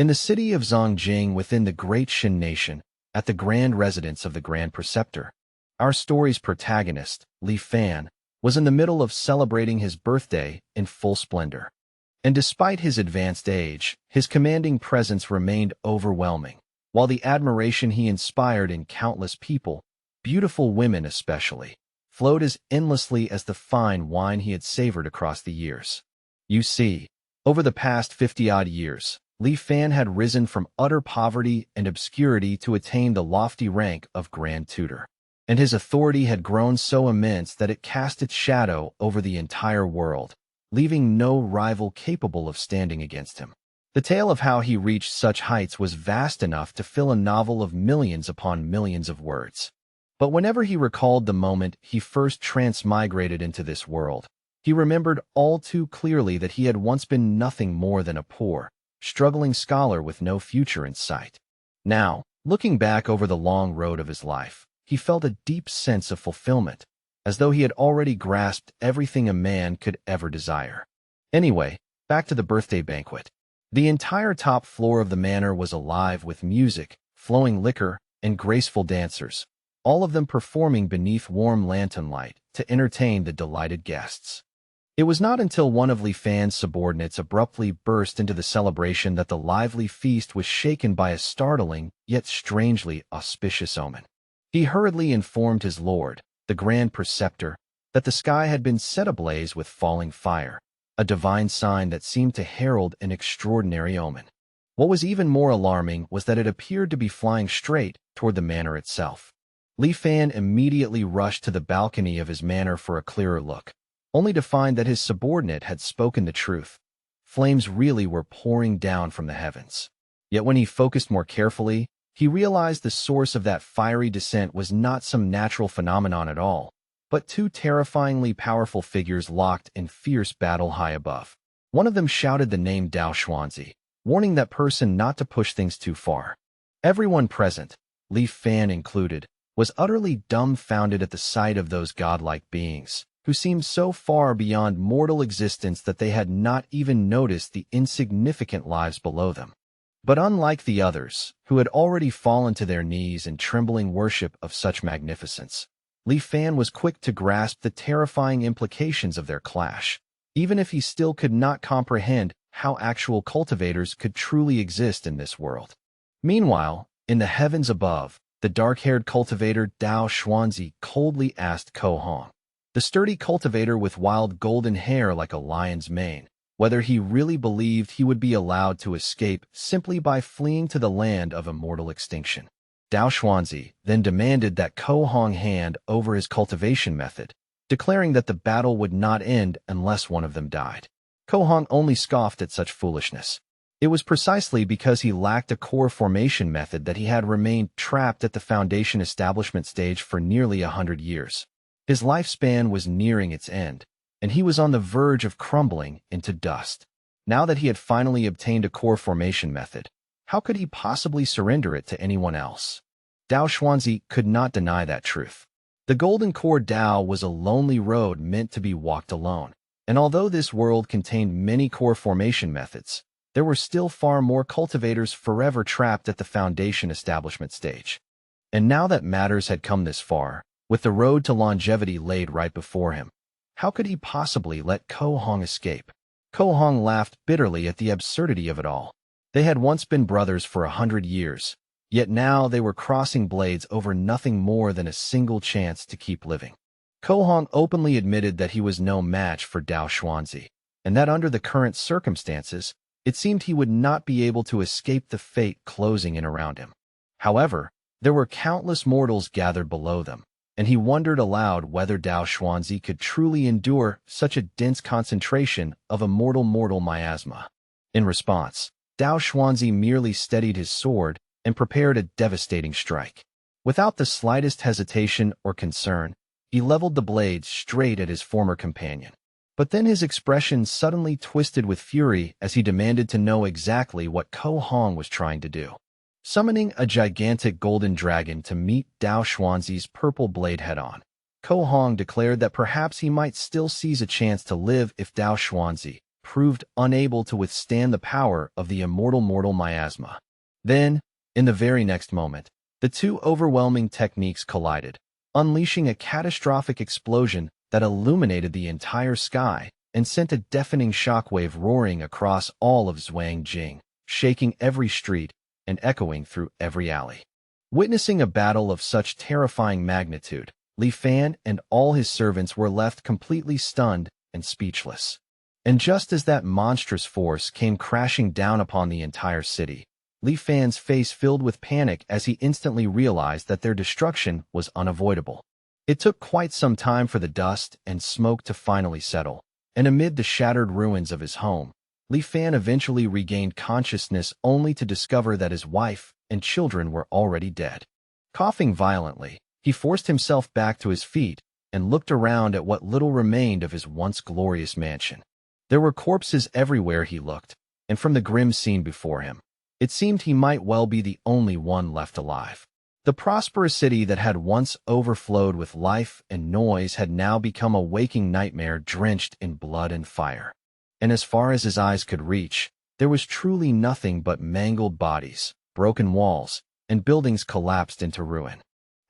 In the city of Zongjing within the Great Shin Nation, at the grand residence of the Grand Preceptor, our story's protagonist, Li Fan, was in the middle of celebrating his birthday in full splendor. And despite his advanced age, his commanding presence remained overwhelming, while the admiration he inspired in countless people, beautiful women especially, flowed as endlessly as the fine wine he had savored across the years. You see, over the past 50-odd years, Li Fan had risen from utter poverty and obscurity to attain the lofty rank of Grand Tutor, and his authority had grown so immense that it cast its shadow over the entire world, leaving no rival capable of standing against him. The tale of how he reached such heights was vast enough to fill a novel of millions upon millions of words. But whenever he recalled the moment he first transmigrated into this world, he remembered all too clearly that he had once been nothing more than a poor, struggling scholar with no future in sight. Now, looking back over the long road of his life, he felt a deep sense of fulfillment, as though he had already grasped everything a man could ever desire. Anyway, back to the birthday banquet. The entire top floor of the manor was alive with music, flowing liquor, and graceful dancers, all of them performing beneath warm lantern light to entertain the delighted guests. It was not until one of Li Fan's subordinates abruptly burst into the celebration that the lively feast was shaken by a startling, yet strangely auspicious omen. He hurriedly informed his lord, the Grand Preceptor, that the sky had been set ablaze with falling fire, a divine sign that seemed to herald an extraordinary omen. What was even more alarming was that it appeared to be flying straight toward the manor itself. Li Fan immediately rushed to the balcony of his manor for a clearer look, only to find that his subordinate had spoken the truth. Flames really were pouring down from the heavens. Yet when he focused more carefully, he realized the source of that fiery descent was not some natural phenomenon at all, but two terrifyingly powerful figures locked in fierce battle high above. One of them shouted the name Dao Xuanzi, warning that person not to push things too far. Everyone present, Li Fan included, was utterly dumbfounded at the sight of those godlike beings, who seemed so far beyond mortal existence that they had not even noticed the insignificant lives below them. But unlike the others, who had already fallen to their knees in trembling worship of such magnificence, Li Fan was quick to grasp the terrifying implications of their clash, even if he still could not comprehend how actual cultivators could truly exist in this world. Meanwhile, in the heavens above, the dark-haired cultivator Dao Xuanzi coldly asked Ko Hong, the sturdy cultivator with wild golden hair like a lion's mane, whether he really believed he would be allowed to escape simply by fleeing to the land of immortal extinction. Dao Xuanzi then demanded that Ko Hong hand over his cultivation method, declaring that the battle would not end unless one of them died. Ko Hong only scoffed at such foolishness. It was precisely because he lacked a core formation method that he had remained trapped at the foundation establishment stage for nearly 100 years. His lifespan was nearing its end, and he was on the verge of crumbling into dust. Now that he had finally obtained a core formation method, how could he possibly surrender it to anyone else? Dao Xuanzi could not deny that truth. The Golden Core Dao was a lonely road meant to be walked alone, and although this world contained many core formation methods, there were still far more cultivators forever trapped at the foundation establishment stage. And now that matters had come this far, with the road to longevity laid right before him, how could he possibly let Ko Hong escape? Ko Hong laughed bitterly at the absurdity of it all. They had once been brothers for 100 years, yet now they were crossing blades over nothing more than a single chance to keep living. Ko Hong openly admitted that he was no match for Dao Xuanzi, and that under the current circumstances, it seemed he would not be able to escape the fate closing in around him. However, there were countless mortals gathered below them, and he wondered aloud whether Dao Xuanzi could truly endure such a dense concentration of immortal miasma. In response, Dao Xuanzi merely steadied his sword and prepared a devastating strike. Without the slightest hesitation or concern, he leveled the blade straight at his former companion. But then his expression suddenly twisted with fury as he demanded to know exactly what Ko Hong was trying to do. Summoning a gigantic golden dragon to meet Dao Xuanzi's purple blade head-on, Ko Hong declared that perhaps he might still seize a chance to live if Dao Xuanzi, proved unable to withstand the power of the immortal mortal miasma. Then, in the very next moment, the two overwhelming techniques collided, unleashing a catastrophic explosion that illuminated the entire sky and sent a deafening shockwave roaring across all of Zhuangjing, shaking every street and echoing through every alley. Witnessing a battle of such terrifying magnitude, Li Fan and all his servants were left completely stunned and speechless. And just as that monstrous force came crashing down upon the entire city, Li Fan's face filled with panic as he instantly realized that their destruction was unavoidable. It took quite some time for the dust and smoke to finally settle, and amid the shattered ruins of his home, Li Fan eventually regained consciousness only to discover that his wife and children were already dead. Coughing violently, he forced himself back to his feet and looked around at what little remained of his once glorious mansion. There were corpses everywhere he looked, and from the grim scene before him, it seemed he might well be the only one left alive. The prosperous city that had once overflowed with life and noise had now become a waking nightmare drenched in blood and fire. And as far as his eyes could reach, there was truly nothing but mangled bodies, broken walls, and buildings collapsed into ruin.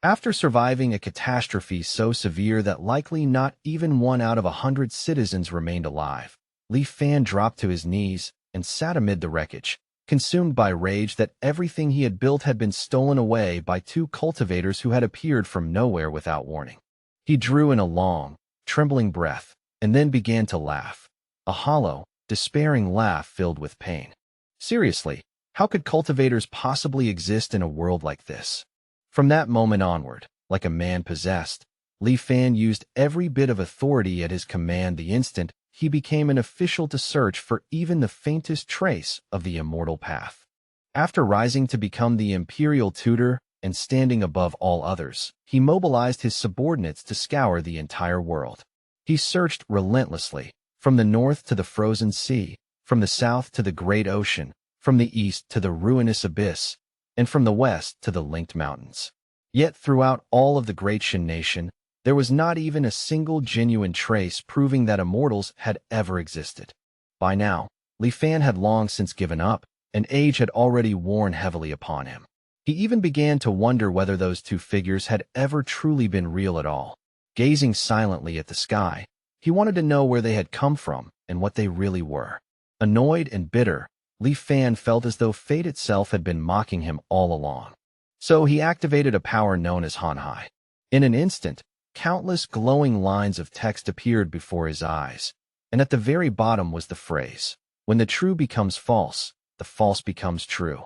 After surviving a catastrophe so severe that likely not even 1 out of 100 citizens remained alive, Li Fan dropped to his knees and sat amid the wreckage, consumed by rage that everything he had built had been stolen away by two cultivators who had appeared from nowhere without warning. He drew in a long, trembling breath, and then began to laugh, a hollow, despairing laugh filled with pain. Seriously, how could cultivators possibly exist in a world like this? From that moment onward, like a man possessed, Li Fan used every bit of authority at his command the instant he became an official to search for even the faintest trace of the immortal path. After rising to become the imperial tutor and standing above all others, he mobilized his subordinates to scour the entire world. He searched relentlessly, from the north to the frozen sea, from the south to the great ocean, from the east to the ruinous abyss, and from the west to the linked mountains. Yet throughout all of the great Shin nation, there was not even a single genuine trace proving that immortals had ever existed. By now, Li Fan had long since given up, and age had already worn heavily upon him. He even began to wonder whether those two figures had ever truly been real at all. Gazing silently at the sky, he wanted to know where they had come from and what they really were. Annoyed and bitter, Li Fan felt as though fate itself had been mocking him all along. So he activated a power known as Manhwa. In an instant, countless glowing lines of text appeared before his eyes, and at the very bottom was the phrase, "When the true becomes false, the false becomes true."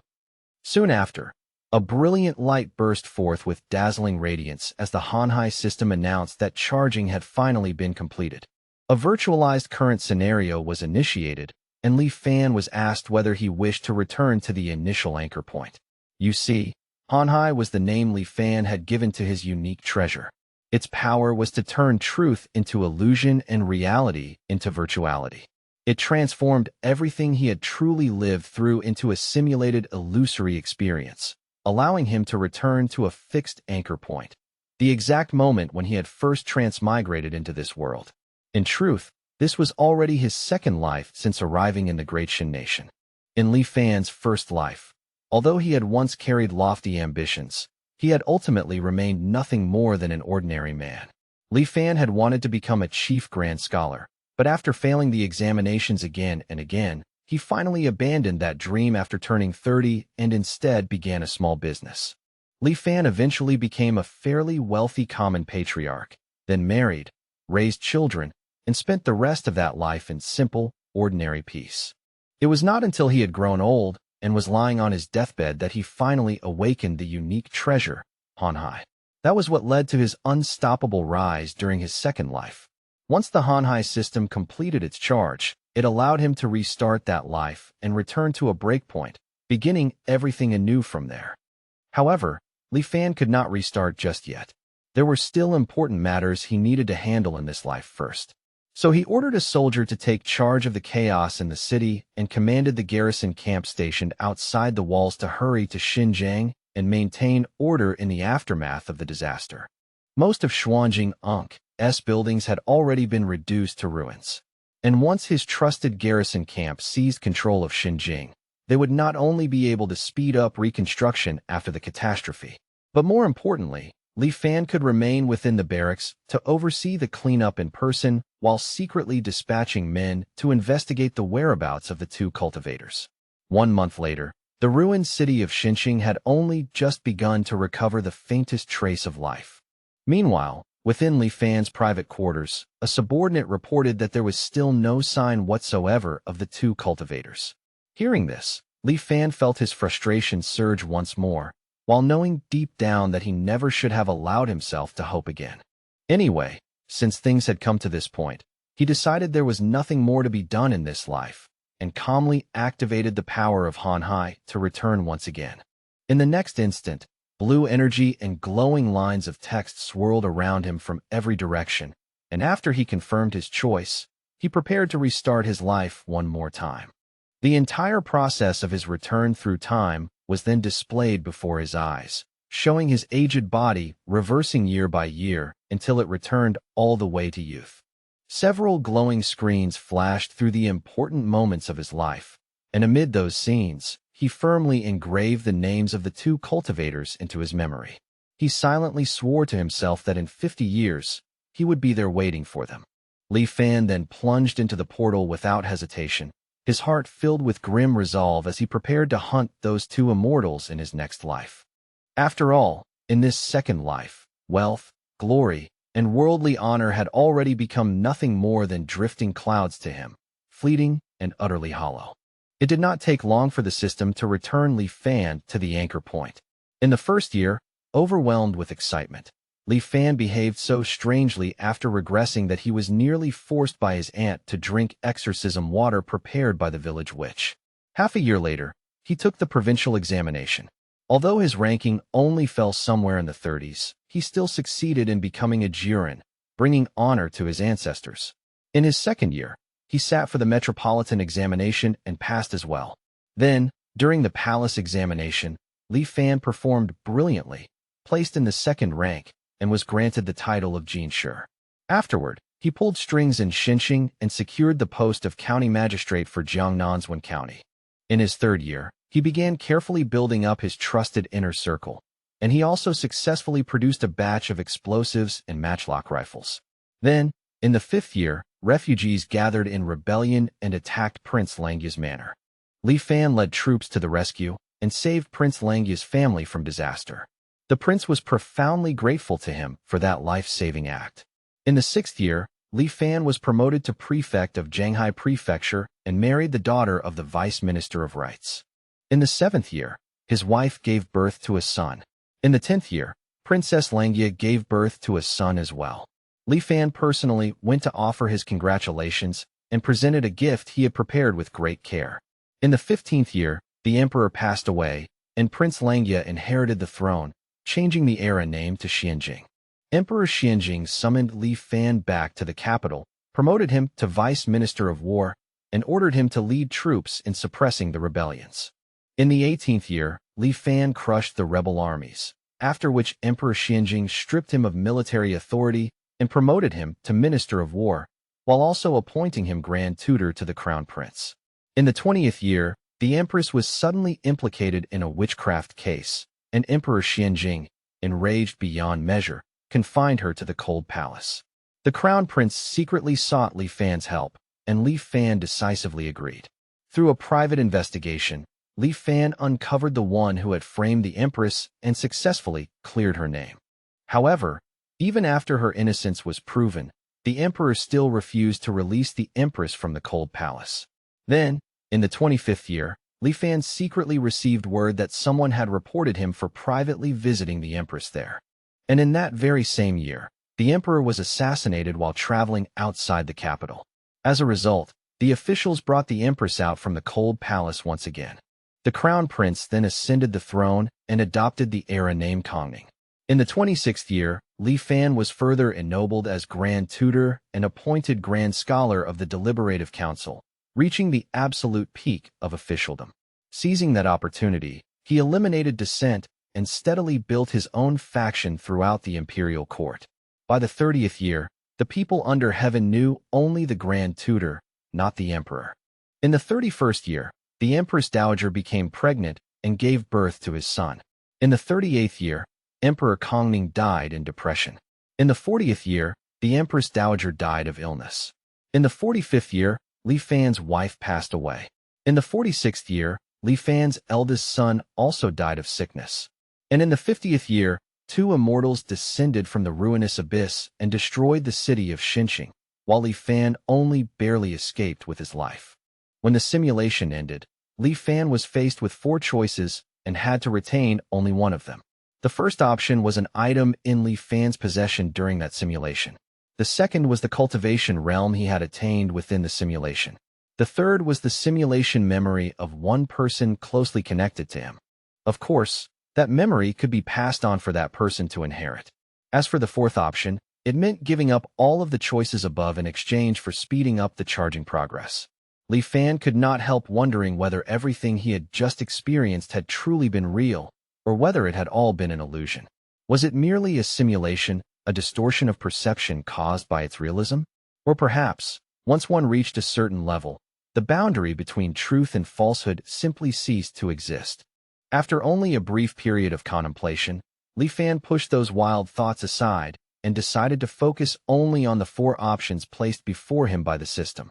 Soon after, a brilliant light burst forth with dazzling radiance as the Manhwa system announced that charging had finally been completed. A virtualized current scenario was initiated, and Li Fan was asked whether he wished to return to the initial anchor point. You see, Manhwa was the name Li Fan had given to his unique treasure. Its power was to turn truth into illusion and reality into virtuality. It transformed everything he had truly lived through into a simulated illusory experience, allowing him to return to a fixed anchor point, the exact moment when he had first transmigrated into this world. In truth, this was already his second life since arriving in the Great Shin Nation. In Li Fan's first life, although he had once carried lofty ambitions, he had ultimately remained nothing more than an ordinary man. Li Fan had wanted to become a chief grand scholar, but after failing the examinations again and again, he finally abandoned that dream after turning 30 and instead began a small business. Li Fan eventually became a fairly wealthy common patriarch, then married, raised children, and spent the rest of that life in simple, ordinary peace. It was not until he had grown old and was lying on his deathbed that he finally awakened the unique treasure, Manhwa. That was what led to his unstoppable rise during his second life. Once the Manhwa system completed its charge, it allowed him to restart that life and return to a breakpoint, beginning everything anew from there. However, Li Fan could not restart just yet. There were still important matters he needed to handle in this life first. So he ordered a soldier to take charge of the chaos in the city and commanded the garrison camp stationed outside the walls to hurry to Xinjiang and maintain order in the aftermath of the disaster. Most of Zhuangjing's buildings had already been reduced to ruins, And once his trusted garrison camp seized control of Xinjing, they would not only be able to speed up reconstruction after the catastrophe, but more importantly, Li Fan could remain within the barracks to oversee the cleanup in person while secretly dispatching men to investigate the whereabouts of the two cultivators. 1 month later, the ruined city of Xinjing had only just begun to recover the faintest trace of life. Meanwhile, within Li Fan's private quarters, a subordinate reported that there was still no sign whatsoever of the two cultivators. Hearing this, Li Fan felt his frustration surge once more, while knowing deep down that he never should have allowed himself to hope again. Anyway, since things had come to this point, he decided there was nothing more to be done in this life, and calmly activated the power of Hanhai to return once again. In the next instant, blue energy and glowing lines of text swirled around him from every direction, and after he confirmed his choice, he prepared to restart his life one more time. The entire process of his return through time was then displayed before his eyes, showing his aged body reversing year by year until it returned all the way to youth. Several glowing screens flashed through the important moments of his life, and amid those scenes, he firmly engraved the names of the two cultivators into his memory. He silently swore to himself that in 50 years, he would be there waiting for them. Li Fan then plunged into the portal without hesitation, his heart filled with grim resolve as he prepared to hunt those two immortals in his next life. After all, in this second life, wealth, glory, and worldly honor had already become nothing more than drifting clouds to him, fleeting and utterly hollow. It did not take long for the system to return Li Fan to the anchor point. In the first year, overwhelmed with excitement, Li Fan behaved so strangely after regressing that he was nearly forced by his aunt to drink exorcism water prepared by the village witch. Half a year later, he took the provincial examination. Although his ranking only fell somewhere in the 30s, he still succeeded in becoming a Jiren, bringing honor to his ancestors. In his second year, he sat for the metropolitan examination and passed as well. Then, during the palace examination, Li Fan performed brilliantly, placed in the second rank, and was granted the title of Jinshi. Afterward, he pulled strings in Xinjing and secured the post of county magistrate for Jiangnanshan County. In his third year, he began carefully building up his trusted inner circle, and he also successfully produced a batch of explosives and matchlock rifles. Then, in the fifth year, refugees gathered in rebellion and attacked Prince Langya's manor. Li Fan led troops to the rescue and saved Prince Langya's family from disaster. The prince was profoundly grateful to him for that life-saving act. In the sixth year, Li Fan was promoted to prefect of Zhanghai Prefecture and married the daughter of the Vice Minister of Rights. In the seventh year, his wife gave birth to a son. In the 10th year, Princess Langya gave birth to a son as well. Li Fan personally went to offer his congratulations and presented a gift he had prepared with great care. In the 15th year, the emperor passed away, and Prince Langya inherited the throne, changing the era name to Xinjing. Emperor Xinjing summoned Li Fan back to the capital, promoted him to Vice Minister of War, and ordered him to lead troops in suppressing the rebellions. In the 18th year, Li Fan crushed the rebel armies, after which Emperor Xinjing stripped him of military authority and promoted him to Minister of War, while also appointing him Grand Tutor to the Crown Prince. In the 20th year, the Empress was suddenly implicated in a witchcraft case, and Emperor Xinjing, enraged beyond measure, confined her to the cold palace. The Crown Prince secretly sought Li Fan's help, and Li Fan decisively agreed. Through a private investigation, Li Fan uncovered the one who had framed the Empress and successfully cleared her name. However, even after her innocence was proven, the Emperor still refused to release the Empress from the cold palace. Then, in the 25th year, Li Fan secretly received word that someone had reported him for privately visiting the Empress there. And in that very same year, the Emperor was assassinated while traveling outside the capital. As a result, the officials brought the Empress out from the cold palace once again. The Crown Prince then ascended the throne and adopted the era name Kongning. In the 26th year, Li Fan was further ennobled as Grand Tutor and appointed Grand Scholar of the Deliberative Council, reaching the absolute peak of officialdom. Seizing that opportunity, he eliminated dissent and steadily built his own faction throughout the imperial court. By the 30th year, the people under heaven knew only the Grand Tutor, not the emperor. In the 31st year, the Empress Dowager became pregnant and gave birth to his son. In the 38th year, Emperor Kongning died in depression. In the 40th year, the Empress Dowager died of illness. In the 45th year, Li Fan's wife passed away. In the 46th year, Li Fan's eldest son also died of sickness. And in the 50th year, two immortals descended from the ruinous abyss and destroyed the city of Xinqing, while Li Fan only barely escaped with his life. When the simulation ended, Li Fan was faced with four choices and had to retain only one of them. The first option was an item in Li Fan's possession during that simulation. The second was the cultivation realm he had attained within the simulation. The third was the simulation memory of one person closely connected to him. Of course, that memory could be passed on for that person to inherit. As for the fourth option, it meant giving up all of the choices above in exchange for speeding up the charging progress. Li Fan could not help wondering whether everything he had just experienced had truly been real, or whether it had all been an illusion. Was it merely a simulation, a distortion of perception caused by its realism? Or perhaps, once one reached a certain level, the boundary between truth and falsehood simply ceased to exist. After only a brief period of contemplation, Li Fan pushed those wild thoughts aside and decided to focus only on the four options placed before him by the system.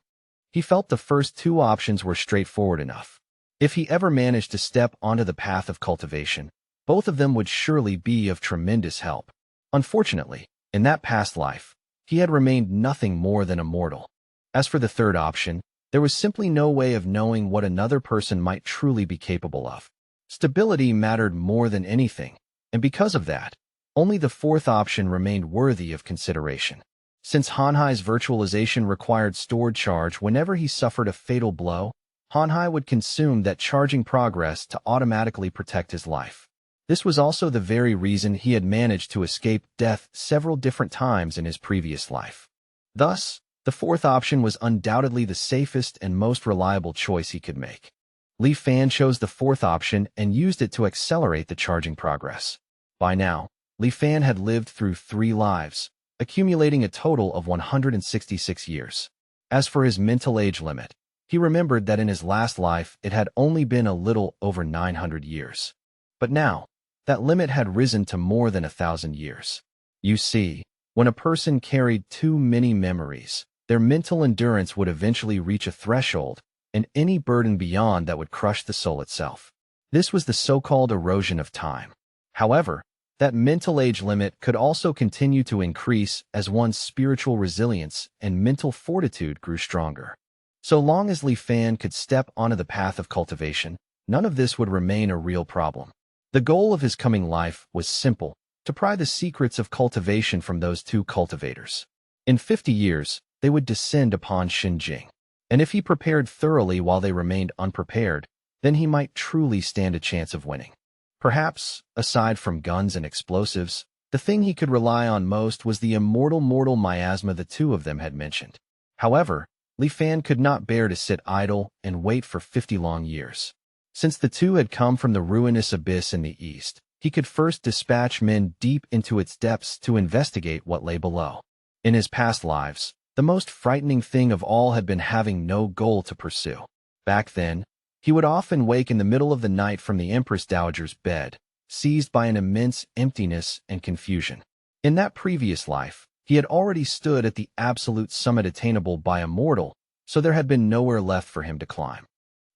He felt the first two options were straightforward enough. If he ever managed to step onto the path of cultivation, both of them would surely be of tremendous help. Unfortunately, in that past life, he had remained nothing more than a mortal. As for the third option, there was simply no way of knowing what another person might truly be capable of. Stability mattered more than anything, and because of that, only the fourth option remained worthy of consideration. Since Hanhai's virtualization required stored charge whenever he suffered a fatal blow, Hanhai would consume that charging progress to automatically protect his life. This was also the very reason he had managed to escape death several different times in his previous life. Thus, the fourth option was undoubtedly the safest and most reliable choice he could make. Li Fan chose the fourth option and used it to accelerate the charging progress. By now, Li Fan had lived through 3 lives, accumulating a total of 166 years. As for his mental age limit, he remembered that in his last life it had only been a little over 900 years. But now, that limit had risen to more than 1,000 years. You see, when a person carried too many memories, their mental endurance would eventually reach a threshold, and any burden beyond that would crush the soul itself. This was the so-called erosion of time. However, that mental age limit could also continue to increase as one's spiritual resilience and mental fortitude grew stronger. So long as Li Fan could step onto the path of cultivation, none of this would remain a real problem. The goal of his coming life was simple: to pry the secrets of cultivation from those two cultivators. In 50 years, they would descend upon Xinjing. And if he prepared thoroughly while they remained unprepared, then he might truly stand a chance of winning. Perhaps, aside from guns and explosives, the thing he could rely on most was the immortal mortal miasma the two of them had mentioned. However, Li Fan could not bear to sit idle and wait for 50 long years. Since the two had come from the ruinous abyss in the east, he could first dispatch men deep into its depths to investigate what lay below. In his past lives, the most frightening thing of all had been having no goal to pursue. Back then, he would often wake in the middle of the night from the Empress Dowager's bed, seized by an immense emptiness and confusion. In that previous life, he had already stood at the absolute summit attainable by a mortal, so there had been nowhere left for him to climb.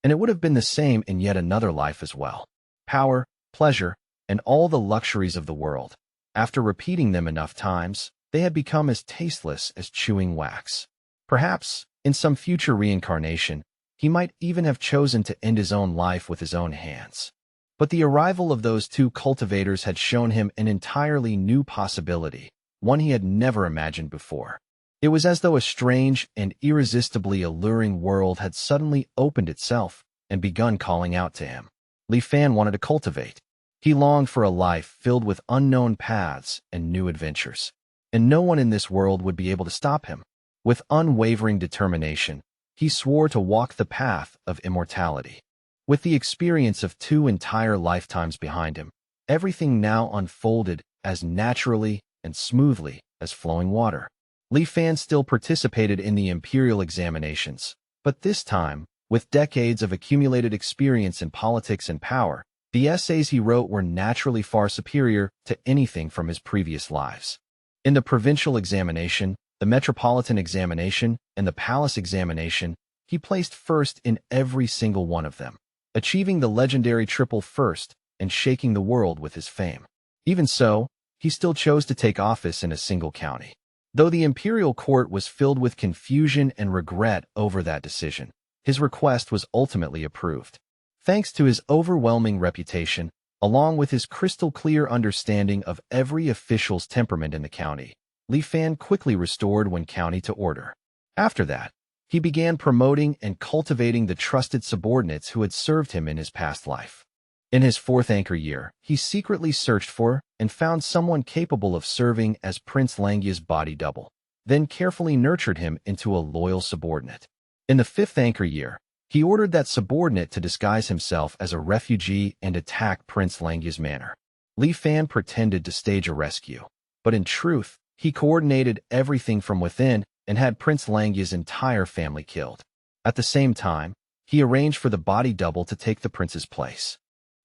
And it would have been the same in yet another life as well. Power, pleasure, and all the luxuries of the world. After repeating them enough times, they had become as tasteless as chewing wax. Perhaps, in some future reincarnation, he might even have chosen to end his own life with his own hands. But the arrival of those two cultivators had shown him an entirely new possibility, one he had never imagined before. It was as though a strange and irresistibly alluring world had suddenly opened itself and begun calling out to him. Li Fan wanted to cultivate. He longed for a life filled with unknown paths and new adventures. And no one in this world would be able to stop him. With unwavering determination, he swore to walk the path of immortality. With the experience of 2 entire lifetimes behind him, everything now unfolded as naturally and smoothly as flowing water. Li Fan still participated in the imperial examinations, But this time, with decades of accumulated experience in politics and power, the essays he wrote were naturally far superior to anything from his previous lives. In the provincial examination, the metropolitan examination, and the palace examination, he placed first in every single one of them, achieving the legendary triple first and shaking the world with his fame. Even so, he still chose to take office in a single county. Though the imperial court was filled with confusion and regret over that decision, his request was ultimately approved. Thanks to his overwhelming reputation, along with his crystal-clear understanding of every official's temperament in the county, Li Fan quickly restored Wen County to order. After that, he began promoting and cultivating the trusted subordinates who had served him in his past life. In his fourth anchor year, he secretly searched for and found someone capable of serving as Prince Langya's body double, then carefully nurtured him into a loyal subordinate. In the fifth anchor year, he ordered that subordinate to disguise himself as a refugee and attack Prince Langya's manor. Li Fan pretended to stage a rescue, but in truth, he coordinated everything from within and had Prince Langya's entire family killed. At the same time, he arranged for the body double to take the prince's place.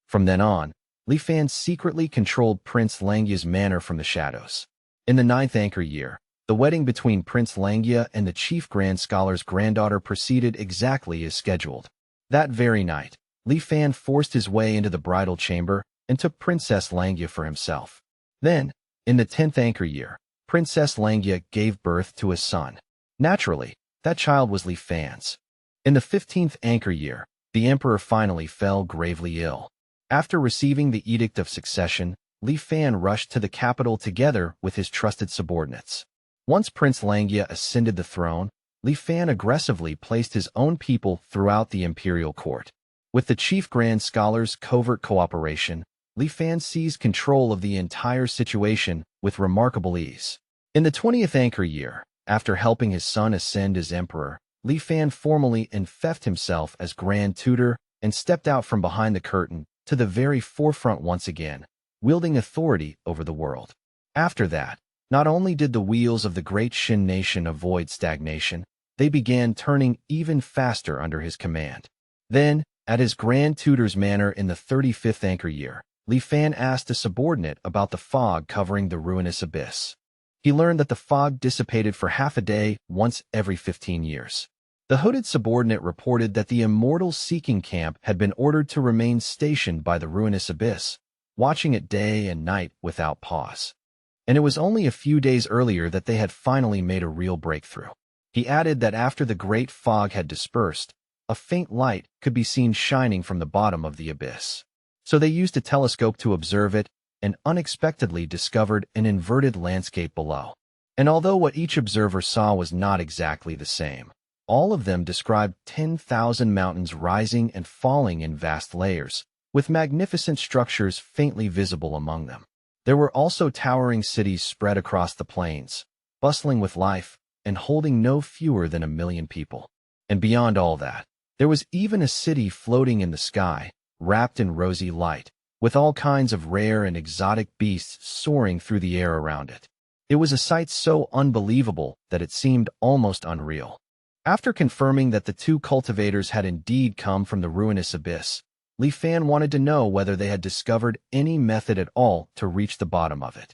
From then on, Li Fan secretly controlled Prince Langya's manor from the shadows. In the ninth anchor year, the wedding between Prince Langya and the chief grand scholar's granddaughter proceeded exactly as scheduled. That very night, Li Fan forced his way into the bridal chamber and took Princess Langya for himself. Then, in the 10th anchor year, Princess Langya gave birth to a son. Naturally, that child was Li Fan's. In the 15th anchor year, the emperor finally fell gravely ill. After receiving the Edict of Succession, Li Fan rushed to the capital together with his trusted subordinates. Once Prince Langya ascended the throne, Li Fan aggressively placed his own people throughout the imperial court. With the chief grand scholar's covert cooperation, Li Fan seized control of the entire situation with remarkable ease. In the 20th anchor year, after helping his son ascend as emperor, Li Fan formally enfeoffed himself as grand tutor and stepped out from behind the curtain to the very forefront once again, wielding authority over the world. After that, not only did the wheels of the great Shin nation avoid stagnation, they began turning even faster under his command. Then, at his grand tutor's manor in the 35th anchor year, Li Fan asked a subordinate about the fog covering the ruinous abyss. He learned that the fog dissipated for half a day once every 15 years. The hooded subordinate reported that the immortal seeking camp had been ordered to remain stationed by the ruinous abyss, watching it day and night without pause. And it was only a few days earlier that they had finally made a real breakthrough. He added that after the great fog had dispersed, a faint light could be seen shining from the bottom of the abyss. So they used a telescope to observe it and unexpectedly discovered an inverted landscape below. And although what each observer saw was not exactly the same, all of them described 10,000 mountains rising and falling in vast layers, with magnificent structures faintly visible among them. There were also towering cities spread across the plains, bustling with life and holding no fewer than 1 million people. And beyond all that, there was even a city floating in the sky, wrapped in rosy light, with all kinds of rare and exotic beasts soaring through the air around it. It was a sight so unbelievable that it seemed almost unreal. After confirming that the two cultivators had indeed come from the ruinous abyss, Li Fan wanted to know whether they had discovered any method at all to reach the bottom of it.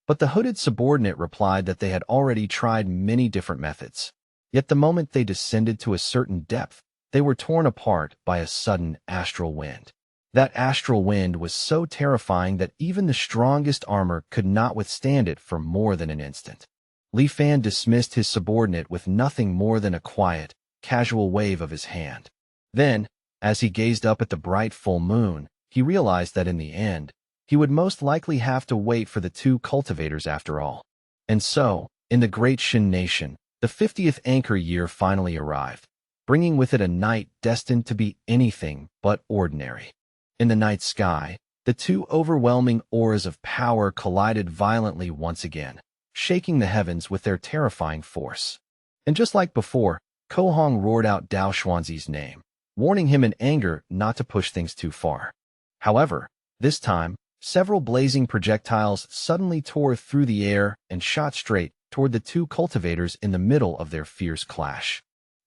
But the hooded subordinate replied that they had already tried many different methods. Yet the moment they descended to a certain depth, they were torn apart by a sudden astral wind. That astral wind was so terrifying that even the strongest armor could not withstand it for more than an instant. Li Fan dismissed his subordinate with nothing more than a quiet, casual wave of his hand. Then, as he gazed up at the bright full moon, he realized that in the end, he would most likely have to wait for the two cultivators after all. And so, in the great Shin nation, the 50th anchor year finally arrived, bringing with it a night destined to be anything but ordinary. In the night sky, the two overwhelming auras of power collided violently once again, shaking the heavens with their terrifying force. And just like before, Ko Hong roared out Dao Xuanzi's name, warning him in anger not to push things too far. However, this time, several blazing projectiles suddenly tore through the air and shot straight toward the two cultivators in the middle of their fierce clash.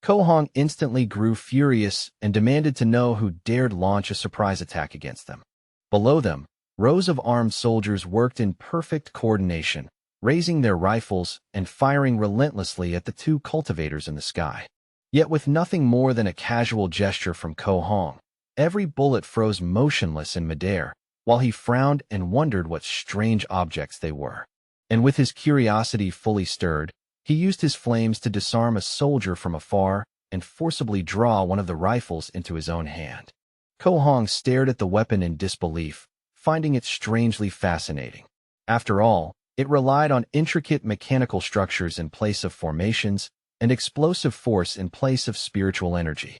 Ko Hong instantly grew furious and demanded to know who dared launch a surprise attack against them. Below them, rows of armed soldiers worked in perfect coordination, raising their rifles and firing relentlessly at the two cultivators in the sky. Yet with nothing more than a casual gesture from Ko Hong, every bullet froze motionless in midair, while he frowned and wondered what strange objects they were. And with his curiosity fully stirred, he used his flames to disarm a soldier from afar and forcibly draw one of the rifles into his own hand. Ko Hong stared at the weapon in disbelief, finding it strangely fascinating. After all, it relied on intricate mechanical structures in place of formations and explosive force in place of spiritual energy.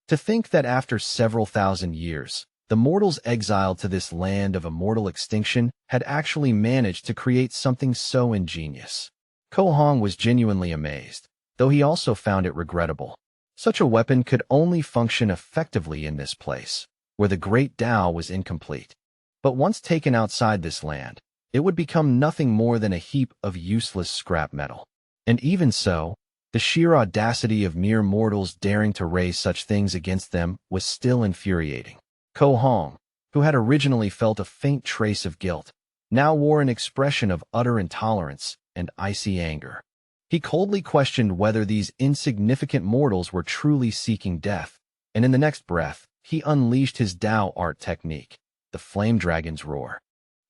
To think that after several thousand years, the mortals exiled to this land of immortal extinction had actually managed to create something so ingenious. Ko Hong was genuinely amazed, though he also found it regrettable. Such a weapon could only function effectively in this place, where the great Tao was incomplete. But once taken outside this land, it would become nothing more than a heap of useless scrap metal. And even so, the sheer audacity of mere mortals daring to raise such things against them was still infuriating. Ko Hong, who had originally felt a faint trace of guilt, now wore an expression of utter intolerance and icy anger. He coldly questioned whether these insignificant mortals were truly seeking death, and in the next breath, he unleashed his Tao art technique, the Flame Dragon's Roar.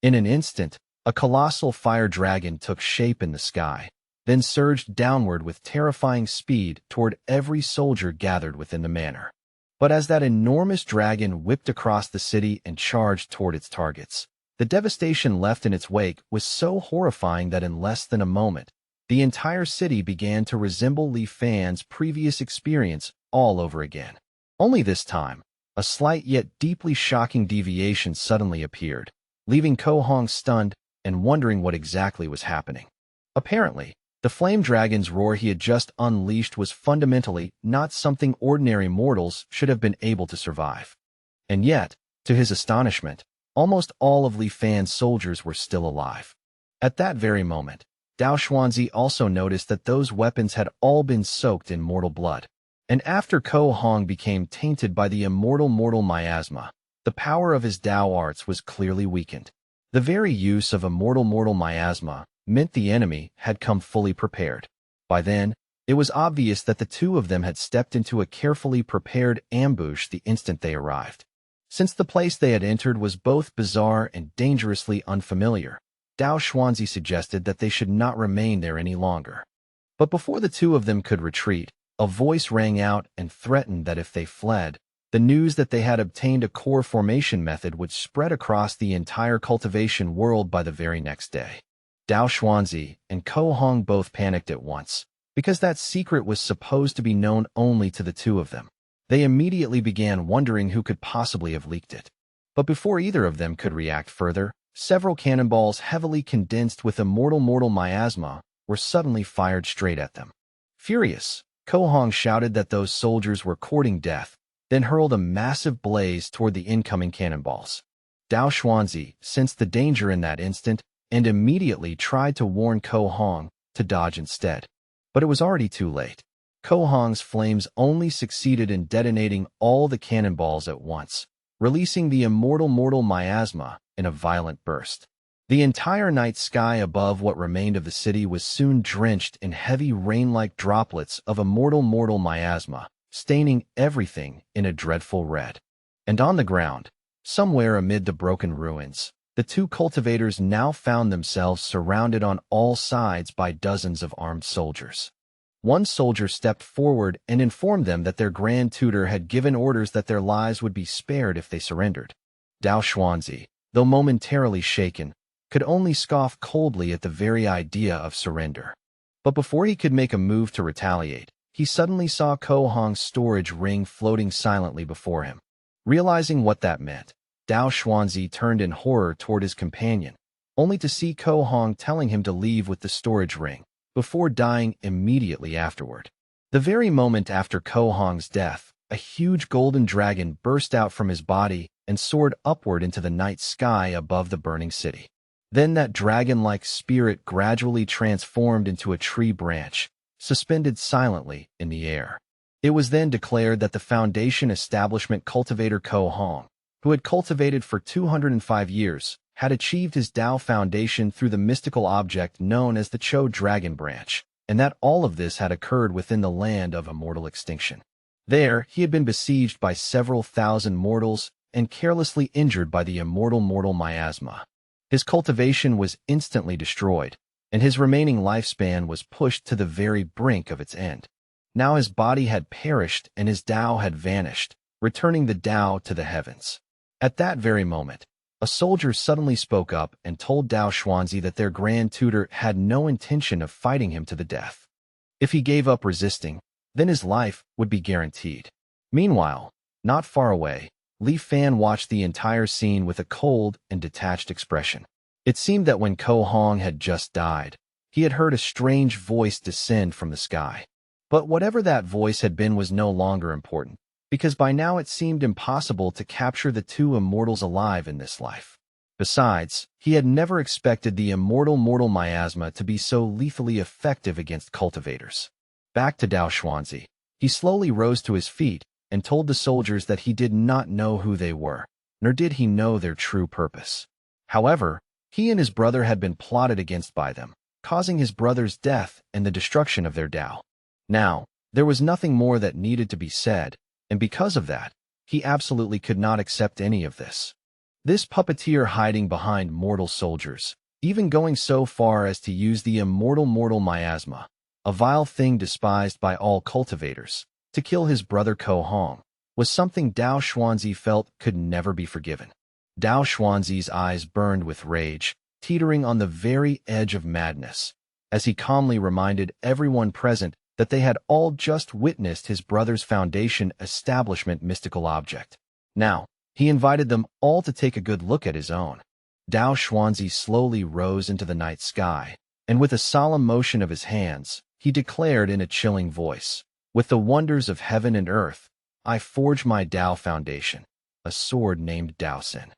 In an instant, a colossal fire dragon took shape in the sky, then surged downward with terrifying speed toward every soldier gathered within the manor. But as that enormous dragon whipped across the city and charged toward its targets, the devastation left in its wake was so horrifying that in less than a moment, the entire city began to resemble Li Fan's previous experience all over again. Only this time, a slight yet deeply shocking deviation suddenly appeared, leaving Ko Hong stunned and wondering what exactly was happening. Apparently, the flame dragon's roar he had just unleashed was fundamentally not something ordinary mortals should have been able to survive. And yet, to his astonishment, almost all of Li Fan's soldiers were still alive. At that very moment, Dao Xuanzi also noticed that those weapons had all been soaked in mortal blood. And after Ko Hong became tainted by the mortal miasma, the power of his Dao arts was clearly weakened. The very use of mortal miasma meant the enemy had come fully prepared. By then, it was obvious that the two of them had stepped into a carefully prepared ambush the instant they arrived. Since the place they had entered was both bizarre and dangerously unfamiliar, Dao Xuanzi suggested that they should not remain there any longer. But before the two of them could retreat, a voice rang out and threatened that if they fled, the news that they had obtained a core formation method would spread across the entire cultivation world by the very next day. Dao Xuanzi and Ko Hong both panicked at once, because that secret was supposed to be known only to the two of them. They immediately began wondering who could possibly have leaked it. But before either of them could react further, several cannonballs heavily condensed with immortal miasma were suddenly fired straight at them. Furious, Ko Hong shouted that those soldiers were courting death, then hurled a massive blaze toward the incoming cannonballs. Dao Xuanzi sensed the danger in that instant and immediately tried to warn Ko Hong to dodge instead. But it was already too late. Ko Hong's flames only succeeded in detonating all the cannonballs at once, releasing the immortal miasma in a violent burst. The entire night sky above what remained of the city was soon drenched in heavy rain-like droplets of immortal miasma, staining everything in a dreadful red. And on the ground, somewhere amid the broken ruins, the two cultivators now found themselves surrounded on all sides by dozens of armed soldiers. One soldier stepped forward and informed them that their grand tutor had given orders that their lives would be spared if they surrendered. Dao Xuanzi, though momentarily shaken, could only scoff coldly at the very idea of surrender. But before he could make a move to retaliate, he suddenly saw Ko Hong's storage ring floating silently before him. Realizing what that meant, Dao Xuanzi turned in horror toward his companion, only to see Ko Hong telling him to leave with the storage ring, before dying immediately afterward. The very moment after Ko Hong's death, a huge golden dragon burst out from his body and soared upward into the night sky above the burning city. Then that dragon-like spirit gradually transformed into a tree branch, suspended silently in the air. It was then declared that the Foundation establishment cultivator Ko Hong, who had cultivated for 205 years, had achieved his Tao foundation through the mystical object known as the Cho Dragon Branch, and that all of this had occurred within the land of immortal extinction. There, he had been besieged by several thousand mortals and carelessly injured by the immortal mortal miasma. His cultivation was instantly destroyed, and his remaining lifespan was pushed to the very brink of its end. Now his body had perished and his Tao had vanished, returning the Tao to the heavens. At that very moment, a soldier suddenly spoke up and told Dao Xuanzi that their grand tutor had no intention of fighting him to the death. If he gave up resisting, then his life would be guaranteed. Meanwhile, not far away, Li Fan watched the entire scene with a cold and detached expression. It seemed that when Ko Hong had just died, he had heard a strange voice descend from the sky. But whatever that voice had been was no longer important, because by now it seemed impossible to capture the two immortals alive in this life. Besides, he had never expected the immortal mortal miasma to be so lethally effective against cultivators. Back to Dao Xuanzi, he slowly rose to his feet and told the soldiers that he did not know who they were, nor did he know their true purpose. However, he and his brother had been plotted against by them, causing his brother's death and the destruction of their Tao. Now, there was nothing more that needed to be said, and because of that, he absolutely could not accept any of this. This puppeteer hiding behind mortal soldiers, even going so far as to use the immortal mortal miasma, a vile thing despised by all cultivators, to kill his brother Ko Hong, was something Dao Xuanzi felt could never be forgiven. Dao Xuanzi's eyes burned with rage, teetering on the very edge of madness, as he calmly reminded everyone present that they had all just witnessed his brother's Foundation establishment mystical object. Now, he invited them all to take a good look at his own. Dao Xuanzi slowly rose into the night sky, and with a solemn motion of his hands, he declared in a chilling voice, "With the wonders of heaven and earth, I forge my Tao Foundation, a sword named Daosin."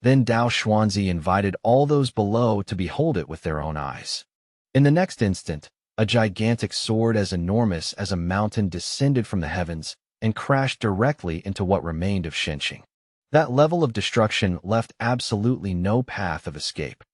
Then Dao Xuanzi invited all those below to behold it with their own eyes. In the next instant, a gigantic sword as enormous as a mountain descended from the heavens and crashed directly into what remained of Shenxing. That level of destruction left absolutely no path of escape.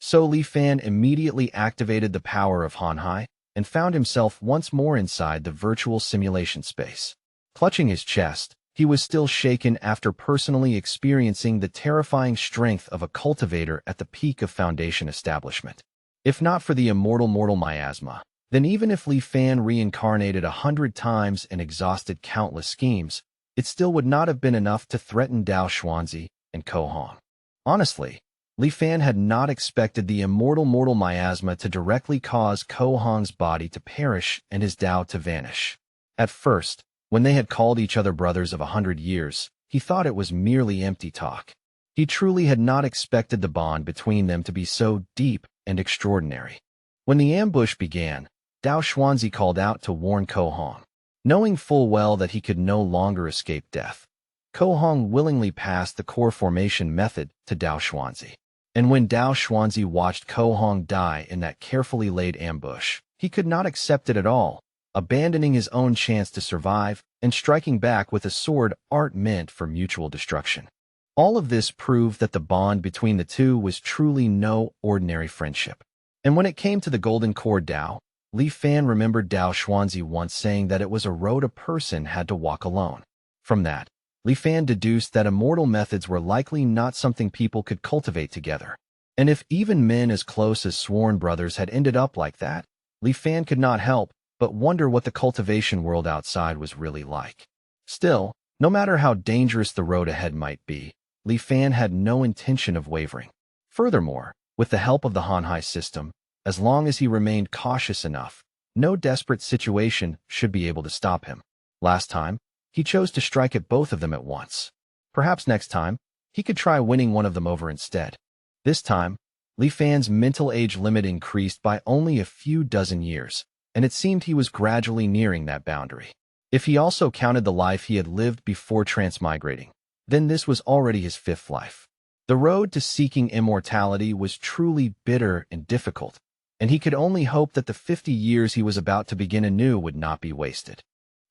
So Li Fan immediately activated the power of Hanhai and found himself once more inside the virtual simulation space. Clutching his chest, he was still shaken after personally experiencing the terrifying strength of a cultivator at the peak of Foundation establishment. If not for the immortal mortal miasma, then even if Li Fan reincarnated 100 times and exhausted countless schemes, it still would not have been enough to threaten Dao Xuanzi and Ko Hong. Honestly, Li Fan had not expected the immortal mortal miasma to directly cause Ko Hong's body to perish and his Tao to vanish. At first, when they had called each other brothers of 100 years, he thought it was merely empty talk. He truly had not expected the bond between them to be so deep and extraordinary. When the ambush began, Dao Xuanzi called out to warn Ko Hong. Knowing full well that he could no longer escape death, Ko Hong willingly passed the core formation method to Dao Xuanzi. And when Dao Xuanzi watched Ko Hong die in that carefully laid ambush, he could not accept it at all, abandoning his own chance to survive and striking back with a sword art meant for mutual destruction. All of this proved that the bond between the two was truly no ordinary friendship. And when it came to the Golden Core Tao, Li Fan remembered Dao Xuanzi once saying that it was a road a person had to walk alone. From that, Li Fan deduced that immortal methods were likely not something people could cultivate together. And if even men as close as sworn brothers had ended up like that, Li Fan could not help but wonder what the cultivation world outside was really like. Still, no matter how dangerous the road ahead might be, Li Fan had no intention of wavering. Furthermore, with the help of the Hanhai system, as long as he remained cautious enough, no desperate situation should be able to stop him. Last time, he chose to strike at both of them at once. Perhaps next time, he could try winning one of them over instead. This time, Li Fan's mental age limit increased by only a few dozen years, and it seemed he was gradually nearing that boundary. If he also counted the life he had lived before transmigrating, then this was already his 5th life. The road to seeking immortality was truly bitter and difficult, and he could only hope that the 50 years he was about to begin anew would not be wasted.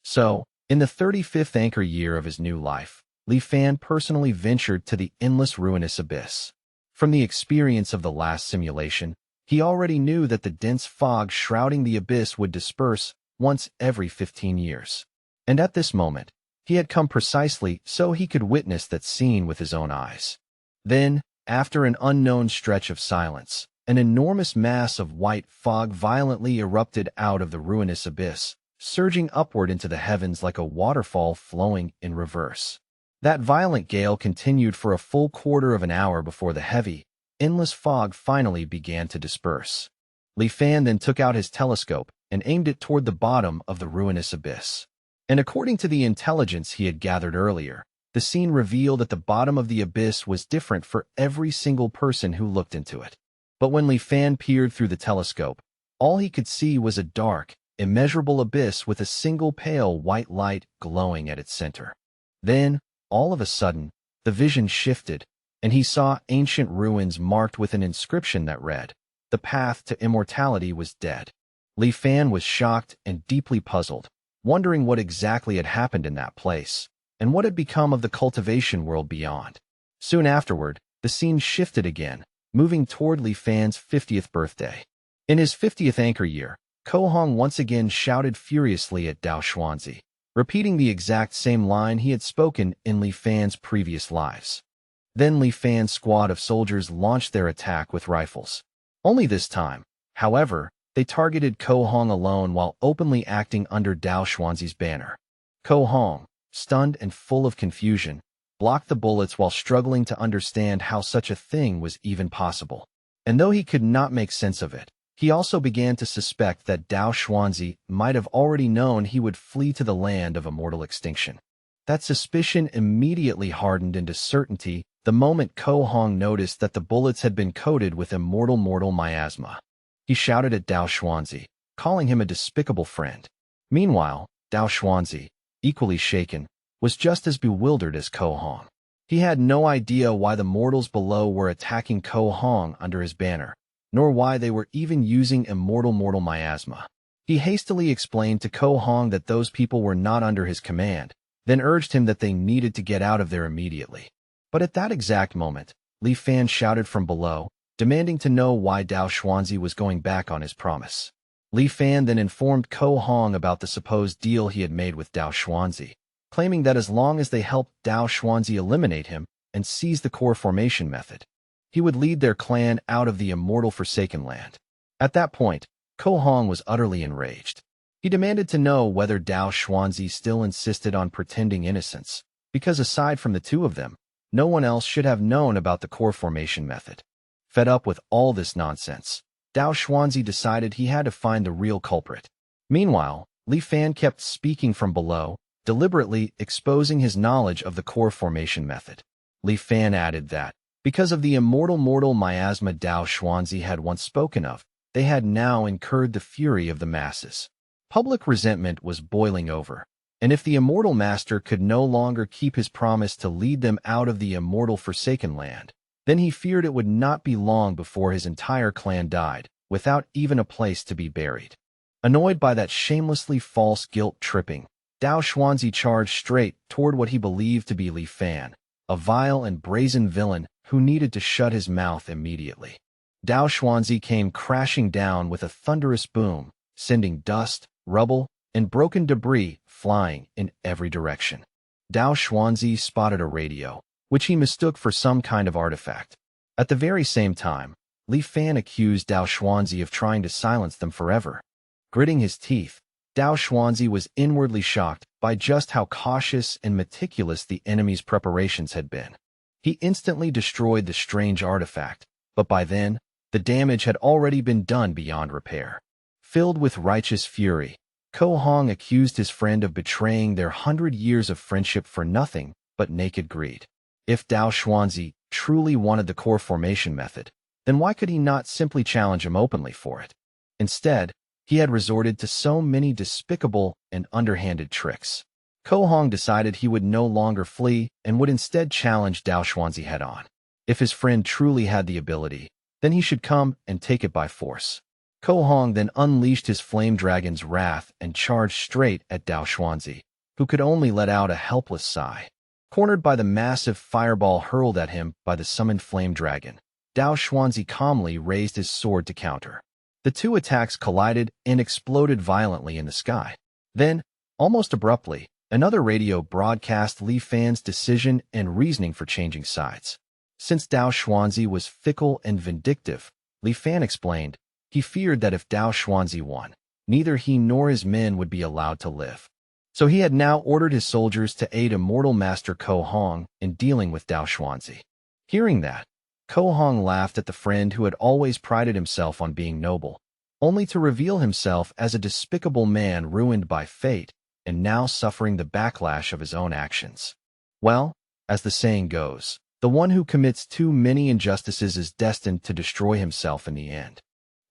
So, In the 35th anchor year of his new life, Li Fan personally ventured to the endless ruinous abyss. From the experience of the last simulation, he already knew that the dense fog shrouding the abyss would disperse once every 15 years. And at this moment, he had come precisely so he could witness that scene with his own eyes. Then, after an unknown stretch of silence, an enormous mass of white fog violently erupted out of the ruinous abyss, surging upward into the heavens like a waterfall flowing in reverse. That violent gale continued for a full quarter of an hour before the heavy, endless fog finally began to disperse. Li Fan then took out his telescope and aimed it toward the bottom of the ruinous abyss. And according to the intelligence he had gathered earlier, the scene revealed that the bottom of the abyss was different for every single person who looked into it. But when Li Fan peered through the telescope, all he could see was a dark, immeasurable abyss with a single pale white light glowing at its center. Then, all of a sudden, the vision shifted, and he saw ancient ruins marked with an inscription that read, "The path to immortality was dead." Li Fan was shocked and deeply puzzled, wondering what exactly had happened in that place, and what had become of the cultivation world beyond. Soon afterward, the scene shifted again, moving toward Li Fan's 50th birthday. In his 50th anchor year, Ko Hong once again shouted furiously at Dao Xuanzi, repeating the exact same line he had spoken in Li Fan's previous lives. Then Li Fan's squad of soldiers launched their attack with rifles. Only this time, however, they targeted Ko Hong alone while openly acting under Dao Xuanzi's banner. Ko Hong, stunned and full of confusion, blocked the bullets while struggling to understand how such a thing was even possible. And though he could not make sense of it, he also began to suspect that Dao Xuanzi might have already known he would flee to the land of immortal extinction. That suspicion immediately hardened into certainty the moment Ko Hong noticed that the bullets had been coated with immortal miasma. He shouted at Dao Xuanzi, calling him a despicable friend. Meanwhile, Dao Xuanzi, equally shaken, was just as bewildered as Ko Hong. He had no idea why the mortals below were attacking Ko Hong under his banner, nor why they were even using immortal miasma. He hastily explained to Ko Hong that those people were not under his command, then urged him that they needed to get out of there immediately. But at that exact moment, Li Fan shouted from below, demanding to know why Dao Xuanzi was going back on his promise. Li Fan then informed Ko Hong about the supposed deal he had made with Dao Xuanzi, claiming that as long as they helped Dao Xuanzi eliminate him and seize the core formation method, he would lead their clan out of the immortal Forsaken Land. At that point, Ko Hong was utterly enraged. He demanded to know whether Dao Xuanzi still insisted on pretending innocence, because aside from the two of them, no one else should have known about the core formation method. Fed up with all this nonsense, Dao Xuanzi decided he had to find the real culprit. Meanwhile, Li Fan kept speaking from below, deliberately exposing his knowledge of the core formation method. Li Fan added that, because of the immortal miasma Dao Xuanzi had once spoken of, they had now incurred the fury of the masses. Public resentment was boiling over, and if the immortal master could no longer keep his promise to lead them out of the immortal Forsaken Land, then he feared it would not be long before his entire clan died, without even a place to be buried. Annoyed by that shamelessly false guilt-tripping, Dao Xuanzi charged straight toward what he believed to be Li Fan, a vile and brazen villain who needed to shut his mouth immediately. Dao Xuanzi came crashing down with a thunderous boom, sending dust, rubble, and broken debris flying in every direction. Dao Xuanzi spotted a radio, which he mistook for some kind of artifact. At the very same time, Li Fan accused Dao Xuanzi of trying to silence them forever. Gritting his teeth, Dao Xuanzi was inwardly shocked by just how cautious and meticulous the enemy's preparations had been. He instantly destroyed the strange artifact, but by then, the damage had already been done beyond repair. Filled with righteous fury, Ko Hong accused his friend of betraying their 100 years of friendship for nothing but naked greed. If Dao Xuanzi truly wanted the core formation method, then why could he not simply challenge him openly for it? Instead, he had resorted to so many despicable and underhanded tricks. Ko Hong decided he would no longer flee and would instead challenge Dao Xuanzi head-on. If his friend truly had the ability, then he should come and take it by force. Ko Hong then unleashed his flame dragon's wrath and charged straight at Dao Xuanzi, who could only let out a helpless sigh. Cornered by the massive fireball hurled at him by the summoned flame dragon, Dao Xuanzi calmly raised his sword to counter. The two attacks collided and exploded violently in the sky. Then, almost abruptly, another radio broadcast Li Fan's decision and reasoning for changing sides. Since Dao Xuanzi was fickle and vindictive, Li Fan explained, he feared that if Dao Xuanzi won, neither he nor his men would be allowed to live. So he had now ordered his soldiers to aid Immortal Master Ko Hong in dealing with Dao Xuanzi. Hearing that, Ko Hong laughed at the friend who had always prided himself on being noble, only to reveal himself as a despicable man ruined by fate and now suffering the backlash of his own actions. Well, as the saying goes, the one who commits too many injustices is destined to destroy himself in the end.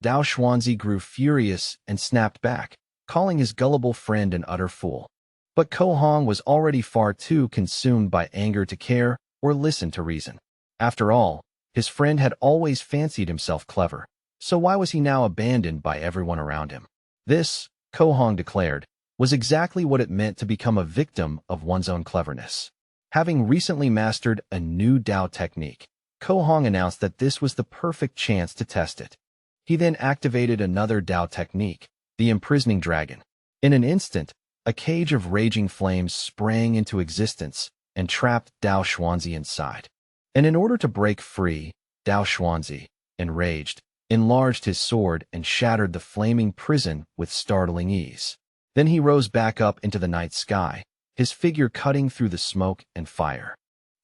Dao Xuanzi grew furious and snapped back, calling his gullible friend an utter fool. But Ko Hong was already far too consumed by anger to care or listen to reason. After all, his friend had always fancied himself clever, so why was he now abandoned by everyone around him? This, Ko Hong declared, was exactly what it meant to become a victim of one's own cleverness. Having recently mastered a new Dao technique, Ko Hong announced that this was the perfect chance to test it. He then activated another Dao technique, the imprisoning dragon. In an instant, a cage of raging flames sprang into existence and trapped Dao Xuanzi inside. And in order to break free, Dao Xuanzi, enraged, enlarged his sword and shattered the flaming prison with startling ease. Then he rose back up into the night sky, his figure cutting through the smoke and fire.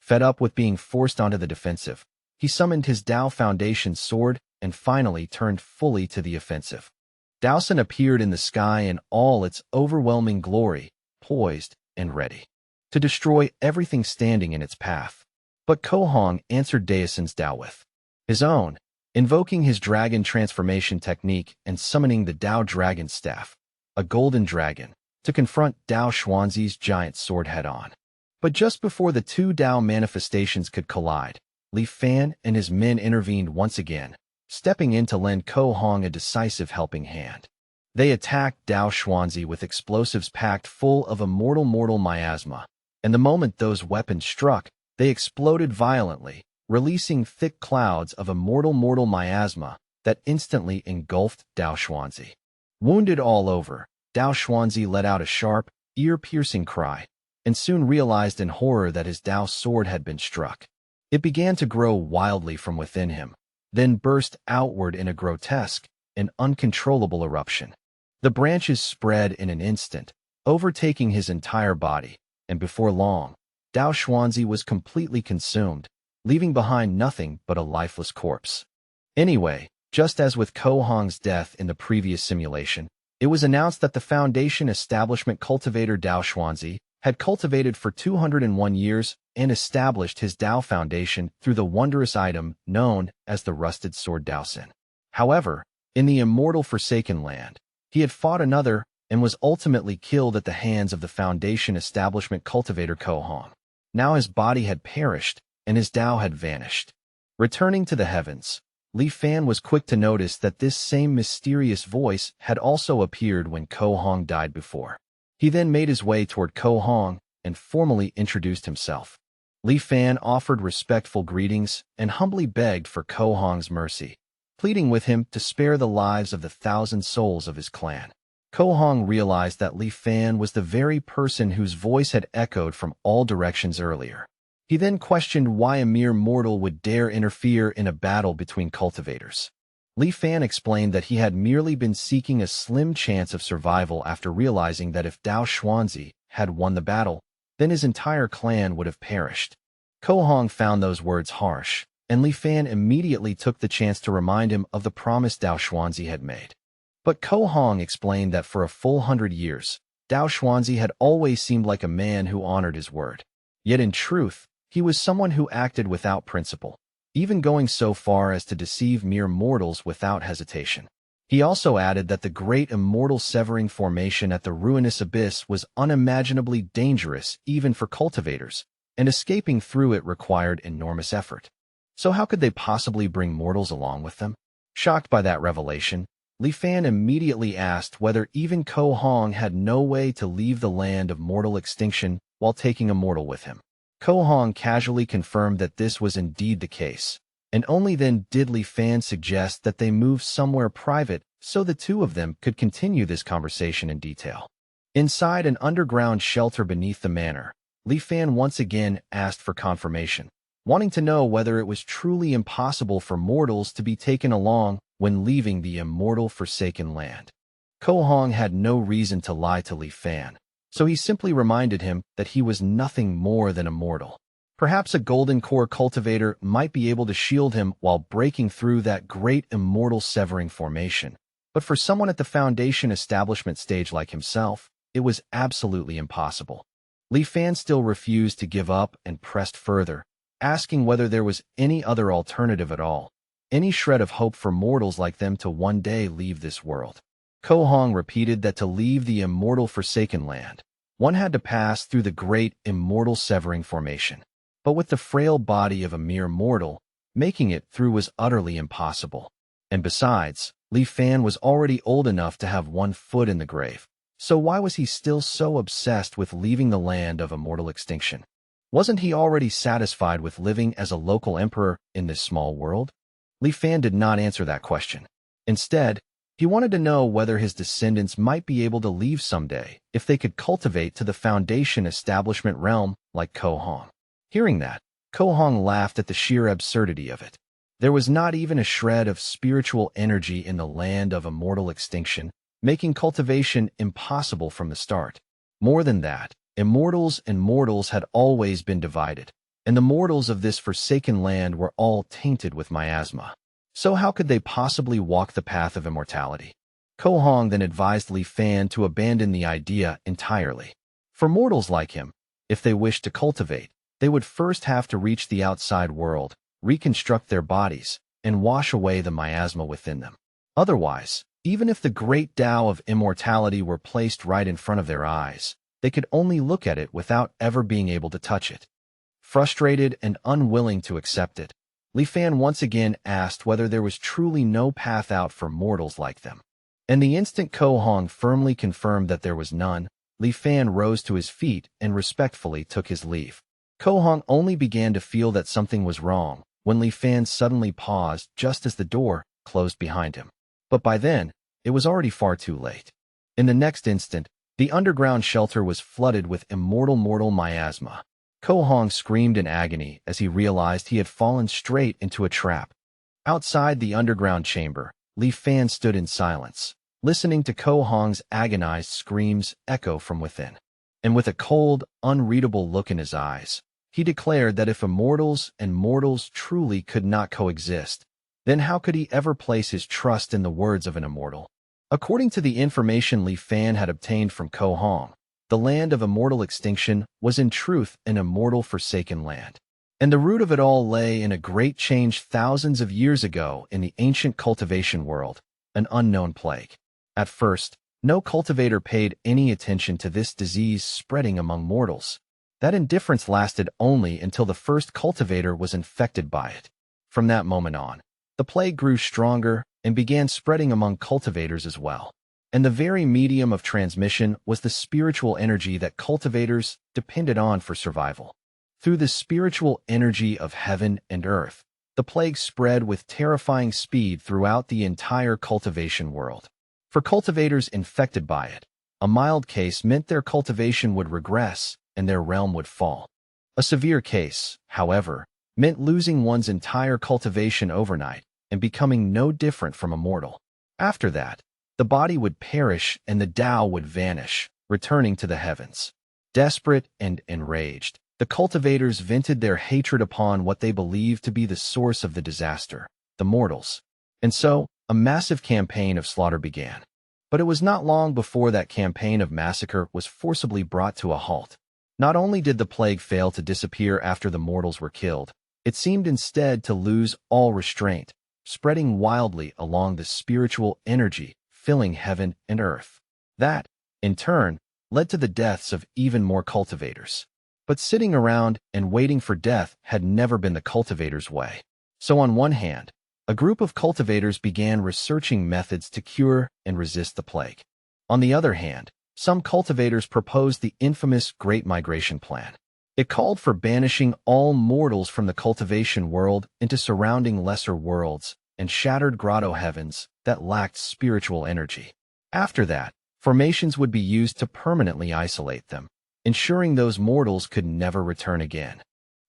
Fed up with being forced onto the defensive, he summoned his Dao Foundation sword and finally turned fully to the offensive. Daosin appeared in the sky in all its overwhelming glory, poised and ready to destroy everything standing in its path. But Ko Hong answered Daosin's Dao with his own, invoking his dragon transformation technique and summoning the Dao Dragon Staff, a golden dragon, to confront Dao Xuanzi's giant sword head-on. But just before the two Dao manifestations could collide, Li Fan and his men intervened once again, stepping in to lend Ko Hong a decisive helping hand. They attacked Dao Xuanzi with explosives packed full of immortal miasma, and the moment those weapons struck, they exploded violently, releasing thick clouds of immortal miasma that instantly engulfed Dao Xuanzi. Wounded all over, Dao Xuanzi let out a sharp, ear-piercing cry, and soon realized in horror that his Dao sword had been struck. It began to grow wildly from within him, then burst outward in a grotesque and uncontrollable eruption. The branches spread in an instant, overtaking his entire body, and before long, Dao Xuanzi was completely consumed, leaving behind nothing but a lifeless corpse. Anyway, just as with Ko Hong's death in the previous simulation, it was announced that the Foundation establishment cultivator Dao Xuanzi had cultivated for 201 years and established his Dao Foundation through the wondrous item known as the Rusted Sword Daosin. However, in the immortal Forsaken Land, he had fought another and was ultimately killed at the hands of the Foundation establishment cultivator Ko Hong. Now his body had perished, and his Dao had vanished. Returning to the heavens, Li Fan was quick to notice that this same mysterious voice had also appeared when Ko Hong died before. He then made his way toward Ko Hong and formally introduced himself. Li Fan offered respectful greetings and humbly begged for Ko Hong's mercy, pleading with him to spare the lives of the 1,000 souls of his clan. Ko Hong realized that Li Fan was the very person whose voice had echoed from all directions earlier. He then questioned why a mere mortal would dare interfere in a battle between cultivators. Li Fan explained that he had merely been seeking a slim chance of survival after realizing that if Dao Xuanzi had won the battle, then his entire clan would have perished. Ko Hong found those words harsh, and Li Fan immediately took the chance to remind him of the promise Dao Xuanzi had made. But Ko Hong explained that for a full 100 years, Dao Xuanzi had always seemed like a man who honored his word. Yet in truth, he was someone who acted without principle, even going so far as to deceive mere mortals without hesitation. He also added that the great immortal severing formation at the ruinous abyss was unimaginably dangerous even for cultivators, and escaping through it required enormous effort. So how could they possibly bring mortals along with them? Shocked by that revelation, Li Fan immediately asked whether even Ko Hong had no way to leave the land of mortal extinction while taking a mortal with him. Ko Hong casually confirmed that this was indeed the case, and only then did Li Fan suggest that they move somewhere private so the two of them could continue this conversation in detail. Inside an underground shelter beneath the manor, Li Fan once again asked for confirmation, wanting to know whether it was truly impossible for mortals to be taken along when leaving the immortal forsaken land. Ko Hong had no reason to lie to Li Fan, so he simply reminded him that he was nothing more than a mortal. Perhaps a golden core cultivator might be able to shield him while breaking through that great immortal severing formation, but for someone at the Foundation establishment stage like himself, it was absolutely impossible. Li Fan still refused to give up and pressed further, asking whether there was any other alternative at all, any shred of hope for mortals like them to one day leave this world. Ko Hong repeated that to leave the immortal forsaken land, one had to pass through the great immortal severing formation. But with the frail body of a mere mortal, making it through was utterly impossible. And besides, Li Fan was already old enough to have one foot in the grave. So why was he still so obsessed with leaving the land of immortal extinction? Wasn't he already satisfied with living as a local emperor in this small world? Li Fan did not answer that question. Instead, he wanted to know whether his descendants might be able to leave someday if they could cultivate to the Foundation establishment realm like Ko Hong. Hearing that, Ko Hong laughed at the sheer absurdity of it. There was not even a shred of spiritual energy in the land of immortal extinction, making cultivation impossible from the start. More than that, immortals and mortals had always been divided, and the mortals of this forsaken land were all tainted with miasma. So how could they possibly walk the path of immortality? Ko Hong then advised Li Fan to abandon the idea entirely. For mortals like him, if they wished to cultivate, they would first have to reach the outside world, reconstruct their bodies, and wash away the miasma within them. Otherwise, even if the great Tao of immortality were placed right in front of their eyes, they could only look at it without ever being able to touch it. Frustrated and unwilling to accept it, Li Fan once again asked whether there was truly no path out for mortals like them. And the instant Ko Hong firmly confirmed that there was none, Li Fan rose to his feet and respectfully took his leave. Ko Hong only began to feel that something was wrong when Li Fan suddenly paused just as the door closed behind him. But by then, it was already far too late. In the next instant, the underground shelter was flooded with mortal miasma. Ko Hong screamed in agony as he realized he had fallen straight into a trap. Outside the underground chamber, Li Fan stood in silence, listening to Ko Hong's agonized screams echo from within. And with a cold, unreadable look in his eyes, he declared that if immortals and mortals truly could not coexist, then how could he ever place his trust in the words of an immortal? According to the information Li Fan had obtained from Ko Hong, the land of immortal extinction was in truth an immortal forsaken land. And the root of it all lay in a great change thousands of years ago in the ancient cultivation world, an unknown plague. At first, no cultivator paid any attention to this disease spreading among mortals. That indifference lasted only until the first cultivator was infected by it. From that moment on, the plague grew stronger and began spreading among cultivators as well. And the very medium of transmission was the spiritual energy that cultivators depended on for survival. Through the spiritual energy of heaven and earth, the plague spread with terrifying speed throughout the entire cultivation world. For cultivators infected by it, a mild case meant their cultivation would regress and their realm would fall. A severe case, however, meant losing one's entire cultivation overnight and becoming no different from a mortal. After that, the body would perish and the Tao would vanish, returning to the heavens. Desperate and enraged, the cultivators vented their hatred upon what they believed to be the source of the disaster, the mortals. And so, a massive campaign of slaughter began. But it was not long before that campaign of massacre was forcibly brought to a halt. Not only did the plague fail to disappear after the mortals were killed, it seemed instead to lose all restraint, spreading wildly along the spiritual energy filling heaven and earth. That, in turn, led to the deaths of even more cultivators. But sitting around and waiting for death had never been the cultivator's way. So on one hand, a group of cultivators began researching methods to cure and resist the plague. On the other hand, some cultivators proposed the infamous Great Migration Plan. It called for banishing all mortals from the cultivation world into surrounding lesser worlds and shattered grotto heavens that lacked spiritual energy. After that, formations would be used to permanently isolate them, ensuring those mortals could never return again.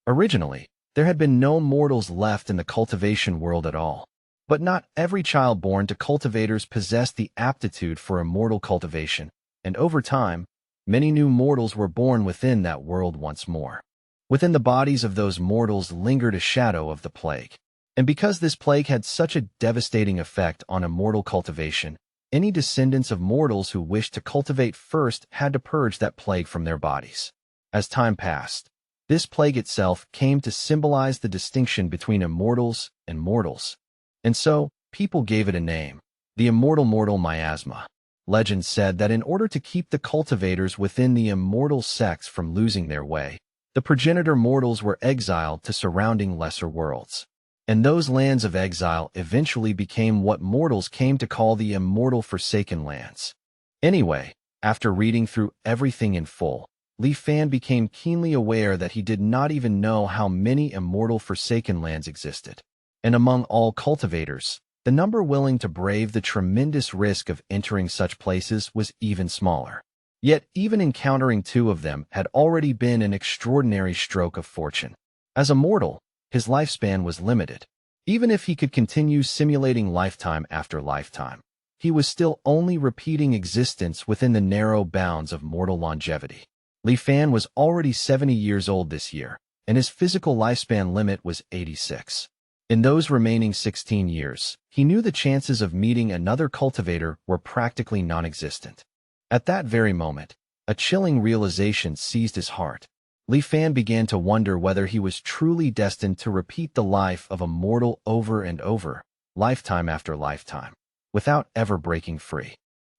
Originally, there had been no mortals left in the cultivation world at all. But not every child born to cultivators possessed the aptitude for immortal cultivation, and over time, many new mortals were born within that world once more. Within the bodies of those mortals lingered a shadow of the plague. And because this plague had such a devastating effect on immortal cultivation, any descendants of mortals who wished to cultivate first had to purge that plague from their bodies. As time passed, this plague itself came to symbolize the distinction between immortals and mortals. And so, people gave it a name, the immortal mortal miasma. Legend said that in order to keep the cultivators within the immortal sects from losing their way, the progenitor mortals were exiled to surrounding lesser worlds. And those lands of exile eventually became what mortals came to call the immortal forsaken lands. Anyway, after reading through everything in full, Li Fan became keenly aware that he did not even know how many immortal forsaken lands existed. And among all cultivators, the number willing to brave the tremendous risk of entering such places was even smaller. Yet even encountering 2 of them had already been an extraordinary stroke of fortune. As a mortal, his lifespan was limited. Even if he could continue simulating lifetime after lifetime, he was still only repeating existence within the narrow bounds of mortal longevity. Li Fan was already 70 years old this year, and his physical lifespan limit was 86. In those remaining 16 years, he knew the chances of meeting another cultivator were practically non-existent. At that very moment, a chilling realization seized his heart. Li Fan began to wonder whether he was truly destined to repeat the life of a mortal over and over, lifetime after lifetime, without ever breaking free.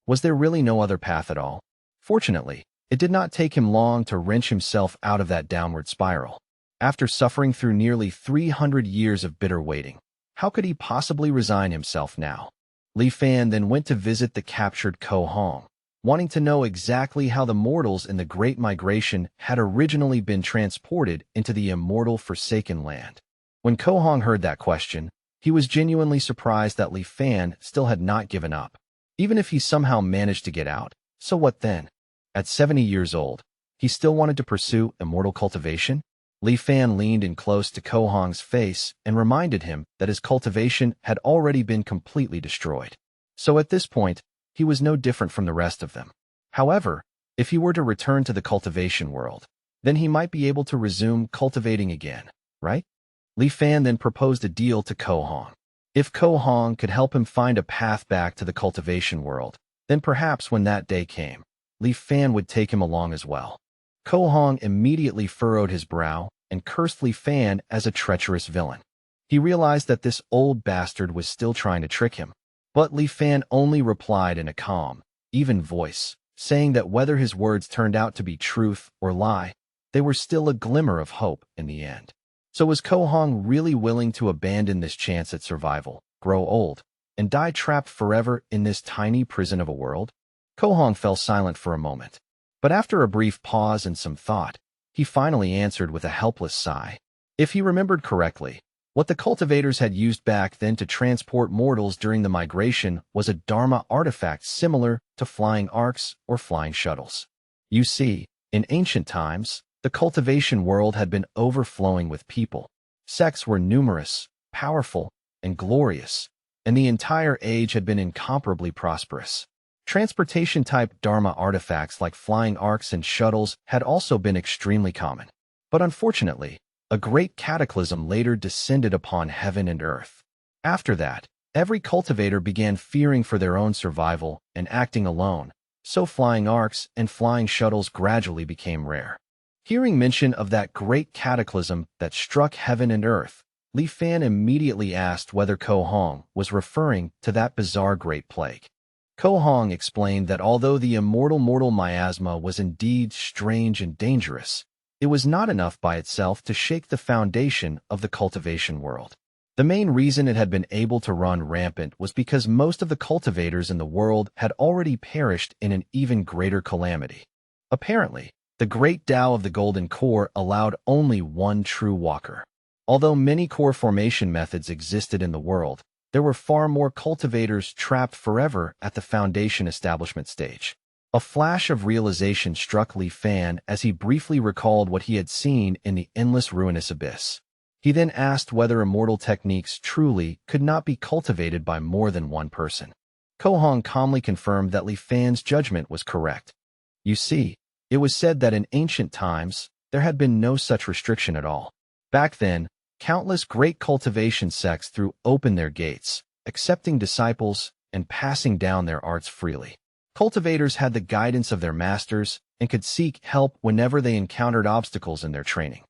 Was there really no other path at all? Fortunately, it did not take him long to wrench himself out of that downward spiral. After suffering through nearly 300 years of bitter waiting, how could he possibly resign himself now? Li Fan then went to visit the captured Ko Hong, wanting to know exactly how the mortals in the Great Migration had originally been transported into the immortal Forsaken Land. When Ko Hong heard that question, he was genuinely surprised that Li Fan still had not given up. Even if he somehow managed to get out, so what then? At 70 years old, he still wanted to pursue immortal cultivation? Li Fan leaned in close to Ko Hong's face and reminded him that his cultivation had already been completely destroyed. So at this point, he was no different from the rest of them. However, if he were to return to the cultivation world, then he might be able to resume cultivating again, right? Li Fan then proposed a deal to Ko Hong. If Ko Hong could help him find a path back to the cultivation world, then perhaps when that day came, Li Fan would take him along as well. Ko Hong immediately furrowed his brow and cursed Li Fan as a treacherous villain. He realized that this old bastard was still trying to trick him. But Li Fan only replied in a calm, even voice, saying that whether his words turned out to be truth or lie, they were still a glimmer of hope in the end. So was Ko Hong really willing to abandon this chance at survival, grow old, and die trapped forever in this tiny prison of a world? Ko Hong fell silent for a moment. But after a brief pause and some thought, he finally answered with a helpless sigh. If he remembered correctly, what the cultivators had used back then to transport mortals during the migration was a Dharma artifact similar to flying arcs or flying shuttles. You see, in ancient times, the cultivation world had been overflowing with people. Sects were numerous, powerful, and glorious, and the entire age had been incomparably prosperous. Transportation-type Dharma artifacts like flying arcs and shuttles had also been extremely common. But unfortunately, a great cataclysm later descended upon heaven and earth. After that, every cultivator began fearing for their own survival and acting alone, so flying arcs and flying shuttles gradually became rare. Hearing mention of that great cataclysm that struck heaven and earth, Li Fan immediately asked whether Ko Hong was referring to that bizarre great plague. Ko Hong explained that although the immortal mortal miasma was indeed strange and dangerous, it was not enough by itself to shake the foundation of the cultivation world. The main reason it had been able to run rampant was because most of the cultivators in the world had already perished in an even greater calamity. Apparently, the great Tao of the Golden Core allowed only one true walker. Although many core formation methods existed in the world, there were far more cultivators trapped forever at the foundation establishment stage. A flash of realization struck Li Fan as he briefly recalled what he had seen in the endless ruinous abyss. He then asked whether immortal techniques truly could not be cultivated by more than one person. Ko Hong calmly confirmed that Li Fan's judgment was correct. You see, it was said that in ancient times, there had been no such restriction at all. Back then, countless great cultivation sects threw open their gates, accepting disciples and passing down their arts freely. Cultivators had the guidance of their masters and could seek help whenever they encountered obstacles in their training.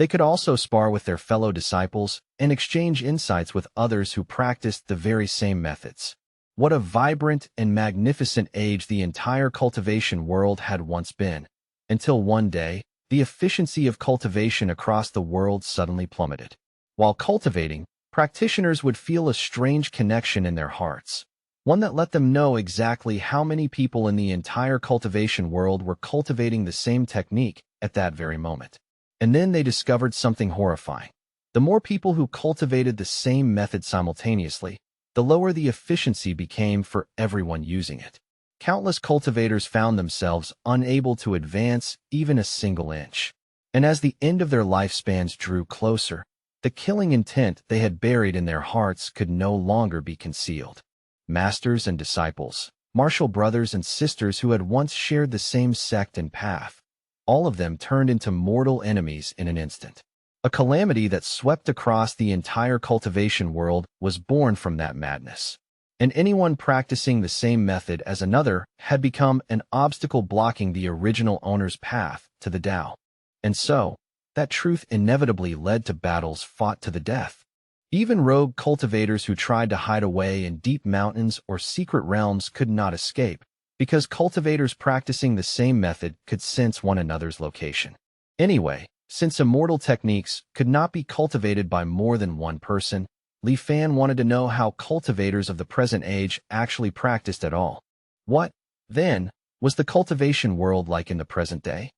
They could also spar with their fellow disciples and exchange insights with others who practiced the very same methods. What a vibrant and magnificent age the entire cultivation world had once been, until one day, the efficiency of cultivation across the world suddenly plummeted. While cultivating, practitioners would feel a strange connection in their hearts, one that let them know exactly how many people in the entire cultivation world were cultivating the same technique at that very moment. And then they discovered something horrifying. The more people who cultivated the same method simultaneously, the lower the efficiency became for everyone using it. Countless cultivators found themselves unable to advance even a single inch. And as the end of their lifespans drew closer, the killing intent they had buried in their hearts could no longer be concealed. Masters and disciples, martial brothers and sisters who had once shared the same sect and path, all of them turned into mortal enemies in an instant. A calamity that swept across the entire cultivation world was born from that madness. And anyone practicing the same method as another had become an obstacle blocking the original owner's path to the Tao. And so, that truth inevitably led to battles fought to the death. Even rogue cultivators who tried to hide away in deep mountains or secret realms could not escape, because cultivators practicing the same method could sense one another's location. Anyway, since immortal techniques could not be cultivated by more than one person, Li Fan wanted to know how cultivators of the present age actually practiced at all. What, then, was the cultivation world like in the present day?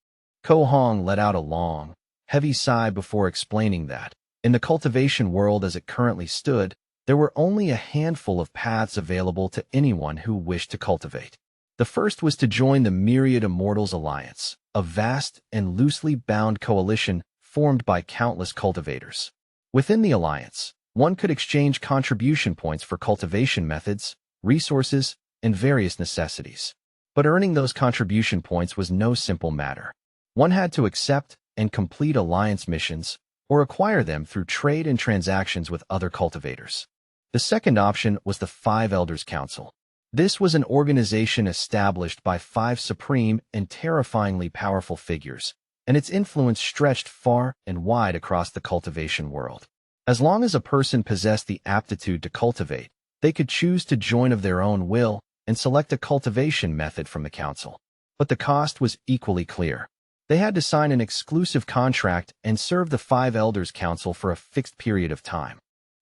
Ko Hong let out a long, heavy sigh before explaining that, in the cultivation world as it currently stood, there were only a handful of paths available to anyone who wished to cultivate. The first was to join the Myriad Immortals Alliance, a vast and loosely bound coalition formed by countless cultivators. Within the alliance, one could exchange contribution points for cultivation methods, resources, and various necessities. But earning those contribution points was no simple matter. One had to accept and complete alliance missions, or acquire them through trade and transactions with other cultivators. The second option was the Five Elders Council. This was an organization established by 5 supreme and terrifyingly powerful figures, and its influence stretched far and wide across the cultivation world. As long as a person possessed the aptitude to cultivate, they could choose to join of their own will and select a cultivation method from the council. But the cost was equally clear. They had to sign an exclusive contract and serve the 5 Elders Council for a fixed period of time.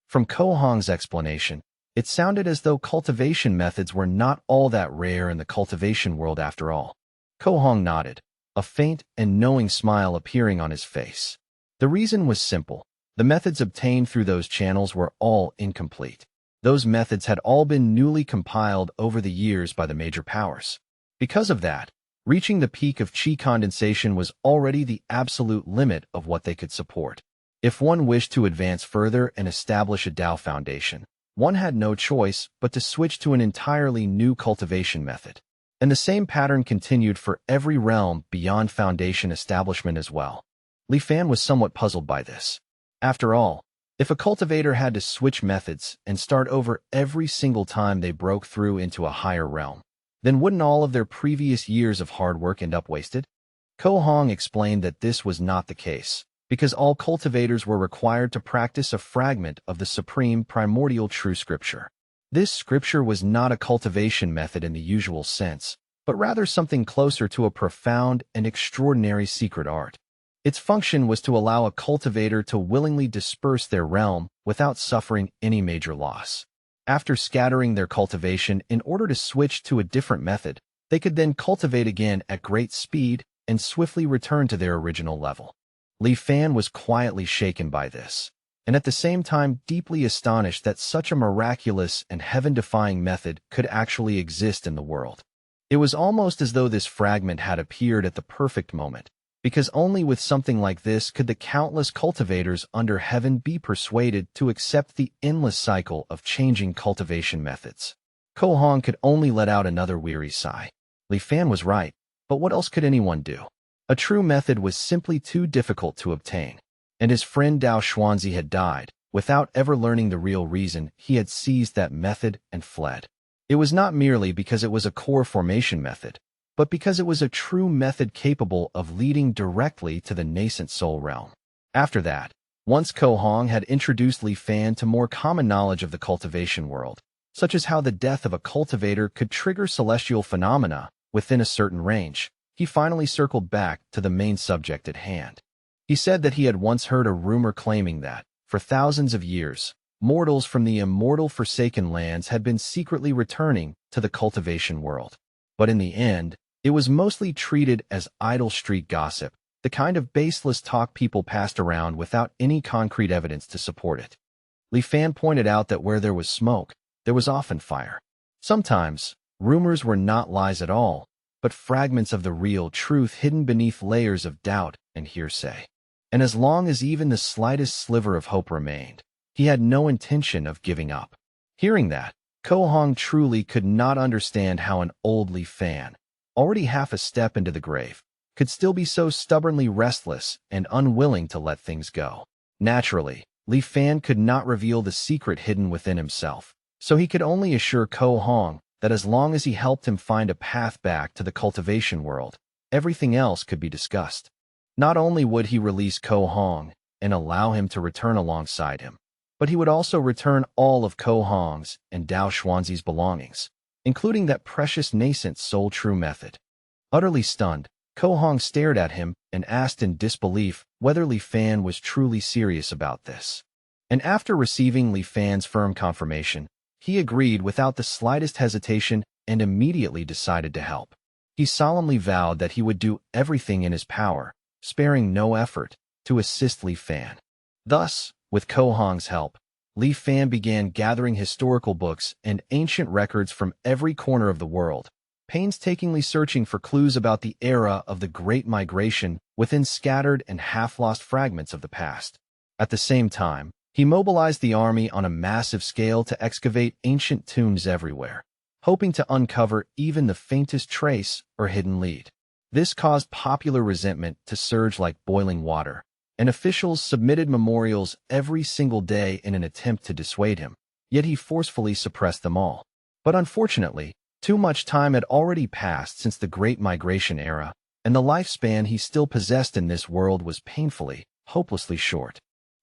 From Ko Hong's explanation, it sounded as though cultivation methods were not all that rare in the cultivation world after all. Ko Hong nodded, a faint and knowing smile appearing on his face. The reason was simple. The methods obtained through those channels were all incomplete. Those methods had all been newly compiled over the years by the major powers. Because of that, reaching the peak of qi condensation was already the absolute limit of what they could support. If one wished to advance further and establish a Tao foundation, one had no choice but to switch to an entirely new cultivation method. And the same pattern continued for every realm beyond foundation establishment as well. Li Fan was somewhat puzzled by this. After all, if a cultivator had to switch methods and start over every single time they broke through into a higher realm, then wouldn't all of their previous years of hard work end up wasted? Ko Hong explained that this was not the case, because all cultivators were required to practice a fragment of the supreme primordial true scripture. This scripture was not a cultivation method in the usual sense, but rather something closer to a profound and extraordinary secret art. Its function was to allow a cultivator to willingly disperse their realm without suffering any major loss. After scattering their cultivation in order to switch to a different method, they could then cultivate again at great speed and swiftly return to their original level. Li Fan was quietly shaken by this, and at the same time deeply astonished that such a miraculous and heaven-defying method could actually exist in the world. It was almost as though this fragment had appeared at the perfect moment, because only with something like this could the countless cultivators under heaven be persuaded to accept the endless cycle of changing cultivation methods. Ko Hong could only let out another weary sigh. Li Fan was right, but what else could anyone do? A true method was simply too difficult to obtain, and his friend Dao Xuanzi had died, without ever learning the real reason he had seized that method and fled. It was not merely because it was a core formation method, but because it was a true method capable of leading directly to the nascent soul realm. After that, once Ko Hong had introduced Li Fan to more common knowledge of the cultivation world, such as how the death of a cultivator could trigger celestial phenomena within a certain range, he finally circled back to the main subject at hand. He said that he had once heard a rumor claiming that, for thousands of years, mortals from the immortal Forsaken Lands had been secretly returning to the cultivation world. But in the end, it was mostly treated as idle street gossip, the kind of baseless talk people passed around without any concrete evidence to support it. Li Fan pointed out that where there was smoke, there was often fire. Sometimes, rumors were not lies at all, but fragments of the real truth hidden beneath layers of doubt and hearsay. And as long as even the slightest sliver of hope remained, he had no intention of giving up. Hearing that, Ko Hong truly could not understand how an old Li Fan, already half a step into the grave, could still be so stubbornly restless and unwilling to let things go. Naturally, Li Fan could not reveal the secret hidden within himself, so he could only assure Ko Hong that as long as he helped him find a path back to the cultivation world, everything else could be discussed. Not only would he release Ko Hong and allow him to return alongside him, but he would also return all of Ko Hong's and Dao Xuanzi's belongings, including that precious nascent soul true method. Utterly stunned, Ko Hong stared at him and asked in disbelief whether Li Fan was truly serious about this. And after receiving Li Fan's firm confirmation, he agreed without the slightest hesitation and immediately decided to help. He solemnly vowed that he would do everything in his power, sparing no effort, to assist Li Fan. Thus, with Ko Hong's help, Li Fan began gathering historical books and ancient records from every corner of the world, painstakingly searching for clues about the era of the Great Migration within scattered and half-lost fragments of the past. At the same time, he mobilized the army on a massive scale to excavate ancient tombs everywhere, hoping to uncover even the faintest trace or hidden lead. This caused popular resentment to surge like boiling water, and officials submitted memorials every single day in an attempt to dissuade him, yet he forcefully suppressed them all. But unfortunately, too much time had already passed since the Great Migration era, and the lifespan he still possessed in this world was painfully, hopelessly short.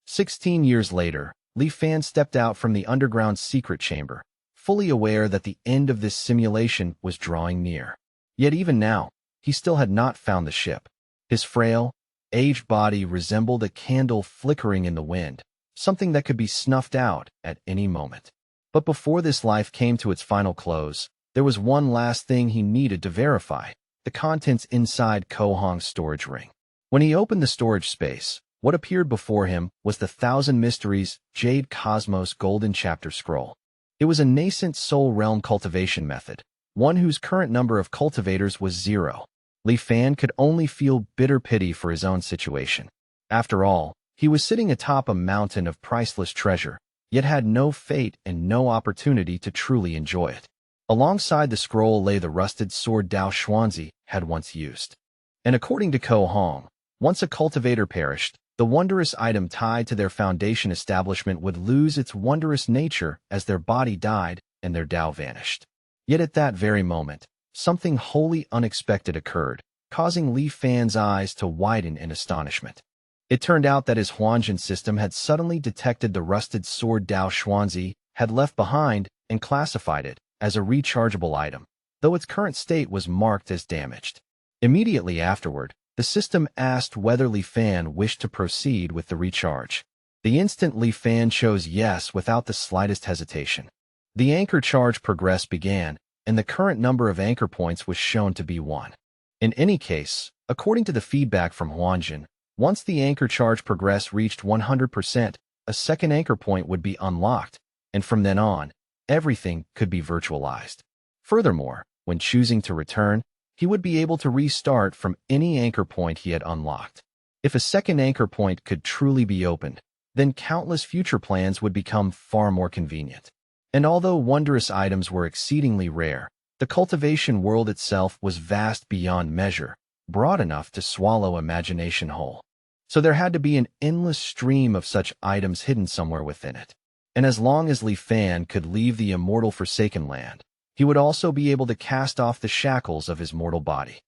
16 years later, Li Fan stepped out from the underground secret chamber, fully aware that the end of this simulation was drawing near. Yet even now, he still had not found the ship. His frail, aged body resembled a candle flickering in the wind, something that could be snuffed out at any moment. But before this life came to its final close, there was one last thing he needed to verify: the contents inside Ko Hong's storage ring. When he opened the storage space, what appeared before him was the Thousand Mysteries Jade Cosmos Golden Chapter Scroll. It was a nascent soul realm cultivation method, one whose current number of cultivators was 0. Li Fan could only feel bitter pity for his own situation. After all, he was sitting atop a mountain of priceless treasure, yet had no fate and no opportunity to truly enjoy it. Alongside the scroll lay the rusted sword Dao Xuanzi had once used. And according to Ko Hong, once a cultivator perished, the wondrous item tied to their foundation establishment would lose its wondrous nature as their body died and their Dao vanished. Yet at that very moment, something wholly unexpected occurred, causing Li Fan's eyes to widen in astonishment. It turned out that his Huanjin system had suddenly detected the rusted sword Dao Xuanzi had left behind and classified it as a rechargeable item, though its current state was marked as damaged. Immediately afterward, The system asked whether Li Fan wished to proceed with the recharge. The instant Li Fan chose yes without the slightest hesitation. The anchor charge progress began, and the current number of anchor points was shown to be 1. In any case, according to the feedback from Huanjin, once the anchor charge progress reached 100%, a second anchor point would be unlocked, and from then on, everything could be virtualized. Furthermore, when choosing to return, he would be able to restart from any anchor point he had unlocked. If a second anchor point could truly be opened, then countless future plans would become far more convenient. And although wondrous items were exceedingly rare, the cultivation world itself was vast beyond measure, broad enough to swallow imagination whole. So there had to be an endless stream of such items hidden somewhere within it. And as long as Li Fan could leave the immortal Forsaken Land, he would also be able to cast off the shackles of his mortal body.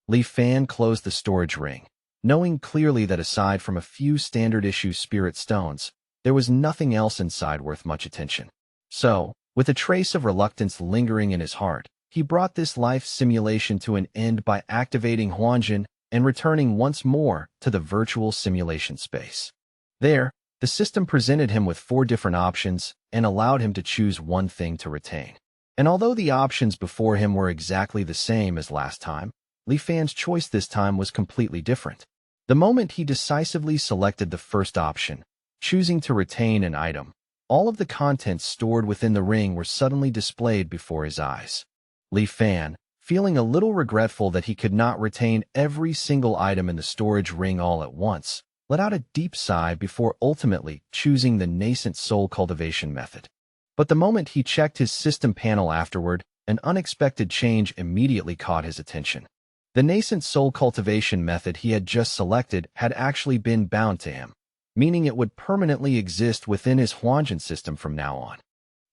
Li Fan closed the storage ring, knowing clearly that aside from a few standard-issue spirit stones, there was nothing else inside worth much attention. So, with a trace of reluctance lingering in his heart, he brought this life simulation to an end by activating Huanjin and returning once more to the virtual simulation space. There, the system presented him with 4 different options and allowed him to choose one thing to retain. And although the options before him were exactly the same as last time, Li Fan's choice this time was completely different. The moment he decisively selected the first option, choosing to retain an item, all of the contents stored within the ring were suddenly displayed before his eyes. Li Fan, feeling a little regretful that he could not retain every single item in the storage ring all at once, let out a deep sigh before ultimately choosing the nascent soul cultivation method. But the moment he checked his system panel afterward, an unexpected change immediately caught his attention. The nascent soul cultivation method he had just selected had actually been bound to him, meaning it would permanently exist within his Huanjin system from now on.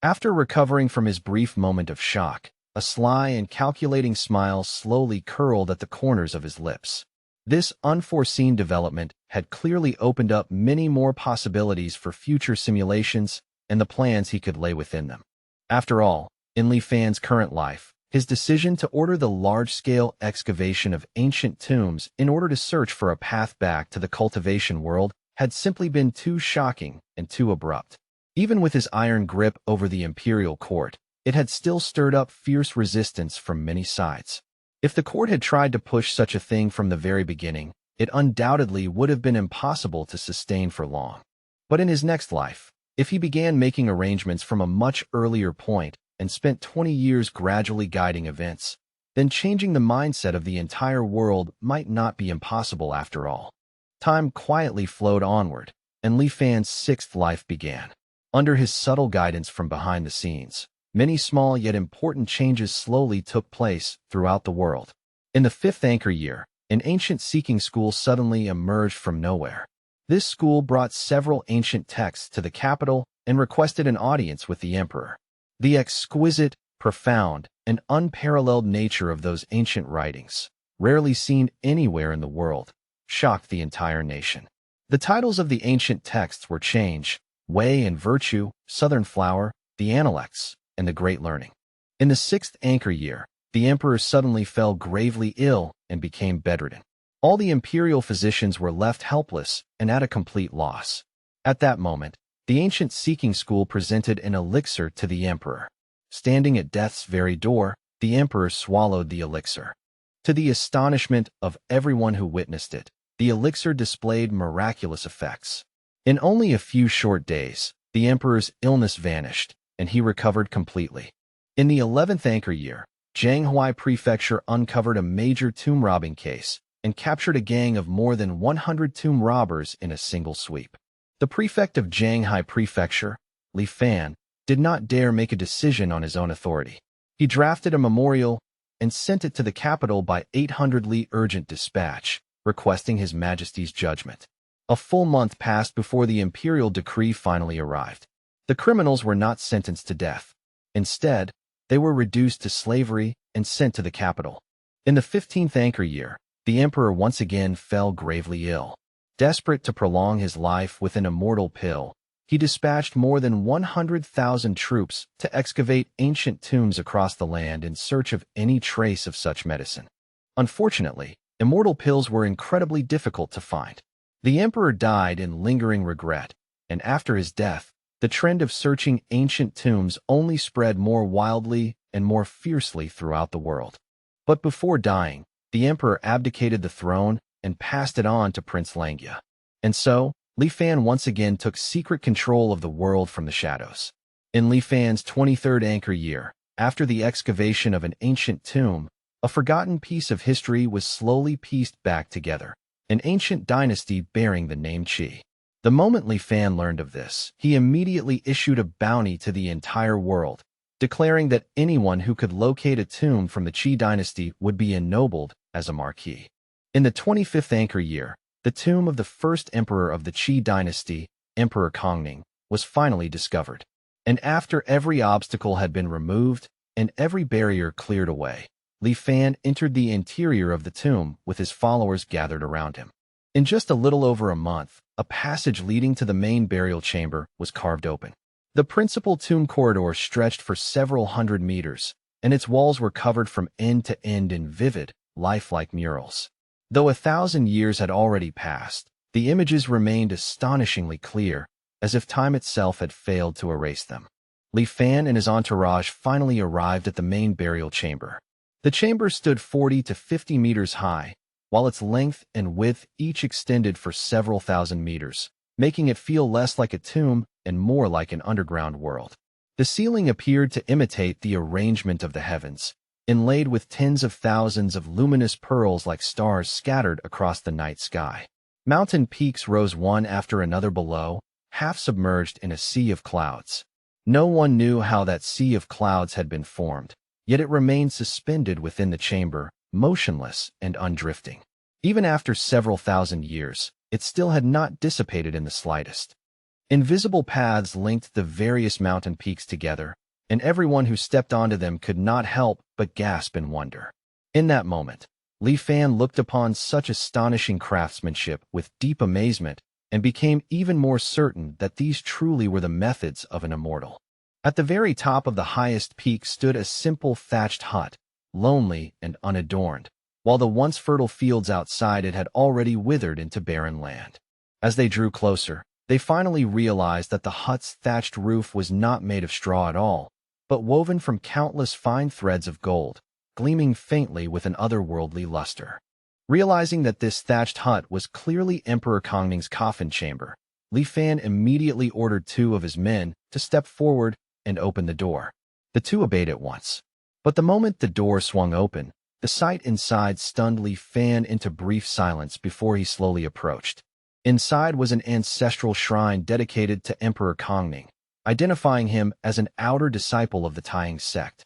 After recovering from his brief moment of shock, a sly and calculating smile slowly curled at the corners of his lips. This unforeseen development had clearly opened up many more possibilities for future simulations and the plans he could lay within them. After all, in Li Fan's current life, his decision to order the large-scale excavation of ancient tombs in order to search for a path back to the cultivation world had simply been too shocking and too abrupt. Even with his iron grip over the imperial court, it had still stirred up fierce resistance from many sides. If the court had tried to push such a thing from the very beginning, it undoubtedly would have been impossible to sustain for long. But in his next life, if he began making arrangements from a much earlier point and spent 20 years gradually guiding events, then changing the mindset of the entire world might not be impossible after all. Time quietly flowed onward, and Li Fan's 6th life began. Under his subtle guidance from behind the scenes, many small yet important changes slowly took place throughout the world. In the 5th anchor year, an ancient seeking school suddenly emerged from nowhere. This school brought several ancient texts to the capital and requested an audience with the emperor. The exquisite, profound, and unparalleled nature of those ancient writings, rarely seen anywhere in the world, shocked the entire nation. The titles of the ancient texts were Change, Way and Virtue, Southern Flower, the Analects, and the Great Learning. In the 6th anchor year, the emperor suddenly fell gravely ill and became bedridden. All the imperial physicians were left helpless and at a complete loss. At that moment, the ancient seeking school presented an elixir to the emperor. Standing at death's very door, the emperor swallowed the elixir. To the astonishment of everyone who witnessed it, the elixir displayed miraculous effects. In only a few short days, the emperor's illness vanished, and he recovered completely. In the 11th anchor year, Jianghuai Prefecture uncovered a major tomb robbing case and captured a gang of more than 100 tomb robbers in a single sweep. The prefect of Jianghuai Prefecture, Li Fan, did not dare make a decision on his own authority. He drafted a memorial and sent it to the capital by 800 li urgent dispatch, requesting His Majesty's judgment. A full month passed before the imperial decree finally arrived. The criminals were not sentenced to death. Instead, they were reduced to slavery and sent to the capital. In the 15th anchor year, the emperor once again fell gravely ill. Desperate to prolong his life with an immortal pill, he dispatched more than 100,000 troops to excavate ancient tombs across the land in search of any trace of such medicine. Unfortunately, Immortal pills were incredibly difficult to find. The emperor died in lingering regret, and after his death, the trend of searching ancient tombs only spread more wildly and more fiercely throughout the world. But before dying, the emperor abdicated the throne and passed it on to Prince Langya. And so, Li Fan once again took secret control of the world from the shadows. In Li Fan's 23rd anchor year, after the excavation of an ancient tomb, a forgotten piece of history was slowly pieced back together, an ancient dynasty bearing the name Qi. The moment Li Fan learned of this, he immediately issued a bounty to the entire world, declaring that anyone who could locate a tomb from the Qi dynasty would be ennobled as a marquis. In the 25th anchor year, the tomb of the first emperor of the Qi dynasty, Emperor Kongning, was finally discovered. And after every obstacle had been removed and every barrier cleared away, Li Fan entered the interior of the tomb with his followers gathered around him. In just a little over a month, a passage leading to the main burial chamber was carved open. The principal tomb corridor stretched for several hundred meters, and its walls were covered from end to end in vivid, lifelike murals. Though 1,000 years had already passed, the images remained astonishingly clear, as if time itself had failed to erase them. Li Fan and his entourage finally arrived at the main burial chamber. The chamber stood 40 to 50 meters high, while its length and width each extended for several thousand meters, making it feel less like a tomb and more like an underground world. The ceiling appeared to imitate the arrangement of the heavens, inlaid with tens of thousands of luminous pearls like stars scattered across the night sky. Mountain peaks rose one after another below, half submerged in a sea of clouds. No one knew how that sea of clouds had been formed, yet it remained suspended within the chamber, motionless and undrifting. Even after several thousand years, it still had not dissipated in the slightest. Invisible paths linked the various mountain peaks together, and everyone who stepped onto them could not help but gasp in wonder. In that moment, Li Fan looked upon such astonishing craftsmanship with deep amazement and became even more certain that these truly were the methods of an immortal. At the very top of the highest peak stood a simple thatched hut, lonely and unadorned, while the once fertile fields outside it had already withered into barren land. As they drew closer, they finally realized that the hut's thatched roof was not made of straw at all, but woven from countless fine threads of gold, gleaming faintly with an otherworldly luster. Realizing that this thatched hut was clearly Emperor Kongning's coffin chamber, Li Fan immediately ordered 2 of his men to step forward and open the door. The 2 obeyed at once. But the moment the door swung open, the sight inside stunned Li Fan into brief silence before he slowly approached. Inside was an ancestral shrine dedicated to Emperor Kongning, identifying him as an outer disciple of the Taiying sect.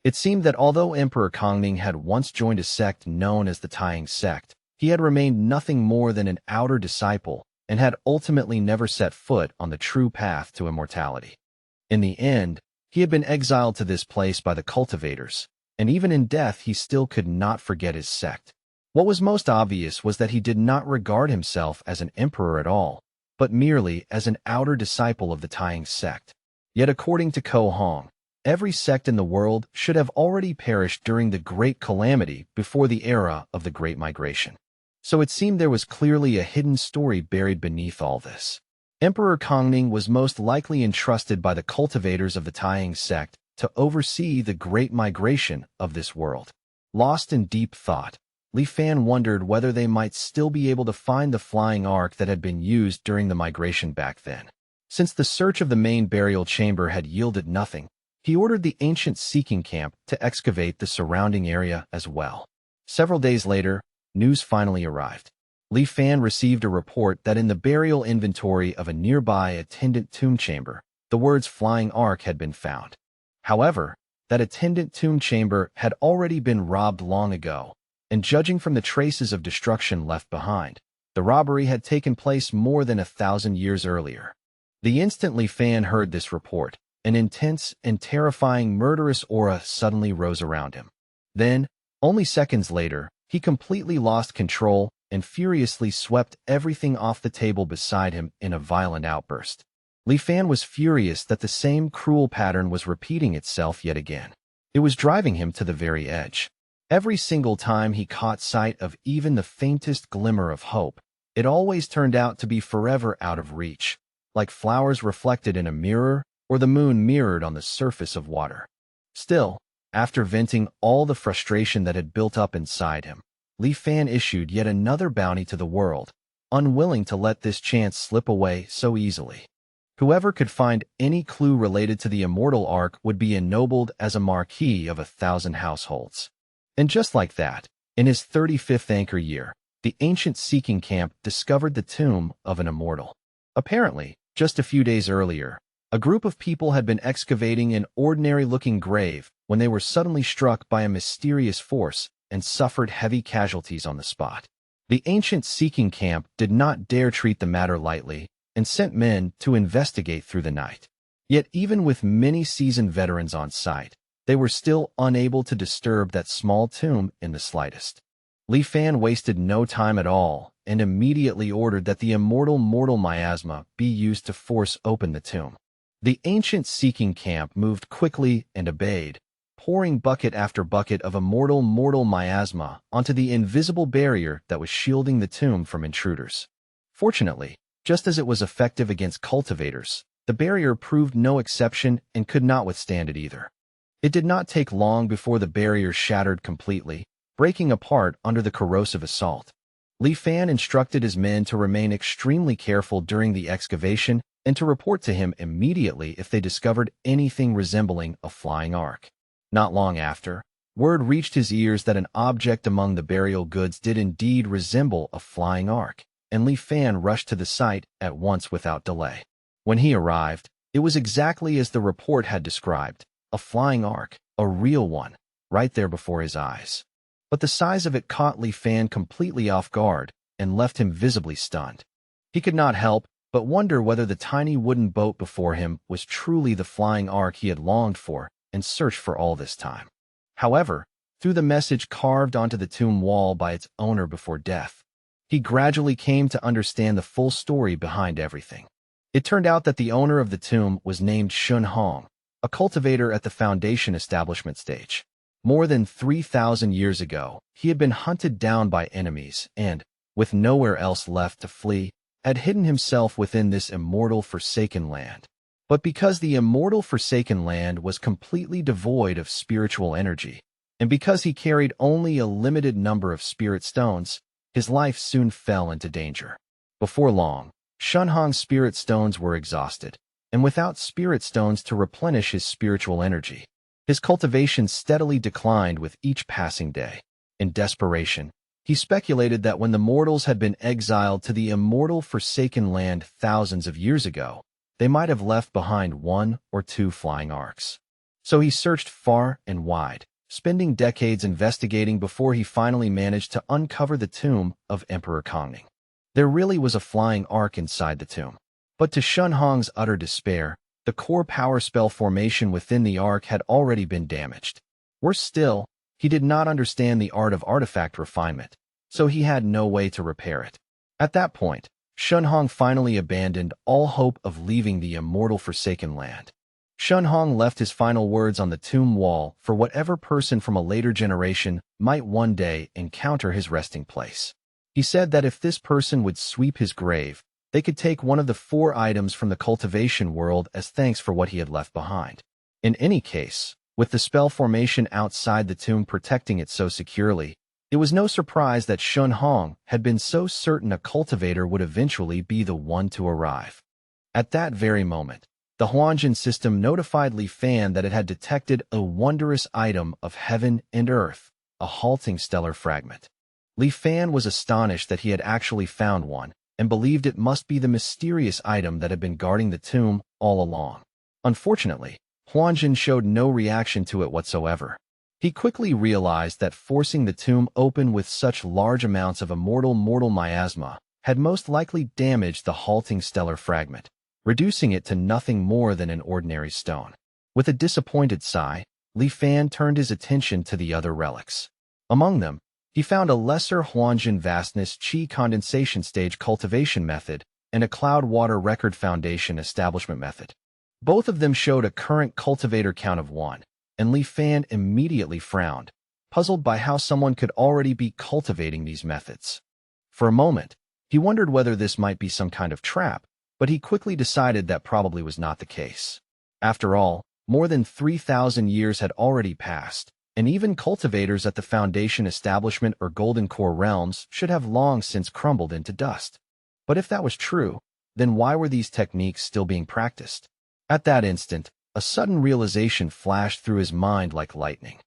It seemed that although Emperor Kongning had once joined a sect known as the Taiying sect, he had remained nothing more than an outer disciple and had ultimately never set foot on the true path to immortality. In the end, he had been exiled to this place by the cultivators, and even in death he still could not forget his sect. What was most obvious was that he did not regard himself as an emperor at all, but merely as an outer disciple of the Taiying sect. Yet according to Ko Hong, every sect in the world should have already perished during the Great Calamity before the era of the Great Migration. So it seemed there was clearly a hidden story buried beneath all this. Emperor Kongning was most likely entrusted by the cultivators of the Taiying sect to oversee the Great Migration of this world. Lost in deep thought, Li Fan wondered whether they might still be able to find the flying ark that had been used during the migration back then. Since the search of the main burial chamber had yielded nothing, he ordered the ancient seeking camp to excavate the surrounding area as well. Several days later, news finally arrived. Li Fan received a report that in the burial inventory of a nearby attendant tomb chamber, the words flying ark had been found. However, that attendant tomb chamber had already been robbed long ago, and judging from the traces of destruction left behind, the robbery had taken place more than 1,000 years earlier. The instant Li Fan heard this report, an intense and terrifying murderous aura suddenly rose around him. Then, only seconds later, he completely lost control and furiously swept everything off the table beside him in a violent outburst. Li Fan was furious that the same cruel pattern was repeating itself yet again. It was driving him to the very edge. Every single time he caught sight of even the faintest glimmer of hope, it always turned out to be forever out of reach, like flowers reflected in a mirror or the moon mirrored on the surface of water. Still, after venting all the frustration that had built up inside him, Li Fan issued yet another bounty to the world, unwilling to let this chance slip away so easily. Whoever could find any clue related to the immortal ark would be ennobled as a marquis of 1,000 households. And just like that, in his 35th anchor year, the ancient seeking camp discovered the tomb of an immortal. Apparently, just a few days earlier, a group of people had been excavating an ordinary-looking grave when they were suddenly struck by a mysterious force and suffered heavy casualties on the spot. The ancient seeking camp did not dare treat the matter lightly and sent men to investigate through the night. Yet even with many seasoned veterans on site, they were still unable to disturb that small tomb in the slightest. Li Fan wasted no time at all and immediately ordered that the immortal miasma be used to force open the tomb. The ancient seeking camp moved quickly and obeyed, pouring bucket after bucket of immortal miasma onto the invisible barrier that was shielding the tomb from intruders. Fortunately, just as it was effective against cultivators, the barrier proved no exception and could not withstand it either. It did not take long before the barrier shattered completely, breaking apart under the corrosive assault. Li Fan instructed his men to remain extremely careful during the excavation and to report to him immediately if they discovered anything resembling a flying ark. Not long after, word reached his ears that an object among the burial goods did indeed resemble a flying ark, and Li Fan rushed to the site at once without delay. When he arrived, it was exactly as the report had described, a flying ark, a real one, right there before his eyes. But the size of it caught Li Fan completely off guard and left him visibly stunned. He could not help but wonder whether the tiny wooden boat before him was truly the flying ark he had longed for and searched for all this time. However, through the message carved onto the tomb wall by its owner before death, he gradually came to understand the full story behind everything. It turned out that the owner of the tomb was named Shun Hong, a cultivator at the Foundation establishment stage. More than 3,000 years ago, he had been hunted down by enemies and, with nowhere else left to flee, had hidden himself within this immortal forsaken land. But because the immortal forsaken land was completely devoid of spiritual energy, and because he carried only a limited number of spirit stones, his life soon fell into danger. Before long, Shun Hong's spirit stones were exhausted, and without spirit stones to replenish his spiritual energy, his cultivation steadily declined with each passing day. In desperation, he speculated that when the mortals had been exiled to the immortal forsaken land thousands of years ago, they might have left behind one or two flying arks. So he searched far and wide, spending decades investigating before he finally managed to uncover the tomb of Emperor Kongning. There really was a flying ark inside the tomb. But to Shun Hong's utter despair, the core power spell formation within the ark had already been damaged. Worse still, he did not understand the art of artifact refinement, so he had no way to repair it. At that point, Shun Hong finally abandoned all hope of leaving the immortal forsaken land. Shun Hong left his final words on the tomb wall for whatever person from a later generation might one day encounter his resting place. He said that if this person would sweep his grave, they could take one of the 4 items from the cultivation world as thanks for what he had left behind. In any case, with the spell formation outside the tomb protecting it so securely, it was no surprise that Shun Hong had been so certain a cultivator would eventually be the one to arrive. At that very moment, the Huanjin system notified Li Fan that it had detected a wondrous item of heaven and earth, a halting stellar fragment. Li Fan was astonished that he had actually found one, and believed it must be the mysterious item that had been guarding the tomb all along. Unfortunately, Huanjin showed no reaction to it whatsoever. He quickly realized that forcing the tomb open with such large amounts of immortal miasma had most likely damaged the halting stellar fragment, reducing it to nothing more than an ordinary stone. With a disappointed sigh, Li Fan turned his attention to the other relics. Among them, he found a lesser Huanjin vastness Qi condensation stage cultivation method and a cloud water record foundation establishment method. Both of them showed a current cultivator count of 1, and Li Fan immediately frowned. puzzled by how someone could already be cultivating these methods. For a moment, he wondered whether this might be some kind of trap, but he quickly decided that probably was not the case. After all, more than 3,000 years had already passed, and even cultivators at the Foundation Establishment or Golden Core realms should have long since crumbled into dust. But if that was true, then why were these techniques still being practiced? At that instant, a sudden realization flashed through his mind like lightning.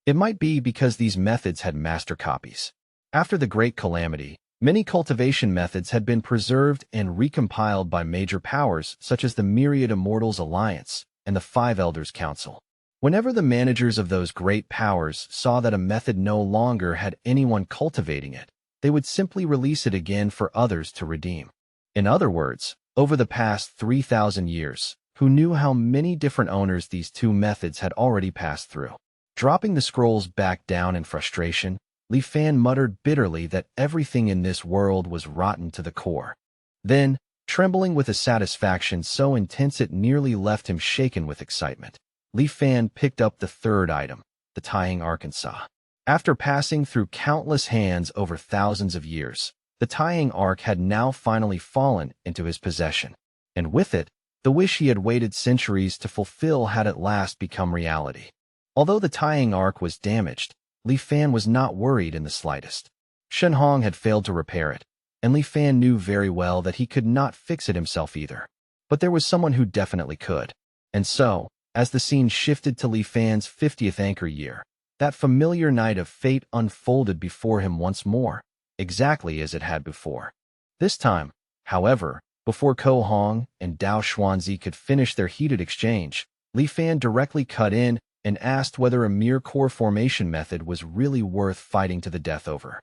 It might be because these methods had master copies. After the Great Calamity, many cultivation methods had been preserved and recompiled by major powers such as the Myriad Immortals Alliance and the Five Elders Council. Whenever the managers of those great powers saw that a method no longer had anyone cultivating it, they would simply release it again for others to redeem. In other words, over the past 3,000 years, who knew how many different owners these two methods had already passed through? Dropping the scrolls back down in frustration, Li Fan muttered bitterly that everything in this world was rotten to the core. Then, trembling with a satisfaction so intense it nearly left him shaken with excitement, Li Fan picked up the third item, the Tying Arkansas. After passing through countless hands over thousands of years, the Tying Arc had now finally fallen into his possession, and with it, the wish he had waited centuries to fulfill had at last become reality. Although the Tying Arc was damaged, Li Fan was not worried in the slightest. Shen Hong had failed to repair it, and Li Fan knew very well that he could not fix it himself either. But there was someone who definitely could. And so, as the scene shifted to Li Fan's 50th anchor year, that familiar night of fate unfolded before him once more, exactly as it had before. This time, however, before Ko Hong and Dao Xuanzi could finish their heated exchange, Li Fan directly cut in and asked whether a mere core formation method was really worth fighting to the death over.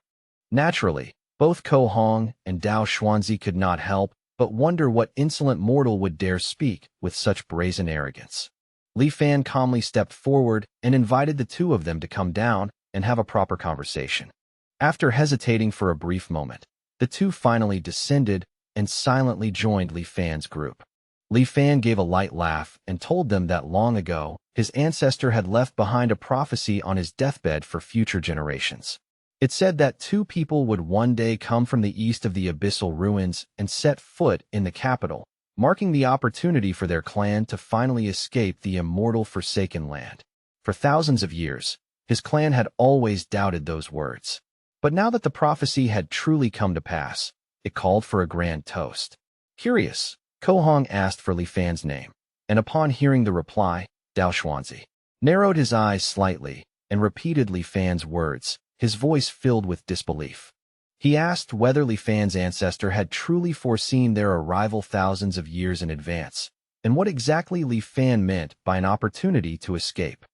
Naturally, both Ko Hong and Dao Xuanzi could not help but wonder what insolent mortal would dare speak with such brazen arrogance. Li Fan calmly stepped forward and invited the two of them to come down and have a proper conversation. After hesitating for a brief moment, the two finally descended and silently joined Li Fan's group. Li Fan gave a light laugh and told them that long ago, his ancestor had left behind a prophecy on his deathbed for future generations. It said that two people would one day come from the east of the abyssal ruins and set foot in the capital, marking the opportunity for their clan to finally escape the immortal Forsaken Land. For thousands of years, his clan had always doubted those words. But now that the prophecy had truly come to pass, it called for a grand toast. Curious, Ko Hong asked for Li Fan's name, and upon hearing the reply, Dao Xuanzi narrowed his eyes slightly and repeated Li Fan's words, his voice filled with disbelief. He asked whether Li Fan's ancestor had truly foreseen their arrival thousands of years in advance, and what exactly Li Fan meant by an opportunity to escape.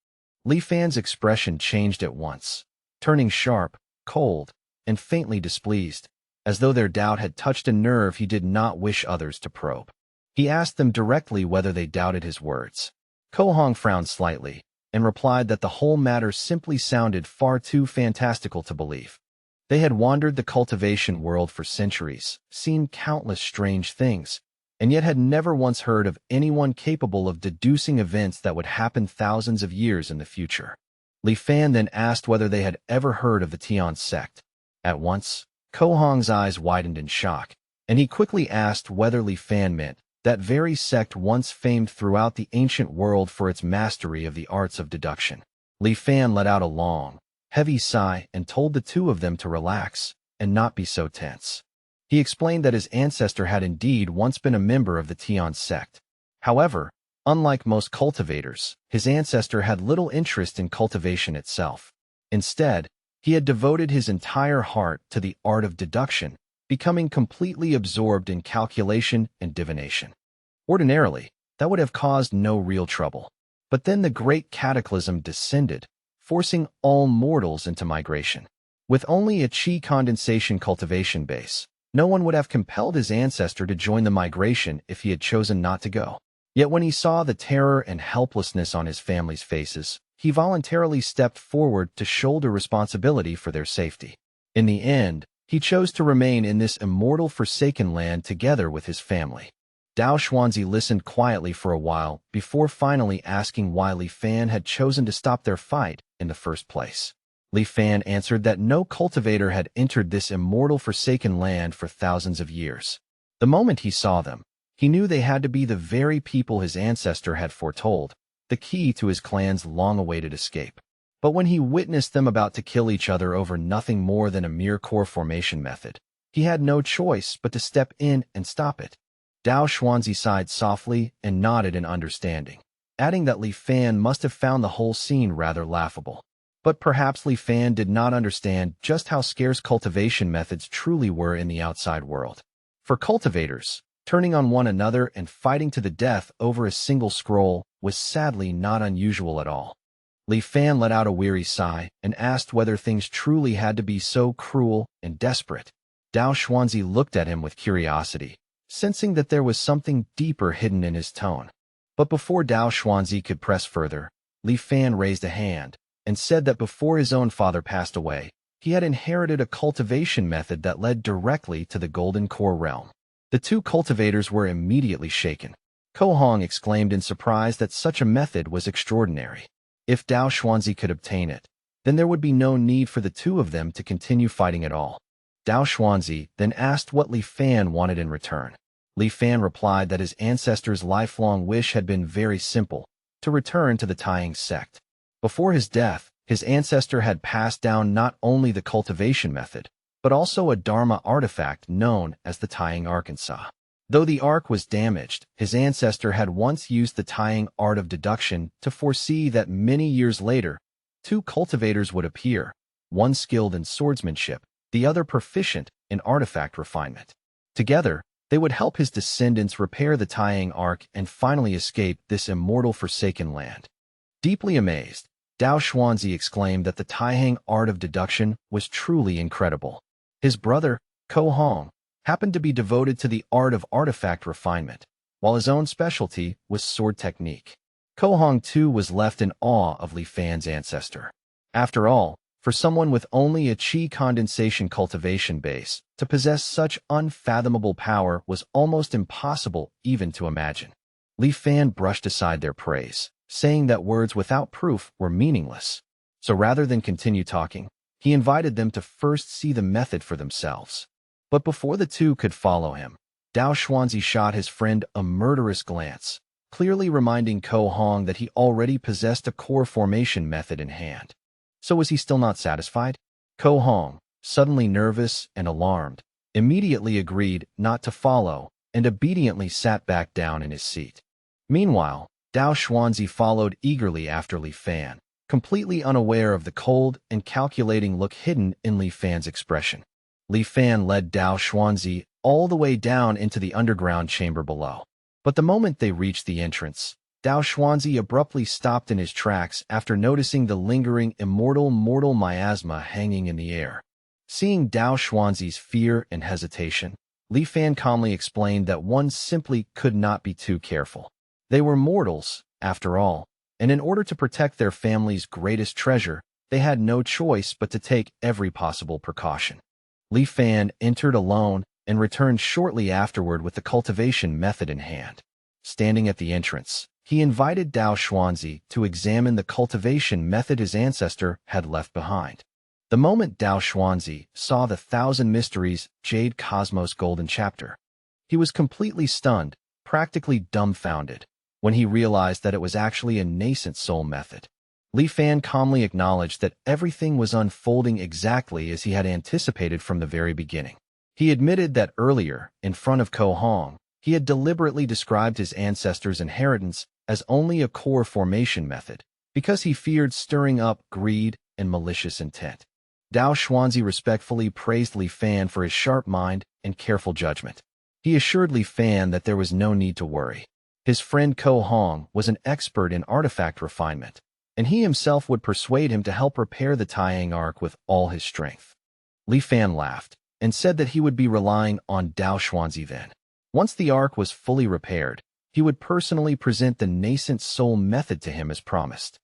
Li Fan's expression changed at once, turning sharp, cold, and faintly displeased, as though their doubt had touched a nerve he did not wish others to probe. He asked them directly whether they doubted his words. Ko Hong frowned slightly and replied that the whole matter simply sounded far too fantastical to believe. They had wandered the cultivation world for centuries, seen countless strange things, and yet had never once heard of anyone capable of deducing events that would happen thousands of years in the future. Li Fan then asked whether they had ever heard of the Tian sect. At once, Ko Hong's eyes widened in shock, and he quickly asked whether Li Fan meant that very sect once famed throughout the ancient world for its mastery of the arts of deduction. Li Fan let out a long, heavy sigh and told the two of them to relax and not be so tense. He explained that his ancestor had indeed once been a member of the Tian sect. However, unlike most cultivators, his ancestor had little interest in cultivation itself. Instead, he had devoted his entire heart to the art of deduction, becoming completely absorbed in calculation and divination. Ordinarily, that would have caused no real trouble. But then the great cataclysm descended, forcing all mortals into migration. With only a chi condensation cultivation base, no one would have compelled his ancestor to join the migration if he had chosen not to go. Yet when he saw the terror and helplessness on his family's faces, he voluntarily stepped forward to shoulder responsibility for their safety. In the end, he chose to remain in this immortal Forsaken Land together with his family. Dao Xuanzi listened quietly for a while before finally asking why Li Fan had chosen to stop their fight in the first place. Li Fan answered that no cultivator had entered this immortal forsaken land for thousands of years. The moment he saw them, he knew they had to be the very people his ancestor had foretold, the key to his clan's long-awaited escape. But when he witnessed them about to kill each other over nothing more than a mere core formation method, he had no choice but to step in and stop it. Dao Xuanzi sighed softly and nodded in understanding, adding that Li Fan must have found the whole scene rather laughable. But perhaps Li Fan did not understand just how scarce cultivation methods truly were in the outside world. For cultivators, turning on one another and fighting to the death over a single scroll was sadly not unusual at all. Li Fan let out a weary sigh and asked whether things truly had to be so cruel and desperate. Dao Xuanzi looked at him with curiosity, sensing that there was something deeper hidden in his tone. But before Dao Xuanzi could press further, Li Fan raised a hand and said that before his own father passed away, he had inherited a cultivation method that led directly to the Golden Core realm. The two cultivators were immediately shaken. Ko Hong exclaimed in surprise that such a method was extraordinary. If Dao Xuanzi could obtain it, then there would be no need for the two of them to continue fighting at all. Dao Xuanzi then asked what Li Fan wanted in return. Li Fan replied that his ancestor's lifelong wish had been very simple, to return to the Taiying sect. Before his death, his ancestor had passed down not only the cultivation method, but also a Dharma artifact known as the Taiying Arkansas. Though the ark was damaged, his ancestor had once used the Taiying art of deduction to foresee that many years later, two cultivators would appear, one skilled in swordsmanship, the other proficient in artifact refinement. Together, they would help his descendants repair the Taiying ark and finally escape this immortal forsaken land. Deeply amazed, Dao Xuanzi exclaimed that the Taiying art of deduction was truly incredible. His brother, Ko Hong, happened to be devoted to the art of artifact refinement, while his own specialty was sword technique. Ko Hong too was left in awe of Li Fan's ancestor. After all, for someone with only a qi condensation cultivation base, to possess such unfathomable power was almost impossible even to imagine. Li Fan brushed aside their praise, saying that words without proof were meaningless. So rather than continue talking, he invited them to first see the method for themselves. But before the two could follow him, Dao Xuanzi shot his friend a murderous glance, clearly reminding Ko Hong that he already possessed a core formation method in hand. So was he still not satisfied? Ko Hong, suddenly nervous and alarmed, immediately agreed not to follow and obediently sat back down in his seat. Meanwhile, Dao Xuanzi followed eagerly after Li Fan, completely unaware of the cold and calculating look hidden in Li Fan's expression. Li Fan led Dao Xuanzi all the way down into the underground chamber below. But the moment they reached the entrance, Dao Xuanzi abruptly stopped in his tracks after noticing the lingering immortal miasma hanging in the air. Seeing Dao Xuanzi's fear and hesitation, Li Fan calmly explained that one simply could not be too careful. They were mortals, after all, and in order to protect their family's greatest treasure, they had no choice but to take every possible precaution. Li Fan entered alone and returned shortly afterward with the cultivation method in hand. Standing at the entrance, he invited Dao Xuanzi to examine the cultivation method his ancestor had left behind. The moment Dao Xuanzi saw the Thousand Mysteries Jade Cosmos Golden Chapter, he was completely stunned, practically dumbfounded, when he realized that it was actually a nascent soul method. Li Fan calmly acknowledged that everything was unfolding exactly as he had anticipated from the very beginning. He admitted that earlier, in front of Ko Hong, he had deliberately described his ancestor's inheritance as only a core formation method, because he feared stirring up greed and malicious intent. Dao Xuanzi respectfully praised Li Fan for his sharp mind and careful judgment. He assured Li Fan that there was no need to worry. His friend Ko Hong was an expert in artifact refinement, and he himself would persuade him to help repair the Taiying ark with all his strength. Li Fan laughed and said that he would be relying on Dao Xuanzi then. Once the ark was fully repaired, he would personally present the nascent soul method to him as promised.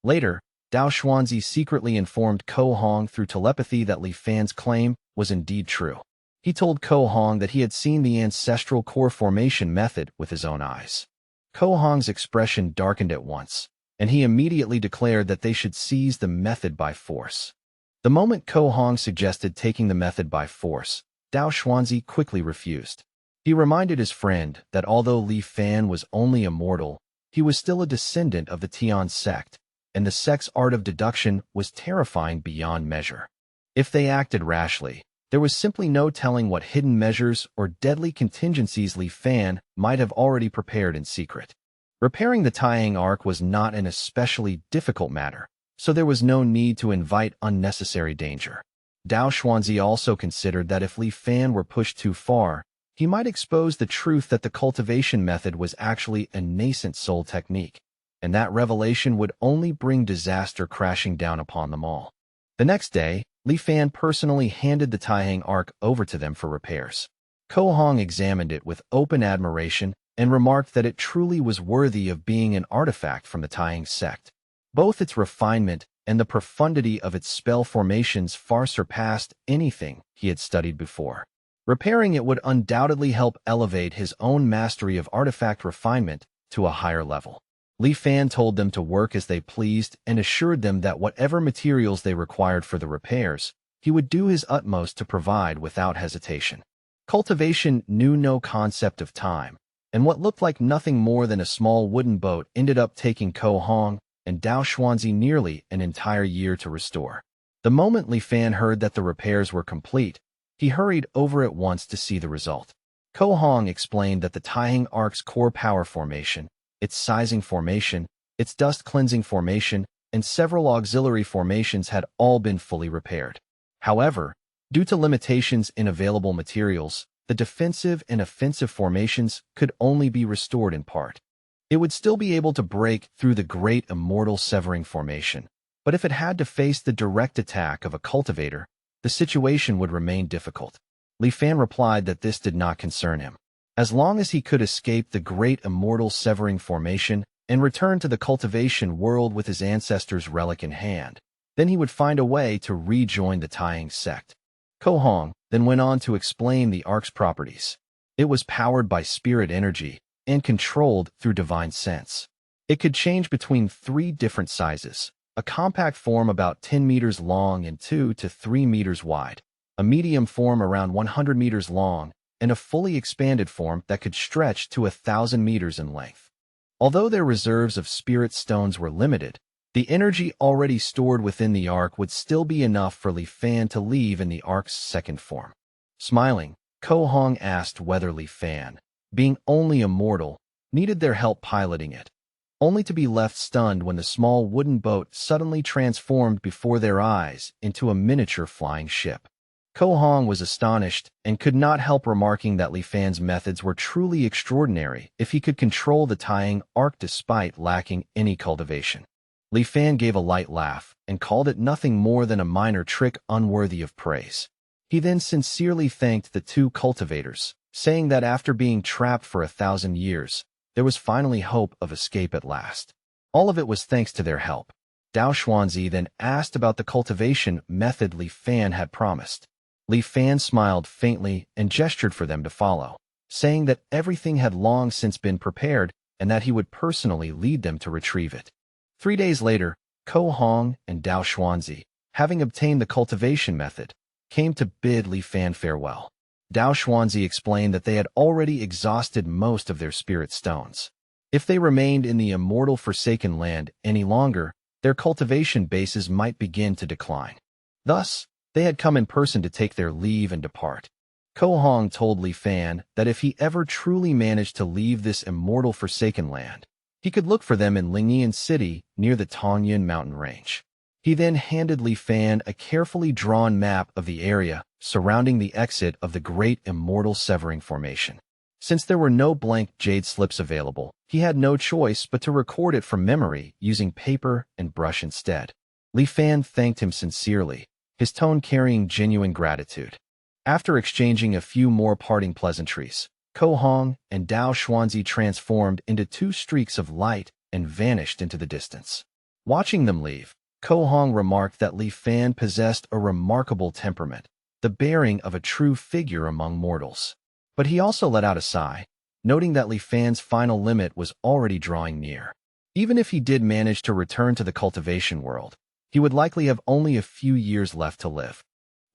Later, Dao Xuanzi secretly informed Ko Hong through telepathy that Li Fan's claim was indeed true. He told Ko Hong that he had seen the ancestral core formation method with his own eyes. Ko Hong's expression darkened at once, and he immediately declared that they should seize the method by force. The moment Ko Hong suggested taking the method by force, Dao Xuanzi quickly refused. He reminded his friend that although Li Fan was only immortal, he was still a descendant of the Tian sect, and the sect's art of deduction was terrifying beyond measure. If they acted rashly, there was simply no telling what hidden measures or deadly contingencies Li Fan might have already prepared in secret. Repairing the Taiyang Arc was not an especially difficult matter, so there was no need to invite unnecessary danger. Dao Xuanzi also considered that if Li Fan were pushed too far, he might expose the truth that the cultivation method was actually a nascent soul technique, and that revelation would only bring disaster crashing down upon them all. The next day, Li Fan personally handed the Taiyang Arc over to them for repairs. Ko Hong examined it with open admiration and remarked that it truly was worthy of being an artifact from the Taiyang sect. Both its refinement and the profundity of its spell formations far surpassed anything he had studied before. Repairing it would undoubtedly help elevate his own mastery of artifact refinement to a higher level. Li Fan told them to work as they pleased and assured them that whatever materials they required for the repairs, he would do his utmost to provide without hesitation. Cultivation knew no concept of time, and what looked like nothing more than a small wooden boat ended up taking Ko Hong and Dao Xuanzi nearly an entire year to restore. The moment Li Fan heard that the repairs were complete, he hurried over at once to see the result. Ko Hong explained that the Taiyang Arc's core power formation, its sizing formation, its dust cleansing formation, and several auxiliary formations had all been fully repaired. However, due to limitations in available materials, the defensive and offensive formations could only be restored in part. It would still be able to break through the great immortal severing formation, but if it had to face the direct attack of a cultivator, the situation would remain difficult. Li Fan replied that this did not concern him. As long as he could escape the great immortal severing formation and return to the cultivation world with his ancestors' relic in hand, then he would find a way to rejoin the Taiyang sect. Ko Hong then went on to explain the Arc's properties. It was powered by spirit energy and controlled through divine sense. It could change between 3 different sizes: a compact form about 10 meters long and 2 to 3 meters wide, a medium form around 100 meters long, and a fully expanded form that could stretch to 1,000 meters in length. Although their reserves of spirit stones were limited, the energy already stored within the Arc would still be enough for Li Fan to leave in the Arc's second form. Smiling, Ko Hong asked whether Li Fan, being only immortal, needed their help piloting it, only to be left stunned when the small wooden boat suddenly transformed before their eyes into a miniature flying ship. Ko Hong was astonished and could not help remarking that Li Fan's methods were truly extraordinary if he could control the Taiyang Arc despite lacking any cultivation. Li Fan gave a light laugh and called it nothing more than a minor trick unworthy of praise. He then sincerely thanked the 2 cultivators, saying that after being trapped for 1,000 years, there was finally hope of escape at last. All of it was thanks to their help. Dao Xuanzi then asked about the cultivation method Li Fan had promised. Li Fan smiled faintly and gestured for them to follow, saying that everything had long since been prepared and that he would personally lead them to retrieve it. 3 days later, Ko Hong and Dao Xuanzi, having obtained the cultivation method, came to bid Li Fan farewell. Dao Xuanzi explained that they had already exhausted most of their spirit stones. If they remained in the immortal Forsaken Land any longer, their cultivation bases might begin to decline. Thus, they had come in person to take their leave and depart. Ko Hong told Li Fan that if he ever truly managed to leave this immortal Forsaken Land, he could look for them in Lingyan City near the Tongyan mountain range. He then handed Li Fan a carefully drawn map of the area surrounding the exit of the great immortal severing formation. Since there were no blank jade slips available, he had no choice but to record it from memory using paper and brush instead. Li Fan thanked him sincerely, his tone carrying genuine gratitude. After exchanging a few more parting pleasantries, Ko Hong and Dao Xuanzi transformed into 2 streaks of light and vanished into the distance. Watching them leave, Ko Hong remarked that Li Fan possessed a remarkable temperament, the bearing of a true figure among mortals. But he also let out a sigh, noting that Li Fan's final limit was already drawing near. Even if he did manage to return to the cultivation world, he would likely have only a few years left to live.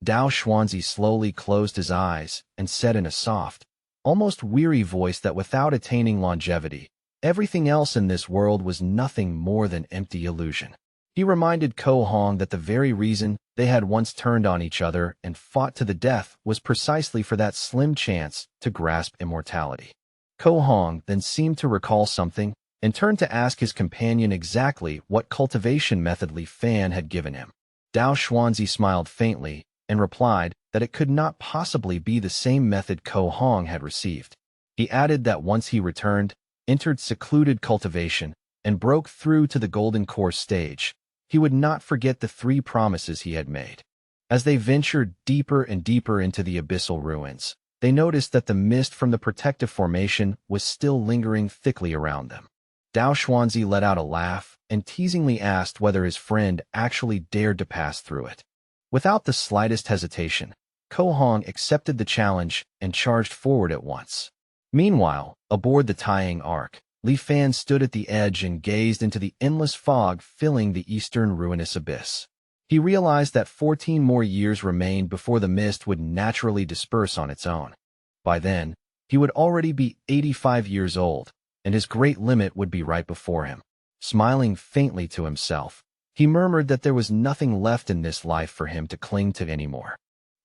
Dao Xuanzi slowly closed his eyes and said in a soft, almost weary voice that without attaining longevity, everything else in this world was nothing more than empty illusion. He reminded Ko Hong that the very reason they had once turned on each other and fought to the death was precisely for that slim chance to grasp immortality. Ko Hong then seemed to recall something and turned to ask his companion exactly what cultivation method Li Fan had given him. Dao Xuanzi smiled faintly and replied that it could not possibly be the same method Ko Hong had received. He added that once he returned, entered secluded cultivation, and broke through to the golden core stage, he would not forget the 3 promises he had made. As they ventured deeper and deeper into the abyssal ruins, they noticed that the mist from the protective formation was still lingering thickly around them. Dao Xuanzi let out a laugh and teasingly asked whether his friend actually dared to pass through it. Without the slightest hesitation, Ko Hong accepted the challenge and charged forward at once. Meanwhile, aboard the Taiyang Ark, Li Fan stood at the edge and gazed into the endless fog filling the eastern ruinous abyss. He realized that 14 more years remained before the mist would naturally disperse on its own. By then, he would already be 85 years old, and his great limit would be right before him. Smiling faintly to himself, he murmured that there was nothing left in this life for him to cling to anymore.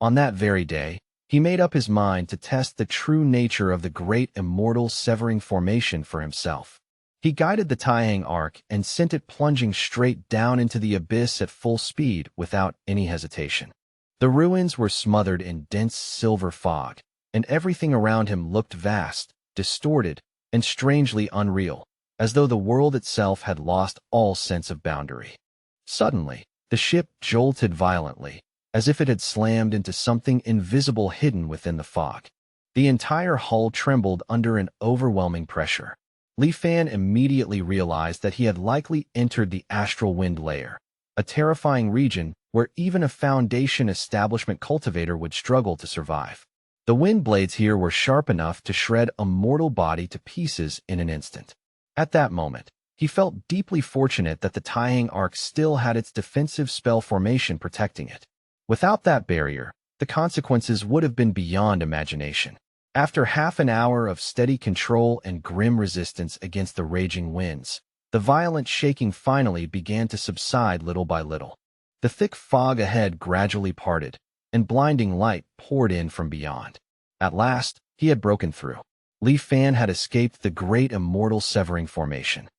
On that very day, he made up his mind to test the true nature of the great immortal severing formation for himself. He guided the Taiyang Ark and sent it plunging straight down into the abyss at full speed without any hesitation. The ruins were smothered in dense silver fog, and everything around him looked vast, distorted, and strangely unreal, as though the world itself had lost all sense of boundary. Suddenly, the ship jolted violently, as if it had slammed into something invisible hidden within the fog. The entire hull trembled under an overwhelming pressure. Li Fan immediately realized that he had likely entered the astral wind layer, a terrifying region where even a foundation establishment cultivator would struggle to survive. The wind blades here were sharp enough to shred a mortal body to pieces in an instant. At that moment, he felt deeply fortunate that the Taiyang Ark still had its defensive spell formation protecting it. Without that barrier, the consequences would have been beyond imagination. After half an hour of steady control and grim resistance against the raging winds, the violent shaking finally began to subside little by little. The thick fog ahead gradually parted, and blinding light poured in from beyond. At last, he had broken through. Li Fan had escaped the great immortal severing formation.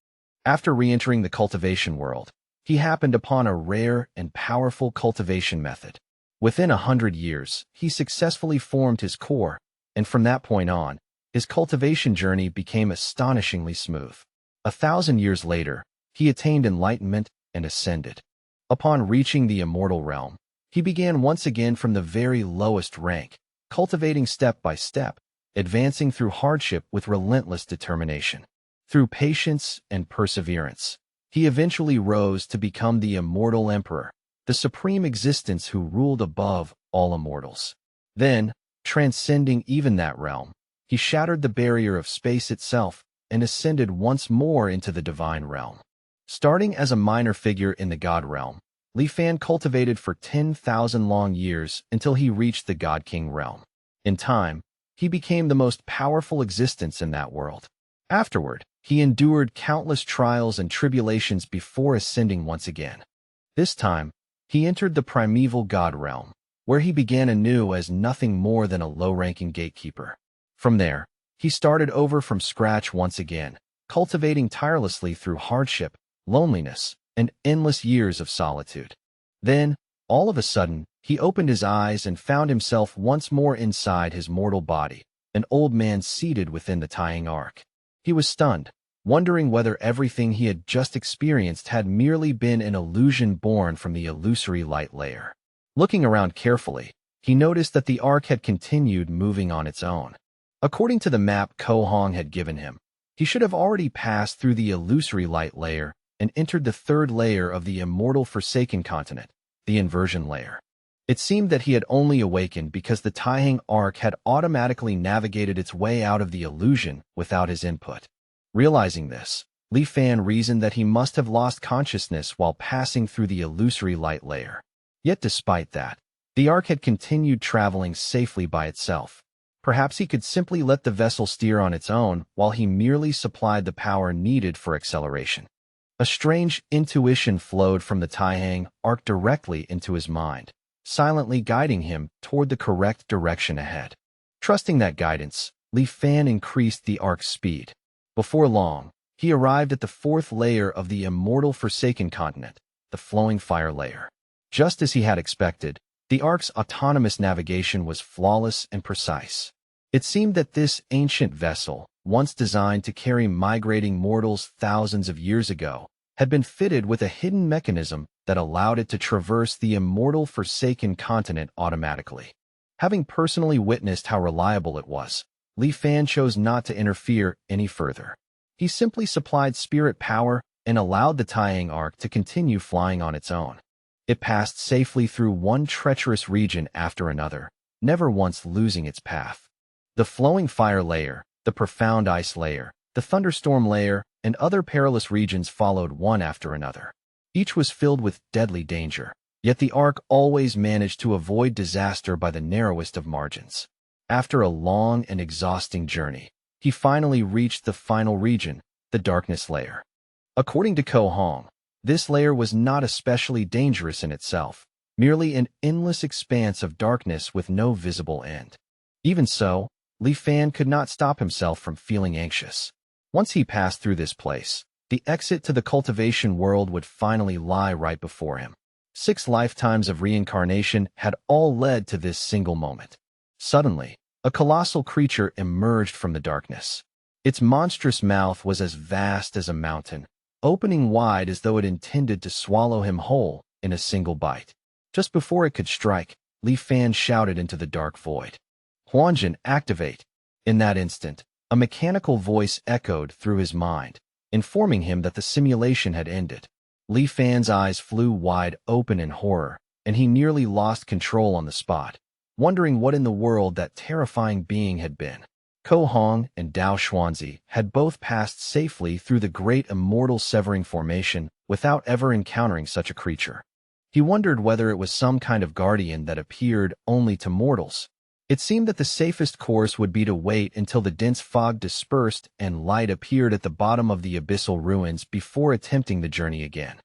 After re-entering the cultivation world, he happened upon a rare and powerful cultivation method. Within 100 years, he successfully formed his core, and from that point on, his cultivation journey became astonishingly smooth. 1,000 years later, he attained enlightenment and ascended. Upon reaching the immortal realm, he began once again from the very lowest rank, cultivating step by step, advancing through hardship with relentless determination. Through patience and perseverance, he eventually rose to become the immortal emperor, the supreme existence who ruled above all immortals. Then, transcending even that realm, he shattered the barrier of space itself and ascended once more into the divine realm. Starting as a minor figure in the god realm, Li Fan cultivated for 10,000 long years until he reached the God King realm. In time, he became the most powerful existence in that world. Afterward, he endured countless trials and tribulations before ascending once again. This time, he entered the primeval god realm, where he began anew as nothing more than a low-ranking gatekeeper. From there, he started over from scratch once again, cultivating tirelessly through hardship, loneliness, and endless years of solitude. Then, all of a sudden, he opened his eyes and found himself once more inside his mortal body, an old man seated within the Taiyang Ark. He was stunned, wondering whether everything he had just experienced had merely been an illusion born from the illusory light layer. Looking around carefully, he noticed that the Ark had continued moving on its own. According to the map Ko Hong had given him, he should have already passed through the illusory light layer and entered the third layer of the immortal Forsaken continent, the inversion layer. It seemed that he had only awakened because the Taiyang Ark had automatically navigated its way out of the illusion without his input. Realizing this, Li Fan reasoned that he must have lost consciousness while passing through the illusory light layer. Yet despite that, the Ark had continued traveling safely by itself. Perhaps he could simply let the vessel steer on its own while he merely supplied the power needed for acceleration. A strange intuition flowed from the Taihang Ark directly into his mind, silently guiding him toward the correct direction ahead. Trusting that guidance, Li Fan increased the Ark's speed. Before long, he arrived at the fourth layer of the immortal Forsaken continent, the flowing fire layer. Just as he had expected, the Ark's autonomous navigation was flawless and precise. It seemed that this ancient vessel, once designed to carry migrating mortals thousands of years ago, had been fitted with a hidden mechanism that allowed it to traverse the immortal Forsaken continent automatically. Having personally witnessed how reliable it was, Li Fan chose not to interfere any further. He simply supplied spirit power and allowed the Taihang Ark to continue flying on its own. It passed safely through one treacherous region after another, never once losing its path. The flowing fire layer, the profound ice layer, the thunderstorm layer, and other perilous regions followed one after another. Each was filled with deadly danger, yet the Ark always managed to avoid disaster by the narrowest of margins. After a long and exhausting journey, he finally reached the final region, the darkness layer. According to Ko Hong, this layer was not especially dangerous in itself, merely an endless expanse of darkness with no visible end. Even so, Li Fan could not stop himself from feeling anxious. Once he passed through this place, the exit to the cultivation world would finally lie right before him. 6 lifetimes of reincarnation had all led to this single moment. Suddenly, a colossal creature emerged from the darkness. Its monstrous mouth was as vast as a mountain, opening wide as though it intended to swallow him whole in a single bite. Just before it could strike, Li Fan shouted into the dark void, "Huanjin, activate!" In that instant, a mechanical voice echoed through his mind, informing him that the simulation had ended. Li Fan's eyes flew wide open in horror, and he nearly lost control on the spot, wondering what in the world that terrifying being had been. Ko Hong and Dao Xuanzi had both passed safely through the great immortal severing formation without ever encountering such a creature. He wondered whether it was some kind of guardian that appeared only to mortals. It seemed that the safest course would be to wait until the dense fog dispersed and light appeared at the bottom of the abyssal ruins before attempting the journey again.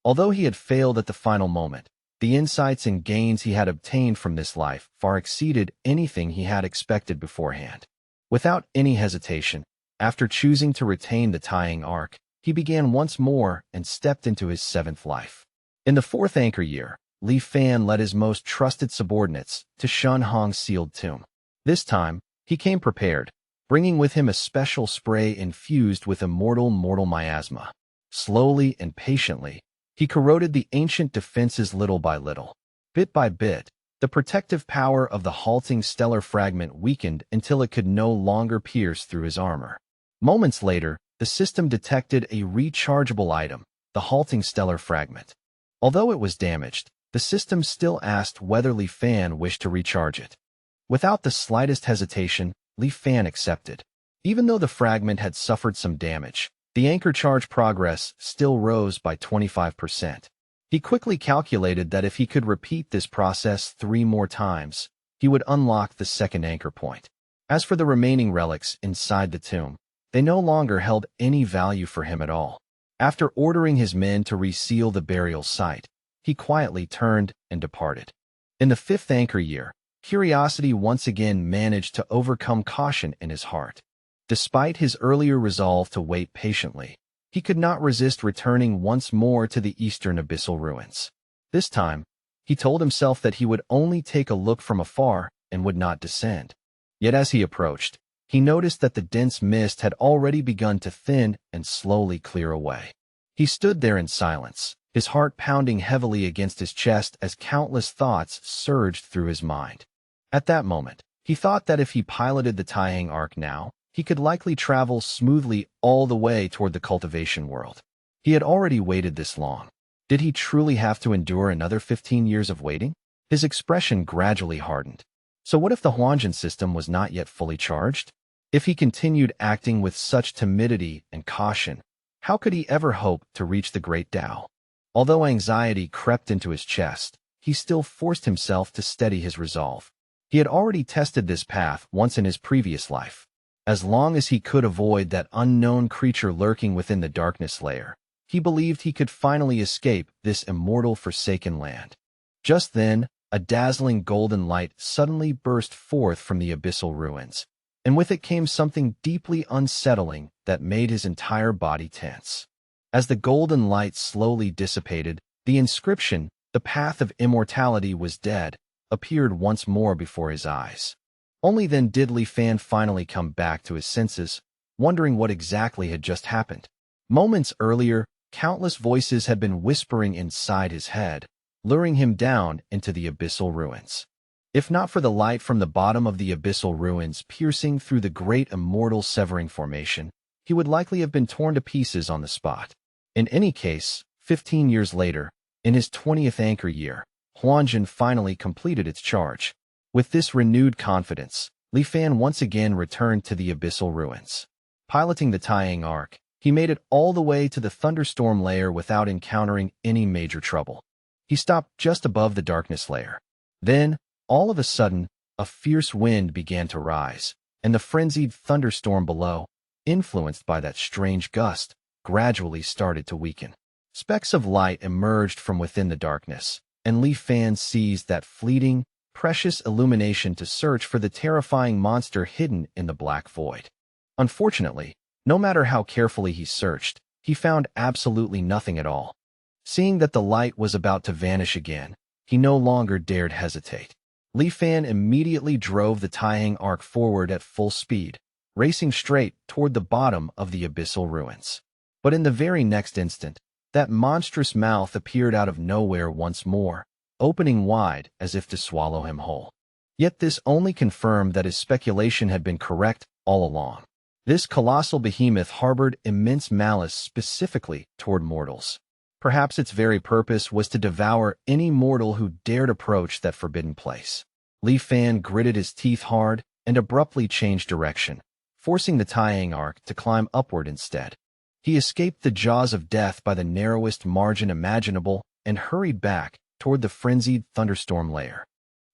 Although he had failed at the final moment, the insights and gains he had obtained from this life far exceeded anything he had expected beforehand. Without any hesitation, after choosing to retain the Taihang Ark, he began once more and stepped into his 7th life. In the 4th anchor year, Li Fan led his most trusted subordinates to Shun Hong's sealed tomb. This time, he came prepared, bringing with him a special spray infused with immortal miasma. Slowly and patiently, he corroded the ancient defenses little by little. Bit by bit, the protective power of the halting stellar fragment weakened until it could no longer pierce through his armor. Moments later, the system detected a rechargeable item, the halting stellar fragment. Although it was damaged, the system still asked whether Li Fan wished to recharge it. Without the slightest hesitation, Li Fan accepted. Even though the fragment had suffered some damage, the anchor charge progress still rose by 25%. He quickly calculated that if he could repeat this process 3 more times, he would unlock the 2nd anchor point. As for the remaining relics inside the tomb, they no longer held any value for him at all. After ordering his men to reseal the burial site, he quietly turned and departed. In the 5th anchor year, curiosity once again managed to overcome caution in his heart. Despite his earlier resolve to wait patiently, he could not resist returning once more to the eastern abyssal ruins. This time, he told himself that he would only take a look from afar and would not descend. Yet as he approached, he noticed that the dense mist had already begun to thin and slowly clear away. He stood there in silence, his heart pounding heavily against his chest as countless thoughts surged through his mind. At that moment, he thought that if he piloted the Taihang Ark now, he could likely travel smoothly all the way toward the cultivation world. He had already waited this long. Did he truly have to endure another 15 years of waiting? His expression gradually hardened. So what if the Huanjin system was not yet fully charged? If he continued acting with such timidity and caution, How could he ever hope to reach the great Tao? Although anxiety crept into his chest, he still forced himself to steady his resolve. He had already tested this path once in his previous life. As long as he could avoid that unknown creature lurking within the darkness layer, he believed he could finally escape this immortal forsaken land. Just then, a dazzling golden light suddenly burst forth from the abyssal ruins, and with it came something deeply unsettling that made his entire body tense. As the golden light slowly dissipated, the inscription, "The path of immortality was dead," appeared once more before his eyes. Only then did Li Fan finally come back to his senses, wondering what exactly had just happened. Moments earlier, countless voices had been whispering inside his head, luring him down into the abyssal ruins. If not for the light from the bottom of the abyssal ruins piercing through the great immortal severing formation, he would likely have been torn to pieces on the spot. In any case, 15 years later, in his 20th anchor year, Huanjin finally completed its charge. With this renewed confidence, Li Fan once again returned to the abyssal ruins. Piloting the Taiyang Arc, he made it all the way to the thunderstorm layer without encountering any major trouble. He stopped just above the darkness layer. Then, all of a sudden, a fierce wind began to rise, and the frenzied thunderstorm below, influenced by that strange gust, gradually started to weaken. Specks of light emerged from within the darkness, and Li Fan seized that fleeting, precious illumination to search for the terrifying monster hidden in the black void. Unfortunately, no matter how carefully he searched, he found absolutely nothing at all. Seeing that the light was about to vanish again, he no longer dared hesitate. Li Fan immediately drove the Taiyang Arc forward at full speed, racing straight toward the bottom of the abyssal ruins. But in the very next instant, that monstrous mouth appeared out of nowhere once more, opening wide as if to swallow him whole. Yet this only confirmed that his speculation had been correct all along. This colossal behemoth harbored immense malice specifically toward mortals. Perhaps its very purpose was to devour any mortal who dared approach that forbidden place. Li Fan gritted his teeth hard and abruptly changed direction, forcing the Taiyang Arc to climb upward instead. He escaped the jaws of death by the narrowest margin imaginable and hurried back toward the frenzied thunderstorm layer,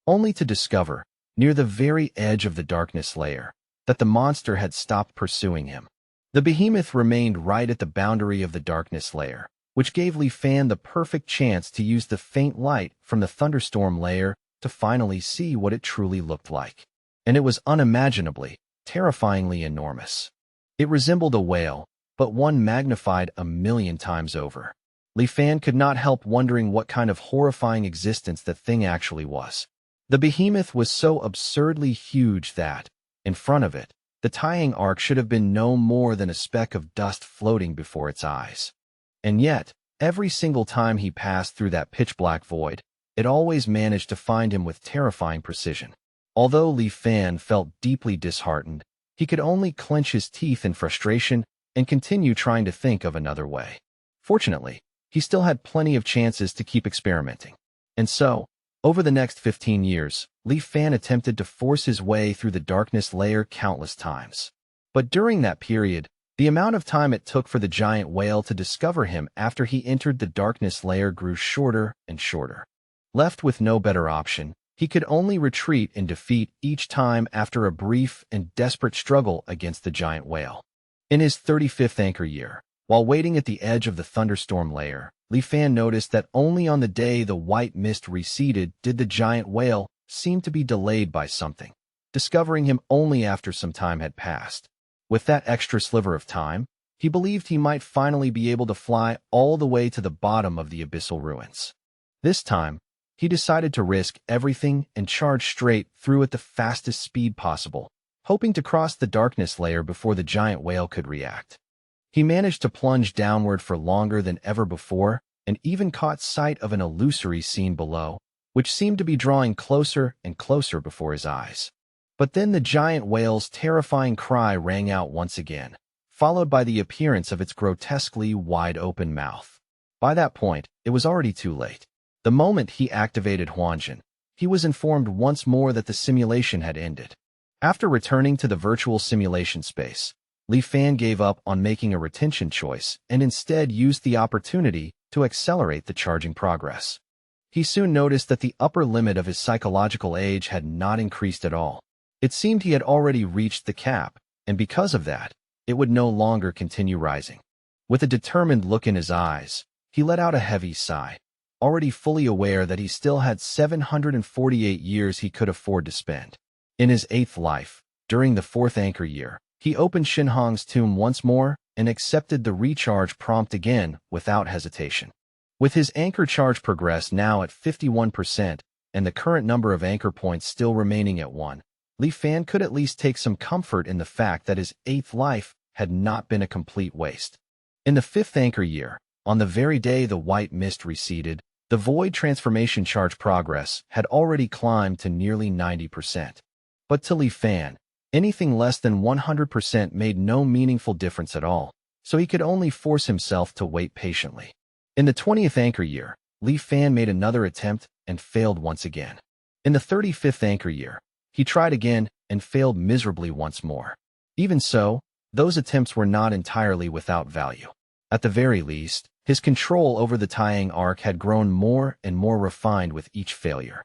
only to discover, near the very edge of the darkness layer, that the monster had stopped pursuing him. The behemoth remained right at the boundary of the darkness layer, which gave Li Fan the perfect chance to use the faint light from the thunderstorm layer to finally see what it truly looked like. And it was unimaginably, terrifyingly enormous. It resembled a whale, but one magnified 1,000,000 times over. Li Fan could not help wondering what kind of horrifying existence the thing actually was. The behemoth was so absurdly huge that, in front of it, the Taiyang Arc should have been no more than a speck of dust floating before its eyes. And yet, every single time he passed through that pitch-black void, it always managed to find him with terrifying precision. Although Li Fan felt deeply disheartened, he could only clench his teeth in frustration and continue trying to think of another way. Fortunately, he still had plenty of chances to keep experimenting. And so, over the next 15 years, Li Fan attempted to force his way through the darkness layer countless times. But during that period, the amount of time it took for the giant whale to discover him after he entered the darkness layer grew shorter and shorter. Left with no better option, he could only retreat in defeat each time after a brief and desperate struggle against the giant whale. In his 35th anchor year, while waiting at the edge of the thunderstorm layer, Li Fan noticed that only on the day the white mist receded did the giant whale seem to be delayed by something, discovering him only after some time had passed. With that extra sliver of time, he believed he might finally be able to fly all the way to the bottom of the abyssal ruins. This time, he decided to risk everything and charge straight through at the fastest speed possible, hoping to cross the darkness layer before the giant whale could react. He managed to plunge downward for longer than ever before and even caught sight of an illusory scene below, which seemed to be drawing closer and closer before his eyes. But then the giant whale's terrifying cry rang out once again, followed by the appearance of its grotesquely wide-open mouth. By that point, it was already too late. The moment he activated Huanjin, he was informed once more that the simulation had ended. After returning to the virtual simulation space, Li Fan gave up on making a retention choice and instead used the opportunity to accelerate the charging progress. He soon noticed that the upper limit of his psychological age had not increased at all. It seemed he had already reached the cap, and because of that, it would no longer continue rising. With a determined look in his eyes, he let out a heavy sigh, already fully aware that he still had 748 years he could afford to spend. In his 8th life, during the 4th anchor year, he opened Shinhong's tomb once more and accepted the recharge prompt again without hesitation. With his anchor charge progress now at 51% and the current number of anchor points still remaining at 1, Li Fan could at least take some comfort in the fact that his 8th life had not been a complete waste. In the 5th anchor year, on the very day the white mist receded, the void transformation charge progress had already climbed to nearly 90%. But to Li Fan, anything less than 100% made no meaningful difference at all, so he could only force himself to wait patiently. In the 20th anchor year, Li Fan made another attempt and failed once again. In the 35th anchor year, he tried again and failed miserably once more. Even so, those attempts were not entirely without value. At the very least, his control over the Taiyang arc had grown more and more refined with each failure.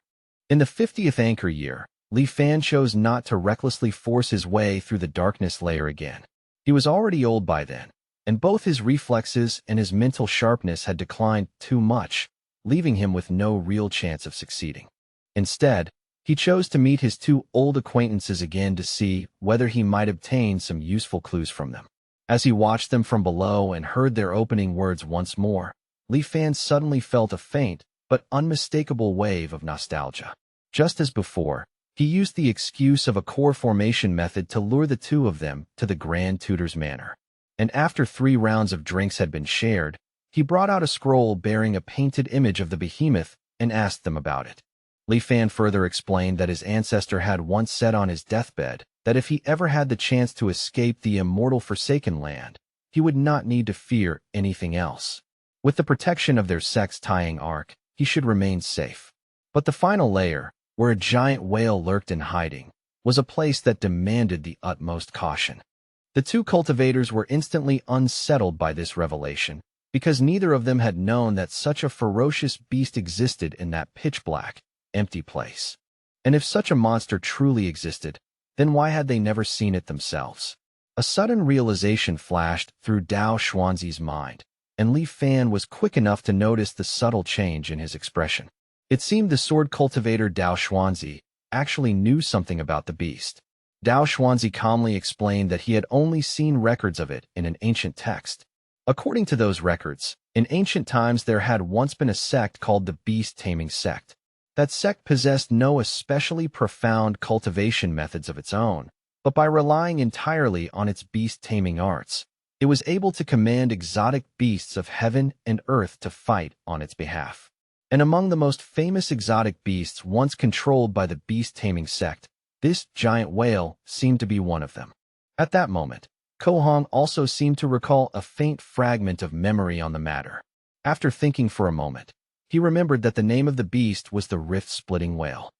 In the 50th anchor year, Li Fan chose not to recklessly force his way through the darkness layer again. He was already old by then, and both his reflexes and his mental sharpness had declined too much, leaving him with no real chance of succeeding. Instead, he chose to meet his 2 old acquaintances again to see whether he might obtain some useful clues from them. As he watched them from below and heard their opening words once more, Li Fan suddenly felt a faint but unmistakable wave of nostalgia. Just as before, he used the excuse of a core formation method to lure the 2 of them to the Grand Tutor's manor. And after 3 rounds of drinks had been shared, he brought out a scroll bearing a painted image of the behemoth and asked them about it. Li Fan further explained that his ancestor had once said on his deathbed that if he ever had the chance to escape the immortal Forsaken Land, he would not need to fear anything else. With the protection of their sect's Taiyang arc, he should remain safe. But the final layer, where a giant whale lurked in hiding, was a place that demanded the utmost caution. The 2 cultivators were instantly unsettled by this revelation, because neither of them had known that such a ferocious beast existed in that pitch-black, empty place. And if such a monster truly existed, then why had they never seen it themselves? A sudden realization flashed through Dao Xuanzi's mind, and Li Fan was quick enough to notice the subtle change in his expression. It seemed the sword cultivator Dao Xuanzi actually knew something about the beast. Dao Xuanzi calmly explained that he had only seen records of it in an ancient text. According to those records, in ancient times there had once been a sect called the Beast-Taming Sect. That sect possessed no especially profound cultivation methods of its own, but by relying entirely on its beast-taming arts, it was able to command exotic beasts of heaven and earth to fight on its behalf. And among the most famous exotic beasts once controlled by the beast-taming sect, this giant whale seemed to be one of them. At that moment, Ko Hong also seemed to recall a faint fragment of memory on the matter. After thinking for a moment, he remembered that the name of the beast was the rift-splitting whale.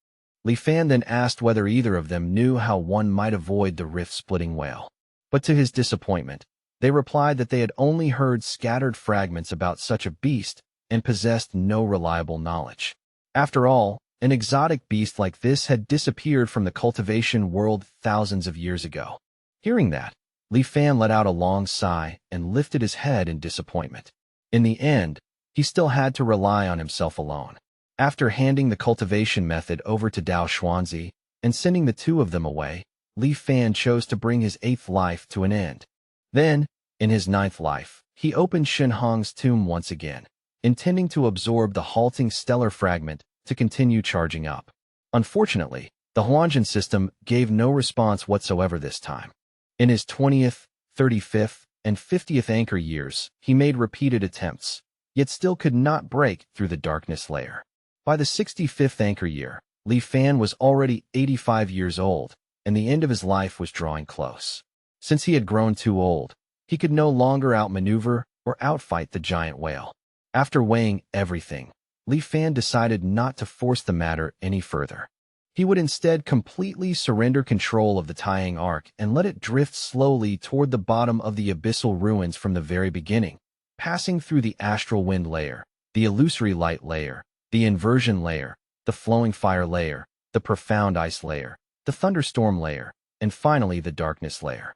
Li Fan then asked whether either of them knew how one might avoid the rift-splitting whale. But to his disappointment, they replied that they had only heard scattered fragments about such a beast and possessed no reliable knowledge. After all, an exotic beast like this had disappeared from the cultivation world thousands of years ago. Hearing that, Li Fan let out a long sigh and lifted his head in disappointment. In the end, he still had to rely on himself alone. After handing the cultivation method over to Dao Xuanzi and sending the 2 of them away, Li Fan chose to bring his 8th life to an end. Then, in his 9th life, he opened Shinhong's tomb once again, intending to absorb the halting stellar fragment to continue charging up. Unfortunately, the Huanjin system gave no response whatsoever this time. In his 20th, 35th, and 50th anchor years, he made repeated attempts, yet still could not break through the darkness layer. By the 65th anchor year, Li Fan was already 85 years old, and the end of his life was drawing close. Since he had grown too old, he could no longer outmaneuver or outfight the giant whale. After weighing everything, Li Fan decided not to force the matter any further. He would instead completely surrender control of the Taiyang Arc and let it drift slowly toward the bottom of the abyssal ruins from the very beginning, passing through the astral wind layer, the illusory light layer, the inversion layer, the flowing fire layer, the profound ice layer, the thunderstorm layer, and finally the darkness layer.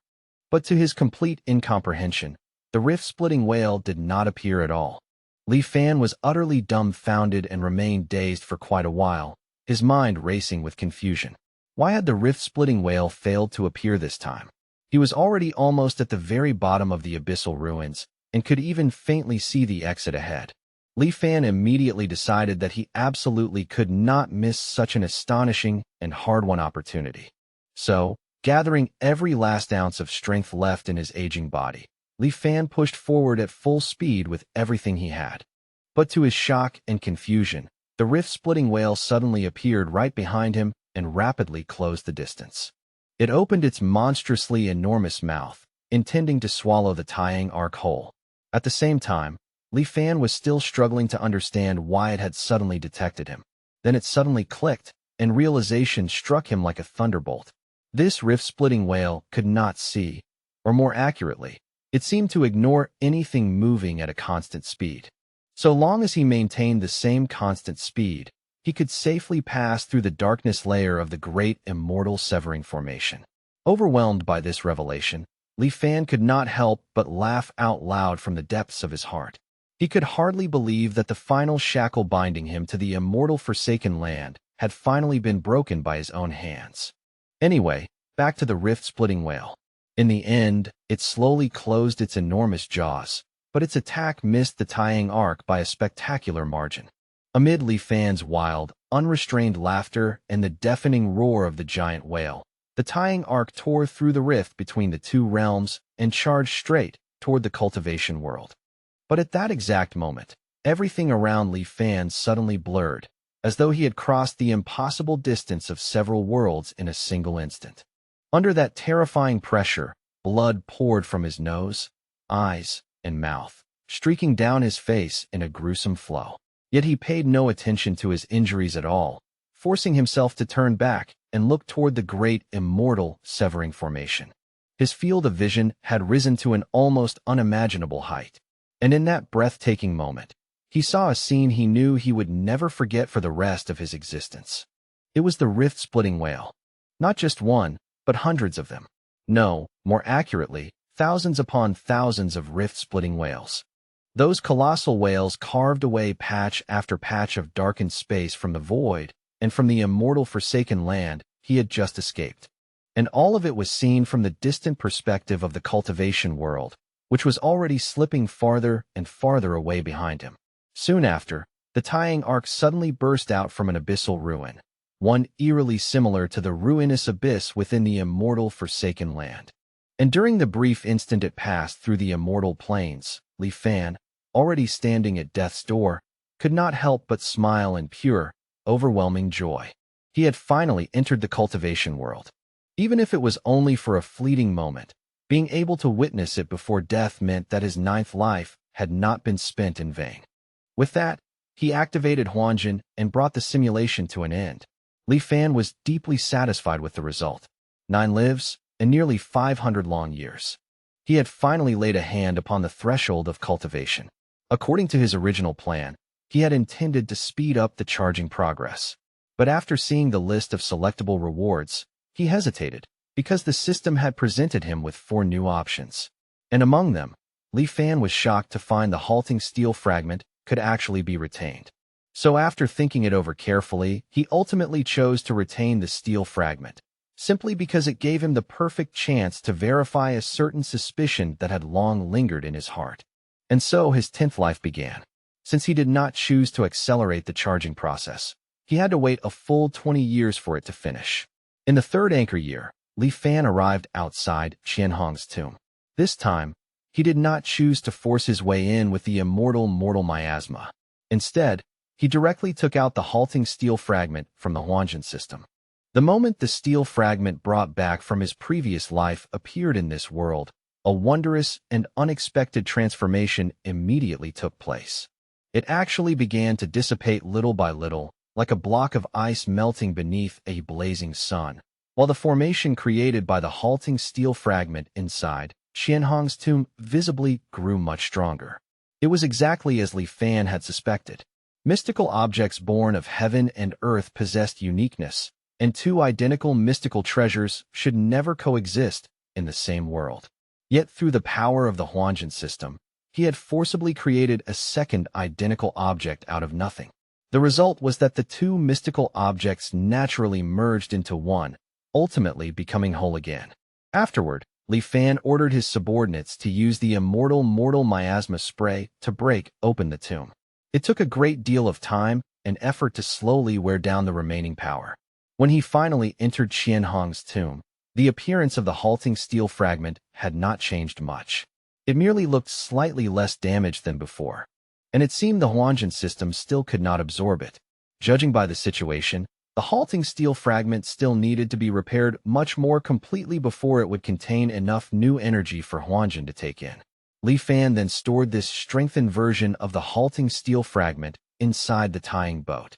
But to his complete incomprehension, the rift-splitting whale did not appear at all. Li Fan was utterly dumbfounded and remained dazed for quite a while, his mind racing with confusion. Why had the rift-splitting whale failed to appear this time? He was already almost at the very bottom of the abyssal ruins and could even faintly see the exit ahead. Li Fan immediately decided that he absolutely could not miss such an astonishing and hard-won opportunity. So, gathering every last ounce of strength left in his aging body, Li Fan pushed forward at full speed with everything he had. But to his shock and confusion, the rift-splitting whale suddenly appeared right behind him and rapidly closed the distance. It opened its monstrously enormous mouth, intending to swallow the Taiyang Arc whole. At the same time, Li Fan was still struggling to understand why it had suddenly detected him. Then it suddenly clicked, and realization struck him like a thunderbolt. This rift-splitting whale could not see, or more accurately, it seemed to ignore anything moving at a constant speed. So long as he maintained the same constant speed, he could safely pass through the darkness layer of the great immortal severing formation. Overwhelmed by this revelation, Li Fan could not help but laugh out loud from the depths of his heart. He could hardly believe that the final shackle binding him to the immortal forsaken land had finally been broken by his own hands. Anyway, back to the rift-splitting whale. In the end, it slowly closed its enormous jaws, but its attack missed the Taiyang Arc by a spectacular margin. Amid Li Fan's wild, unrestrained laughter and the deafening roar of the giant whale, the Taiyang Arc tore through the rift between the two realms and charged straight toward the cultivation world. But at that exact moment, everything around Li Fan suddenly blurred, as though he had crossed the impossible distance of several worlds in a single instant. Under that terrifying pressure, blood poured from his nose, eyes, and mouth, streaking down his face in a gruesome flow. Yet he paid no attention to his injuries at all, forcing himself to turn back and look toward the great immortal severing formation. His field of vision had risen to an almost unimaginable height, and in that breathtaking moment, he saw a scene he knew he would never forget for the rest of his existence. It was the rift-splitting whale. Not just one, but hundreds of them. No, more accurately, thousands upon thousands of rift-splitting whales. Those colossal whales carved away patch after patch of darkened space from the void and from the immortal forsaken land he had just escaped. And all of it was seen from the distant perspective of the cultivation world, which was already slipping farther and farther away behind him. Soon after, the Taiyang Arc suddenly burst out from an abyssal ruin, one eerily similar to the ruinous abyss within the immortal forsaken land. And during the brief instant it passed through the immortal plains, Li Fan, already standing at death's door, could not help but smile in pure, overwhelming joy. He had finally entered the cultivation world. Even if it was only for a fleeting moment, being able to witness it before death meant that his ninth life had not been spent in vain. With that, he activated Huanjin and brought the simulation to an end. Li Fan was deeply satisfied with the result. 9 lives and nearly 500 long years. He had finally laid a hand upon the threshold of cultivation. According to his original plan, he had intended to speed up the charging progress. But after seeing the list of selectable rewards, he hesitated, because the system had presented him with 4 new options. And among them, Li Fan was shocked to find the halting steel fragment could actually be retained. So after thinking it over carefully, he ultimately chose to retain the steel fragment, simply because it gave him the perfect chance to verify a certain suspicion that had long lingered in his heart. And so his 10th life began. Since he did not choose to accelerate the charging process, he had to wait a full 20 years for it to finish. In the 3rd anchor year, Li Fan arrived outside Qianhong's tomb. This time, he did not choose to force his way in with the immortal mortal miasma. Instead, he directly took out the halting steel fragment from the Huanjin system. The moment the steel fragment brought back from his previous life appeared in this world, a wondrous and unexpected transformation immediately took place. It actually began to dissipate little by little, like a block of ice melting beneath a blazing sun, while the formation created by the halting steel fragment inside Qianhong's tomb visibly grew much stronger. It was exactly as Li Fan had suspected. Mystical objects born of heaven and earth possessed uniqueness, and two identical mystical treasures should never coexist in the same world. Yet through the power of the Huanjin system, he had forcibly created a second identical object out of nothing. The result was that the two mystical objects naturally merged into one, ultimately becoming whole again. Afterward, Li Fan ordered his subordinates to use the immortal mortal miasma spray to break open the tomb. It took a great deal of time and effort to slowly wear down the remaining power. When he finally entered Qianhong's tomb, the appearance of the halting steel fragment had not changed much. It merely looked slightly less damaged than before, and it seemed the Huanjin system still could not absorb it. Judging by the situation, the halting steel fragment still needed to be repaired much more completely before it would contain enough new energy for Huanjin to take in. Li Fan then stored this strengthened version of the halting steel fragment inside the tying boat.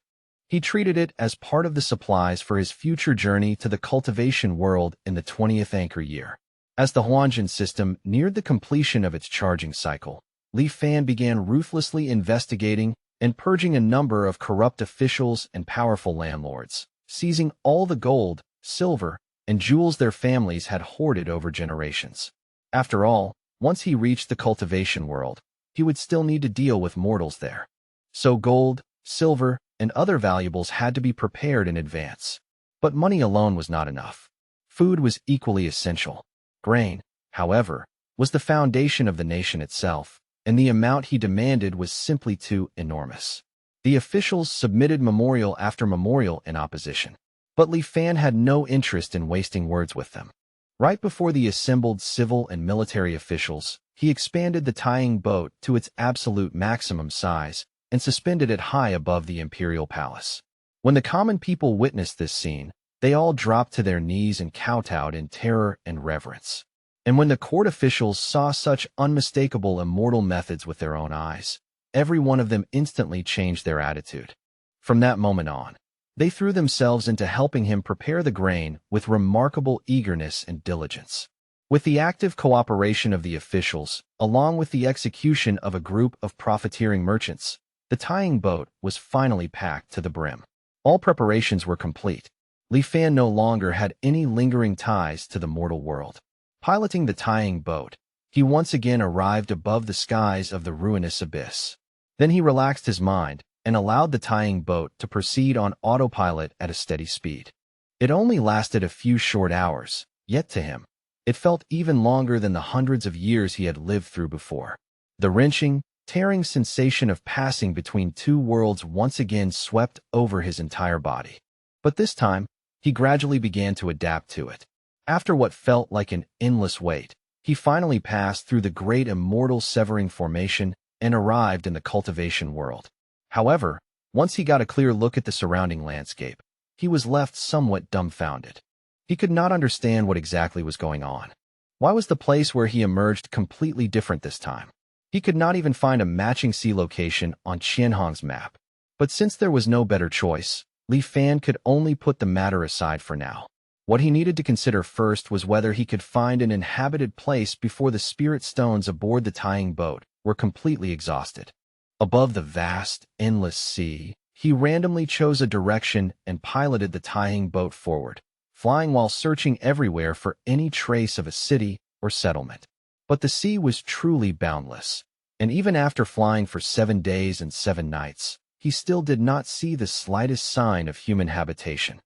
He treated it as part of the supplies for his future journey to the cultivation world in the 20th anchor year. As the Huanjin system neared the completion of its charging cycle, Li Fan began ruthlessly investigating and purging a number of corrupt officials and powerful landlords, seizing all the gold, silver, and jewels their families had hoarded over generations. After all, once he reached the cultivation world, he would still need to deal with mortals there. So gold, silver, and other valuables had to be prepared in advance. But money alone was not enough. Food was equally essential. Grain, however, was the foundation of the nation itself, and the amount he demanded was simply too enormous. The officials submitted memorial after memorial in opposition, but Li Fan had no interest in wasting words with them. Right before the assembled civil and military officials, he expanded the tying boat to its absolute maximum size and suspended it high above the imperial palace. When the common people witnessed this scene, they all dropped to their knees and kowtowed in terror and reverence. And when the court officials saw such unmistakable immortal methods with their own eyes, every one of them instantly changed their attitude. From that moment on, they threw themselves into helping him prepare the grain with remarkable eagerness and diligence. With the active cooperation of the officials, along with the execution of a group of profiteering merchants, the tying boat was finally packed to the brim. All preparations were complete. Li Fan no longer had any lingering ties to the mortal world. Piloting the tying boat, he once again arrived above the skies of the ruinous abyss. Then he relaxed his mind and allowed the tying boat to proceed on autopilot at a steady speed. It only lasted a few short hours, yet to him, it felt even longer than the hundreds of years he had lived through before. The wrenching, tearing sensation of passing between two worlds once again swept over his entire body. But this time, he gradually began to adapt to it. After what felt like an endless wait, he finally passed through the great immortal severing formation and arrived in the cultivation world. However, once he got a clear look at the surrounding landscape, he was left somewhat dumbfounded. He could not understand what exactly was going on. Why was the place where he emerged completely different this time? He could not even find a matching sea location on Qianhong's map. But since there was no better choice, Li Fan could only put the matter aside for now. What he needed to consider first was whether he could find an inhabited place before the spirit stones aboard the tying boat were completely exhausted. Above the vast, endless sea, he randomly chose a direction and piloted the tying boat forward, flying while searching everywhere for any trace of a city or settlement. But the sea was truly boundless, and even after flying for 7 days and 7 nights, he still did not see the slightest sign of human habitation.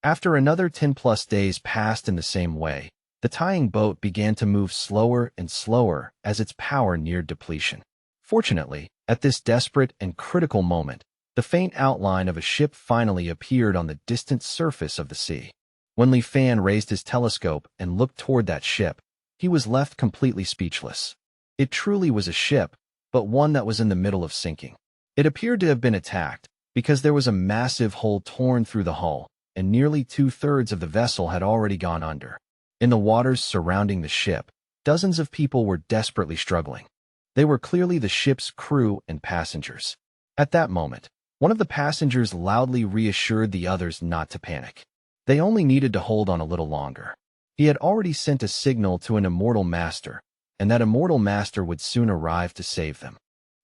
After another 10+ days passed in the same way, the tying boat began to move slower and slower as its power neared depletion. Fortunately, at this desperate and critical moment, the faint outline of a ship finally appeared on the distant surface of the sea. When Li Fan raised his telescope and looked toward that ship, he was left completely speechless. It truly was a ship, but one that was in the middle of sinking. It appeared to have been attacked, because there was a massive hole torn through the hull, and nearly 2/3 of the vessel had already gone under. In the waters surrounding the ship, dozens of people were desperately struggling. They were clearly the ship's crew and passengers. At that moment, One of the passengers loudly reassured the others not to panic. They only needed to hold on a little longer. He had already sent a signal to an immortal master, and that immortal master would soon arrive to save them.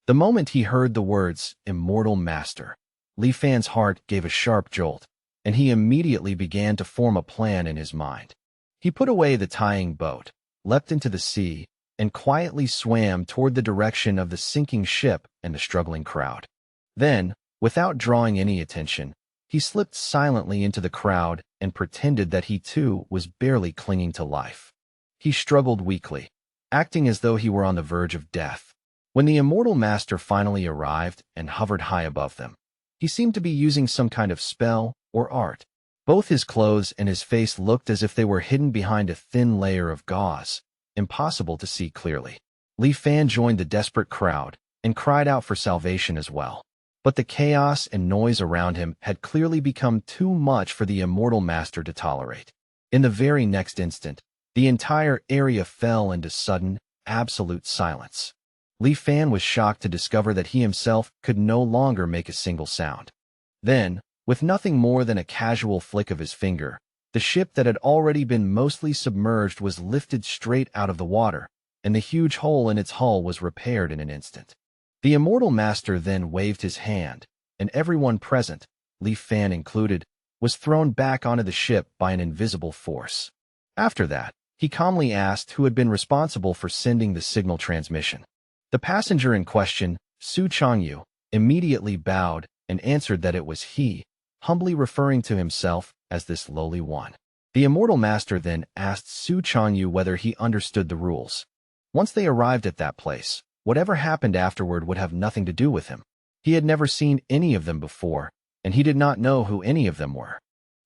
The moment he heard the words, "Immortal Master," Li Fan's heart gave a sharp jolt, and he immediately began to form a plan in his mind. He put away the tying boat, leapt into the sea, and quietly swam toward the direction of the sinking ship and the struggling crowd. Then, without drawing any attention, he slipped silently into the crowd and pretended that he too was barely clinging to life. He struggled weakly, acting as though he were on the verge of death. When the immortal master finally arrived and hovered high above them, he seemed to be using some kind of spell or art. Both his clothes and his face looked as if they were hidden behind a thin layer of gauze, impossible to see clearly. Li Fan joined the desperate crowd and cried out for salvation as well. But the chaos and noise around him had clearly become too much for the immortal master to tolerate. In the very next instant, the entire area fell into sudden, absolute silence. Li Fan was shocked to discover that he himself could no longer make a single sound. Then, with nothing more than a casual flick of his finger, the ship that had already been mostly submerged was lifted straight out of the water, and the huge hole in its hull was repaired in an instant. The immortal master then waved his hand, and everyone present, Li Fan included, was thrown back onto the ship by an invisible force. After that, he calmly asked who had been responsible for sending the signal transmission. The passenger in question, Su Changyu, immediately bowed and answered that it was he, humbly referring to himself as this lowly one. The immortal master then asked Su Changyu whether he understood the rules. Once they arrived at that place, whatever happened afterward would have nothing to do with him. He had never seen any of them before, and he did not know who any of them were.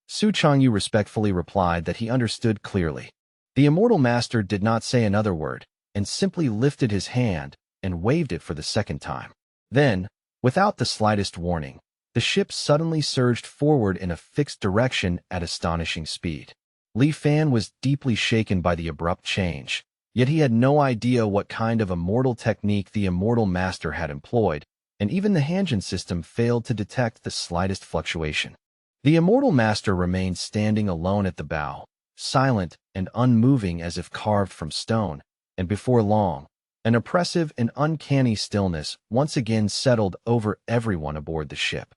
Su Changyu respectfully replied that he understood clearly. The immortal master did not say another word, and simply lifted his hand and waved it for the second time. Then, without the slightest warning, the ship suddenly surged forward in a fixed direction at astonishing speed. Li Fan was deeply shaken by the abrupt change. Yet he had no idea what kind of immortal technique the immortal master had employed, and even the Hanjin system failed to detect the slightest fluctuation. The immortal master remained standing alone at the bow, silent and unmoving as if carved from stone, and before long, an oppressive and uncanny stillness once again settled over everyone aboard the ship.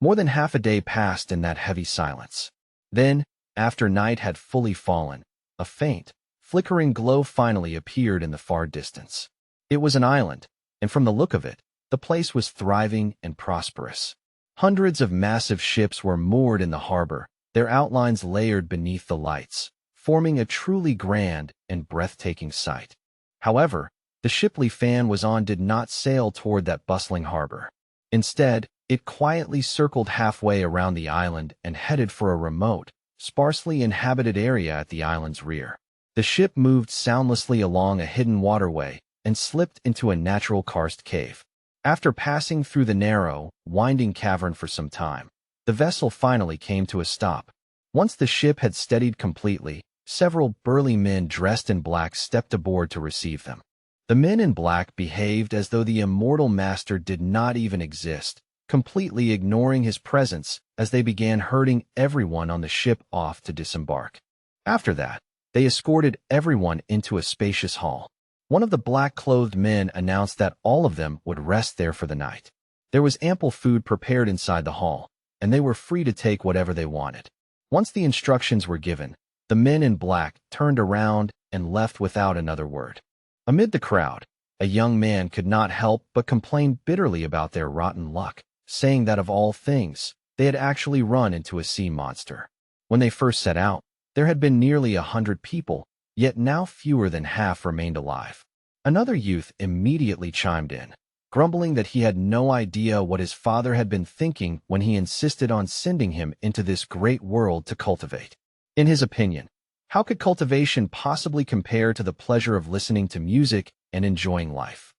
More than half a day passed in that heavy silence. Then, after night had fully fallen, a faint, flickering glow finally appeared in the far distance. It was an island, and from the look of it, the place was thriving and prosperous. Hundreds of massive ships were moored in the harbor, their outlines layered beneath the lights, forming a truly grand and breathtaking sight. However, the ship Li Fan was on did not sail toward that bustling harbor. Instead, it quietly circled halfway around the island and headed for a remote, sparsely inhabited area at the island's rear. The ship moved soundlessly along a hidden waterway and slipped into a natural karst cave. After passing through the narrow, winding cavern for some time, the vessel finally came to a stop. Once the ship had steadied completely, several burly men dressed in black stepped aboard to receive them. The men in black behaved as though the immortal master did not even exist, completely ignoring his presence as they began herding everyone on the ship off to disembark. After that, they escorted everyone into a spacious hall. One of the black-clothed men announced that all of them would rest there for the night. There was ample food prepared inside the hall, and they were free to take whatever they wanted. Once the instructions were given, the men in black turned around and left without another word. Amid the crowd, a young man could not help but complain bitterly about their rotten luck, saying that of all things, they had actually run into a sea monster. When they first set out, there had been nearly 100 people, yet now fewer than half remained alive. Another youth immediately chimed in, grumbling that he had no idea what his father had been thinking when he insisted on sending him into this great world to cultivate. In his opinion, how could cultivation possibly compare to the pleasure of listening to music and enjoying life?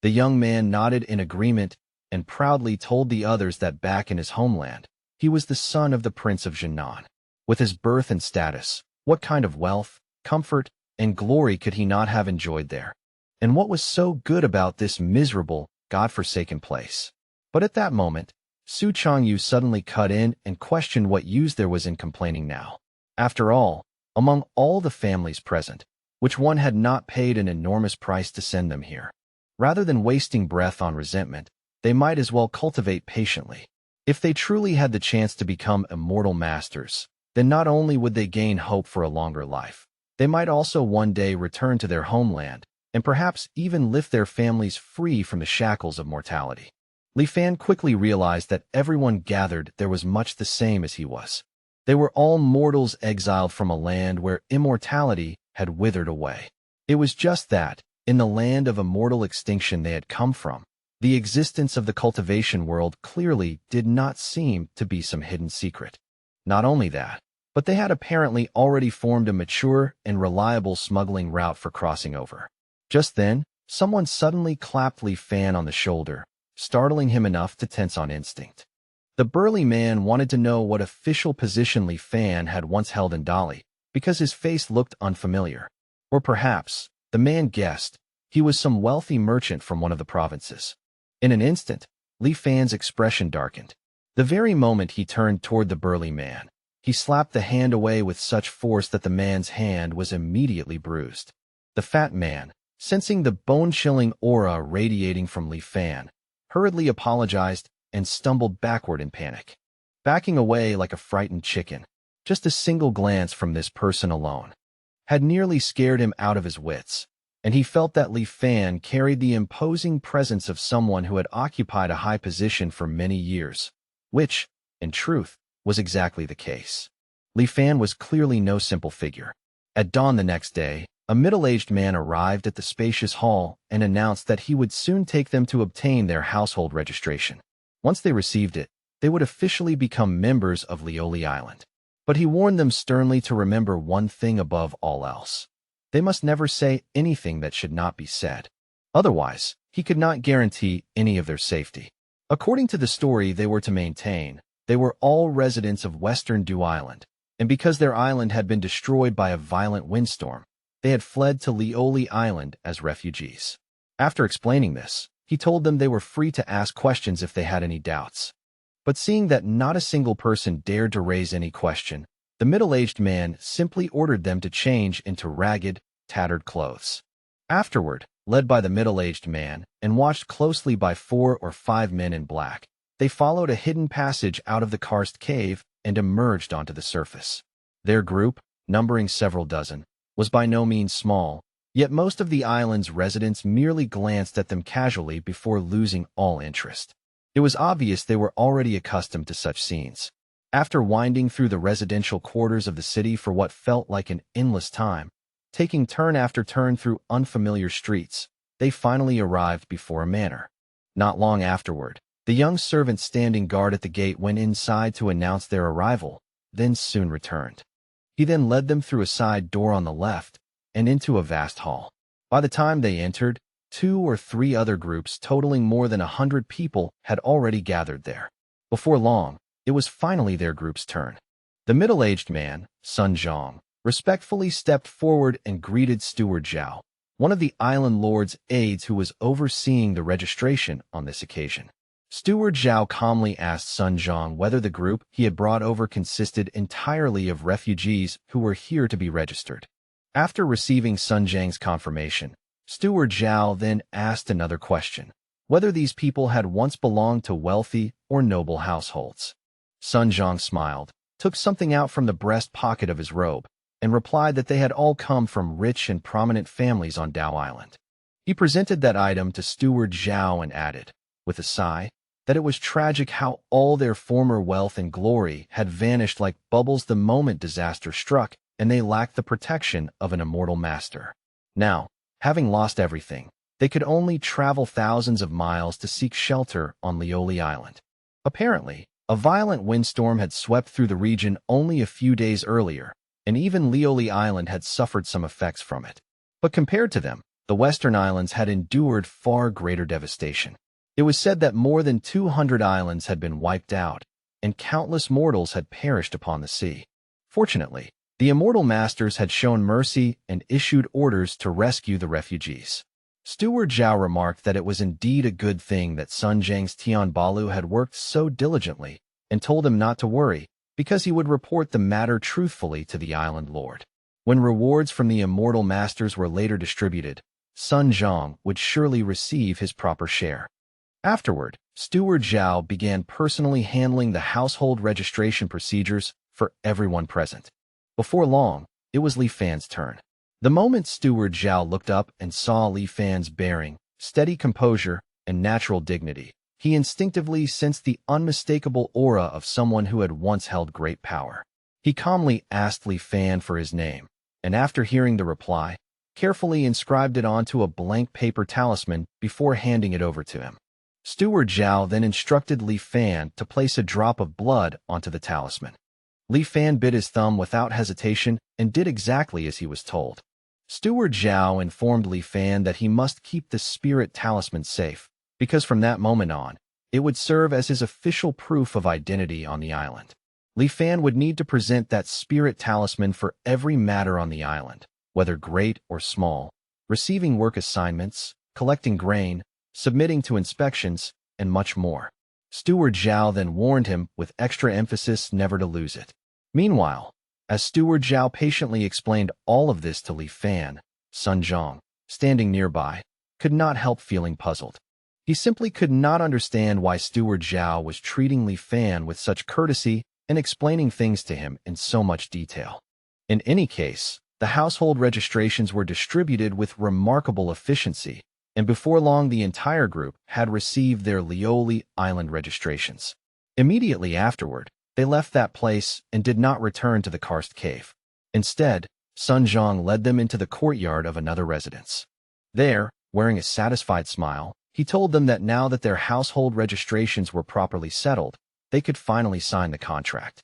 The young man nodded in agreement and proudly told the others that back in his homeland, he was the son of the Prince of Jinan. With his birth and status, what kind of wealth, comfort, and glory could he not have enjoyed there? And what was so good about this miserable, God-forsaken place? But at that moment, Su Changyu suddenly cut in and questioned what use there was in complaining now. After all, among all the families present, which one had not paid an enormous price to send them here? Rather than wasting breath on resentment, they might as well cultivate patiently. If they truly had the chance to become immortal masters, then not only would they gain hope for a longer life, they might also one day return to their homeland and perhaps even lift their families free from the shackles of mortality. Li Fan quickly realized that everyone gathered there was much the same as he was. They were all mortals exiled from a land where immortality had withered away. It was just that, in the land of immortal extinction they had come from, the existence of the cultivation world clearly did not seem to be some hidden secret. Not only that, but they had apparently already formed a mature and reliable smuggling route for crossing over. Just then, someone suddenly clapped Li Fan on the shoulder, startling him enough to tense on instinct. The burly man wanted to know what official position Li Fan had once held in Dali, because his face looked unfamiliar. Or perhaps, the man guessed, he was some wealthy merchant from one of the provinces. In an instant, Li Fan's expression darkened. The very moment he turned toward the burly man, he slapped the hand away with such force that the man's hand was immediately bruised. The fat man, sensing the bone-chilling aura radiating from Li Fan, hurriedly apologized and stumbled backward in panic. Backing away like a frightened chicken, just a single glance from this person alone had nearly scared him out of his wits, and he felt that Li Fan carried the imposing presence of someone who had occupied a high position for many years, which, in truth, was exactly the case. Li Fan was clearly no simple figure. At dawn the next day, a middle-aged man arrived at the spacious hall and announced that he would soon take them to obtain their household registration. Once they received it, they would officially become members of Lioli Island. But he warned them sternly to remember one thing above all else. They must never say anything that should not be said. Otherwise, he could not guarantee any of their safety. According to the story they were to maintain, they were all residents of Western Du Island, and because their island had been destroyed by a violent windstorm, they had fled to Lioli Island as refugees. After explaining this, he told them they were free to ask questions if they had any doubts. But seeing that not a single person dared to raise any question, the middle-aged man simply ordered them to change into ragged, tattered clothes. Afterward, led by the middle-aged man and watched closely by 4 or 5 men in black, they followed a hidden passage out of the karst cave and emerged onto the surface. Their group, numbering several dozen, was by no means small, yet most of the island's residents merely glanced at them casually before losing all interest. It was obvious they were already accustomed to such scenes. After winding through the residential quarters of the city for what felt like an endless time, taking turn after turn through unfamiliar streets, they finally arrived before a manor. Not long afterward, the young servant standing guard at the gate went inside to announce their arrival, then soon returned. He then led them through a side door on the left and into a vast hall. By the time they entered, 2 or 3 other groups totaling more than 100 people had already gathered there. Before long, it was finally their group's turn. The middle-aged man, Sun Zhang, respectfully stepped forward and greeted Steward Zhao, one of the island lord's aides who was overseeing the registration on this occasion. Steward Zhao calmly asked Sun Zhang whether the group he had brought over consisted entirely of refugees who were here to be registered. After receiving Sun Zhang's confirmation, Steward Zhao then asked another question, whether these people had once belonged to wealthy or noble households. Sun Zhang smiled, took something out from the breast pocket of his robe, and replied that they had all come from rich and prominent families on Dao Island. He presented that item to Steward Zhao and added, with a sigh, that it was tragic how all their former wealth and glory had vanished like bubbles the moment disaster struck, and they lacked the protection of an immortal master. Now, having lost everything, they could only travel thousands of miles to seek shelter on Lioli Island. Apparently, a violent windstorm had swept through the region only a few days earlier, and even Lioli Island had suffered some effects from it. But compared to them, the Western Islands had endured far greater devastation. It was said that more than 200 islands had been wiped out, and countless mortals had perished upon the sea. Fortunately, the immortal masters had shown mercy and issued orders to rescue the refugees. Steward Zhao remarked that it was indeed a good thing that Sun Jiang's Tian Balu had worked so diligently and told him not to worry, because he would report the matter truthfully to the island lord. When rewards from the immortal masters were later distributed, Sun Zhang would surely receive his proper share. Afterward, Steward Zhao began personally handling the household registration procedures for everyone present. Before long, it was Li Fan's turn. The moment Steward Zhao looked up and saw Li Fan's bearing, steady composure, and natural dignity, he instinctively sensed the unmistakable aura of someone who had once held great power. He calmly asked Li Fan for his name, and after hearing the reply, carefully inscribed it onto a blank paper talisman before handing it over to him. Steward Zhao then instructed Li Fan to place a drop of blood onto the talisman. Li Fan bit his thumb without hesitation and did exactly as he was told. Steward Zhao informed Li Fan that he must keep the spirit talisman safe, because from that moment on, it would serve as his official proof of identity on the island. Li Fan would need to present that spirit talisman for every matter on the island, whether great or small, receiving work assignments, collecting grain, submitting to inspections, and much more. Steward Zhao then warned him with extra emphasis never to lose it. Meanwhile, as Steward Zhao patiently explained all of this to Li Fan, Sun Zhang, standing nearby, could not help feeling puzzled. He simply could not understand why Steward Zhao was treating Li Fan with such courtesy and explaining things to him in so much detail. In any case, the household registrations were distributed with remarkable efficiency, and before long the entire group had received their Lioli Island registrations. Immediately afterward, they left that place and did not return to the karst cave. Instead, Sun Zhang led them into the courtyard of another residence. There, wearing a satisfied smile, he told them that now that their household registrations were properly settled, they could finally sign the contract.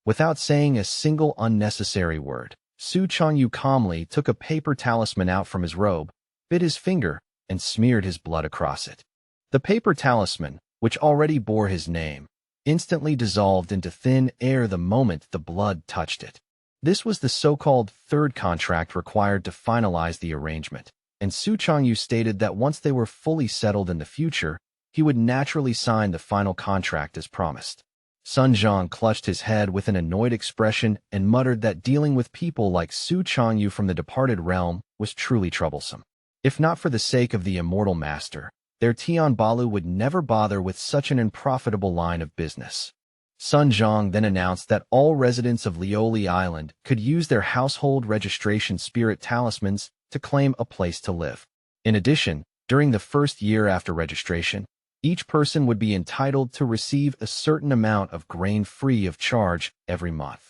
Without saying a single unnecessary word, Su Changyu calmly took a paper talisman out from his robe, bit his finger, and smeared his blood across it. The paper talisman, which already bore his name, instantly dissolved into thin air the moment the blood touched it. This was the so-called third contract required to finalize the arrangement, and Su Changyu stated that once they were fully settled in the future, he would naturally sign the final contract as promised. Sun Zhang clutched his head with an annoyed expression and muttered that dealing with people like Su Changyu from the departed realm was truly troublesome. If not for the sake of the immortal master, their Tian Balu would never bother with such an unprofitable line of business. Sun Zhang then announced that all residents of Lioli Island could use their household registration spirit talismans to claim a place to live. In addition, during the first year after registration, each person would be entitled to receive a certain amount of grain free of charge every month.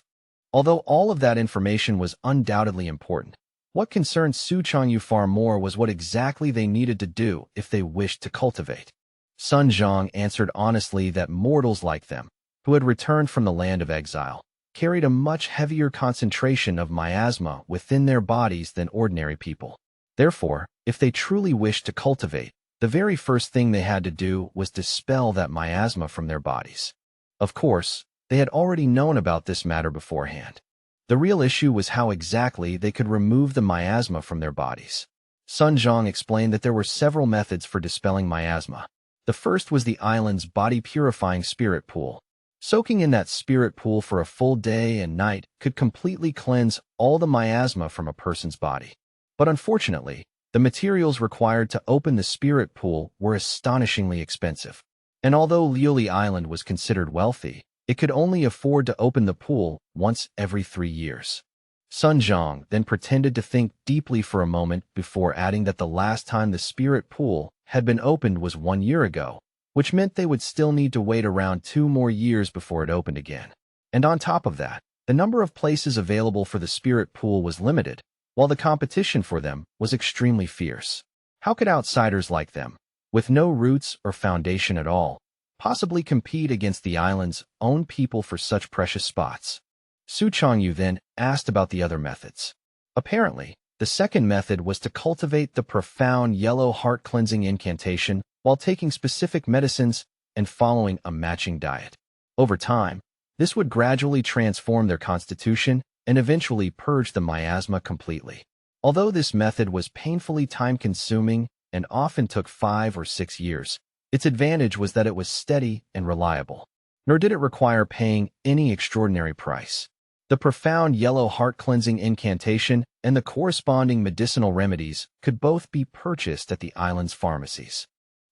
Although all of that information was undoubtedly important, what concerned Su Changyu far more was what exactly they needed to do if they wished to cultivate. Sun Zhang answered honestly that mortals like them, who had returned from the land of exile, carried a much heavier concentration of miasma within their bodies than ordinary people. Therefore, if they truly wished to cultivate, the very first thing they had to do was dispel that miasma from their bodies. Of course, they had already known about this matter beforehand. The real issue was how exactly they could remove the miasma from their bodies. Sun Zhang explained that there were several methods for dispelling miasma. The first was the island's body-purifying spirit pool. Soaking in that spirit pool for a full day and night could completely cleanse all the miasma from a person's body. But unfortunately, the materials required to open the spirit pool were astonishingly expensive. And although Lioli Island was considered wealthy, it could only afford to open the pool once every 3 years. Sun Zhang then pretended to think deeply for a moment before adding that the last time the spirit pool had been opened was 1 year ago, which meant they would still need to wait around 2 more years before it opened again. And on top of that, the number of places available for the spirit pool was limited, while the competition for them was extremely fierce. How could outsiders like them, with no roots or foundation at all, possibly compete against the island's own people for such precious spots? Su Changyu then asked about the other methods. Apparently, the second method was to cultivate the profound yellow heart-cleansing incantation while taking specific medicines and following a matching diet. Over time, this would gradually transform their constitution and eventually purge the miasma completely. Although this method was painfully time-consuming and often took 5 or 6 years. Its advantage was that it was steady and reliable, nor did it require paying any extraordinary price. The profound yellow heart-cleansing incantation and the corresponding medicinal remedies could both be purchased at the island's pharmacies.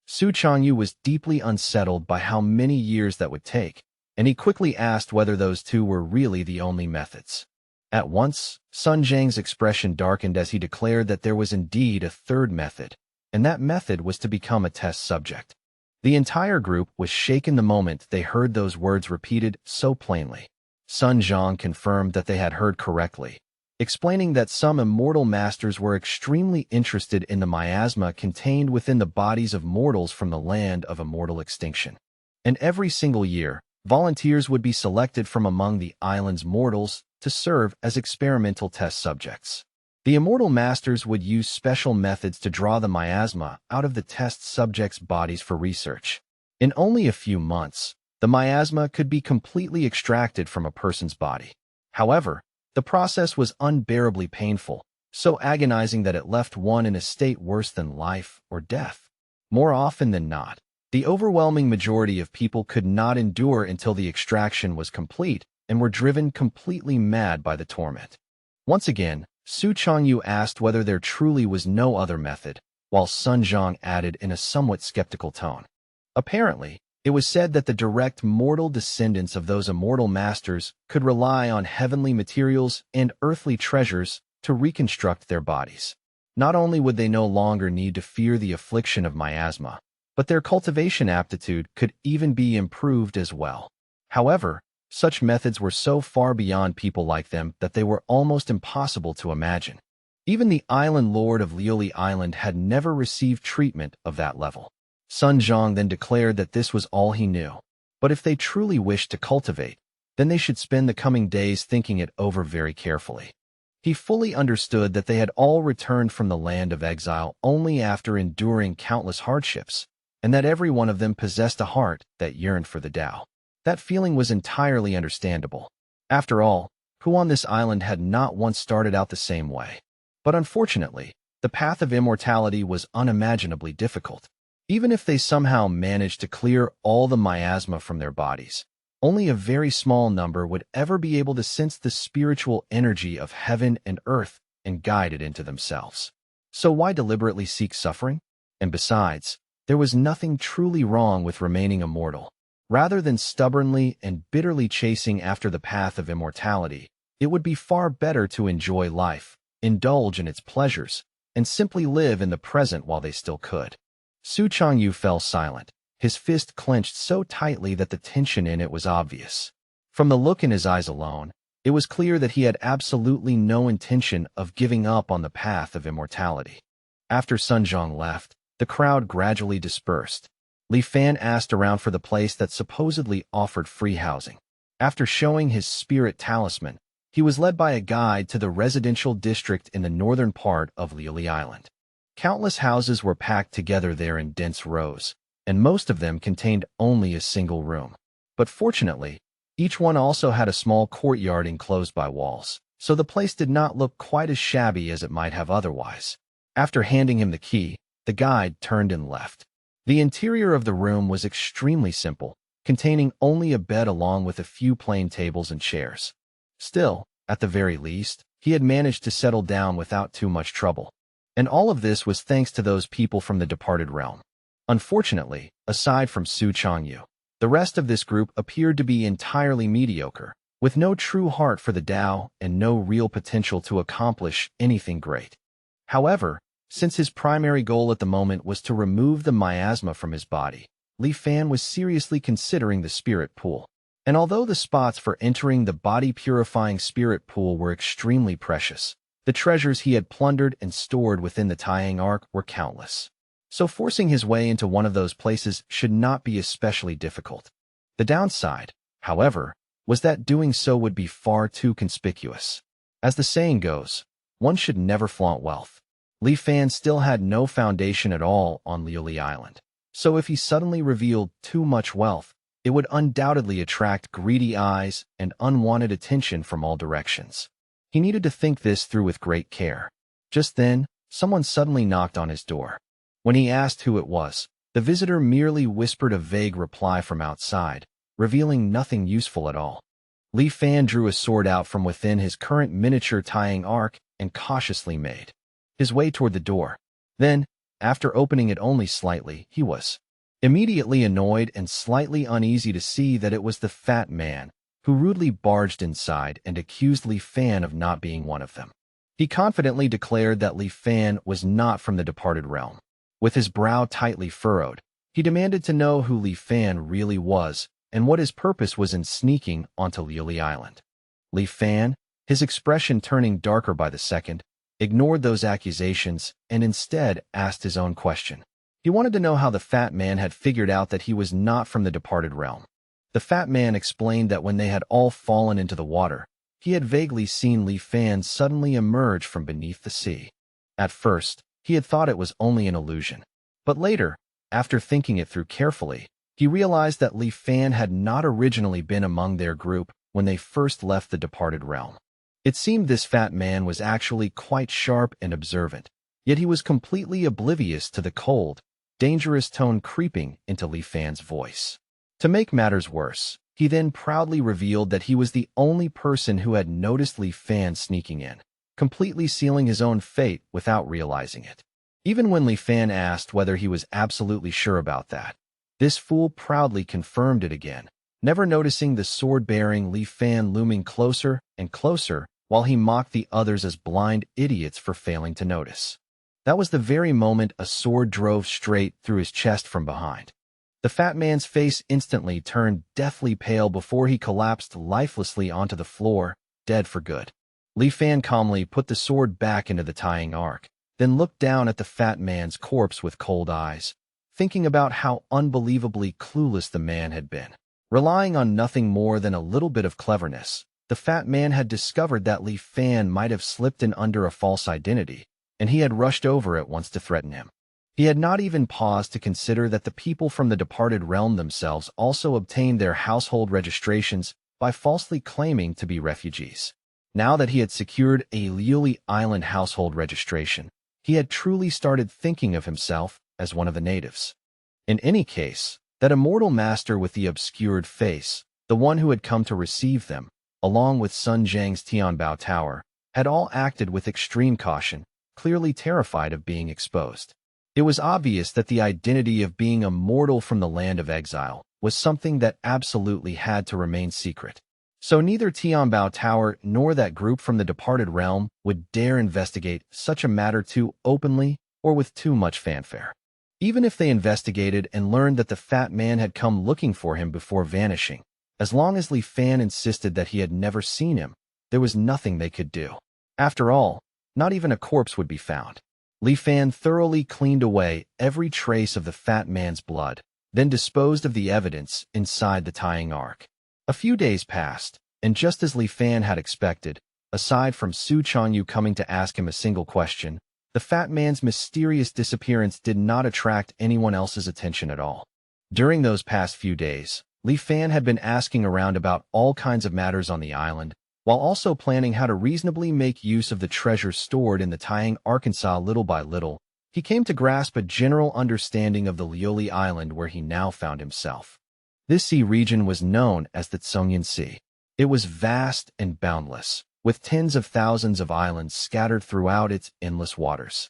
Su Changyu was deeply unsettled by how many years that would take, and he quickly asked whether those two were really the only methods. At once, Sun Zhang's expression darkened as he declared that there was indeed a third method, and that method was to become a test subject. The entire group was shaken the moment they heard those words repeated so plainly. Sun Zhang confirmed that they had heard correctly, explaining that some immortal masters were extremely interested in the miasma contained within the bodies of mortals from the land of immortal extinction. And every single year, volunteers would be selected from among the island's mortals to serve as experimental test subjects. The immortal masters would use special methods to draw the miasma out of the test subjects' bodies for research. In only a few months, the miasma could be completely extracted from a person's body. However, the process was unbearably painful, so agonizing that it left one in a state worse than life or death. More often than not, the overwhelming majority of people could not endure until the extraction was complete and were driven completely mad by the torment. Once again, Su Changyu asked whether there truly was no other method, while Sun Zhang added in a somewhat skeptical tone. Apparently, it was said that the direct mortal descendants of those immortal masters could rely on heavenly materials and earthly treasures to reconstruct their bodies. Not only would they no longer need to fear the affliction of miasma, but their cultivation aptitude could even be improved as well. However, such methods were so far beyond people like them that they were almost impossible to imagine. Even the island lord of Lioli Island had never received treatment of that level. Sun Zhang then declared that this was all he knew. But if they truly wished to cultivate, then they should spend the coming days thinking it over very carefully. He fully understood that they had all returned from the land of exile only after enduring countless hardships, and that every one of them possessed a heart that yearned for the Tao. That feeling was entirely understandable. After all, who on this island had not once started out the same way? But unfortunately, the path of immortality was unimaginably difficult. Even if they somehow managed to clear all the miasma from their bodies, only a very small number would ever be able to sense the spiritual energy of heaven and earth and guide it into themselves. So why deliberately seek suffering? And besides, there was nothing truly wrong with remaining immortal. Rather than stubbornly and bitterly chasing after the path of immortality, it would be far better to enjoy life, indulge in its pleasures, and simply live in the present while they still could. Su Changyu fell silent, his fist clenched so tightly that the tension in it was obvious. From the look in his eyes alone, it was clear that he had absolutely no intention of giving up on the path of immortality. After Sun Zhang left, the crowd gradually dispersed. Li Fan asked around for the place that supposedly offered free housing. After showing his spirit talisman, he was led by a guide to the residential district in the northern part of Lioli Island. Countless houses were packed together there in dense rows, and most of them contained only a single room. But fortunately, each one also had a small courtyard enclosed by walls, so the place did not look quite as shabby as it might have otherwise. After handing him the key, the guide turned and left. The interior of the room was extremely simple, containing only a bed along with a few plain tables and chairs. Still, at the very least, he had managed to settle down without too much trouble. And all of this was thanks to those people from the departed realm. Unfortunately, aside from Su Changyu, the rest of this group appeared to be entirely mediocre, with no true heart for the Tao and no real potential to accomplish anything great. However, since his primary goal at the moment was to remove the miasma from his body, Li Fan was seriously considering the spirit pool. And although the spots for entering the body-purifying spirit pool were extremely precious, the treasures he had plundered and stored within the Taiyang Arc were countless. So forcing his way into one of those places should not be especially difficult. The downside, however, was that doing so would be far too conspicuous. As the saying goes, one should never flaunt wealth. Li Fan still had no foundation at all on Lioli Island, so if he suddenly revealed too much wealth, it would undoubtedly attract greedy eyes and unwanted attention from all directions. He needed to think this through with great care. Just then, someone suddenly knocked on his door. When he asked who it was, the visitor merely whispered a vague reply from outside, revealing nothing useful at all. Li Fan drew a sword out from within his current miniature tying arc and cautiously made his way toward the door. Then, after opening it only slightly, he was immediately annoyed and slightly uneasy to see that it was the fat man, who rudely barged inside and accused Li Fan of not being one of them. He confidently declared that Li Fan was not from the departed realm. With his brow tightly furrowed, he demanded to know who Li Fan really was and what his purpose was in sneaking onto Liuli Island. Li Fan, his expression turning darker by the second, ignored those accusations and instead asked his own question. He wanted to know how the fat man had figured out that he was not from the departed realm. The fat man explained that when they had all fallen into the water, he had vaguely seen Li Fan suddenly emerge from beneath the sea. At first, he had thought it was only an illusion. But later, after thinking it through carefully, he realized that Li Fan had not originally been among their group when they first left the departed realm. It seemed this fat man was actually quite sharp and observant, yet he was completely oblivious to the cold, dangerous tone creeping into Li Fan's voice. To make matters worse, he then proudly revealed that he was the only person who had noticed Li Fan sneaking in, completely sealing his own fate without realizing it. Even when Li Fan asked whether he was absolutely sure about that, this fool proudly confirmed it again, never noticing the sword-bearing Li Fan looming closer and closer while he mocked the others as blind idiots for failing to notice. That was the very moment a sword drove straight through his chest from behind. The fat man's face instantly turned deathly pale before he collapsed lifelessly onto the floor, dead for good. Li Fan calmly put the sword back into the tying arc, then looked down at the fat man's corpse with cold eyes, thinking about how unbelievably clueless the man had been. Relying on nothing more than a little bit of cleverness, the fat man had discovered that Li Fan might have slipped in under a false identity, and he had rushed over at once to threaten him. He had not even paused to consider that the people from the departed realm themselves also obtained their household registrations by falsely claiming to be refugees. Now that he had secured a Liuli Island household registration, he had truly started thinking of himself as one of the natives. In any case, that immortal master with the obscured face, the one who had come to receive them, along with Sun Jiang's Tianbao Tower, had all acted with extreme caution, clearly terrified of being exposed. It was obvious that the identity of being a mortal from the land of exile was something that absolutely had to remain secret. So neither Tianbao Tower nor that group from the departed realm would dare investigate such a matter too openly or with too much fanfare. Even if they investigated and learned that the fat man had come looking for him before vanishing, as long as Li Fan insisted that he had never seen him, there was nothing they could do. After all, not even a corpse would be found. Li Fan thoroughly cleaned away every trace of the fat man's blood, then disposed of the evidence inside the tying arc. A few days passed, and just as Li Fan had expected, aside from Su Changyu coming to ask him a single question, the fat man's mysterious disappearance did not attract anyone else's attention at all. During those past few days, Li Fan had been asking around about all kinds of matters on the island, while also planning how to reasonably make use of the treasure stored in the Taiyang Arkansas. Little by little, he came to grasp a general understanding of the Liuli Island where he now found himself. This sea region was known as the Tsungyan Sea. It was vast and boundless, with tens of thousands of islands scattered throughout its endless waters.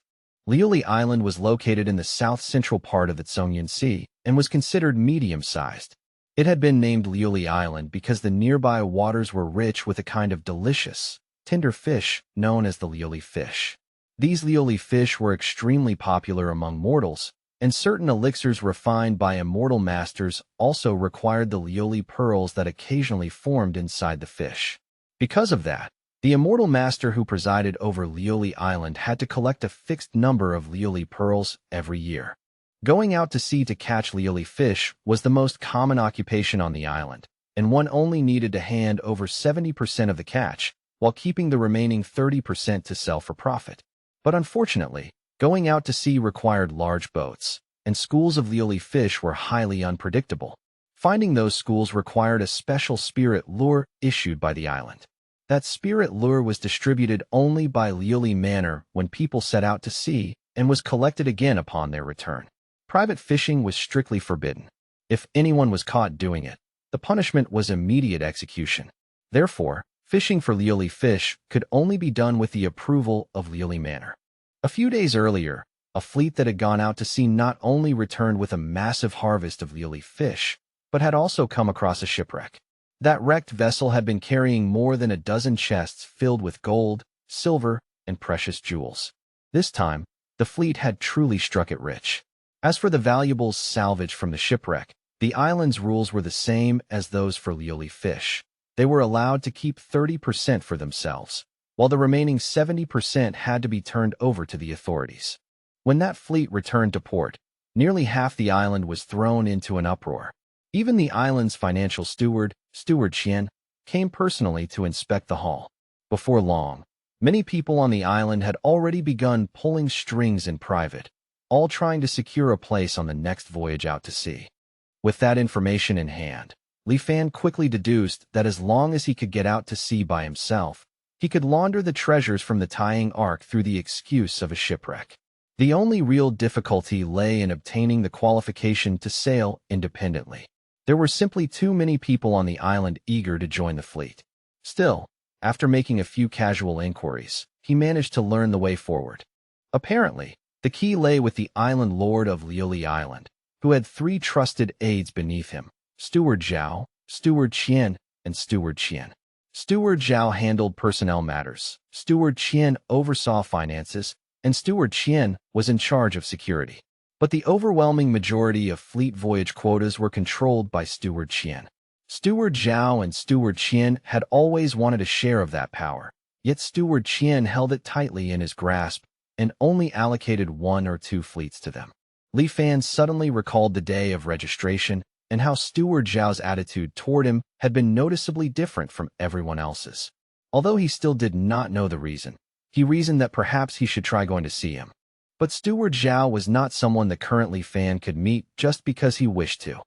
Liuli Island was located in the south-central part of the Tsungyan Sea and was considered medium-sized. It had been named Liuli Island because the nearby waters were rich with a kind of delicious, tender fish known as the Liuli fish. These Liuli fish were extremely popular among mortals, and certain elixirs refined by immortal masters also required the Liuli pearls that occasionally formed inside the fish. Because of that, the immortal master who presided over Liuli Island had to collect a fixed number of Liuli pearls every year. Going out to sea to catch Liuli fish was the most common occupation on the island, and one only needed to hand over 70% of the catch, while keeping the remaining 30% to sell for profit. But unfortunately, going out to sea required large boats, and schools of Liuli fish were highly unpredictable. Finding those schools required a special spirit lure issued by the island. That spirit lure was distributed only by Liuli Manor when people set out to sea and was collected again upon their return. Private fishing was strictly forbidden. If anyone was caught doing it, the punishment was immediate execution. Therefore, fishing for Lioli fish could only be done with the approval of Lioli Manor. A few days earlier, a fleet that had gone out to sea not only returned with a massive harvest of Lioli fish, but had also come across a shipwreck. That wrecked vessel had been carrying more than a dozen chests filled with gold, silver, and precious jewels. This time, the fleet had truly struck it rich. As for the valuables salvaged from the shipwreck, the island's rules were the same as those for Lioli fish. They were allowed to keep 30% for themselves, while the remaining 70% had to be turned over to the authorities. When that fleet returned to port, nearly half the island was thrown into an uproar. Even the island's financial steward, Steward Qian, came personally to inspect the haul. Before long, many people on the island had already begun pulling strings in private, all trying to secure a place on the next voyage out to sea. With that information in hand, Li Fan quickly deduced that as long as he could get out to sea by himself, he could launder the treasures from the tying arc through the excuse of a shipwreck. The only real difficulty lay in obtaining the qualification to sail independently. There were simply too many people on the island eager to join the fleet. Still, after making a few casual inquiries, he managed to learn the way forward. Apparently, the key lay with the island lord of Lioli Island, who had 3 trusted aides beneath him: Steward Zhao, Steward Qian, and Steward Qian. Steward Zhao handled personnel matters, Steward Qian oversaw finances, and Steward Qian was in charge of security. But the overwhelming majority of fleet voyage quotas were controlled by Steward Qian. Steward Zhao and Steward Qian had always wanted a share of that power, yet Steward Qian held it tightly in his grasp and only allocated 1 or 2 fleets to them. Li Fan suddenly recalled the day of registration and how Steward Zhao's attitude toward him had been noticeably different from everyone else's. Although he still did not know the reason, he reasoned that perhaps he should try going to see him. But Steward Zhao was not someone that currently Fan could meet just because he wished to.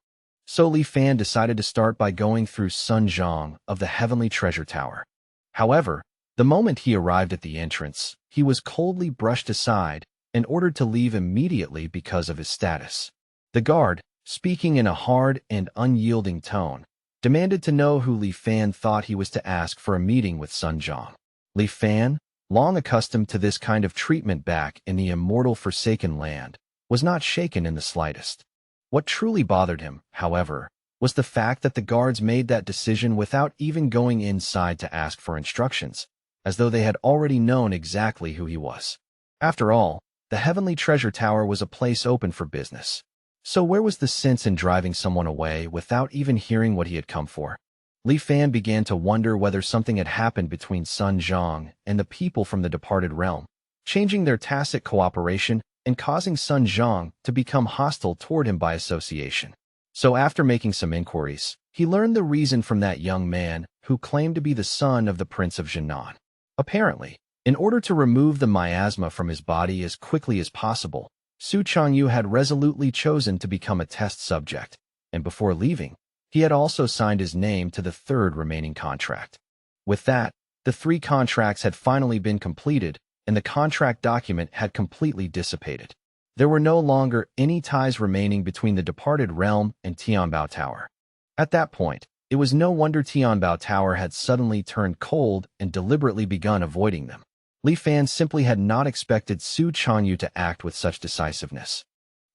So Li Fan decided to start by going through Sun Zhang of the Heavenly Treasure Tower. However, the moment he arrived at the entrance, he was coldly brushed aside and ordered to leave immediately because of his status. The guard, speaking in a hard and unyielding tone, demanded to know who Li Fan thought he was to ask for a meeting with Sun Zhang. Li Fan, long accustomed to this kind of treatment back in the immortal Forsaken Land, was not shaken in the slightest. What truly bothered him, however, was the fact that the guards made that decision without even going inside to ask for instructions, as though they had already known exactly who he was. After all, the Heavenly Treasure Tower was a place open for business. So where was the sense in driving someone away without even hearing what he had come for? Li Fan began to wonder whether something had happened between Sun Zhang and the people from the departed realm, changing their tacit cooperation and causing Sun Zhang to become hostile toward him by association. So after making some inquiries, he learned the reason from that young man who claimed to be the son of the Prince of Jinan. Apparently, in order to remove the miasma from his body as quickly as possible, Su Changyu had resolutely chosen to become a test subject, and before leaving, he had also signed his name to the 3rd remaining contract. With that, the 3 contracts had finally been completed, and the contract document had completely dissipated. There were no longer any ties remaining between the departed realm and Tianbao Tower. At that point, it was no wonder Tianbao Tower had suddenly turned cold and deliberately begun avoiding them. Li Fan simply had not expected Su Changyu to act with such decisiveness.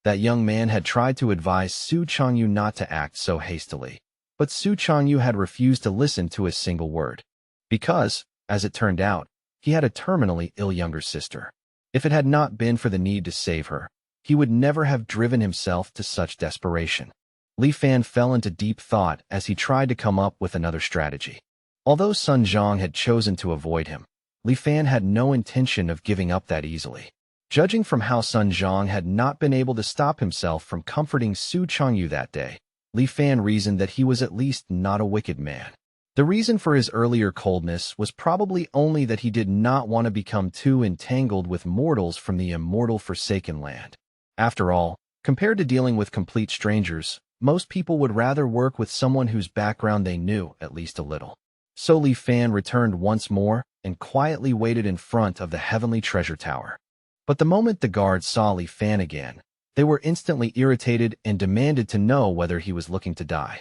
That young man had tried to advise Su Changyu not to act so hastily, but Su Changyu had refused to listen to a single word. Because, as it turned out, he had a terminally ill younger sister. If it had not been for the need to save her, he would never have driven himself to such desperation. Li Fan fell into deep thought as he tried to come up with another strategy. Although Sun Zhang had chosen to avoid him, Li Fan had no intention of giving up that easily. Judging from how Sun Zhang had not been able to stop himself from comforting Su Changyu that day, Li Fan reasoned that he was at least not a wicked man. The reason for his earlier coldness was probably only that he did not want to become too entangled with mortals from the immortal Forsaken Land. After all, compared to dealing with complete strangers, most people would rather work with someone whose background they knew at least a little. So Li Fan returned once more and quietly waited in front of the Heavenly Treasure Tower. But the moment the guards saw Li Fan again, they were instantly irritated and demanded to know whether he was looking to die.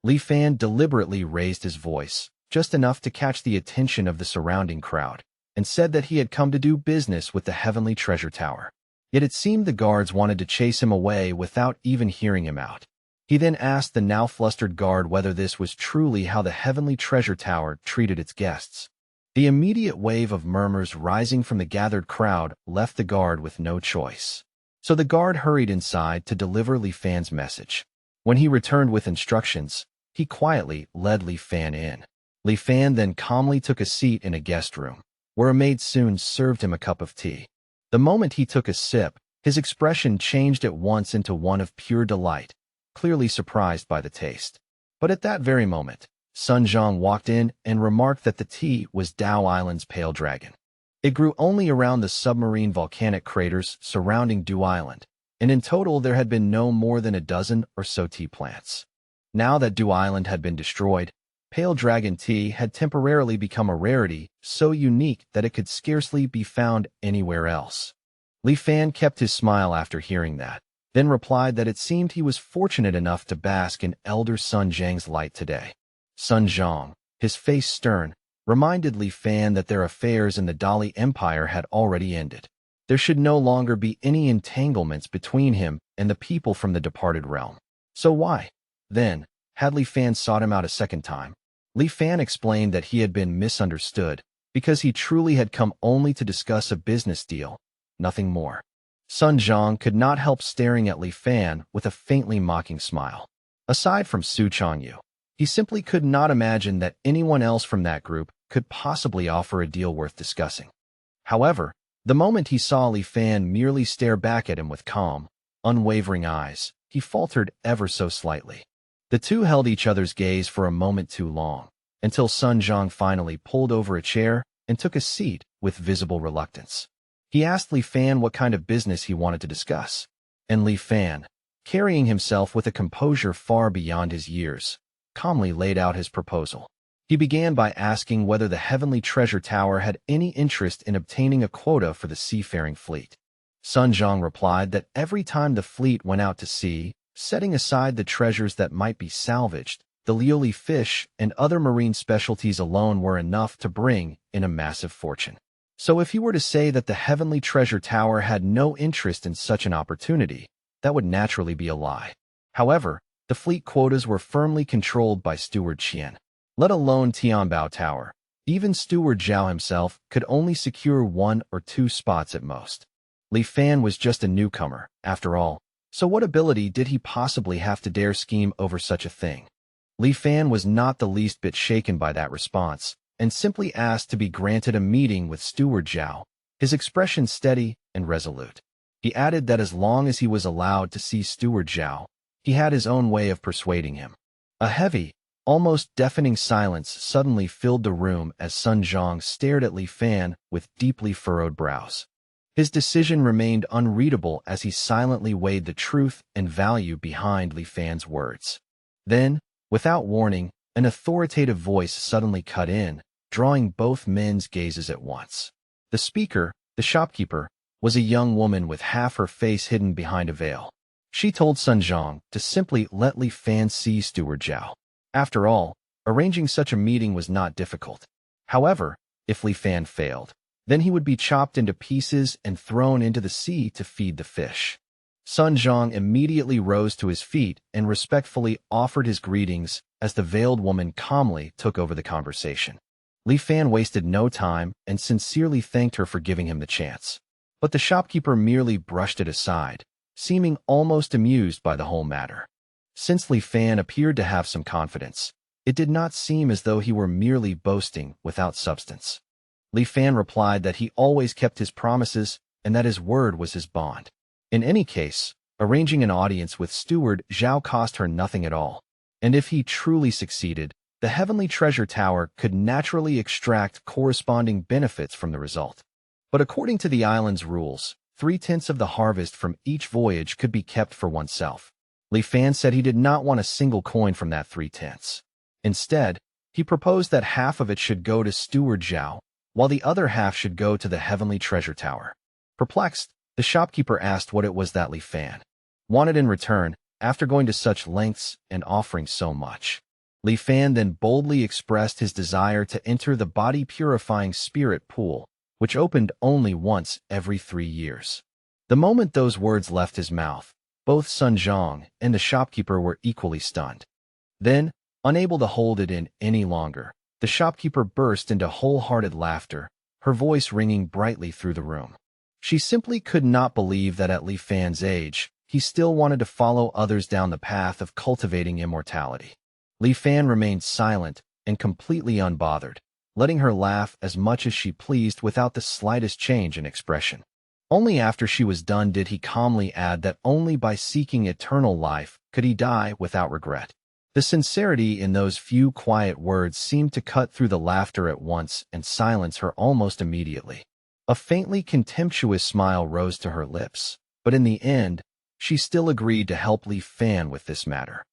Li Fan deliberately raised his voice, just enough to catch the attention of the surrounding crowd, and said that he had come to do business with the Heavenly Treasure Tower. Yet it seemed the guards wanted to chase him away without even hearing him out. He then asked the now flustered guard whether this was truly how the Heavenly Treasure Tower treated its guests. The immediate wave of murmurs rising from the gathered crowd left the guard with no choice. So the guard hurried inside to deliver Li Fan's message. When he returned with instructions, he quietly led Li Fan in. Li Fan then calmly took a seat in a guest room, where a maid soon served him a cup of tea. The moment he took a sip, his expression changed at once into one of pure delight, clearly surprised by the taste. But at that very moment, Sun Zhang walked in and remarked that the tea was Dao Island's pale dragon. It grew only around the submarine volcanic craters surrounding Du Island, and in total there had been no more than a dozen or so tea plants. Now that Du Island had been destroyed, pale dragon tea had temporarily become a rarity so unique that it could scarcely be found anywhere else. Li Fan kept his smile after hearing that, then replied that it seemed he was fortunate enough to bask in Elder Sun Zhang's light today. Sun Zhang, his face stern, reminded Li Fan that their affairs in the Dali Empire had already ended. There should no longer be any entanglements between him and the people from the departed realm. So why, then, had Li Fan sought him out a second time? Li Fan explained that he had been misunderstood because he truly had come only to discuss a business deal, nothing more. Sun Zhang could not help staring at Li Fan with a faintly mocking smile. Aside from Su Changyu, he simply could not imagine that anyone else from that group could possibly offer a deal worth discussing. However, the moment he saw Li Fan merely stare back at him with calm, unwavering eyes, he faltered ever so slightly. The two held each other's gaze for a moment too long, until Sun Zhang finally pulled over a chair and took a seat with visible reluctance. He asked Li Fan what kind of business he wanted to discuss, and Li Fan, carrying himself with a composure far beyond his years, calmly laid out his proposal. He began by asking whether the Heavenly Treasure Tower had any interest in obtaining a quota for the seafaring fleet. Sun Zhang replied that every time the fleet went out to sea, setting aside the treasures that might be salvaged, the lioli fish and other marine specialties alone were enough to bring in a massive fortune. So if he were to say that the Heavenly Treasure Tower had no interest in such an opportunity, that would naturally be a lie. However, the fleet quotas were firmly controlled by Steward Qian. Let alone Tianbao Tower. Even Steward Zhao himself could only secure 1 or 2 spots at most. Li Fan was just a newcomer, after all, so what ability did he possibly have to dare scheme over such a thing? Li Fan was not the least bit shaken by that response, and simply asked to be granted a meeting with Steward Zhao, his expression steady and resolute. He added that as long as he was allowed to see Steward Zhao, he had his own way of persuading him. A heavy, almost deafening silence suddenly filled the room as Sun Zhang stared at Li Fan with deeply furrowed brows. His decision remained unreadable as he silently weighed the truth and value behind Li Fan's words. Then, without warning, an authoritative voice suddenly cut in, drawing both men's gazes at once. The speaker, the shopkeeper, was a young woman with half her face hidden behind a veil. She told Sun Zhang to simply let Li Fan see Steward Zhao. After all, arranging such a meeting was not difficult. However, if Li Fan failed, then he would be chopped into pieces and thrown into the sea to feed the fish. Sun Zhang immediately rose to his feet and respectfully offered his greetings as the veiled woman calmly took over the conversation. Li Fan wasted no time and sincerely thanked her for giving him the chance. But the shopkeeper merely brushed it aside, seeming almost amused by the whole matter. Since Li Fan appeared to have some confidence, it did not seem as though he were merely boasting without substance. Li Fan replied that he always kept his promises and that his word was his bond. In any case, arranging an audience with Steward Zhao cost her nothing at all, and if he truly succeeded, the Heavenly Treasure Tower could naturally extract corresponding benefits from the result. But according to the island's rules, 3/10 of the harvest from each voyage could be kept for oneself. Li Fan said he did not want a single coin from that 3/10. Instead, he proposed that half of it should go to Steward Zhao, while the other half should go to the Heavenly Treasure Tower. Perplexed, the shopkeeper asked what it was that Li Fan wanted in return after going to such lengths and offering so much. Li Fan then boldly expressed his desire to enter the body-purifying spirit pool, which opened only once every 3 years. The moment those words left his mouth, both Sun Zhang and the shopkeeper were equally stunned. Then, unable to hold it in any longer, the shopkeeper burst into wholehearted laughter, her voice ringing brightly through the room. She simply could not believe that at Li Fan's age, he still wanted to follow others down the path of cultivating immortality. Li Fan remained silent and completely unbothered, letting her laugh as much as she pleased without the slightest change in expression. Only after she was done did he calmly add that only by seeking eternal life could he die without regret. The sincerity in those few quiet words seemed to cut through the laughter at once and silence her almost immediately. A faintly contemptuous smile rose to her lips, but in the end, she still agreed to help Li Fan with this matter.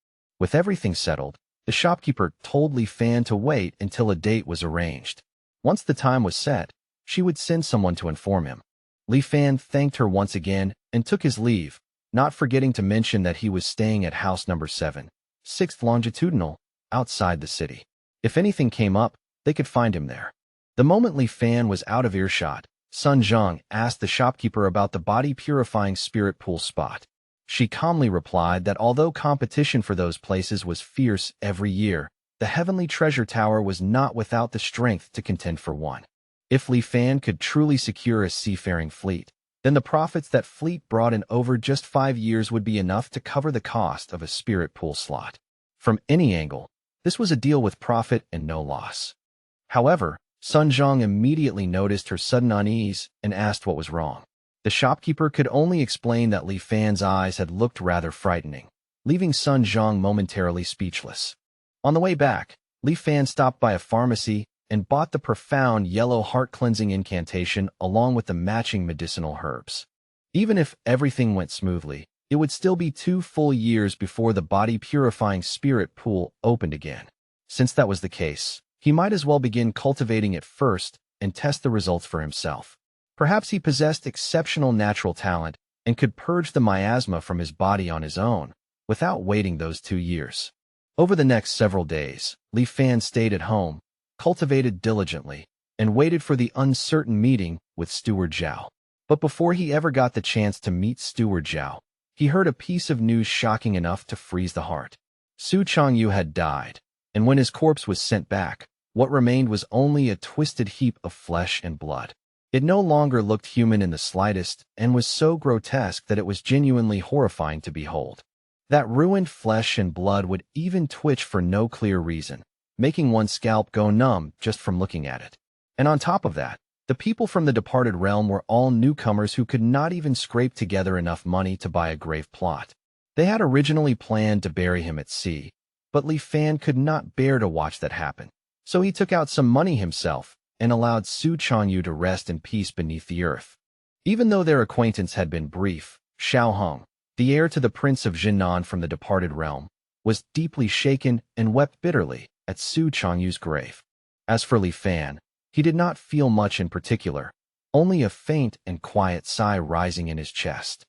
With everything settled, the shopkeeper told Li Fan to wait until a date was arranged. Once the time was set, she would send someone to inform him. Li Fan thanked her once again and took his leave, not forgetting to mention that he was staying at house number 7, 6th longitudinal, outside the city. If anything came up, they could find him there. The moment Li Fan was out of earshot, Sun Zhang asked the shopkeeper about the body-purifying spirit pool spot. She calmly replied that although competition for those places was fierce every year, the heavenly treasure tower was not without the strength to contend for one. If Li Fan could truly secure a seafaring fleet, then the profits that fleet brought in over just 5 years would be enough to cover the cost of a spirit pool slot. From any angle, this was a deal with profit and no loss. However, Sun Zhang immediately noticed her sudden unease and asked what was wrong. The shopkeeper could only explain that Li Fan's eyes had looked rather frightening, leaving Sun Zhang momentarily speechless. On the way back, Li Fan stopped by a pharmacy and bought the profound yellow heart-cleansing incantation along with the matching medicinal herbs. Even if everything went smoothly, it would still be 2 full years before the body-purifying spirit pool opened again. Since that was the case, he might as well begin cultivating it first and test the results for himself. Perhaps he possessed exceptional natural talent and could purge the miasma from his body on his own, without waiting those 2 years. Over the next several days, Li Fan stayed at home, cultivated diligently, and waited for the uncertain meeting with Steward Zhao. But before he ever got the chance to meet Steward Zhao, he heard a piece of news shocking enough to freeze the heart. Su Changyu had died, and when his corpse was sent back, what remained was only a twisted heap of flesh and blood. It no longer looked human in the slightest and was so grotesque that it was genuinely horrifying to behold. That ruined flesh and blood would even twitch for no clear reason, making one's scalp go numb just from looking at it. And on top of that, the people from the departed realm were all newcomers who could not even scrape together enough money to buy a grave plot. They had originally planned to bury him at sea, but Li Fan could not bear to watch that happen. So he took out some money himself and allowed Su Changyu to rest in peace beneath the earth. Even though their acquaintance had been brief, Xiao Hong, the heir to the Prince of Jinnan from the departed realm, was deeply shaken and wept bitterly at Su Changyu's grave. As for Li Fan, he did not feel much in particular, only a faint and quiet sigh rising in his chest.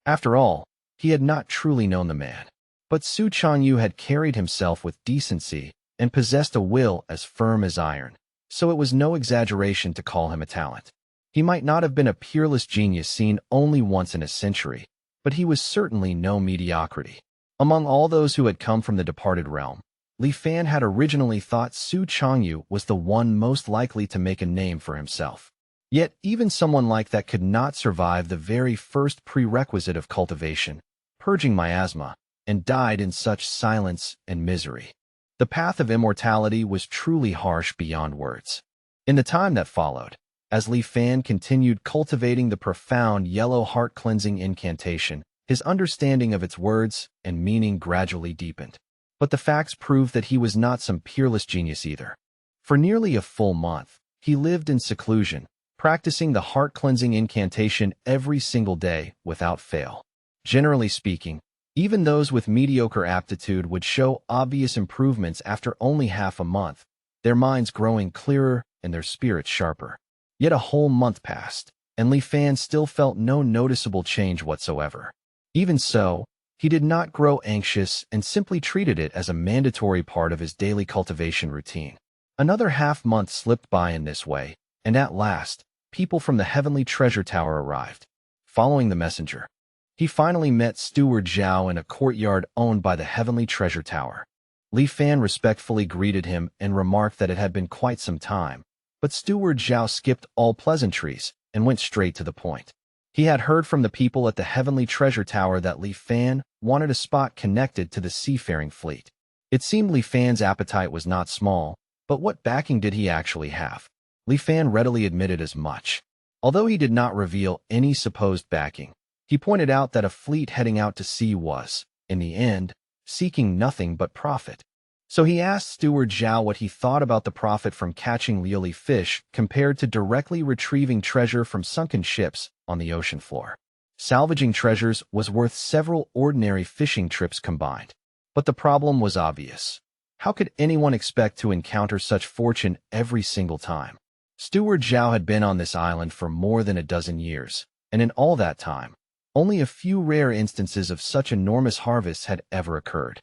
After all, he had not truly known the man. But Su Changyu had carried himself with decency and possessed a will as firm as iron, so it was no exaggeration to call him a talent. He might not have been a peerless genius seen only once in a century, but he was certainly no mediocrity. Among all those who had come from the departed realm, Li Fan had originally thought Su Changyu was the one most likely to make a name for himself. Yet even someone like that could not survive the very first prerequisite of cultivation, purging miasma, and died in such silence and misery. The path of immortality was truly harsh beyond words. In the time that followed, as Li Fan continued cultivating the profound yellow heart-cleansing incantation, his understanding of its words and meaning gradually deepened. But the facts proved that he was not some peerless genius either. For nearly a full month, he lived in seclusion, practicing the heart-cleansing incantation every single day without fail. Generally speaking, even those with mediocre aptitude would show obvious improvements after only half a month, their minds growing clearer and their spirits sharper. Yet a whole month passed, and Li Fan still felt no noticeable change whatsoever. Even so, he did not grow anxious and simply treated it as a mandatory part of his daily cultivation routine. Another half-month slipped by in this way, and at last, people from the Heavenly Treasure Tower arrived. Following the messenger, he finally met Steward Zhao in a courtyard owned by the Heavenly Treasure Tower. Li Fan respectfully greeted him and remarked that it had been quite some time, but Steward Zhao skipped all pleasantries and went straight to the point. He had heard from the people at the Heavenly Treasure Tower that Li Fan wanted a spot connected to the seafaring fleet. It seemed Li Fan's appetite was not small, but what backing did he actually have? Li Fan readily admitted as much. Although he did not reveal any supposed backing, he pointed out that a fleet heading out to sea was, in the end, seeking nothing but profit. So he asked Steward Zhao what he thought about the profit from catching liuli fish compared to directly retrieving treasure from sunken ships on the ocean floor. Salvaging treasures was worth several ordinary fishing trips combined. But the problem was obvious. How could anyone expect to encounter such fortune every single time? Steward Zhao had been on this island for more than a dozen years, and in all that time, only a few rare instances of such enormous harvests had ever occurred.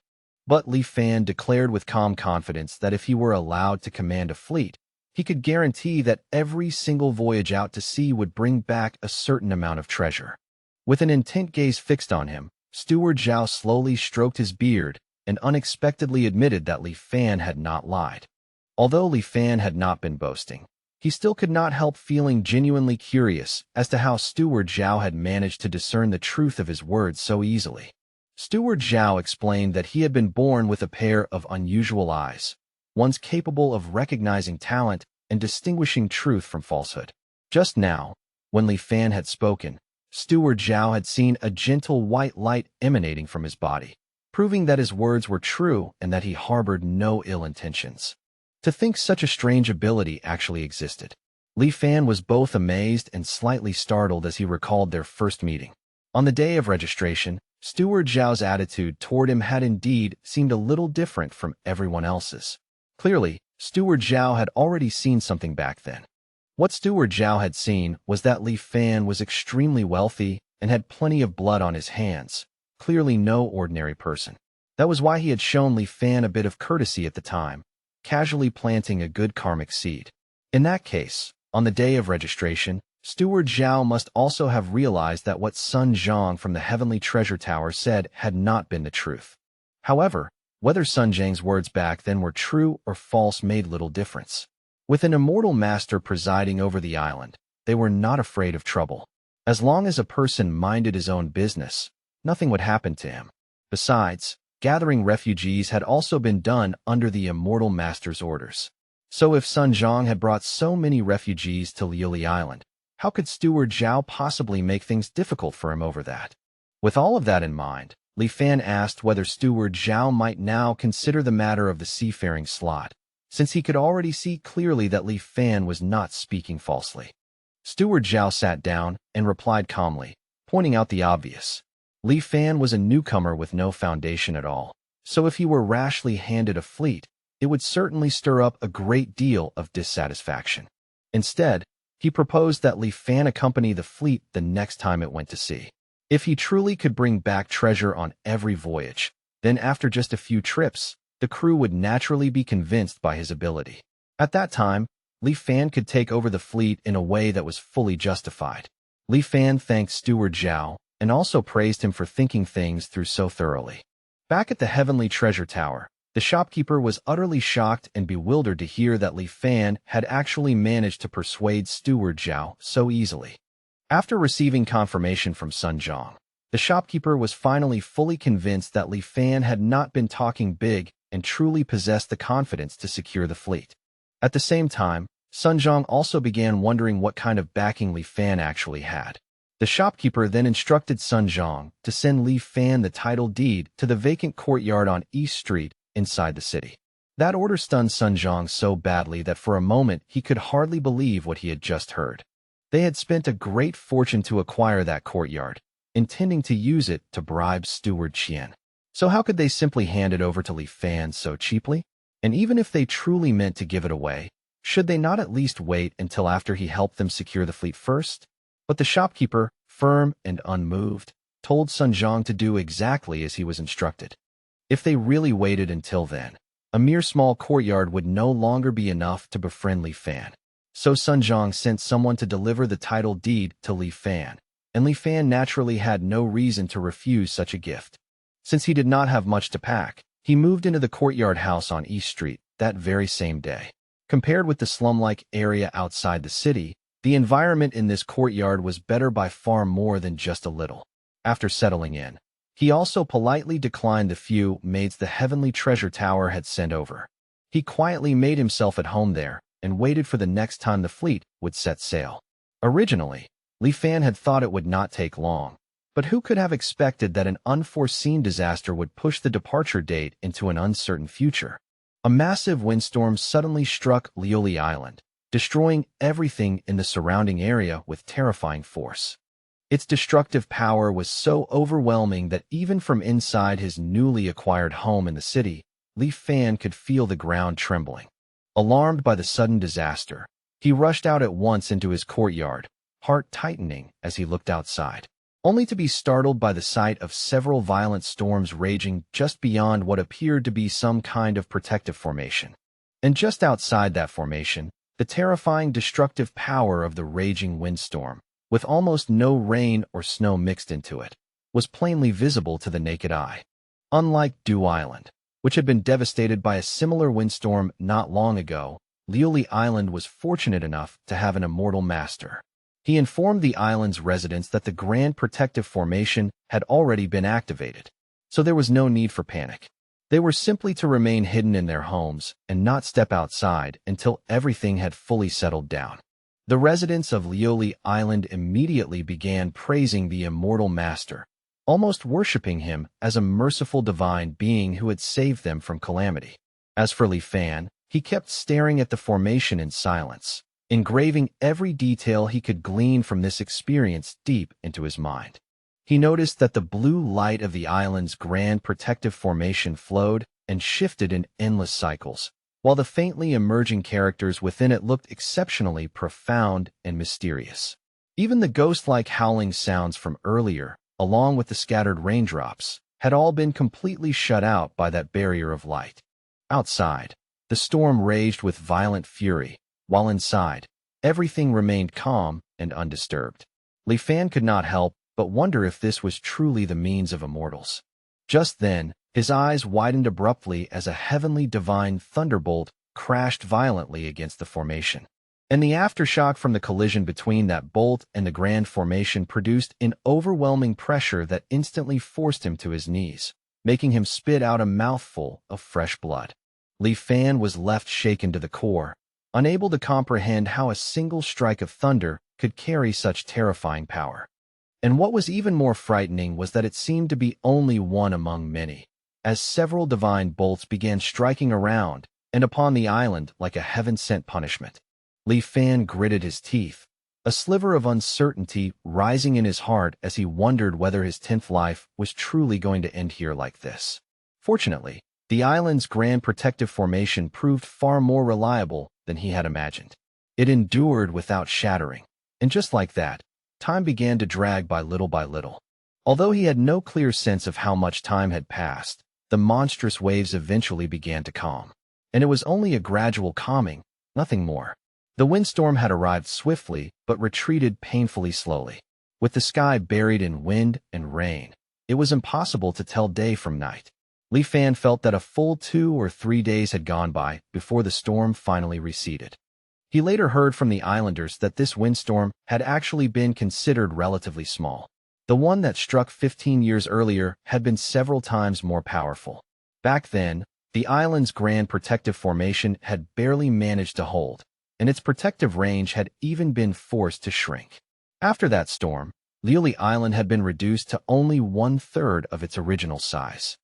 But Li Fan declared with calm confidence that if he were allowed to command a fleet, he could guarantee that every single voyage out to sea would bring back a certain amount of treasure. With an intent gaze fixed on him, Steward Zhao slowly stroked his beard and unexpectedly admitted that Li Fan had not lied. Although Li Fan had not been boasting, he still could not help feeling genuinely curious as to how Steward Zhao had managed to discern the truth of his words so easily. Steward Zhao explained that he had been born with a pair of unusual eyes, ones capable of recognizing talent and distinguishing truth from falsehood. Just now, when Li Fan had spoken, Steward Zhao had seen a gentle white light emanating from his body, proving that his words were true and that he harbored no ill intentions. To think such a strange ability actually existed. Li Fan was both amazed and slightly startled as he recalled their first meeting. On the day of registration, Steward Zhao's attitude toward him had indeed seemed a little different from everyone else's. Clearly, Steward Zhao had already seen something back then. What Steward Zhao had seen was that Li Fan was extremely wealthy and had plenty of blood on his hands, clearly no ordinary person. That was why he had shown Li Fan a bit of courtesy at the time, casually planting a good karmic seed. In that case, on the day of registration, Steward Zhao must also have realized that what Sun Zhang from the Heavenly Treasure Tower said had not been the truth. However, whether Sun Zhang's words back then were true or false made little difference. With an immortal master presiding over the island, they were not afraid of trouble. As long as a person minded his own business, nothing would happen to him. Besides, gathering refugees had also been done under the immortal master's orders. So if Sun Zhang had brought so many refugees to Liuli Island, how could Steward Zhao possibly make things difficult for him over that? With all of that in mind, Li Fan asked whether Steward Zhao might now consider the matter of the seafaring slot, since he could already see clearly that Li Fan was not speaking falsely. Steward Zhao sat down and replied calmly, pointing out the obvious. Li Fan was a newcomer with no foundation at all, so if he were rashly handed a fleet, it would certainly stir up a great deal of dissatisfaction. Instead, he proposed that Li Fan accompany the fleet the next time it went to sea. If he truly could bring back treasure on every voyage, then after just a few trips, the crew would naturally be convinced by his ability. At that time, Li Fan could take over the fleet in a way that was fully justified. Li Fan thanked Steward Zhao and also praised him for thinking things through so thoroughly. Back at the Heavenly Treasure Tower, the shopkeeper was utterly shocked and bewildered to hear that Li Fan had actually managed to persuade Steward Zhao so easily. After receiving confirmation from Sun Zhang, the shopkeeper was finally fully convinced that Li Fan had not been talking big and truly possessed the confidence to secure the fleet. At the same time, Sun Zhang also began wondering what kind of backing Li Fan actually had. The shopkeeper then instructed Sun Zhang to send Li Fan the title deed to the vacant courtyard on East Street inside the city. That order stunned Sun Zhang so badly that for a moment he could hardly believe what he had just heard. They had spent a great fortune to acquire that courtyard, intending to use it to bribe Steward Qian. So how could they simply hand it over to Li Fan so cheaply? And even if they truly meant to give it away, should they not at least wait until after he helped them secure the fleet first? But the shopkeeper, firm and unmoved, told Sun Zhang to do exactly as he was instructed. If they really waited until then, a mere small courtyard would no longer be enough to befriend Li Fan. So Sun Zhang sent someone to deliver the title deed to Li Fan, and Li Fan naturally had no reason to refuse such a gift. Since he did not have much to pack, he moved into the courtyard house on East Street that very same day. Compared with the slum-like area outside the city, the environment in this courtyard was better by far more than just a little. After settling in, he also politely declined the few maids the Heavenly Treasure Tower had sent over. He quietly made himself at home there and waited for the next time the fleet would set sail. Originally, Li Fan had thought it would not take long, but who could have expected that an unforeseen disaster would push the departure date into an uncertain future? A massive windstorm suddenly struck Lioli Island, destroying everything in the surrounding area with terrifying force. Its destructive power was so overwhelming that even from inside his newly acquired home in the city, Li Fan could feel the ground trembling. Alarmed by the sudden disaster, he rushed out at once into his courtyard, heart tightening as he looked outside, only to be startled by the sight of several violent storms raging just beyond what appeared to be some kind of protective formation. And just outside that formation, the terrifying destructive power of the raging windstorm, with almost no rain or snow mixed into it, was plainly visible to the naked eye. Unlike Dew Island, which had been devastated by a similar windstorm not long ago, Lioli Island was fortunate enough to have an immortal master. He informed the island's residents that the Grand Protective Formation had already been activated, so there was no need for panic. They were simply to remain hidden in their homes and not step outside until everything had fully settled down. The residents of Lioli Island immediately began praising the immortal master, almost worshipping him as a merciful divine being who had saved them from calamity. As for Li Fan, he kept staring at the formation in silence, engraving every detail he could glean from this experience deep into his mind. He noticed that the blue light of the island's grand protective formation flowed and shifted in endless cycles, while the faintly emerging characters within it looked exceptionally profound and mysterious. Even the ghost-like howling sounds from earlier, along with the scattered raindrops, had all been completely shut out by that barrier of light. Outside, the storm raged with violent fury, while inside, everything remained calm and undisturbed. Li Fan could not help but wonder if this was truly the means of immortals. Just then, his eyes widened abruptly as a heavenly divine thunderbolt crashed violently against the formation. And the aftershock from the collision between that bolt and the grand formation produced an overwhelming pressure that instantly forced him to his knees, making him spit out a mouthful of fresh blood. Li Fan was left shaken to the core, unable to comprehend how a single strike of thunder could carry such terrifying power. And what was even more frightening was that it seemed to be only one among many, as several divine bolts began striking around and upon the island like a heaven-sent punishment. Li Fan gritted his teeth, a sliver of uncertainty rising in his heart as he wondered whether his 10th life was truly going to end here like this. Fortunately, the island's grand protective formation proved far more reliable than he had imagined. It endured without shattering, and just like that, time began to drag by little. Although he had no clear sense of how much time had passed, the monstrous waves eventually began to calm. And it was only a gradual calming, nothing more. The windstorm had arrived swiftly, but retreated painfully slowly. With the sky buried in wind and rain, it was impossible to tell day from night. Li Fan felt that a full 2 or 3 days had gone by before the storm finally receded. He later heard from the islanders that this windstorm had actually been considered relatively small. The one that struck 15 years earlier had been several times more powerful. Back then, the island's grand protective formation had barely managed to hold, and its protective range had even been forced to shrink. After that storm, Lioli Island had been reduced to only 1/3 of its original size.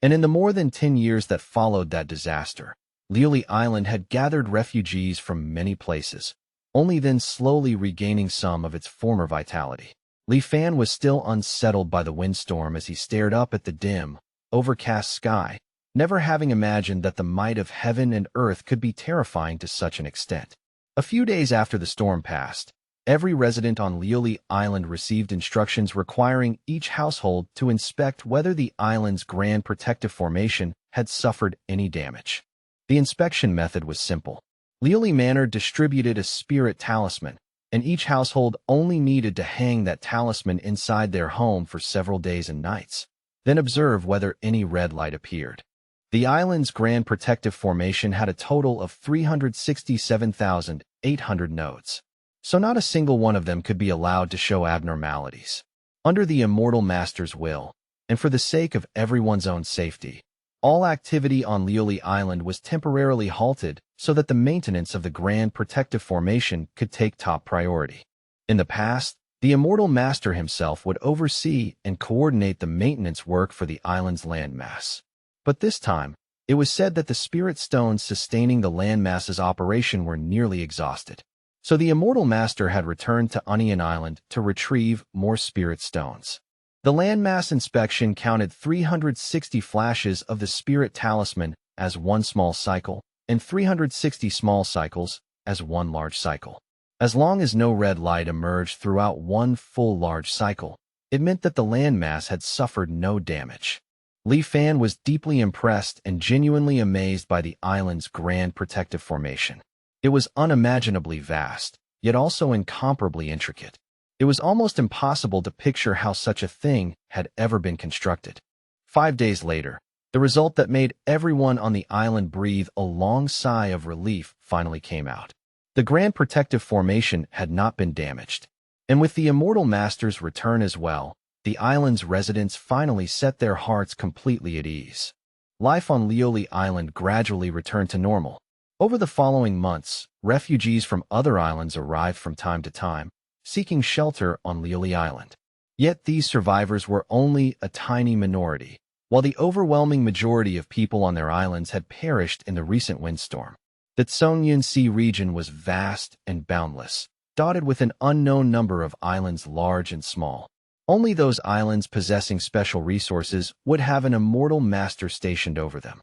And in the more than 10 years that followed that disaster, Lioli Island had gathered refugees from many places, only then slowly regaining some of its former vitality. Li Fan was still unsettled by the windstorm as he stared up at the dim, overcast sky, never having imagined that the might of heaven and earth could be terrifying to such an extent. A few days after the storm passed, Every resident on Lioli Island received instructions requiring each household to inspect whether the island's Grand Protective Formation had suffered any damage. The inspection method was simple. Lioli Manor distributed a spirit talisman, and each household only needed to hang that talisman inside their home for several days and nights, then observe whether any red light appeared. The island's Grand Protective Formation had a total of 367,800 nodes, so not a single one of them could be allowed to show abnormalities. Under the Immortal Master's will, and for the sake of everyone's own safety, all activity on Lioli Island was temporarily halted so that the maintenance of the Grand Protective Formation could take top priority. In the past, the Immortal Master himself would oversee and coordinate the maintenance work for the island's landmass. But this time, it was said that the spirit stones sustaining the landmass's operation were nearly exhausted. So the Immortal Master had returned to Onion Island to retrieve more spirit stones. The landmass inspection counted 360 flashes of the spirit talisman as one small cycle, and 360 small cycles as one large cycle. As long as no red light emerged throughout one full large cycle, it meant that the landmass had suffered no damage. Li Fan was deeply impressed and genuinely amazed by the island's Grand Protective Formation. It was unimaginably vast, yet also incomparably intricate. It was almost impossible to picture how such a thing had ever been constructed. 5 days later, the result that made everyone on the island breathe a long sigh of relief finally came out. The Grand Protective Formation had not been damaged, and with the Immortal Master's return as well, the island's residents finally set their hearts completely at ease. Life on Lioli Island gradually returned to normal. Over the following months, refugees from other islands arrived from time to time, seeking shelter on Lioli Island. Yet these survivors were only a tiny minority, while the overwhelming majority of people on their islands had perished in the recent windstorm. The Tseongyun Sea region was vast and boundless, dotted with an unknown number of islands large and small. Only those islands possessing special resources would have an immortal master stationed over them.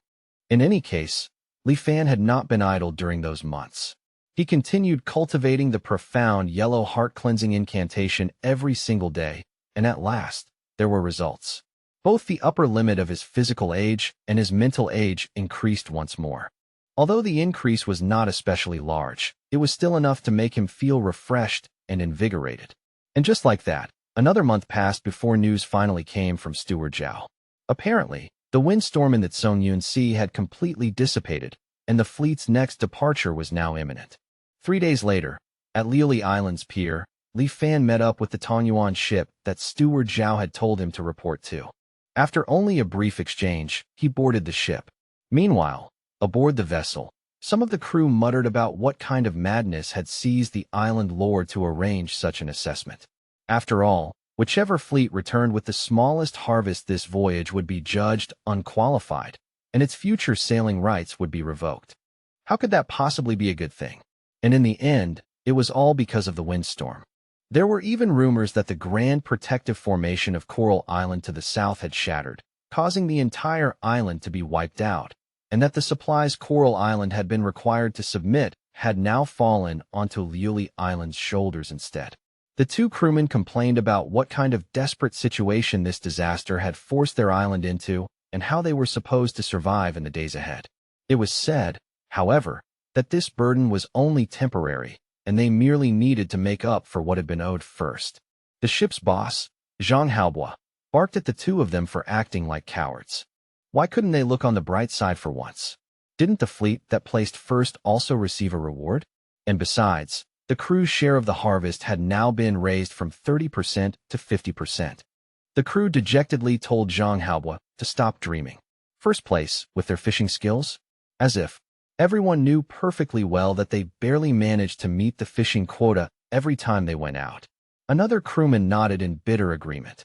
In any case, Li Fan had not been idle during those months. He continued cultivating the profound yellow heart-cleansing incantation every single day, and at last, there were results. Both the upper limit of his physical age and his mental age increased once more. Although the increase was not especially large, it was still enough to make him feel refreshed and invigorated. And just like that, another month passed before news finally came from Steward Zhao. Apparently, the windstorm in the Tseongyun Sea had completely dissipated, and the fleet's next departure was now imminent. 3 days later, at Lioli Island's pier, Li Fan met up with the Tongyuan ship that Steward Zhao had told him to report to. After only a brief exchange, he boarded the ship. Meanwhile, aboard the vessel, some of the crew muttered about what kind of madness had seized the island lord to arrange such an assessment. After all, whichever fleet returned with the smallest harvest this voyage would be judged unqualified, and its future sailing rights would be revoked. How could that possibly be a good thing? And in the end, it was all because of the windstorm. There were even rumors that the Grand Protective Formation of Coral Island to the south had shattered, causing the entire island to be wiped out, and that the supplies Coral Island had been required to submit had now fallen onto Lioli Island's shoulders instead. The two crewmen complained about what kind of desperate situation this disaster had forced their island into and how they were supposed to survive in the days ahead. It was said, however, that this burden was only temporary, and they merely needed to make up for what had been owed first. The ship's boss, Zhang Haobo, barked at the two of them for acting like cowards. Why couldn't they look on the bright side for once? Didn't the fleet that placed first also receive a reward? And besides, the crew's share of the harvest had now been raised from 30% to 50%. The crew dejectedly told Zhang Haobo to stop dreaming. First place with their fishing skills? As if everyone knew perfectly well that they barely managed to meet the fishing quota every time they went out. Another crewman nodded in bitter agreement.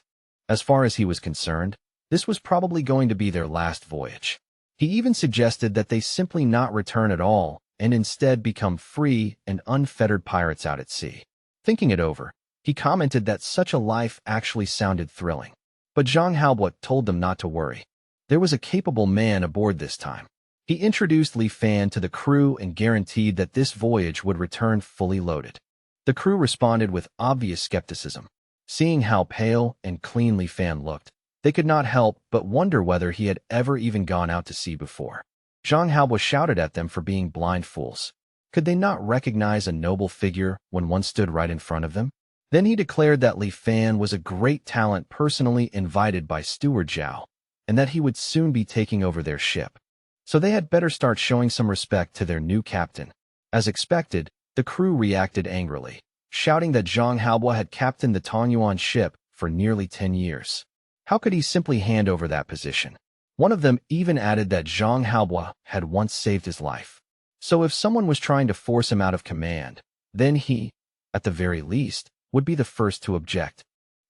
As far as he was concerned, this was probably going to be their last voyage. He even suggested that they simply not return at all and instead become free and unfettered pirates out at sea. Thinking it over, he commented that such a life actually sounded thrilling. But Zhang Haobo told them not to worry. There was a capable man aboard this time. He introduced Li Fan to the crew and guaranteed that this voyage would return fully loaded. The crew responded with obvious skepticism. Seeing how pale and clean Li Fan looked, they could not help but wonder whether he had ever even gone out to sea before. Zhang Haobo shouted at them for being blind fools. Could they not recognize a noble figure when one stood right in front of them? Then he declared that Li Fan was a great talent personally invited by Steward Zhao, and that he would soon be taking over their ship. So they had better start showing some respect to their new captain. As expected, the crew reacted angrily, shouting that Zhang Haobo had captained the Tangyuan ship for nearly 10 years. How could he simply hand over that position? One of them even added that Zhang Haobo had once saved his life. So if someone was trying to force him out of command, then he, at the very least, would be the first to object.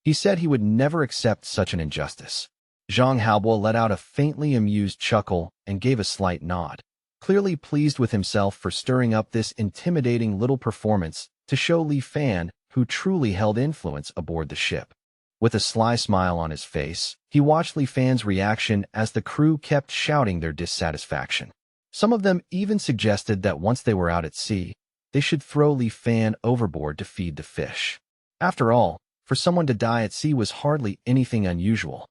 He said he would never accept such an injustice. Zhang Haobo let out a faintly amused chuckle and gave a slight nod, clearly pleased with himself for stirring up this intimidating little performance to show Li Fan who truly held influence aboard the ship. With a sly smile on his face, he watched Li Fan's reaction as the crew kept shouting their dissatisfaction. Some of them even suggested that once they were out at sea, they should throw Li Fan overboard to feed the fish. After all, for someone to die at sea was hardly anything unusual.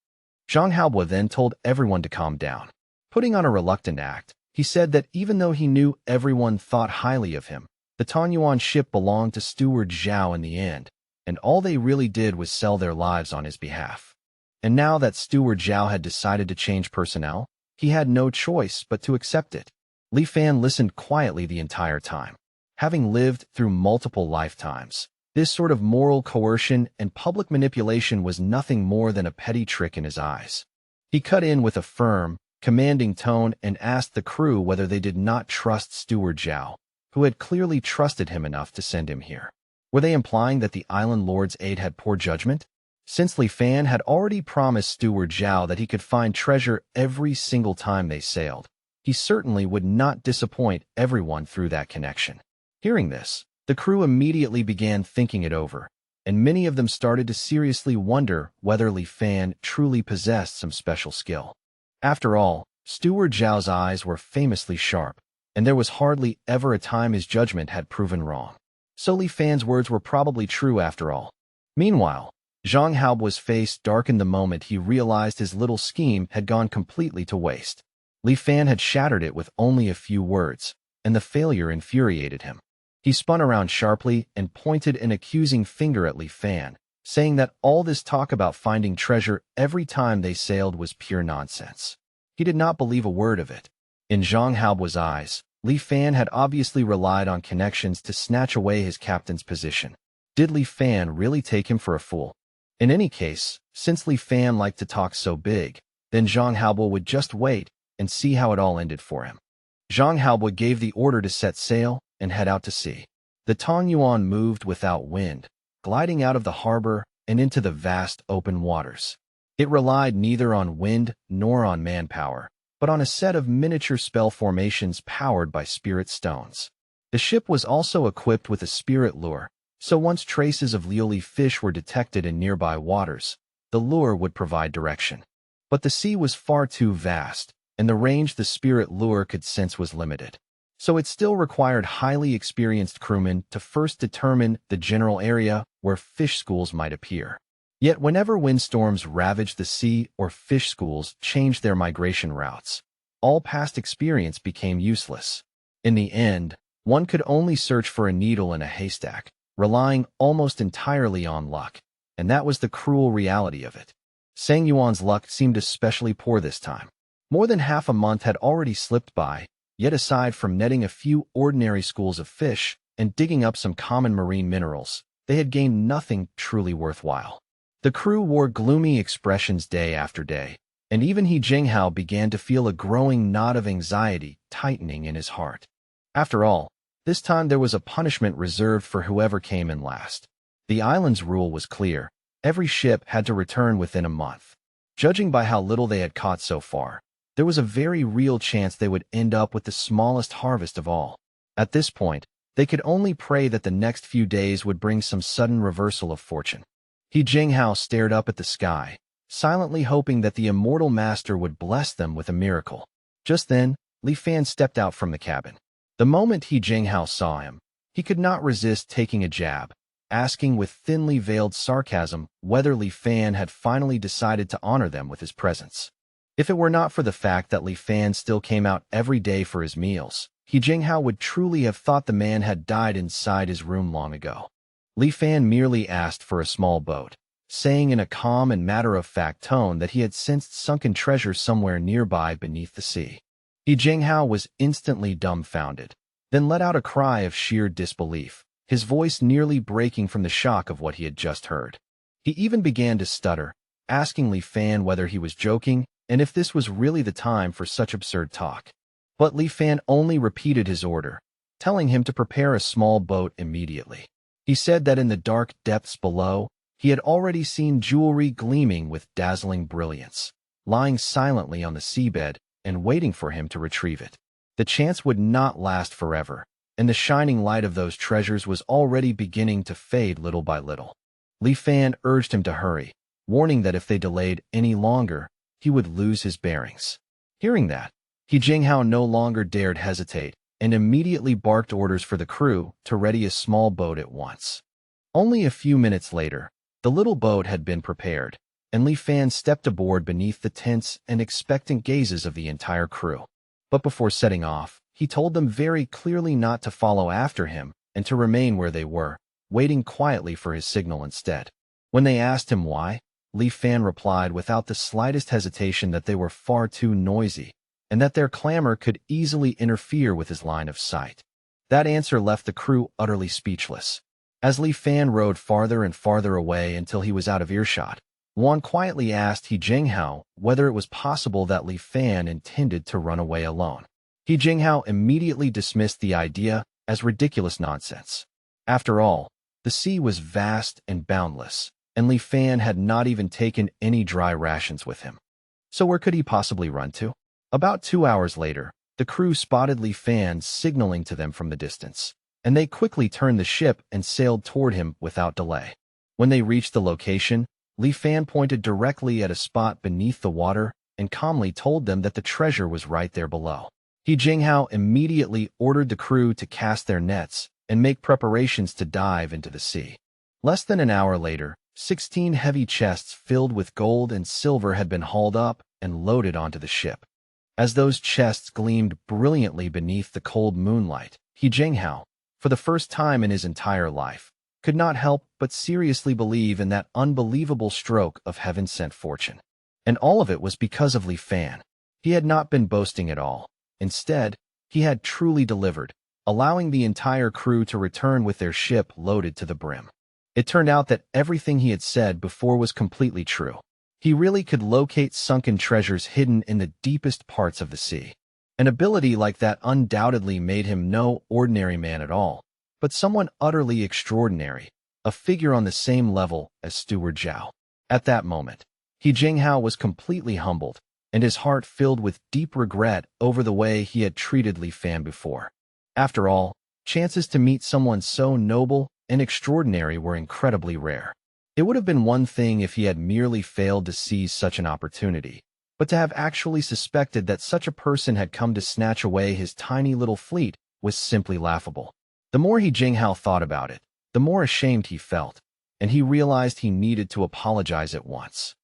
Zhang Haobo then told everyone to calm down. Putting on a reluctant act, he said that even though he knew everyone thought highly of him, the Tangyuan ship belonged to Steward Zhao in the end, and all they really did was sell their lives on his behalf. And now that Steward Zhao had decided to change personnel, he had no choice but to accept it. Li Fan listened quietly the entire time. Having lived through multiple lifetimes, this sort of moral coercion and public manipulation was nothing more than a petty trick in his eyes. He cut in with a firm, commanding tone and asked the crew whether they did not trust Steward Zhao, who had clearly trusted him enough to send him here. Were they implying that the island lord's aide had poor judgment? Since Li Fan had already promised Steward Zhao that he could find treasure every single time they sailed, he certainly would not disappoint everyone through that connection. Hearing this, the crew immediately began thinking it over, and many of them started to seriously wonder whether Li Fan truly possessed some special skill. After all, Steward Zhao's eyes were famously sharp, and there was hardly ever a time his judgment had proven wrong. So Li Fan's words were probably true after all. Meanwhile, Zhang Haobo's face darkened the moment he realized his little scheme had gone completely to waste. Li Fan had shattered it with only a few words, and the failure infuriated him. He spun around sharply and pointed an accusing finger at Li Fan, saying that all this talk about finding treasure every time they sailed was pure nonsense. He did not believe a word of it. In Zhang Haobo's eyes, Li Fan had obviously relied on connections to snatch away his captain's position. Did Li Fan really take him for a fool? In any case, since Li Fan liked to talk so big, then Zhang Haobo would just wait and see how it all ended for him. Zhang Haobo gave the order to set sail and head out to sea. The Tangyuan moved without wind, gliding out of the harbor and into the vast open waters. It relied neither on wind nor on manpower, but on a set of miniature spell formations powered by spirit stones. The ship was also equipped with a spirit lure, so once traces of Lioli fish were detected in nearby waters, the lure would provide direction. But the sea was far too vast, and the range the spirit lure could sense was limited. So it still required highly experienced crewmen to first determine the general area where fish schools might appear. Yet whenever windstorms ravaged the sea or fish schools changed their migration routes, all past experience became useless. In the end, one could only search for a needle in a haystack, relying almost entirely on luck, and that was the cruel reality of it. Sang Yuan's luck seemed especially poor this time. More than half a month had already slipped by, yet aside from netting a few ordinary schools of fish and digging up some common marine minerals, they had gained nothing truly worthwhile. The crew wore gloomy expressions day after day, and even He Jinghao began to feel a growing knot of anxiety tightening in his heart. After all, this time there was a punishment reserved for whoever came in last. The island's rule was clear. Every ship had to return within a month. Judging by how little they had caught so far, there was a very real chance they would end up with the smallest harvest of all. At this point, they could only pray that the next few days would bring some sudden reversal of fortune. He Jinghao stared up at the sky, silently hoping that the immortal master would bless them with a miracle. Just then, Li Fan stepped out from the cabin. The moment He Jinghao saw him, He could not resist taking a jab, asking with thinly veiled sarcasm whether Li Fan had finally decided to honor them with his presence. If it were not for the fact that Li Fan still came out every day for his meals, He Jinghao would truly have thought the man had died inside his room long ago. Li Fan merely asked for a small boat, saying in a calm and matter-of-fact tone that he had sensed sunken treasure somewhere nearby beneath the sea. He Jinghao was instantly dumbfounded, then let out a cry of sheer disbelief, his voice nearly breaking from the shock of what he had just heard. He even began to stutter, asking Li Fan whether he was joking and if this was really the time for such absurd talk. But Li Fan only repeated his order, telling him to prepare a small boat immediately. He said that in the dark depths below, he had already seen jewelry gleaming with dazzling brilliance, lying silently on the seabed and waiting for him to retrieve it. The chance would not last forever, and the shining light of those treasures was already beginning to fade little by little. Li Fan urged him to hurry, warning that if they delayed any longer, he would lose his bearings. Hearing that, He Jinghao no longer dared hesitate and immediately barked orders for the crew to ready a small boat at once. Only a few minutes later, the little boat had been prepared, and Li Fan stepped aboard beneath the tense and expectant gazes of the entire crew. But before setting off, he told them very clearly not to follow after him and to remain where they were, waiting quietly for his signal instead. When they asked him why, Li Fan replied without the slightest hesitation that they were far too noisy, and that their clamor could easily interfere with his line of sight. That answer left the crew utterly speechless. As Li Fan rode farther and farther away until he was out of earshot, Luan quietly asked He Jinghao whether it was possible that Li Fan intended to run away alone. He Jinghao immediately dismissed the idea as ridiculous nonsense. After all, the sea was vast and boundless, and Li Fan had not even taken any dry rations with him. So where could he possibly run to? About 2 hours later, the crew spotted Li Fan signaling to them from the distance, and they quickly turned the ship and sailed toward him without delay. When they reached the location, Li Fan pointed directly at a spot beneath the water and calmly told them that the treasure was right there below. He Jinghao immediately ordered the crew to cast their nets and make preparations to dive into the sea. Less than an hour later, 16 heavy chests filled with gold and silver had been hauled up and loaded onto the ship. As those chests gleamed brilliantly beneath the cold moonlight, He Jinghao, for the first time in his entire life, could not help but seriously believe in that unbelievable stroke of heaven-sent fortune. And all of it was because of Li Fan. He had not been boasting at all. Instead, he had truly delivered, allowing the entire crew to return with their ship loaded to the brim. It turned out that everything he had said before was completely true. He really could locate sunken treasures hidden in the deepest parts of the sea. An ability like that undoubtedly made him no ordinary man at all, but someone utterly extraordinary, a figure on the same level as Steward Zhao. At that moment, He Jinghao was completely humbled, and his heart filled with deep regret over the way he had treated Li Fan before. After all, chances to meet someone so noble and extraordinary were incredibly rare. It would have been one thing if he had merely failed to seize such an opportunity, but to have actually suspected that such a person had come to snatch away his tiny little fleet was simply laughable. The more He Jinghao thought about it, the more ashamed he felt, and he realized he needed to apologize at once.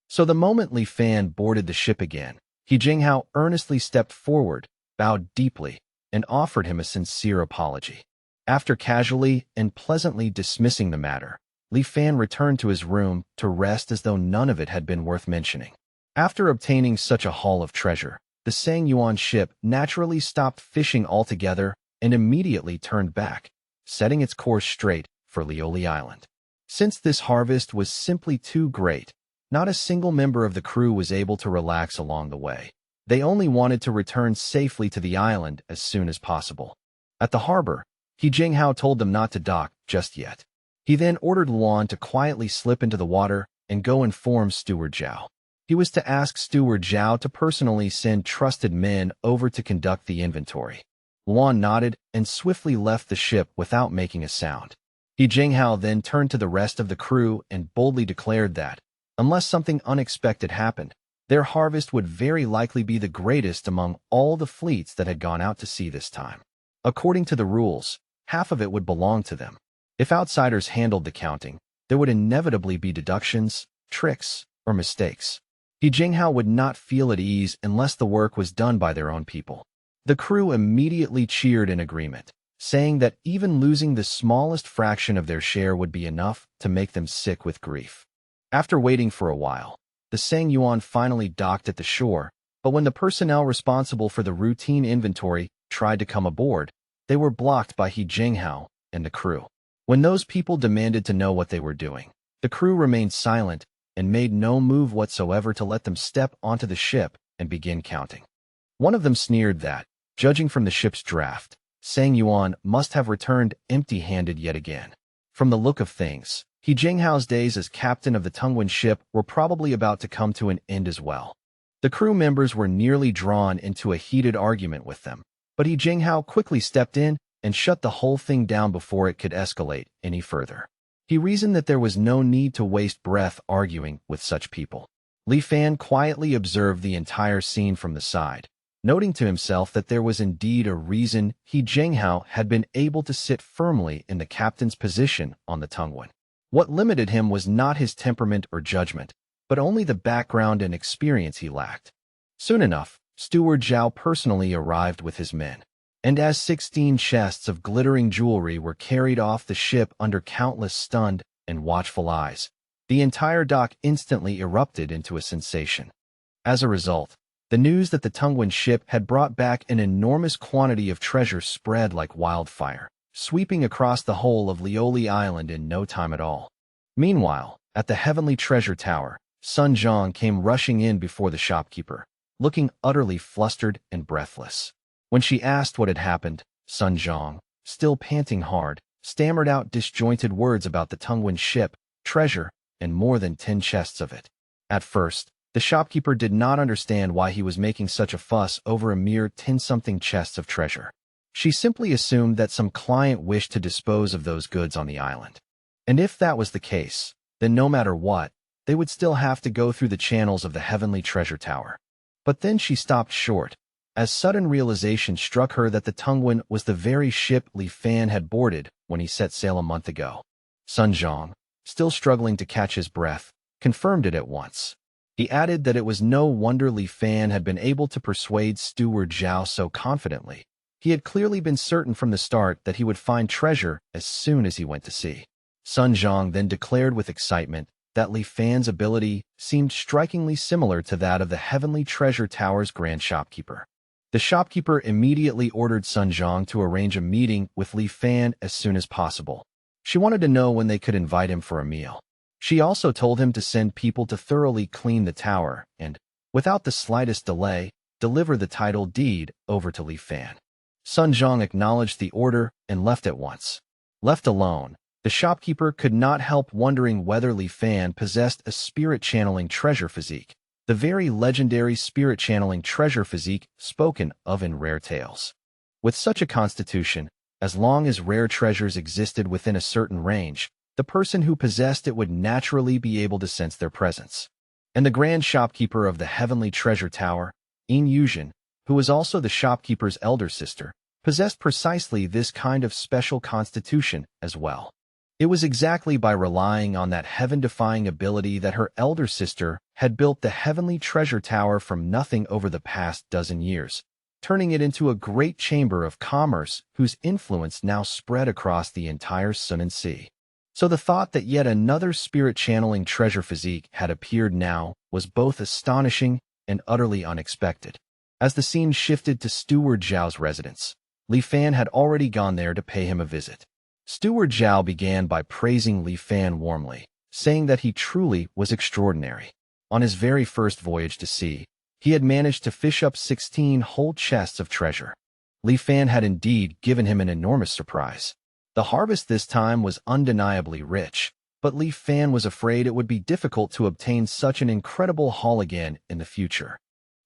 So the moment Li Fan boarded the ship again, He Jinghao earnestly stepped forward, bowed deeply, and offered him a sincere apology. After casually and pleasantly dismissing the matter, Li Fan returned to his room to rest as though none of it had been worth mentioning. After obtaining such a haul of treasure, the Sang Yuan ship naturally stopped fishing altogether and immediately turned back, setting its course straight for Lioli Island. Since this harvest was simply too great, not a single member of the crew was able to relax along the way. They only wanted to return safely to the island as soon as possible. At the harbor, He Jinghao told them not to dock just yet. He then ordered Luan to quietly slip into the water and go inform Steward Zhao. He was to ask Steward Zhao to personally send trusted men over to conduct the inventory. Luan nodded and swiftly left the ship without making a sound. He Jinghao then turned to the rest of the crew and boldly declared that, unless something unexpected happened, their harvest would very likely be the greatest among all the fleets that had gone out to sea this time. According to the rules, half of it would belong to them. If outsiders handled the counting, there would inevitably be deductions, tricks, or mistakes. He Jinghao would not feel at ease unless the work was done by their own people. The crew immediately cheered in agreement, saying that even losing the smallest fraction of their share would be enough to make them sick with grief. After waiting for a while, the Sang Yuan finally docked at the shore, but when the personnel responsible for the routine inventory tried to come aboard, they were blocked by He Jinghao and the crew. When those people demanded to know what they were doing, the crew remained silent and made no move whatsoever to let them step onto the ship and begin counting. One of them sneered that, judging from the ship's draft, Sang Yuan must have returned empty-handed yet again. From the look of things, He Jinghao's days as captain of the Tungwen ship were probably about to come to an end as well. The crew members were nearly drawn into a heated argument with them, but He Jinghao quickly stepped in and shut the whole thing down before it could escalate any further. He reasoned that there was no need to waste breath arguing with such people. Li Fan quietly observed the entire scene from the side, noting to himself that there was indeed a reason He Jinghao had been able to sit firmly in the captain's position on the Tungwen. What limited him was not his temperament or judgment, but only the background and experience he lacked. Soon enough, Steward Zhao personally arrived with his men, and as 16 chests of glittering jewelry were carried off the ship under countless stunned and watchful eyes, the entire dock instantly erupted into a sensation. As a result, the news that the Tungwen ship had brought back an enormous quantity of treasure spread like wildfire, sweeping across the whole of Lioli Island in no time at all. Meanwhile, at the Heavenly Treasure Tower, Sun Zhang came rushing in before the shopkeeper, looking utterly flustered and breathless. When she asked what had happened, Sun Zhang, still panting hard, stammered out disjointed words about the Tungwen ship, treasure, and more than 10 chests of it. At first, the shopkeeper did not understand why he was making such a fuss over a mere 10-something chests of treasure. She simply assumed that some client wished to dispose of those goods on the island. And if that was the case, then no matter what, they would still have to go through the channels of the Heavenly Treasure Tower. But then she stopped short, as sudden realization struck her that the Tungwen was the very ship Li Fan had boarded when he set sail a month ago. Sun Zhang, still struggling to catch his breath, confirmed it at once. He added that it was no wonder Li Fan had been able to persuade Steward Zhao so confidently. He had clearly been certain from the start that he would find treasure as soon as he went to sea. Sun Zhang then declared with excitement that Li Fan's ability seemed strikingly similar to that of the Heavenly Treasure Tower's grand shopkeeper. The shopkeeper immediately ordered Sun Zhang to arrange a meeting with Li Fan as soon as possible. She wanted to know when they could invite him for a meal. She also told him to send people to thoroughly clean the tower and, without the slightest delay, deliver the title deed over to Li Fan. Sun Zhang acknowledged the order and left at once. Left alone, the shopkeeper could not help wondering whether Li Fan possessed a spirit-channeling treasure physique, the very legendary spirit-channeling treasure physique spoken of in rare tales. With such a constitution, as long as rare treasures existed within a certain range, the person who possessed it would naturally be able to sense their presence. And the grand shopkeeper of the Heavenly Treasure Tower, Yin Yuzhen, who was also the shopkeeper's elder sister, possessed precisely this kind of special constitution as well. It was exactly by relying on that heaven-defying ability that her elder sister had built the Heavenly Treasure Tower from nothing over the past dozen years, turning it into a great chamber of commerce whose influence now spread across the entire Sunan Sea. So the thought that yet another spirit-channeling treasure physique had appeared now was both astonishing and utterly unexpected. As the scene shifted to Steward Zhao's residence, Li Fan had already gone there to pay him a visit. Steward Zhao began by praising Li Fan warmly, saying that he truly was extraordinary. On his very first voyage to sea, he had managed to fish up 16 whole chests of treasure. Li Fan had indeed given him an enormous surprise. The harvest this time was undeniably rich, but Li Fan was afraid it would be difficult to obtain such an incredible haul again in the future.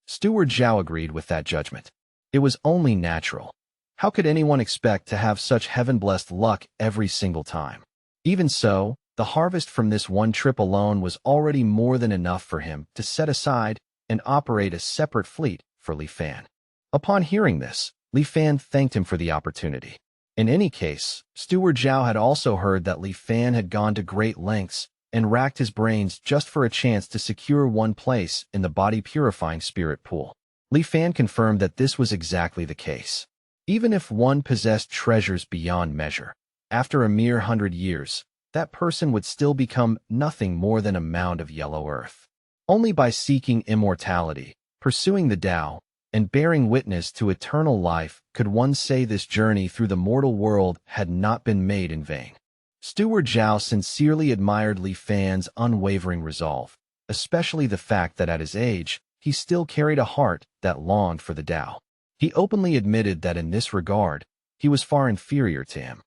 Steward Zhao agreed with that judgment. It was only natural. How could anyone expect to have such heaven-blessed luck every single time? Even so, the harvest from this one trip alone was already more than enough for him to set aside and operate a separate fleet for Li Fan. Upon hearing this, Li Fan thanked him for the opportunity. In any case, Steward Zhao had also heard that Li Fan had gone to great lengths and racked his brains just for a chance to secure one place in the body-purifying spirit pool. Li Fan confirmed that this was exactly the case. Even if one possessed treasures beyond measure, after a mere 100 years, that person would still become nothing more than a mound of yellow earth. Only by seeking immortality, pursuing the Tao, and bearing witness to eternal life could one say this journey through the mortal world had not been made in vain. Steward Zhao sincerely admired Li Fan's unwavering resolve, especially the fact that at his age, he still carried a heart that longed for the Tao. He openly admitted that in this regard, he was far inferior to him.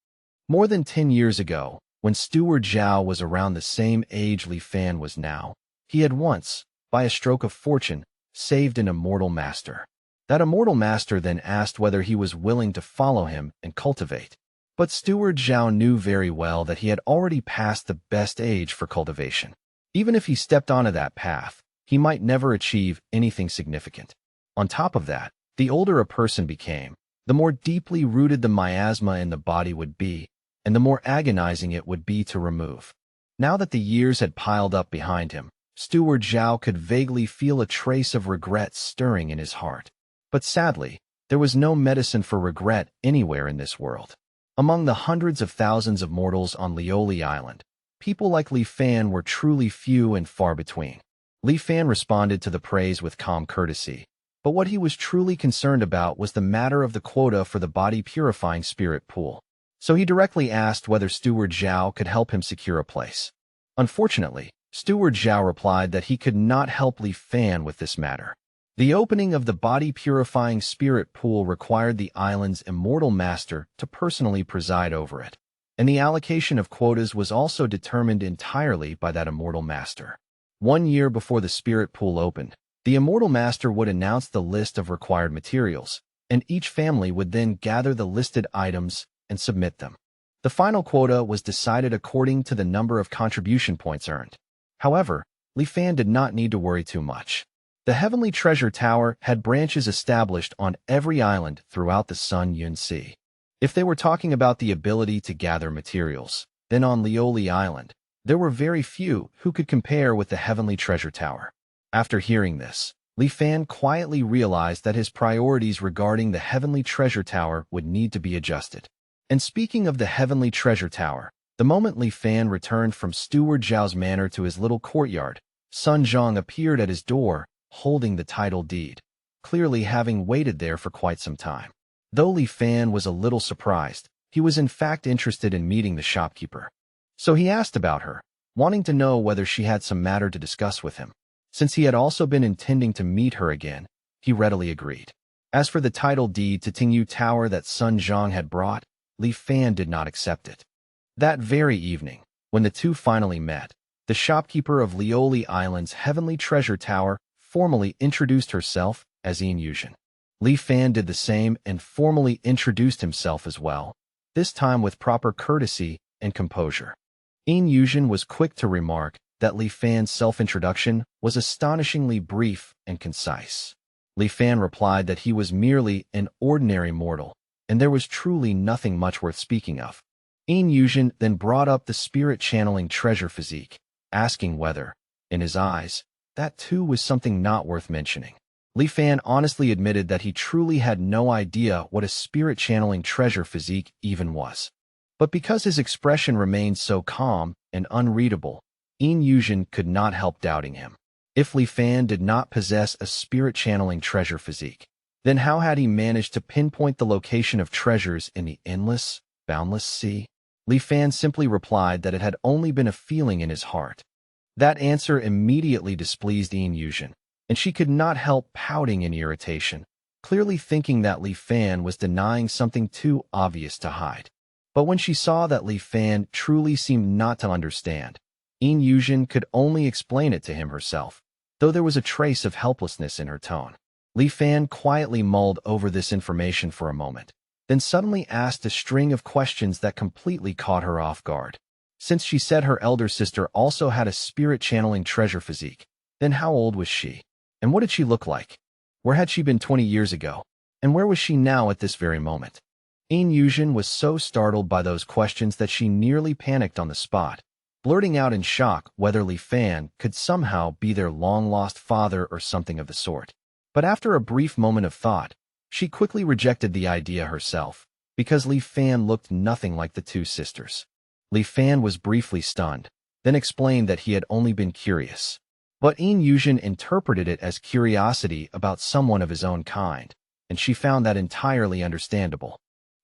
More than 10 years ago, when Steward Zhao was around the same age Li Fan was now, he had once, by a stroke of fortune, saved an immortal master. That immortal master then asked whether he was willing to follow him and cultivate. But Steward Zhao knew very well that he had already passed the best age for cultivation. Even if he stepped onto that path, he might never achieve anything significant. On top of that, the older a person became, the more deeply rooted the miasma in the body would be, and the more agonizing it would be to remove. Now that the years had piled up behind him, Steward Zhao could vaguely feel a trace of regret stirring in his heart. But sadly, there was no medicine for regret anywhere in this world. Among the hundreds of thousands of mortals on Lioli Island, people like Li Fan were truly few and far between. Li Fan responded to the praise with calm courtesy, but what he was truly concerned about was the matter of the quota for the body-purifying spirit pool. So he directly asked whether Steward Zhao could help him secure a place. Unfortunately, Steward Zhao replied that he could not help Li Fan with this matter. The opening of the body-purifying spirit pool required the island's immortal master to personally preside over it, and the allocation of quotas was also determined entirely by that immortal master. 1 year before the spirit pool opened, the immortal master would announce the list of required materials, and each family would then gather the listed items and submit them. The final quota was decided according to the number of contribution points earned. However, Li Fan did not need to worry too much. The Heavenly Treasure Tower had branches established on every island throughout the Sun Yun Sea. If they were talking about the ability to gather materials, then on Lioli Island, there were very few who could compare with the Heavenly Treasure Tower. After hearing this, Li Fan quietly realized that his priorities regarding the Heavenly Treasure Tower would need to be adjusted. And speaking of the Heavenly Treasure Tower, the moment Li Fan returned from Steward Zhao's manor to his little courtyard, Sun Zhang appeared at his door, holding the title deed, clearly having waited there for quite some time. Though Li Fan was a little surprised, he was in fact interested in meeting the shopkeeper. So he asked about her, wanting to know whether she had some matter to discuss with him. Since he had also been intending to meet her again, he readily agreed. As for the title deed to Tingyu Tower that Sun Zhang had brought, Li Fan did not accept it. That very evening, when the two finally met, the shopkeeper of Lioli Island's Heavenly Treasure Tower formally introduced herself as Yushin. Li Fan did the same and formally introduced himself as well, this time with proper courtesy and composure. Yushin was quick to remark that Li Fan's self-introduction was astonishingly brief and concise. Li Fan replied that he was merely an ordinary mortal, and there was truly nothing much worth speaking of. Yushin then brought up the spirit-channeling treasure physique, asking whether, in his eyes, that too was something not worth mentioning. Li Fan honestly admitted that he truly had no idea what a spirit-channeling treasure physique even was. But because his expression remained so calm and unreadable, Yushin could not help doubting him. If Li Fan did not possess a spirit-channeling treasure physique, then how had he managed to pinpoint the location of treasures in the endless, boundless sea? Li Fan simply replied that it had only been a feeling in his heart. That answer immediately displeased Yushin, and she could not help pouting in irritation, clearly thinking that Li Fan was denying something too obvious to hide. But when she saw that Li Fan truly seemed not to understand, Yushin could only explain it to him herself, though there was a trace of helplessness in her tone. Li Fan quietly mulled over this information for a moment, then suddenly asked a string of questions that completely caught her off guard. Since she said her elder sister also had a spirit-channeling treasure physique, then how old was she? And what did she look like? Where had she been 20 years ago? And where was she now at this very moment? Yin Yuzhen was so startled by those questions that she nearly panicked on the spot, blurting out in shock whether Li Fan could somehow be their long-lost father or something of the sort. But after a brief moment of thought, she quickly rejected the idea herself, because Li Fan looked nothing like the two sisters. Li Fan was briefly stunned, then explained that he had only been curious. But Yin Yuzhen interpreted it as curiosity about someone of his own kind, and she found that entirely understandable.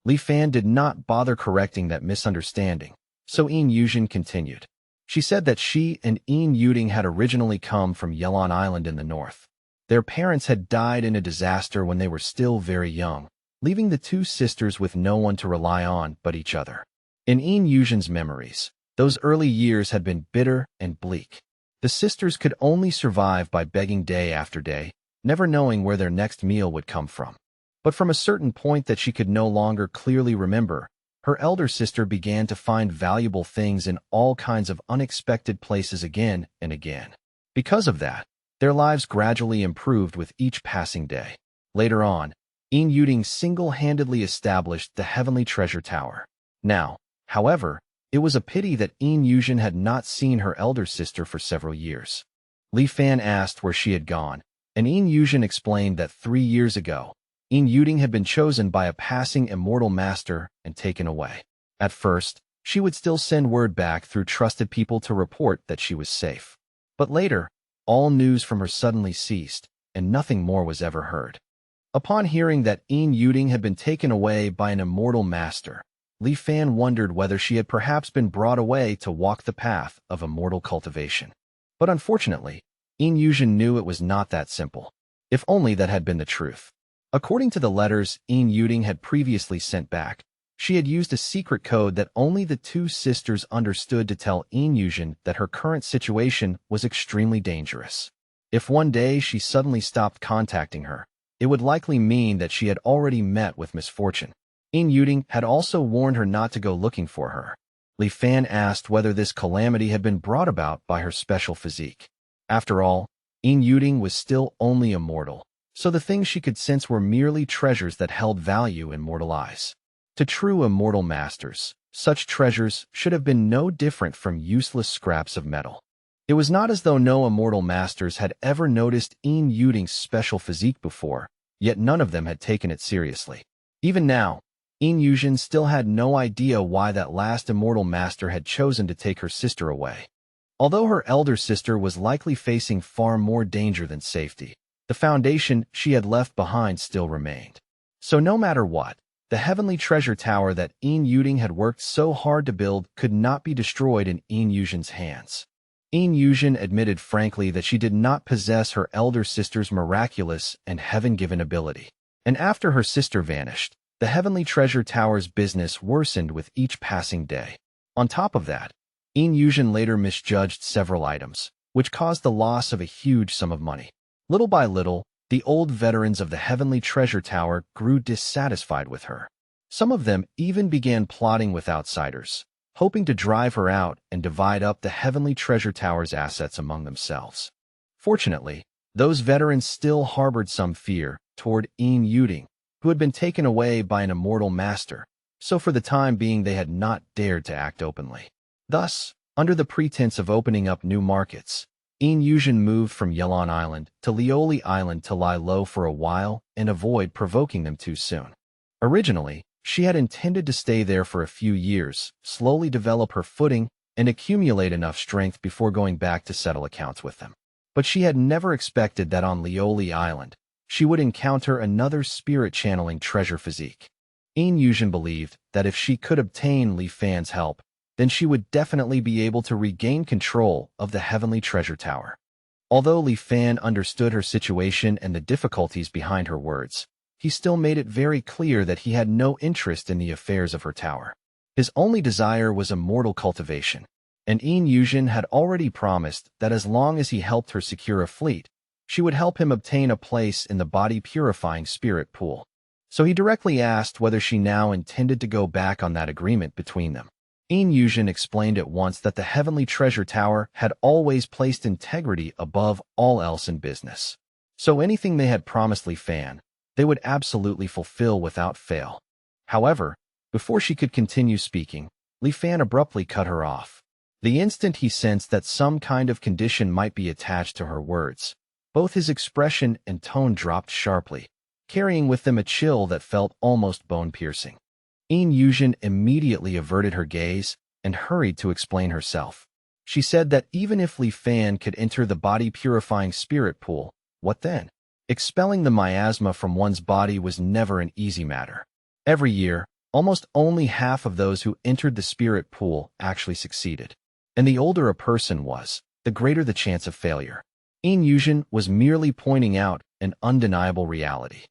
Li Fan did not bother correcting that misunderstanding, so Yin Yuzhen continued. She said that she and Yin Yuding had originally come from Yelon Island in the north. Their parents had died in a disaster when they were still very young, leaving the two sisters with no one to rely on but each other. In Yin Yuzhen's memories, those early years had been bitter and bleak. The sisters could only survive by begging day after day, never knowing where their next meal would come from. But from a certain point that she could no longer clearly remember, her elder sister began to find valuable things in all kinds of unexpected places again and again. Because of that, their lives gradually improved with each passing day. Later on, Yin Yuding single-handedly established the Heavenly Treasure Tower. Now, however, it was a pity that Yin Yuzhen had not seen her elder sister for several years. Li Fan asked where she had gone, and Yin Yuzhen explained that 3 years ago, Yin Yuding had been chosen by a passing immortal master and taken away. At first, she would still send word back through trusted people to report that she was safe. But later, all news from her suddenly ceased, and nothing more was ever heard. Upon hearing that Yin Yuding had been taken away by an immortal master, Li Fan wondered whether she had perhaps been brought away to walk the path of immortal cultivation. But unfortunately, Yin Yuzhen knew it was not that simple. If only that had been the truth. According to the letters Yin Yuding had previously sent back, she had used a secret code that only the two sisters understood to tell Yin Yuzhen that her current situation was extremely dangerous. If one day she suddenly stopped contacting her, it would likely mean that she had already met with misfortune. Yin Yuding had also warned her not to go looking for her. Li Fan asked whether this calamity had been brought about by her special physique. After all, Yin Yuding was still only immortal, so the things she could sense were merely treasures that held value in mortal eyes. To true immortal masters, such treasures should have been no different from useless scraps of metal. It was not as though no immortal masters had ever noticed Yin Yuding's special physique before, yet none of them had taken it seriously. Even now, Yin Yuzhen still had no idea why that last immortal master had chosen to take her sister away. Although her elder sister was likely facing far more danger than safety, the foundation she had left behind still remained. So no matter what, the Heavenly Treasure Tower that Yin Yuding had worked so hard to build could not be destroyed in Yin Yuzhen's hands. Yin Yuzhen admitted frankly that she did not possess her elder sister's miraculous and heaven-given ability. And after her sister vanished, the Heavenly Treasure Tower's business worsened with each passing day. On top of that, Yin Yuzhen later misjudged several items, which caused the loss of a huge sum of money. Little by little, the old veterans of the Heavenly Treasure Tower grew dissatisfied with her. Some of them even began plotting with outsiders, hoping to drive her out and divide up the Heavenly Treasure Tower's assets among themselves. Fortunately, those veterans still harbored some fear toward Yin Yuding, who had been taken away by an immortal master, so for the time being they had not dared to act openly. Thus, under the pretense of opening up new markets, Yin Yuzhen moved from Yelon Island to Lioli Island to lie low for a while and avoid provoking them too soon. Originally, she had intended to stay there for a few years, slowly develop her footing, and accumulate enough strength before going back to settle accounts with them. But she had never expected that on Lioli Island, she would encounter another spirit-channeling treasure physique. Yin Yuzhen believed that if she could obtain Li Fan's help, then she would definitely be able to regain control of the Heavenly Treasure Tower. Although Li Fan understood her situation and the difficulties behind her words, he still made it very clear that he had no interest in the affairs of her tower. His only desire was immortal cultivation, and Yin Yuzhen had already promised that as long as he helped her secure a fleet, she would help him obtain a place in the body-purifying spirit pool. So he directly asked whether she now intended to go back on that agreement between them. Yin Yuzhen explained at once that the Heavenly Treasure Tower had always placed integrity above all else in business. So anything they had promised Li Fan, they would absolutely fulfill without fail. However, before she could continue speaking, Li Fan abruptly cut her off. The instant he sensed that some kind of condition might be attached to her words, both his expression and tone dropped sharply, carrying with them a chill that felt almost bone-piercing. Yin Yuzhen immediately averted her gaze and hurried to explain herself. She said that even if Li Fan could enter the body-purifying spirit pool, what then? Expelling the miasma from one's body was never an easy matter. Every year, almost only half of those who entered the spirit pool actually succeeded. And the older a person was, the greater the chance of failure. Yin Yuzhen was merely pointing out an undeniable reality.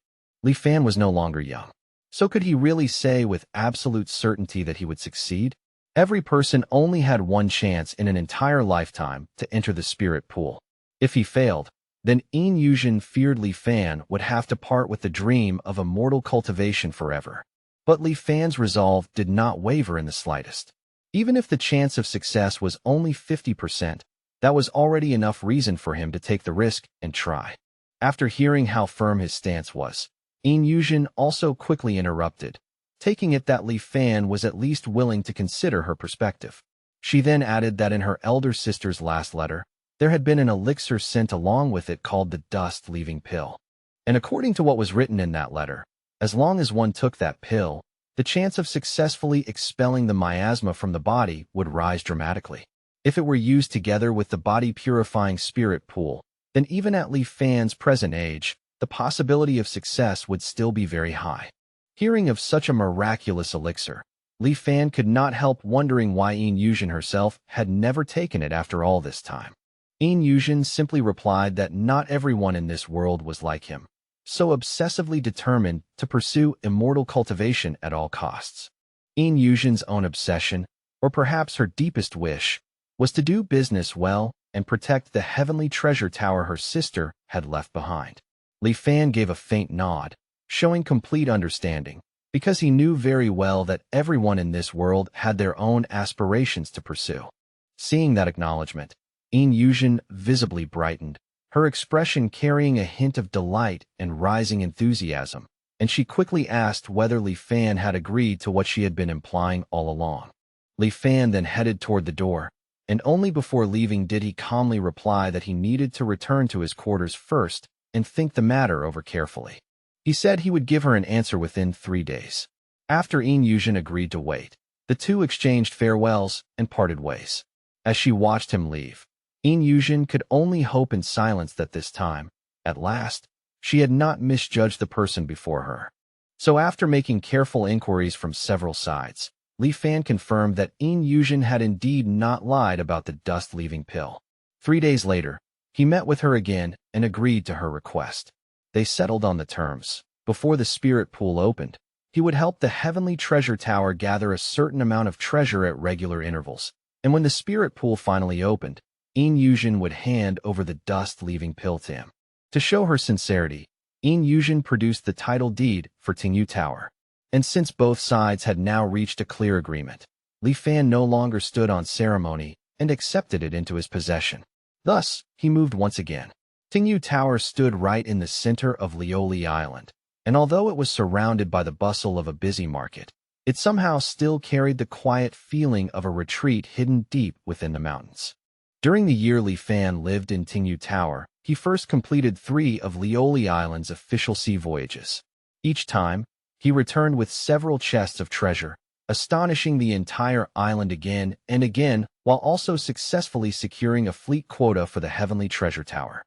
Li Fan was no longer young. So could he really say with absolute certainty that he would succeed? Every person only had one chance in an entire lifetime to enter the spirit pool. If he failed, then Yin Yuzhen feared Li Fan would have to part with the dream of immortal cultivation forever. But Li Fan's resolve did not waver in the slightest. Even if the chance of success was only 50%, that was already enough reason for him to take the risk and try. After hearing how firm his stance was, Yin Yuzhen also quickly interrupted, taking it that Li Fan was at least willing to consider her perspective. She then added that in her elder sister's last letter, there had been an elixir sent along with it called the dust-leaving pill. And according to what was written in that letter, as long as one took that pill, the chance of successfully expelling the miasma from the body would rise dramatically. If it were used together with the body-purifying spirit pool, then even at Li Fan's present age, the possibility of success would still be very high. Hearing of such a miraculous elixir, Li Fan could not help wondering why Yin Yuzhen herself had never taken it after all this time. Yin Yuzhen simply replied that not everyone in this world was like him, so obsessively determined to pursue immortal cultivation at all costs. Yin Yuzhen's own obsession, or perhaps her deepest wish, was to do business well and protect the heavenly treasure tower her sister had left behind. Li Fan gave a faint nod, showing complete understanding, because he knew very well that everyone in this world had their own aspirations to pursue. Seeing that acknowledgement, Yin Yuzhen visibly brightened, her expression carrying a hint of delight and rising enthusiasm, and she quickly asked whether Li Fan had agreed to what she had been implying all along. Li Fan then headed toward the door, and only before leaving did he calmly reply that he needed to return to his quarters first and think the matter over carefully. He said he would give her an answer within 3 days. After Yin Yuzhen agreed to wait, the two exchanged farewells and parted ways. As she watched him leave, Yin Yuzhen could only hope in silence that this time, at last, she had not misjudged the person before her. So after making careful inquiries from several sides, Li Fan confirmed that Yin Yuzhen had indeed not lied about the dust-leaving pill. 3 days later, he met with her again and agreed to her request. They settled on the terms. Before the spirit pool opened, he would help the heavenly treasure tower gather a certain amount of treasure at regular intervals, and when the spirit pool finally opened, Yin Yuzhen would hand over the dust-leaving pill to him. To show her sincerity, Yin Yuzhen produced the title deed for Tingyu Tower. And since both sides had now reached a clear agreement, Li Fan no longer stood on ceremony and accepted it into his possession. Thus, he moved once again. Tingyu Tower stood right in the center of Lioli Island, and although it was surrounded by the bustle of a busy market, it somehow still carried the quiet feeling of a retreat hidden deep within the mountains. During the year Li Fan lived in Tingyu Tower, he first completed 3 of Lioli Island's official sea voyages. Each time, he returned with several chests of treasure, astonishing the entire island again and again, while also successfully securing a fleet quota for the Heavenly Treasure Tower.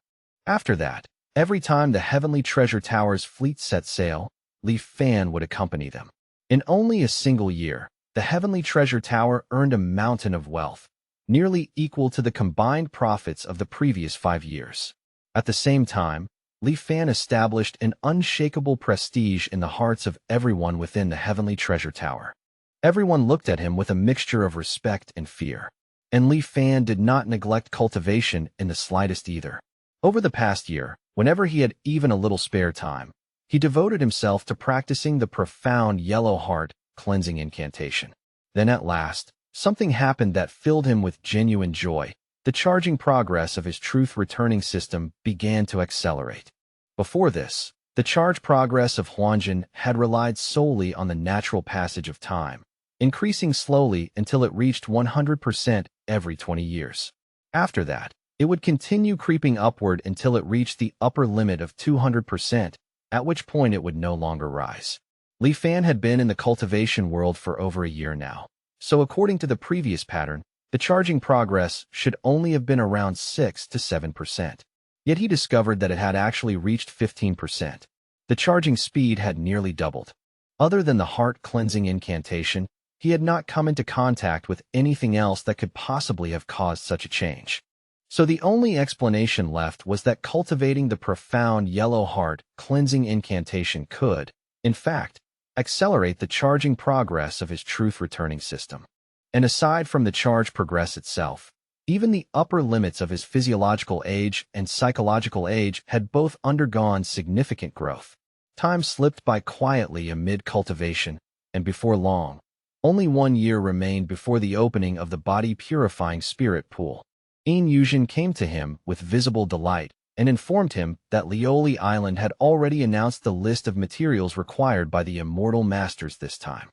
After that, every time the Heavenly Treasure Tower's fleet set sail, Li Fan would accompany them. In only a single year, the Heavenly Treasure Tower earned a mountain of wealth, nearly equal to the combined profits of the previous 5 years. At the same time, Li Fan established an unshakable prestige in the hearts of everyone within the Heavenly Treasure Tower. Everyone looked at him with a mixture of respect and fear, and Li Fan did not neglect cultivation in the slightest either. Over the past year, whenever he had even a little spare time, he devoted himself to practicing the profound yellow heart cleansing incantation. Then at last, something happened that filled him with genuine joy. The charging progress of his truth returning system began to accelerate. Before this, The charge progress of Huanjin had relied solely on the natural passage of time, increasing slowly until it reached 100% every 20 years. After that, it would continue creeping upward until it reached the upper limit of 200%, at which point it would no longer rise. Li Fan had been in the cultivation world for over a year now, so according to the previous pattern, the charging progress should only have been around 6 to 7%. Yet he discovered that it had actually reached 15%. The charging speed had nearly doubled. Other than the heart-cleansing incantation, he had not come into contact with anything else that could possibly have caused such a change. So the only explanation left was that cultivating the profound yellow heart cleansing incantation could, in fact, accelerate the charging progress of his truth-returning system. And aside from the charge progress itself, even the upper limits of his physiological age and psychological age had both undergone significant growth. Time slipped by quietly amid cultivation, and before long, only 1 year remained before the opening of the body-purifying spirit pool. Yin Yuzhen came to him with visible delight and informed him that Lioli Island had already announced the list of materials required by the immortal masters this time.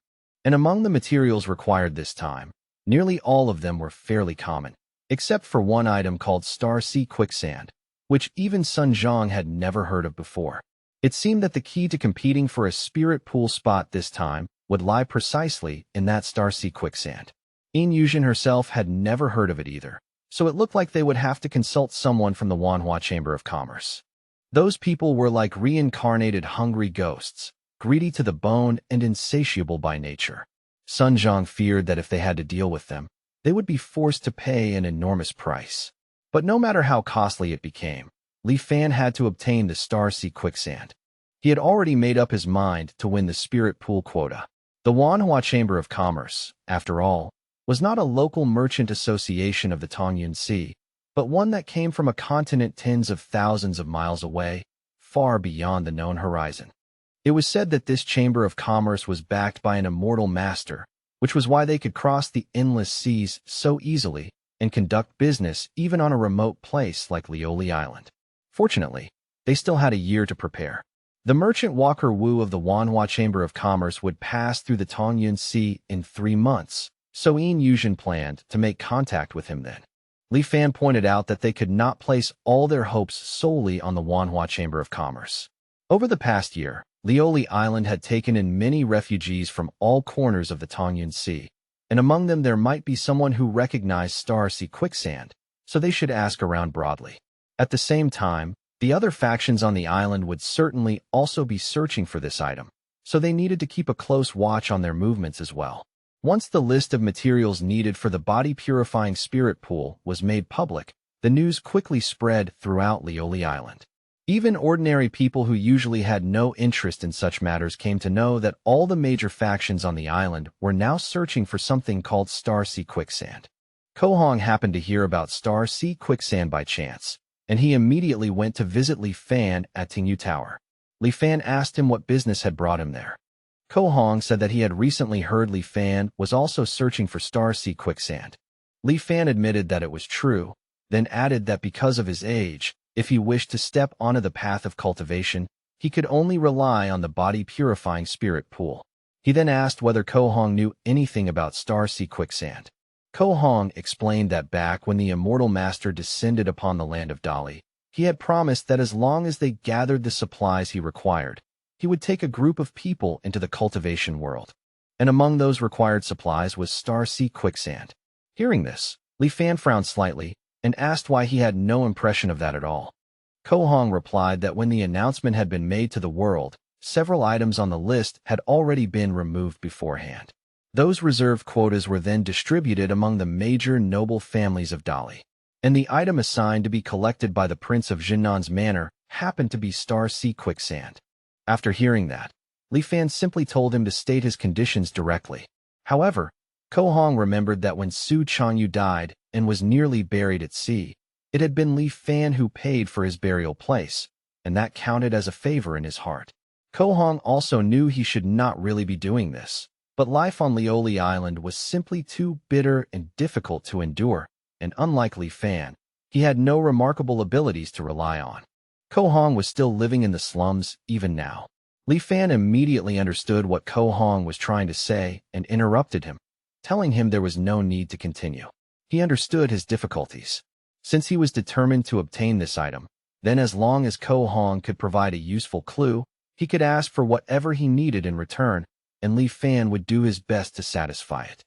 And among the materials required this time, nearly all of them were fairly common, except for one item called Star Sea Quicksand, which even Sun Zhang had never heard of before. It seemed that the key to competing for a spirit pool spot this time would lie precisely in that Star Sea Quicksand. Yin Yuzhen herself had never heard of it either, so it looked like they would have to consult someone from the Manhwa Chamber of Commerce. Those people were like reincarnated hungry ghosts, greedy to the bone and insatiable by nature. Sun Zhang feared that if they had to deal with them, they would be forced to pay an enormous price. But no matter how costly it became, Li Fan had to obtain the Star Sea Quicksand. He had already made up his mind to win the spirit pool quota. The Manhwa Chamber of Commerce, after all, was not a local merchant association of the Tongyun Sea, but one that came from a continent tens of thousands of miles away, far beyond the known horizon. It was said that this Chamber of Commerce was backed by an immortal master, which was why they could cross the endless seas so easily and conduct business even on a remote place like Lioli Island. Fortunately, they still had a year to prepare. The merchant Walker Wu of the Manhwa Chamber of Commerce would pass through the Tongyun Sea in 3 months, so Yin Yuzhen planned to make contact with him then. Li Fan pointed out that they could not place all their hopes solely on the Manhwa Chamber of Commerce. Over the past year, Lioli Island had taken in many refugees from all corners of the Tongyun Sea, and among them there might be someone who recognized Star Sea Quicksand, so they should ask around broadly. At the same time, the other factions on the island would certainly also be searching for this item, so they needed to keep a close watch on their movements as well. Once the list of materials needed for the body-purifying spirit pool was made public, the news quickly spread throughout Lioli Island. Even ordinary people who usually had no interest in such matters came to know that all the major factions on the island were now searching for something called Star Sea Quicksand. Ko Hong happened to hear about Star Sea Quicksand by chance, and he immediately went to visit Li Fan at Tingyu Tower. Li Fan asked him what business had brought him there. Ko Hong said that he had recently heard Li Fan was also searching for Star Sea Quicksand. Li Fan admitted that it was true, then added that because of his age, if he wished to step onto the path of cultivation, he could only rely on the body-purifying spirit pool. He then asked whether Ko Hong knew anything about Star Sea Quicksand. Ko Hong explained that back when the Immortal Master descended upon the land of Dali, he had promised that as long as they gathered the supplies he required, he would take a group of people into the cultivation world. And among those required supplies was Star Sea Quicksand. Hearing this, Li Fan frowned slightly and asked why he had no impression of that at all. Ko Hong replied that when the announcement had been made to the world, several items on the list had already been removed beforehand. Those reserved quotas were then distributed among the major noble families of Dali, and the item assigned to be collected by the Prince of Jinnan's manor happened to be Star Sea Quicksand. After hearing that, Li Fan simply told him to state his conditions directly. However, Ko Hong remembered that when Su Changyu died and was nearly buried at sea, it had been Li Fan who paid for his burial place, and that counted as a favor in his heart. Ko Hong also knew he should not really be doing this, but life on Lioli Island was simply too bitter and difficult to endure, and unlike Li Fan, he had no remarkable abilities to rely on. Ko Hong was still living in the slums even now. Li Fan immediately understood what Ko Hong was trying to say and interrupted him, telling him there was no need to continue. He understood his difficulties. Since he was determined to obtain this item, then as long as Ko Hong could provide a useful clue, he could ask for whatever he needed in return, and Li Fan would do his best to satisfy it.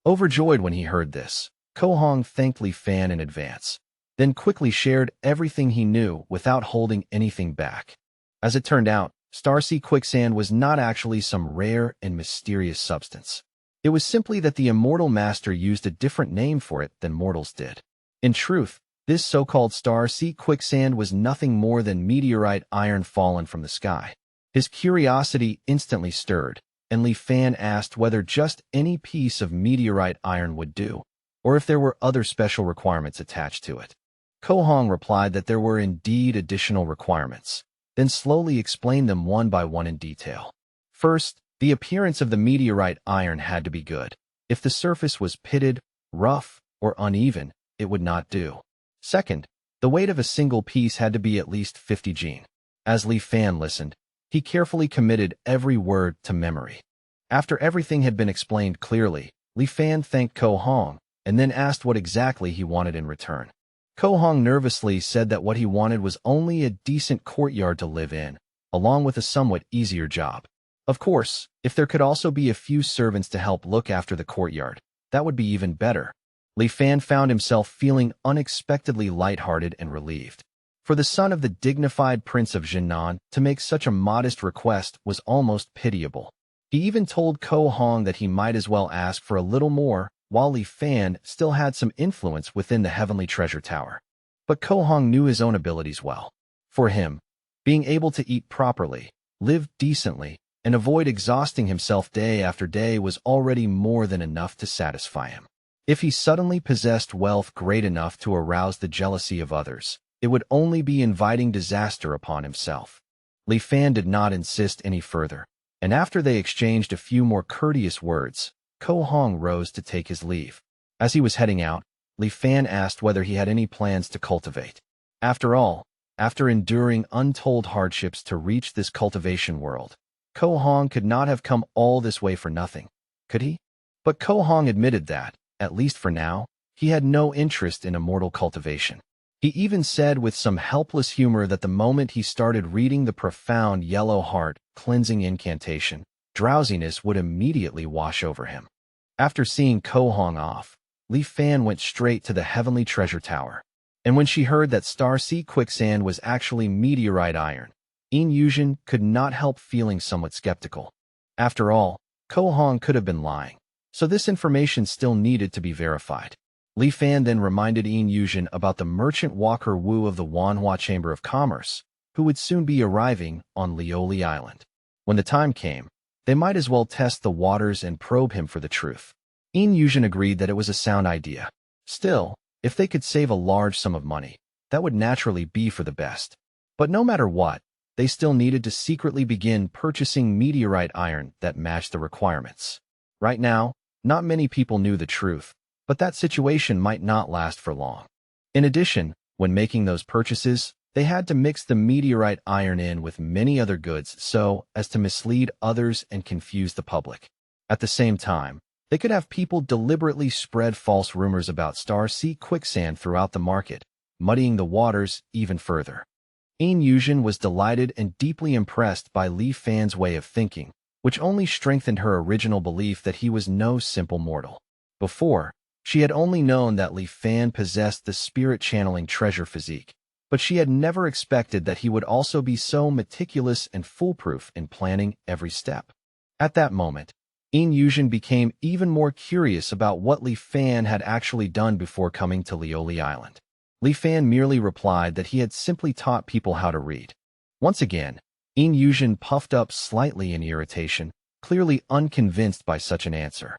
Overjoyed when he heard this, Ko Hong thanked Li Fan in advance, then quickly shared everything he knew without holding anything back. As it turned out, Starseed quicksand was not actually some rare and mysterious substance. It was simply that the immortal master used a different name for it than mortals did. In truth, this so-called Starseed quicksand was nothing more than meteorite iron fallen from the sky. His curiosity instantly stirred, and Li Fan asked whether just any piece of meteorite iron would do, or if there were other special requirements attached to it. Ko Hong replied that there were indeed additional requirements, then slowly explained them one by one in detail. First, the appearance of the meteorite iron had to be good. If the surface was pitted, rough, or uneven, it would not do. Second, the weight of a single piece had to be at least 50 jin. As Li Fan listened, he carefully committed every word to memory. After everything had been explained clearly, Li Fan thanked Ko Hong and then asked what exactly he wanted in return. Ko Hong nervously said that what he wanted was only a decent courtyard to live in, along with a somewhat easier job. Of course, if there could also be a few servants to help look after the courtyard, that would be even better. Li Fan found himself feeling unexpectedly lighthearted and relieved. For the son of the dignified Prince of Jinan to make such a modest request was almost pitiable. He even told Ko Hong that he might as well ask for a little more, while Li Fan still had some influence within the Heavenly Treasure Tower. But Ko Hong knew his own abilities well. For him, being able to eat properly, live decently, and avoid exhausting himself day after day was already more than enough to satisfy him. If he suddenly possessed wealth great enough to arouse the jealousy of others, it would only be inviting disaster upon himself. Li Fan did not insist any further, and after they exchanged a few more courteous words, Ko Hong rose to take his leave. As he was heading out, Li Fan asked whether he had any plans to cultivate. After all, after enduring untold hardships to reach this cultivation world, Ko Hong could not have come all this way for nothing, could he? But Ko Hong admitted that, at least for now, he had no interest in immortal cultivation. He even said with some helpless humor that the moment he started reading the profound yellow heart cleansing incantation, drowsiness would immediately wash over him. After seeing Ko Hong off, Li Fan went straight to the Heavenly Treasure Tower. And when she heard that Starseed quicksand was actually meteorite iron, Yuzhen could not help feeling somewhat skeptical. After all, Ko Hong could have been lying, so this information still needed to be verified. Li Fan then reminded Yuzhen about the merchant Walker Wu of the Manhwa Chamber of Commerce, who would soon be arriving on Lioli Island. When the time came, they might as well test the waters and probe him for the truth. Yuzhen agreed that it was a sound idea. Still, if they could save a large sum of money, that would naturally be for the best. But no matter what, they still needed to secretly begin purchasing meteorite iron that matched the requirements. Right now, not many people knew the truth, but that situation might not last for long. In addition, when making those purchases, they had to mix the meteorite iron in with many other goods so as to mislead others and confuse the public. At the same time, they could have people deliberately spread false rumors about Starseed quicksand throughout the market, muddying the waters even further. Yuzhen was delighted and deeply impressed by Li Fan's way of thinking, which only strengthened her original belief that he was no simple mortal. Before, she had only known that Li Fan possessed the spirit-channeling treasure physique, but she had never expected that he would also be so meticulous and foolproof in planning every step. At that moment, Yuzhen became even more curious about what Li Fan had actually done before coming to Lioli Island. Li Fan merely replied that he had simply taught people how to read. Once again, Yuzhen puffed up slightly in irritation, clearly unconvinced by such an answer.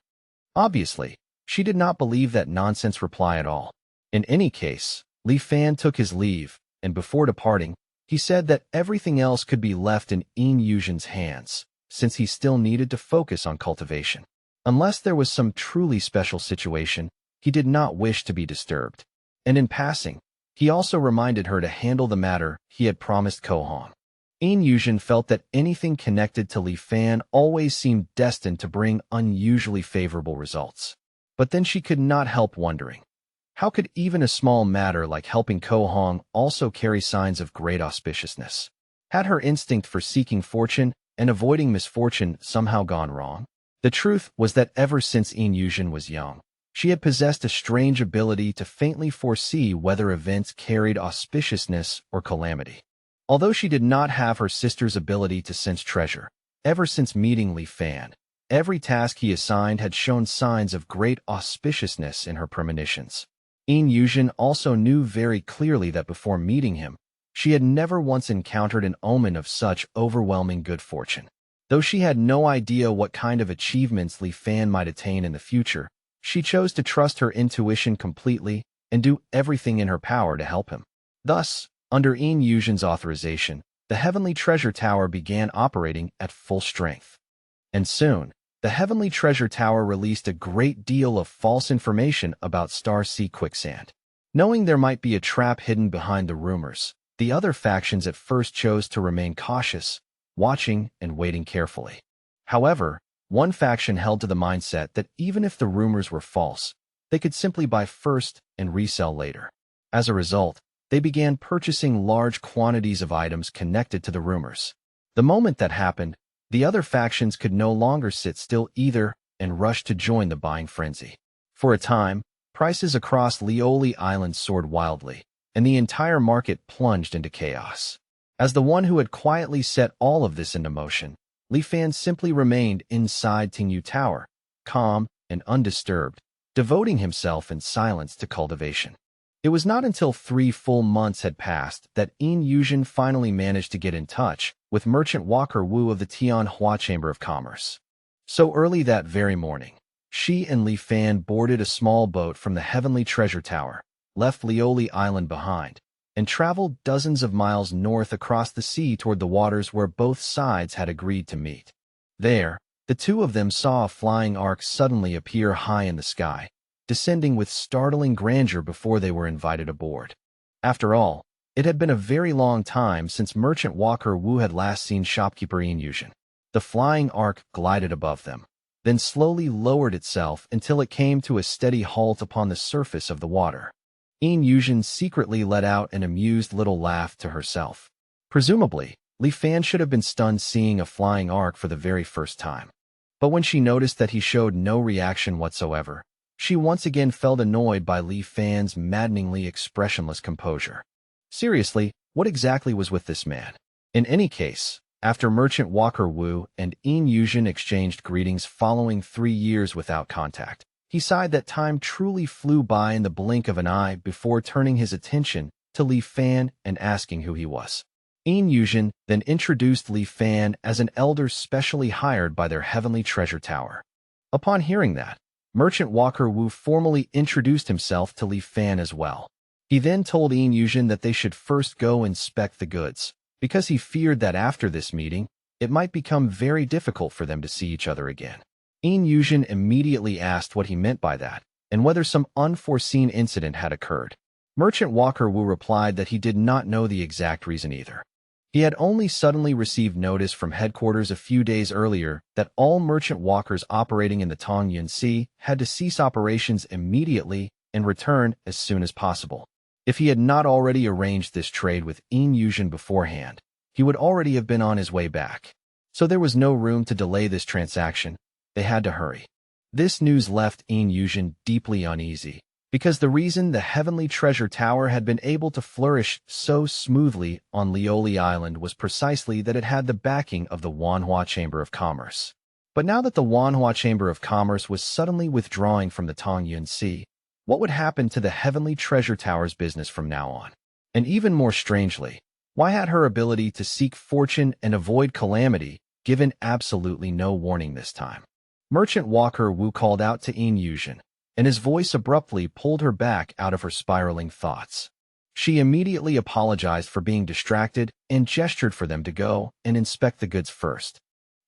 Obviously, she did not believe that nonsense reply at all. In any case, Li Fan took his leave, and before departing, he said that everything else could be left in Yuzhen's hands, since he still needed to focus on cultivation. Unless there was some truly special situation, he did not wish to be disturbed. And in passing, He also reminded her to handle the matter he had promised Ko Hong. Yin Yuzhen felt that anything connected to Li Fan always seemed destined to bring unusually favorable results. But then she could not help wondering, how could even a small matter like helping Ko Hong also carry signs of great auspiciousness? Had her instinct for seeking fortune and avoiding misfortune somehow gone wrong? The truth was that ever since Yin Yuzhen was young, she had possessed a strange ability to faintly foresee whether events carried auspiciousness or calamity. Although she did not have her sister's ability to sense treasure, ever since meeting Li Fan, every task he assigned had shown signs of great auspiciousness in her premonitions. Yin Yuzhen also knew very clearly that before meeting him, she had never once encountered an omen of such overwhelming good fortune. Though she had no idea what kind of achievements Li Fan might attain in the future, she chose to trust her intuition completely and do everything in her power to help him. Thus, under Yin Yuzhen's authorization, the Heavenly Treasure Tower began operating at full strength. And soon, the Heavenly Treasure Tower released a great deal of false information about Star Sea Quicksand. Knowing there might be a trap hidden behind the rumors, the other factions at first chose to remain cautious, watching and waiting carefully. However, one faction held to the mindset that even if the rumors were false, they could simply buy first and resell later. As a result, they began purchasing large quantities of items connected to the rumors. The moment that happened, the other factions could no longer sit still either and rushed to join the buying frenzy. For a time, prices across Lioli Island soared wildly, and the entire market plunged into chaos. As the one who had quietly set all of this into motion, Li Fan simply remained inside Tingyu Tower, calm and undisturbed, devoting himself in silence to cultivation. It was not until 3 full months had passed that Yin Yuzhen finally managed to get in touch with Merchant Walker Wu of the Tianhua Chamber of Commerce. So early that very morning, she and Li Fan boarded a small boat from the Heavenly Treasure Tower, left Lioli Island behind, and traveled dozens of miles north across the sea toward the waters where both sides had agreed to meet. There, the two of them saw a flying ark suddenly appear high in the sky, descending with startling grandeur before they were invited aboard. After all, it had been a very long time since Merchant Walker Wu had last seen shopkeeper Yin Yuzhen. The flying ark glided above them, then slowly lowered itself until it came to a steady halt upon the surface of the water. Yin Yuzhen secretly let out an amused little laugh to herself. Presumably, Li Fan should have been stunned seeing a flying ark for the very first time. But when she noticed that he showed no reaction whatsoever, she once again felt annoyed by Li Fan's maddeningly expressionless composure. Seriously, what exactly was with this man? In any case, after Merchant Walker Wu and Yin Yuzhen exchanged greetings following 3 years without contact, he sighed that time truly flew by in the blink of an eye before turning his attention to Li Fan and asking who he was. Yin Yuzhen then introduced Li Fan as an elder specially hired by their Heavenly Treasure Tower. Upon hearing that, Merchant Walker Wu formally introduced himself to Li Fan as well. He then told Yin Yuzhen that they should first go inspect the goods, because he feared that after this meeting, it might become very difficult for them to see each other again. Yin Yuzhen immediately asked what he meant by that, and whether some unforeseen incident had occurred. Merchant Walker Wu replied that he did not know the exact reason either. He had only suddenly received notice from headquarters a few days earlier that all merchant walkers operating in the Tongyun Sea had to cease operations immediately and return as soon as possible. If he had not already arranged this trade with Yin Yuzhen beforehand, he would already have been on his way back. So there was no room to delay this transaction. They had to hurry. This news left Yin Yuzhen deeply uneasy, because the reason the Heavenly Treasure Tower had been able to flourish so smoothly on Lioli Island was precisely that it had the backing of the Manhwa Chamber of Commerce. But now that the Manhwa Chamber of Commerce was suddenly withdrawing from the Tongyun Sea, what would happen to the Heavenly Treasure Tower's business from now on? And even more strangely, why had her ability to seek fortune and avoid calamity given absolutely no warning this time? Merchant Walker Wu called out to Yin Yuzhen, and his voice abruptly pulled her back out of her spiraling thoughts. She immediately apologized for being distracted and gestured for them to go and inspect the goods first.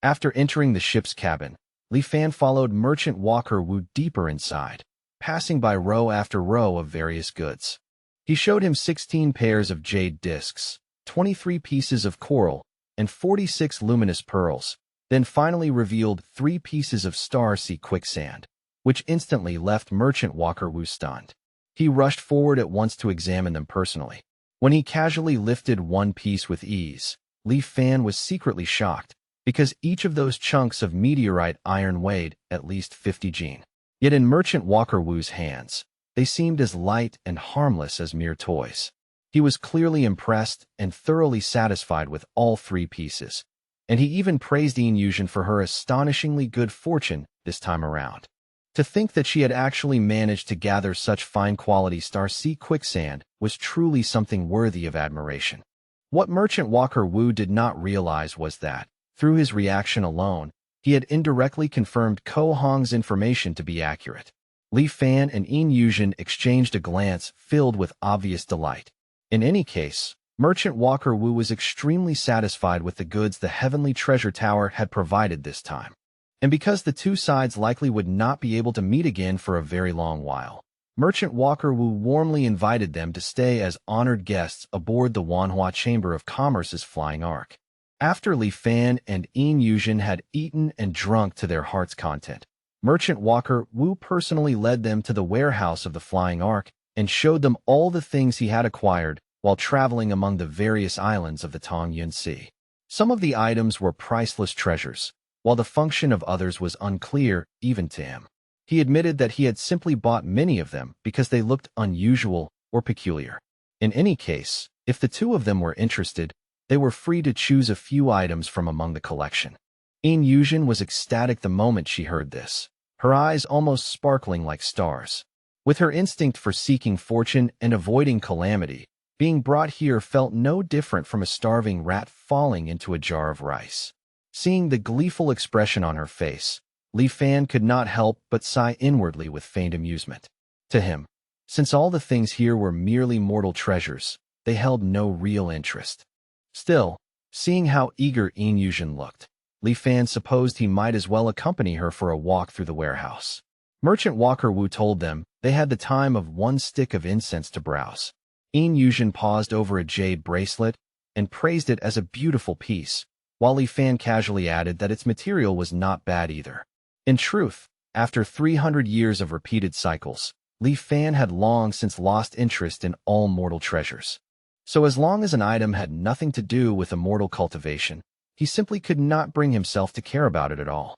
After entering the ship's cabin, Li Fan followed Merchant Walker Wu deeper inside, passing by row after row of various goods. He showed him 16 pairs of jade discs, 23 pieces of coral, and 46 luminous pearls, then finally revealed 3 pieces of star sea quicksand, which instantly left Merchant Walker Wu stunned. He rushed forward at once to examine them personally. When he casually lifted one piece with ease, Li Fan was secretly shocked, because each of those chunks of meteorite iron weighed at least 50 jin. Yet in Merchant Walker Wu's hands, they seemed as light and harmless as mere toys. He was clearly impressed and thoroughly satisfied with all 3 pieces, and he even praised Yin Yuzhen for her astonishingly good fortune this time around. To think that she had actually managed to gather such fine-quality star sea quicksand was truly something worthy of admiration. What Merchant Walker Wu did not realize was that, through his reaction alone, he had indirectly confirmed Ko Hong's information to be accurate. Li Fan and Yin Yuzhen exchanged a glance filled with obvious delight. In any case, Merchant Walker Wu was extremely satisfied with the goods the Heavenly Treasure Tower had provided this time. And because the two sides likely would not be able to meet again for a very long while, Merchant Walker Wu warmly invited them to stay as honored guests aboard the Manhwa Chamber of Commerce's flying ark. After Li Fan and Yin Yuzhen had eaten and drunk to their heart's content, Merchant Walker Wu personally led them to the warehouse of the flying ark and showed them all the things he had acquired while traveling among the various islands of the Tongyun Sea. Some of the items were priceless treasures, while the function of others was unclear even to him. He admitted that he had simply bought many of them because they looked unusual or peculiar. In any case, if the two of them were interested, they were free to choose a few items from among the collection. Yin Yuzhen was ecstatic the moment she heard this, her eyes almost sparkling like stars. With her instinct for seeking fortune and avoiding calamity, being brought here felt no different from a starving rat falling into a jar of rice. Seeing the gleeful expression on her face, Li Fan could not help but sigh inwardly with faint amusement. To him, since all the things here were merely mortal treasures, they held no real interest. Still, seeing how eager Yin Yuzhen looked, Li Fan supposed he might as well accompany her for a walk through the warehouse. Merchant Walker Wu told them they had the time of one stick of incense to browse. Yin Yuzhen paused over a jade bracelet and praised it as a beautiful piece, while Li Fan casually added that its material was not bad either. In truth, after 300 years of repeated cycles, Li Fan had long since lost interest in all mortal treasures. So as long as an item had nothing to do with immortal cultivation, he simply could not bring himself to care about it at all.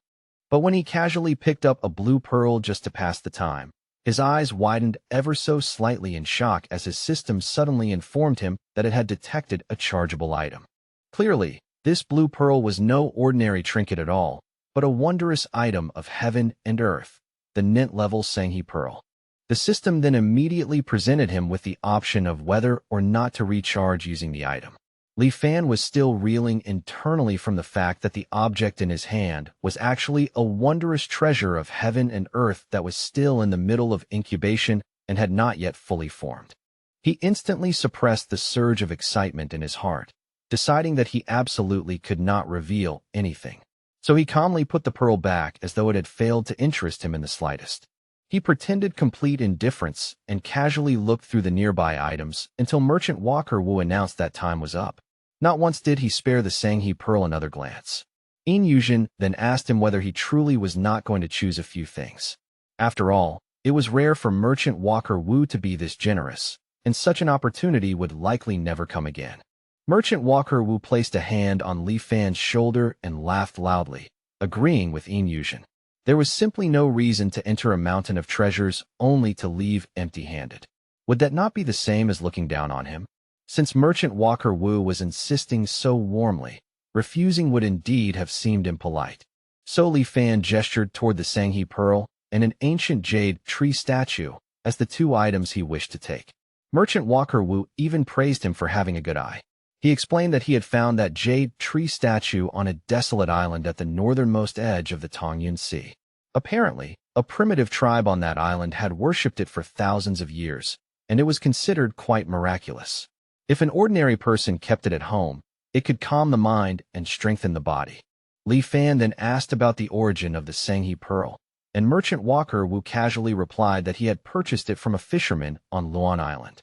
But when he casually picked up a blue pearl just to pass the time, his eyes widened ever so slightly in shock as his system suddenly informed him that it had detected a chargeable item. Clearly, this blue pearl was no ordinary trinket at all, but a wondrous item of heaven and earth, the nth-level Sanghi Pearl. The system then immediately presented him with the option of whether or not to recharge using the item. Li Fan was still reeling internally from the fact that the object in his hand was actually a wondrous treasure of heaven and earth that was still in the middle of incubation and had not yet fully formed. He instantly suppressed the surge of excitement in his heart, deciding that he absolutely could not reveal anything. So he calmly put the pearl back as though it had failed to interest him in the slightest. He pretended complete indifference and casually looked through the nearby items until Merchant Walker Wu announced that time was up. Not once did he spare the Sanghi Pearl another glance. Yin Yuzhen then asked him whether he truly was not going to choose a few things. After all, it was rare for Merchant Walker Wu to be this generous, and such an opportunity would likely never come again. Merchant Walker Wu placed a hand on Li Fan's shoulder and laughed loudly, agreeing with Yin Yuzhen. There was simply no reason to enter a mountain of treasures only to leave empty-handed. Would that not be the same as looking down on him? Since Merchant Walker Wu was insisting so warmly, refusing would indeed have seemed impolite. So Li Fan gestured toward the Sanghi Pearl and an ancient jade tree statue as the two items he wished to take. Merchant Walker Wu even praised him for having a good eye. He explained that he had found that jade tree statue on a desolate island at the northernmost edge of the Tongyun Sea. Apparently, a primitive tribe on that island had worshipped it for thousands of years, and it was considered quite miraculous. If an ordinary person kept it at home, it could calm the mind and strengthen the body. Li Fan then asked about the origin of the Sanghi Pearl, and Merchant Walker Wu casually replied that he had purchased it from a fisherman on Luan Island.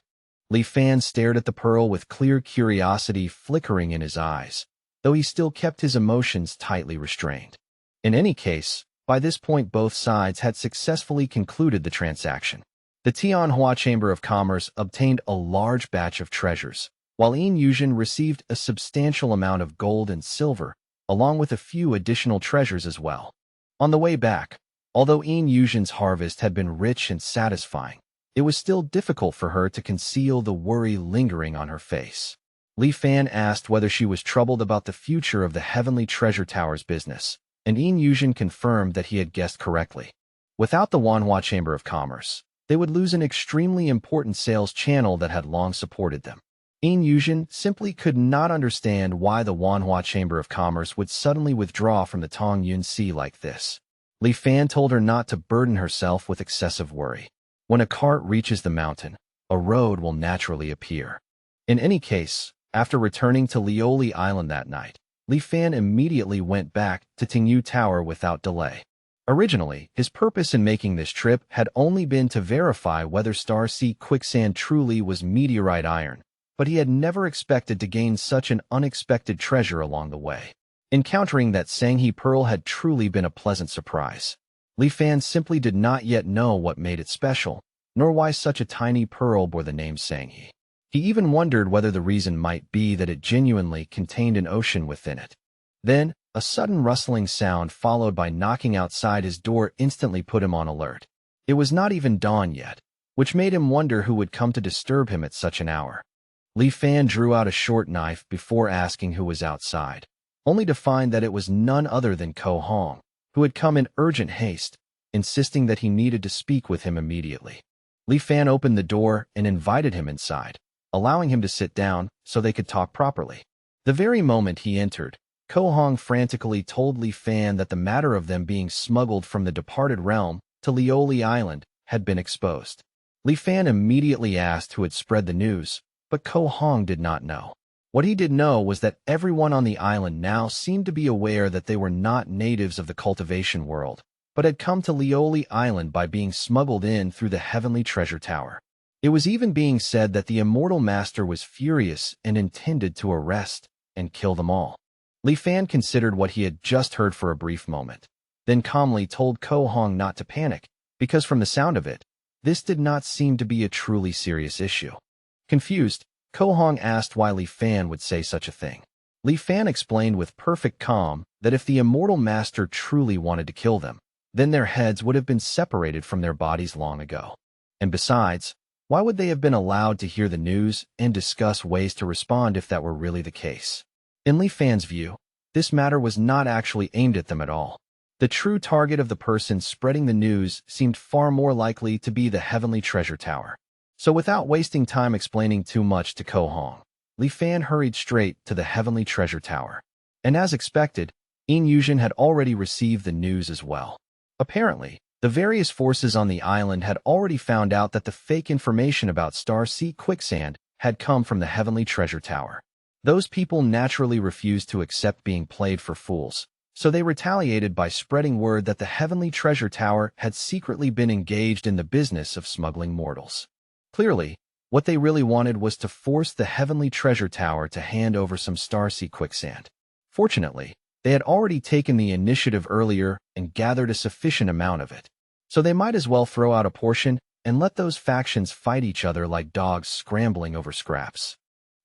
Li Fan stared at the pearl with clear curiosity flickering in his eyes, though he still kept his emotions tightly restrained. In any case, by this point both sides had successfully concluded the transaction. The Tianhua Chamber of Commerce obtained a large batch of treasures, while Yin Yuzhen received a substantial amount of gold and silver, along with a few additional treasures as well. On the way back, although Yin Yuzhen's harvest had been rich and satisfying, it was still difficult for her to conceal the worry lingering on her face. Li Fan asked whether she was troubled about the future of the Heavenly Treasure Tower's business, and Yin Yuzhen confirmed that he had guessed correctly. Without the Manhwa Chamber of Commerce, they would lose an extremely important sales channel that had long supported them. Yin Yuzhen simply could not understand why the Manhwa Chamber of Commerce would suddenly withdraw from the Tongyun Sea like this. Li Fan told her not to burden herself with excessive worry. When a cart reaches the mountain, a road will naturally appear. In any case, after returning to Lioli Island that night, Li Fan immediately went back to Tingyu Tower without delay. Originally, his purpose in making this trip had only been to verify whether Star Sea quicksand truly was meteorite iron, but he had never expected to gain such an unexpected treasure along the way. Encountering that Sanghe pearl had truly been a pleasant surprise. Li Fan simply did not yet know what made it special, nor why such a tiny pearl bore the name Sanghe. He even wondered whether the reason might be that it genuinely contained an ocean within it. Then, a sudden rustling sound followed by knocking outside his door instantly put him on alert. It was not even dawn yet, which made him wonder who would come to disturb him at such an hour. Li Fan drew out a short knife before asking who was outside, only to find that it was none other than Ko Hong, who had come in urgent haste, insisting that he needed to speak with him immediately. Li Fan opened the door and invited him inside, allowing him to sit down so they could talk properly. The very moment he entered, Ko Hong frantically told Li Fan that the matter of them being smuggled from the departed realm to Lioli Island had been exposed. Li Fan immediately asked who had spread the news, but Ko Hong did not know. What he did know was that everyone on the island now seemed to be aware that they were not natives of the cultivation world, but had come to Lioli Island by being smuggled in through the Heavenly Treasure Tower. It was even being said that the Immortal Master was furious and intended to arrest and kill them all. Li Fan considered what he had just heard for a brief moment, then calmly told Ko Hong not to panic, because from the sound of it, this did not seem to be a truly serious issue. Confused, Ko Hong asked why Li Fan would say such a thing. Li Fan explained with perfect calm that if the Immortal Master truly wanted to kill them, then their heads would have been separated from their bodies long ago. And besides, why would they have been allowed to hear the news and discuss ways to respond if that were really the case? In Li Fan's view, this matter was not actually aimed at them at all. The true target of the person spreading the news seemed far more likely to be the Heavenly Treasure Tower. So without wasting time explaining too much to Ko Hong, Li Fan hurried straight to the Heavenly Treasure Tower. And as expected, Yin Yuzhen had already received the news as well. Apparently, the various forces on the island had already found out that the fake information about Star Sea quicksand had come from the Heavenly Treasure Tower. Those people naturally refused to accept being played for fools, so they retaliated by spreading word that the Heavenly Treasure Tower had secretly been engaged in the business of smuggling mortals. Clearly, what they really wanted was to force the Heavenly Treasure Tower to hand over some Star Sea quicksand. Fortunately, they had already taken the initiative earlier and gathered a sufficient amount of it, so they might as well throw out a portion and let those factions fight each other like dogs scrambling over scraps.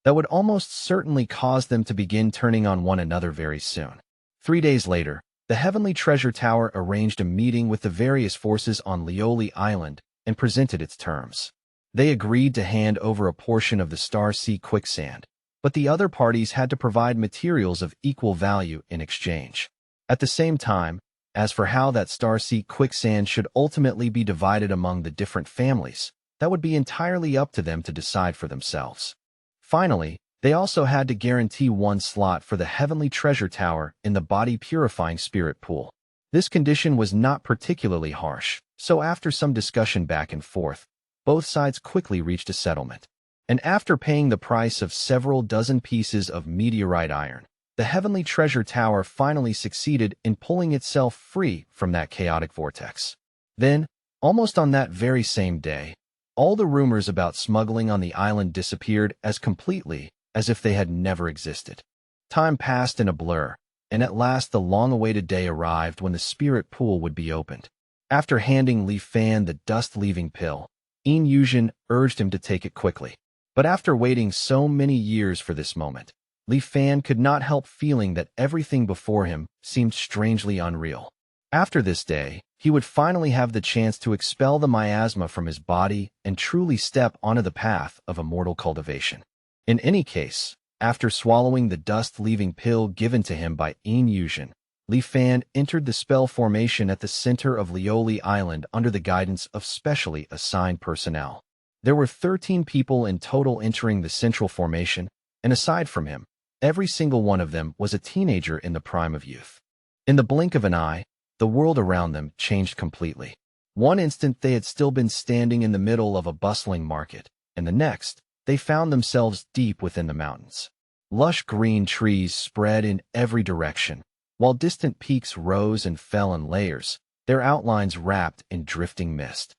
That would almost certainly cause them to begin turning on one another very soon. 3 days later, the Heavenly Treasure Tower arranged a meeting with the various forces on Lioli Island and presented its terms. They agreed to hand over a portion of the Star Sea quicksand, but the other parties had to provide materials of equal value in exchange. At the same time, as for how that Star Sea quicksand should ultimately be divided among the different families, that would be entirely up to them to decide for themselves. Finally, they also had to guarantee one slot for the Heavenly Treasure Tower in the body-purifying spirit pool. This condition was not particularly harsh, so after some discussion back and forth, both sides quickly reached a settlement. And after paying the price of several dozen pieces of meteorite iron, the Heavenly Treasure Tower finally succeeded in pulling itself free from that chaotic vortex. Then, almost on that very same day, All the rumors about smuggling on the island disappeared as completely as if they had never existed. Time passed in a blur, and at last the long-awaited day arrived when the spirit pool would be opened. After handing Li Fan the dust-leaving pill, Yin Yuzhen urged him to take it quickly. But after waiting so many years for this moment, Li Fan could not help feeling that everything before him seemed strangely unreal. After this day, he would finally have the chance to expel the miasma from his body and truly step onto the path of immortal cultivation. In any case, after swallowing the dust-leaving pill given to him by Yin Yuzhen, Li Fan entered the spell formation at the center of Lioli Island under the guidance of specially assigned personnel. There were 13 people in total entering the central formation, and aside from him, every single one of them was a teenager in the prime of youth. In the blink of an eye, the world around them changed completely. One instant they had still been standing in the middle of a bustling market, and the next, they found themselves deep within the mountains. Lush green trees spread in every direction, while distant peaks rose and fell in layers, their outlines wrapped in drifting mist.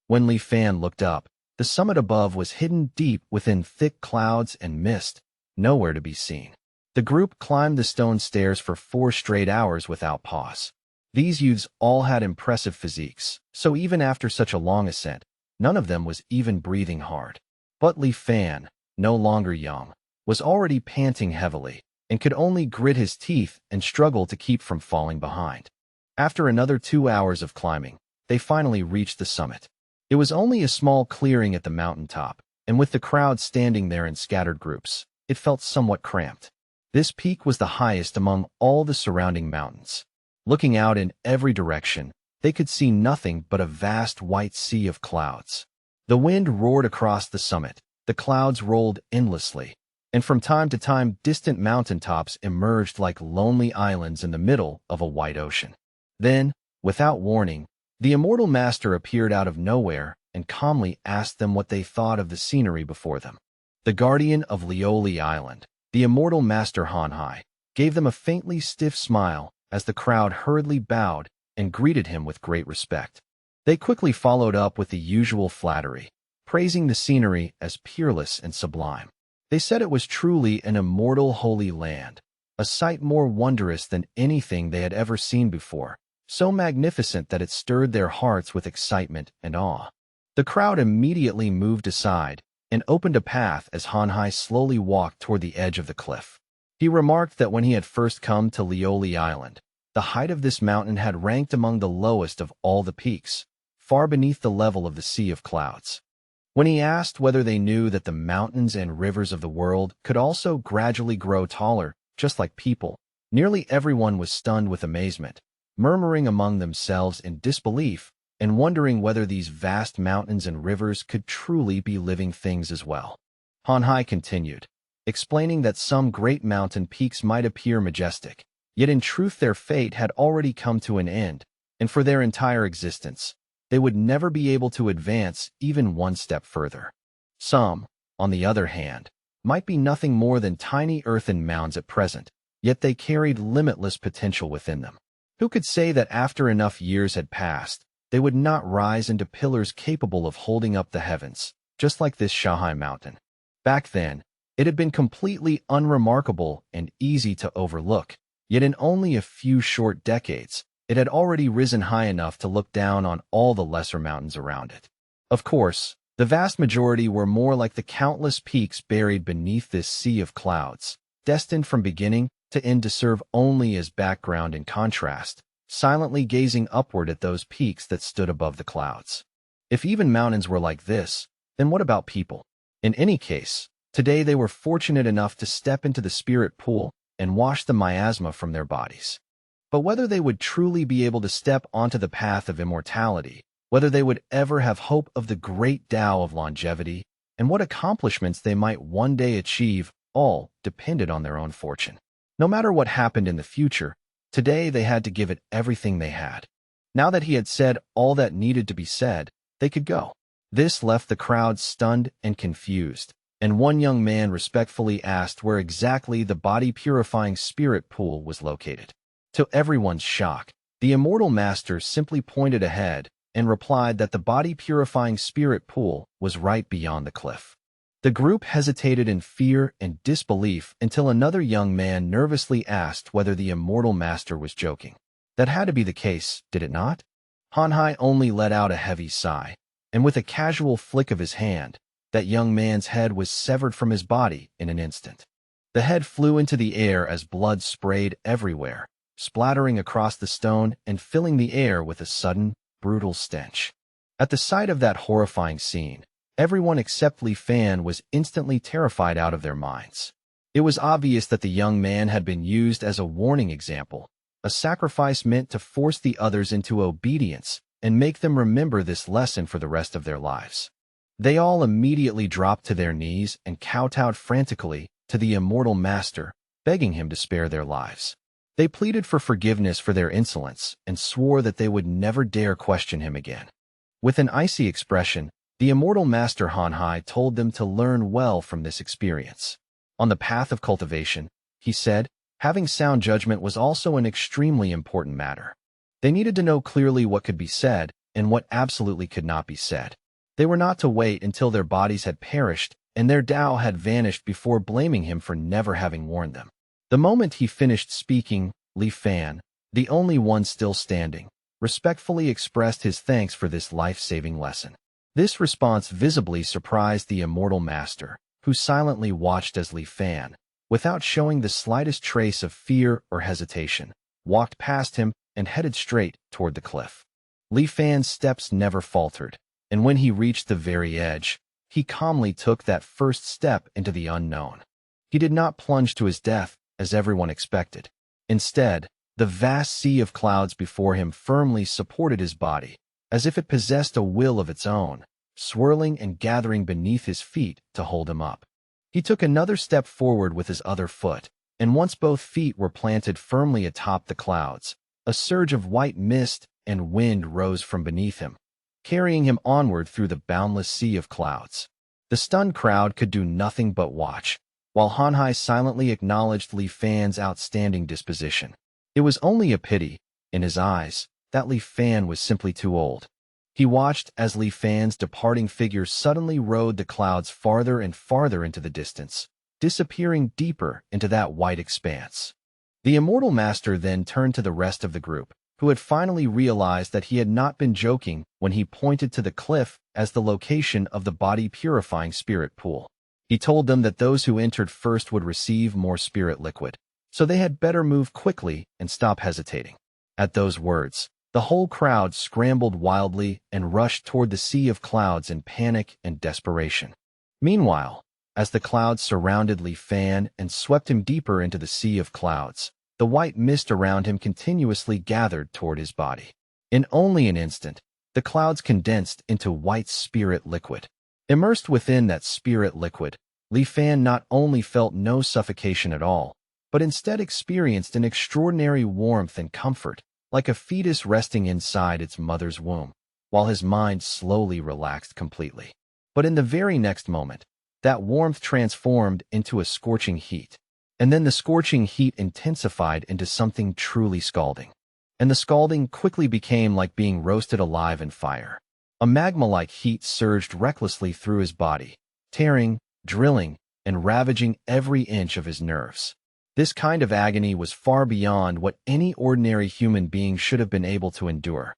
When Li Fan looked up, the summit above was hidden deep within thick clouds and mist, nowhere to be seen. The group climbed the stone stairs for 4 straight hours without pause. These youths all had impressive physiques, so even after such a long ascent, none of them was even breathing hard. But Li Fan, no longer young, was already panting heavily, and could only grit his teeth and struggle to keep from falling behind. After another 2 hours of climbing, they finally reached the summit. It was only a small clearing at the mountaintop, and with the crowd standing there in scattered groups, it felt somewhat cramped. This peak was the highest among all the surrounding mountains. Looking out in every direction, they could see nothing but a vast white sea of clouds. The wind roared across the summit, the clouds rolled endlessly, and from time to time distant mountaintops emerged like lonely islands in the middle of a wide ocean. Then, without warning, the immortal master appeared out of nowhere and calmly asked them what they thought of the scenery before them. The guardian of Lioli Island, the immortal master Manhwa, gave them a faintly stiff smile as the crowd hurriedly bowed and greeted him with great respect. They quickly followed up with the usual flattery, praising the scenery as peerless and sublime. They said it was truly an immortal holy land, a sight more wondrous than anything they had ever seen before, so magnificent that it stirred their hearts with excitement and awe. The crowd immediately moved aside and opened a path as Manhwa slowly walked toward the edge of the cliff. He remarked that when he had first come to Lioli Island, the height of this mountain had ranked among the lowest of all the peaks, far beneath the level of the sea of clouds. When he asked whether they knew that the mountains and rivers of the world could also gradually grow taller, just like people, nearly everyone was stunned with amazement, murmuring among themselves in disbelief and wondering whether these vast mountains and rivers could truly be living things as well. Manhwa continued, explaining that some great mountain peaks might appear majestic, yet in truth their fate had already come to an end, and for their entire existence, they would never be able to advance even one step further. Some, on the other hand, might be nothing more than tiny earthen mounds at present, yet they carried limitless potential within them. Who could say that after enough years had passed, they would not rise into pillars capable of holding up the heavens, just like this Shanghai mountain? Back then, it had been completely unremarkable and easy to overlook, yet in only a few short decades, it had already risen high enough to look down on all the lesser mountains around it. Of course, the vast majority were more like the countless peaks buried beneath this sea of clouds, destined from beginning to end to serve only as background and contrast, silently gazing upward at those peaks that stood above the clouds. If even mountains were like this, then what about people? In any case, today they were fortunate enough to step into the spirit pool and wash the miasma from their bodies. But whether they would truly be able to step onto the path of immortality, whether they would ever have hope of the great Tao of longevity, and what accomplishments they might one day achieve, all depended on their own fortune. No matter what happened in the future, today they had to give it everything they had. Now that he had said all that needed to be said, they could go. This left the crowd stunned and confused, and one young man respectfully asked where exactly the body-purifying spirit pool was located. To everyone's shock, the immortal master simply pointed ahead, and replied that the body-purifying spirit pool was right beyond the cliff. The group hesitated in fear and disbelief until another young man nervously asked whether the immortal master was joking. That had to be the case, did it not? Hanhai only let out a heavy sigh, and with a casual flick of his hand, that young man's head was severed from his body in an instant. The head flew into the air as blood sprayed everywhere, splattering across the stone and filling the air with a sudden, brutal stench. At the sight of that horrifying scene, everyone except Li Fan was instantly terrified out of their minds. It was obvious that the young man had been used as a warning example, a sacrifice meant to force the others into obedience and make them remember this lesson for the rest of their lives. They all immediately dropped to their knees and kowtowed frantically to the immortal master, begging him to spare their lives. They pleaded for forgiveness for their insolence and swore that they would never dare question him again. With an icy expression, the immortal master Hanhai told them to learn well from this experience. On the path of cultivation, he said, having sound judgment was also an extremely important matter. They needed to know clearly what could be said and what absolutely could not be said. They were not to wait until their bodies had perished and their Tao had vanished before blaming him for never having warned them. The moment he finished speaking, Li Fan, the only one still standing, respectfully expressed his thanks for this life-saving lesson. This response visibly surprised the immortal master, who silently watched as Li Fan, without showing the slightest trace of fear or hesitation, walked past him and headed straight toward the cliff. Li Fan's steps never faltered, and when he reached the very edge, he calmly took that first step into the unknown. He did not plunge to his death, as everyone expected. Instead, the vast sea of clouds before him firmly supported his body, as if it possessed a will of its own, swirling and gathering beneath his feet to hold him up. He took another step forward with his other foot, and once both feet were planted firmly atop the clouds, a surge of white mist and wind rose from beneath him, carrying him onward through the boundless sea of clouds. The stunned crowd could do nothing but watch, while Hanhai silently acknowledged Li Fan's outstanding disposition. It was only a pity, in his eyes, that Li Fan was simply too old. He watched as Li Fan's departing figure suddenly rode the clouds farther and farther into the distance, disappearing deeper into that white expanse. The immortal master then turned to the rest of the group, who had finally realized that he had not been joking when he pointed to the cliff as the location of the body-purifying spirit pool. He told them that those who entered first would receive more spirit liquid, so they had better move quickly and stop hesitating. At those words, the whole crowd scrambled wildly and rushed toward the sea of clouds in panic and desperation. Meanwhile, as the clouds surrounded Li Fan and swept him deeper into the sea of clouds, the white mist around him continuously gathered toward his body. In only an instant, the clouds condensed into white spirit liquid. Immersed within that spirit liquid, Li Fan not only felt no suffocation at all, but instead experienced an extraordinary warmth and comfort, like a fetus resting inside its mother's womb, while his mind slowly relaxed completely. But in the very next moment, that warmth transformed into a scorching heat, and then the scorching heat intensified into something truly scalding. And the scalding quickly became like being roasted alive in fire. A magma-like heat surged recklessly through his body, tearing, drilling, and ravaging every inch of his nerves. This kind of agony was far beyond what any ordinary human being should have been able to endure.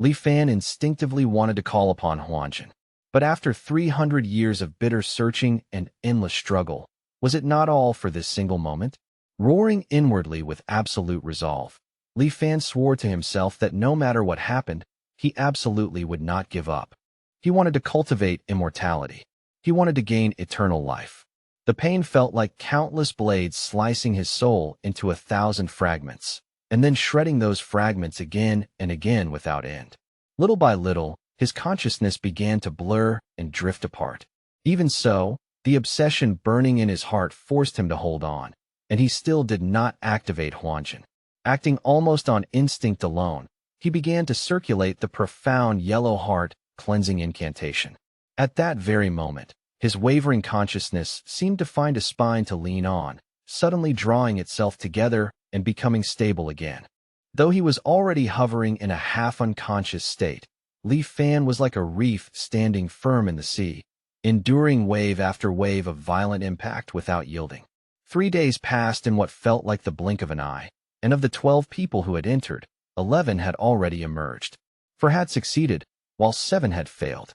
Li Fan instinctively wanted to call upon Huanjin, but after 300 years of bitter searching and endless struggle, was it not all for this single moment? Roaring inwardly with absolute resolve, Li Fan swore to himself that no matter what happened, he absolutely would not give up. He wanted to cultivate immortality. He wanted to gain eternal life. The pain felt like countless blades slicing his soul into 1,000 fragments, and then shredding those fragments again and again without end. Little by little, his consciousness began to blur and drift apart. Even so, the obsession burning in his heart forced him to hold on, and he still did not activate Huanjin. Acting almost on instinct alone, he began to circulate the profound yellow heart cleansing incantation. At that very moment, his wavering consciousness seemed to find a spine to lean on, suddenly drawing itself together and becoming stable again. Though he was already hovering in a half-unconscious state, Li Fan was like a reef standing firm in the sea, enduring wave after wave of violent impact without yielding. 3 days passed in what felt like the blink of an eye, and of the 12 people who had entered, 11 had already emerged. 4 had succeeded, while 7 had failed.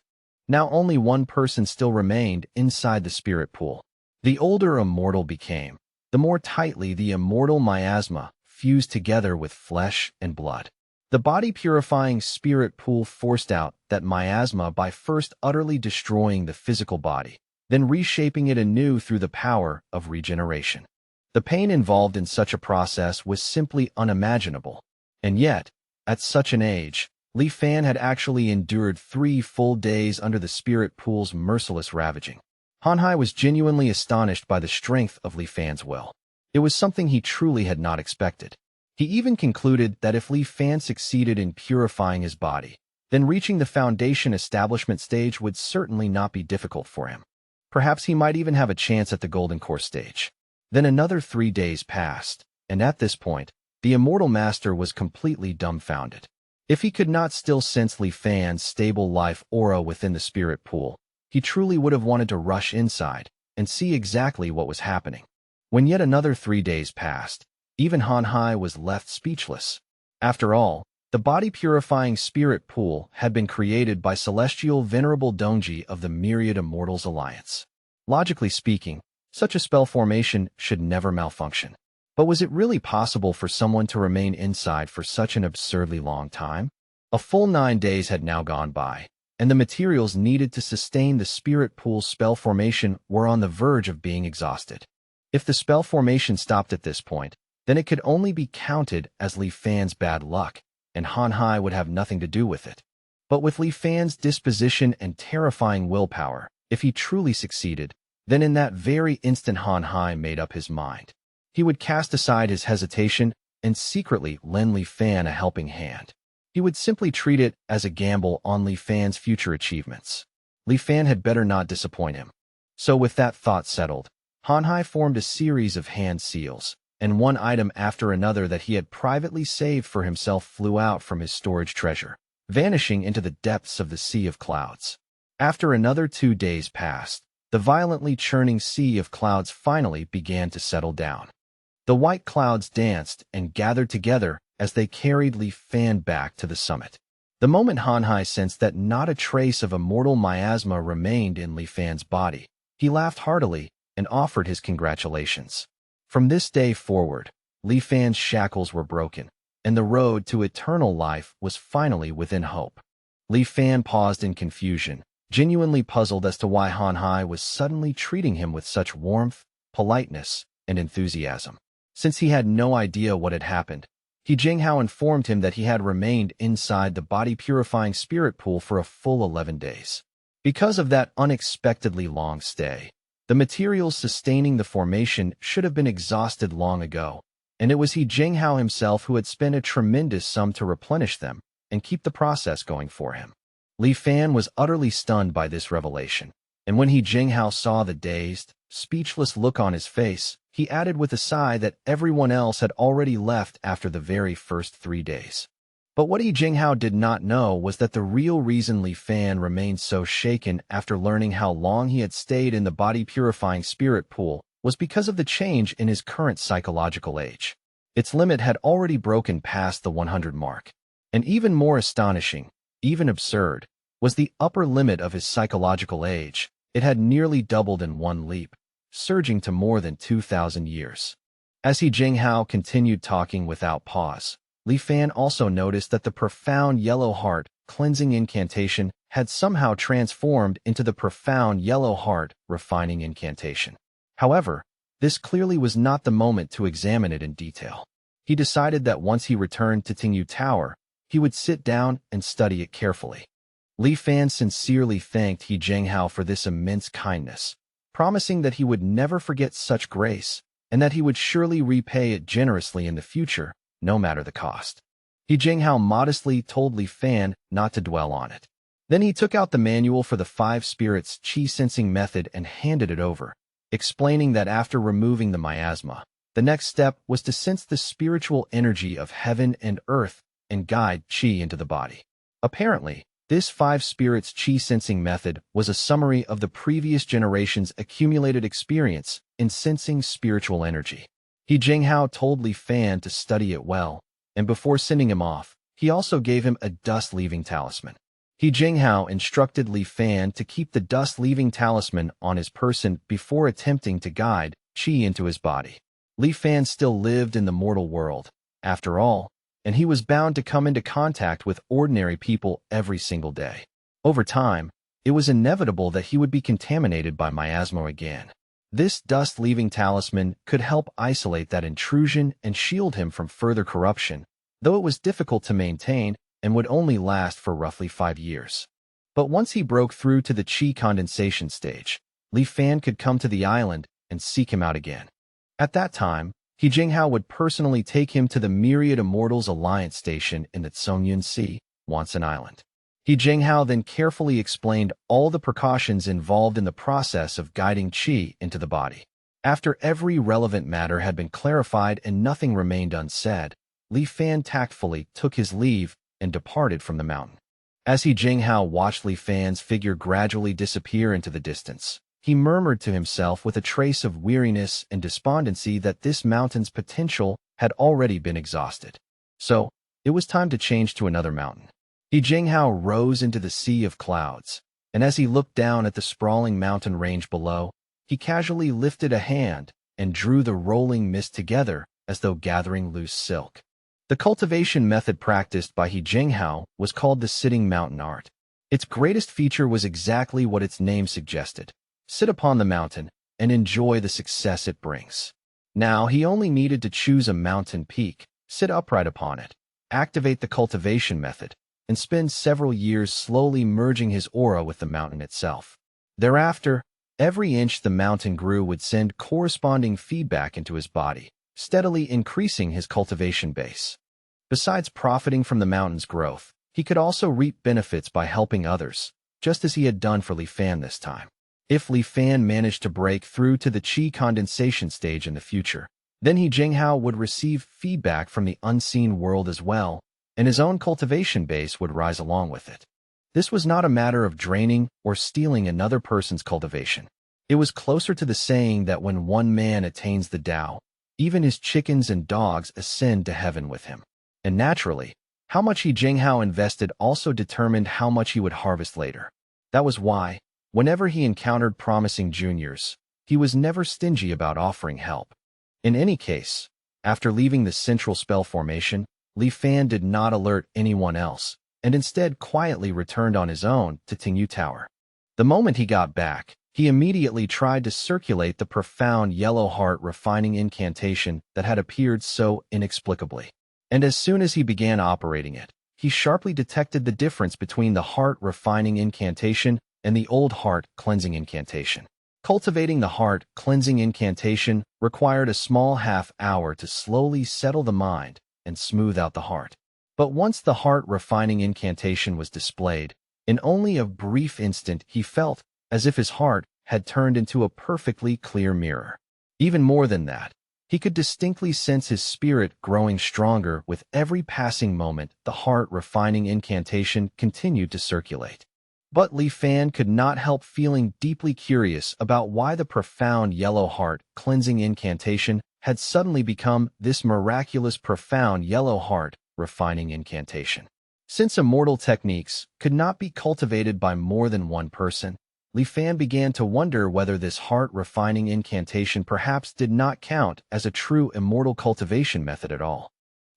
Now only one person still remained inside the spirit pool. The older immortal became, the more tightly the immortal miasma fused together with flesh and blood. The body-purifying spirit pool forced out that miasma by first utterly destroying the physical body, then reshaping it anew through the power of regeneration. The pain involved in such a process was simply unimaginable. And yet, at such an age, Li Fan had actually endured 3 full days under the spirit pool's merciless ravaging. Han Hai was genuinely astonished by the strength of Li Fan's will. It was something he truly had not expected. He even concluded that if Li Fan succeeded in purifying his body, then reaching the foundation establishment stage would certainly not be difficult for him. Perhaps he might even have a chance at the Golden Core stage. Then another 3 days passed, and at this point, the Immortal Master was completely dumbfounded. If he could not still sense Li Fan's stable life aura within the spirit pool, he truly would have wanted to rush inside and see exactly what was happening. When yet another 3 days passed, even Han Hai was left speechless. After all, the body-purifying spirit pool had been created by Celestial Venerable Dongji of the Myriad Immortals Alliance. Logically speaking, such a spell formation should never malfunction. But was it really possible for someone to remain inside for such an absurdly long time? A full 9 days had now gone by, and the materials needed to sustain the spirit pool's spell formation were on the verge of being exhausted. If the spell formation stopped at this point, then it could only be counted as Li Fan's bad luck, and Han Hai would have nothing to do with it. But with Li Fan's disposition and terrifying willpower, if he truly succeeded, then in that very instant Han Hai made up his mind. He would cast aside his hesitation and secretly lend Li Fan a helping hand. He would simply treat it as a gamble on Li Fan's future achievements. Li Fan had better not disappoint him. So with that thought settled, Han Hai formed a series of hand seals, and one item after another that he had privately saved for himself flew out from his storage treasure, vanishing into the depths of the sea of clouds. After another 2 days passed, the violently churning sea of clouds finally began to settle down. The white clouds danced and gathered together as they carried Li Fan back to the summit. The moment Han Hai sensed that not a trace of immortal miasma remained in Li Fan's body, he laughed heartily and offered his congratulations. From this day forward, Li Fan's shackles were broken, and the road to eternal life was finally within hope. Li Fan paused in confusion, genuinely puzzled as to why Han Hai was suddenly treating him with such warmth, politeness, and enthusiasm. Since he had no idea what had happened, Jinghao informed him that he had remained inside the body-purifying spirit pool for a full 11 days. Because of that unexpectedly long stay, the materials sustaining the formation should have been exhausted long ago, and it was Jinghao himself who had spent a tremendous sum to replenish them and keep the process going for him. Li Fan was utterly stunned by this revelation, and when Jinghao saw the dazed, speechless look on his face, he added with a sigh that everyone else had already left after the very first 3 days. But what Jinghao did not know was that the real reason Li Fan remained so shaken after learning how long he had stayed in the body-purifying spirit pool was because of the change in his current psychological age. Its limit had already broken past the 100 mark. And even more astonishing, even absurd, was the upper limit of his psychological age. It had nearly doubled in one leap, surging to more than 2,000 years. As Jinghao continued talking without pause, Li Fan also noticed that the profound yellow heart cleansing incantation had somehow transformed into the profound yellow heart refining incantation. However, this clearly was not the moment to examine it in detail. He decided that once he returned to Tingyu Tower, he would sit down and study it carefully. Li Fan sincerely thanked Jinghao for this immense kindness, promising that he would never forget such grace and that he would surely repay it generously in the future, no matter the cost. Jinghao modestly told Li Fan not to dwell on it. Then he took out the manual for the 5 spirits chi sensing method and handed it over, explaining that after removing the miasma, the next step was to sense the spiritual energy of heaven and earth and guide chi into the body. Apparently, This five spirits chi sensing method was a summary of the previous generation's accumulated experience in sensing spiritual energy. He Jinghao told Li Fan to study it well, and before sending him off, he also gave him a dust-leaving talisman. He Jinghao instructed Li Fan to keep the dust-leaving talisman on his person before attempting to guide qi into his body. Li Fan still lived in the mortal world, after all, and he was bound to come into contact with ordinary people every single day. Over time, it was inevitable that he would be contaminated by miasma again. This dust-leaving talisman could help isolate that intrusion and shield him from further corruption, though it was difficult to maintain and would only last for roughly 5 years. But once he broke through to the qi condensation stage, Li Fan could come to the island and seek him out again. At that time, He Jinghao would personally take him to the Myriad Immortals Alliance station in the Tsongyun Sea, Wansan Island. He Jinghao then carefully explained all the precautions involved in the process of guiding qi into the body. After every relevant matter had been clarified and nothing remained unsaid, Li Fan tactfully took his leave and departed from the mountain. As He Jinghao watched Li Fan's figure gradually disappear into the distance, he murmured to himself with a trace of weariness and despondency that this mountain's potential had already been exhausted. So, it was time to change to another mountain. He Jinghao rose into the sea of clouds, and as he looked down at the sprawling mountain range below, he casually lifted a hand and drew the rolling mist together as though gathering loose silk. The cultivation method practiced by He Jinghao was called the sitting mountain art. Its greatest feature was exactly what its name suggested: sit upon the mountain and enjoy the success it brings. Now he only needed to choose a mountain peak, sit upright upon it, activate the cultivation method, and spend several years slowly merging his aura with the mountain itself. Thereafter, every inch the mountain grew would send corresponding feedback into his body, steadily increasing his cultivation base. Besides profiting from the mountain's growth, he could also reap benefits by helping others, just as he had done for Li Fan this time. If Li Fan managed to break through to the qi condensation stage in the future, then He Jinghao would receive feedback from the unseen world as well, and his own cultivation base would rise along with it. This was not a matter of draining or stealing another person's cultivation. It was closer to the saying that when one man attains the Tao, even his chickens and dogs ascend to heaven with him. And naturally, how much He Jinghao invested also determined how much he would harvest later. That was why, whenever he encountered promising juniors, he was never stingy about offering help. In any case, after leaving the central spell formation, Li Fan did not alert anyone else, and instead quietly returned on his own to Tingyu Tower. The moment he got back, he immediately tried to circulate the profound yellow heart refining incantation that had appeared so inexplicably. And as soon as he began operating it, he sharply detected the difference between the heart refining incantation and the old heart cleansing incantation. Cultivating the heart cleansing incantation required a small half-hour to slowly settle the mind and smooth out the heart. But once the heart refining incantation was displayed, in only a brief instant he felt as if his heart had turned into a perfectly clear mirror. Even more than that, he could distinctly sense his spirit growing stronger with every passing moment the heart refining incantation continued to circulate. But Li Fan could not help feeling deeply curious about why the profound yellow heart cleansing incantation had suddenly become this miraculous profound yellow heart refining incantation. Since immortal techniques could not be cultivated by more than one person, Li Fan began to wonder whether this heart-refining incantation perhaps did not count as a true immortal cultivation method at all.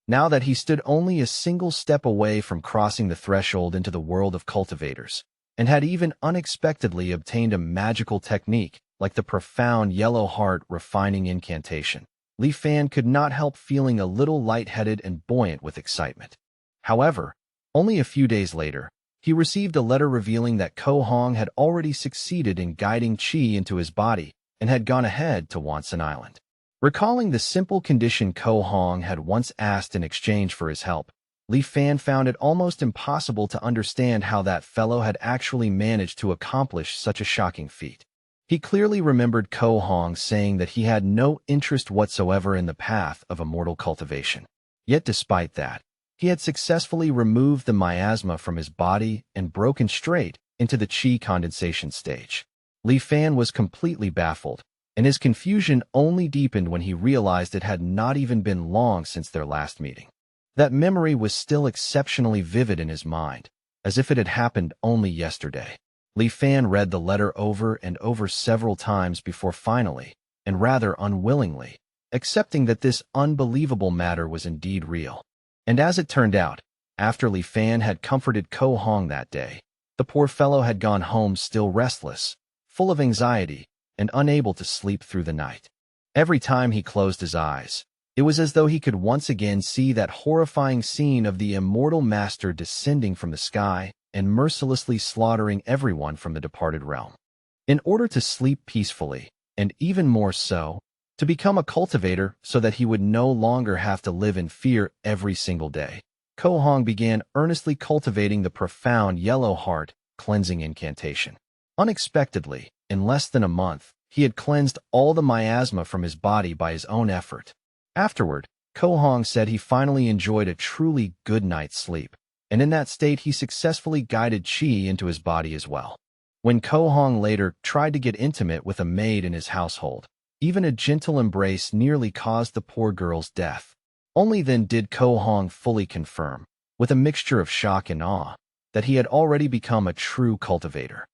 Now that he stood only a single step away from crossing the threshold into the world of cultivators, and had even unexpectedly obtained a magical technique like the profound yellow heart refining incantation, Li Fan could not help feeling a little lightheaded and buoyant with excitement. However, only a few days later, he received a letter revealing that Ko Hong had already succeeded in guiding qi into his body and had gone ahead to Wansan Island. Recalling the simple condition Ko Hong had once asked in exchange for his help, Li Fan found it almost impossible to understand how that fellow had actually managed to accomplish such a shocking feat. He clearly remembered Ko Hong saying that he had no interest whatsoever in the path of immortal cultivation. Yet despite that, He had successfully removed the miasma from his body and broken straight into the chi condensation stage. Li Fan was completely baffled, and his confusion only deepened when he realized it had not even been long since their last meeting. That memory was still exceptionally vivid in his mind, as if it had happened only yesterday. Li Fan read the letter over and over several times before finally, and rather unwillingly, accepting that this unbelievable matter was indeed real. And as it turned out, after Li Fan had comforted Ko Hong that day, the poor fellow had gone home still restless, full of anxiety, and unable to sleep through the night. Every time he closed his eyes, it was as though he could once again see that horrifying scene of the immortal master descending from the sky and mercilessly slaughtering everyone from the departed realm. In order to sleep peacefully, and even more so, to become a cultivator so that he would no longer have to live in fear every single day, Ko Hong began earnestly cultivating the profound yellow heart cleansing incantation. Unexpectedly, in less than a month, he had cleansed all the miasma from his body by his own effort. Afterward, Ko Hong said he finally enjoyed a truly good night's sleep, and in that state he successfully guided qi into his body as well. When Ko Hong later tried to get intimate with a maid in his household, even a gentle embrace nearly caused the poor girl's death. Only then did Ko Hong fully confirm, with a mixture of shock and awe, that he had already become a true cultivator.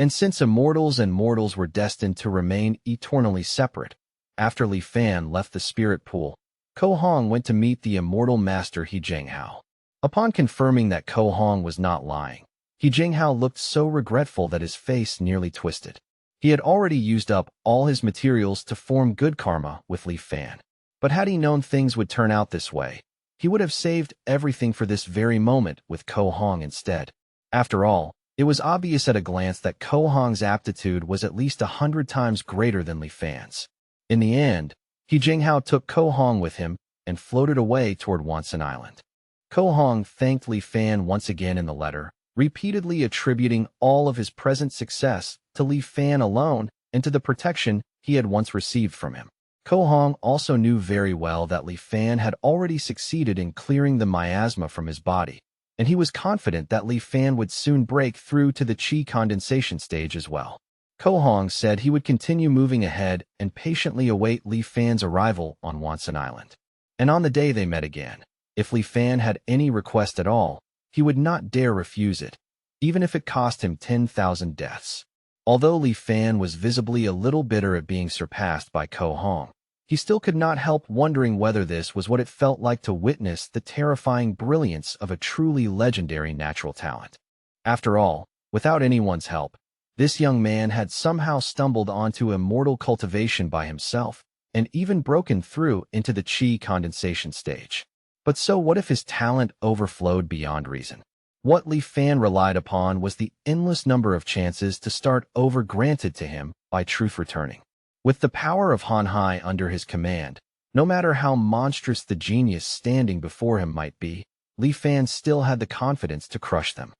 And since immortals and mortals were destined to remain eternally separate, after Li Fan left the spirit pool, Ko Hong went to meet the immortal master He Jinghao. Upon confirming that Ko Hong was not lying, He Jinghao looked so regretful that his face nearly twisted. He had already used up all his materials to form good karma with Li Fan. But had he known things would turn out this way, he would have saved everything for this very moment with Ko Hong instead. After all, it was obvious at a glance that Ko Hong's aptitude was at least 100 times greater than Li Fan's. In the end, He Jinghao took Ko Hong with him and floated away toward Wansan Island. Ko Hong thanked Li Fan once again in the letter, repeatedly attributing all of his present success to Li Fan alone and to the protection he had once received from him. Ko Hong also knew very well that Li Fan had already succeeded in clearing the miasma from his body, and he was confident that Li Fan would soon break through to the qi condensation stage as well. Ko Hong said he would continue moving ahead and patiently await Li Fan's arrival on Wansan Island. And on the day they met again, if Li Fan had any request at all, he would not dare refuse it, even if it cost him 10,000 deaths. Although Li Fan was visibly a little bitter at being surpassed by Ko Hong, he still could not help wondering whether this was what it felt like to witness the terrifying brilliance of a truly legendary natural talent. After all, without anyone's help, this young man had somehow stumbled onto immortal cultivation by himself, and even broken through into the qi condensation stage. But so what if his talent overflowed beyond reason? What Li Fan relied upon was the endless number of chances to start over granted to him by truth returning. With the power of Han Hai under his command, no matter how monstrous the genius standing before him might be, Li Fan still had the confidence to crush them.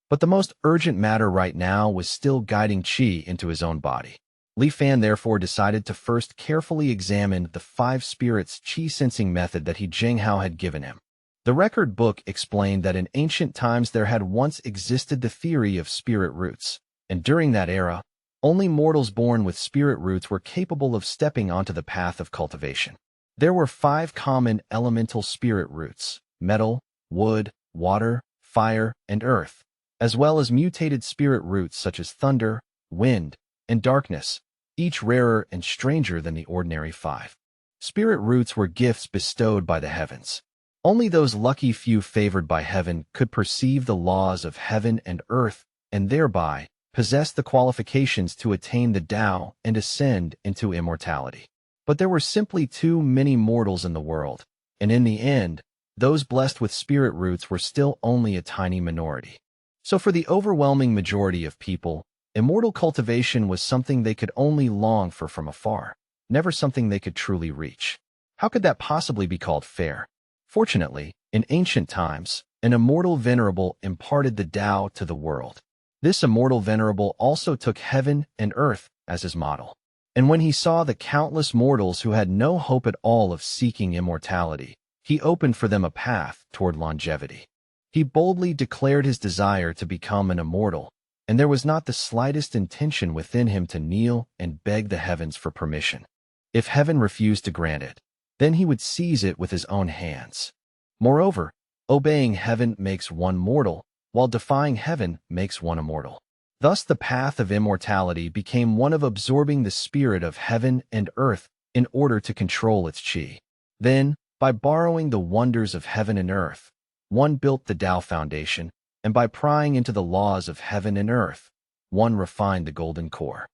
But the most urgent matter right now was still guiding qi into his own body. Li Fan therefore decided to first carefully examine the 5 spirits qi sensing method that He Jinghao had given him. The record book explained that in ancient times there had once existed the theory of spirit roots, and during that era, only mortals born with spirit roots were capable of stepping onto the path of cultivation. There were 5 common elemental spirit roots: metal, wood, water, fire, and earth, as well as mutated spirit roots such as thunder, wind, and darkness, each rarer and stranger than the ordinary 5. Spirit roots were gifts bestowed by the heavens. Only those lucky few favored by heaven could perceive the laws of heaven and earth, and thereby possess the qualifications to attain the Tao and ascend into immortality. But there were simply too many mortals in the world, and in the end, those blessed with spirit roots were still only a tiny minority. So for the overwhelming majority of people, immortal cultivation was something they could only long for from afar, never something they could truly reach. How could that possibly be called fair? Fortunately, in ancient times, an immortal venerable imparted the Tao to the world. This immortal venerable also took heaven and earth as his model. And when he saw the countless mortals who had no hope at all of seeking immortality, he opened for them a path toward longevity. He boldly declared his desire to become an immortal, and there was not the slightest intention within him to kneel and beg the heavens for permission. If heaven refused to grant it, then he would seize it with his own hands. Moreover, obeying heaven makes one mortal, while defying heaven makes one immortal. Thus the path of immortality became one of absorbing the spirit of heaven and earth in order to control its chi. Then, by borrowing the wonders of heaven and earth, one built the Tao foundation, and by prying into the laws of heaven and earth, one refined the golden core.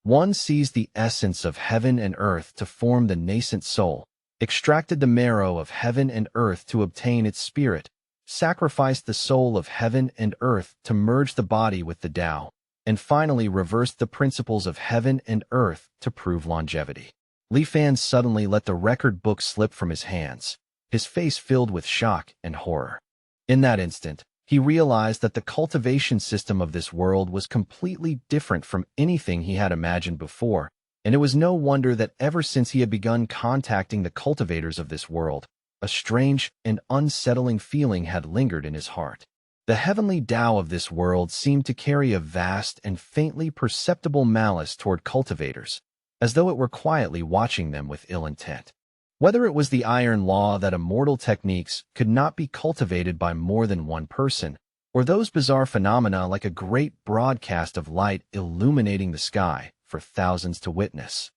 One seized the essence of heaven and earth to form the nascent soul, extracted the marrow of heaven and earth to obtain its spirit, sacrificed the soul of heaven and earth to merge the body with the Tao, and finally reversed the principles of heaven and earth to prove longevity. Li Fan suddenly let the record book slip from his hands, his face filled with shock and horror. In that instant, he realized that the cultivation system of this world was completely different from anything he had imagined before, and it was no wonder that ever since he had begun contacting the cultivators of this world, a strange and unsettling feeling had lingered in his heart. The heavenly Tao of this world seemed to carry a vast and faintly perceptible malice toward cultivators, as though it were quietly watching them with ill intent. Whether it was the iron law that immortal techniques could not be cultivated by more than one person, or those bizarre phenomena like a great broadcast of light illuminating the sky for thousands to witness,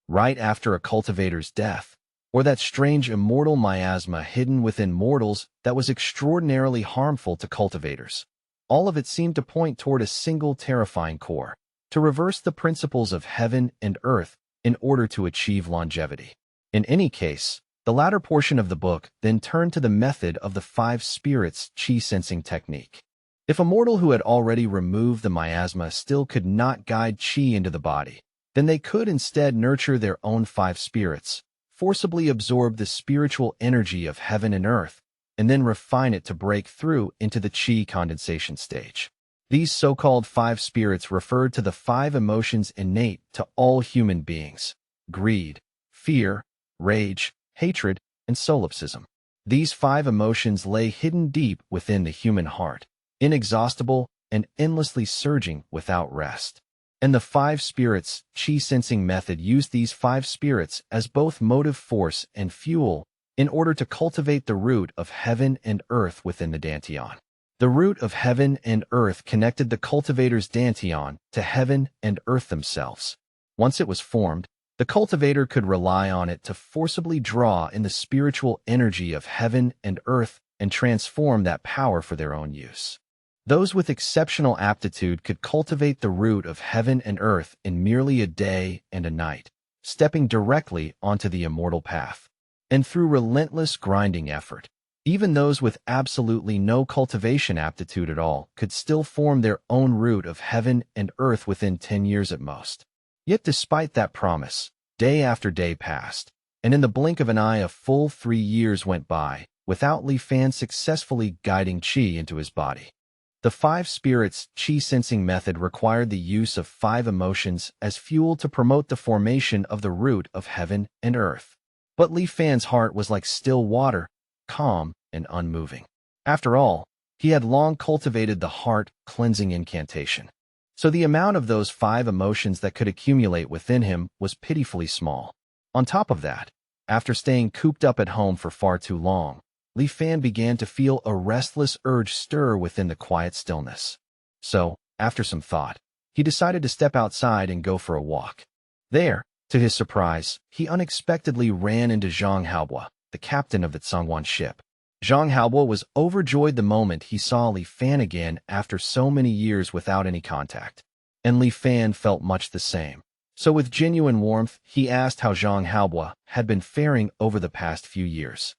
right after a cultivator's death, or that strange immortal miasma hidden within mortals that was extraordinarily harmful to cultivators. All of it seemed to point toward a single terrifying core, to reverse the principles of heaven and earth in order to achieve longevity. In any case, the latter portion of the book then turned to the method of the 5 spirits chi-sensing technique. If a mortal who had already removed the miasma still could not guide chi into the body, then they could instead nurture their own 5 spirits, forcibly absorb the spiritual energy of heaven and earth, and then refine it to break through into the chi condensation stage. These so-called 5 spirits referred to the 5 emotions innate to all human beings: greed, fear, rage, hatred, and solipsism. These 5 emotions lay hidden deep within the human heart, inexhaustible and endlessly surging without rest. And the 5 spirits chi-sensing method used these 5 spirits as both motive force and fuel in order to cultivate the root of heaven and earth within the Dantian. The root of heaven and earth connected the cultivator's Dantian to heaven and earth themselves. Once it was formed, the cultivator could rely on it to forcibly draw in the spiritual energy of heaven and earth and transform that power for their own use. Those with exceptional aptitude could cultivate the root of heaven and earth in merely a day and a night, stepping directly onto the immortal path. And through relentless grinding effort, even those with absolutely no cultivation aptitude at all could still form their own root of heaven and earth within 10 years at most. Yet despite that promise, day after day passed, and in the blink of an eye a full 3 years went by without Li Fan successfully guiding qi into his body. The 5 spirits chi-sensing method required the use of 5 emotions as fuel to promote the formation of the root of heaven and earth. But Li Fan's heart was like still water, calm and unmoving. After all, he had long cultivated the heart-cleansing incantation. So the amount of those 5 emotions that could accumulate within him was pitifully small. On top of that, after staying cooped up at home for far too long, Li Fan began to feel a restless urge stir within the quiet stillness. So, after some thought, he decided to step outside and go for a walk. There, to his surprise, he unexpectedly ran into Zhang Haobo, the captain of the Tsangwan ship. Zhang Haobo was overjoyed the moment he saw Li Fan again after so many years without any contact. And Li Fan felt much the same. So with genuine warmth, he asked how Zhang Haobo had been faring over the past few years.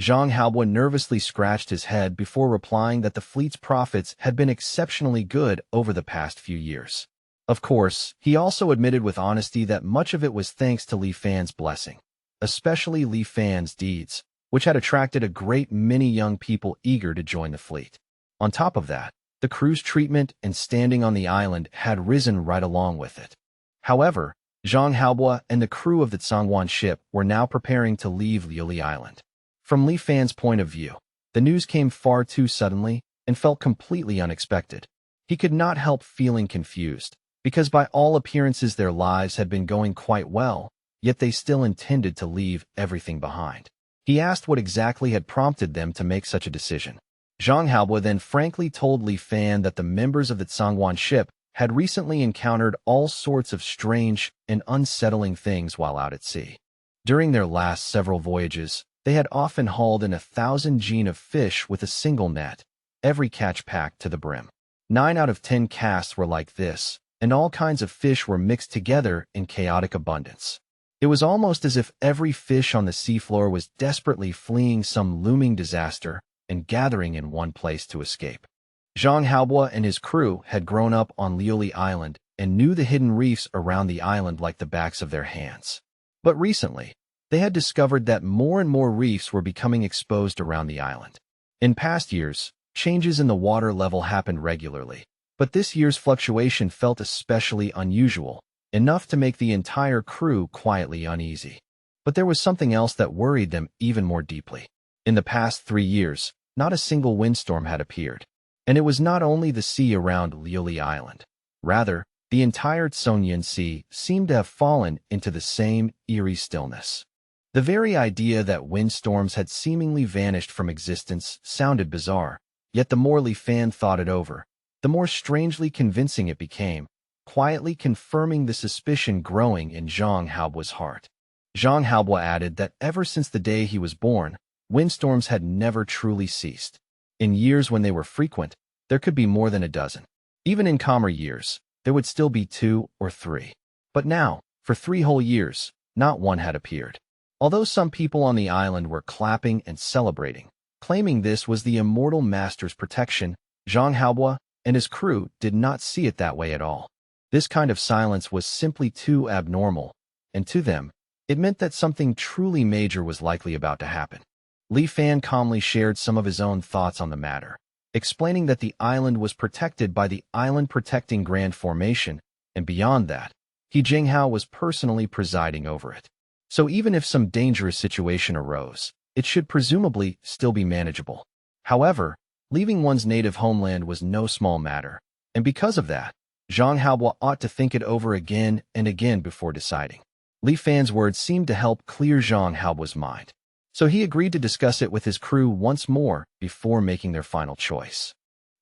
Zhang Haobo nervously scratched his head before replying that the fleet's profits had been exceptionally good over the past few years. Of course, he also admitted with honesty that much of it was thanks to Li Fan's blessing, especially Li Fan's deeds, which had attracted a great many young people eager to join the fleet. On top of that, the crew's treatment and standing on the island had risen right along with it. However, Zhang Haobo and the crew of the Tsangwan ship were now preparing to leave Liuli Island. From Li Fan's point of view, the news came far too suddenly and felt completely unexpected. He could not help feeling confused, because by all appearances their lives had been going quite well, yet they still intended to leave everything behind. He asked what exactly had prompted them to make such a decision. Zhang Haobo then frankly told Li Fan that the members of the Zhangwan ship had recently encountered all sorts of strange and unsettling things while out at sea. During their last several voyages, they had often hauled in 1,000 jin of fish with a single net, every catch packed to the brim. 9 out of 10 casts were like this, and all kinds of fish were mixed together in chaotic abundance. It was almost as if every fish on the seafloor was desperately fleeing some looming disaster and gathering in one place to escape. Zhang Haobo and his crew had grown up on Liuli Island and knew the hidden reefs around the island like the backs of their hands. But recently, they had discovered that more and more reefs were becoming exposed around the island. In past years, changes in the water level happened regularly, but this year's fluctuation felt especially unusual, enough to make the entire crew quietly uneasy. But there was something else that worried them even more deeply. In the past 3 years, not a single windstorm had appeared. And it was not only the sea around Liuli Island. Rather, the entire Tsongyun Sea seemed to have fallen into the same eerie stillness. The very idea that windstorms had seemingly vanished from existence sounded bizarre, yet the more Li Fan thought it over, the more strangely convincing it became, quietly confirming the suspicion growing in Zhang Haobo's heart. Zhang Haobo added that ever since the day he was born, windstorms had never truly ceased. In years when they were frequent, there could be more than a dozen. Even in calmer years, there would still be 2 or 3. But now, for 3 whole years, not one had appeared. Although some people on the island were clapping and celebrating, claiming this was the immortal master's protection, Zhang Haobo and his crew did not see it that way at all. This kind of silence was simply too abnormal, and to them, it meant that something truly major was likely about to happen. Li Fan calmly shared some of his own thoughts on the matter, explaining that the island was protected by the Island Protecting Grand Formation, and beyond that, He Jinghao was personally presiding over it. So even if some dangerous situation arose, it should presumably still be manageable. However, leaving one's native homeland was no small matter, and because of that, Zhang Haobo ought to think it over again and again before deciding. Li Fan's words seemed to help clear Zhang Haobo's mind, so he agreed to discuss it with his crew once more before making their final choice.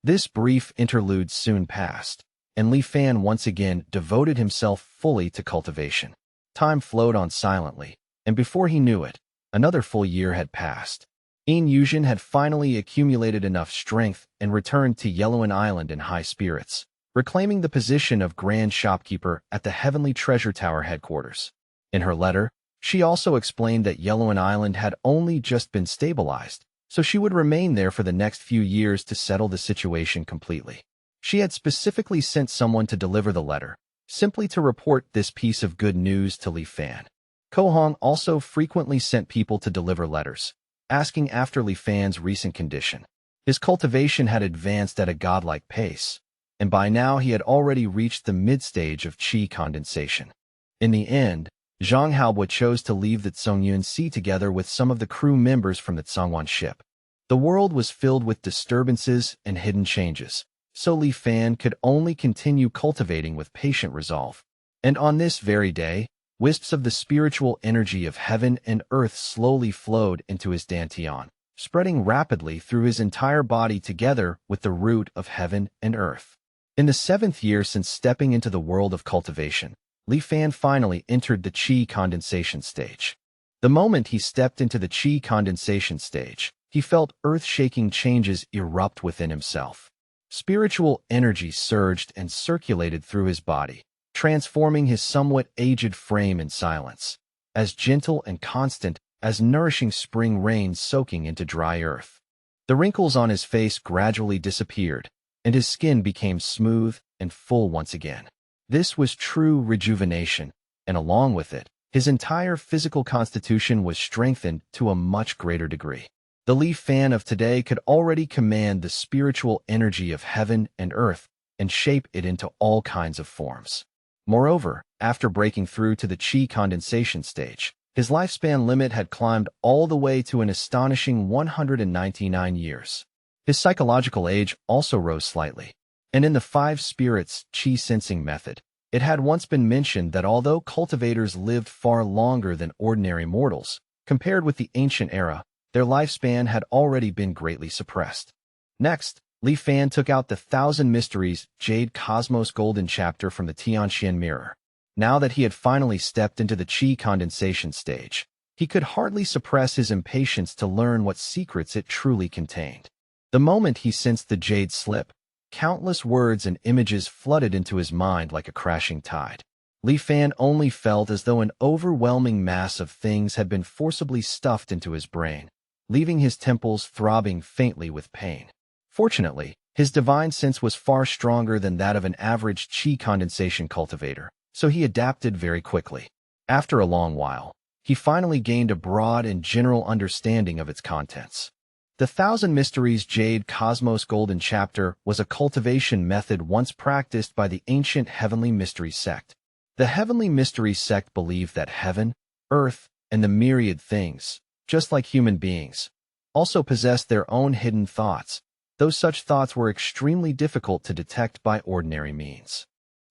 This brief interlude soon passed, and Li Fan once again devoted himself fully to cultivation. Time flowed on silently, and before he knew it, another full year had passed. Yin Yuzhen had finally accumulated enough strength and returned to Yellowin Island in high spirits, reclaiming the position of Grand Shopkeeper at the Heavenly Treasure Tower headquarters. In her letter, she also explained that Yellowin Island had only just been stabilized, so she would remain there for the next few years to settle the situation completely. She had specifically sent someone to deliver the letter, simply to report this piece of good news to Li Fan. Ko Hong also frequently sent people to deliver letters, asking after Li Fan's recent condition. His cultivation had advanced at a godlike pace, and by now he had already reached the mid-stage of qi condensation. In the end, Zhang Haobo chose to leave the Tsongyun Sea together with some of the crew members from the Zhangwan ship. The world was filled with disturbances and hidden changes, so Li Fan could only continue cultivating with patient resolve. And on this very day, wisps of the spiritual energy of heaven and earth slowly flowed into his dantian, spreading rapidly through his entire body together with the root of heaven and earth. In the 7th year since stepping into the world of cultivation, Li Fan finally entered the qi condensation stage. The moment he stepped into the qi condensation stage, he felt earth-shaking changes erupt within himself. Spiritual energy surged and circulated through his body, transforming his somewhat aged frame in silence, as gentle and constant as nourishing spring rain soaking into dry earth. The wrinkles on his face gradually disappeared, and his skin became smooth and full once again. This was true rejuvenation, and along with it, his entire physical constitution was strengthened to a much greater degree. The Li Fan of today could already command the spiritual energy of heaven and earth and shape it into all kinds of forms. Moreover, after breaking through to the qi condensation stage, His lifespan limit had climbed all the way to an astonishing 199 years. His psychological age also rose slightly. And in the Five Spirits Qi sensing method, it had once been mentioned that although cultivators lived far longer than ordinary mortals, compared with the ancient era, their lifespan had already been greatly suppressed. Next, Li Fan took out the Thousand Mysteries Jade Cosmos Golden chapter from the Tianxian mirror. Now that he had finally stepped into the Qi condensation stage, he could hardly suppress his impatience to learn what secrets it truly contained. The moment he sensed the jade slip, countless words and images flooded into his mind like a crashing tide. Li Fan only felt as though an overwhelming mass of things had been forcibly stuffed into his brain, leaving his temples throbbing faintly with pain. Fortunately, his divine sense was far stronger than that of an average Qi condensation cultivator, so he adapted very quickly. After a long while, he finally gained a broad and general understanding of its contents. The Thousand Mysteries Jade Cosmos Golden chapter was a cultivation method once practiced by the ancient Heavenly Mystery sect. The Heavenly Mystery sect believed that heaven, earth, and the myriad things, just like human beings, also possessed their own hidden thoughts, though such thoughts were extremely difficult to detect by ordinary means.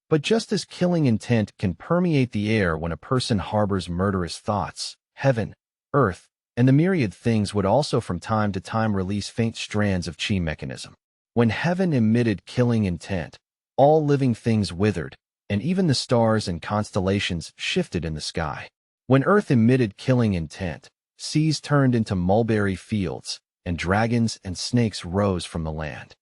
But just as killing intent can permeate the air when a person harbors murderous thoughts, heaven, earth, and the myriad things would also from time to time release faint strands of Qi mechanism. When heaven emitted killing intent, all living things withered, and even the stars and constellations shifted in the sky. When earth emitted killing intent, seas turned into mulberry fields, and dragons and snakes rose from the land.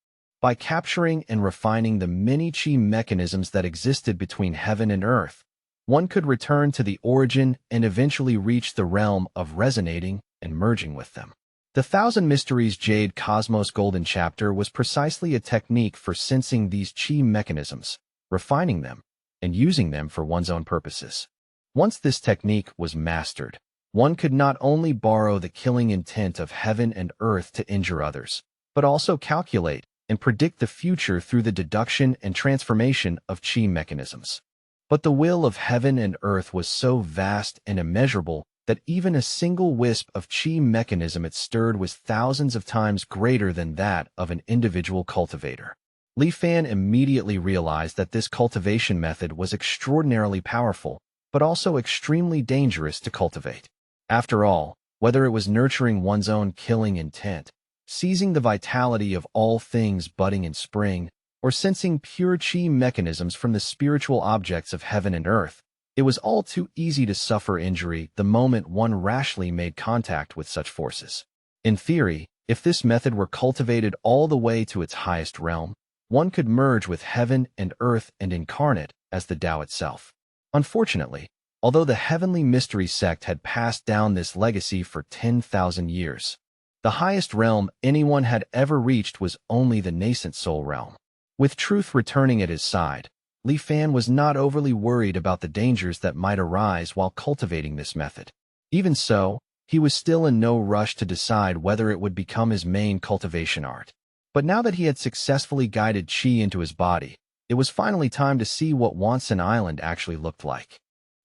By capturing and refining the many Qi mechanisms that existed between heaven and earth, one could return to the origin and eventually reach the realm of resonating and merging with them. The Thousand Mysteries Jade Cosmos Golden chapter was precisely a technique for sensing these Qi mechanisms, refining them, and using them for one's own purposes. Once this technique was mastered, one could not only borrow the killing intent of heaven and earth to injure others, but also calculate and predict the future through the deduction and transformation of Qi mechanisms. But the will of heaven and earth was so vast and immeasurable that even a single wisp of Qi mechanism it stirred was thousands of times greater than that of an individual cultivator. Li Fan immediately realized that this cultivation method was extraordinarily powerful, but also extremely dangerous to cultivate. After all, whether it was nurturing one's own killing intent, seizing the vitality of all things budding in spring, or sensing pure Qi mechanisms from the spiritual objects of heaven and earth, it was all too easy to suffer injury the moment one rashly made contact with such forces. In theory, if this method were cultivated all the way to its highest realm, one could merge with heaven and earth and incarnate as the Tao itself. Unfortunately, although the Heavenly Mystery sect had passed down this legacy for 10,000 years, the highest realm anyone had ever reached was only the nascent soul realm. With truth returning at his side, Li Fan was not overly worried about the dangers that might arise while cultivating this method. Even so, he was still in no rush to decide whether it would become his main cultivation art. But now that he had successfully guided Qi into his body, it was finally time to see what Wansan Island actually looked like.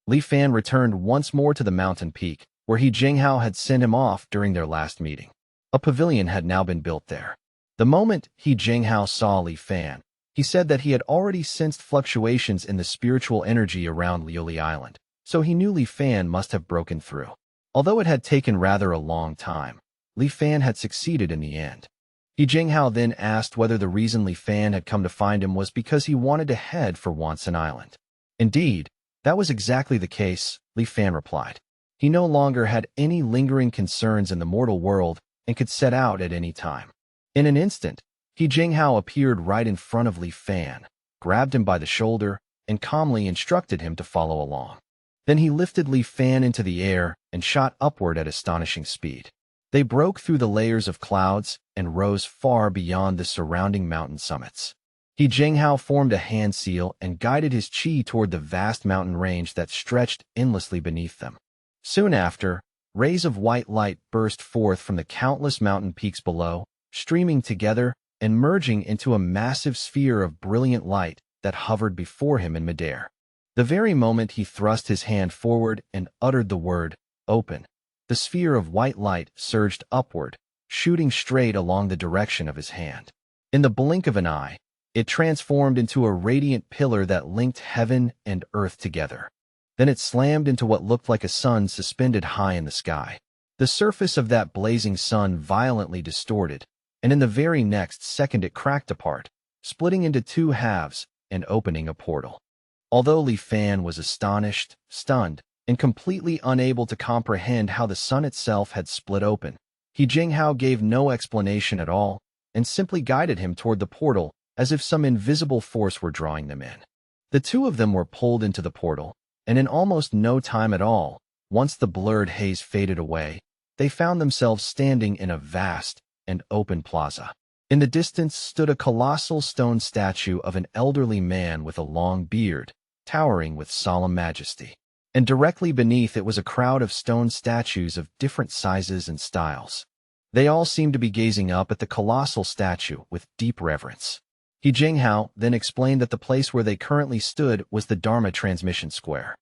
Li Fan returned once more to the mountain peak, where He Jinghao had sent him off during their last meeting. A pavilion had now been built there. The moment He Jinghao saw Li Fan, he said that he had already sensed fluctuations in the spiritual energy around Liuli Island, so he knew Li Fan must have broken through. Although it had taken rather a long time, Li Fan had succeeded in the end. He Jinghao then asked whether the reason Li Fan had come to find him was because he wanted to head for Wansan Island. Indeed, that was exactly the case, Li Fan replied. He no longer had any lingering concerns in the mortal world and could set out at any time. In an instant, He Jinghao appeared right in front of Li Fan, grabbed him by the shoulder, and calmly instructed him to follow along. Then he lifted Li Fan into the air and shot upward at astonishing speed. They broke through the layers of clouds and rose far beyond the surrounding mountain summits. He Jinghao formed a hand seal and guided his qi toward the vast mountain range that stretched endlessly beneath them. Soon after, rays of white light burst forth from the countless mountain peaks below, streaming together and merging into a massive sphere of brilliant light that hovered before him in midair. The very moment he thrust his hand forward and uttered the word, open. The sphere of white light surged upward, shooting straight along the direction of his hand. In the blink of an eye, it transformed into a radiant pillar that linked heaven and earth together. Then it slammed into what looked like a sun suspended high in the sky. The surface of that blazing sun violently distorted, and in the very next second it cracked apart, splitting into two halves and opening a portal. Although Li Fan was astonished, stunned, and completely unable to comprehend how the sun itself had split open, He Jinghao gave no explanation at all and simply guided him toward the portal as if some invisible force were drawing them in. The two of them were pulled into the portal, and in almost no time at all, once the blurred haze faded away, they found themselves standing in a vast and open plaza. In the distance stood a colossal stone statue of an elderly man with a long beard, towering with solemn majesty. And directly beneath it was a crowd of stone statues of different sizes and styles. They all seemed to be gazing up at the colossal statue with deep reverence. He Jinghao then explained that the place where they currently stood was the Dharma Transmission Square.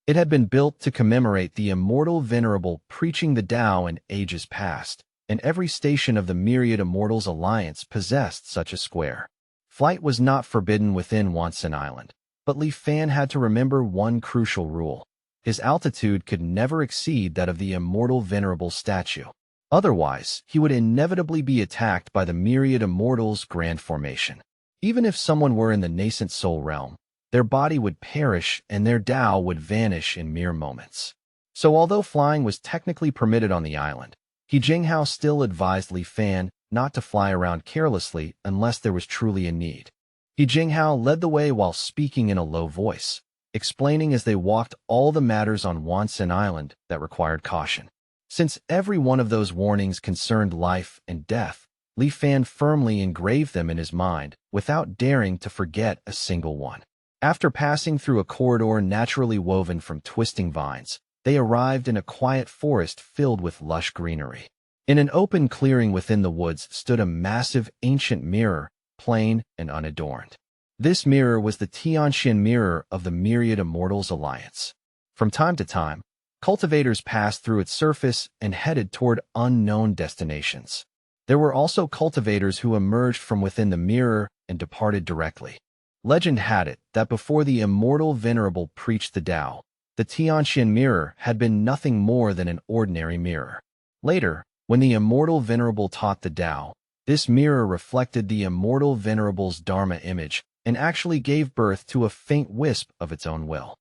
It had been built to commemorate the immortal venerable preaching the Tao in ages past, and every station of the Myriad Immortals Alliance possessed such a square. Flight was not forbidden within Wansan Island, but Li Fan had to remember one crucial rule. His altitude could never exceed that of the immortal venerable statue. Otherwise, he would inevitably be attacked by the Myriad Immortals Grand Formation. Even if someone were in the nascent soul realm, their body would perish and their Tao would vanish in mere moments. So although flying was technically permitted on the island, He Jinghao still advised Li Fan not to fly around carelessly unless there was truly a need. He Jinghao led the way while speaking in a low voice, explaining as they walked all the matters on Wansan Island that required caution. Since every one of those warnings concerned life and death, Li Fan firmly engraved them in his mind without daring to forget a single one. After passing through a corridor naturally woven from twisting vines, they arrived in a quiet forest filled with lush greenery. In an open clearing within the woods stood a massive ancient mirror, plain and unadorned. This mirror was the Tianxian mirror of the Myriad Immortals Alliance. From time to time, cultivators passed through its surface and headed toward unknown destinations. There were also cultivators who emerged from within the mirror and departed directly. Legend had it that before the immortal venerable preached the Tao, the Tianxian mirror had been nothing more than an ordinary mirror. Later, when the immortal venerable taught the Tao, this mirror reflected the immortal venerable's Dharma image and actually gave birth to a faint wisp of its own will.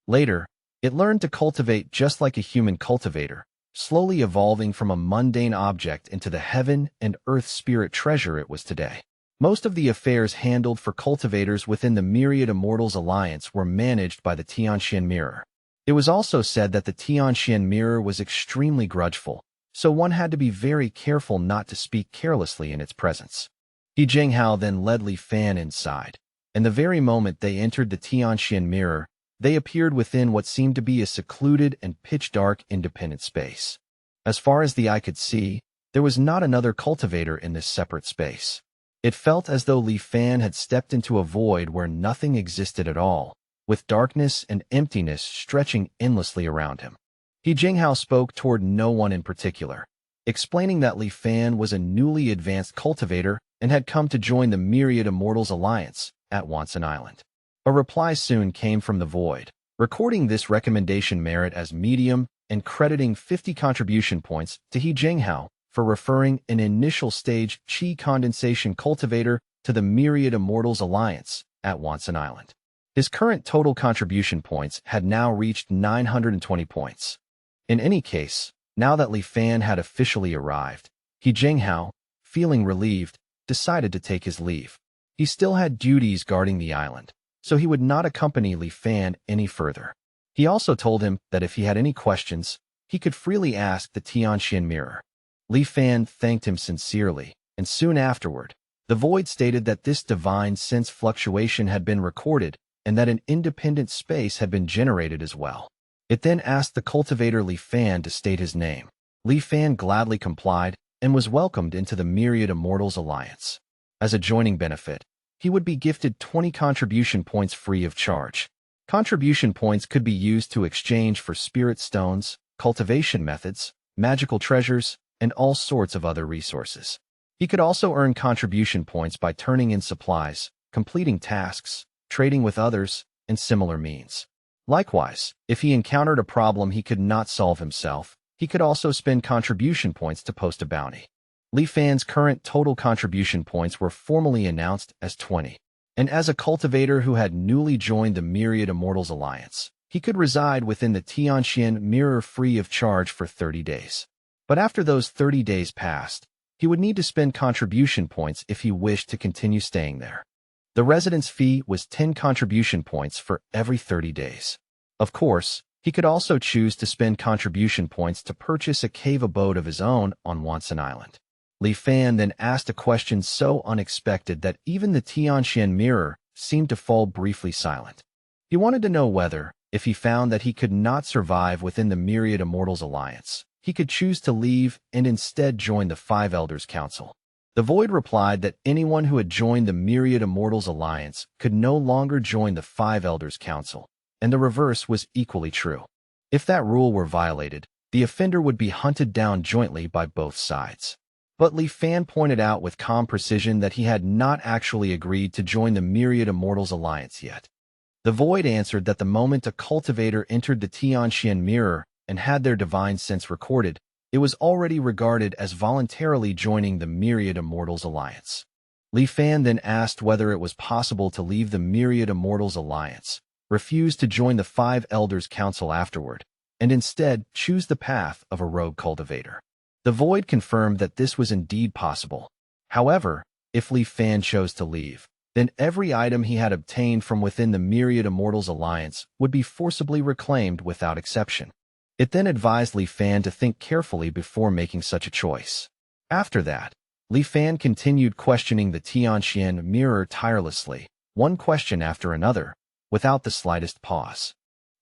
Later, it learned to cultivate just like a human cultivator, slowly evolving from a mundane object into the heaven and earth spirit treasure it was today. Most of the affairs handled for cultivators within the Myriad Immortals Alliance were managed by the Tianxian mirror. It was also said that the Tianxian mirror was extremely grudgeful, so one had to be very careful not to speak carelessly in its presence. He Jinghao then led Li Fan inside, and the very moment they entered the Tianxian mirror, they appeared within what seemed to be a secluded and pitch-dark independent space. As far as the eye could see, there was not another cultivator in this separate space. It felt as though Li Fan had stepped into a void where nothing existed at all, with darkness and emptiness stretching endlessly around him. He Jinghao spoke toward no one in particular, explaining that Li Fan was a newly advanced cultivator and had come to join the Myriad Immortals Alliance at Wansan Island. A reply soon came from the void, recording this recommendation merit as medium and crediting 50 contribution points to He Jinghao for referring an initial stage Qi condensation cultivator to the Myriad Immortals Alliance at Wansan Island. His current total contribution points had now reached 920 points. In any case, now that Li Fan had officially arrived, He Jinghao, feeling relieved, decided to take his leave. He still had duties guarding the island, so he would not accompany Li Fan any further. He also told him that if he had any questions, he could freely ask the Tianxian mirror. Li Fan thanked him sincerely, and soon afterward, the void stated that this divine sense fluctuation had been recorded and that an independent space had been generated as well. It then asked the cultivator Li Fan to state his name. Li Fan gladly complied and was welcomed into the Myriad Immortals Alliance. As a joining benefit, he would be gifted 20 contribution points free of charge. Contribution points could be used to exchange for spirit stones, cultivation methods, magical treasures, and all sorts of other resources. He could also earn contribution points by turning in supplies, completing tasks, trading with others, and similar means. Likewise, if he encountered a problem he could not solve himself, he could also spend contribution points to post a bounty. Li Fan's current total contribution points were formally announced as 20. And as a cultivator who had newly joined the Myriad Immortals Alliance, he could reside within the Tianxian mirror free of charge for 30 days. But after those 30 days passed, he would need to spend contribution points if he wished to continue staying there. The residence fee was 10 contribution points for every 30 days. Of course, he could also choose to spend contribution points to purchase a cave abode of his own on Wanson Island. Li Fan then asked a question so unexpected that even the Tianxian mirror seemed to fall briefly silent. He wanted to know whether, if he found that he could not survive within the Myriad Immortals Alliance, he could choose to leave and instead join the Five Elders Council. The Void replied that anyone who had joined the Myriad Immortals Alliance could no longer join the Five Elders Council, and the reverse was equally true. If that rule were violated, the offender would be hunted down jointly by both sides. But Li Fan pointed out with calm precision that he had not actually agreed to join the Myriad Immortals Alliance yet. The Void answered that the moment a cultivator entered the Tianxian mirror and had their divine sense recorded, it was already regarded as voluntarily joining the Myriad Immortals Alliance. Li Fan then asked whether it was possible to leave the Myriad Immortals Alliance, refuse to join the Five Elders Council afterward, and instead choose the path of a rogue cultivator. The Void confirmed that this was indeed possible. However, if Li Fan chose to leave, then every item he had obtained from within the Myriad Immortals Alliance would be forcibly reclaimed without exception. It then advised Li Fan to think carefully before making such a choice. After that, Li Fan continued questioning the Tianxian mirror tirelessly, one question after another, without the slightest pause.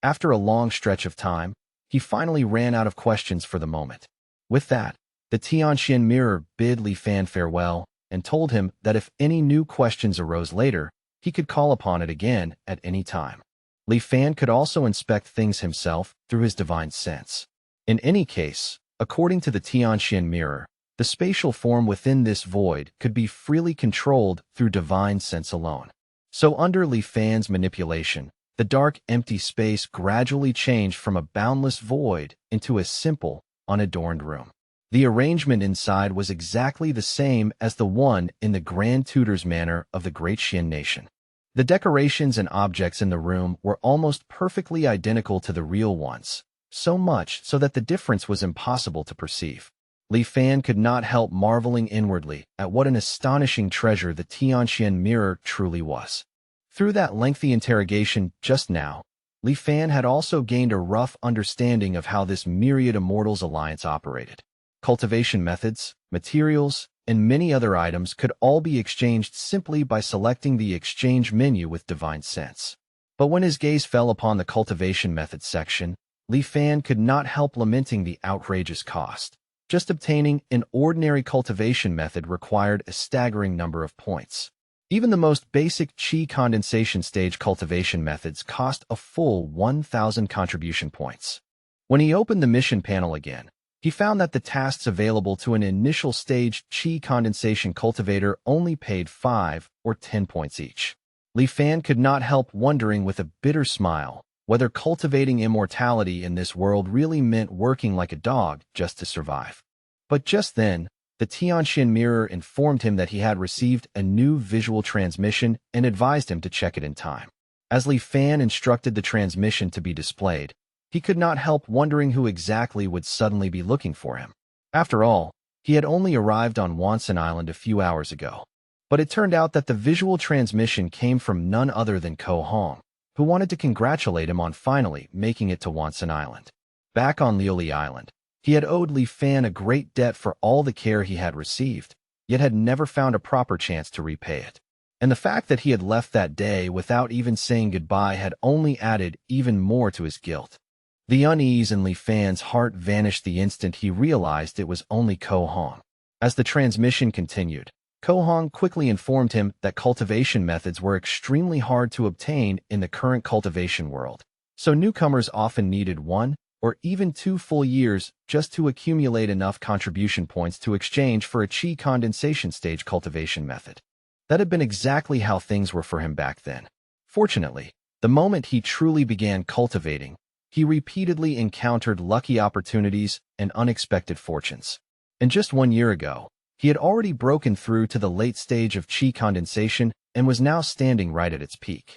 After a long stretch of time, he finally ran out of questions for the moment. With that, the Tianxian mirror bid Li Fan farewell and told him that if any new questions arose later, he could call upon it again at any time. Li Fan could also inspect things himself through his divine sense. In any case, according to the Tianxian mirror, the spatial form within this void could be freely controlled through divine sense alone. So under Li Fan's manipulation, the dark empty space gradually changed from a boundless void into a simple, unadorned room. The arrangement inside was exactly the same as the one in the Grand Tutor's Manor of the Great Xian Nation. The decorations and objects in the room were almost perfectly identical to the real ones, so much so that the difference was impossible to perceive. Li Fan could not help marveling inwardly at what an astonishing treasure the Tianxian mirror truly was. Through that lengthy interrogation just now, Li Fan had also gained a rough understanding of how this Myriad Immortals Alliance operated. Cultivation methods, materials, and many other items could all be exchanged simply by selecting the exchange menu with divine sense. But when his gaze fell upon the cultivation methods section, Li Fan could not help lamenting the outrageous cost. Just obtaining an ordinary cultivation method required a staggering number of points. Even the most basic qi condensation stage cultivation methods cost a full 1,000 contribution points. When he opened the mission panel again, he found that the tasks available to an initial stage qi condensation cultivator only paid 5 or 10 points each. Li Fan could not help wondering with a bitter smile whether cultivating immortality in this world really meant working like a dog just to survive. But just then, the Tianxian mirror informed him that he had received a new visual transmission and advised him to check it in time. As Li Fan instructed the transmission to be displayed, he could not help wondering who exactly would suddenly be looking for him. After all, he had only arrived on Wanson Island a few hours ago. But it turned out that the visual transmission came from none other than Ko Hong, who wanted to congratulate him on finally making it to Wanson Island. Back on Liuli Island, he had owed Li Fan a great debt for all the care he had received, yet had never found a proper chance to repay it. And the fact that he had left that day without even saying goodbye had only added even more to his guilt. The unease in Li Fan's heart vanished the instant he realized it was only Ko Hong. As the transmission continued, Ko Hong quickly informed him that cultivation methods were extremely hard to obtain in the current cultivation world, so newcomers often needed 1, or even 2 full years just to accumulate enough contribution points to exchange for a chi condensation stage cultivation method. That had been exactly how things were for him back then. Fortunately, the moment he truly began cultivating, he repeatedly encountered lucky opportunities and unexpected fortunes. And just 1 year ago, he had already broken through to the late stage of chi condensation and was now standing right at its peak.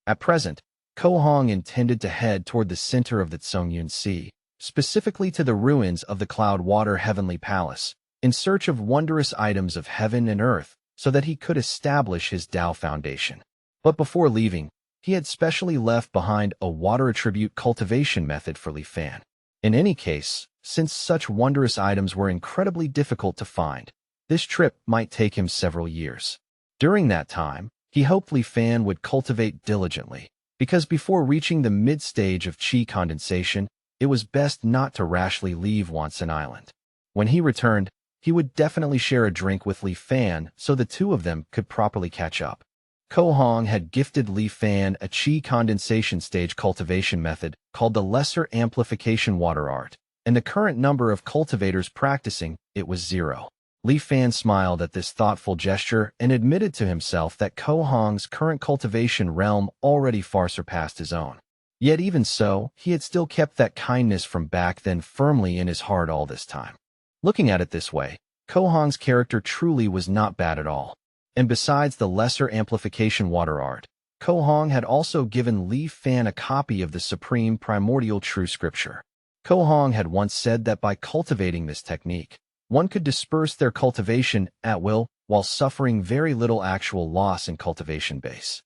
At present, Ko Hong intended to head toward the center of the Tsungyun Sea, specifically to the ruins of the Cloud-Water Heavenly Palace, in search of wondrous items of heaven and earth so that he could establish his Tao foundation. But before leaving, he had specially left behind a water attribute cultivation method for Li Fan. In any case, since such wondrous items were incredibly difficult to find, this trip might take him several years. During that time, he hoped Li Fan would cultivate diligently, because before reaching the mid-stage of chi condensation, it was best not to rashly leave Wansan Island. When he returned, he would definitely share a drink with Li Fan so the two of them could properly catch up. Ko Hong had gifted Li Fan a chi condensation stage cultivation method called the Lesser Amplification Water Art, and the current number of cultivators practicing it was 0. Li Fan smiled at this thoughtful gesture and admitted to himself that Ko Hong's current cultivation realm already far surpassed his own. Yet even so, he had still kept that kindness from back then firmly in his heart all this time. Looking at it this way, Ko Hong's character truly was not bad at all. And besides the Lesser Amplification Water Art, Ko Hong had also given Li Fan a copy of the Supreme Primordial True Scripture. Ko Hong had once said that by cultivating this technique, one could disperse their cultivation at will while suffering very little actual loss in cultivation base.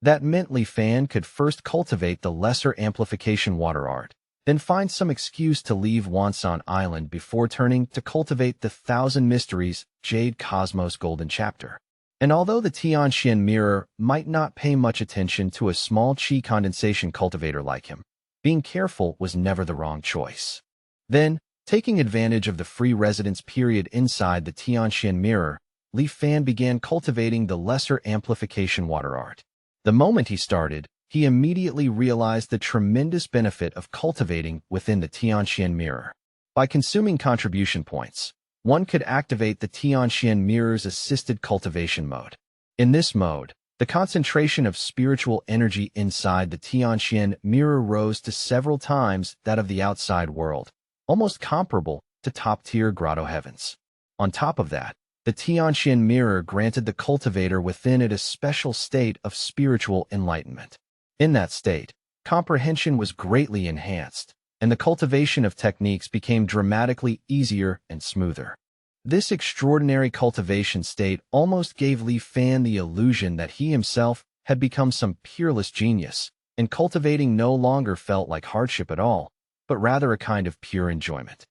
That meant Li Fan could first cultivate the Lesser Amplification Water Art, then find some excuse to leave Wansan Island before turning to cultivate the Thousand Mysteries Jade Cosmos Golden Chapter. And although the Tianxian Mirror might not pay much attention to a small chi condensation cultivator like him, being careful was never the wrong choice. Then, taking advantage of the free residence period inside the Tianxian Mirror, Li Fan began cultivating the Lesser Amplification Water Art. The moment he started, he immediately realized the tremendous benefit of cultivating within the Tianxian Mirror. By consuming contribution points, one could activate the Tianxian Mirror's assisted cultivation mode. In this mode, the concentration of spiritual energy inside the Tianxian Mirror rose to several times that of the outside world, almost comparable to top-tier grotto heavens. On top of that, the Tianxian Mirror granted the cultivator within it a special state of spiritual enlightenment. In that state, comprehension was greatly enhanced, and the cultivation of techniques became dramatically easier and smoother. This extraordinary cultivation state almost gave Li Fan the illusion that he himself had become some peerless genius, and cultivating no longer felt like hardship at all, but rather a kind of pure enjoyment.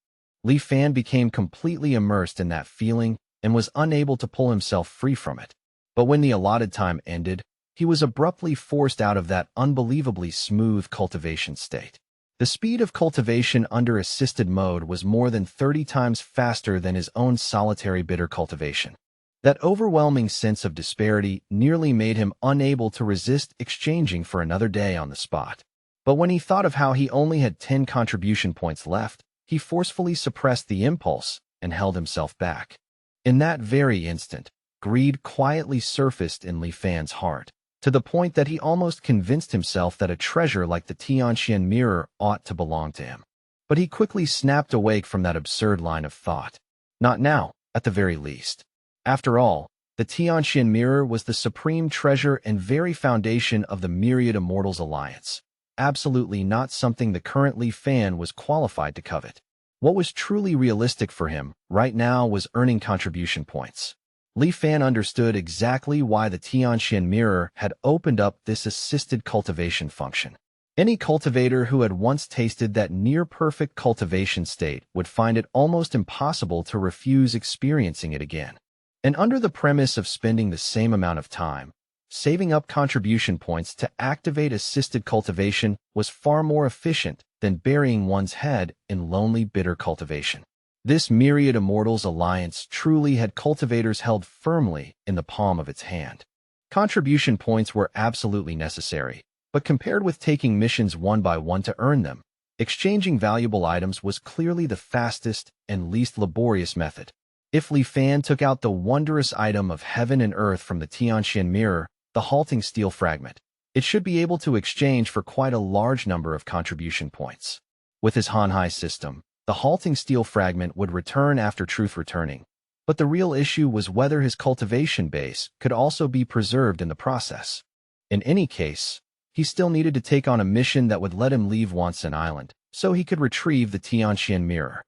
Li Fan became completely immersed in that feeling and was unable to pull himself free from it. But when the allotted time ended, he was abruptly forced out of that unbelievably smooth cultivation state. The speed of cultivation under assisted mode was more than 30 times faster than his own solitary bitter cultivation. That overwhelming sense of disparity nearly made him unable to resist exchanging for another day on the spot. But when he thought of how he only had 10 contribution points left, he forcefully suppressed the impulse and held himself back. In that very instant, greed quietly surfaced in Li Fan's heart, to the point that he almost convinced himself that a treasure like the Tianxian Mirror ought to belong to him. But he quickly snapped awake from that absurd line of thought. Not now, at the very least. After all, the Tianxian Mirror was the supreme treasure and very foundation of the Myriad Immortals Alliance. Absolutely not something the current Li Fan was qualified to covet. What was truly realistic for him right now was earning contribution points. Li Fan understood exactly why the Tianxian Mirror had opened up this assisted cultivation function. Any cultivator who had once tasted that near-perfect cultivation state would find it almost impossible to refuse experiencing it again. And under the premise of spending the same amount of time, saving up contribution points to activate assisted cultivation was far more efficient than burying one's head in lonely, bitter cultivation. This Myriad Immortals Alliance truly had cultivators held firmly in the palm of its hand. Contribution points were absolutely necessary, but compared with taking missions one by one to earn them, Exchanging valuable items was clearly the fastest and least laborious method. If Li Fan took out the wondrous item of heaven and earth from the Tianxian mirror, the halting steel fragment, it should be able to exchange for quite a large number of contribution points. With his Hanhai system, the halting steel fragment would return after truth returning, but the real issue was whether his cultivation base could also be preserved in the process. In any case, he still needed to take on a mission that would let him leave Wansen Island, so he could retrieve the Tianxian mirror.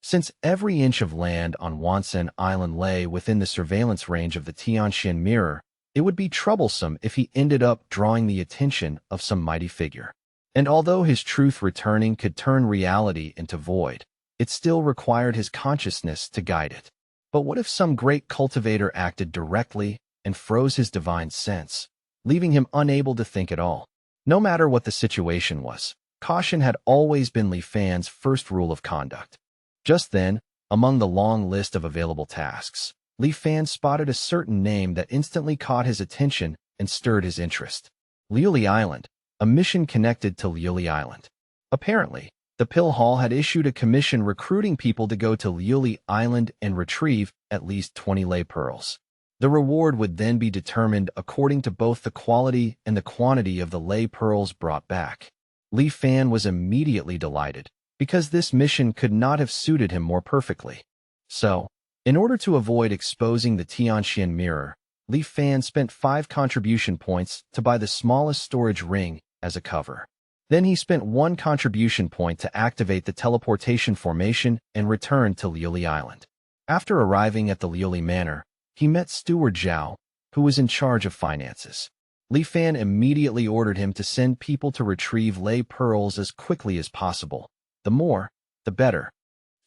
Since every inch of land on Wansen Island lay within the surveillance range of the Tianxian mirror, it would be troublesome if he ended up drawing the attention of some mighty figure. And although his truth returning could turn reality into void, it still required his consciousness to guide it. But what if some great cultivator acted directly and froze his divine sense, leaving him unable to think at all? No matter what the situation was, caution had always been Li Fan's first rule of conduct. Just then, among the long list of available tasks, Li Fan spotted a certain name that instantly caught his attention and stirred his interest. Liuli Island, a mission connected to Liuli Island. Apparently, the Pill Hall had issued a commission recruiting people to go to Liuli Island and retrieve at least 20 ley pearls. The reward would then be determined according to both the quality and the quantity of the ley pearls brought back. Li Fan was immediately delighted, because this mission could not have suited him more perfectly. So, in order to avoid exposing the Tianxian mirror, Li Fan spent 5 contribution points to buy the smallest storage ring as a cover. Then he spent 1 contribution point to activate the teleportation formation and returned to Liuli Island. After arriving at the Liuli Manor, he met Steward Zhao, who was in charge of finances. Li Fan immediately ordered him to send people to retrieve ley pearls as quickly as possible. The more, the better.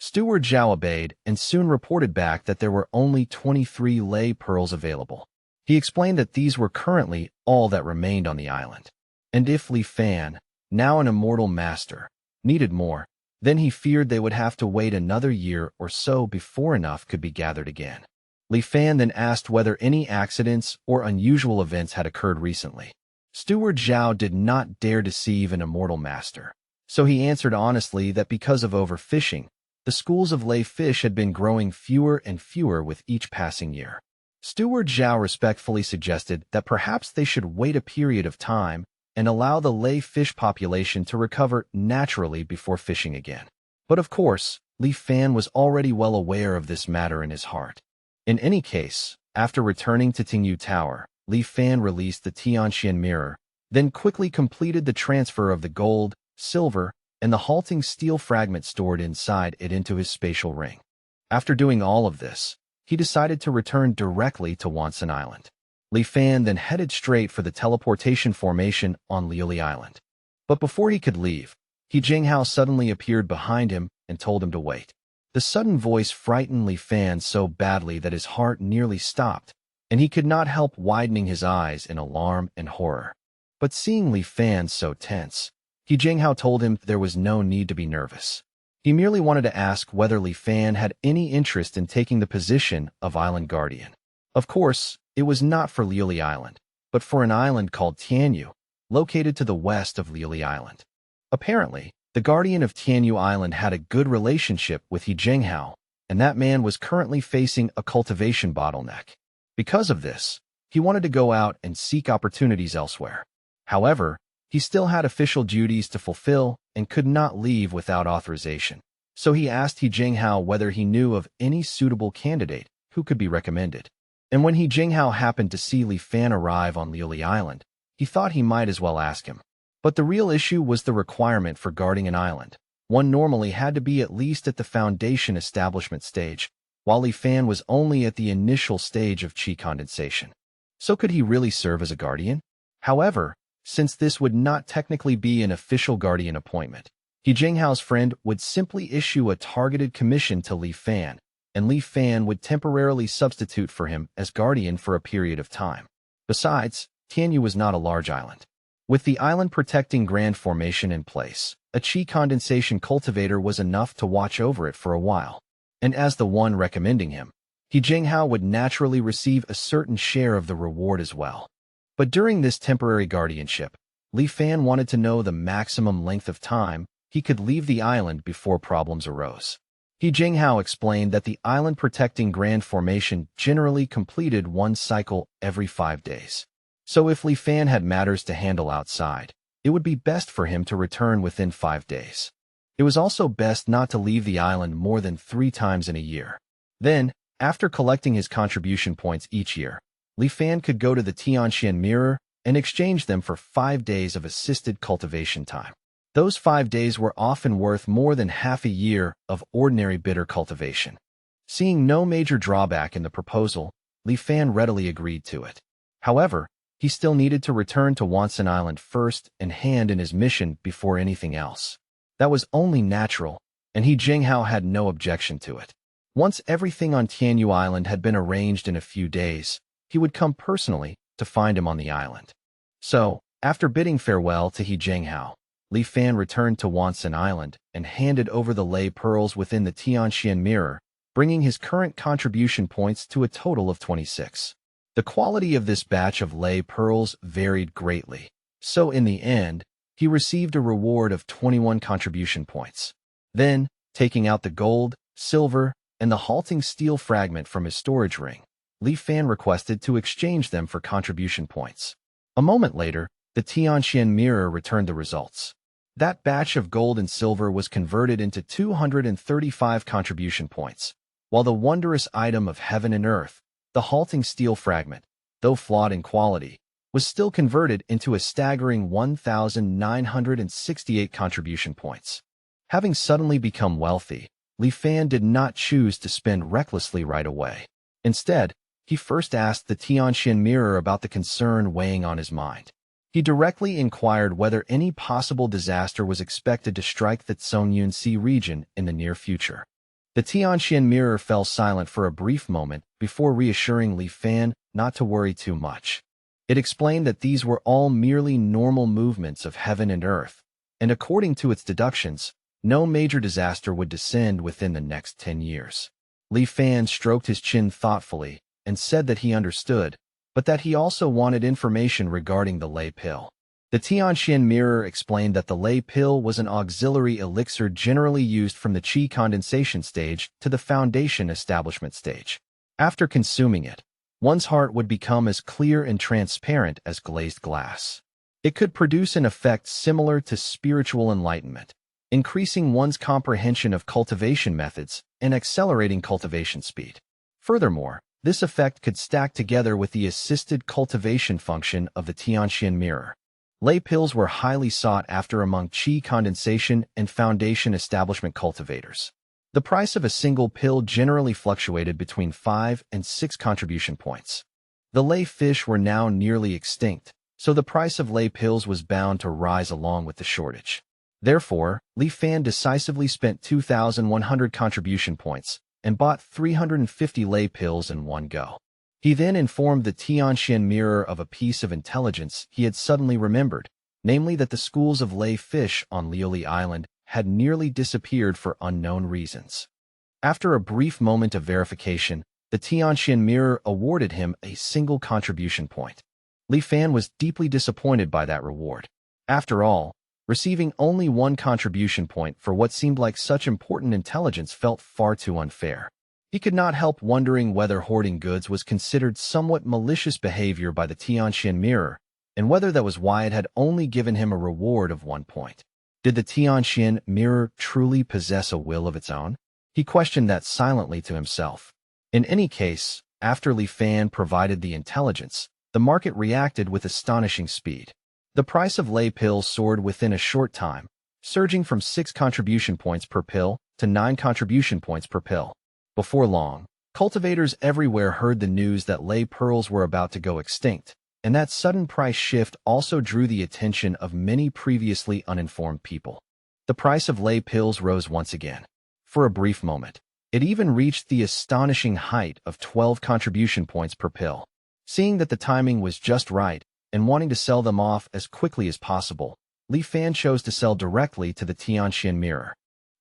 Steward Zhao obeyed and soon reported back that there were only 23 ley pearls available. He explained that these were currently all that remained on the island. And if Li Fan, now an immortal master, needed more, then he feared they would have to wait another year or so before enough could be gathered again. Li Fan then asked whether any accidents or unusual events had occurred recently. Steward Zhao did not dare deceive an immortal master, so he answered honestly that because of overfishing, the schools of ley fish had been growing fewer and fewer with each passing year. Steward Zhao respectfully suggested that perhaps they should wait a period of time and allow the ley fish population to recover naturally before fishing again. But of course, Li Fan was already well aware of this matter in his heart. In any case, after returning to Tingyu Tower, Li Fan released the Tianxian mirror, then quickly completed the transfer of the gold, silver, and the halting steel fragment stored inside it into his spatial ring. After doing all of this, he decided to return directly to Wansen Island. Li Fan then headed straight for the teleportation formation on Liuli Island. But before he could leave, He Jinghao suddenly appeared behind him and told him to wait. The sudden voice frightened Li Fan so badly that his heart nearly stopped, and he could not help widening his eyes in alarm and horror. But seeing Li Fan so tense, He Jinghao told him there was no need to be nervous. He merely wanted to ask whether Li Fan had any interest in taking the position of Island Guardian. Of course, it was not for Liuli Island, but for an island called Tianyu, located to the west of Liuli Island. Apparently, the Guardian of Tianyu Island had a good relationship with He Jinghao, and that man was currently facing a cultivation bottleneck. Because of this, he wanted to go out and seek opportunities elsewhere. However, he still had official duties to fulfill and could not leave without authorization. So he asked He Jinghao whether he knew of any suitable candidate who could be recommended. And when He Jinghao happened to see Li Fan arrive on Liuli Island, he thought he might as well ask him. But the real issue was the requirement for guarding an island. One normally had to be at least at the foundation establishment stage, while Li Fan was only at the initial stage of qi condensation. So could he really serve as a guardian? However, since this would not technically be an official guardian appointment, He Jinghao's friend would simply issue a targeted commission to Li Fan, and Li Fan would temporarily substitute for him as guardian for a period of time. Besides, Tianyu was not a large island. With the island-protecting Grand Formation in place, a qi condensation cultivator was enough to watch over it for a while. And as the one recommending him, He Jinghao would naturally receive a certain share of the reward as well. But during this temporary guardianship, Li Fan wanted to know the maximum length of time he could leave the island before problems arose. He Jinghao explained that the island-protecting grand formation generally completed one cycle every 5 days. So if Li Fan had matters to handle outside, it would be best for him to return within 5 days. It was also best not to leave the island more than 3 times in a year. Then, after collecting his contribution points each year, Li Fan could go to the Tianxian Mirror and exchange them for 5 days of assisted cultivation time. Those 5 days were often worth more than half a year of ordinary bitter cultivation. Seeing no major drawback in the proposal, Li Fan readily agreed to it. However, he still needed to return to Wansan Island first and hand in his mission before anything else. That was only natural, and He Jinghao had no objection to it. Once everything on Tianyu Island had been arranged in a few days, he would come personally to find him on the island. So, after bidding farewell to He Jinghao, Li Fan returned to Wansan Island and handed over the lei pearls within the Tianxian Mirror, bringing his current contribution points to a total of 26. The quality of this batch of lei pearls varied greatly, so in the end, he received a reward of 21 contribution points. Then, taking out the gold, silver, and the halting steel fragment from his storage ring, Li Fan requested to exchange them for contribution points. A moment later, the Tianxian Mirror returned the results. That batch of gold and silver was converted into 235 contribution points, while the wondrous item of heaven and earth, the halting steel fragment, though flawed in quality, was still converted into a staggering 1,968 contribution points. Having suddenly become wealthy, Li Fan did not choose to spend recklessly right away. Instead, he first asked the Tianxian Mirror about the concern weighing on his mind. He directly inquired whether any possible disaster was expected to strike the Zongyun Sea region in the near future. The Tianxian Mirror fell silent for a brief moment before reassuring Li Fan not to worry too much. It explained that these were all merely normal movements of heaven and earth, and according to its deductions, no major disaster would descend within the next 10 years. Li Fan stroked his chin thoughtfully and said that he understood, but that he also wanted information regarding the lei pill. The Tianxian Mirror explained that the lei pill was an auxiliary elixir generally used from the qi condensation stage to the foundation establishment stage. After consuming it, one's heart would become as clear and transparent as glazed glass. It could produce an effect similar to spiritual enlightenment, increasing one's comprehension of cultivation methods and accelerating cultivation speed. Furthermore, this effect could stack together with the assisted cultivation function of the Tianxian Mirror. Lei pills were highly sought after among qi condensation and foundation establishment cultivators. The price of a single pill generally fluctuated between 5 and 6 contribution points. The lei fish were now nearly extinct, so the price of lei pills was bound to rise along with the shortage. Therefore, Li Fan decisively spent 2,100 contribution points and bought 350 lei pills in one go. He then informed the Tianxian Mirror of a piece of intelligence he had suddenly remembered, namely that the schools of lei fish on Lioli Island had nearly disappeared for unknown reasons. After a brief moment of verification, the Tianxian Mirror awarded him a single contribution point. Li Fan was deeply disappointed by that reward. After all, receiving only 1 contribution point for what seemed like such important intelligence felt far too unfair. He could not help wondering whether hoarding goods was considered somewhat malicious behavior by the Tianxian Mirror, and whether that was why it had only given him a reward of 1 point. Did the Tianxian Mirror truly possess a will of its own? He questioned that silently to himself. In any case, after Li Fan provided the intelligence, the market reacted with astonishing speed. The price of lei pills soared within a short time, surging from 6 contribution points per pill to 9 contribution points per pill. Before long, cultivators everywhere heard the news that lei pearls were about to go extinct, and that sudden price shift also drew the attention of many previously uninformed people. The price of lei pills rose once again. For a brief moment, it even reached the astonishing height of 12 contribution points per pill. Seeing that the timing was just right, and wanting to sell them off as quickly as possible, Li Fan chose to sell directly to the Tianxian Mirror.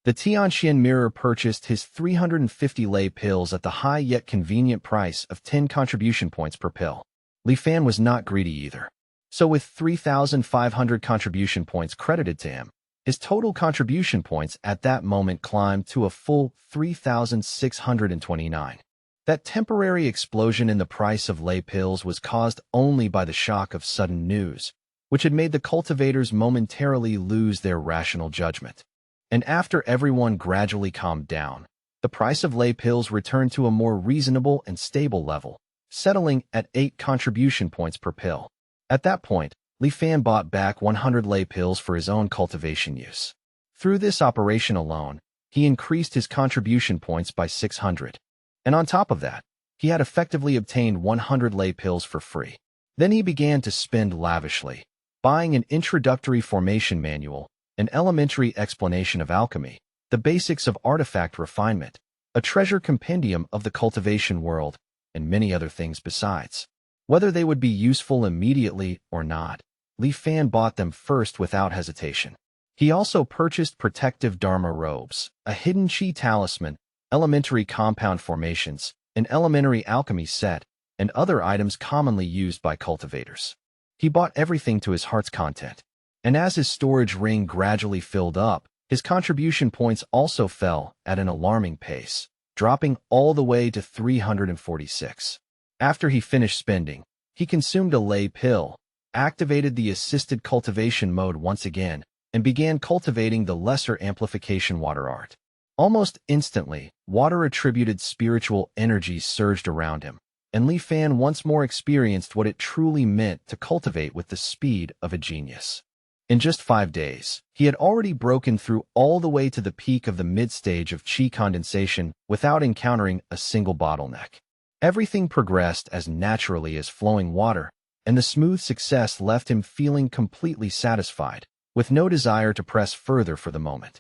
The Tianxian Mirror purchased his 350 lei pills at the high yet convenient price of 10 contribution points per pill. Li Fan was not greedy either. So with 3,500 contribution points credited to him, His total contribution points at that moment climbed to a full 3,629. That temporary explosion in the price of ley pills was caused only by the shock of sudden news, which had made the cultivators momentarily lose their rational judgment. And after everyone gradually calmed down, the price of ley pills returned to a more reasonable and stable level, settling at 8 contribution points per pill. At that point, Li Fan bought back 100 ley pills for his own cultivation use. Through this operation alone, he increased his contribution points by 600. And on top of that, he had effectively obtained 100 ley pills for free. Then he began to spend lavishly, buying an introductory formation manual, an elementary explanation of alchemy, the basics of artifact refinement, a treasure compendium of the cultivation world, and many other things besides. Whether they would be useful immediately or not, Li Fan bought them first without hesitation. He also purchased protective Dharma robes, a hidden chi talisman, elementary compound formations, an elementary alchemy set, and other items commonly used by cultivators. He bought everything to his heart's content. And as his storage ring gradually filled up, his contribution points also fell at an alarming pace, dropping all the way to 346. After he finished spending, he consumed a ley pill, activated the assisted cultivation mode once again, and began cultivating the lesser amplification water art. Almost instantly, water-attributed spiritual energy surged around him, and Li Fan once more experienced what it truly meant to cultivate with the speed of a genius. In just 5 days, he had already broken through all the way to the peak of the mid-stage of chi condensation without encountering a single bottleneck. Everything progressed as naturally as flowing water, and the smooth success left him feeling completely satisfied, with no desire to press further for the moment.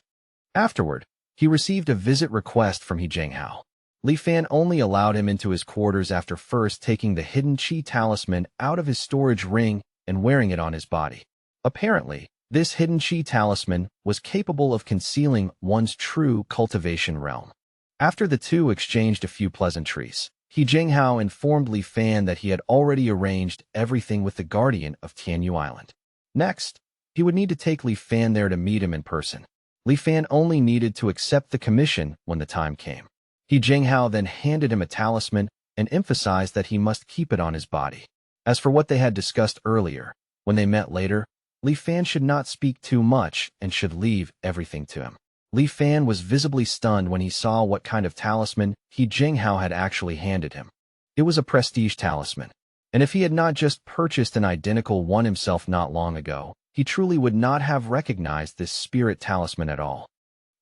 Afterward, he received a visit request from He Jianghao. Li Fan only allowed him into his quarters after first taking the hidden chi talisman out of his storage ring and wearing it on his body. Apparently, this hidden chi talisman was capable of concealing one's true cultivation realm. After the two exchanged a few pleasantries, He Jianghao informed Li Fan that he had already arranged everything with the guardian of Tianyu Island. Next, he would need to take Li Fan there to meet him in person. Li Fan only needed to accept the commission when the time came. He Jianghao then handed him a talisman and emphasized that he must keep it on his body. As for what they had discussed earlier, when they met later, Li Fan should not speak too much and should leave everything to him. Li Fan was visibly stunned when he saw what kind of talisman He Jianghao had actually handed him. It was a prestige talisman, and if he had not just purchased an identical one himself not long ago, he truly would not have recognized this spirit talisman at all.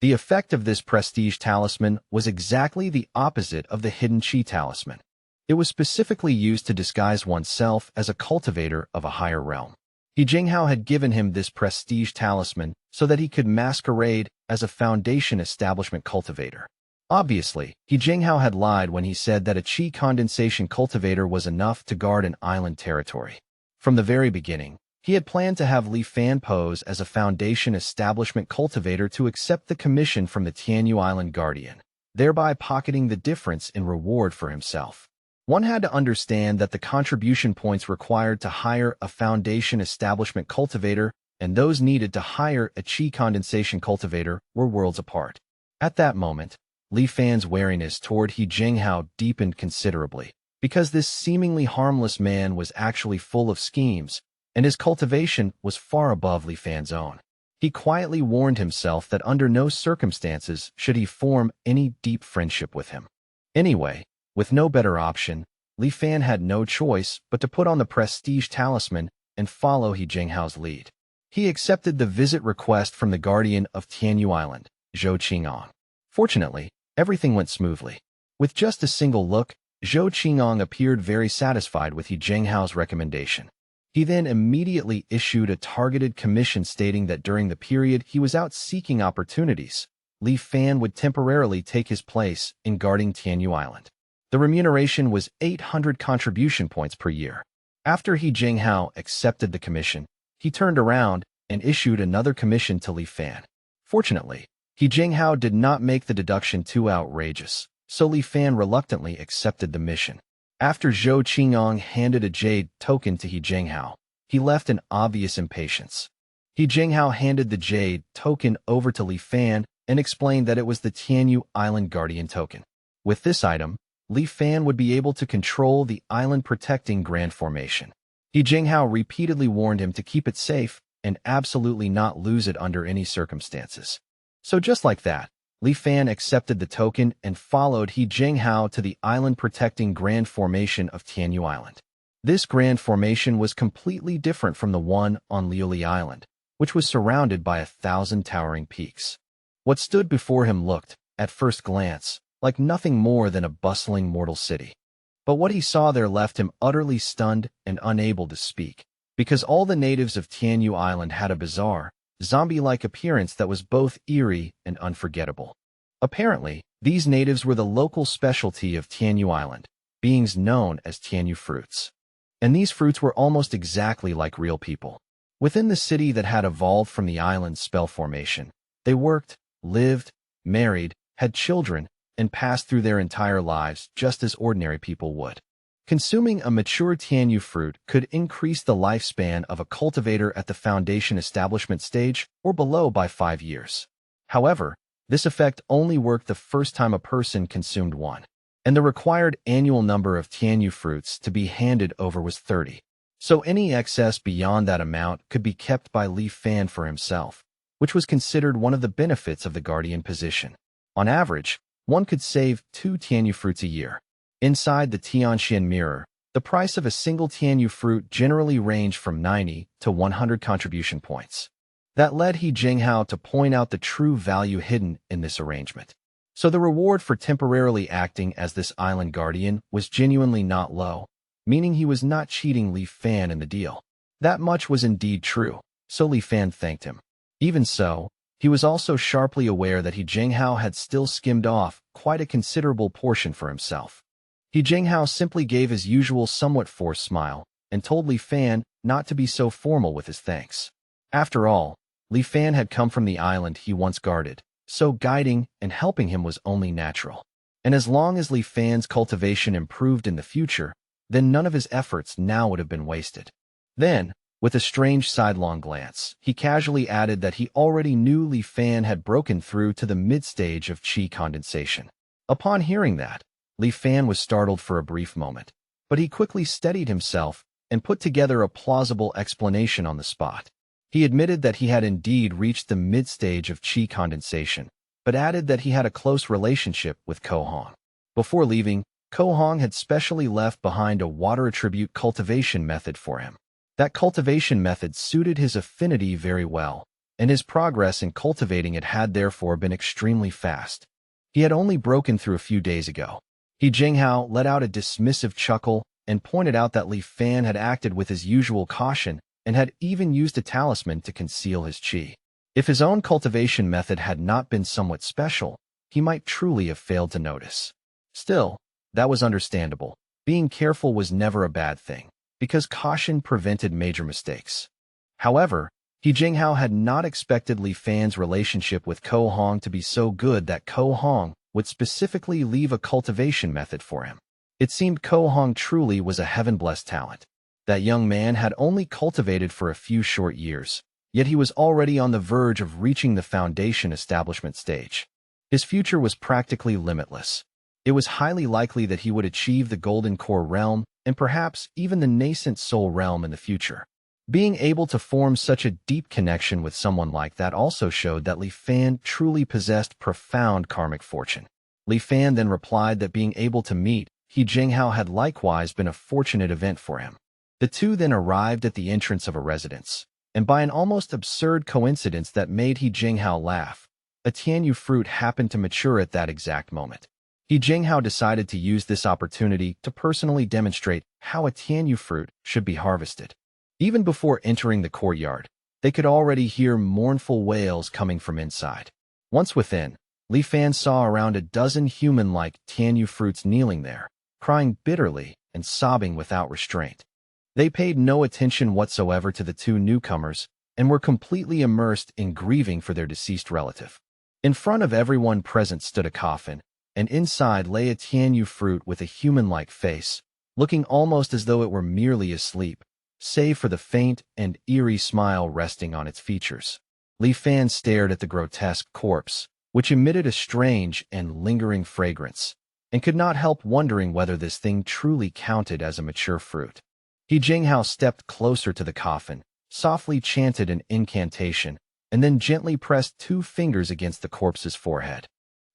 The effect of this prestige talisman was exactly the opposite of the hidden chi talisman. It was specifically used to disguise oneself as a cultivator of a higher realm. He Jianghao had given him this prestige talisman so that he could masquerade as a foundation establishment cultivator. Obviously, He Jianghao had lied when he said that a chi condensation cultivator was enough to guard an island territory. From the very beginning, he had planned to have Li Fan pose as a foundation establishment cultivator to accept the commission from the Tianyu Island Guardian, thereby pocketing the difference in reward for himself. One had to understand that the contribution points required to hire a foundation establishment cultivator and those needed to hire a chi condensation cultivator were worlds apart. At that moment, Li Fan's wariness toward He Jianghao deepened considerably, because this seemingly harmless man was actually full of schemes, and his cultivation was far above Li Fan's own. He quietly warned himself that under no circumstances should he form any deep friendship with him. Anyway, with no better option, Li Fan had no choice but to put on the prestige talisman and follow He Jianghao's lead. He accepted the visit request from the guardian of Tianyu Island, Zhou Qingong. Fortunately, everything went smoothly. With just a single look, Zhou Qingong appeared very satisfied with He Jianghao's recommendation. He then immediately issued a targeted commission stating that during the period he was out seeking opportunities, Li Fan would temporarily take his place in guarding Tianyu Island. The remuneration was 800 contribution points per year. After He Jianghao accepted the commission, he turned around and issued another commission to Li Fan. Fortunately, He Jianghao did not make the deduction too outrageous, so Li Fan reluctantly accepted the mission. After Zhou Qingong handed a jade token to He Jianghao, he left in obvious impatience. He Jinghao handed the jade token over to Li Fan and explained that it was the Tianyu Island Guardian token. With this item, Li Fan would be able to control the island-protecting Grand Formation. He Jinghao repeatedly warned him to keep it safe and absolutely not lose it under any circumstances. So just like that, Li Fan accepted the token and followed He Jinghao to the island-protecting Grand Formation of Tianyu Island. This Grand Formation was completely different from the one on Liuli Island, which was surrounded by 1,000 towering peaks. What stood before him looked, at first glance, like nothing more than a bustling mortal city. But what he saw there left him utterly stunned and unable to speak, because all the natives of Tianyu Island had a bizarre, zombie-like appearance that was both eerie and unforgettable. Apparently, these natives were the local specialty of Tianyu Island, beings known as Tianyu fruits. And these fruits were almost exactly like real people. Within the city that had evolved from the island's spell formation, they worked, lived, married, had children, and passed through their entire lives just as ordinary people would. Consuming a mature Tianyu fruit could increase the lifespan of a cultivator at the foundation establishment stage or below by 5 years. However, this effect only worked the first time a person consumed one, and the required annual number of Tianyu fruits to be handed over was 30. So any excess beyond that amount could be kept by Li Fan for himself, which was considered one of the benefits of the guardian position. On average, one could save 2 Tianyu fruits a year. Inside the Tianxian mirror, the price of a single Tianyu fruit generally ranged from 90 to 100 contribution points. That led He Jinghao to point out the true value hidden in this arrangement. So the reward for temporarily acting as this island guardian was genuinely not low, meaning he was not cheating Li Fan in the deal. That much was indeed true, so Li Fan thanked him. Even so, he was also sharply aware that He Jinghao had still skimmed off quite a considerable portion for himself. He Jinghao simply gave his usual somewhat forced smile and told Li Fan not to be so formal with his thanks. After all, Li Fan had come from the island he once guarded, so guiding and helping him was only natural. And as long as Li Fan's cultivation improved in the future, then none of his efforts now would have been wasted. Then, with a strange sidelong glance, he casually added that he already knew Li Fan had broken through to the mid-stage of qi condensation. Upon hearing that, Li Fan was startled for a brief moment, but he quickly steadied himself and put together a plausible explanation on the spot. He admitted that he had indeed reached the mid-stage of qi condensation, but added that he had a close relationship with Ko Hong. Before leaving, Ko Hong had specially left behind a water attribute cultivation method for him. That cultivation method suited his affinity very well, and his progress in cultivating it had therefore been extremely fast. He had only broken through a few days ago. He Jinghao let out a dismissive chuckle and pointed out that Li Fan had acted with his usual caution and had even used a talisman to conceal his qi. If his own cultivation method had not been somewhat special, he might truly have failed to notice. Still, that was understandable. Being careful was never a bad thing, because caution prevented major mistakes. However, He Jinghao had not expected Li Fan's relationship with Ko Hong to be so good that Ko Hong would specifically leave a cultivation method for him. It seemed Ko Hong truly was a heaven-blessed talent. That young man had only cultivated for a few short years, yet he was already on the verge of reaching the foundation establishment stage. His future was practically limitless. It was highly likely that he would achieve the Golden Core realm and perhaps even the nascent Soul realm in the future. Being able to form such a deep connection with someone like that also showed that Li Fan truly possessed profound karmic fortune. Li Fan then replied that being able to meet He Jinghao had likewise been a fortunate event for him. The two then arrived at the entrance of a residence, and by an almost absurd coincidence that made He Jinghao laugh, a Tianyu fruit happened to mature at that exact moment. He Jinghao decided to use this opportunity to personally demonstrate how a Tianyu fruit should be harvested. Even before entering the courtyard, they could already hear mournful wails coming from inside. Once within, Li Fan saw around a dozen human-like Tianyu fruits kneeling there, crying bitterly and sobbing without restraint. They paid no attention whatsoever to the two newcomers and were completely immersed in grieving for their deceased relative. In front of everyone present stood a coffin, and inside lay a Tianyu fruit with a human-like face, looking almost as though it were merely asleep, save for the faint and eerie smile resting on its features. Li Fan stared at the grotesque corpse, which emitted a strange and lingering fragrance, and could not help wondering whether this thing truly counted as a mature fruit. He Jinghao stepped closer to the coffin, softly chanted an incantation, and then gently pressed 2 fingers against the corpse's forehead.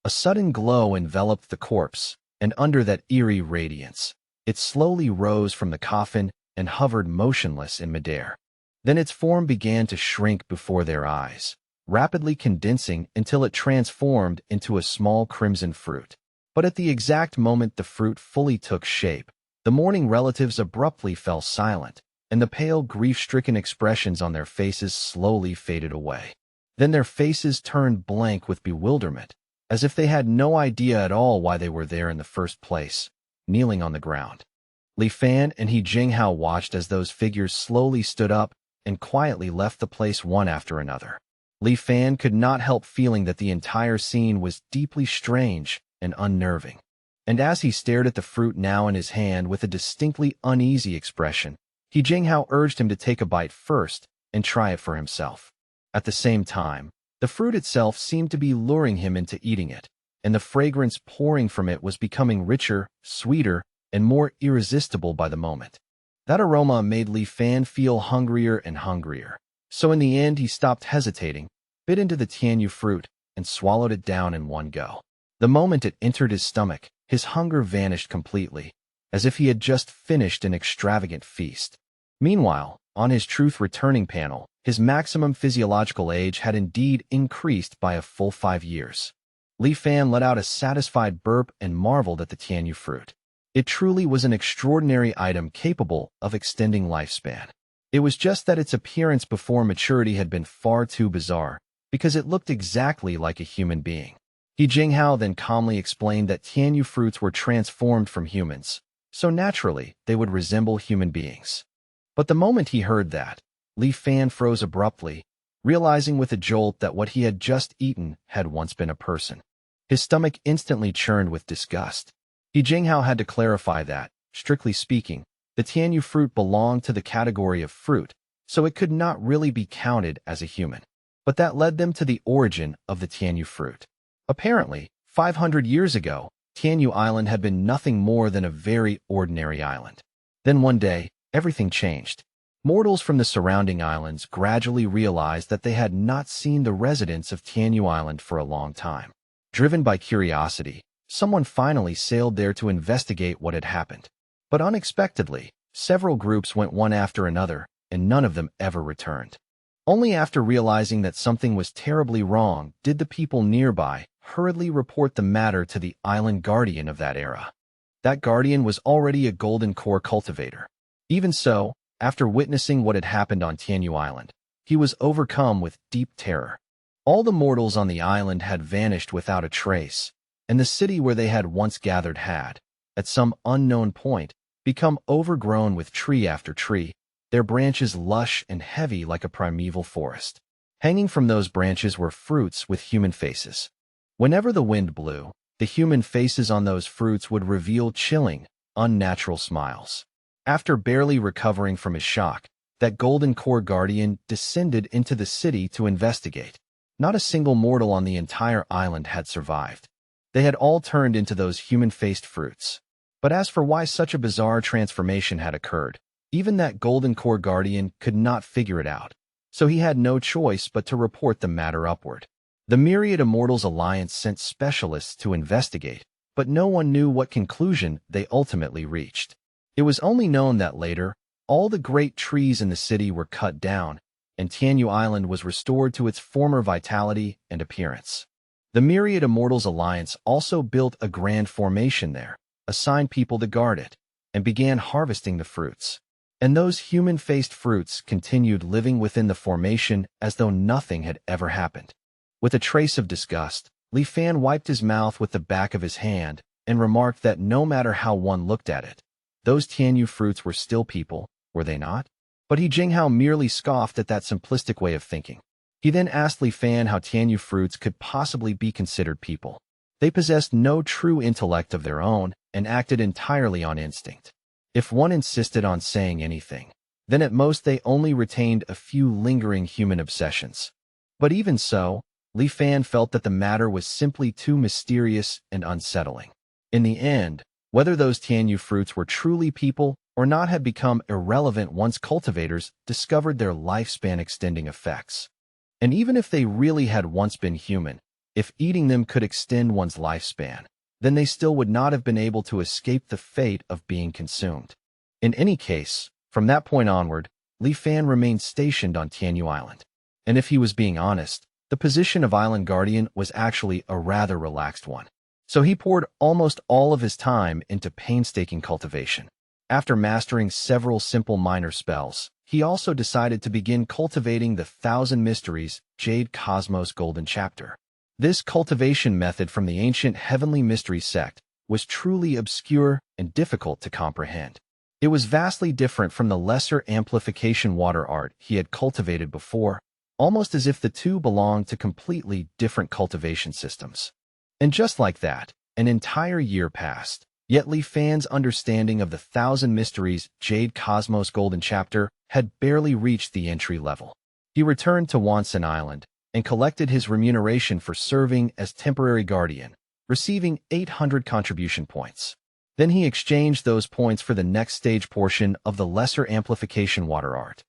A sudden glow enveloped the corpse, and under that eerie radiance, it slowly rose from the coffin and hovered motionless in midair. Then its form began to shrink before their eyes, rapidly condensing until it transformed into a small crimson fruit. But at the exact moment the fruit fully took shape, the mourning relatives abruptly fell silent, and the pale, grief-stricken expressions on their faces slowly faded away. Then their faces turned blank with bewilderment, as if they had no idea at all why they were there in the first place, kneeling on the ground. Li Fan and He Jinghao watched as those figures slowly stood up and quietly left the place one after another. Li Fan could not help feeling that the entire scene was deeply strange and unnerving. And as he stared at the fruit now in his hand with a distinctly uneasy expression, He Jinghao urged him to take a bite first and try it for himself. At the same time, the fruit itself seemed to be luring him into eating it, and the fragrance pouring from it was becoming richer, sweeter, and more irresistible by the moment. That aroma made Li Fan feel hungrier and hungrier, so in the end he stopped hesitating, bit into the Tianyu fruit, and swallowed it down in one go. The moment it entered his stomach, his hunger vanished completely, as if he had just finished an extravagant feast. Meanwhile, on his truth returning panel, his maximum physiological age had indeed increased by a full 5 years. Li Fan let out a satisfied burp and marveled at the Tianyu fruit. It truly was an extraordinary item capable of extending lifespan. It was just that its appearance before maturity had been far too bizarre, because it looked exactly like a human being. He Jinghao then calmly explained that Tianyu fruits were transformed from humans, so naturally they would resemble human beings. But the moment he heard that, Li Fan froze abruptly, realizing with a jolt that what he had just eaten had once been a person. His stomach instantly churned with disgust. He Jinghao had to clarify that, strictly speaking, the Tianyu fruit belonged to the category of fruit, so it could not really be counted as a human. But that led them to the origin of the Tianyu fruit. Apparently, 500 years ago, Tianyu Island had been nothing more than a very ordinary island. Then one day, everything changed. Mortals from the surrounding islands gradually realized that they had not seen the residents of Tianyu Island for a long time. Driven by curiosity, someone finally sailed there to investigate what had happened. But unexpectedly, several groups went one after another, and none of them ever returned. Only after realizing that something was terribly wrong did the people nearby hurriedly report the matter to the island guardian of that era. That guardian was already a golden core cultivator. Even so, after witnessing what had happened on Tianyu Island, he was overcome with deep terror. All the mortals on the island had vanished without a trace, and the city where they had once gathered had, at some unknown point, become overgrown with tree after tree, their branches lush and heavy like a primeval forest. Hanging from those branches were fruits with human faces. Whenever the wind blew, the human faces on those fruits would reveal chilling, unnatural smiles. After barely recovering from his shock, that golden core guardian descended into the city to investigate. Not a single mortal on the entire island had survived. They had all turned into those human-faced fruits. But as for why such a bizarre transformation had occurred, even that golden core guardian could not figure it out, so he had no choice but to report the matter upward. The Myriad Immortals Alliance sent specialists to investigate, but no one knew what conclusion they ultimately reached. It was only known that later, all the great trees in the city were cut down, and Tianyu Island was restored to its former vitality and appearance. The Myriad Immortals Alliance also built a grand formation there, assigned people to guard it, and began harvesting the fruits. And those human-faced fruits continued living within the formation as though nothing had ever happened. With a trace of disgust, Li Fan wiped his mouth with the back of his hand and remarked that no matter how one looked at it, those Tianyu fruits were still people, were they not? But He Jinghao merely scoffed at that simplistic way of thinking. He then asked Li Fan how Tianyu fruits could possibly be considered people. They possessed no true intellect of their own and acted entirely on instinct. If one insisted on saying anything, then at most they only retained a few lingering human obsessions. But even so, Li Fan felt that the matter was simply too mysterious and unsettling. In the end, whether those Tianyu fruits were truly people or not had become irrelevant once cultivators discovered their lifespan-extending effects. And even if they really had once been human, if eating them could extend one's lifespan, then they still would not have been able to escape the fate of being consumed. In any case, from that point onward, Li Fan remained stationed on Tianyu Island. And if he was being honest, the position of Island Guardian was actually a rather relaxed one. So he poured almost all of his time into painstaking cultivation. After mastering several simple minor spells, he also decided to begin cultivating the Thousand Mysteries Jade Cosmos Golden Chapter. This cultivation method from the ancient Heavenly Mystery sect was truly obscure and difficult to comprehend. It was vastly different from the lesser amplification water art he had cultivated before, almost as if the two belonged to completely different cultivation systems. And just like that, an entire year passed, yet Li Fan's understanding of the Thousand Mysteries Jade Cosmos Golden Chapter had barely reached the entry level. He returned to Wansen Island and collected his remuneration for serving as temporary guardian, receiving 800 contribution points. Then he exchanged those points for the next stage portion of the lesser amplification water art.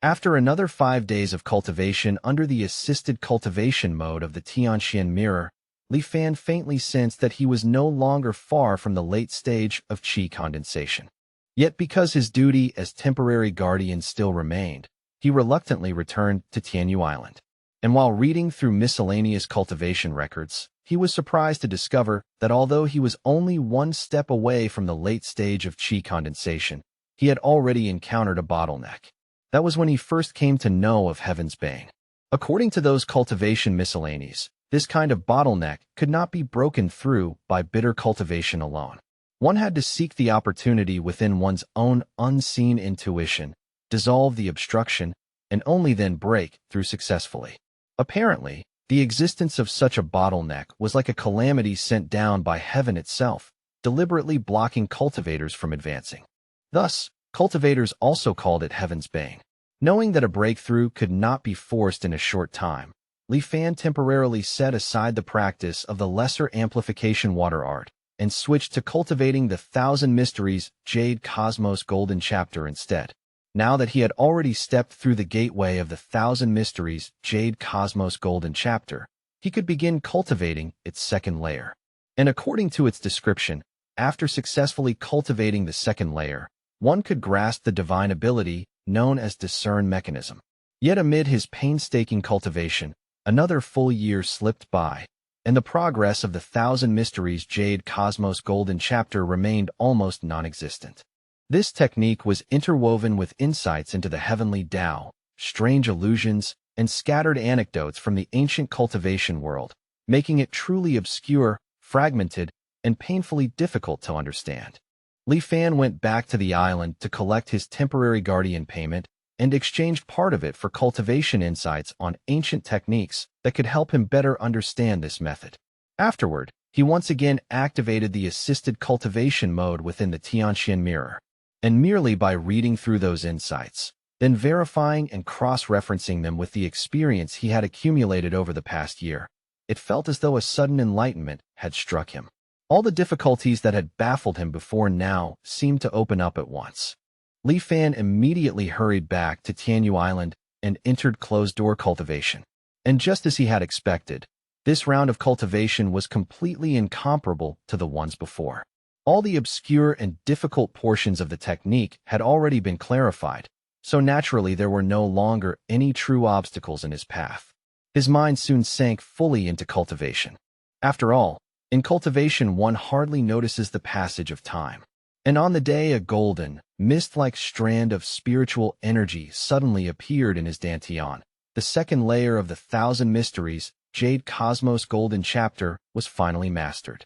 After another 5 days of cultivation under the assisted cultivation mode of the Tianxian mirror, Li Fan faintly sensed that he was no longer far from the late stage of qi condensation. Yet because his duty as temporary guardian still remained, he reluctantly returned to Tianyu Island. And while reading through miscellaneous cultivation records, he was surprised to discover that although he was only one step away from the late stage of qi condensation, he had already encountered a bottleneck. That was when he first came to know of Heaven's Bane. According to those cultivation miscellanies, this kind of bottleneck could not be broken through by bitter cultivation alone. One had to seek the opportunity within one's own unseen intuition, dissolve the obstruction, and only then break through successfully. Apparently, the existence of such a bottleneck was like a calamity sent down by heaven itself, deliberately blocking cultivators from advancing. Thus, cultivators also called it Heaven's Bane. Knowing that a breakthrough could not be forced in a short time, Li Fan temporarily set aside the practice of the lesser amplification water art and switched to cultivating the Thousand Mysteries Jade Cosmos Golden Chapter instead. Now that he had already stepped through the gateway of the Thousand Mysteries Jade Cosmos Golden Chapter, he could begin cultivating its second layer. And according to its description, after successfully cultivating the second layer, one could grasp the divine ability known as discern mechanism. Yet amid his painstaking cultivation, another full year slipped by, and the progress of the Thousand Mysteries Jade Cosmos Golden Chapter remained almost non-existent. This technique was interwoven with insights into the heavenly Tao, strange illusions, and scattered anecdotes from the ancient cultivation world, making it truly obscure, fragmented, and painfully difficult to understand. Li Fan went back to the island to collect his temporary guardian payment and exchanged part of it for cultivation insights on ancient techniques that could help him better understand this method. Afterward, he once again activated the assisted cultivation mode within the Tianxian mirror, and merely by reading through those insights, then verifying and cross-referencing them with the experience he had accumulated over the past year, it felt as though a sudden enlightenment had struck him. All the difficulties that had baffled him before now seemed to open up at once. Li Fan immediately hurried back to Tianyu Island and entered closed-door cultivation. And just as he had expected, this round of cultivation was completely incomparable to the ones before. All the obscure and difficult portions of the technique had already been clarified, so naturally there were no longer any true obstacles in his path. His mind soon sank fully into cultivation. After all, in cultivation one hardly notices the passage of time. And on the day a golden, mist-like strand of spiritual energy suddenly appeared in his dantian, the second layer of the Thousand Mysteries Jade Cosmos Golden Chapter was finally mastered.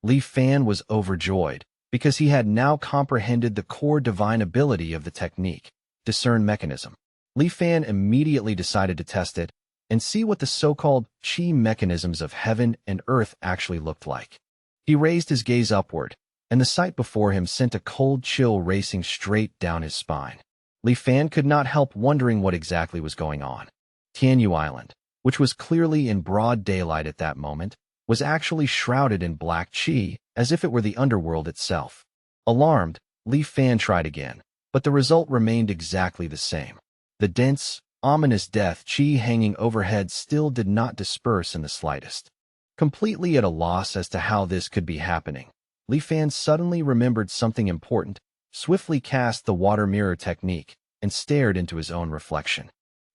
Li Fan was overjoyed, because he had now comprehended the core divine ability of the technique, discern mechanism. Li Fan immediately decided to test it and see what the so-called qi mechanisms of heaven and earth actually looked like. He raised his gaze upward, and the sight before him sent a cold chill racing straight down his spine. Li Fan could not help wondering what exactly was going on. Tianyu Island, which was clearly in broad daylight at that moment, was actually shrouded in black qi, as if it were the underworld itself. Alarmed, Li Fan tried again, but the result remained exactly the same. The dense, ominous death qi hanging overhead still did not disperse in the slightest. Completely at a loss as to how this could be happening, Li Fan suddenly remembered something important, swiftly cast the water mirror technique, and stared into his own reflection.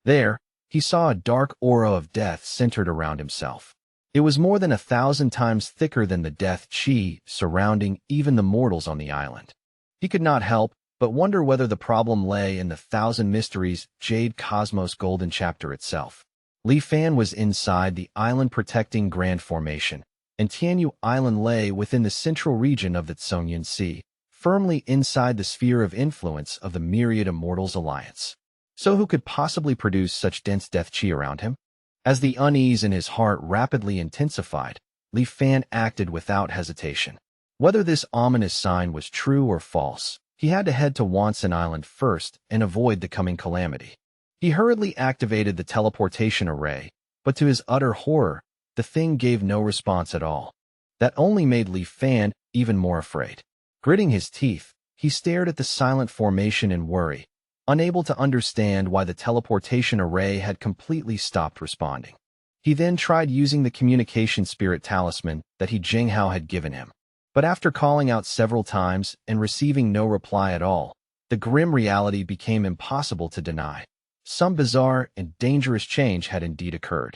There, he saw a dark aura of death centered around himself. It was more than 1,000 times thicker than the death qi surrounding even the mortals on the island. He could not help but wonder whether the problem lay in the Thousand Mysteries Jade Cosmos Golden chapter itself. Li Fan was inside the island-protecting Grand Formation, and Tianyu Island lay within the central region of the Tsongyun Sea, firmly inside the sphere of influence of the Myriad Immortals Alliance. So who could possibly produce such dense death qi around him? As the unease in his heart rapidly intensified, Li Fan acted without hesitation. Whether this ominous sign was true or false, he had to head to Wansan Island first and avoid the coming calamity. He hurriedly activated the teleportation array, but to his utter horror, the thing gave no response at all. That only made Li Fan even more afraid. Gritting his teeth, he stared at the silent formation in worry, unable to understand why the teleportation array had completely stopped responding. He then tried using the communication spirit talisman that Jinghao had given him. But after calling out several times and receiving no reply at all, the grim reality became impossible to deny. Some bizarre and dangerous change had indeed occurred.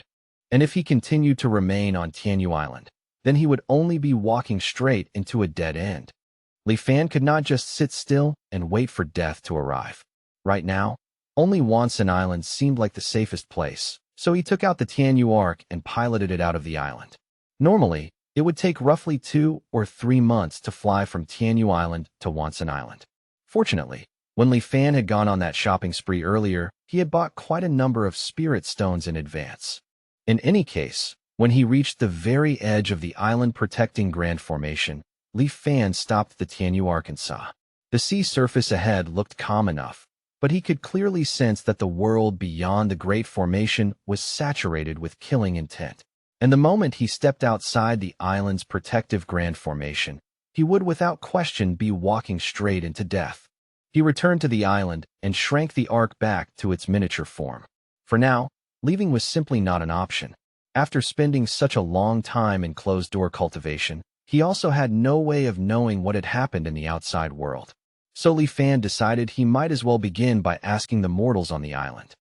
And if he continued to remain on Tianyu Island, then he would only be walking straight into a dead end. Li Fan could not just sit still and wait for death to arrive. Right now, only Wansan Island seemed like the safest place, so he took out the Tianyu Ark and piloted it out of the island. Normally, it would take roughly 2 or 3 months to fly from Tianyu Island to Wansan Island. Fortunately, when Li Fan had gone on that shopping spree earlier, he had bought quite a number of spirit stones in advance. In any case, when he reached the very edge of the island-protecting Grand Formation, Li Fan stopped the Tianyu Ark and saw. The sea surface ahead looked calm enough, but he could clearly sense that the world beyond the Great Formation was saturated with killing intent. And the moment he stepped outside the island's protective Grand Formation, he would without question be walking straight into death. He returned to the island and shrank the ark back to its miniature form. For now, leaving was simply not an option. After spending such a long time in closed-door cultivation, he also had no way of knowing what had happened in the outside world. So Li Fan decided he might as well begin by asking the mortals on the island.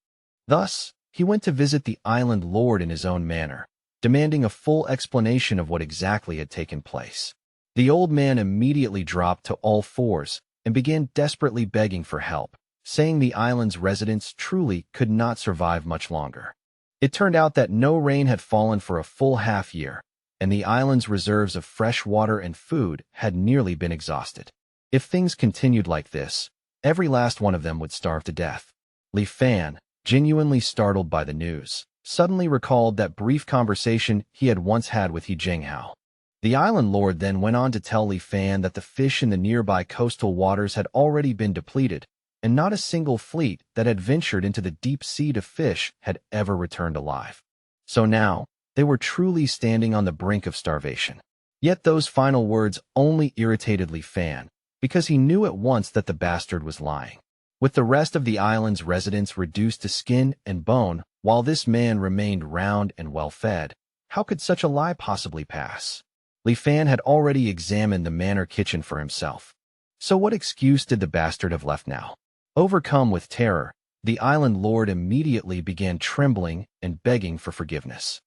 Thus, he went to visit the island lord in his own manner, demanding a full explanation of what exactly had taken place. The old man immediately dropped to all fours and began desperately begging for help, saying the island's residents truly could not survive much longer. It turned out that no rain had fallen for a full half-year, and the island's reserves of fresh water and food had nearly been exhausted. If things continued like this, every last one of them would starve to death. Li Fan, genuinely startled by the news, suddenly recalled that brief conversation he had once had with Jinghao. The island lord then went on to tell Li Fan that the fish in the nearby coastal waters had already been depleted, and not a single fleet that had ventured into the deep sea to fish had ever returned alive. So now, they were truly standing on the brink of starvation. Yet those final words only irritated Li Fan, because he knew at once that the bastard was lying. With the rest of the island's residents reduced to skin and bone, while this man remained round and well-fed, how could such a lie possibly pass? Li Fan had already examined the manor kitchen for himself. So what excuse did the bastard have left now? Overcome with terror, the island lord immediately began trembling and begging for forgiveness.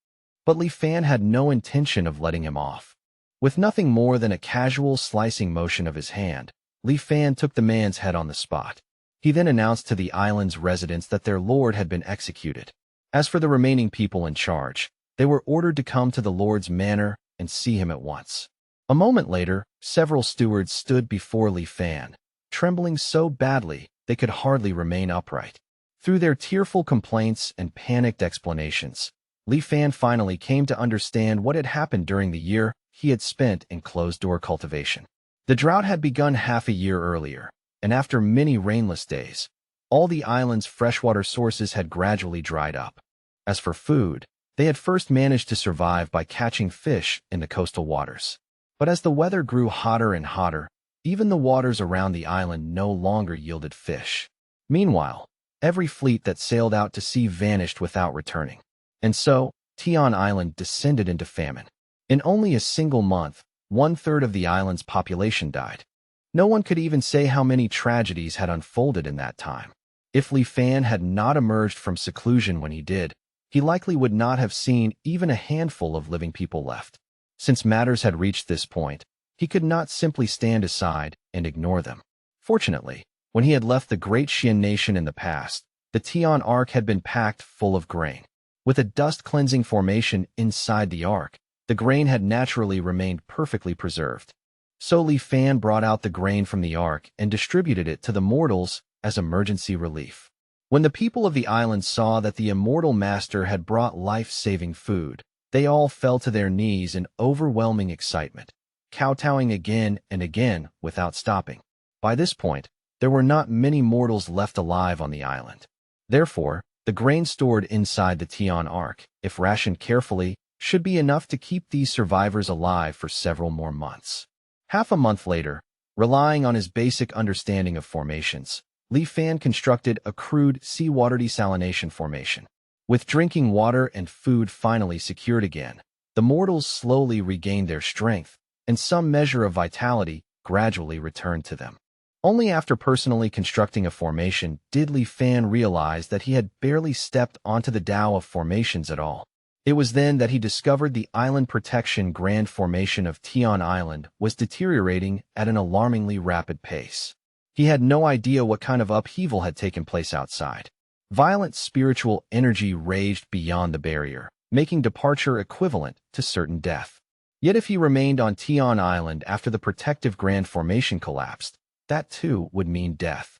But Li Fan had no intention of letting him off. With nothing more than a casual slicing motion of his hand, Li Fan took the man's head on the spot. He then announced to the island's residents that their lord had been executed. As for the remaining people in charge, they were ordered to come to the lord's manor and see him at once. A moment later, several stewards stood before Li Fan, trembling so badly they could hardly remain upright. Through their tearful complaints and panicked explanations, Li Fan finally came to understand what had happened during the year he had spent in closed-door cultivation. The drought had begun half a year earlier, and after many rainless days, All the island's freshwater sources had gradually dried up. As for food, they had first managed to survive by catching fish in the coastal waters. But as the weather grew hotter and hotter, even the waters around the island no longer yielded fish. Meanwhile, every fleet that sailed out to sea vanished without returning. And so, Tian Island descended into famine. In only a single month, 1/3 of the island's population died. No one could even say how many tragedies had unfolded in that time. If Li Fan had not emerged from seclusion when he did, he likely would not have seen even a handful of living people left. Since matters had reached this point, he could not simply stand aside and ignore them. Fortunately, when he had left the great Xian nation in the past, the Tian Ark had been packed full of grain. With a dust-cleansing formation inside the Ark, the grain had naturally remained perfectly preserved. So Li Fan brought out the grain from the Ark and distributed it to the mortals as emergency relief. When the people of the island saw that the immortal master had brought life-saving food, they all fell to their knees in overwhelming excitement, kowtowing again and again without stopping. By this point, there were not many mortals left alive on the island. Therefore, the grain stored inside the Tian Ark, if rationed carefully, should be enough to keep these survivors alive for several more months. Half a month later, relying on his basic understanding of formations, Li Fan constructed a crude seawater desalination formation. With drinking water and food finally secured again, the mortals slowly regained their strength, and some measure of vitality gradually returned to them. Only after personally constructing a formation did Li Fan realize that he had barely stepped onto the Tao of formations at all. It was then that he discovered the island protection grand formation of Tian Island was deteriorating at an alarmingly rapid pace. He had no idea what kind of upheaval had taken place outside. Violent spiritual energy raged beyond the barrier, making departure equivalent to certain death. Yet if he remained on Tian Island after the protective grand formation collapsed, that too would mean death.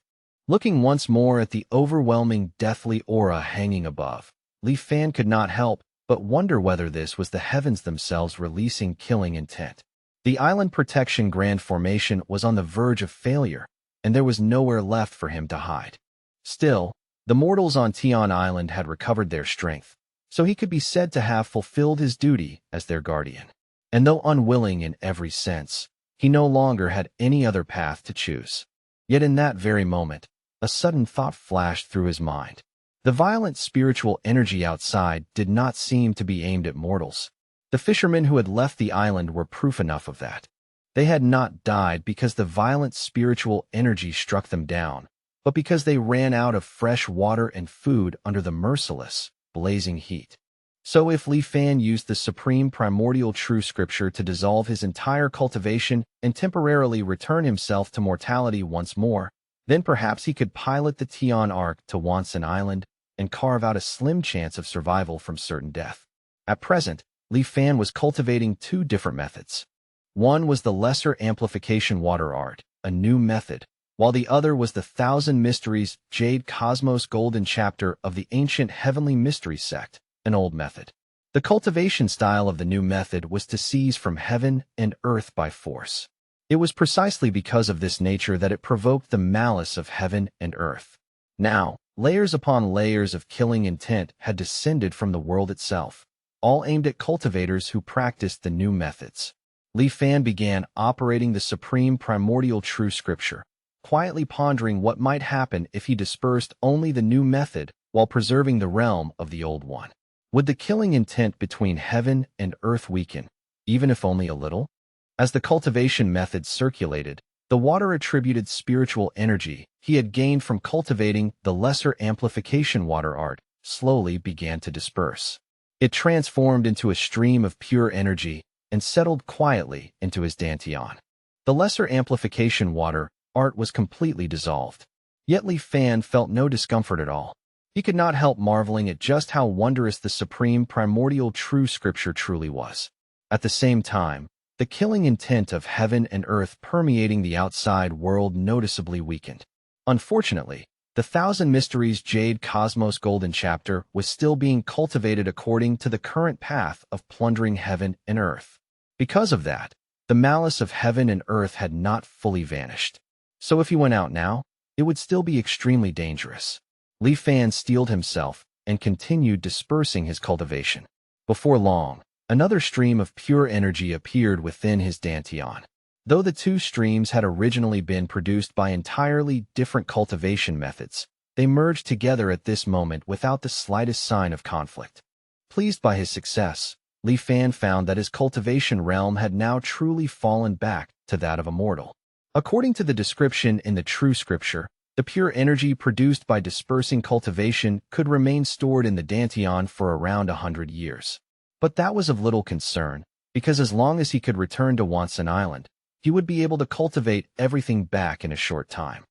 Looking once more at the overwhelming deathly aura hanging above, Li Fan could not help but wonder whether this was the heavens themselves releasing killing intent. The island protection grand formation was on the verge of failure, and there was nowhere left for him to hide. Still, the mortals on Tian Island had recovered their strength, so he could be said to have fulfilled his duty as their guardian. And though unwilling in every sense, he no longer had any other path to choose. Yet in that very moment, a sudden thought flashed through his mind. The violent spiritual energy outside did not seem to be aimed at mortals. The fishermen who had left the island were proof enough of that. They had not died because the violent spiritual energy struck them down, but because they ran out of fresh water and food under the merciless, blazing heat. So if Li Fan used the supreme primordial true scripture to dissolve his entire cultivation and temporarily return himself to mortality once more, then perhaps he could pilot the Tian Ark to Wansan Island and carve out a slim chance of survival from certain death. At present, Li Fan was cultivating two different methods. One was the lesser amplification water art, a new method, while the other was the Thousand Mysteries Jade Cosmos Golden chapter of the ancient Heavenly Mystery sect, an old method. The cultivation style of the new method was to seize from heaven and earth by force. It was precisely because of this nature that it provoked the malice of heaven and earth. Now, layers upon layers of killing intent had descended from the world itself, all aimed at cultivators who practiced the new methods. Li Fan began operating the supreme primordial true scripture, quietly pondering what might happen if he dispersed only the new method while preserving the realm of the old one. Would the killing intent between heaven and earth weaken, even if only a little? As the cultivation method circulated, the water-attributed spiritual energy he had gained from cultivating the lesser amplification water art slowly began to disperse. It transformed into a stream of pure energy and settled quietly into his dantian. The lesser amplification water art was completely dissolved. Yet Li Fan felt no discomfort at all. He could not help marveling at just how wondrous the supreme primordial true scripture truly was. At the same time, the killing intent of heaven and earth permeating the outside world noticeably weakened. Unfortunately, the Thousand Mysteries Jade Cosmos Golden chapter was still being cultivated according to the current path of plundering heaven and earth. Because of that, the malice of heaven and earth had not fully vanished. So if he went out now, it would still be extremely dangerous. Li Fan steeled himself and continued dispersing his cultivation. Before long, another stream of pure energy appeared within his dantian. Though the two streams had originally been produced by entirely different cultivation methods, they merged together at this moment without the slightest sign of conflict. Pleased by his success, Li Fan found that his cultivation realm had now truly fallen back to that of a mortal. According to the description in the true scripture, the pure energy produced by dispersing cultivation could remain stored in the dantian for around 100 years. But that was of little concern, because as long as he could return to Wansan Island, he would be able to cultivate everything back in a short time.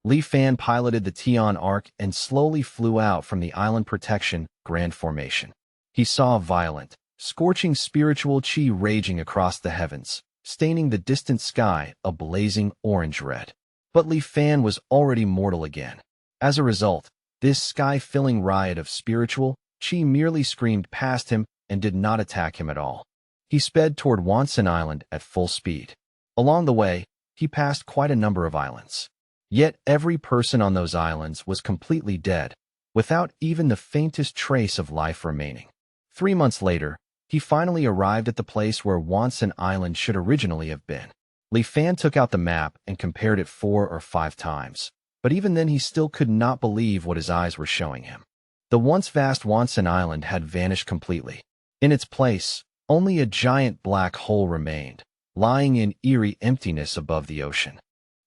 Li Fan piloted the Tian Arc and slowly flew out from the Island Protection Grand Formation. He saw violent, scorching spiritual chi raging across the heavens, staining the distant sky a blazing orange-red. But Li Fan was already mortal again. As a result, this sky-filling riot of spiritual chi merely screamed past him and did not attack him at all. He sped toward Wansan Island at full speed. Along the way, he passed quite a number of islands. Yet every person on those islands was completely dead, without even the faintest trace of life remaining. 3 months later, he finally arrived at the place where Wansan Island should originally have been. Li Fan took out the map and compared it 4 or 5 times, but even then he still could not believe what his eyes were showing him. The once vast Wansan Island had vanished completely. In its place, only a giant black hole remained, lying in eerie emptiness above the ocean.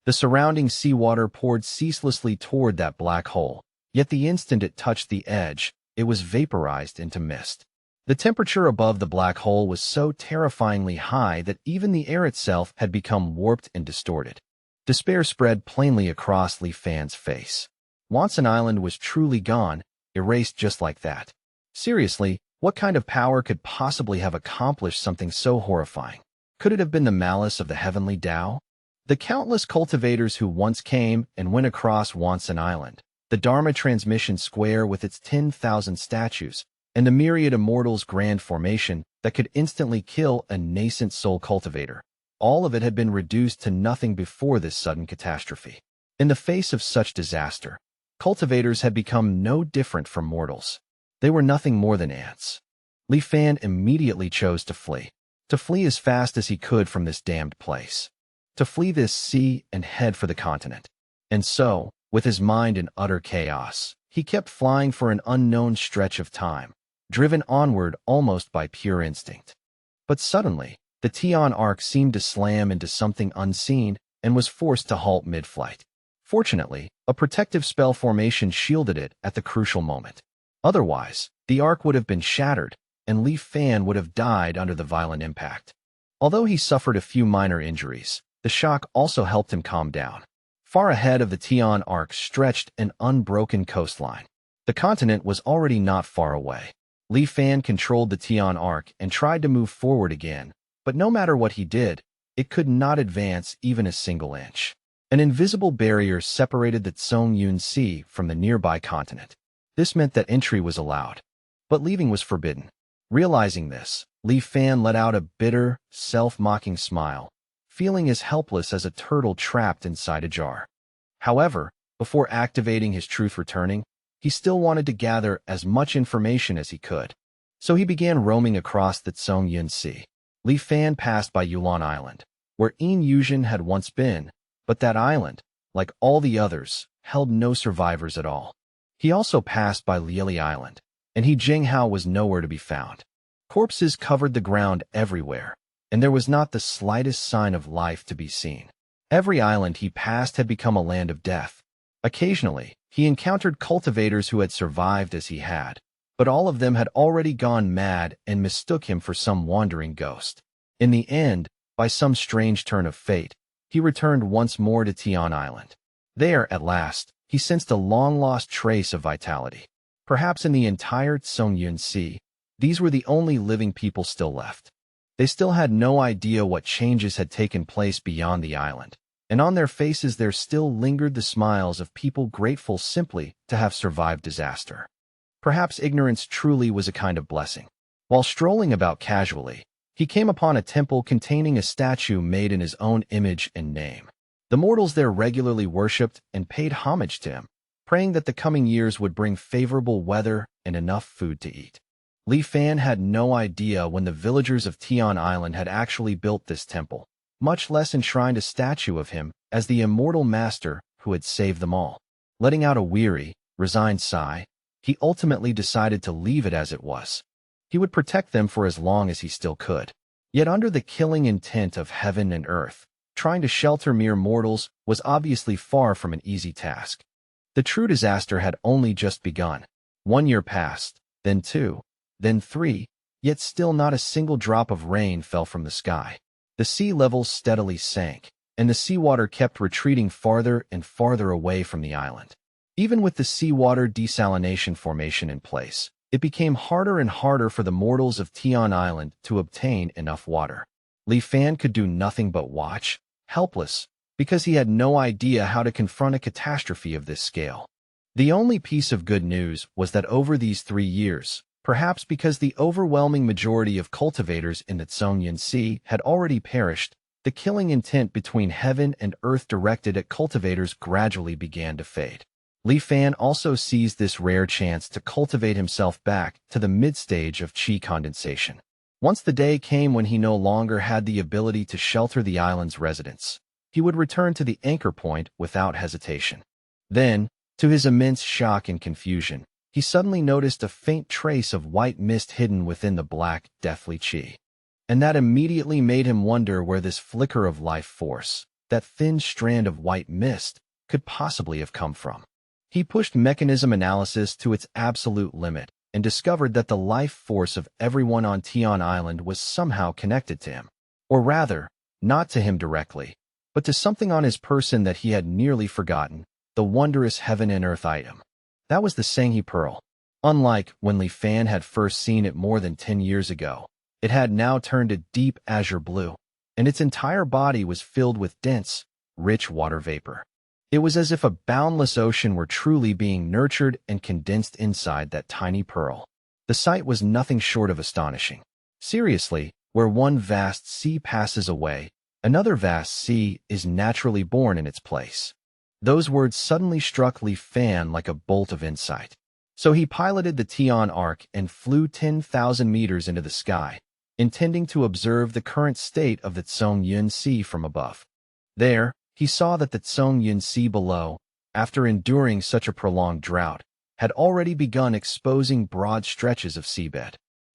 The surrounding seawater poured ceaselessly toward that black hole, yet the instant it touched the edge, it was vaporized into mist. The temperature above the black hole was so terrifyingly high that even the air itself had become warped and distorted. Despair spread plainly across Li Fan's face. Wansan Island was truly gone, erased just like that. Seriously, what kind of power could possibly have accomplished something so horrifying? Could it have been the malice of the heavenly Tao? The countless cultivators who once came and went across Wansan Island, the Dharma Transmission Square with its 10,000 statues, and the myriad immortals grand formation that could instantly kill a nascent soul cultivator. All of it had been reduced to nothing before this sudden catastrophe. In the face of such disaster, cultivators had become no different from mortals. They were nothing more than ants. Li Fan immediately chose to flee as fast as he could from this damned place, to flee this sea and head for the continent. And so, with his mind in utter chaos, he kept flying for an unknown stretch of time, driven onward almost by pure instinct. But suddenly, the Tian Arc seemed to slam into something unseen and was forced to halt mid-flight. Fortunately, a protective spell formation shielded it at the crucial moment. Otherwise, the arc would have been shattered, and Li Fan would have died under the violent impact. Although he suffered a few minor injuries, the shock also helped him calm down. Far ahead of the Tian Arc stretched an unbroken coastline. The continent was already not far away. Li Fan controlled the Tian Arc and tried to move forward again, but no matter what he did, it could not advance even a single inch. An invisible barrier separated the Tsongyun Sea from the nearby continent. This meant that entry was allowed, but leaving was forbidden. Realizing this, Li Fan let out a bitter, self-mocking smile, feeling as helpless as a turtle trapped inside a jar. However, before activating his truth returning, he still wanted to gather as much information as he could. So he began roaming across the Tsongyun Sea. Li Fan passed by Yulan Island, where Yin Yuzhen had once been, but that island, like all the others, held no survivors at all. He also passed by Lieli Island, and He Jinghao was nowhere to be found. Corpses covered the ground everywhere, and there was not the slightest sign of life to be seen. Every island he passed had become a land of death. Occasionally, he encountered cultivators who had survived as he had, but all of them had already gone mad and mistook him for some wandering ghost. In the end, by some strange turn of fate, he returned once more to Tian Island. There, at last, he sensed a long-lost trace of vitality. Perhaps in the entire Tsongyun Sea, these were the only living people still left. They still had no idea what changes had taken place beyond the island, and on their faces there still lingered the smiles of people grateful simply to have survived disaster. Perhaps ignorance truly was a kind of blessing. While strolling about casually, he came upon a temple containing a statue made in his own image and name. The mortals there regularly worshipped and paid homage to him, praying that the coming years would bring favorable weather and enough food to eat. Li Fan had no idea when the villagers of Tian Island had actually built this temple, much less enshrined a statue of him as the immortal master who had saved them all. Letting out a weary, resigned sigh, he ultimately decided to leave it as it was. He would protect them for as long as he still could. Yet under the killing intent of heaven and earth, trying to shelter mere mortals was obviously far from an easy task. The true disaster had only just begun. 1 year passed, then 2, then 3, yet still not a single drop of rain fell from the sky. The sea levels steadily sank, and the seawater kept retreating farther and farther away from the island. Even with the seawater desalination formation in place, it became harder and harder for the mortals of Tian Island to obtain enough water. Li Fan could do nothing but watch, helpless, because he had no idea how to confront a catastrophe of this scale. The only piece of good news was that over these 3 years, perhaps because the overwhelming majority of cultivators in the Tsongyun Sea had already perished, the killing intent between heaven and earth directed at cultivators gradually began to fade. Li Fan also seized this rare chance to cultivate himself back to the mid-stage of qi condensation. Once the day came when he no longer had the ability to shelter the island's residents, he would return to the anchor point without hesitation. Then, to his immense shock and confusion, he suddenly noticed a faint trace of white mist hidden within the black, deathly qi. And that immediately made him wonder where this flicker of life force, that thin strand of white mist, could possibly have come from. He pushed mechanism analysis to its absolute limit and discovered that the life force of everyone on Tian Island was somehow connected to him. Or rather, not to him directly, but to something on his person that he had nearly forgotten, the wondrous heaven and earth item. That was the Sanghi Pearl. Unlike when Li Fan had first seen it more than 10 years ago, it had now turned a deep azure blue, and its entire body was filled with dense, rich water vapor. It was as if a boundless ocean were truly being nurtured and condensed inside that tiny pearl. The sight was nothing short of astonishing. Seriously, where one vast sea passes away, another vast sea is naturally born in its place. Those words suddenly struck Li Fan like a bolt of insight. So he piloted the Tian Ark and flew 10,000 meters into the sky, intending to observe the current state of the Tsongyun Sea from above. There, he saw that the Tsongyun Sea below, after enduring such a prolonged drought, had already begun exposing broad stretches of seabed.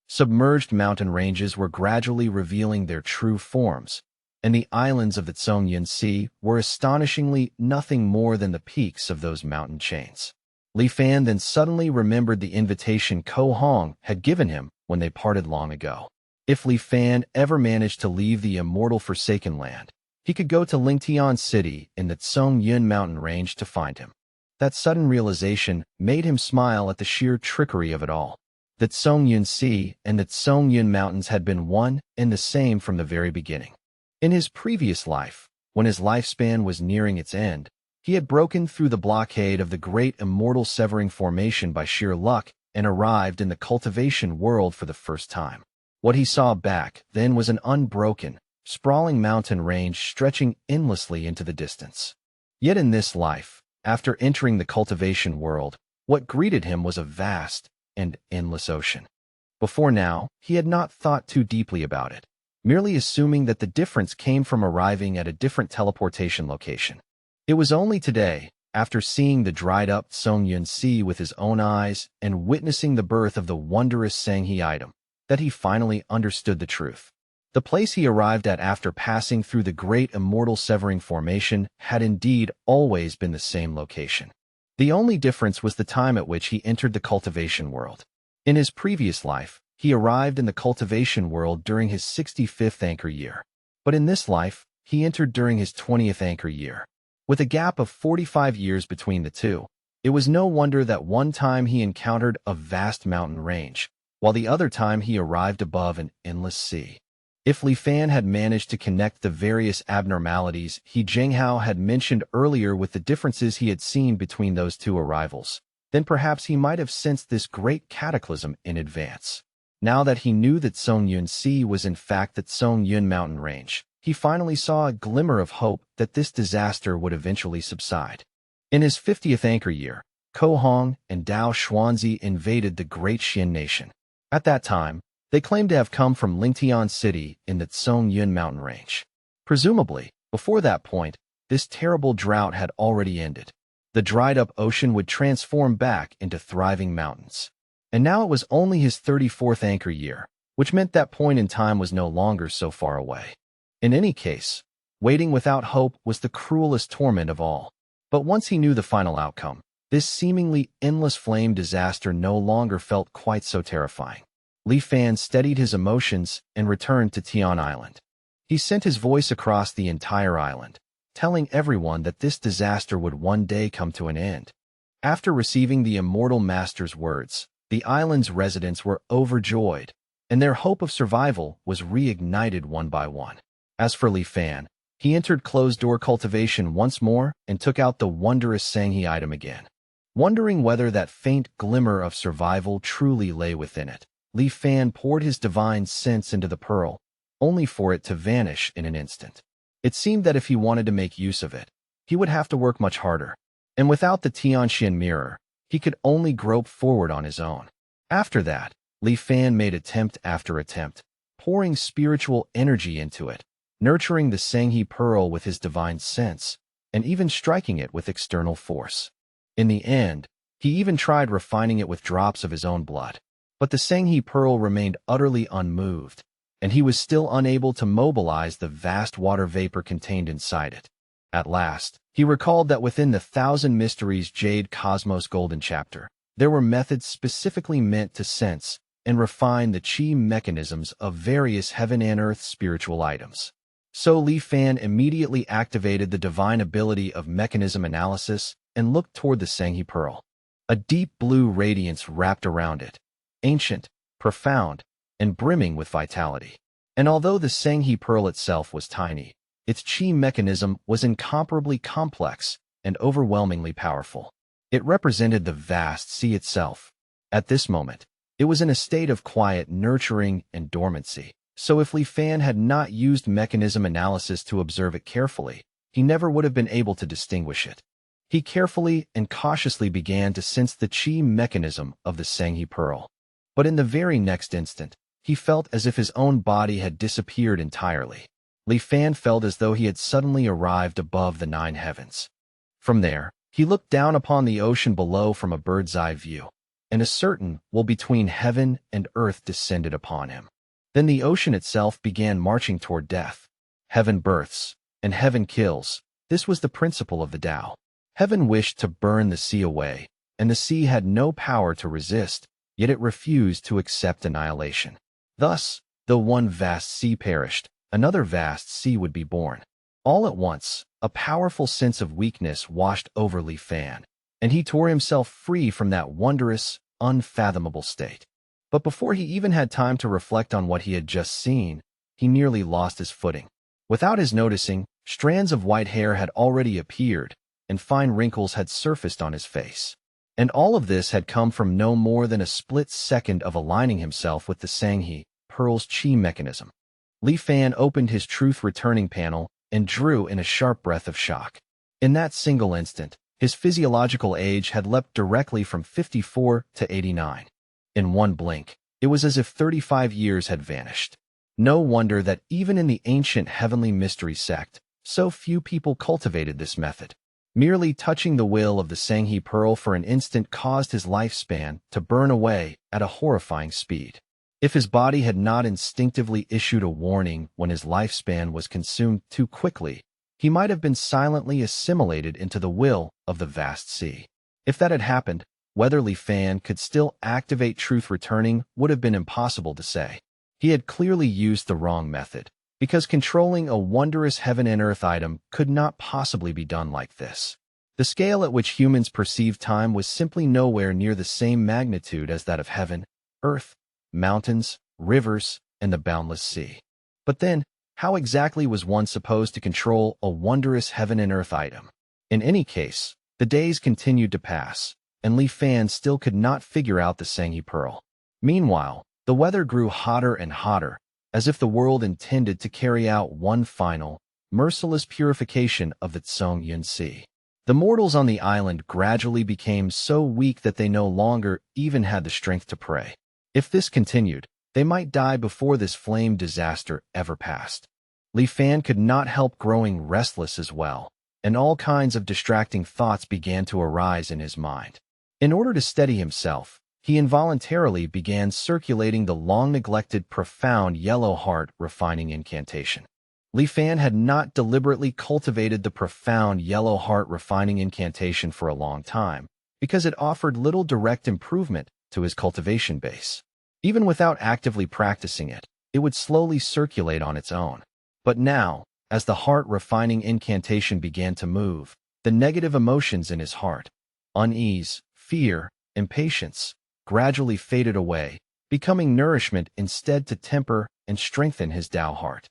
Submerged mountain ranges were gradually revealing their true forms, and the islands of the Tsongyun Sea were astonishingly nothing more than the peaks of those mountain chains. Li Fan then suddenly remembered the invitation Ko Hong had given him when they parted long ago. If Li Fan ever managed to leave the immortal Forsaken Land, he could go to Lingtian City in the Tsongyun mountain range to find him. That sudden realization made him smile at the sheer trickery of it all. The Tsongyun Sea and the Tsongyun Mountains had been one and the same from the very beginning. In his previous life, when his lifespan was nearing its end, he had broken through the blockade of the great immortal severing formation by sheer luck and arrived in the cultivation world for the first time. What he saw back then was an unbroken, sprawling mountain range stretching endlessly into the distance. Yet in this life, after entering the cultivation world, what greeted him was a vast and endless ocean. Before now, he had not thought too deeply about it, merely assuming that the difference came from arriving at a different teleportation location. It was only today, after seeing the dried-up Tsongyun Sea with his own eyes and witnessing the birth of the wondrous Sanghi item, that he finally understood the truth. The place he arrived at after passing through the great immortal severing formation had indeed always been the same location. The only difference was the time at which he entered the cultivation world. In his previous life, he arrived in the cultivation world during his 65th anchor year. But in this life, he entered during his 20th anchor year. With a gap of 45 years between the two, it was no wonder that one time he encountered a vast mountain range, while the other time he arrived above an endless sea. If Li Fan had managed to connect the various abnormalities He Zhenghao had mentioned earlier with the differences he had seen between those two arrivals, then perhaps he might have sensed this great cataclysm in advance. Now that he knew that Tsongyun Sea was in fact the Tsongyun mountain range, he finally saw a glimmer of hope that this disaster would eventually subside. In his 50th anchor year, Ko Hong and Dao Xuanzi invaded the Great Xian Nation. At that time, they claimed to have come from Lingtian City in the Zhongyun mountain range. Presumably, before that point, this terrible drought had already ended. The dried-up ocean would transform back into thriving mountains. And now it was only his 34th anchor year, which meant that point in time was no longer so far away. In any case, waiting without hope was the cruelest torment of all. But once he knew the final outcome, this seemingly endless flame disaster no longer felt quite so terrifying. Li Fan steadied his emotions and returned to Tian Island. He sent his voice across the entire island, telling everyone that this disaster would one day come to an end. After receiving the immortal master's words, the island's residents were overjoyed, and their hope of survival was reignited one by one. As for Li Fan, he entered closed-door cultivation once more and took out the wondrous Sanghe item again. Wondering whether that faint glimmer of survival truly lay within it, Li Fan poured his divine sense into the pearl, only for it to vanish in an instant. It seemed that if he wanted to make use of it, he would have to work much harder, and without the Tianxian mirror, he could only grope forward on his own. After that, Li Fan made attempt after attempt, pouring spiritual energy into it, nurturing the Sanghe pearl with his divine sense, and even striking it with external force. In the end, he even tried refining it with drops of his own blood. But the Sanghe pearl remained utterly unmoved, and he was still unable to mobilize the vast water vapor contained inside it. At last, he recalled that within the Thousand Mysteries Jade Cosmos Golden chapter, there were methods specifically meant to sense and refine the chi mechanisms of various heaven and earth spiritual items. So Li Fan immediately activated the divine ability of mechanism analysis and looked toward the Sanghe pearl. A deep blue radiance wrapped around it, ancient, profound, and brimming with vitality. And although the Sanghe pearl itself was tiny, its chi mechanism was incomparably complex and overwhelmingly powerful. It represented the vast sea itself. At this moment, it was in a state of quiet nurturing and dormancy. So if Li Fan had not used mechanism analysis to observe it carefully, he never would have been able to distinguish it. He carefully and cautiously began to sense the chi mechanism of the Sanghe pearl. But in the very next instant, he felt as if his own body had disappeared entirely. Li Fan felt as though he had suddenly arrived above the 9 heavens. From there, he looked down upon the ocean below from a bird's-eye view, and a certain wall between heaven and earth descended upon him. Then the ocean itself began marching toward death. Heaven births, and heaven kills. This was the principle of the Tao. Heaven wished to burn the sea away, and the sea had no power to resist, yet it refused to accept annihilation. Thus, though one vast sea perished, another vast sea would be born. All at once, a powerful sense of weakness washed over Li Fan, and he tore himself free from that wondrous, unfathomable state. But before he even had time to reflect on what he had just seen, he nearly lost his footing. Without his noticing, strands of white hair had already appeared, and fine wrinkles had surfaced on his face. And all of this had come from no more than a split second of aligning himself with the Sanghe pearl's chi mechanism. Li Fan opened his truth returning panel and drew in a sharp breath of shock. In that single instant, his physiological age had leapt directly from 54 to 89. In one blink, it was as if 35 years had vanished. No wonder that even in the ancient heavenly mystery sect, so few people cultivated this method. Merely touching the will of the Sanghe pearl for an instant caused his lifespan to burn away at a horrifying speed. If his body had not instinctively issued a warning when his lifespan was consumed too quickly, he might have been silently assimilated into the will of the vast sea. If that had happened, whether Li Fan could still activate truth returning would have been impossible to say. He had clearly used the wrong method, because controlling a wondrous heaven and earth item could not possibly be done like this. The scale at which humans perceive time was simply nowhere near the same magnitude as that of heaven, earth, mountains, rivers, and the boundless sea. But then, how exactly was one supposed to control a wondrous heaven and earth item? In any case, the days continued to pass, and Li Fan still could not figure out the Sanghe pearl. Meanwhile, the weather grew hotter and hotter, as if the world intended to carry out one final, merciless purification of the Tsong Sea. The mortals on the island gradually became so weak that they no longer even had the strength to pray. If this continued, they might die before this flame disaster ever passed. Li Fan could not help growing restless as well, and all kinds of distracting thoughts began to arise in his mind. In order to steady himself, he involuntarily began circulating the long-neglected profound yellow heart refining incantation. Li Fan had not deliberately cultivated the profound yellow heart refining incantation for a long time, because it offered little direct improvement to his cultivation base. Even without actively practicing it, it would slowly circulate on its own. But now, as the heart refining incantation began to move, the negative emotions in his heart, unease, fear, impatience, gradually faded away, becoming nourishment instead to temper and strengthen his Tao heart.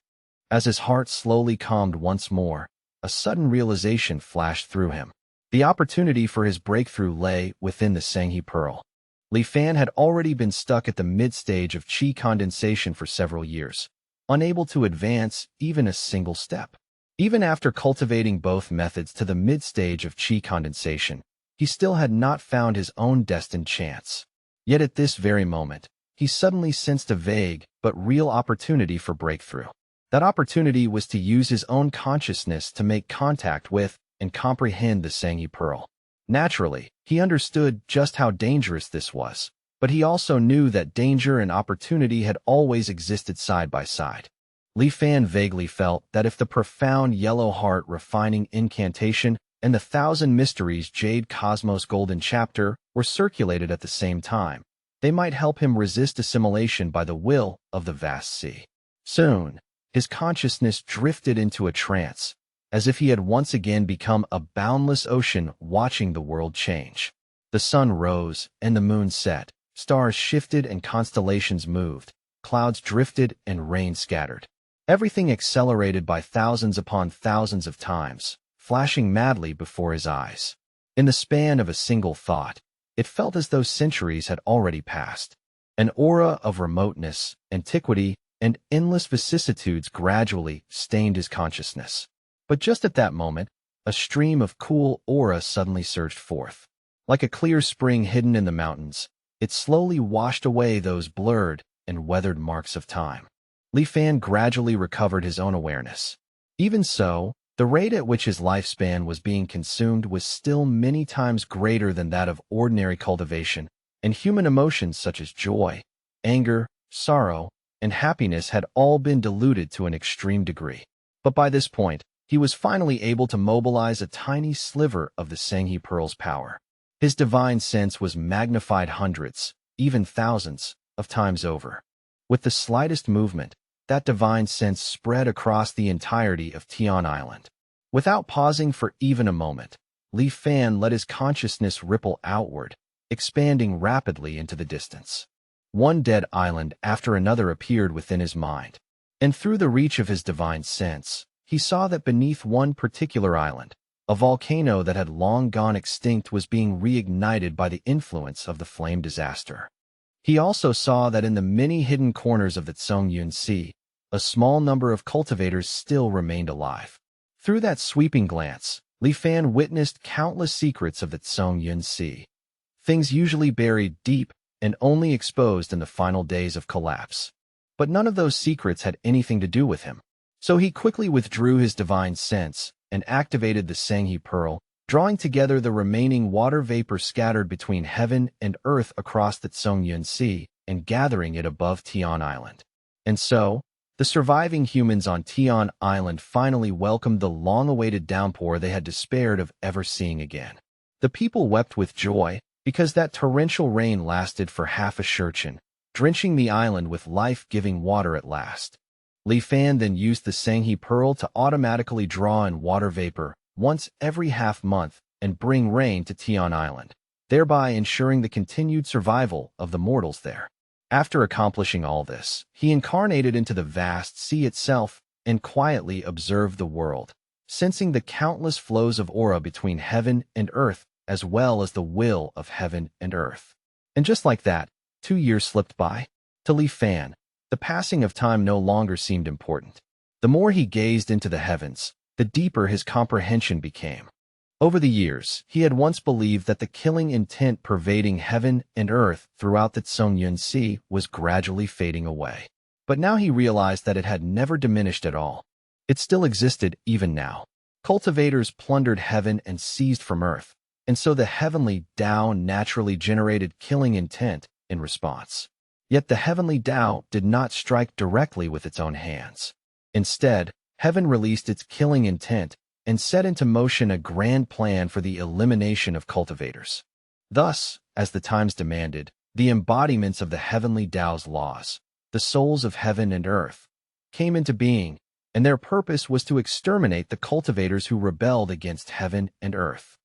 As his heart slowly calmed once more, a sudden realization flashed through him. The opportunity for his breakthrough lay within the Sanghi Pearl. Li Fan had already been stuck at the mid-stage of qi condensation for several years, unable to advance even a single step. Even after cultivating both methods to the mid-stage of qi condensation, he still had not found his own destined chance. Yet at this very moment, he suddenly sensed a vague but real opportunity for breakthrough. That opportunity was to use his own consciousness to make contact with and comprehend the Sanghi Pearl. Naturally, he understood just how dangerous this was, but he also knew that danger and opportunity had always existed side by side. Li Fan vaguely felt that if the profound yellow heart refining incantation and the Thousand Mysteries Jade Cosmos Golden Chapter were circulated at the same time, they might help him resist assimilation by the will of the vast sea. Soon, his consciousness drifted into a trance, as if he had once again become a boundless ocean watching the world change. The sun rose and the moon set, stars shifted and constellations moved, clouds drifted and rain scattered. Everything accelerated by thousands upon thousands of times, flashing madly before his eyes. In the span of a single thought, it felt as though centuries had already passed. An aura of remoteness, antiquity, and endless vicissitudes gradually stained his consciousness. But just at that moment, a stream of cool aura suddenly surged forth. Like a clear spring hidden in the mountains, it slowly washed away those blurred and weathered marks of time. Li Fan gradually recovered his own awareness. Even so, the rate at which his lifespan was being consumed was still many times greater than that of ordinary cultivation, and human emotions such as joy, anger, sorrow, and happiness had all been diluted to an extreme degree. But by this point, he was finally able to mobilize a tiny sliver of the Sanghi Pearl's power. His divine sense was magnified hundreds, even thousands, of times over. With the slightest movement, that divine sense spread across the entirety of Tian Island. Without pausing for even a moment, Li Fan let his consciousness ripple outward, expanding rapidly into the distance. One dead island after another appeared within his mind, and through the reach of his divine sense, he saw that beneath one particular island, a volcano that had long gone extinct was being reignited by the influence of the flame disaster. He also saw that in the many hidden corners of the Tsong Sea, a small number of cultivators still remained alive. Through that sweeping glance, Li Fan witnessed countless secrets of the Tsong Sea, things usually buried deep and only exposed in the final days of collapse. But none of those secrets had anything to do with him. So he quickly withdrew his divine sense and activated the Sanghi Pearl, drawing together the remaining water vapor scattered between heaven and earth across the Tsong Sea and gathering it above Tian Island. And so, the surviving humans on Tian Island finally welcomed the long-awaited downpour they had despaired of ever seeing again. The people wept with joy, because that torrential rain lasted for half a shurchen, drenching the island with life-giving water at last. Li Fan then used the Sanghi Pearl to automatically draw in water vapor once every half-month and bring rain to Tian Island, thereby ensuring the continued survival of the mortals there. After accomplishing all this, he incarnated into the vast sea itself and quietly observed the world, sensing the countless flows of aura between heaven and earth as well as the will of heaven and earth. And just like that, 2 years slipped by. To Li Fan, The passing of time no longer seemed important. The more he gazed into the heavens, the deeper his comprehension became. Over the years, he had once believed that the killing intent pervading heaven and earth throughout the Songyun Sea was gradually fading away. But now he realized that it had never diminished at all. It still existed even now. Cultivators plundered heaven and seized from earth, and so the heavenly Tao naturally generated killing intent in response. Yet the heavenly Tao did not strike directly with its own hands. Instead, heaven released its killing intent and set into motion a grand plan for the elimination of cultivators. Thus, as the times demanded, the embodiments of the heavenly Tao's laws, the souls of heaven and earth, came into being, and their purpose was to exterminate the cultivators who rebelled against heaven and earth.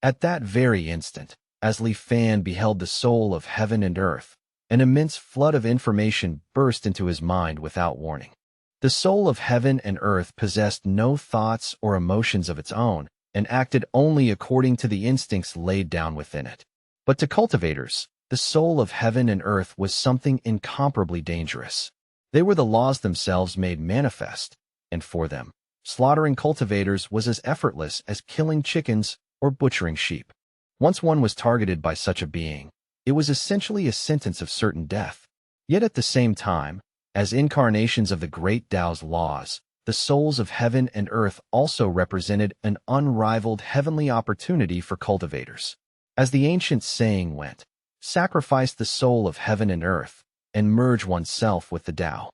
At that very instant, as Li Fan beheld the soul of heaven and earth, an immense flood of information burst into his mind without warning. The soul of heaven and earth possessed no thoughts or emotions of its own and acted only according to the instincts laid down within it. But to cultivators, the soul of heaven and earth was something incomparably dangerous. They were the laws themselves made manifest, and for them, slaughtering cultivators was as effortless as killing chickens or butchering sheep. Once one was targeted by such a being, it was essentially a sentence of certain death. Yet at the same time, as incarnations of the great Tao's laws, the souls of heaven and earth also represented an unrivaled heavenly opportunity for cultivators. As the ancient saying went, sacrifice the soul of heaven and earth, and merge oneself with the Tao.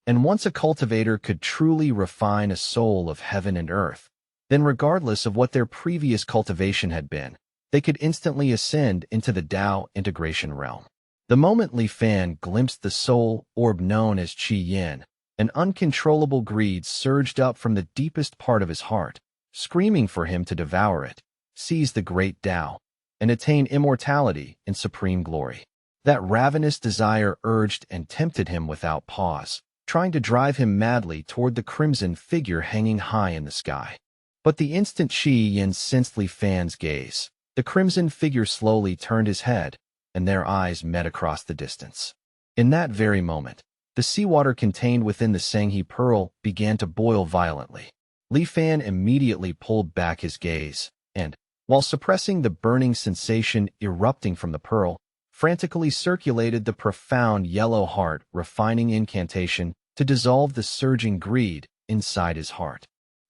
And once a cultivator could truly refine a soul of heaven and earth, then regardless of what their previous cultivation had been, they could instantly ascend into the Tao integration realm. The moment Li Fan glimpsed the soul orb known as Qi Yin, an uncontrollable greed surged up from the deepest part of his heart, screaming for him to devour it, seize the great Tao, and attain immortality in supreme glory. That ravenous desire urged and tempted him without pause, trying to drive him madly toward the crimson figure hanging high in the sky. But the instant Qi Yin sensed Li Fan's gaze, the crimson figure slowly turned his head, and their eyes met across the distance. In that very moment, the seawater contained within the Sanghi pearl began to boil violently. Li Fan immediately pulled back his gaze, and, while suppressing the burning sensation erupting from the pearl, frantically circulated the profound yellow heart refining incantation to dissolve the surging greed inside his heart.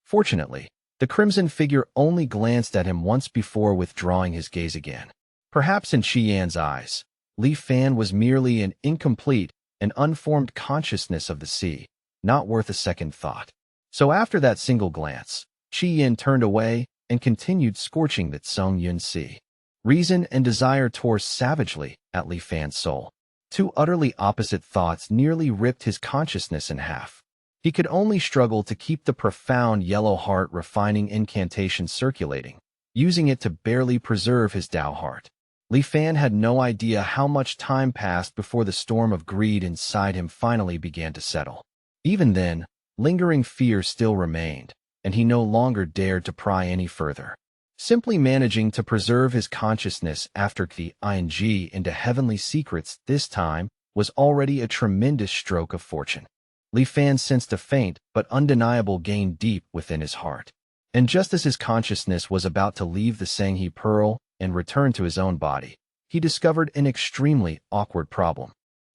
Fortunately, the crimson figure only glanced at him once before withdrawing his gaze again. Perhaps in Qi Yan's eyes, Li Fan was merely an incomplete and unformed consciousness of the sea, not worth a second thought. So after that single glance, Qi Yin turned away and continued scorching the Songyun Sea. Reason and desire tore savagely at Li Fan's soul. Two utterly opposite thoughts nearly ripped his consciousness in half. He could only struggle to keep the profound yellow heart refining incantation circulating, using it to barely preserve his Tao heart. Li Fan had no idea how much time passed before the storm of greed inside him finally began to settle. Even then, lingering fear still remained, and he no longer dared to pry any further. Simply managing to preserve his consciousness after the ing into heavenly secrets this time was already a tremendous stroke of fortune. Li Fan sensed a faint but undeniable gain deep within his heart. And just as his consciousness was about to leave the Sanghi pearl and return to his own body, he discovered an extremely awkward problem.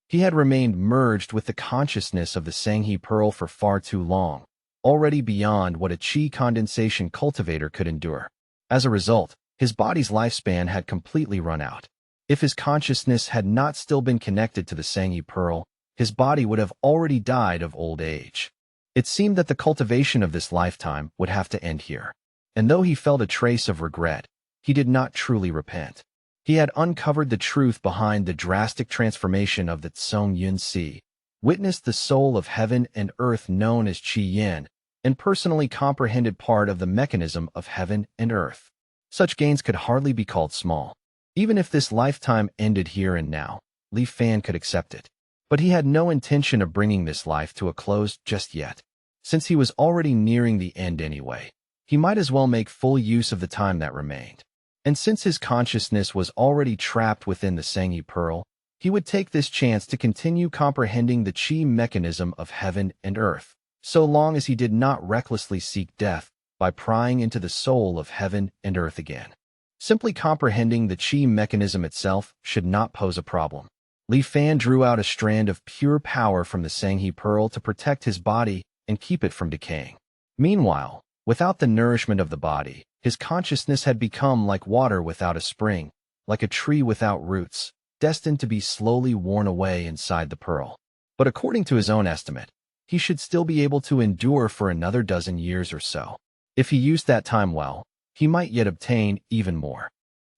He had remained merged with the consciousness of the Sanghi pearl for far too long, already beyond what a qi condensation cultivator could endure. As a result, his body's lifespan had completely run out. If his consciousness had not still been connected to the Sanghi pearl, his body would have already died of old age. It seemed that the cultivation of this lifetime would have to end here. And though he felt a trace of regret, he did not truly repent. He had uncovered the truth behind the drastic transformation of the Songyun Sea, witnessed the soul of heaven and earth known as Qi Yin, and personally comprehended part of the mechanism of heaven and earth. Such gains could hardly be called small. Even if this lifetime ended here and now, Li Fan could accept it. But he had no intention of bringing this life to a close just yet. Since he was already nearing the end anyway, he might as well make full use of the time that remained. And since his consciousness was already trapped within the Sanghi pearl, He would take this chance to continue comprehending the chi mechanism of heaven and earth, so long as he did not recklessly seek death by prying into the soul of heaven and earth again. Simply comprehending the chi mechanism itself should not pose a problem. Li Fan drew out a strand of pure power from the Sanghi pearl to protect his body and keep it from decaying. Meanwhile, without the nourishment of the body, his consciousness had become like water without a spring, like a tree without roots, destined to be slowly worn away inside the pearl. But according to his own estimate, he should still be able to endure for another dozen years or so. If he used that time well, he might yet obtain even more.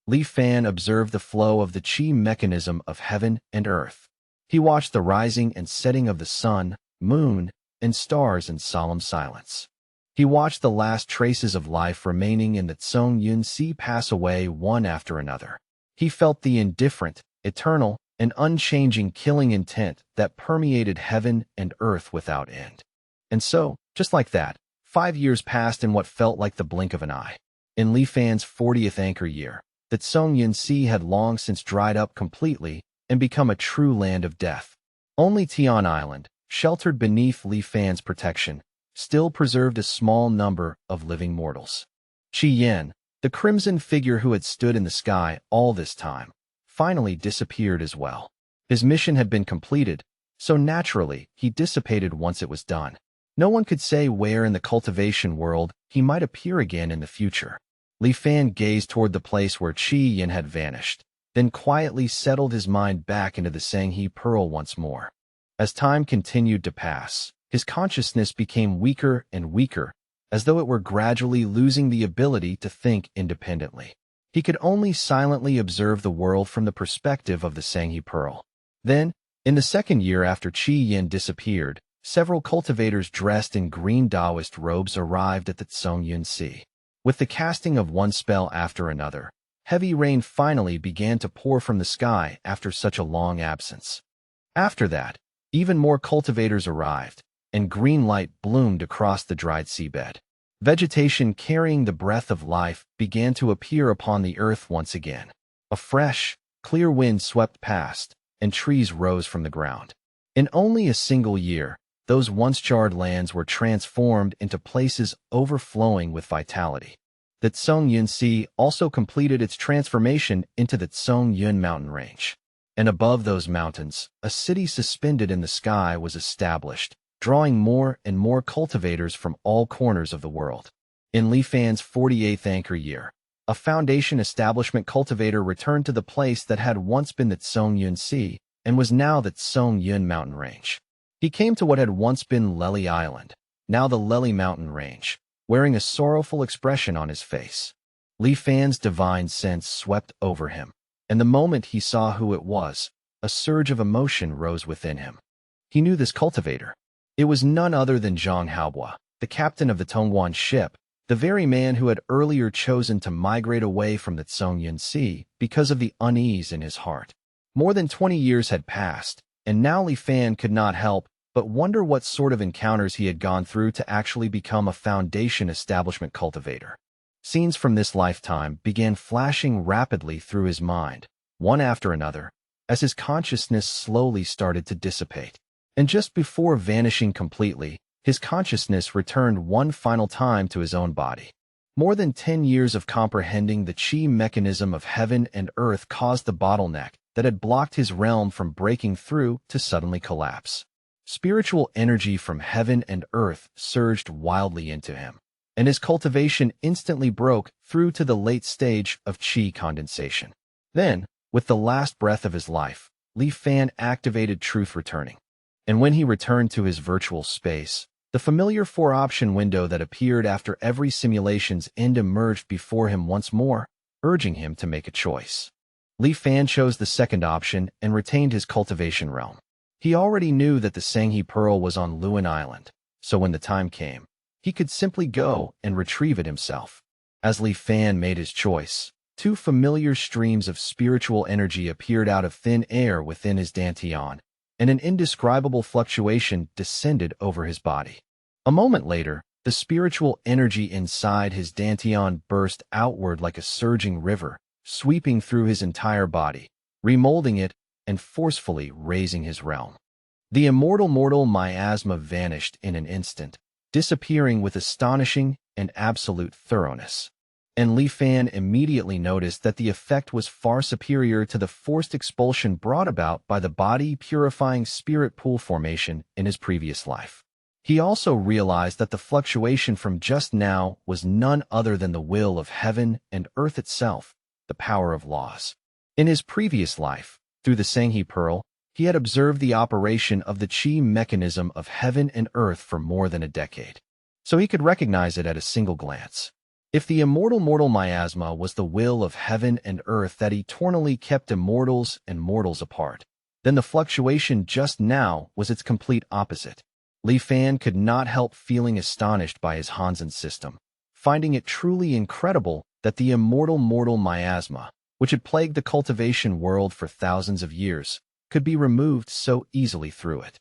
Li Fan observed the flow of the chi mechanism of heaven and earth. He watched the rising and setting of the sun, moon, and stars in solemn silence. He watched the last traces of life remaining in the Tsung Yun Sea pass away one after another. He felt the indifferent, eternal, and unchanging killing intent that permeated heaven and earth without end. And so, just like that, 5 years passed in what felt like the blink of an eye. In Li Fan's 40th anchor year, the Tsung Yun Sea had long since dried up completely and become a true land of death. Only Tian Island, sheltered beneath Li Fan's protection, still preserved a small number of living mortals. Qi Yin, the crimson figure who had stood in the sky all this time, finally disappeared as well. His mission had been completed, so naturally he dissipated once it was done. No one could say where in the cultivation world he might appear again in the future. Li Fan gazed toward the place where Qi Yin had vanished, then quietly settled his mind back into the Sanghi pearl once more. As time continued to pass, his consciousness became weaker and weaker, as though it were gradually losing the ability to think independently. He could only silently observe the world from the perspective of the Sanghi pearl. Then, in the second year after Qi Yin disappeared, several cultivators dressed in green Taoist robes arrived at the Tsung Yun Sea. With the casting of one spell after another, heavy rain finally began to pour from the sky after such a long absence. After that, even more cultivators arrived, and green light bloomed across the dried seabed. Vegetation carrying the breath of life began to appear upon the earth once again. A fresh, clear wind swept past, and trees rose from the ground. In only a single year, those once charred lands were transformed into places overflowing with vitality. The Tsung Yun Sea also completed its transformation into the Tsung Yun mountain range. And above those mountains, a city suspended in the sky was established, drawing more and more cultivators from all corners of the world. In Li Fan's 48th anchor year, a foundation establishment cultivator returned to the place that had once been the Tsung Yun Sea and was now the Tsung Yun mountain range. He came to what had once been Lely Island, now the Lely mountain range, wearing a sorrowful expression on his face. Li Fan's divine sense swept over him, and the moment he saw who it was, a surge of emotion rose within him. He knew this cultivator. It was none other than Zhang Haobua, the captain of the Tongguan ship, the very man who had earlier chosen to migrate away from the Tsung Yun Sea because of the unease in his heart. More than 20 years had passed, and now Li Fan could not help but wonder what sort of encounters he had gone through to actually become a foundation establishment cultivator. Scenes from this lifetime began flashing rapidly through his mind, one after another, as his consciousness slowly started to dissipate. And just before vanishing completely, his consciousness returned one final time to his own body. More than 10 years of comprehending the chi mechanism of heaven and earth caused the bottleneck that had blocked his realm from breaking through to suddenly collapse. Spiritual energy from heaven and earth surged wildly into him, and his cultivation instantly broke through to the late stage of chi condensation. Then, with the last breath of his life, Li Fan activated Truth Returning. And when he returned to his virtual space, the familiar 4-option window that appeared after every simulation's end emerged before him once more, urging him to make a choice. Li Fan chose the second option and retained his cultivation realm. He already knew that the Sanghi Pearl was on Lewin Island, so when the time came, he could simply go and retrieve it himself. As Li Fan made his choice, 2 familiar streams of spiritual energy appeared out of thin air within his dantian, and an indescribable fluctuation descended over his body. A moment later, the spiritual energy inside his dantian burst outward like a surging river, sweeping through his entire body, remolding it and forcefully raising his realm. The immortal mortal miasma vanished in an instant, disappearing with astonishing and absolute thoroughness. And Li Fan immediately noticed that the effect was far superior to the forced expulsion brought about by the body-purifying spirit pool formation in his previous life. He also realized that the fluctuation from just now was none other than the will of heaven and earth itself, the power of laws. In his previous life, through the Sanghi Pearl, he had observed the operation of the qi mechanism of heaven and earth for more than a decade, so he could recognize it at a single glance. If the immortal mortal miasma was the will of heaven and earth that eternally kept immortals and mortals apart, then the fluctuation just now was its complete opposite. Li Fan could not help feeling astonished by his Hansen system, finding it truly incredible that the immortal mortal miasma, which had plagued the cultivation world for thousands of years, could be removed so easily through it.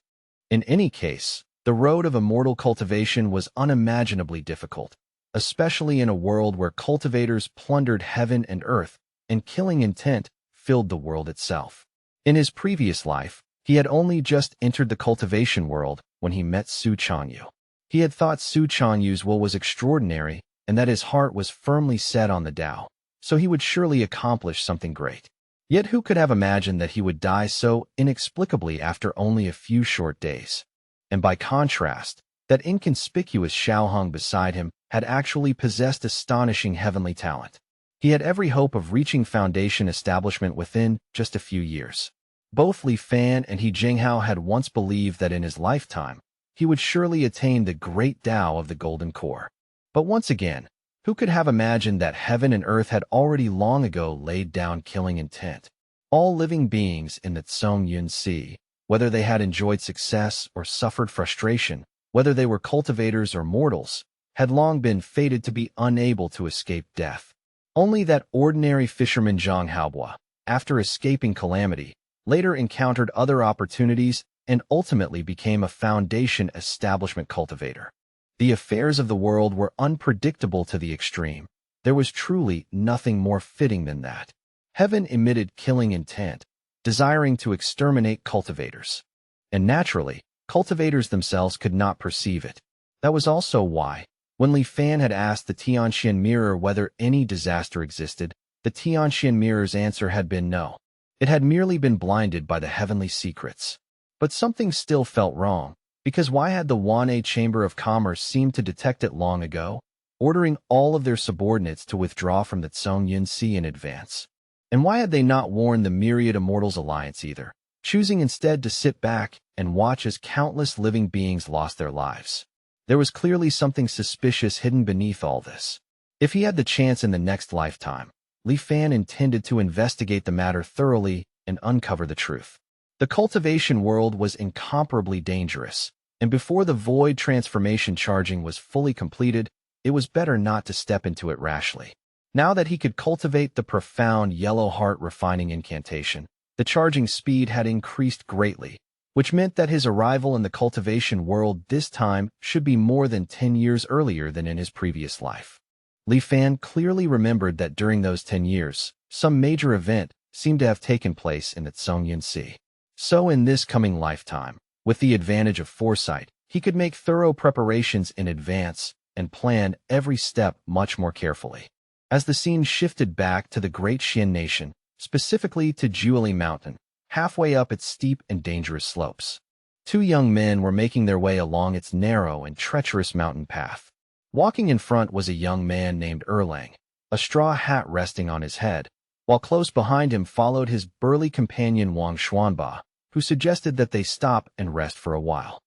In any case, the road of immortal cultivation was unimaginably difficult, especially in a world where cultivators plundered heaven and earth, and killing intent filled the world itself. In his previous life, he had only just entered the cultivation world when he met Su Changyu. He had thought Su Changyu's will was extraordinary and that his heart was firmly set on the Tao, so he would surely accomplish something great. Yet who could have imagined that he would die so inexplicably after only a few short days? And by contrast, that inconspicuous Xiaoheng beside him had actually possessed astonishing heavenly talent. He had every hope of reaching foundation establishment within just a few years. Both Li Fan and He Jinghao had once believed that in his lifetime, he would surely attain the great Tao of the Golden Core. But once again, who could have imagined that heaven and earth had already long ago laid down killing intent? All living beings in the Tsong Yun Sea, whether they had enjoyed success or suffered frustration, whether they were cultivators or mortals, had long been fated to be unable to escape death. Only that ordinary fisherman Zhang Haobua, after escaping calamity, later encountered other opportunities and ultimately became a foundation establishment cultivator. The affairs of the world were unpredictable to the extreme. There was truly nothing more fitting than that. Heaven emitted killing intent, desiring to exterminate cultivators. And naturally, cultivators themselves could not perceive it. That was also why, when Li Fan had asked the Tianxian mirror whether any disaster existed, the Tianxian mirror's answer had been no. It had merely been blinded by the heavenly secrets. But something still felt wrong, because why had the Wan'e Chamber of Commerce seemed to detect it long ago, ordering all of their subordinates to withdraw from the Tsong Yun Sea in advance? And why had they not warned the Myriad Immortals Alliance either, choosing instead to sit back and watch as countless living beings lost their lives? There was clearly something suspicious hidden beneath all this. If he had the chance in the next lifetime, Li Fan intended to investigate the matter thoroughly and uncover the truth. The cultivation world was incomparably dangerous, and before the void transformation charging was fully completed, it was better not to step into it rashly. Now that he could cultivate the profound yellow heart refining incantation, the charging speed had increased greatly, which meant that his arrival in the cultivation world this time should be more than 10 years earlier than in his previous life. Li Fan clearly remembered that during those 10 years, some major event seemed to have taken place in the Tsong Yun Sea. So in this coming lifetime, with the advantage of foresight, he could make thorough preparations in advance and plan every step much more carefully. As the scene shifted back to the Great Xian Nation, specifically to Juili Mountain, halfway up its steep and dangerous slopes, two young men were making their way along its narrow and treacherous mountain path. Walking in front was a young man named Erlang, a straw hat resting on his head, while close behind him followed his burly companion Wang Xuanba, who suggested that they stop and rest for a while.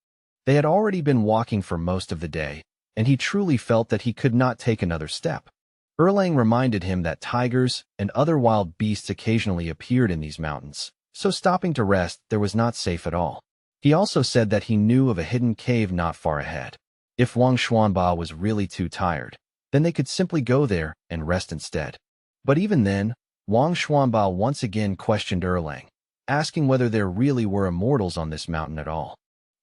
They had already been walking for most of the day, and he truly felt that he could not take another step. Erlang reminded him that tigers and other wild beasts occasionally appeared in these mountains, so stopping to rest there was not safe at all. He also said that he knew of a hidden cave not far ahead. If Wang Xuanba was really too tired, then they could simply go there and rest instead. But even then, Wang Xuanba once again questioned Erlang, asking whether there really were immortals on this mountain at all.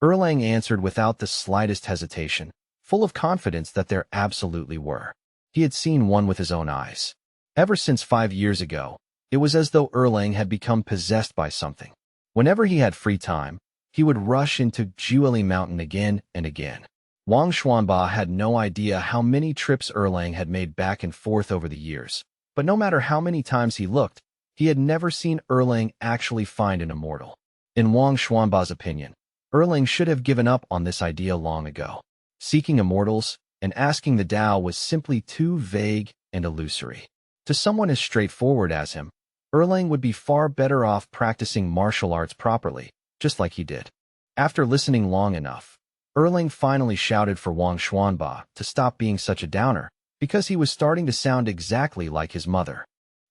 Erlang answered without the slightest hesitation, full of confidence that there absolutely were. He had seen one with his own eyes. Ever since 5 years ago, it was as though Erlang had become possessed by something. Whenever he had free time, he would rush into Juili Mountain again and again. Wang Xuanba had no idea how many trips Erlang had made back and forth over the years, but no matter how many times he looked, he had never seen Erlang actually find an immortal. In Wang Xuanba's opinion, Erlang should have given up on this idea long ago. Seeking immortals and asking the Tao was simply too vague and illusory. To someone as straightforward as him, Erlang would be far better off practicing martial arts properly, just like he did. After listening long enough, Erlang finally shouted for Wang Xuanba to stop being such a downer, because he was starting to sound exactly like his mother.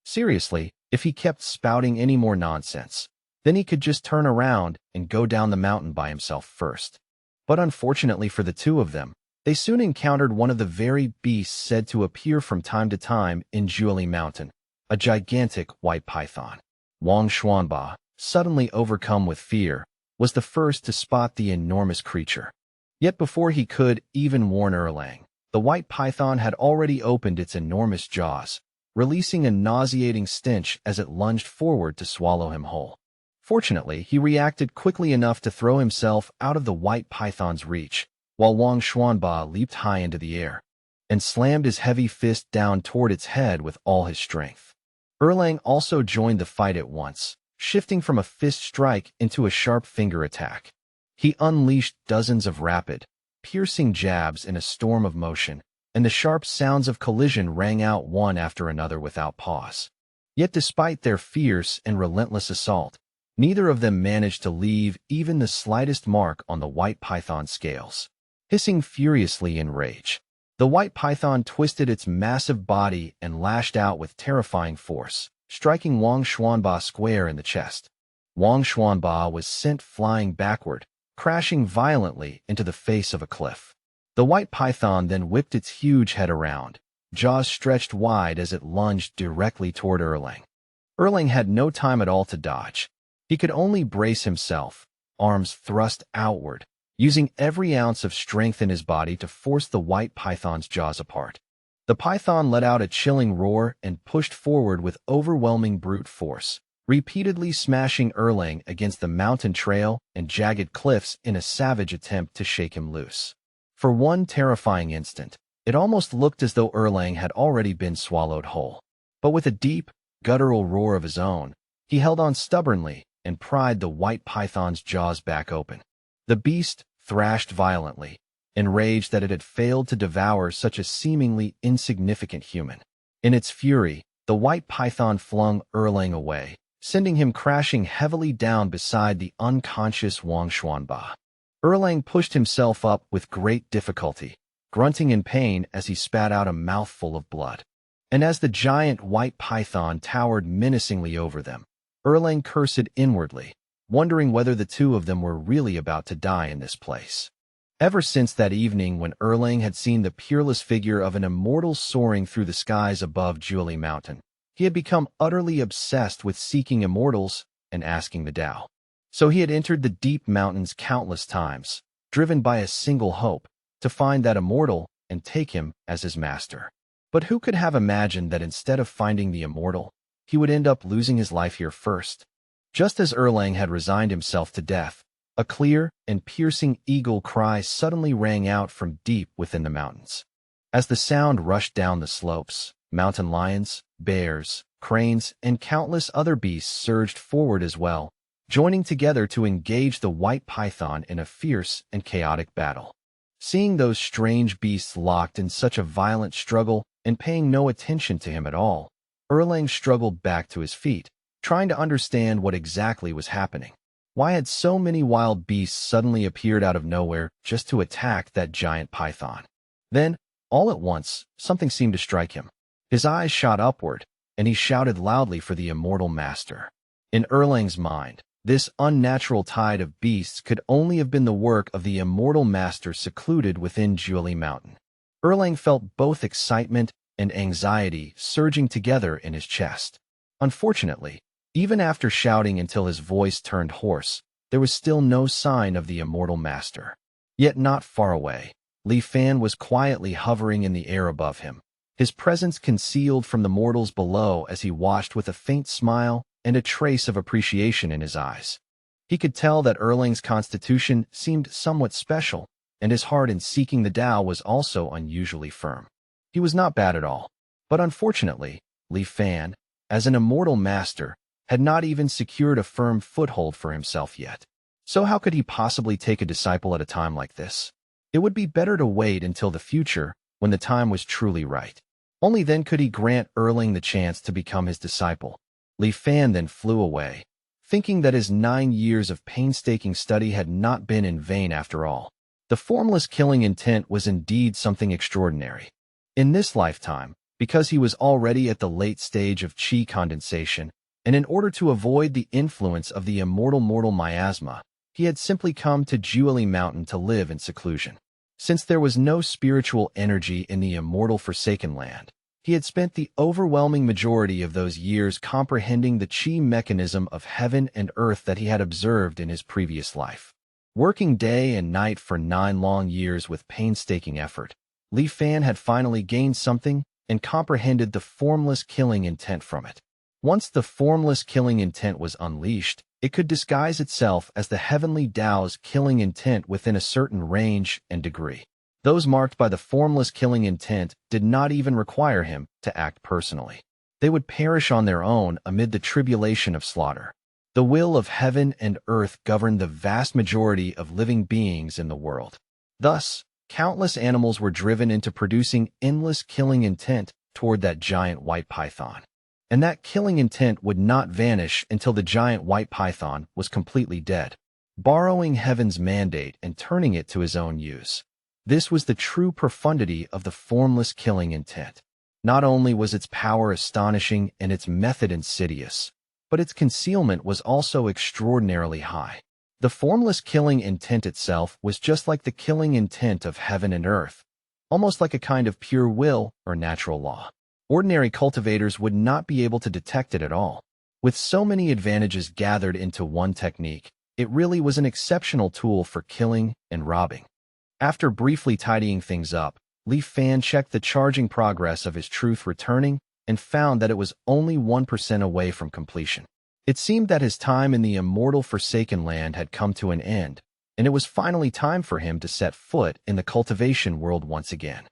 Seriously, if he kept spouting any more nonsense, then he could just turn around and go down the mountain by himself first. But unfortunately for the two of them, they soon encountered one of the very beasts said to appear from time to time in Juili Mountain, a gigantic white python. Wang Xuanba, suddenly overcome with fear, was the first to spot the enormous creature. Yet before he could even warn Erlang, the white python had already opened its enormous jaws, releasing a nauseating stench as it lunged forward to swallow him whole. Fortunately, he reacted quickly enough to throw himself out of the white python's reach, while Wang Xuanba leaped high into the air and slammed his heavy fist down toward its head with all his strength. Erlang also joined the fight at once, shifting from a fist strike into a sharp finger attack. He unleashed dozens of rapid, piercing jabs in a storm of motion, and the sharp sounds of collision rang out one after another without pause. Yet despite their fierce and relentless assault, neither of them managed to leave even the slightest mark on the white python's scales. Hissing furiously in rage, the white python twisted its massive body and lashed out with terrifying force, striking Wang Xuanba square in the chest. Wang Xuanba was sent flying backward, crashing violently into the face of a cliff. The white python then whipped its huge head around, jaws stretched wide as it lunged directly toward Erlang. Erlang had no time at all to dodge. He could only brace himself, arms thrust outward, using every ounce of strength in his body to force the white python's jaws apart. The python let out a chilling roar and pushed forward with overwhelming brute force, repeatedly smashing Erlang against the mountain trail and jagged cliffs in a savage attempt to shake him loose. For one terrifying instant, it almost looked as though Erlang had already been swallowed whole. But with a deep, guttural roar of his own, he held on stubbornly and pried the white python's jaws back open. The beast thrashed violently, enraged that it had failed to devour such a seemingly insignificant human. In its fury, the white python flung Erlang away, sending him crashing heavily down beside the unconscious Wang Xuanba. Erlang pushed himself up with great difficulty, grunting in pain as he spat out a mouthful of blood. And as the giant white python towered menacingly over them, Erlang cursed inwardly, wondering whether the two of them were really about to die in this place. Ever since that evening when Erlang had seen the peerless figure of an immortal soaring through the skies above Juili Mountain, he had become utterly obsessed with seeking immortals and asking the Tao. So he had entered the deep mountains countless times, driven by a single hope, to find that immortal and take him as his master. But who could have imagined that instead of finding the immortal, he would end up losing his life here first? Just as Erlang had resigned himself to death, a clear and piercing eagle cry suddenly rang out from deep within the mountains. As the sound rushed down the slopes, mountain lions, bears, cranes, and countless other beasts surged forward as well, joining together to engage the white python in a fierce and chaotic battle. Seeing those strange beasts locked in such a violent struggle and paying no attention to him at all, Erlang struggled back to his feet, trying to understand what exactly was happening. Why had so many wild beasts suddenly appeared out of nowhere just to attack that giant python? Then, all at once, something seemed to strike him. His eyes shot upward, and he shouted loudly for the immortal master. In Erlang's mind, this unnatural tide of beasts could only have been the work of the immortal master secluded within Juili Mountain. Erlang felt both excitement and anxiety surging together in his chest. Unfortunately, even after shouting until his voice turned hoarse, there was still no sign of the immortal master. Yet not far away, Li Fan was quietly hovering in the air above him, his presence concealed from the mortals below as he watched with a faint smile and a trace of appreciation in his eyes. He could tell that Erling's constitution seemed somewhat special, and his heart in seeking the Tao was also unusually firm. He was not bad at all. But unfortunately, Li Fan, as an immortal master, had not even secured a firm foothold for himself yet. So how could he possibly take a disciple at a time like this? It would be better to wait until the future, when the time was truly right. Only then could he grant Erling the chance to become his disciple. Li Fan then flew away, thinking that his 9 years of painstaking study had not been in vain after all. The formless killing intent was indeed something extraordinary. In this lifetime, because he was already at the late stage of chi condensation, and in order to avoid the influence of the immortal mortal miasma, he had simply come to Juili Mountain to live in seclusion. Since there was no spiritual energy in the immortal Forsaken Land, he had spent the overwhelming majority of those years comprehending the chi mechanism of heaven and earth that he had observed in his previous life. Working day and night for 9 long years with painstaking effort, Li Fan had finally gained something and comprehended the formless killing intent from it. Once the formless killing intent was unleashed, it could disguise itself as the heavenly Tao's killing intent within a certain range and degree. Those marked by the formless killing intent did not even require him to act personally. They would perish on their own amid the tribulation of slaughter. The will of heaven and earth governed the vast majority of living beings in the world. Thus, countless animals were driven into producing endless killing intent toward that giant white python. And that killing intent would not vanish until the giant white python was completely dead, borrowing heaven's mandate and turning it to his own use. This was the true profundity of the formless killing intent. Not only was its power astonishing and its method insidious, but its concealment was also extraordinarily high. The formless killing intent itself was just like the killing intent of heaven and earth, almost like a kind of pure will or natural law. Ordinary cultivators would not be able to detect it at all. With so many advantages gathered into one technique, it really was an exceptional tool for killing and robbing. After briefly tidying things up, Li Fan checked the charging progress of his truth returning and found that it was only 1% away from completion. It seemed that his time in the immortal Forsaken Land had come to an end, and it was finally time for him to set foot in the cultivation world once again.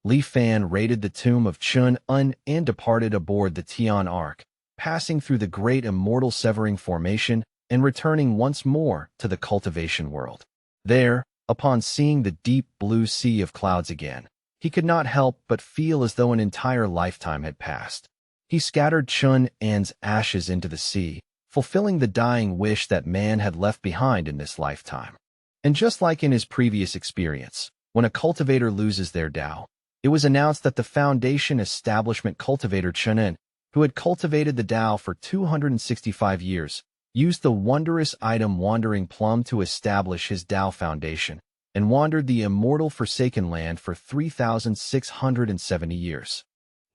Li Fan raided the tomb of Chun-Un and departed aboard the Tian Ark, passing through the great immortal severing formation and returning once more to the cultivation world. There, upon seeing the deep blue sea of clouds again, he could not help but feel as though an entire lifetime had passed. He scattered Chun-An's ashes into the sea, fulfilling the dying wish that man had left behind in this lifetime. And just like in his previous experience, when a cultivator loses their Tao, it was announced that the Foundation Establishment cultivator Chun-En, who had cultivated the Tao for 265 years, used the wondrous item Wandering Plum to establish his Tao Foundation, and wandered the immortal Forsaken Land for 3,670 years.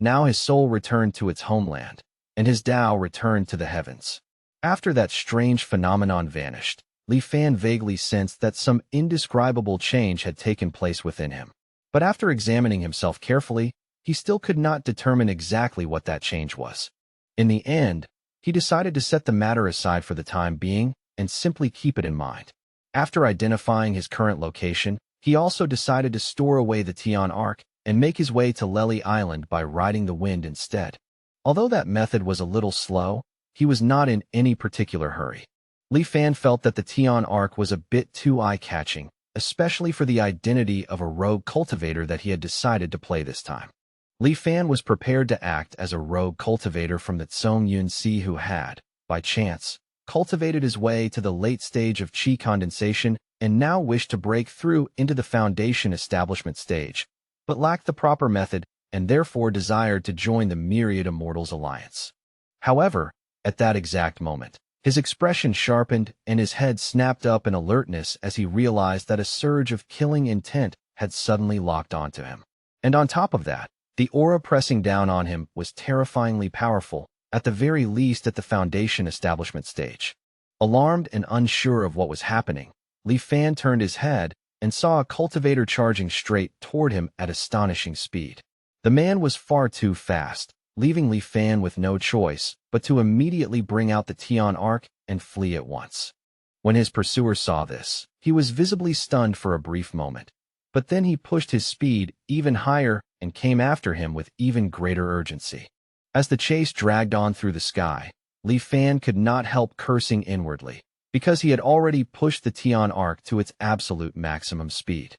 Now his soul returned to its homeland, and his Tao returned to the heavens. After that strange phenomenon vanished, Li Fan vaguely sensed that some indescribable change had taken place within him. But after examining himself carefully, he still could not determine exactly what that change was. In the end, he decided to set the matter aside for the time being and simply keep it in mind. After identifying his current location, he also decided to store away the Tian Ark and make his way to Lely Island by riding the wind instead. Although that method was a little slow, he was not in any particular hurry. Li Fan felt that the Tian Ark was a bit too eye-catching, especially for the identity of a rogue cultivator that he had decided to play this time. Li Fan was prepared to act as a rogue cultivator from the Tsong Yun Sea who had, by chance, cultivated his way to the late stage of chi condensation and now wished to break through into the Foundation Establishment stage, but lacked the proper method and therefore desired to join the Myriad Immortals Alliance. However, at that exact moment, his expression sharpened and his head snapped up in alertness as he realized that a surge of killing intent had suddenly locked onto him. And on top of that, the aura pressing down on him was terrifyingly powerful, at the very least at the Foundation Establishment stage. Alarmed and unsure of what was happening, Li Fan turned his head and saw a cultivator charging straight toward him at astonishing speed. The man was far too fast, leaving Li Fan with no choice but to immediately bring out the Tian Ark and flee at once. When his pursuer saw this, he was visibly stunned for a brief moment. But then he pushed his speed even higher and came after him with even greater urgency. As the chase dragged on through the sky, Li Fan could not help cursing inwardly, because he had already pushed the Tian arc to its absolute maximum speed.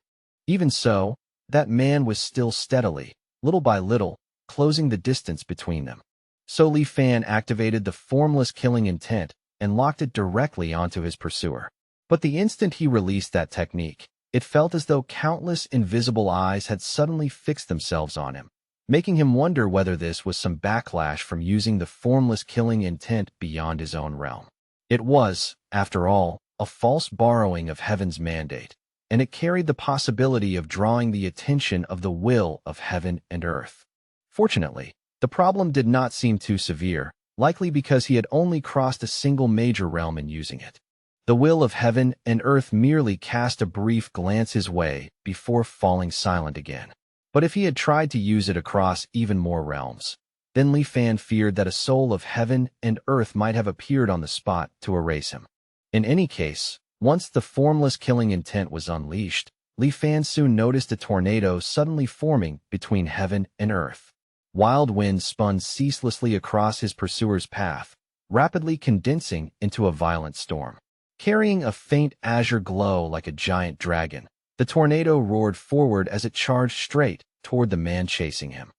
Even so, that man was still steadily, little by little, closing the distance between them. So Li Fan activated the formless killing intent and locked it directly onto his pursuer. But the instant he released that technique, it felt as though countless invisible eyes had suddenly fixed themselves on him, making him wonder whether this was some backlash from using the formless killing intent beyond his own realm. It was, after all, a false borrowing of heaven's mandate, and it carried the possibility of drawing the attention of the will of heaven and earth. Fortunately, the problem did not seem too severe, likely because he had only crossed a single major realm in using it. The will of heaven and earth merely cast a brief glance his way before falling silent again. But if he had tried to use it across even more realms, then Li Fan feared that a soul of heaven and earth might have appeared on the spot to erase him. In any case, once the formless killing intent was unleashed, Li Fan soon noticed a tornado suddenly forming between heaven and earth. Wild winds spun ceaselessly across his pursuer's path, rapidly condensing into a violent storm. Carrying a faint azure glow like a giant dragon, the tornado roared forward as it charged straight toward the man chasing him.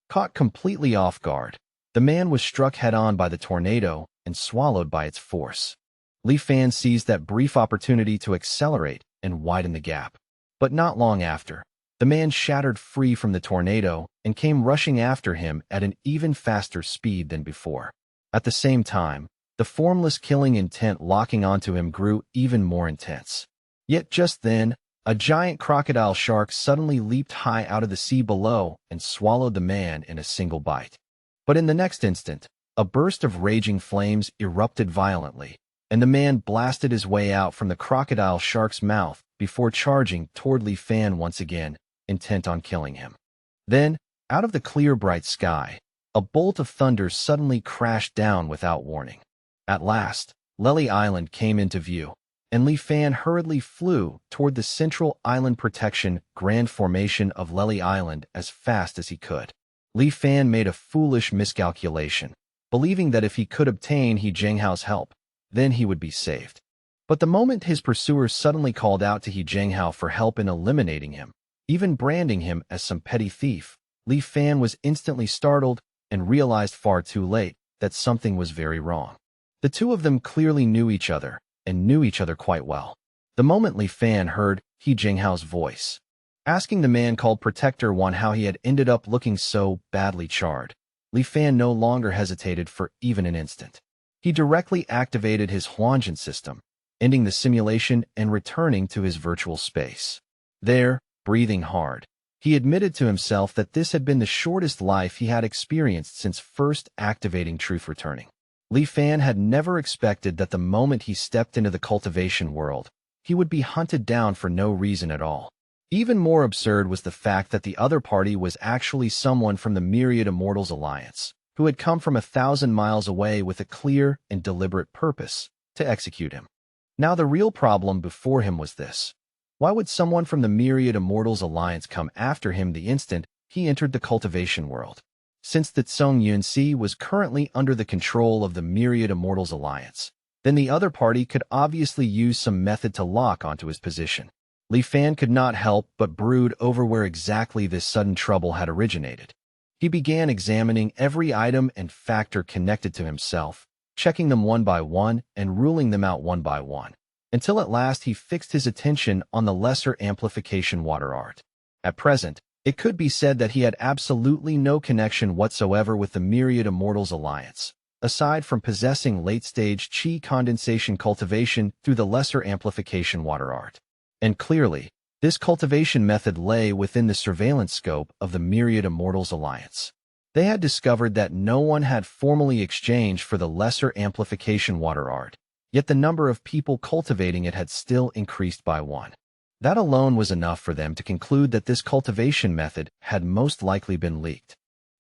Caught completely off guard, the man was struck head-on by the tornado and swallowed by its force. Li Fan seized that brief opportunity to accelerate and widen the gap. But not long after, the man shattered free from the tornado and came rushing after him at an even faster speed than before. At the same time, the formless killing intent locking onto him grew even more intense. Yet just then, a giant crocodile shark suddenly leaped high out of the sea below and swallowed the man in a single bite. But in the next instant, a burst of raging flames erupted violently, and the man blasted his way out from the crocodile shark's mouth before charging toward Li Fan once again, intent on killing him. Then, out of the clear bright sky, a bolt of thunder suddenly crashed down without warning. At last, Lely Island came into view, and Li Fan hurriedly flew toward the central island protection grand formation of Lely Island as fast as he could. Li Fan made a foolish miscalculation, believing that if he could obtain He Zhenghao's help, then he would be saved. But the moment his pursuer suddenly called out to He Zhenghao for help in eliminating him, even branding him as some petty thief, Li Fan was instantly startled and realized far too late that something was very wrong. The two of them clearly knew each other, and knew each other quite well. The moment Li Fan heard He Zhenghao's voice, asking the man called Protector One how he had ended up looking so badly charred, Li Fan no longer hesitated for even an instant. He directly activated his Huanjin system, ending the simulation and returning to his virtual space. There, breathing hard, he admitted to himself that this had been the shortest life he had experienced since first activating Truth Returning. Li Fan had never expected that the moment he stepped into the cultivation world, he would be hunted down for no reason at all. Even more absurd was the fact that the other party was actually someone from the Myriad Immortals Alliance, who had come from 1,000 miles away with a clear and deliberate purpose to execute him. Now the real problem before him was this. Why would someone from the Myriad Immortals Alliance come after him the instant he entered the cultivation world? Since the Tsung Yunxi was currently under the control of the Myriad Immortals Alliance, then the other party could obviously use some method to lock onto his position. Li Fan could not help but brood over where exactly this sudden trouble had originated. He began examining every item and factor connected to himself, checking them one by one and ruling them out one by one, until at last he fixed his attention on the lesser amplification water art. At present, it could be said that he had absolutely no connection whatsoever with the Myriad Immortals Alliance, aside from possessing late-stage qi condensation cultivation through the lesser amplification water art. And clearly, this cultivation method lay within the surveillance scope of the Myriad Immortals Alliance. They had discovered that no one had formally exchanged for the lesser amplification water art, yet the number of people cultivating it had still increased by one. That alone was enough for them to conclude that this cultivation method had most likely been leaked.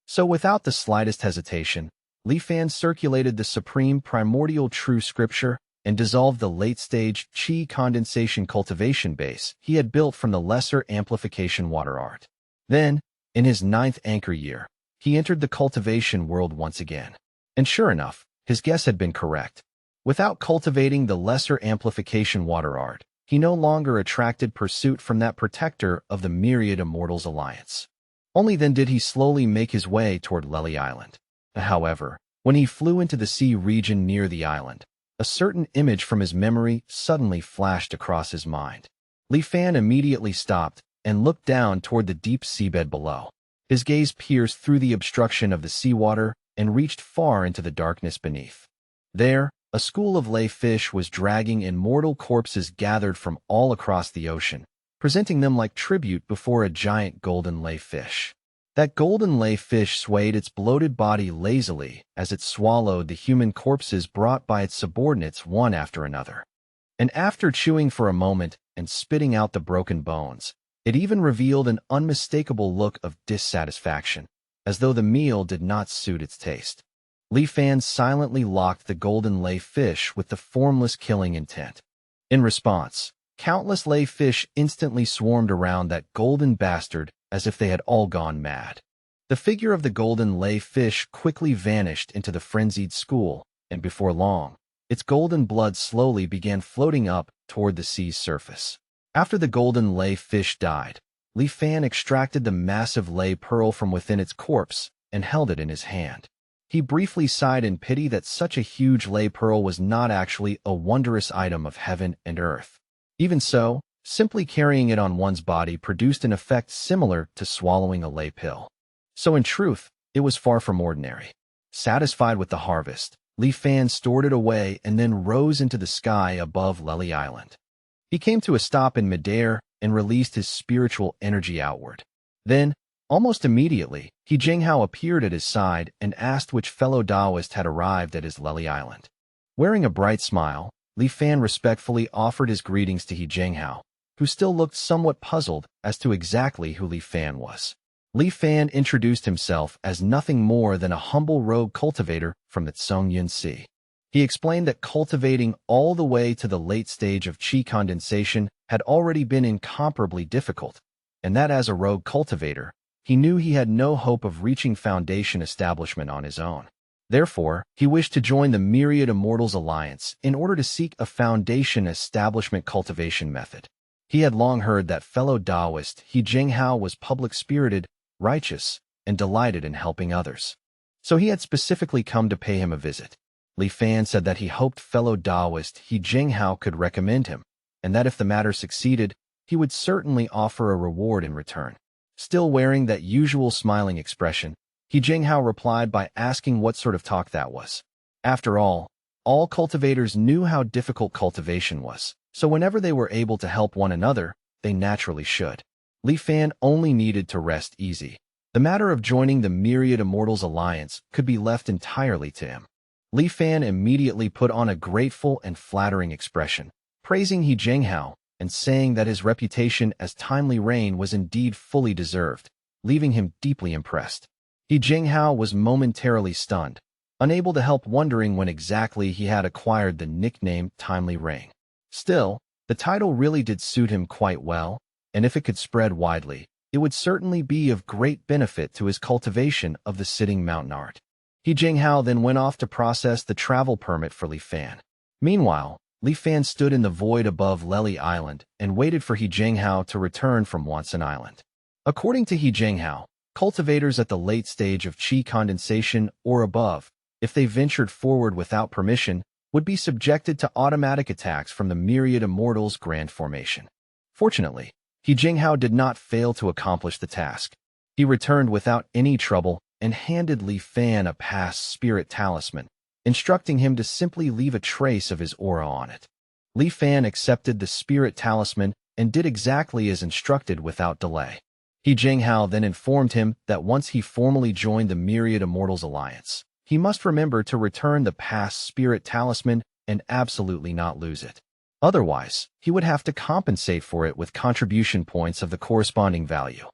So without the slightest hesitation, Li Fan circulated the supreme primordial true scripture, and dissolved the late-stage Qi condensation cultivation base he had built from the lesser amplification water art. Then, in his 9th anchor year, he entered the cultivation world once again. And sure enough, his guess had been correct. Without cultivating the lesser amplification water art, he no longer attracted pursuit from that protector of the myriad immortals alliance. Only then did he slowly make his way toward Lely Island. However, when he flew into the sea region near the island, a certain image from his memory suddenly flashed across his mind. Li Fan immediately stopped and looked down toward the deep seabed below. His gaze pierced through the obstruction of the seawater and reached far into the darkness beneath. There, a school of lay fish was dragging immortal corpses gathered from all across the ocean, presenting them like tribute before a giant golden lay fish. That golden lay fish swayed its bloated body lazily as it swallowed the human corpses brought by its subordinates one after another. And after chewing for a moment and spitting out the broken bones, it even revealed an unmistakable look of dissatisfaction, as though the meal did not suit its taste. Li Fan silently locked the golden lay fish with the formless killing intent. In response, countless lay fish instantly swarmed around that golden bastard as if they had all gone mad. The figure of the golden lay fish quickly vanished into the frenzied school, and before long, its golden blood slowly began floating up toward the sea's surface. After the golden lay fish died, Li Fan extracted the massive lay pearl from within its corpse and held it in his hand. He briefly sighed in pity that such a huge lay pearl was not actually a wondrous item of heaven and earth. Even so, simply carrying it on one's body produced an effect similar to swallowing a lay pill. So in truth, it was far from ordinary. Satisfied with the harvest, Li Fan stored it away and then rose into the sky above Lely Island. He came to a stop in midair and released his spiritual energy outward. Then, almost immediately, He Jinghao appeared at his side and asked which fellow Taoist had arrived at his Lely Island. Wearing a bright smile, Li Fan respectfully offered his greetings to He Jinghao, who still looked somewhat puzzled as to exactly who Li Fan was. Li Fan introduced himself as nothing more than a humble rogue cultivator from the Tsongyun Sea. He explained that cultivating all the way to the late stage of Qi condensation had already been incomparably difficult, and that as a rogue cultivator, he knew he had no hope of reaching foundation establishment on his own. Therefore, he wished to join the Myriad Immortals Alliance in order to seek a foundation establishment cultivation method. He had long heard that fellow Taoist He Jinghao was public-spirited, righteous, and delighted in helping others. So he had specifically come to pay him a visit. Li Fan said that he hoped fellow Taoist He Jinghao could recommend him, and that if the matter succeeded, he would certainly offer a reward in return. Still wearing that usual smiling expression, He Jinghao replied by asking what sort of talk that was. After all cultivators knew how difficult cultivation was, so whenever they were able to help one another, they naturally should. Li Fan only needed to rest easy. The matter of joining the Myriad Immortals Alliance could be left entirely to him. Li Fan immediately put on a grateful and flattering expression, praising He Jinghao and saying that his reputation as timely rain was indeed fully deserved, leaving him deeply impressed. He Jinghao was momentarily stunned, unable to help wondering when exactly he had acquired the nickname Timely Rain. Still, the title really did suit him quite well, and if it could spread widely, it would certainly be of great benefit to his cultivation of the sitting mountain art. He Jinghao then went off to process the travel permit for Li Fan. Meanwhile, Li Fan stood in the void above Lely Island and waited for He Jinghao to return from Wansan Island. According to He Jinghao, cultivators at the late stage of Qi condensation or above, if they ventured forward without permission, would be subjected to automatic attacks from the Myriad Immortals Grand Formation. Fortunately, He Jinghao did not fail to accomplish the task. He returned without any trouble and handed Li Fan a past spirit talisman, instructing him to simply leave a trace of his aura on it. Li Fan accepted the spirit talisman and did exactly as instructed without delay. He Jinghao then informed him that once he formally joined the Myriad Immortals Alliance, he must remember to return the past spirit talisman and absolutely not lose it. Otherwise, he would have to compensate for it with contribution points of the corresponding value.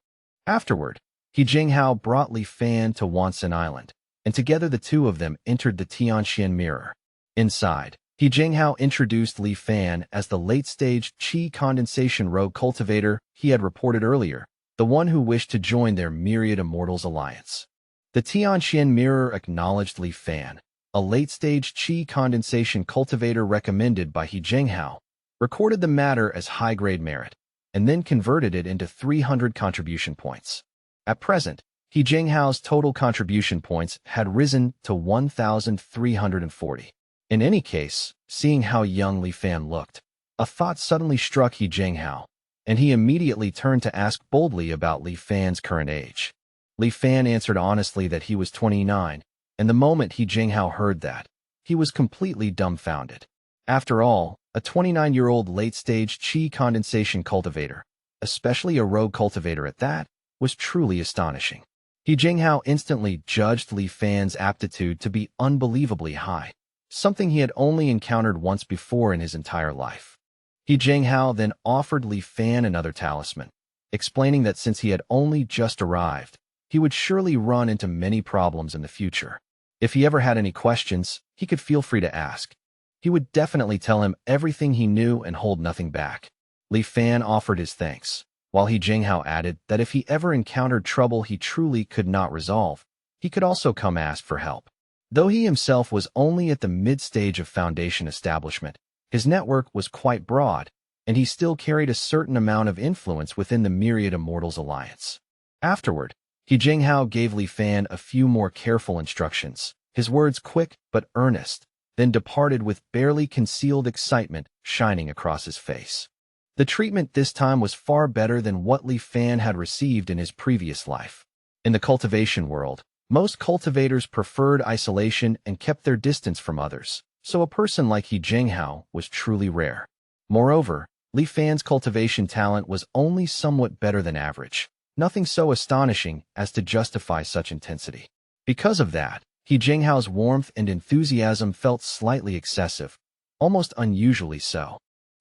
Afterward, He Jinghao brought Li Fan to Wansan Island, and together the two of them entered the Tianxian Mirror. Inside, He Jinghao introduced Li Fan as the late-stage Qi condensation rogue cultivator he had reported earlier, the one who wished to join their myriad immortals alliance. The Tianqian Mirror acknowledged Li Fan, a late-stage Qi condensation cultivator recommended by He Jinghao, recorded the matter as high-grade merit, and then converted it into 300 contribution points. At present, He Jinghao's total contribution points had risen to 1,340. In any case, seeing how young Li Fan looked, a thought suddenly struck He Jinghao, and he immediately turned to ask boldly about Li Fan's current age. Li Fan answered honestly that he was 29, and the moment He Jinghao heard that, he was completely dumbfounded. After all, a 29-year-old late-stage Qi condensation cultivator, especially a rogue cultivator at that, was truly astonishing. He Jinghao instantly judged Li Fan's aptitude to be unbelievably high, something he had only encountered once before in his entire life. He Jinghao then offered Li Fan another talisman, explaining that since he had only just arrived, he would surely run into many problems in the future. If he ever had any questions, he could feel free to ask. He would definitely tell him everything he knew and hold nothing back. Li Fan offered his thanks, while He Jinghao added that if he ever encountered trouble he truly could not resolve, he could also come ask for help. Though he himself was only at the mid-stage of foundation establishment, his network was quite broad, and he still carried a certain amount of influence within the Myriad Immortals Alliance. Afterward, He Jinghao gave Li Fan a few more careful instructions, his words quick but earnest, then departed with barely concealed excitement shining across his face. The treatment this time was far better than what Li Fan had received in his previous life. In the cultivation world, most cultivators preferred isolation and kept their distance from others, so a person like He Jinghao was truly rare. Moreover, Li Fan's cultivation talent was only somewhat better than average, nothing so astonishing as to justify such intensity. Because of that, He Jinghao's warmth and enthusiasm felt slightly excessive, almost unusually so.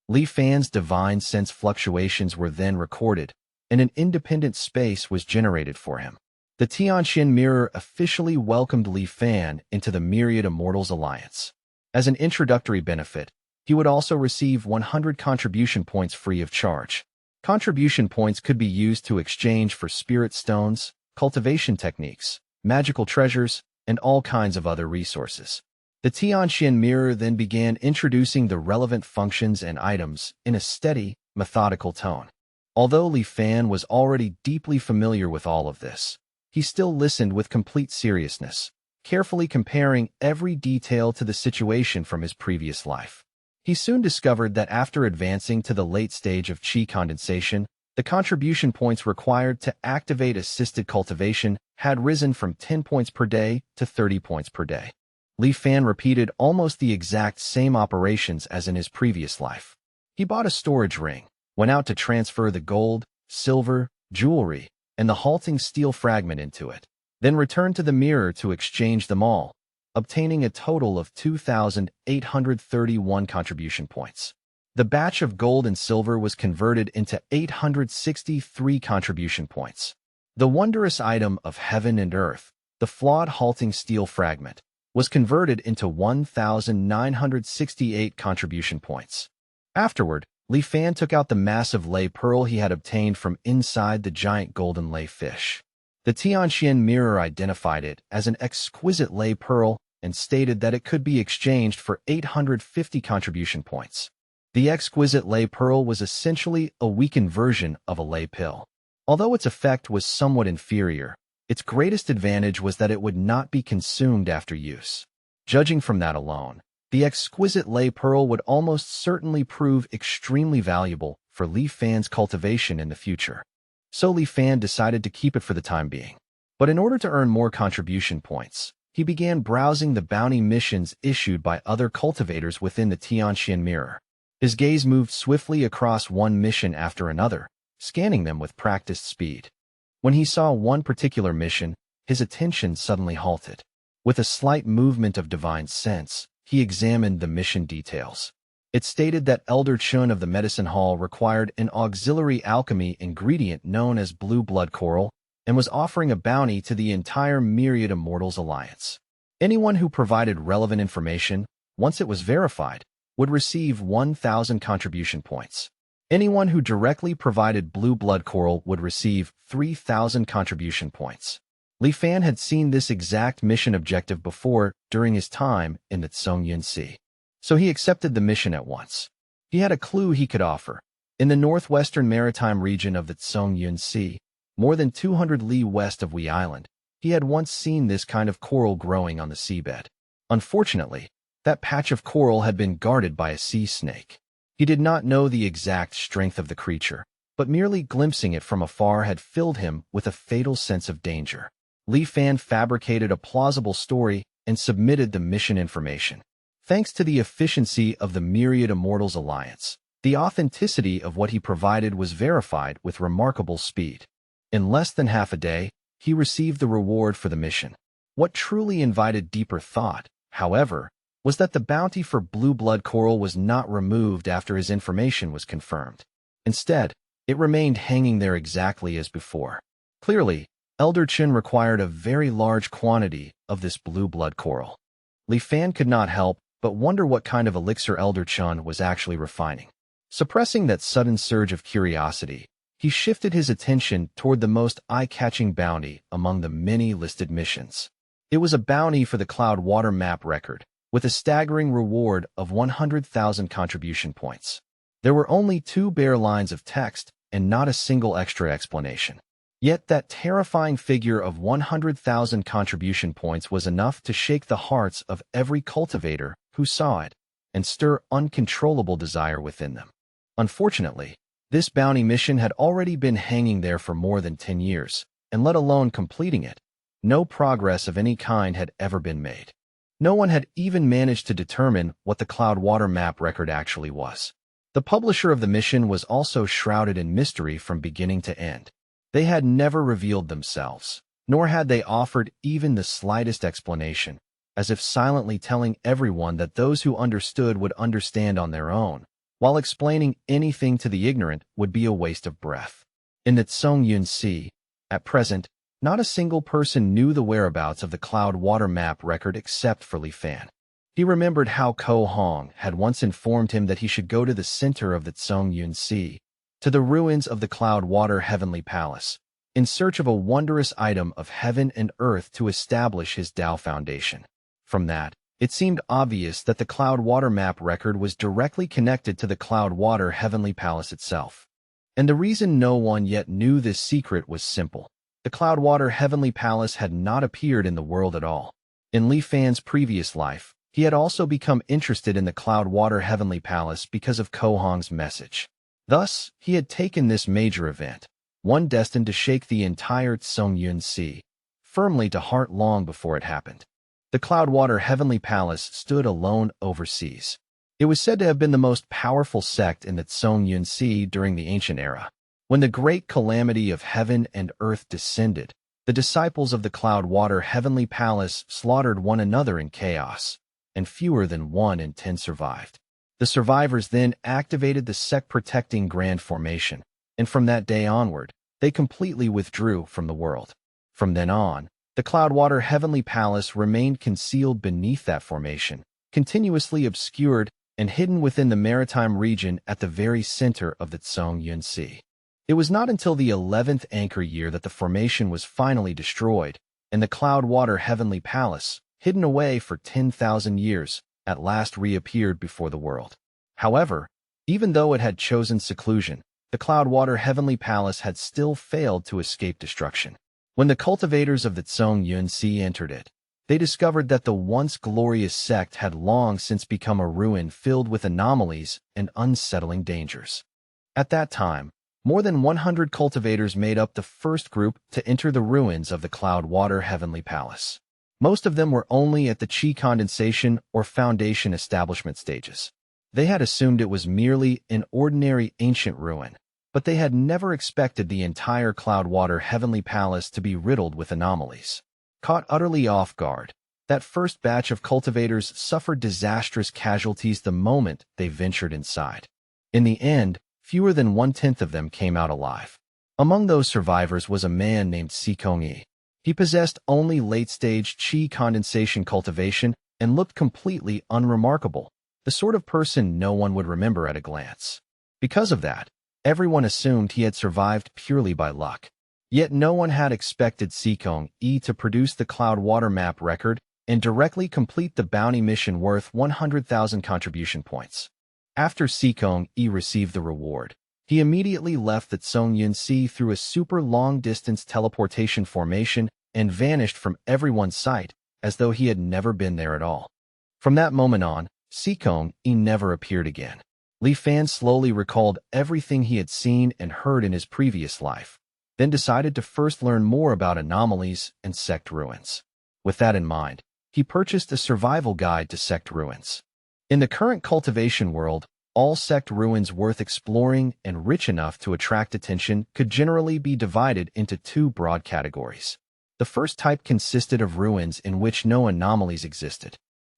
Li Fan's divine sense fluctuations were then recorded, and an independent space was generated for him. The Tianqian Mirror officially welcomed Li Fan into the Myriad Immortals Alliance. As an introductory benefit, he would also receive 100 contribution points free of charge. Contribution points could be used to exchange for spirit stones, cultivation techniques, magical treasures, and all kinds of other resources. The Tianqian Mirror then began introducing the relevant functions and items in a steady, methodical tone. Although Li Fan was already deeply familiar with all of this, he still listened with complete seriousness, carefully comparing every detail to the situation from his previous life. He soon discovered that after advancing to the late stage of Qi condensation, the contribution points required to activate assisted cultivation had risen from 10 points per day to 30 points per day. Li Fan repeated almost the exact same operations as in his previous life. He bought a storage ring, went out to transfer the gold, silver, jewelry, and the halting steel fragment into it, then returned to the mirror to exchange them all, obtaining a total of 2,831 contribution points. The batch of gold and silver was converted into 863 contribution points. The wondrous item of heaven and earth, the flawed halting steel fragment, was converted into 1,968 contribution points. Afterward, Li Fan took out the massive lei pearl he had obtained from inside the giant golden lei fish. The Tianqian Mirror identified it as an exquisite lei pearl and stated that it could be exchanged for 850 contribution points. The exquisite lei pearl was essentially a weakened version of a lei pill. Although its effect was somewhat inferior, its greatest advantage was that it would not be consumed after use. Judging from that alone, the exquisite lei pearl would almost certainly prove extremely valuable for Li Fan's cultivation in the future. So Li Fan decided to keep it for the time being. But in order to earn more contribution points, he began browsing the bounty missions issued by other cultivators within the Tianqian Mirror. His gaze moved swiftly across one mission after another, scanning them with practiced speed. When he saw one particular mission, his attention suddenly halted. With a slight movement of divine sense, he examined the mission details. It stated that Elder Chun of the Medicine Hall required an auxiliary alchemy ingredient known as blue blood coral and was offering a bounty to the entire Myriad Immortals Alliance. Anyone who provided relevant information, once it was verified, would receive 1,000 contribution points. Anyone who directly provided blue blood coral would receive 3,000 contribution points. Li Fan had seen this exact mission objective before during his time in the Tsongyun Sea, so he accepted the mission at once. He had a clue he could offer. In the northwestern maritime region of the Tsongyun Sea, more than 200 li west of Wei Island, he had once seen this kind of coral growing on the seabed. Unfortunately, that patch of coral had been guarded by a sea snake. He did not know the exact strength of the creature, but merely glimpsing it from afar had filled him with a fatal sense of danger. Li Fan fabricated a plausible story and submitted the mission information. Thanks to the efficiency of the Myriad Immortals Alliance, the authenticity of what he provided was verified with remarkable speed. In less than half a day, he received the reward for the mission. What truly invited deeper thought, however, was that the bounty for blue blood coral was not removed after his information was confirmed. Instead, it remained hanging there exactly as before. Clearly, Elder Chen required a very large quantity of this blue blood coral. Li Fan could not help but wonder what kind of elixir Elder Chen was actually refining. Suppressing that sudden surge of curiosity, he shifted his attention toward the most eye-catching bounty among the many listed missions. It was a bounty for the Cloud Water Map record, with a staggering reward of 100,000 contribution points. There were only 2 bare lines of text and not a single extra explanation. Yet that terrifying figure of 100,000 contribution points was enough to shake the hearts of every cultivator who saw it and stir uncontrollable desire within them. Unfortunately, this bounty mission had already been hanging there for more than 10 years, and let alone completing it, no progress of any kind had ever been made. No one had even managed to determine what the Cloud Water Map record actually was. The publisher of the mission was also shrouded in mystery from beginning to end. They had never revealed themselves, nor had they offered even the slightest explanation, as if silently telling everyone that those who understood would understand on their own, while explaining anything to the ignorant would be a waste of breath. In the Tsongyun Sea, at present, not a single person knew the whereabouts of the Cloud Water Map record except for Li Fan. He remembered how Ko Hong had once informed him that he should go to the center of the Tsongyun Sea, to the ruins of the Cloud Water Heavenly Palace, in search of a wondrous item of heaven and earth to establish his Tao foundation. From that, it seemed obvious that the Cloud Water Map record was directly connected to the Cloud Water Heavenly Palace itself. And the reason no one yet knew this secret was simple. The Cloud Water Heavenly Palace had not appeared in the world at all. In Li Fan's previous life, he had also become interested in the Cloud Water Heavenly Palace because of Ko Hong's message. Thus, he had taken this major event, one destined to shake the entire Tsongyun Sea, firmly to heart long before it happened. The Cloud Water Heavenly Palace stood alone overseas. It was said to have been the most powerful sect in the Tsongyun Sea during the ancient era. When the great calamity of heaven and earth descended, the disciples of the Cloud Water Heavenly Palace slaughtered one another in chaos, and fewer than 1 in 10 survived. The survivors then activated the sect-protecting Grand Formation, and from that day onward, they completely withdrew from the world. From then on, the Cloud Water Heavenly Palace remained concealed beneath that formation, continuously obscured and hidden within the maritime region at the very center of the Tsongyun Sea. It was not until the 11th anchor year that the formation was finally destroyed, and the Cloud Water Heavenly Palace, hidden away for 10,000 years, at last reappeared before the world. However, even though it had chosen seclusion, the Cloud Water Heavenly Palace had still failed to escape destruction. When the cultivators of the Tsongyun Sea entered it, they discovered that the once glorious sect had long since become a ruin filled with anomalies and unsettling dangers. At that time, more than 100 cultivators made up the first group to enter the ruins of the Cloud Water Heavenly Palace. Most of them were only at the chi condensation or foundation establishment stages. They had assumed it was merely an ordinary ancient ruin, but they had never expected the entire Cloud Water Heavenly Palace to be riddled with anomalies. Caught utterly off guard, that first batch of cultivators suffered disastrous casualties the moment they ventured inside. In the end, fewer than 1/10 of them came out alive. Among those survivors was a man named Sikong Yi. He possessed only late-stage chi condensation cultivation and looked completely unremarkable, the sort of person no one would remember at a glance. Because of that, everyone assumed he had survived purely by luck. Yet no one had expected Seekong-e to produce the Cloud Water Map record and directly complete the bounty mission worth 100,000 contribution points. After Seekong-e received the reward, he immediately left the Tsongyun-si through a super long-distance teleportation formation and vanished from everyone's sight as though he had never been there at all. From that moment on, Seekong-e never appeared again. Li Fan slowly recalled everything he had seen and heard in his previous life, then decided to first learn more about anomalies and sect ruins. With that in mind, he purchased a survival guide to sect ruins. In the current cultivation world, all sect ruins worth exploring and rich enough to attract attention could generally be divided into two broad categories. The first type consisted of ruins in which no anomalies existed.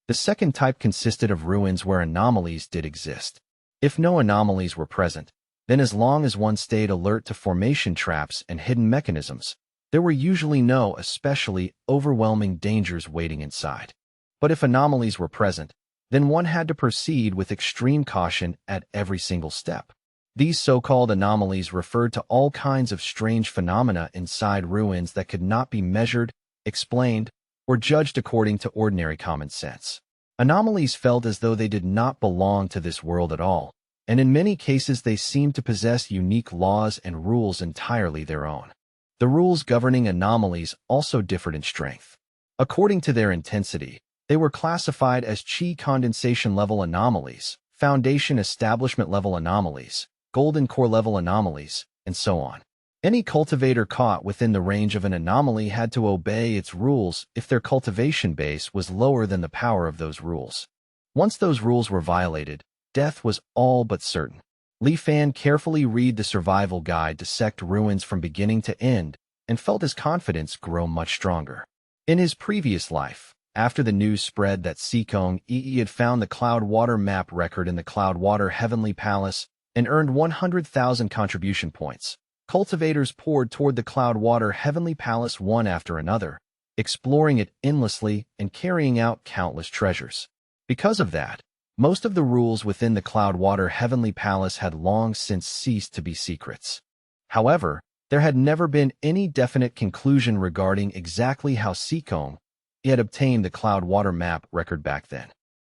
The second type consisted of ruins where anomalies did exist. If no anomalies were present, then as long as one stayed alert to formation traps and hidden mechanisms, there were usually no especially overwhelming dangers waiting inside. But if anomalies were present, then one had to proceed with extreme caution at every single step. These so-called anomalies referred to all kinds of strange phenomena inside ruins that could not be measured, explained, or judged according to ordinary common sense. Anomalies felt as though they did not belong to this world at all, and in many cases they seemed to possess unique laws and rules entirely their own. The rules governing anomalies also differed in strength. According to their intensity, they were classified as Qi condensation level anomalies, Foundation establishment level anomalies, Golden core level anomalies, and so on. Any cultivator caught within the range of an anomaly had to obey its rules if their cultivation base was lower than the power of those rules. Once those rules were violated, death was all but certain. Li Fan carefully read the survival guide to sect ruins from beginning to end and felt his confidence grow much stronger. In his previous life, after the news spread that Seekong-e had found the Cloud Water Map record in the Cloud Water Heavenly Palace and earned 100,000 contribution points, cultivators poured toward the Cloud Water Heavenly Palace one after another, exploring it endlessly and carrying out countless treasures. Because of that, most of the rules within the Cloud Water Heavenly Palace had long since ceased to be secrets. However, there had never been any definite conclusion regarding exactly how Seekong had obtained the Cloud Water Map record back then.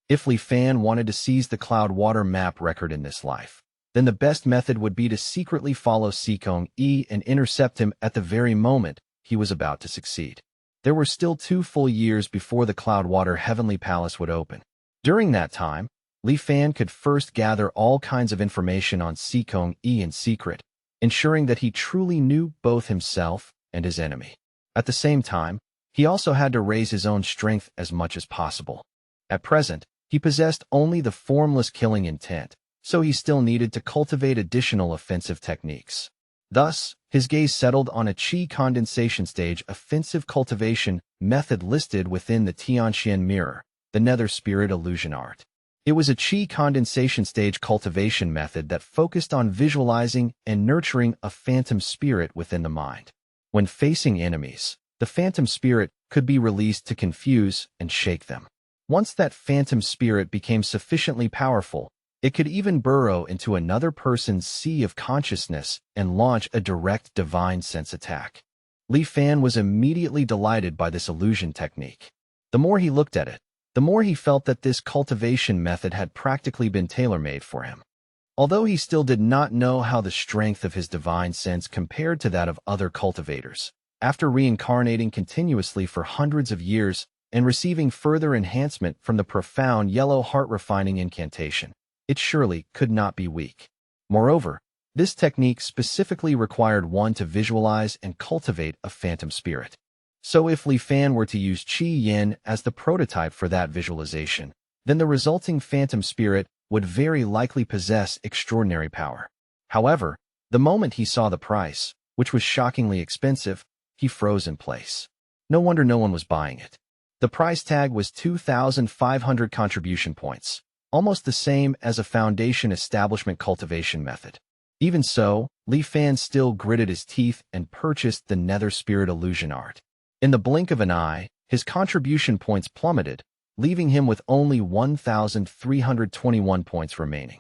If Li Fan wanted to seize the Cloud Water Map record in this life, then the best method would be to secretly follow Seekong-e and intercept him at the very moment he was about to succeed. There were still 2 full years before the Cloud Water Heavenly Palace would open. During that time, Li Fan could first gather all kinds of information on Seekong-e in secret, ensuring that he truly knew both himself and his enemy. At the same time, he also had to raise his own strength as much as possible. At present, he possessed only the formless killing intent, so he still needed to cultivate additional offensive techniques. Thus, his gaze settled on a Qi condensation stage offensive cultivation method listed within the Tianxian Mirror, the Nether Spirit illusion art. It was a Qi condensation stage cultivation method that focused on visualizing and nurturing a phantom spirit within the mind. When facing enemies, the phantom spirit could be released to confuse and shake them. Once that phantom spirit became sufficiently powerful, it could even burrow into another person's sea of consciousness and launch a direct divine sense attack. Li Fan was immediately delighted by this illusion technique. The more he looked at it, the more he felt that this cultivation method had practically been tailor-made for him. Although he still did not know how the strength of his divine sense compared to that of other cultivators, after reincarnating continuously for hundreds of years and receiving further enhancement from the profound yellow heart-refining incantation, it surely could not be weak. Moreover, this technique specifically required one to visualize and cultivate a phantom spirit. So if Li Fan were to use Qi Yin as the prototype for that visualization, then the resulting phantom spirit would very likely possess extraordinary power. However, the moment he saw the price, which was shockingly expensive, he froze in place. No wonder no one was buying it. The price tag was 2,500 contribution points, almost the same as a foundation establishment cultivation method. Even so, Li Fan still gritted his teeth and purchased the Nether Spirit illusion art. In the blink of an eye, his contribution points plummeted, leaving him with only 1,321 points remaining.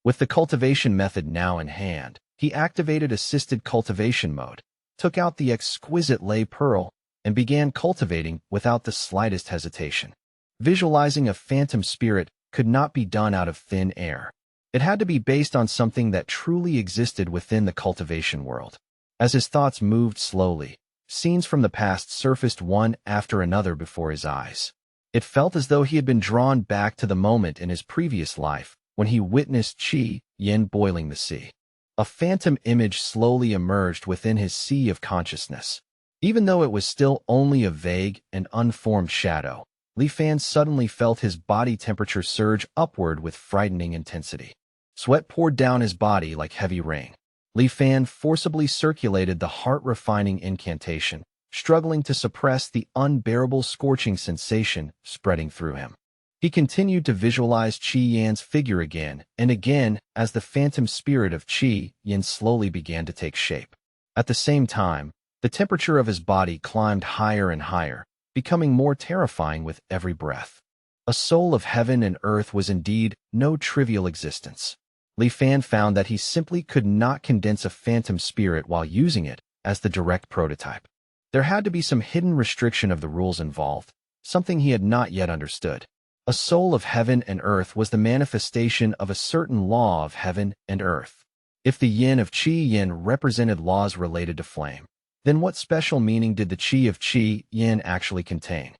With the cultivation method now in hand, he activated assisted cultivation mode, took out the exquisite lay pearl, and began cultivating without the slightest hesitation. Visualizing a phantom spirit could not be done out of thin air. It had to be based on something that truly existed within the cultivation world. As his thoughts moved slowly, scenes from the past surfaced one after another before his eyes. It felt as though he had been drawn back to the moment in his previous life when he witnessed Qi Yin boiling the sea. A phantom image slowly emerged within his sea of consciousness. Even though it was still only a vague and unformed shadow, Li Fan suddenly felt his body temperature surge upward with frightening intensity. Sweat poured down his body like heavy rain. Li Fan forcibly circulated the heart-refining incantation, struggling to suppress the unbearable scorching sensation spreading through him. He continued to visualize Qi Yan's figure again and again as the phantom spirit of Qi Yan slowly began to take shape. At the same time, the temperature of his body climbed higher and higher, becoming more terrifying with every breath. A soul of heaven and earth was indeed no trivial existence. Li Fan found that he simply could not condense a phantom spirit while using it as the direct prototype. There had to be some hidden restriction of the rules involved, something he had not yet understood. A soul of heaven and earth was the manifestation of a certain law of heaven and earth. If the yin of Qi Yin represented laws related to flame, then what special meaning did the Qi of Qi Yin actually contain?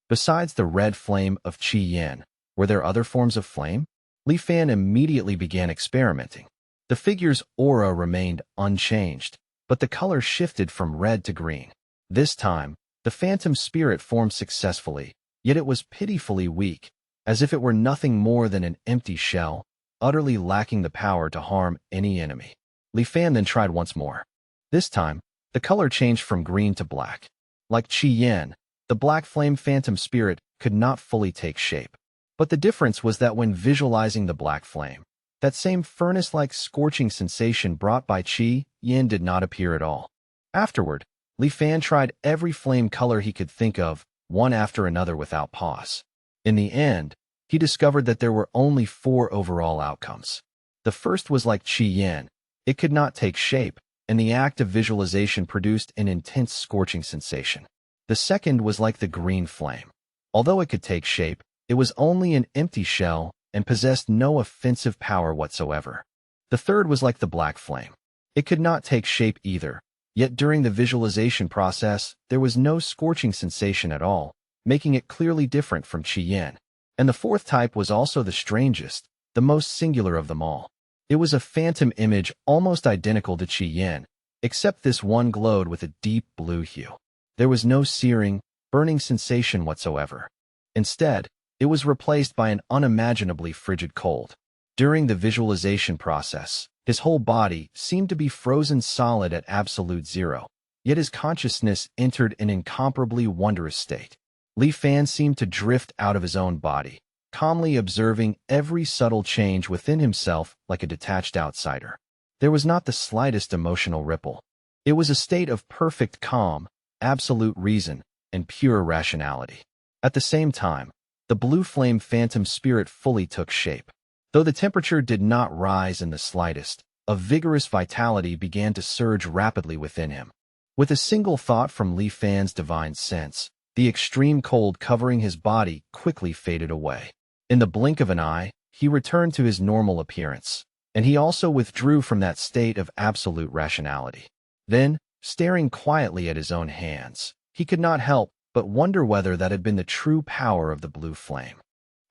Besides the red flame of Qi Yin, were there other forms of flame? Li Fan immediately began experimenting. The figure's aura remained unchanged, but the color shifted from red to green. This time, the phantom spirit formed successfully, yet it was pitifully weak, as if it were nothing more than an empty shell, utterly lacking the power to harm any enemy. Li Fan then tried once more. This time, the color changed from green to black. Like Qi Yin, the black flame phantom spirit could not fully take shape. But the difference was that when visualizing the black flame, that same furnace-like scorching sensation brought by Qi Yin did not appear at all. Afterward, Li Fan tried every flame color he could think of, one after another without pause. In the end, he discovered that there were only 4 overall outcomes. The first was like Qi Yin. It could not take shape, and the act of visualization produced an intense scorching sensation. The second was like the green flame. Although it could take shape, it was only an empty shell and possessed no offensive power whatsoever. The third was like the black flame. It could not take shape either, yet during the visualization process, there was no scorching sensation at all, making it clearly different from Qi Yin. And the fourth type was also the strangest, the most singular of them all. It was a phantom image almost identical to Qi Yin, except this one glowed with a deep blue hue. There was no searing, burning sensation whatsoever. Instead, it was replaced by an unimaginably frigid cold. During the visualization process, his whole body seemed to be frozen solid at absolute zero, yet his consciousness entered an incomparably wondrous state. Li Fan seemed to drift out of his own body, calmly observing every subtle change within himself like a detached outsider. There was not the slightest emotional ripple. It was a state of perfect calm, absolute reason, and pure rationality. At the same time, the blue flame phantom spirit fully took shape. Though the temperature did not rise in the slightest, a vigorous vitality began to surge rapidly within him. With a single thought from Li Fan's divine sense, the extreme cold covering his body quickly faded away. In the blink of an eye, he returned to his normal appearance, and he also withdrew from that state of absolute rationality. Then, staring quietly at his own hands, he could not help but wonder whether that had been the true power of the blue flame.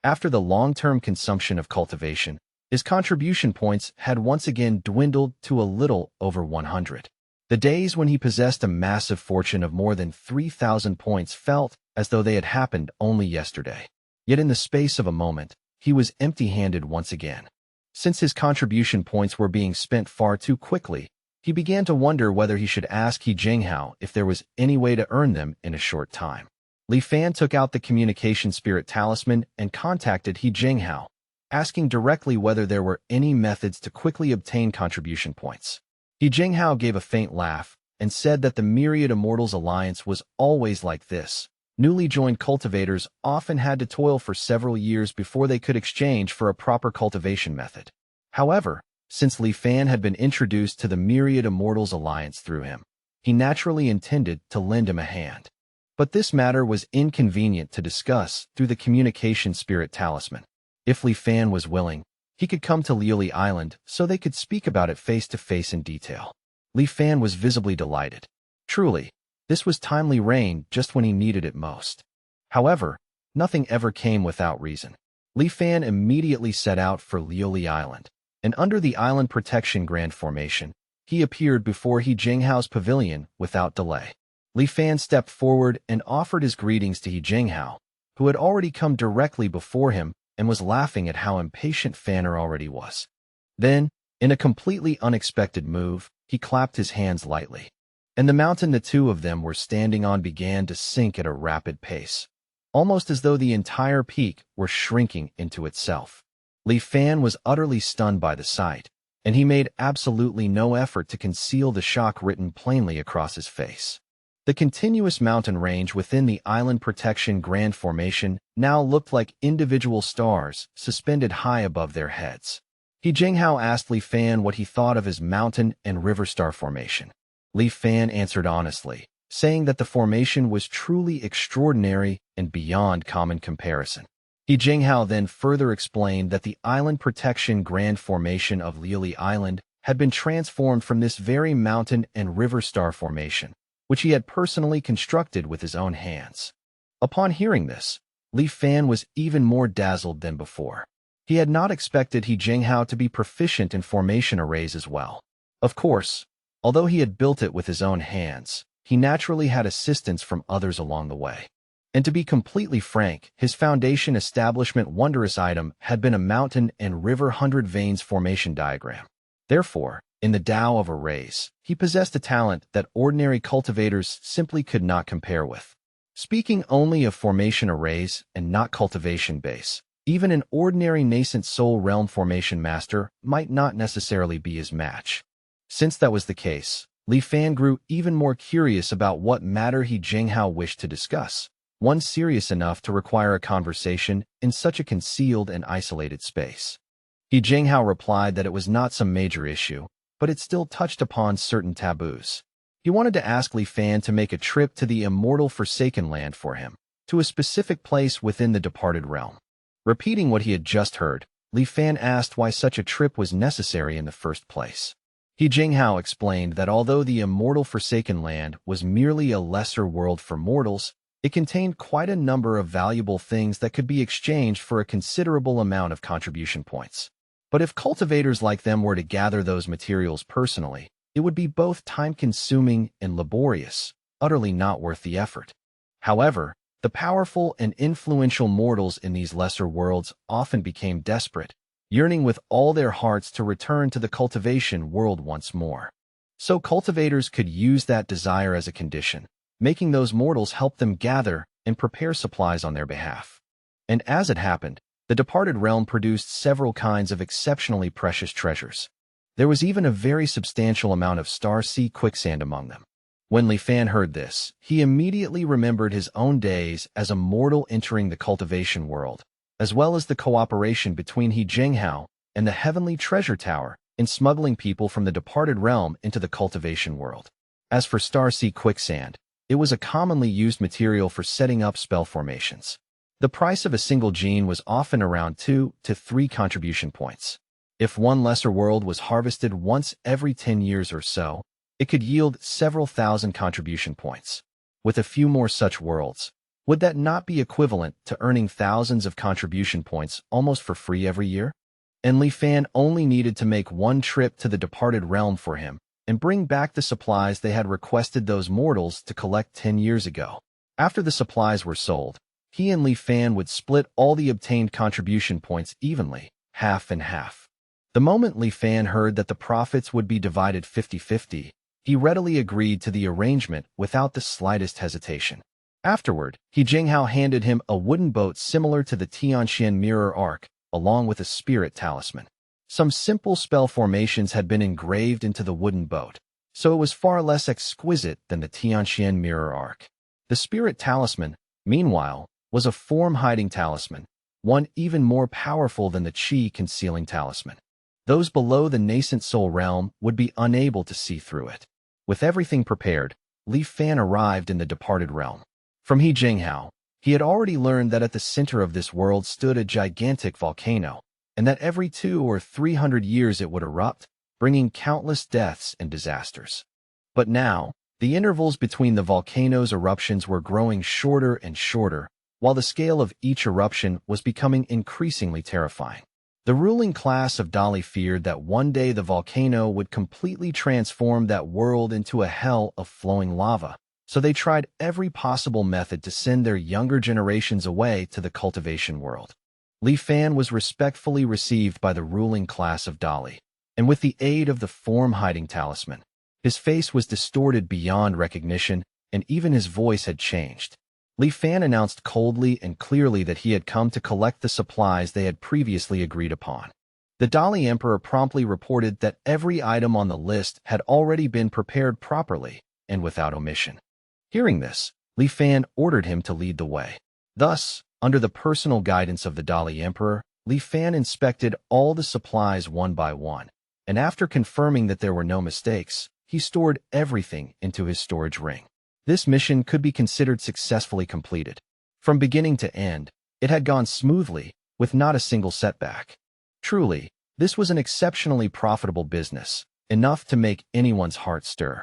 After the long-term consumption of cultivation, his contribution points had once again dwindled to a little over 100. The days when he possessed a massive fortune of more than 3,000 points felt as though they had happened only yesterday. Yet in the space of a moment, he was empty-handed once again. Since his contribution points were being spent far too quickly, he began to wonder whether he should ask He Jinghao if there was any way to earn them in a short time. Li Fan took out the communication spirit talisman and contacted He Jinghao, asking directly whether there were any methods to quickly obtain contribution points. He Jinghao gave a faint laugh and said that the Myriad Immortals Alliance was always like this, Newly joined cultivators often had to toil for several years before they could exchange for a proper cultivation method. However, since Li Fan had been introduced to the Myriad Immortals Alliance through him, he naturally intended to lend him a hand. But this matter was inconvenient to discuss through the communication spirit talisman. If Li Fan was willing, he could come to Liuli Island so they could speak about it face-to-face in detail. Li Fan was visibly delighted. Truly, this was timely rain just when he needed it most. However, nothing ever came without reason. Li Fan immediately set out for Liuli Island, and under the Island Protection Grand Formation, he appeared before He Jinghao's pavilion without delay. Li Fan stepped forward and offered his greetings to He Jinghao, who had already come directly before him and was laughing at how impatient Fanner already was. Then, in a completely unexpected move, he clapped his hands lightly, and the mountain the two of them were standing on began to sink at a rapid pace, almost as though the entire peak were shrinking into itself. Li Fan was utterly stunned by the sight, and he made absolutely no effort to conceal the shock written plainly across his face. The continuous mountain range within the Island Protection Grand Formation now looked like individual stars suspended high above their heads. He Jinghao asked Li Fan what he thought of his mountain and river star formation. Li Fan answered honestly, saying that the formation was truly extraordinary and beyond common comparison. He Jinghao then further explained that the Island Protection Grand Formation of Liuli Island had been transformed from this very mountain and river star formation, which he had personally constructed with his own hands. Upon hearing this, Li Fan was even more dazzled than before. He had not expected He Jinghao to be proficient in formation arrays as well. Of course, although he had built it with his own hands, he naturally had assistance from others along the way. And to be completely frank, his foundation establishment wondrous item had been a mountain and river hundred veins formation diagram. Therefore, in the Tao of arrays, he possessed a talent that ordinary cultivators simply could not compare with. Speaking only of formation arrays and not cultivation base, even an ordinary nascent soul realm formation master might not necessarily be his match. Since that was the case, Li Fan grew even more curious about what matter He Jinghao wished to discuss, one serious enough to require a conversation in such a concealed and isolated space. He Jinghao replied that it was not some major issue, but it still touched upon certain taboos. He wanted to ask Li Fan to make a trip to the immortal Forsaken Land for him, to a specific place within the departed realm. Repeating what he had just heard, Li Fan asked why such a trip was necessary in the first place. He Jinghao explained that although the immortal Forsaken Land was merely a lesser world for mortals, it contained quite a number of valuable things that could be exchanged for a considerable amount of contribution points. But if cultivators like them were to gather those materials personally, it would be both time-consuming and laborious, utterly not worth the effort. However, the powerful and influential mortals in these lesser worlds often became desperate, yearning with all their hearts to return to the cultivation world once more. So cultivators could use that desire as a condition, making those mortals help them gather and prepare supplies on their behalf. And as it happened, the departed realm produced several kinds of exceptionally precious treasures. There was even a very substantial amount of star sea quicksand among them. When Li Fan heard this, he immediately remembered his own days as a mortal entering the cultivation world, as well as the cooperation between He Jinghao and the Heavenly Treasure Tower in smuggling people from the departed realm into the cultivation world. As for star sea quicksand, it was a commonly used material for setting up spell formations. The price of a single gene was often around 2 to 3 contribution points. If one lesser world was harvested once every 10 years or so, it could yield several thousand contribution points. With a few more such worlds, would that not be equivalent to earning thousands of contribution points almost for free every year? And Li Fan only needed to make one trip to the departed realm for him and bring back the supplies they had requested those mortals to collect 10 years ago. After the supplies were sold, he and Li Fan would split all the obtained contribution points evenly, half and half. The moment Li Fan heard that the profits would be divided 50-50, he readily agreed to the arrangement without the slightest hesitation. Afterward, He Jinghao handed him a wooden boat similar to the Tianxian Mirror Arc, along with a spirit talisman. Some simple spell formations had been engraved into the wooden boat, so it was far less exquisite than the Tianxian Mirror Arc. The spirit talisman, meanwhile, was a form-hiding talisman, one even more powerful than the chi-concealing talisman. Those below the nascent soul realm would be unable to see through it. With everything prepared, Li Fan arrived in the departed realm. From He Jinghao, he had already learned that at the center of this world stood a gigantic volcano, and that every 200 or 300 years it would erupt, bringing countless deaths and disasters. But now, the intervals between the volcano's eruptions were growing shorter and shorter, while the scale of each eruption was becoming increasingly terrifying. The ruling class of Dali feared that one day the volcano would completely transform that world into a hell of flowing lava, so they tried every possible method to send their younger generations away to the cultivation world. Li Fan was respectfully received by the ruling class of Dali, and with the aid of the form-hiding talisman, his face was distorted beyond recognition, and even his voice had changed. Li Fan announced coldly and clearly that he had come to collect the supplies they had previously agreed upon. The Dali Emperor promptly reported that every item on the list had already been prepared properly and without omission. Hearing this, Li Fan ordered him to lead the way. Thus, under the personal guidance of the Dali Emperor, Li Fan inspected all the supplies one by one, and after confirming that there were no mistakes, he stored everything into his storage ring. This mission could be considered successfully completed. From beginning to end, it had gone smoothly, with not a single setback. Truly, this was an exceptionally profitable business, enough to make anyone's heart stir.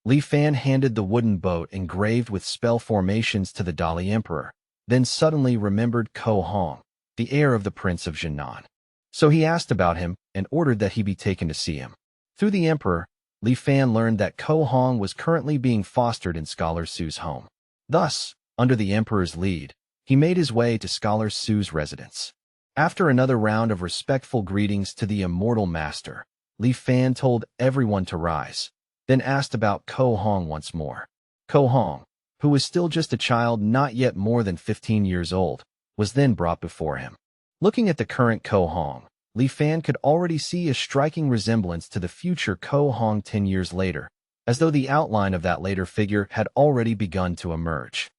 Li Fan handed the wooden boat engraved with spell formations to the Dali Emperor, then suddenly remembered Ko Hong, the heir of the Prince of Jinan. So he asked about him and ordered that he be taken to see him. Through the Emperor, Li Fan learned that Ko Hong was currently being fostered in Scholar Su's home. Thus, under the Emperor's lead, he made his way to Scholar Su's residence. After another round of respectful greetings to the immortal master, Li Fan told everyone to rise, then asked about Ko Hong once more. Ko Hong, who was still just a child not yet more than 15 years old, was then brought before him. Looking at the current Ko Hong, Li Fan could already see a striking resemblance to the future Ko Hong 10 years later, as though the outline of that later figure had already begun to emerge.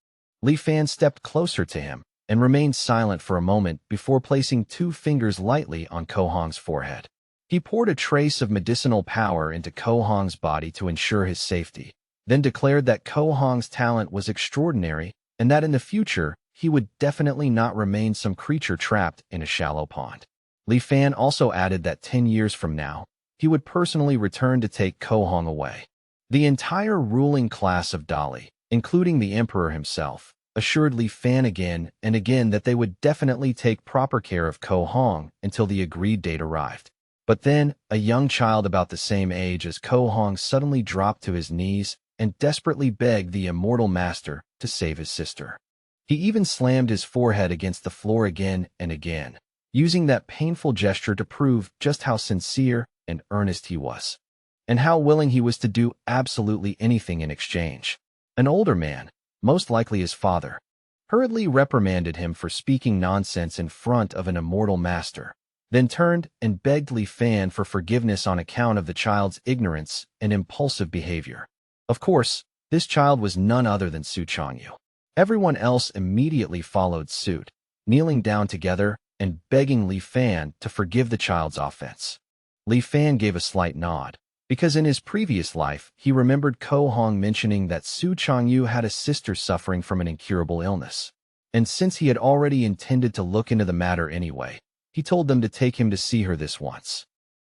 Li Fan stepped closer to him and remained silent for a moment before placing 2 fingers lightly on Ko Hong's forehead. He poured a trace of medicinal power into Ko Hong's body to ensure his safety, then declared that Ko Hong's talent was extraordinary and that in the future he would definitely not remain some creature trapped in a shallow pond. Li Fan also added that 10 years from now, he would personally return to take Ko Hong away. The entire ruling class of Dali, including the Emperor himself, assured Li Fan again and again that they would definitely take proper care of Ko Hong until the agreed date arrived. But then, a young child about the same age as Ko Hong suddenly dropped to his knees and desperately begged the immortal master to save his sister. He even slammed his forehead against the floor again and again, using that painful gesture to prove just how sincere and earnest he was, and how willing he was to do absolutely anything in exchange. An older man, most likely his father, hurriedly reprimanded him for speaking nonsense in front of an immortal master, then turned and begged Li Fan for forgiveness on account of the child's ignorance and impulsive behavior. Of course, this child was none other than Su Changyu. Everyone else immediately followed suit, kneeling down together and begging Li Fan to forgive the child's offense. Li Fan gave a slight nod, because in his previous life he remembered Ko Hong mentioning that Su Changyu had a sister suffering from an incurable illness. And since he had already intended to look into the matter anyway, he told them to take him to see her this once.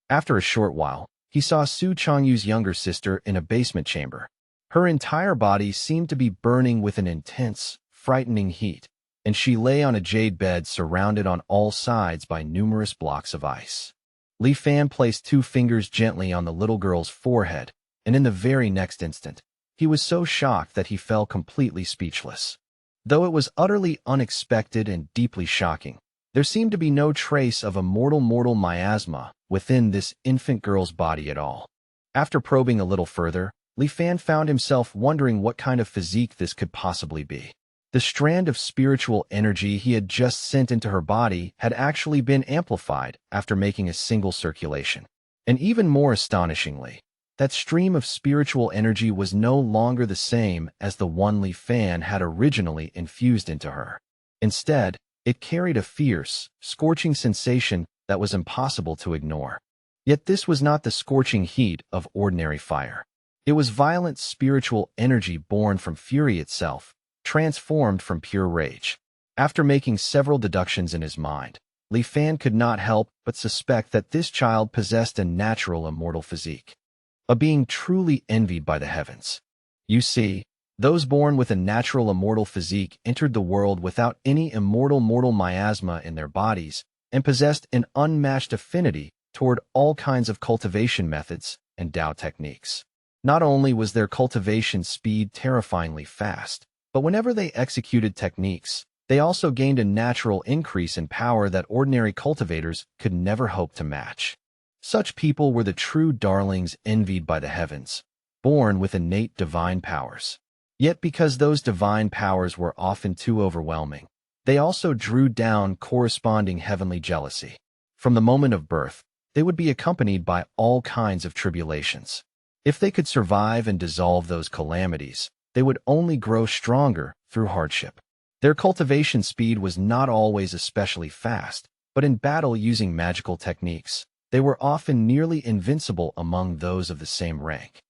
After a short while, he saw Su Changyu's younger sister in a basement chamber. Her entire body seemed to be burning with an intense, frightening heat, and she lay on a jade bed surrounded on all sides by numerous blocks of ice. Li Fan placed 2 fingers gently on the little girl's forehead, and in the very next instant, he was so shocked that he fell completely speechless. Though it was utterly unexpected and deeply shocking, there seemed to be no trace of a mortal miasma within this infant girl's body at all. After probing a little further, Li Fan found himself wondering what kind of physique this could possibly be. The strand of spiritual energy he had just sent into her body had actually been amplified after making a single circulation. And even more astonishingly, That stream of spiritual energy was no longer the same as the one Li Fan had originally infused into her. Instead, it carried a fierce, scorching sensation that was impossible to ignore. Yet this was not the scorching heat of ordinary fire. It was violent spiritual energy born from fury itself, transformed from pure rage. After making several deductions in his mind, Li Fan could not help but suspect that this child possessed a natural immortal physique, a being truly envied by the heavens. You see, those born with a natural immortal physique entered the world without any immortal mortal miasma in their bodies and possessed an unmatched affinity toward all kinds of cultivation methods and Tao techniques. Not only was their cultivation speed terrifyingly fast, but whenever they executed techniques, they also gained a natural increase in power that ordinary cultivators could never hope to match. Such people were the true darlings envied by the heavens, born with innate divine powers. Yet because those divine powers were often too overwhelming, they also drew down corresponding heavenly jealousy. From the moment of birth, they would be accompanied by all kinds of tribulations. If they could survive and dissolve those calamities, they would only grow stronger through hardship. Their cultivation speed was not always especially fast, but in battle using magical techniques, they were often nearly invincible among those of the same rank.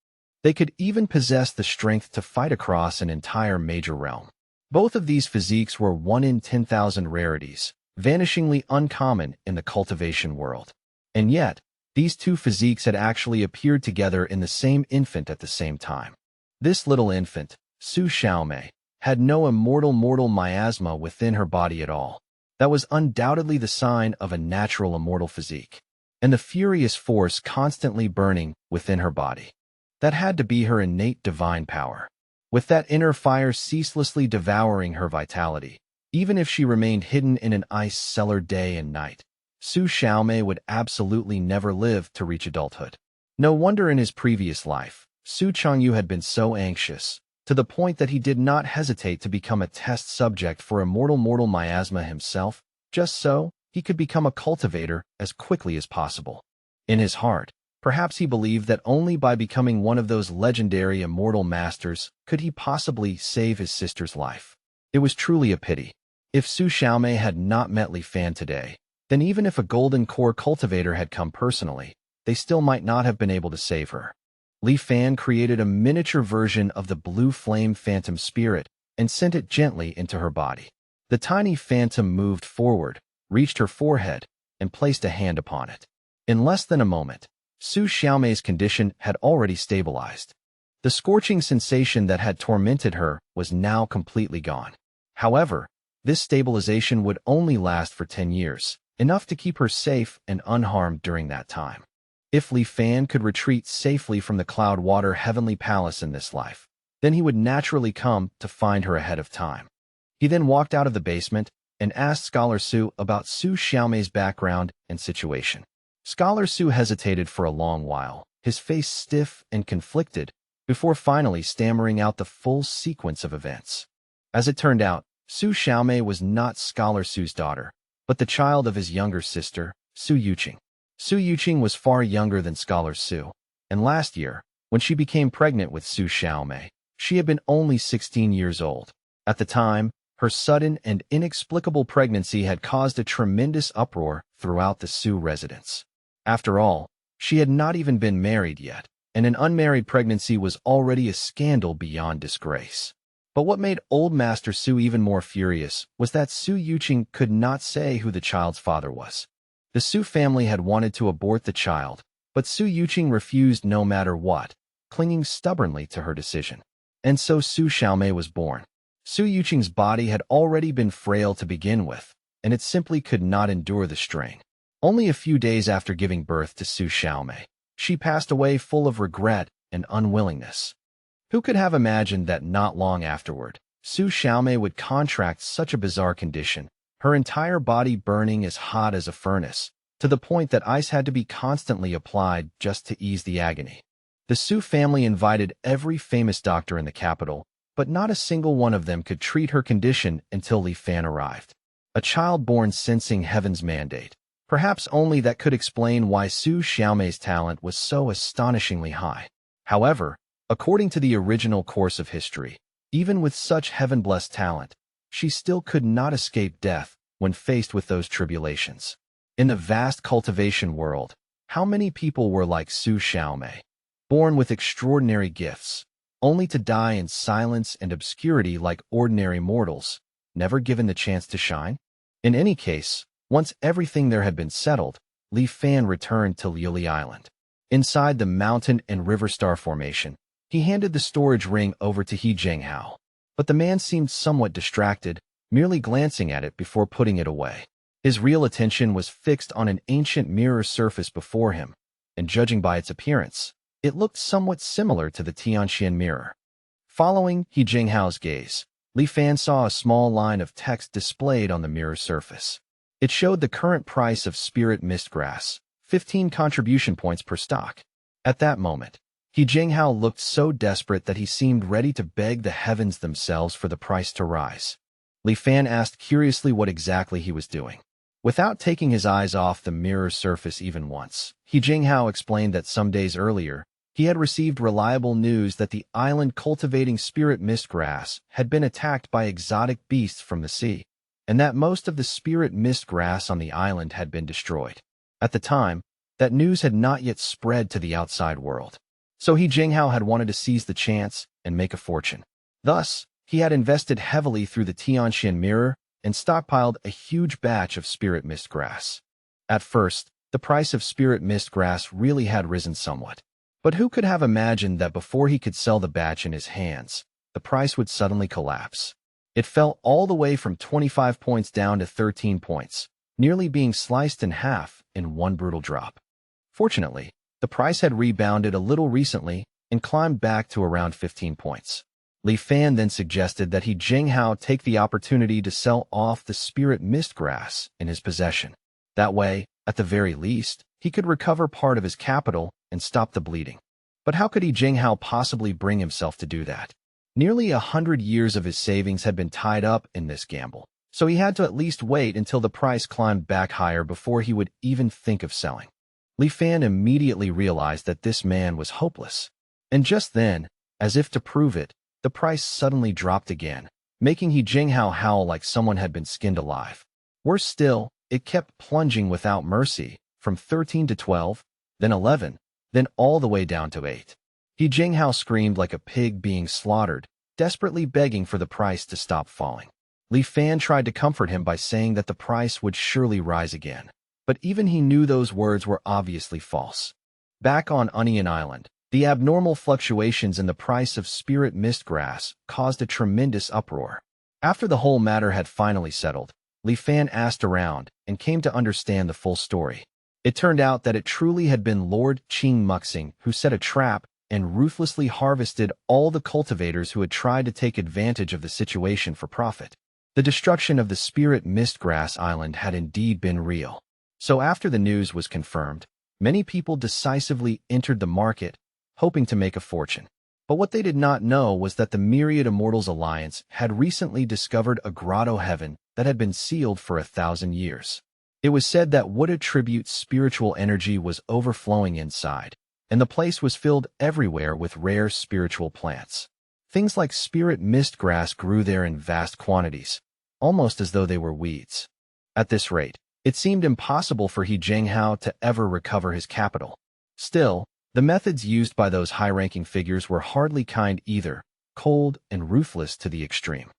They could even possess the strength to fight across an entire major realm. Both of these physiques were 1 in 10,000 rarities, vanishingly uncommon in the cultivation world. And yet, these two physiques had actually appeared together in the same infant at the same time. This little infant, Su Xiaomei, had no immortal mortal miasma within her body at all. That was undoubtedly the sign of a natural immortal physique, and the furious force constantly burning within her body. That had to be her innate divine power. With that inner fire ceaselessly devouring her vitality, even if she remained hidden in an ice cellar day and night, Su Xiaomei would absolutely never live to reach adulthood. No wonder in his previous life, Su Changyu had been so anxious, to the point that he did not hesitate to become a test subject for immortal mortal miasma himself, just so he could become a cultivator as quickly as possible. In his heart, perhaps he believed that only by becoming one of those legendary immortal masters could he possibly save his sister's life. It was truly a pity. If Su Xiaomei had not met Li Fan today, then even if a golden core cultivator had come personally, they still might not have been able to save her. Li Fan created a miniature version of the blue flame phantom spirit and sent it gently into her body. The tiny phantom moved forward, reached her forehead, and placed a hand upon it. In less than a moment, Su Xiaomei's condition had already stabilized. The scorching sensation that had tormented her was now completely gone. However, this stabilization would only last for 10 years, enough to keep her safe and unharmed during that time. If Li Fan could retreat safely from the Cloudwater Heavenly Palace in this life, then he would naturally come to find her ahead of time. He then walked out of the basement and asked Scholar Su about Su Xiaomei's background and situation. Scholar Su hesitated for a long while, his face stiff and conflicted, before finally stammering out the full sequence of events. As it turned out, Su Xiaomei was not Scholar Su's daughter, but the child of his younger sister, Su Yuqing. Su Yuqing was far younger than Scholar Su, and last year, when she became pregnant with Su Xiaomei, she had been only 16 years old. At the time, her sudden and inexplicable pregnancy had caused a tremendous uproar throughout the Su residence. After all, she had not even been married yet, and an unmarried pregnancy was already a scandal beyond disgrace. But what made Old Master Su even more furious was that Su Yuqing could not say who the child's father was. The Su family had wanted to abort the child, but Su Yuqing refused no matter what, clinging stubbornly to her decision. And so Su Xiaomei was born. Su Yuqing's body had already been frail to begin with, and it simply could not endure the strain. Only a few days after giving birth to Su Xiaomei, she passed away full of regret and unwillingness. Who could have imagined that not long afterward, Su Xiaomei would contract such a bizarre condition, her entire body burning as hot as a furnace, to the point that ice had to be constantly applied just to ease the agony. The Su family invited every famous doctor in the capital, but not a single one of them could treat her condition until Li Fan arrived. A child born sensing heaven's mandate. Perhaps only that could explain why Su Xiaomei's talent was so astonishingly high. However, according to the original course of history, even with such heaven-blessed talent, she still could not escape death when faced with those tribulations. In the vast cultivation world, how many people were like Su Xiaomei, born with extraordinary gifts, only to die in silence and obscurity like ordinary mortals, never given the chance to shine? In any case, once everything there had been settled, Li Fan returned to Liuli Island. Inside the mountain and river star formation, he handed the storage ring over to He Jinghao, but the man seemed somewhat distracted, merely glancing at it before putting it away. His real attention was fixed on an ancient mirror surface before him, and judging by its appearance, it looked somewhat similar to the Tianxian mirror. Following He Jinghao's gaze, Li Fan saw a small line of text displayed on the mirror surface. It showed the current price of spirit mist grass, 15 contribution points per stock. At that moment, He Jinghao looked so desperate that he seemed ready to beg the heavens themselves for the price to rise. Li Fan asked curiously what exactly he was doing. Without taking his eyes off the mirror surface even once, He Jinghao explained that some days earlier, he had received reliable news that the island cultivating spirit mist grass had been attacked by exotic beasts from the sea, and that most of the spirit mist grass on the island had been destroyed. At the time, that news had not yet spread to the outside world. So He Jinghao had wanted to seize the chance and make a fortune. Thus, he had invested heavily through the Tianxian mirror and stockpiled a huge batch of spirit mist grass. At first, the price of spirit mist grass really had risen somewhat. But who could have imagined that before he could sell the batch in his hands, the price would suddenly collapse? It fell all the way from 25 points down to 13 points, nearly being sliced in half in one brutal drop. Fortunately, the price had rebounded a little recently and climbed back to around 15 points. Li Fan then suggested that He Jinghao take the opportunity to sell off the spirit mist grass in his possession. That way, at the very least, he could recover part of his capital and stop the bleeding. But how could He Jinghao possibly bring himself to do that? Nearly 100 years of his savings had been tied up in this gamble, so he had to at least wait until the price climbed back higher before he would even think of selling. Li Fan immediately realized that this man was hopeless. And just then, as if to prove it, the price suddenly dropped again, making He Jinghao howl like someone had been skinned alive. Worse still, it kept plunging without mercy, from 13 to 12, then 11, then all the way down to 8. He Jinghao screamed like a pig being slaughtered, desperately begging for the price to stop falling. Li Fan tried to comfort him by saying that the price would surely rise again, but even he knew those words were obviously false. Back on Onion Island, the abnormal fluctuations in the price of spirit mist grass caused a tremendous uproar. After the whole matter had finally settled, Li Fan asked around and came to understand the full story. It turned out that it truly had been Lord Qing Muxing who set a trap and ruthlessly harvested all the cultivators who had tried to take advantage of the situation for profit. The destruction of the spirit mist grass island had indeed been real. So after the news was confirmed, many people decisively entered the market, hoping to make a fortune. But what they did not know was that the Myriad Immortals Alliance had recently discovered a grotto heaven that had been sealed for 1,000 years. It was said that wood attribute spiritual energy was overflowing inside, and the place was filled everywhere with rare spiritual plants. Things like spirit mist grass grew there in vast quantities, almost as though they were weeds. At this rate, it seemed impossible for He Jinghao to ever recover his capital. Still, the methods used by those high-ranking figures were hardly kind either, cold and ruthless to the extreme.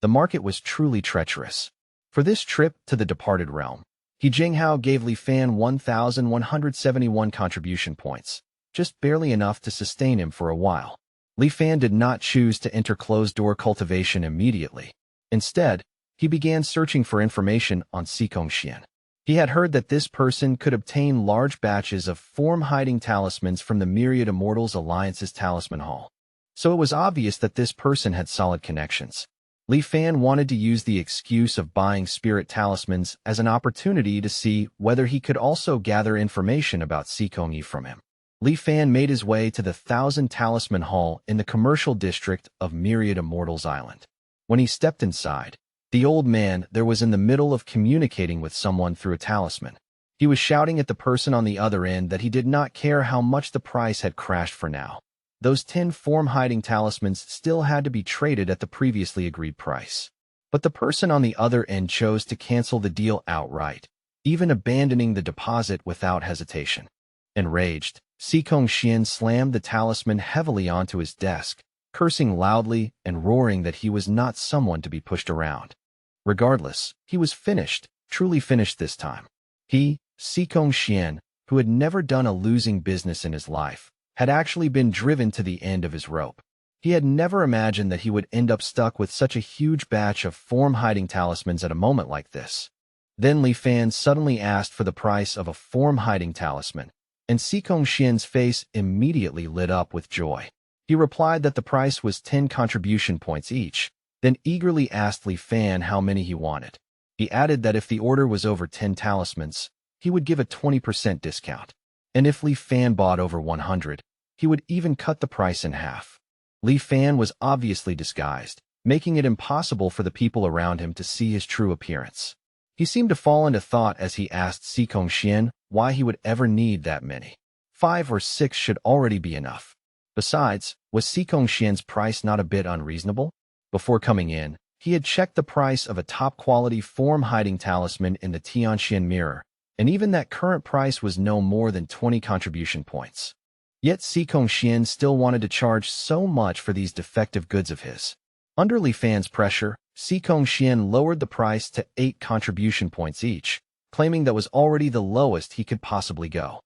The market was truly treacherous. For this trip to the departed realm, He Jinghao gave Li Fan 1,171 contribution points, just barely enough to sustain him for a while. Li Fan did not choose to enter closed-door cultivation immediately. Instead, he began searching for information on Xikongxian. He had heard that this person could obtain large batches of form-hiding talismans from the Myriad Immortals Alliance's Talisman Hall. So it was obvious that this person had solid connections. Li Fan wanted to use the excuse of buying spirit talismans as an opportunity to see whether he could also gather information about Xikongyi from him. Li Fan made his way to the 1,000 Talisman Hall in the commercial district of Myriad Immortals Island. When he stepped inside, the old man there was in the middle of communicating with someone through a talisman. He was shouting at the person on the other end that he did not care how much the price had crashed for now. those 10 form-hiding talismans still had to be traded at the previously agreed price. But the person on the other end chose to cancel the deal outright, even abandoning the deposit without hesitation. Enraged, Sikong Xian slammed the talisman heavily onto his desk, cursing loudly and roaring that he was not someone to be pushed around. Regardless, he was finished, truly finished this time. He, Sikong Xian, who had never done a losing business in his life, had actually been driven to the end of his rope. He had never imagined that he would end up stuck with such a huge batch of form-hiding talismans at a moment like this. Then Li Fan suddenly asked for the price of a form-hiding talisman, and Sikong Xian's face immediately lit up with joy. He replied that the price was 10 contribution points each, then eagerly asked Li Fan how many he wanted. He added that if the order was over 10 talismans, he would give a 20% discount. And if Li Fan bought over 100, he would even cut the price in half. Li Fan was obviously disguised, making it impossible for the people around him to see his true appearance. He seemed to fall into thought as he asked Sikong Xian why he would ever need that many. 5 or 6 should already be enough. Besides, was Sikong Xian's price not a bit unreasonable? Before coming in, he had checked the price of a top-quality form-hiding talisman in the Tianxian mirror, and even that current price was no more than 20 contribution points. Yet Sikong Xian still wanted to charge so much for these defective goods of his. Under Li Fan's pressure, Sikong Xian lowered the price to 8 contribution points each, claiming that was already the lowest he could possibly go.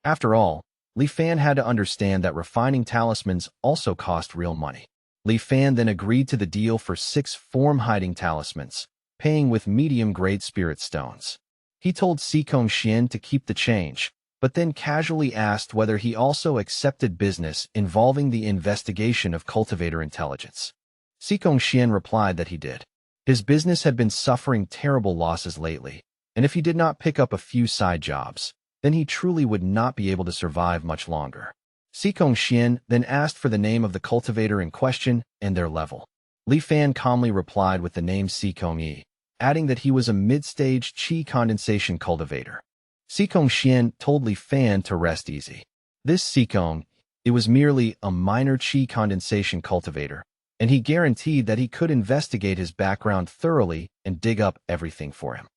After all, Li Fan had to understand that refining talismans also cost real money. Li Fan then agreed to the deal for 6 form-hiding talismans, paying with medium-grade spirit stones. He told Sikong Xian to keep the change, but then casually asked whether he also accepted business involving the investigation of cultivator intelligence. Sikong Xian replied that he did. His business had been suffering terrible losses lately, and if he did not pick up a few side jobs, then he truly would not be able to survive much longer. Sikong Xian then asked for the name of the cultivator in question and their level. Li Fan calmly replied with the name Sikong Yi, adding that he was a mid-stage qi condensation cultivator. Sikong Xian told Li Fan to rest easy. This Sikong, it was merely a minor qi condensation cultivator, and he guaranteed that he could investigate his background thoroughly and dig up everything for him.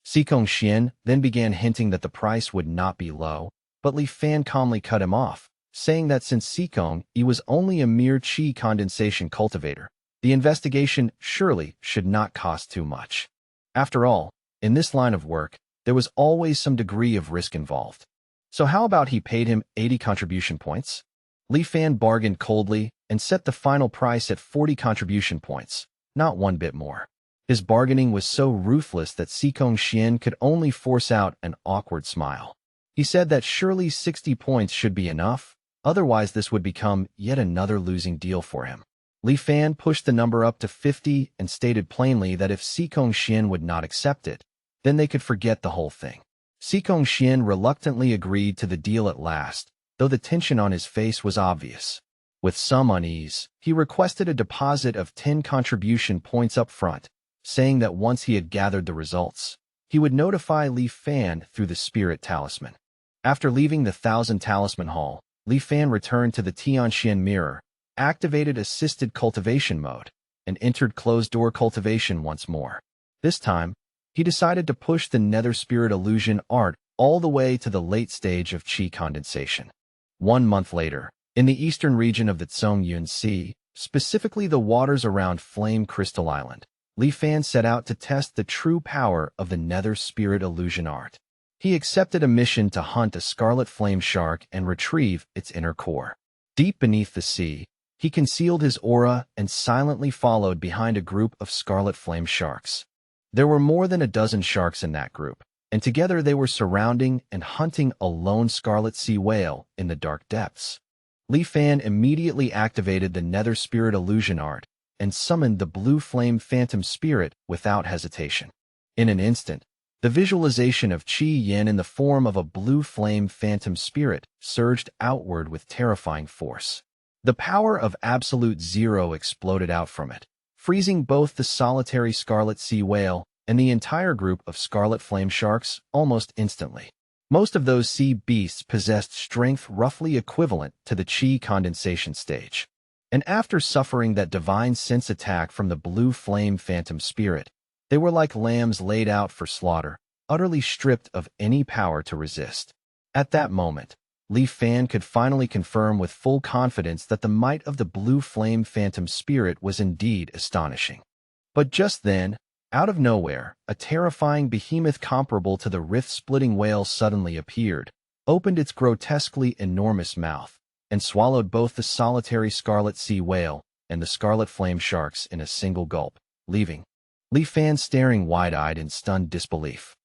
Sikong Xian then began hinting that the price would not be low, but Li Fan calmly cut him off, saying that since Sikong Yi was only a mere qi condensation cultivator, the investigation surely should not cost too much. After all, in this line of work, there was always some degree of risk involved. So how about he paid him 80 contribution points? Li Fan bargained coldly and set the final price at 40 contribution points, not one bit more. His bargaining was so ruthless that Sikong Xian could only force out an awkward smile. He said that surely 60 points should be enough, otherwise this would become yet another losing deal for him. Li Fan pushed the number up to 50 and stated plainly that if Sikong Xian would not accept it, then they could forget the whole thing. Sikong Xian reluctantly agreed to the deal at last, though the tension on his face was obvious. With some unease, he requested a deposit of 10 contribution points up front, saying that once he had gathered the results, he would notify Li Fan through the spirit talisman. After leaving the 1,000 Talisman Hall, Li Fan returned to the Tianxian mirror, activated assisted cultivation mode, and entered closed-door cultivation once more. This time, he decided to push the nether spirit illusion art all the way to the late stage of qi condensation. 1 month later, in the eastern region of the Zhongyun Sea, specifically the waters around Flame Crystal Island, Li Fan set out to test the true power of the nether spirit illusion art. He accepted a mission to hunt a scarlet flame shark and retrieve its inner core. Deep beneath the sea, he concealed his aura and silently followed behind a group of scarlet flame sharks. There were more than a dozen sharks in that group, and together they were surrounding and hunting a lone scarlet sea whale in the dark depths. Li Fan immediately activated the nether spirit illusion art and summoned the blue flame phantom spirit without hesitation. In an instant, the visualization of Qi Yin in the form of a blue flame phantom spirit surged outward with terrifying force. The power of absolute zero exploded out from it, freezing both the solitary scarlet sea whale and the entire group of scarlet flame sharks almost instantly. Most of those sea beasts possessed strength roughly equivalent to the chi condensation stage. And after suffering that divine sense attack from the blue flame phantom spirit, they were like lambs laid out for slaughter, utterly stripped of any power to resist. At that moment, Li Fan could finally confirm with full confidence that the might of the blue flame phantom spirit was indeed astonishing. But just then, out of nowhere, a terrifying behemoth comparable to the rift-splitting whale suddenly appeared, opened its grotesquely enormous mouth, and swallowed both the solitary scarlet sea whale and the scarlet flame sharks in a single gulp, leaving Li Fan staring wide-eyed in stunned disbelief.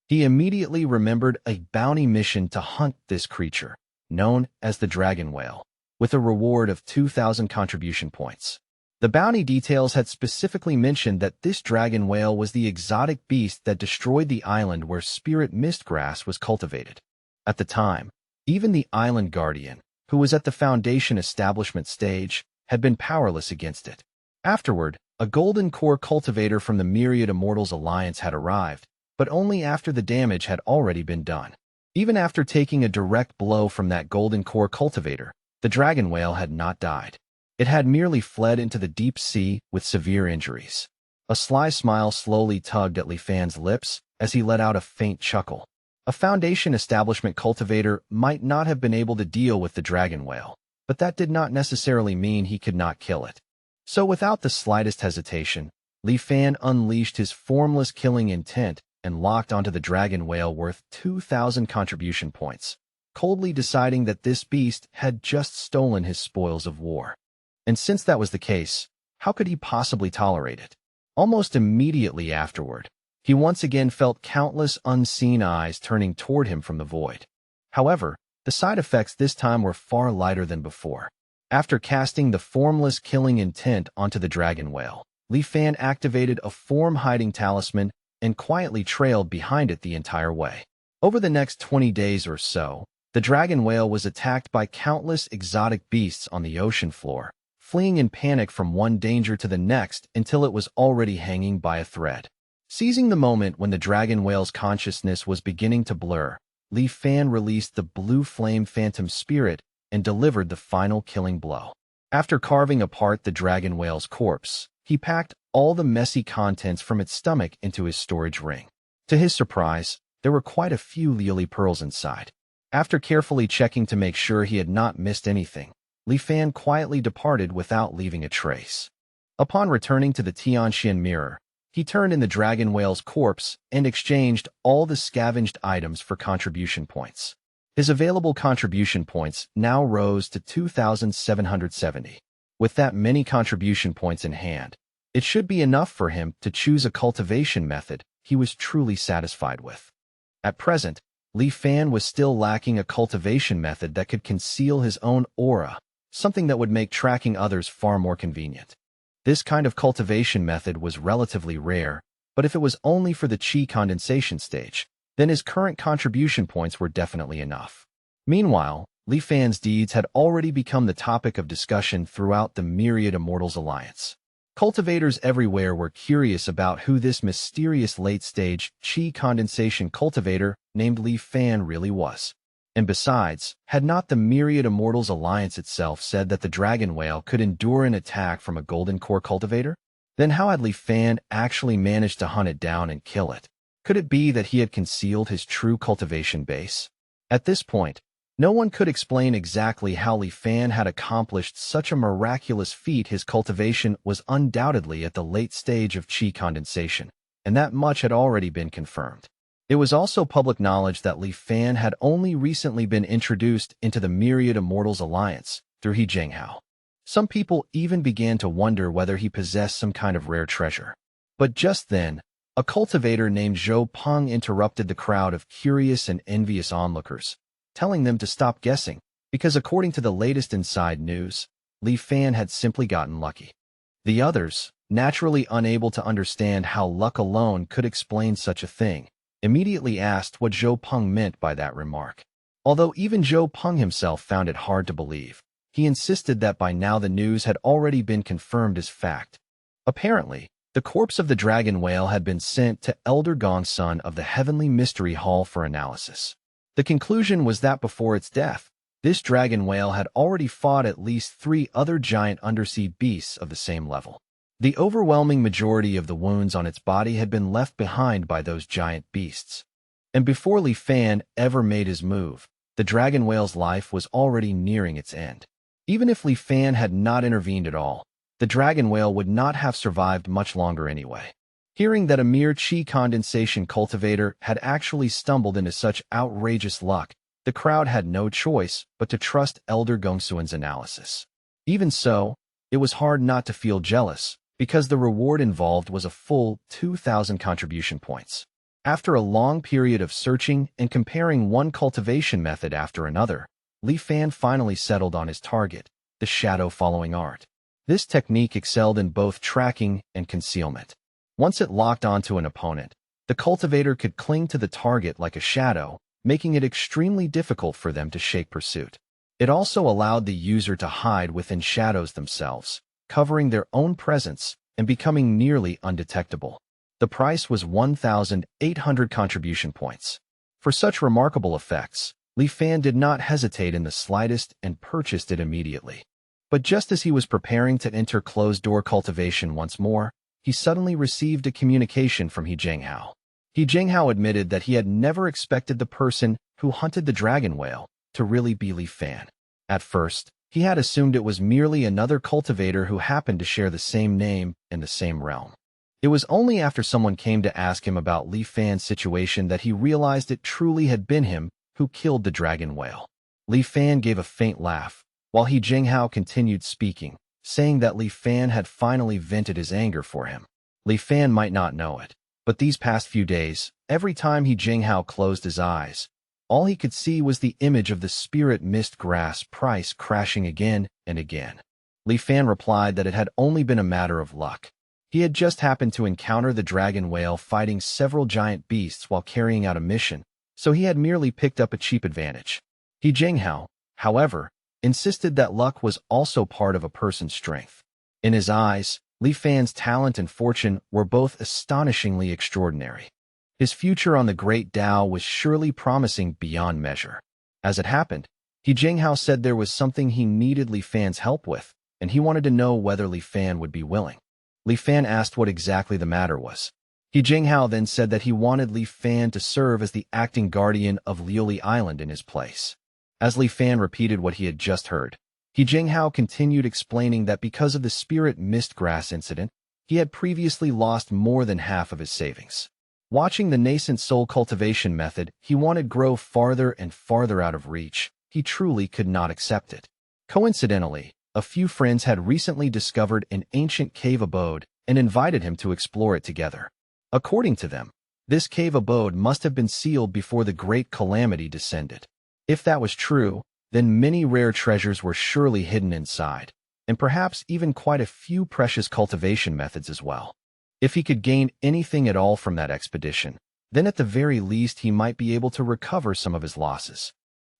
He immediately remembered a bounty mission to hunt this creature, known as the dragon whale, with a reward of 2,000 contribution points. The bounty details had specifically mentioned that this dragon whale was the exotic beast that destroyed the island where spirit mistgrass was cultivated. At the time, even the island guardian, who was at the Foundation establishment stage, had been powerless against it. Afterward, a golden core cultivator from the Myriad Immortals Alliance had arrived, but only after the damage had already been done. Even after taking a direct blow from that golden core cultivator, the dragon whale had not died. It had merely fled into the deep sea with severe injuries. A sly smile slowly tugged at Li Fan's lips as he let out a faint chuckle. A Foundation establishment cultivator might not have been able to deal with the dragon whale, but that did not necessarily mean he could not kill it. So without the slightest hesitation, Li Fan unleashed his formless killing intent and locked onto the dragon whale worth 2,000 contribution points, coldly deciding that this beast had just stolen his spoils of war. And since that was the case, how could he possibly tolerate it? Almost immediately afterward, he once again felt countless unseen eyes turning toward him from the void. However, the side effects this time were far lighter than before. After casting the formless killing intent onto the dragon whale, Li Fan activated a form-hiding talisman and quietly trailed behind it the entire way. Over the next 20 days or so, the dragon whale was attacked by countless exotic beasts on the ocean floor, fleeing in panic from one danger to the next until it was already hanging by a thread. Seizing the moment when the dragon whale's consciousness was beginning to blur, Li Fan released the blue flame phantom spirit and delivered the final killing blow. After carving apart the dragon whale's corpse, he packed all the messy contents from its stomach into his storage ring. To his surprise, there were quite a few lily pearls inside. After carefully checking to make sure he had not missed anything, Li Fan quietly departed without leaving a trace. Upon returning to the Tianxian mirror, he turned in the dragon whale's corpse and exchanged all the scavenged items for contribution points. His available contribution points now rose to 2,770. With that many contribution points in hand, it should be enough for him to choose a cultivation method he was truly satisfied with. At present, Li Fan was still lacking a cultivation method that could conceal his own aura, something that would make tracking others far more convenient. This kind of cultivation method was relatively rare, but if it was only for the chi condensation stage, then his current contribution points were definitely enough. Meanwhile, Li Fan's deeds had already become the topic of discussion throughout the Myriad Immortals Alliance. Cultivators everywhere were curious about who this mysterious late-stage chi condensation cultivator named Li Fan really was. And besides, had not the Myriad Immortals Alliance itself said that the dragon whale could endure an attack from a golden core cultivator? Then how had Li Fan actually managed to hunt it down and kill it? Could it be that he had concealed his true cultivation base? At this point, no one could explain exactly how Li Fan had accomplished such a miraculous feat. His cultivation was undoubtedly at the late stage of chi condensation, and that much had already been confirmed. It was also public knowledge that Li Fan had only recently been introduced into the Myriad Immortals Alliance through He Jianghao. Some people even began to wonder whether he possessed some kind of rare treasure. But just then, a cultivator named Zhou Peng interrupted the crowd of curious and envious onlookers, telling them to stop guessing, because according to the latest inside news, Li Fan had simply gotten lucky. The others, naturally unable to understand how luck alone could explain such a thing, immediately asked what Zhou Peng meant by that remark. Although even Zhou Peng himself found it hard to believe, he insisted that by now the news had already been confirmed as fact. Apparently, the corpse of the dragon whale had been sent to Elder Gongsun of the Heavenly Mystery Hall for analysis. The conclusion was that before its death, this dragon whale had already fought at least 3 other giant undersea beasts of the same level. The overwhelming majority of the wounds on its body had been left behind by those giant beasts. And before Li Fan ever made his move, the dragon whale's life was already nearing its end. Even if Li Fan had not intervened at all, the dragon whale would not have survived much longer anyway. Hearing that a mere chi condensation cultivator had actually stumbled into such outrageous luck, the crowd had no choice but to trust Elder Gongsuan's analysis. Even so, it was hard not to feel jealous, because the reward involved was a full 2,000 contribution points. After a long period of searching and comparing one cultivation method after another, Li Fan finally settled on his target, the shadow-following art. This technique excelled in both tracking and concealment. Once it locked onto an opponent, the cultivator could cling to the target like a shadow, making it extremely difficult for them to shake pursuit. It also allowed the user to hide within shadows themselves, covering their own presence and becoming nearly undetectable. The price was 1,800 contribution points. For such remarkable effects, Li Fan did not hesitate in the slightest and purchased it immediately. But just as he was preparing to enter closed-door cultivation once more, he suddenly received a communication from He Jinghao. He Jinghao admitted that he had never expected the person who hunted the dragon whale to really be Li Fan. At first, he had assumed it was merely another cultivator who happened to share the same name in the same realm. It was only after someone came to ask him about Li Fan's situation that he realized it truly had been him who killed the dragon whale. Li Fan gave a faint laugh, while He Jinghao continued speaking, saying that Li Fan had finally vented his anger for him. Li Fan might not know it, but these past few days, every time He Jinghao closed his eyes, all he could see was the image of the spirit mist grass price crashing again and again. Li Fan replied that it had only been a matter of luck. He had just happened to encounter the dragon whale fighting several giant beasts while carrying out a mission, so he had merely picked up a cheap advantage. He Jinghao, however, insisted that luck was also part of a person's strength. In his eyes, Li Fan's talent and fortune were both astonishingly extraordinary. His future on the Great Tao was surely promising beyond measure. As it happened, He Jinghao said there was something he needed Li Fan's help with, and he wanted to know whether Li Fan would be willing. Li Fan asked what exactly the matter was. He Jinghao then said that he wanted Li Fan to serve as the acting guardian of Liuli Island in his place. As Li Fan repeated what he had just heard, He Jinghao continued explaining that because of the spirit mistgrass incident, he had previously lost more than half of his savings. Watching the nascent soul cultivation method he wanted grow farther and farther out of reach, he truly could not accept it. Coincidentally, a few friends had recently discovered an ancient cave abode and invited him to explore it together. According to them, this cave abode must have been sealed before the great calamity descended. If that was true, then many rare treasures were surely hidden inside, and perhaps even quite a few precious cultivation methods as well. If he could gain anything at all from that expedition, then at the very least he might be able to recover some of his losses.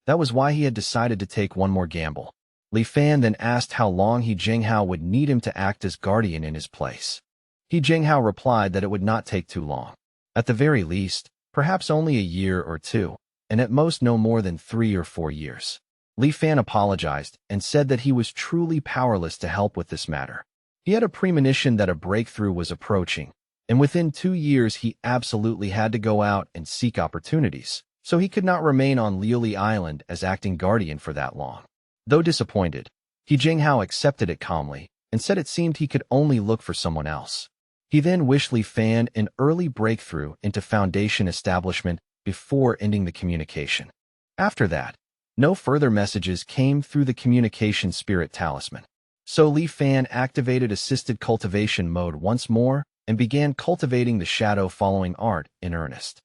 That was why he had decided to take one more gamble. Li Fan then asked how long He Jinghao would need him to act as guardian in his place. He Jinghao replied that it would not take too long. At the very least, perhaps only a year or two, and at most no more than 3 or 4 years. Li Fan apologized and said that he was truly powerless to help with this matter. He had a premonition that a breakthrough was approaching, and within 2 years he absolutely had to go out and seek opportunities, so he could not remain on Liuli Island as acting guardian for that long. Though disappointed, He Jinghao accepted it calmly and said it seemed he could only look for someone else. He then wished Li Fan an early breakthrough into Foundation establishment before ending the communication. After that, no further messages came through the communication spirit talisman. So Li Fan activated assisted cultivation mode once more and began cultivating the shadow-following art in earnest.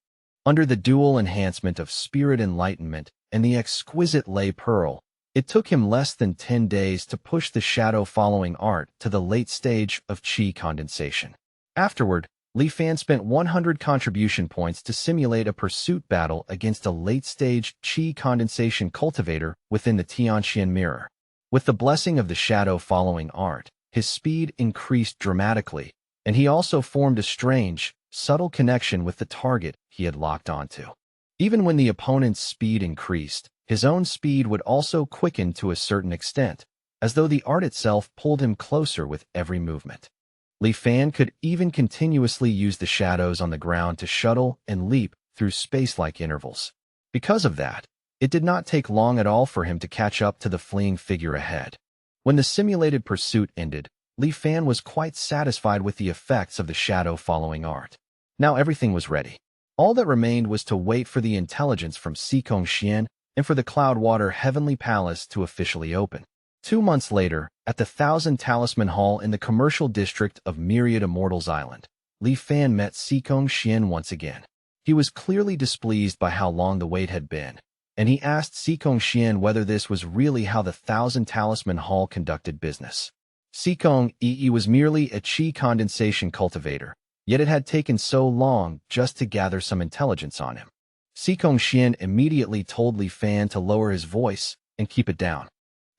Under the dual enhancement of spirit enlightenment and the exquisite lay pearl, it took him less than 10 days to push the shadow-following art to the late stage of chi condensation. Afterward, Li Fan spent 100 contribution points to simulate a pursuit battle against a late-stage chi condensation cultivator within the Tianxian mirror. With the blessing of the shadow-following art, his speed increased dramatically, and he also formed a strange, subtle connection with the target he had locked onto. Even when the opponent's speed increased, his own speed would also quicken to a certain extent, as though the art itself pulled him closer with every movement. Li Fan could even continuously use the shadows on the ground to shuttle and leap through space-like intervals. Because of that, it did not take long at all for him to catch up to the fleeing figure ahead. When the simulated pursuit ended, Li Fan was quite satisfied with the effects of the shadow-following art. Now everything was ready. All that remained was to wait for the intelligence from Xikong Xian and for the Cloudwater Heavenly Palace to officially open. 2 months later, at the Thousand Talisman Hall in the commercial district of Myriad Immortals Island, Li Fan met Xikong Xian once again. He was clearly displeased by how long the wait had been, and he asked Xikong Xian whether this was really how the Thousand Talisman Hall conducted business. Xikong Yi was merely a qi condensation cultivator, yet it had taken so long just to gather some intelligence on him. Xikong Xian immediately told Li Fan to lower his voice and keep it down.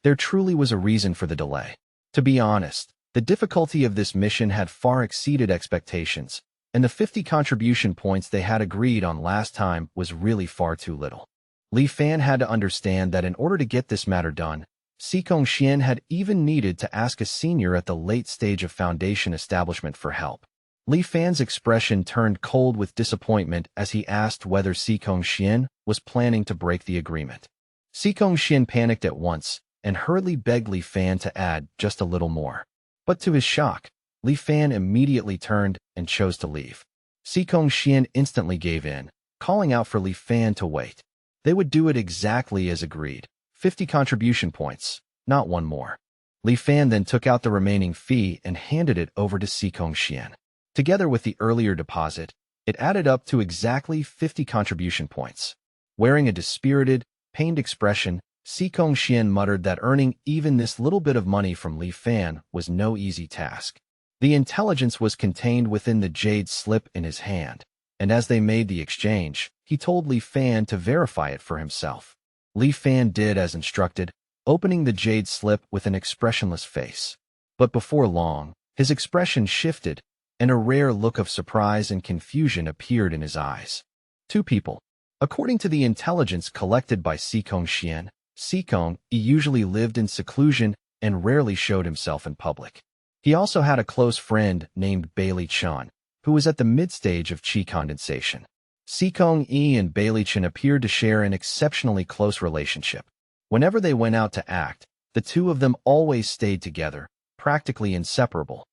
There truly was a reason for the delay. To be honest, the difficulty of this mission had far exceeded expectations, and the 50 contribution points they had agreed on last time was really far too little. Li Fan had to understand that in order to get this matter done, Xikong Xian had even needed to ask a senior at the late stage of Foundation establishment for help. Li Fan's expression turned cold with disappointment as he asked whether Xikong Xian was planning to break the agreement. Xikong Xian panicked at once and hurriedly begged Li Fan to add just a little more. But to his shock, Li Fan immediately turned and chose to leave. Xikong Xian instantly gave in, calling out for Li Fan to wait. They would do it exactly as agreed. 50 contribution points, not one more. Li Fan then took out the remaining fee and handed it over to Xikong Xian. Together with the earlier deposit, it added up to exactly 50 contribution points. Wearing a dispirited, pained expression, Xikong Xian muttered that earning even this little bit of money from Li Fan was no easy task. The intelligence was contained within the jade slip in his hand, and as they made the exchange, he told Li Fan to verify it for himself. Li Fan did as instructed, opening the jade slip with an expressionless face. But before long, his expression shifted, and a rare look of surprise and confusion appeared in his eyes. 2 people. According to the intelligence collected by Xikong Xian, Xikong usually lived in seclusion and rarely showed himself in public. He also had a close friend named Bailey Chan, who was at the mid-stage of qi condensation. Xikong Yi and Bailey Chen appeared to share an exceptionally close relationship. Whenever they went out to act, the two of them always stayed together, practically inseparable.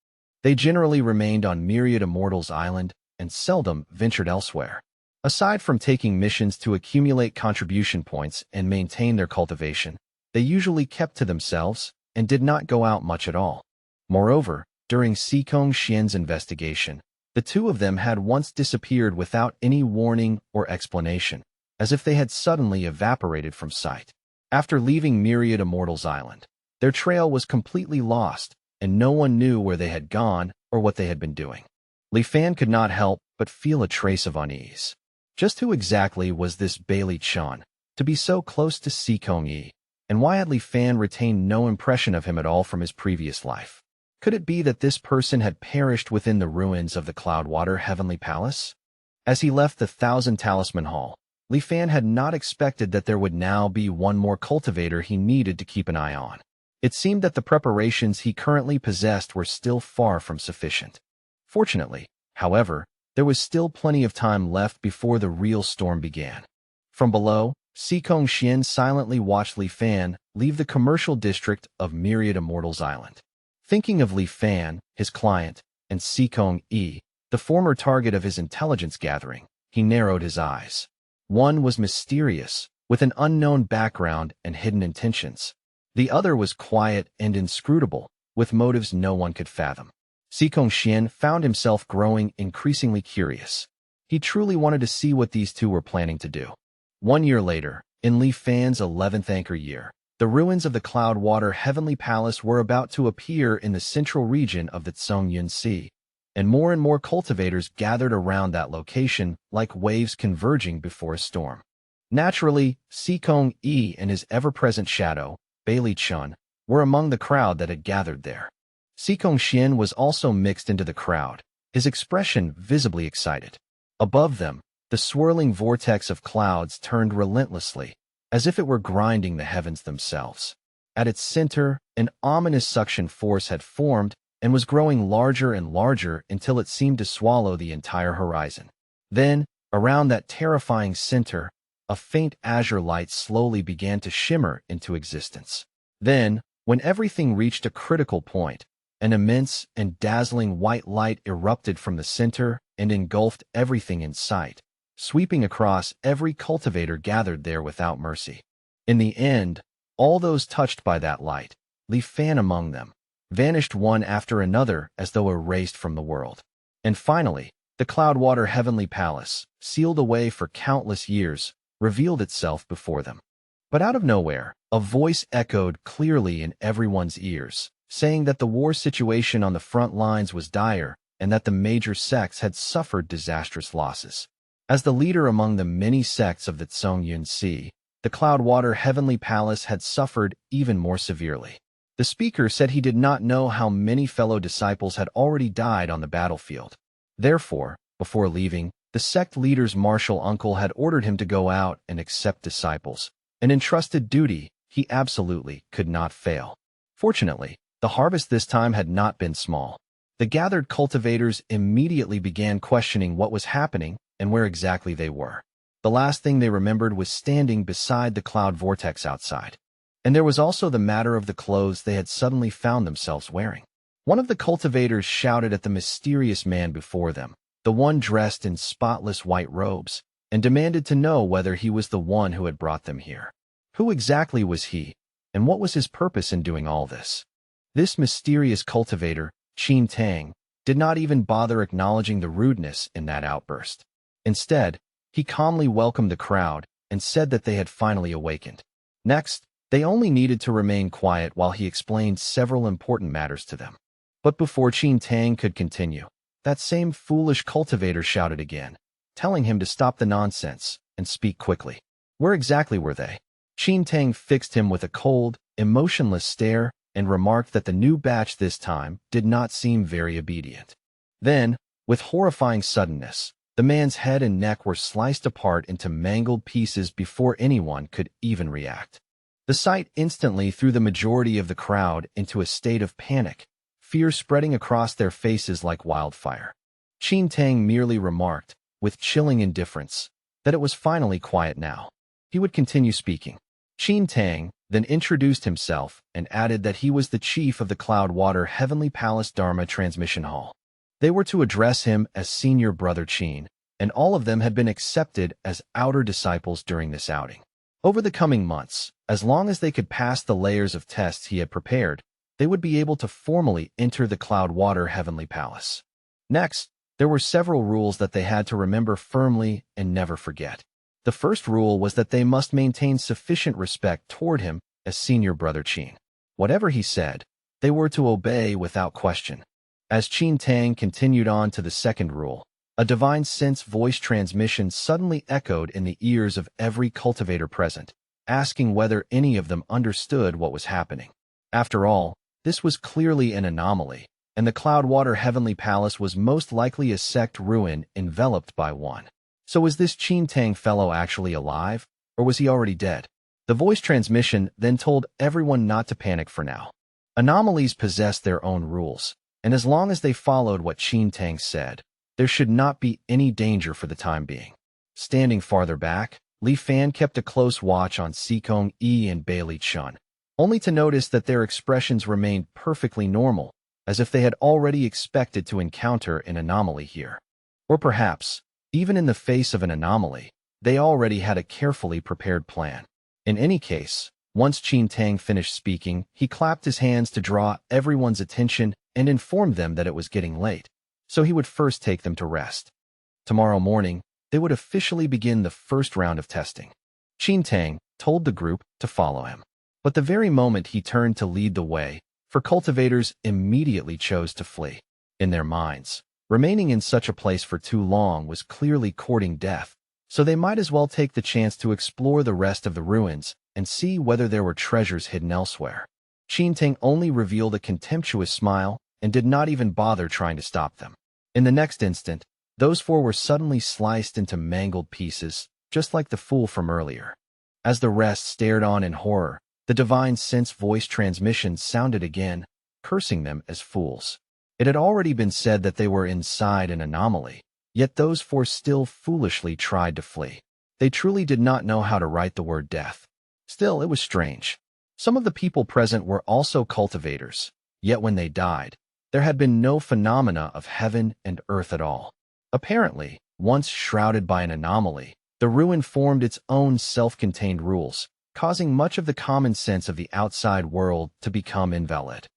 They generally remained on Myriad Immortals Island and seldom ventured elsewhere. Aside from taking missions to accumulate contribution points and maintain their cultivation, they usually kept to themselves and did not go out much at all. Moreover, during Xikong Xian's investigation, the two of them had once disappeared without any warning or explanation, as if they had suddenly evaporated from sight. After leaving Myriad Immortals Island, their trail was completely lost, and no one knew where they had gone or what they had been doing. Li Fan could not help but feel a trace of unease. Just who exactly was this Bailey Chan, to be so close to Xikong Yi, and why had Li Fan retained no impression of him at all from his previous life? Could it be that this person had perished within the ruins of the Cloudwater Heavenly Palace? As he left the Thousand Talisman Hall, Li Fan had not expected that there would now be one more cultivator he needed to keep an eye on. It seemed that the preparations he currently possessed were still far from sufficient. Fortunately, however, there was still plenty of time left before the real storm began. From below, Xikong Xian silently watched Li Fan leave the commercial district of Myriad Immortals Island. Thinking of Li Fan, his client, and Xikong Yi, the former target of his intelligence gathering, he narrowed his eyes. One was mysterious, with an unknown background and hidden intentions. The other was quiet and inscrutable, with motives no one could fathom. Xikong Xian found himself growing increasingly curious. He truly wanted to see what these two were planning to do. 1 year later, in Li Fan's 11th anchor year, the ruins of the Cloudwater Heavenly Palace were about to appear in the central region of the Zhongyun Sea, and more cultivators gathered around that location like waves converging before a storm. Naturally, Xikong Yi and his ever-present shadow, Bailey Chun, were among the crowd that had gathered there. Xikong Xian was also mixed into the crowd, his expression visibly excited. Above them, The swirling vortex of clouds turned relentlessly, as if it were grinding the heavens themselves. At its center, an ominous suction force had formed and was growing larger and larger until it seemed to swallow the entire horizon. Then, around that terrifying center, a faint azure light slowly began to shimmer into existence. Then, when everything reached a critical point, an immense and dazzling white light erupted from the center and engulfed everything in sight, sweeping across every cultivator gathered there without mercy. In the end, all those touched by that light, Defy among them, vanished one after another as though erased from the world. And finally, the Cloudwater Heavenly Palace, sealed away for countless years, revealed itself before them. But out of nowhere, a voice echoed clearly in everyone's ears, saying that the war situation on the front lines was dire and that the major sects had suffered disastrous losses. As the leader among the many sects of the Zhongyun, the Cloudwater Heavenly Palace had suffered even more severely. The speaker said he did not know how many fellow disciples had already died on the battlefield. Therefore, before leaving, the sect leader's martial uncle had ordered him to go out and accept disciples, an entrusted duty he absolutely could not fail. Fortunately, the harvest this time had not been small. The gathered cultivators immediately began questioning what was happening and where exactly they were. The last thing they remembered was standing beside the cloud vortex outside. And there was also the matter of the clothes they had suddenly found themselves wearing. One of the cultivators shouted at the mysterious man before them, the one dressed in spotless white robes, and demanded to know whether he was the one who had brought them here. Who exactly was he, and what was his purpose in doing all this? This mysterious cultivator, Qin Tang, did not even bother acknowledging the rudeness in that outburst. Instead, he calmly welcomed the crowd and said that they had finally awakened. Next, they only needed to remain quiet while he explained several important matters to them. But before Qin Tang could continue, that same foolish cultivator shouted again, telling him to stop the nonsense and speak quickly. Where exactly were they? Qin Tang fixed him with a cold, emotionless stare and remarked that the new batch this time did not seem very obedient. Then, with horrifying suddenness, the man's head and neck were sliced apart into mangled pieces before anyone could even react. The sight instantly threw the majority of the crowd into a state of panic, fear spreading across their faces like wildfire. Qin Tang merely remarked, with chilling indifference, that it was finally quiet now. He would continue speaking. Qin Tang then introduced himself and added that he was the chief of the Cloudwater Heavenly Palace Dharma Transmission Hall. They were to address him as Senior Brother Qin, and all of them had been accepted as outer disciples during this outing. Over the coming months, as long as they could pass the layers of tests he had prepared, they would be able to formally enter the Cloudwater Heavenly Palace. Next, there were several rules that they had to remember firmly and never forget. The first rule was that they must maintain sufficient respect toward him as Senior Brother Qin. Whatever he said, they were to obey without question. As Qin Tang continued on to the second rule, a divine sense voice transmission suddenly echoed in the ears of every cultivator present, asking whether any of them understood what was happening. After all, this was clearly an anomaly, and the Cloudwater Heavenly Palace was most likely a sect ruin enveloped by one. So was this Qin Tang fellow actually alive, or was he already dead? The voice transmission then told everyone not to panic for now. Anomalies possess their own rules, and as long as they followed what Qin Tang said, there should not be any danger for the time being. Standing farther back, Li Fan kept a close watch on Sikong Yi and Bailey Chun, only to notice that their expressions remained perfectly normal, as if they had already expected to encounter an anomaly here. Or perhaps, even in the face of an anomaly, they already had a carefully prepared plan. In any case, once Qin Tang finished speaking, he clapped his hands to draw everyone's attention and informed them that it was getting late, so he would first take them to rest. Tomorrow morning, they would officially begin the first round of testing. Qin Tang told the group to follow him. But the very moment he turned to lead the way, for cultivators immediately chose to flee. In their minds, remaining in such a place for too long was clearly courting death, so they might as well take the chance to explore the rest of the ruins and see whether there were treasures hidden elsewhere. Qin Tang only revealed a contemptuous smile and did not even bother trying to stop them. In the next instant, Those four were suddenly sliced into mangled pieces, just like the fool from earlier. As the rest stared on in horror, the divine sense voice transmission sounded again, cursing them as fools. It had already been said that they were inside an anomaly, yet those four still foolishly tried to flee. They truly did not know how to write the word death. Still, it was strange. Some of the people present were also cultivators, yet when they died, there had been no phenomena of heaven and earth at all. Apparently, once shrouded by an anomaly, the ruin formed its own self-contained rules, causing much of the common sense of the outside world to become invalid.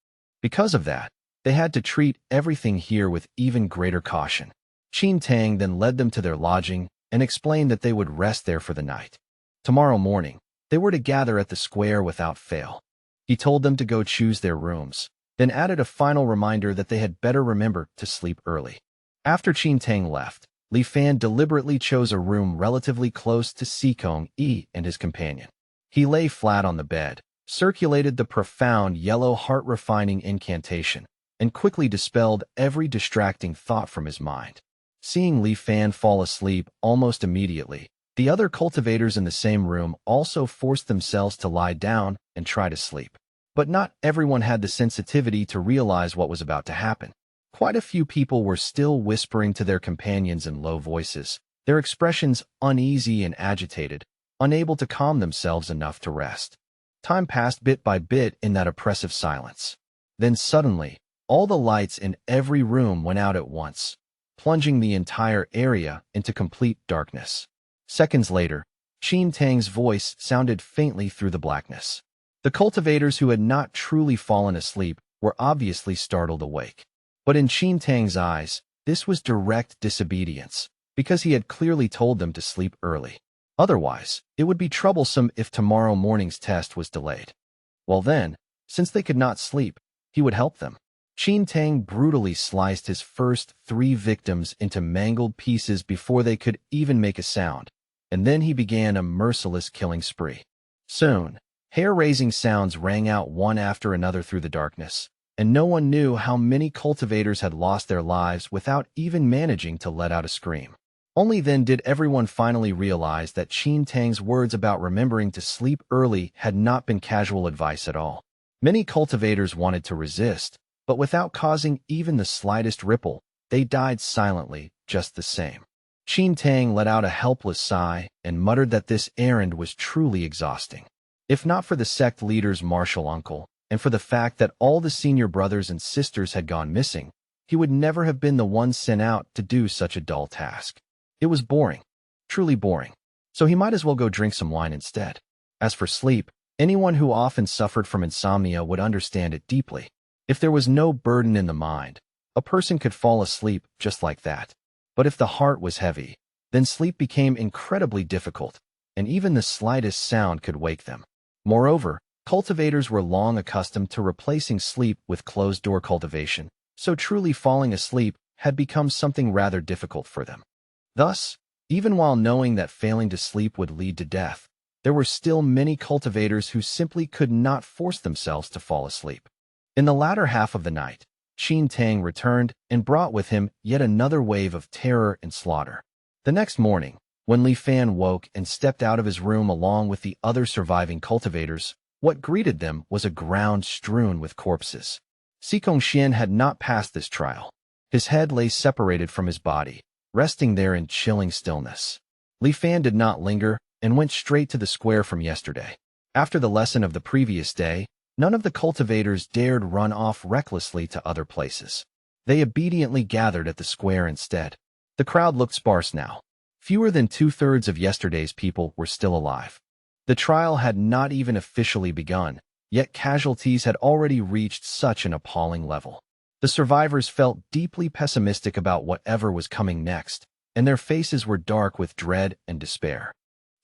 Because of that, they had to treat everything here with even greater caution. Qin Tang then led them to their lodging and explained that they would rest there for the night. Tomorrow morning, they were to gather at the square without fail. He told them to go choose their rooms, then added a final reminder that they had better remember to sleep early. After Qin Tang left, Li Fan deliberately chose a room relatively close to Sikong Yi and his companion. He lay flat on the bed, circulated the profound yellow heart-refining incantation, and quickly dispelled every distracting thought from his mind. Seeing Li Fan fall asleep almost immediately, the other cultivators in the same room also forced themselves to lie down and try to sleep. But not everyone had the sensitivity to realize what was about to happen. Quite a few people were still whispering to their companions in low voices, their expressions uneasy and agitated, unable to calm themselves enough to rest. Time passed bit by bit in that oppressive silence. Then suddenly, all the lights in every room went out at once, plunging the entire area into complete darkness. Seconds later, Qin Tang's voice sounded faintly through the blackness. The cultivators who had not truly fallen asleep were obviously startled awake. But in Qin Tang's eyes, this was direct disobedience, because he had clearly told them to sleep early. Otherwise, it would be troublesome if tomorrow morning's test was delayed. Well then, since they could not sleep, he would help them. Qin Tang brutally sliced his first 3 victims into mangled pieces before they could even make a sound, and then he began a merciless killing spree. Soon, hair-raising sounds rang out one after another through the darkness, and no one knew how many cultivators had lost their lives without even managing to let out a scream. Only then did everyone finally realize that Qin Tang's words about remembering to sleep early had not been casual advice at all. Many cultivators wanted to resist, but without causing even the slightest ripple, they died silently just the same. Qin Tang let out a helpless sigh and muttered that this errand was truly exhausting. If not for the sect leader's martial uncle, and for the fact that all the senior brothers and sisters had gone missing, he would never have been the one sent out to do such a dull task. It was boring, truly boring, so he might as well go drink some wine instead. As for sleep, anyone who often suffered from insomnia would understand it deeply. If there was no burden in the mind, a person could fall asleep just like that. But if the heart was heavy, then sleep became incredibly difficult, and even the slightest sound could wake them. Moreover, cultivators were long accustomed to replacing sleep with closed-door cultivation, so truly falling asleep had become something rather difficult for them. Thus, even while knowing that failing to sleep would lead to death, there were still many cultivators who simply could not force themselves to fall asleep. In the latter half of the night, Qin Tang returned and brought with him yet another wave of terror and slaughter. The next morning, when Li Fan woke and stepped out of his room along with the other surviving cultivators, what greeted them was a ground strewn with corpses. Sikong Xian had not passed this trial. His head lay separated from his body, resting there in chilling stillness. Li Fan did not linger and went straight to the square from yesterday. After the lesson of the previous day, none of the cultivators dared run off recklessly to other places. They obediently gathered at the square instead. The crowd looked sparse now. Fewer than 2/3 of yesterday's people were still alive. The trial had not even officially begun, yet casualties had already reached such an appalling level. The survivors felt deeply pessimistic about whatever was coming next, and their faces were dark with dread and despair.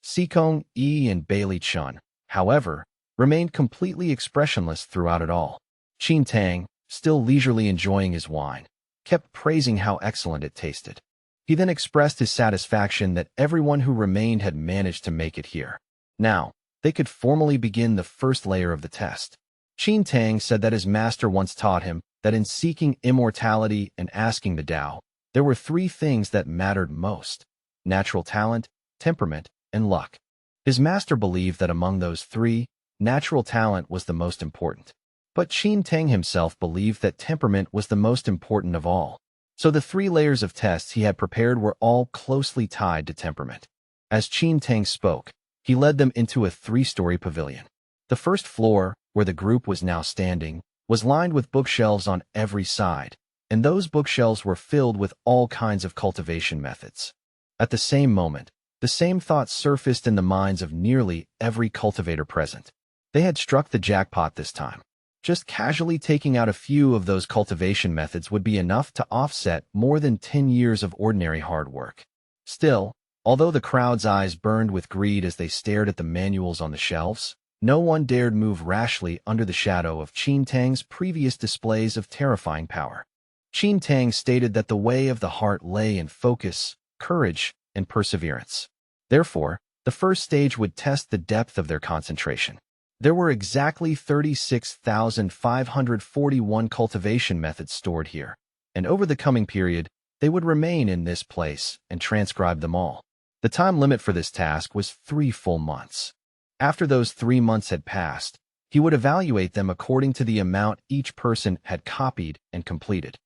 Sikong Yi and Bailey Chun, however, remained completely expressionless throughout it all. Qin Tang, still leisurely enjoying his wine, kept praising how excellent it tasted. He then expressed his satisfaction that everyone who remained had managed to make it here. Now, they could formally begin the first layer of the test. Qin Tang said that his master once taught him that in seeking immortality and asking the Tao, There were three things that mattered most: natural talent, temperament, and luck. His master believed that among those three, natural talent was the most important. But Qin Tang himself believed that temperament was the most important of all. So the three layers of tests he had prepared were all closely tied to temperament. As Qin Tang spoke, he led them into a three-story pavilion. The first floor, where the group was now standing, was lined with bookshelves on every side, and those bookshelves were filled with all kinds of cultivation methods. At the same moment, the same thoughts surfaced in the minds of nearly every cultivator present. They had struck the jackpot this time. Just casually taking out a few of those cultivation methods would be enough to offset more than 10 years of ordinary hard work. Still, although the crowd's eyes burned with greed as they stared at the manuals on the shelves, no one dared move rashly under the shadow of Qin Tang's previous displays of terrifying power. Qin Tang stated that the way of the heart lay in focus, courage, and perseverance. Therefore, the first stage would test the depth of their concentration. There were exactly 36,541 cultivation methods stored here, and over the coming period, they would remain in this place and transcribe them all. The time limit for this task was 3 full months. After those 3 months had passed, he would evaluate them according to the amount each person had copied and completed.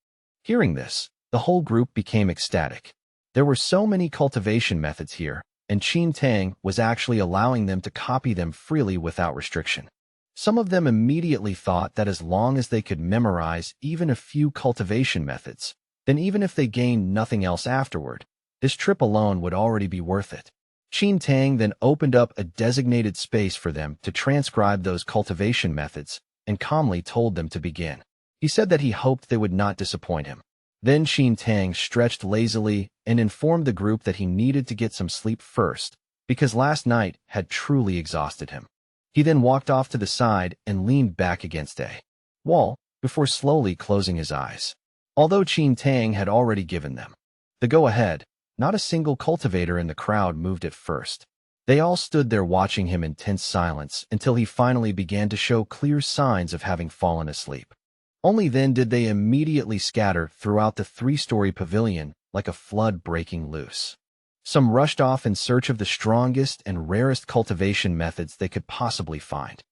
Hearing this, the whole group became ecstatic. There were so many cultivation methods here, and Qin Tang was actually allowing them to copy them freely without restriction. Some of them immediately thought that as long as they could memorize even a few cultivation methods, then even if they gained nothing else afterward, this trip alone would already be worth it. Qin Tang then opened up a designated space for them to transcribe those cultivation methods and calmly told them to begin. He said that he hoped they would not disappoint him. Then Qin Tang stretched lazily and informed the group that he needed to get some sleep first, because last night had truly exhausted him. He then walked off to the side and leaned back against a wall before slowly closing his eyes. Although Qin Tang had already given them the go-ahead, not a single cultivator in the crowd moved at first. They all stood there watching him in tense silence until he finally began to show clear signs of having fallen asleep. Only then did they immediately scatter throughout the three-story pavilion like a flood breaking loose. Some rushed off in search of the strongest and rarest cultivation methods they could possibly find.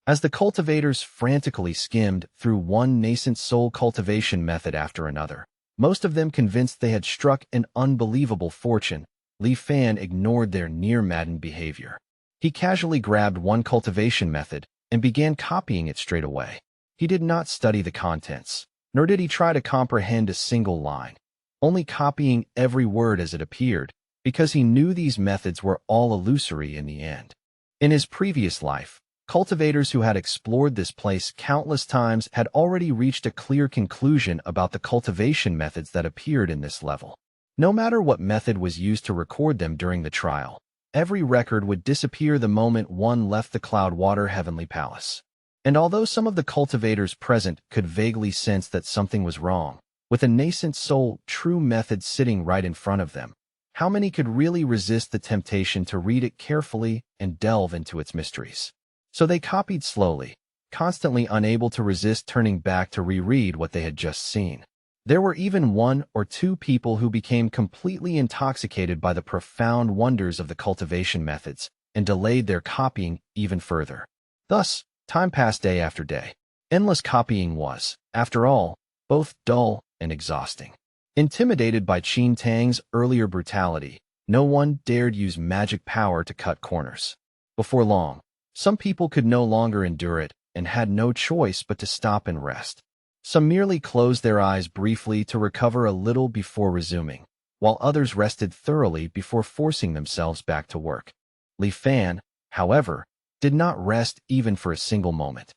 As the cultivators frantically skimmed through one nascent soul cultivation method after another, most of them convinced they had struck an unbelievable fortune, Li Fan ignored their near-maddened behavior. He casually grabbed one cultivation method and began copying it straight away. He did not study the contents, nor did he try to comprehend a single line, only copying every word as it appeared, because he knew these methods were all illusory in the end. In his previous life, cultivators who had explored this place countless times had already reached a clear conclusion about the cultivation methods that appeared in this level. No matter what method was used to record them during the trial, every record would disappear the moment one left the Cloudwater Heavenly Palace. And although some of the cultivators present could vaguely sense that something was wrong, with a nascent soul true method sitting right in front of them, how many could really resist the temptation to read it carefully and delve into its mysteries? So they copied slowly, constantly unable to resist turning back to reread what they had just seen. There were even 1 or 2 people who became completely intoxicated by the profound wonders of the cultivation methods and delayed their copying even further. Thus, time passed day after day. Endless copying was, after all, both dull and exhausting. Intimidated by Qin Tang's earlier brutality, no one dared use magic power to cut corners. Before long, some people could no longer endure it and had no choice but to stop and rest. Some merely closed their eyes briefly to recover a little before resuming, while others rested thoroughly before forcing themselves back to work. Li Fan, however, did not rest even for a single moment.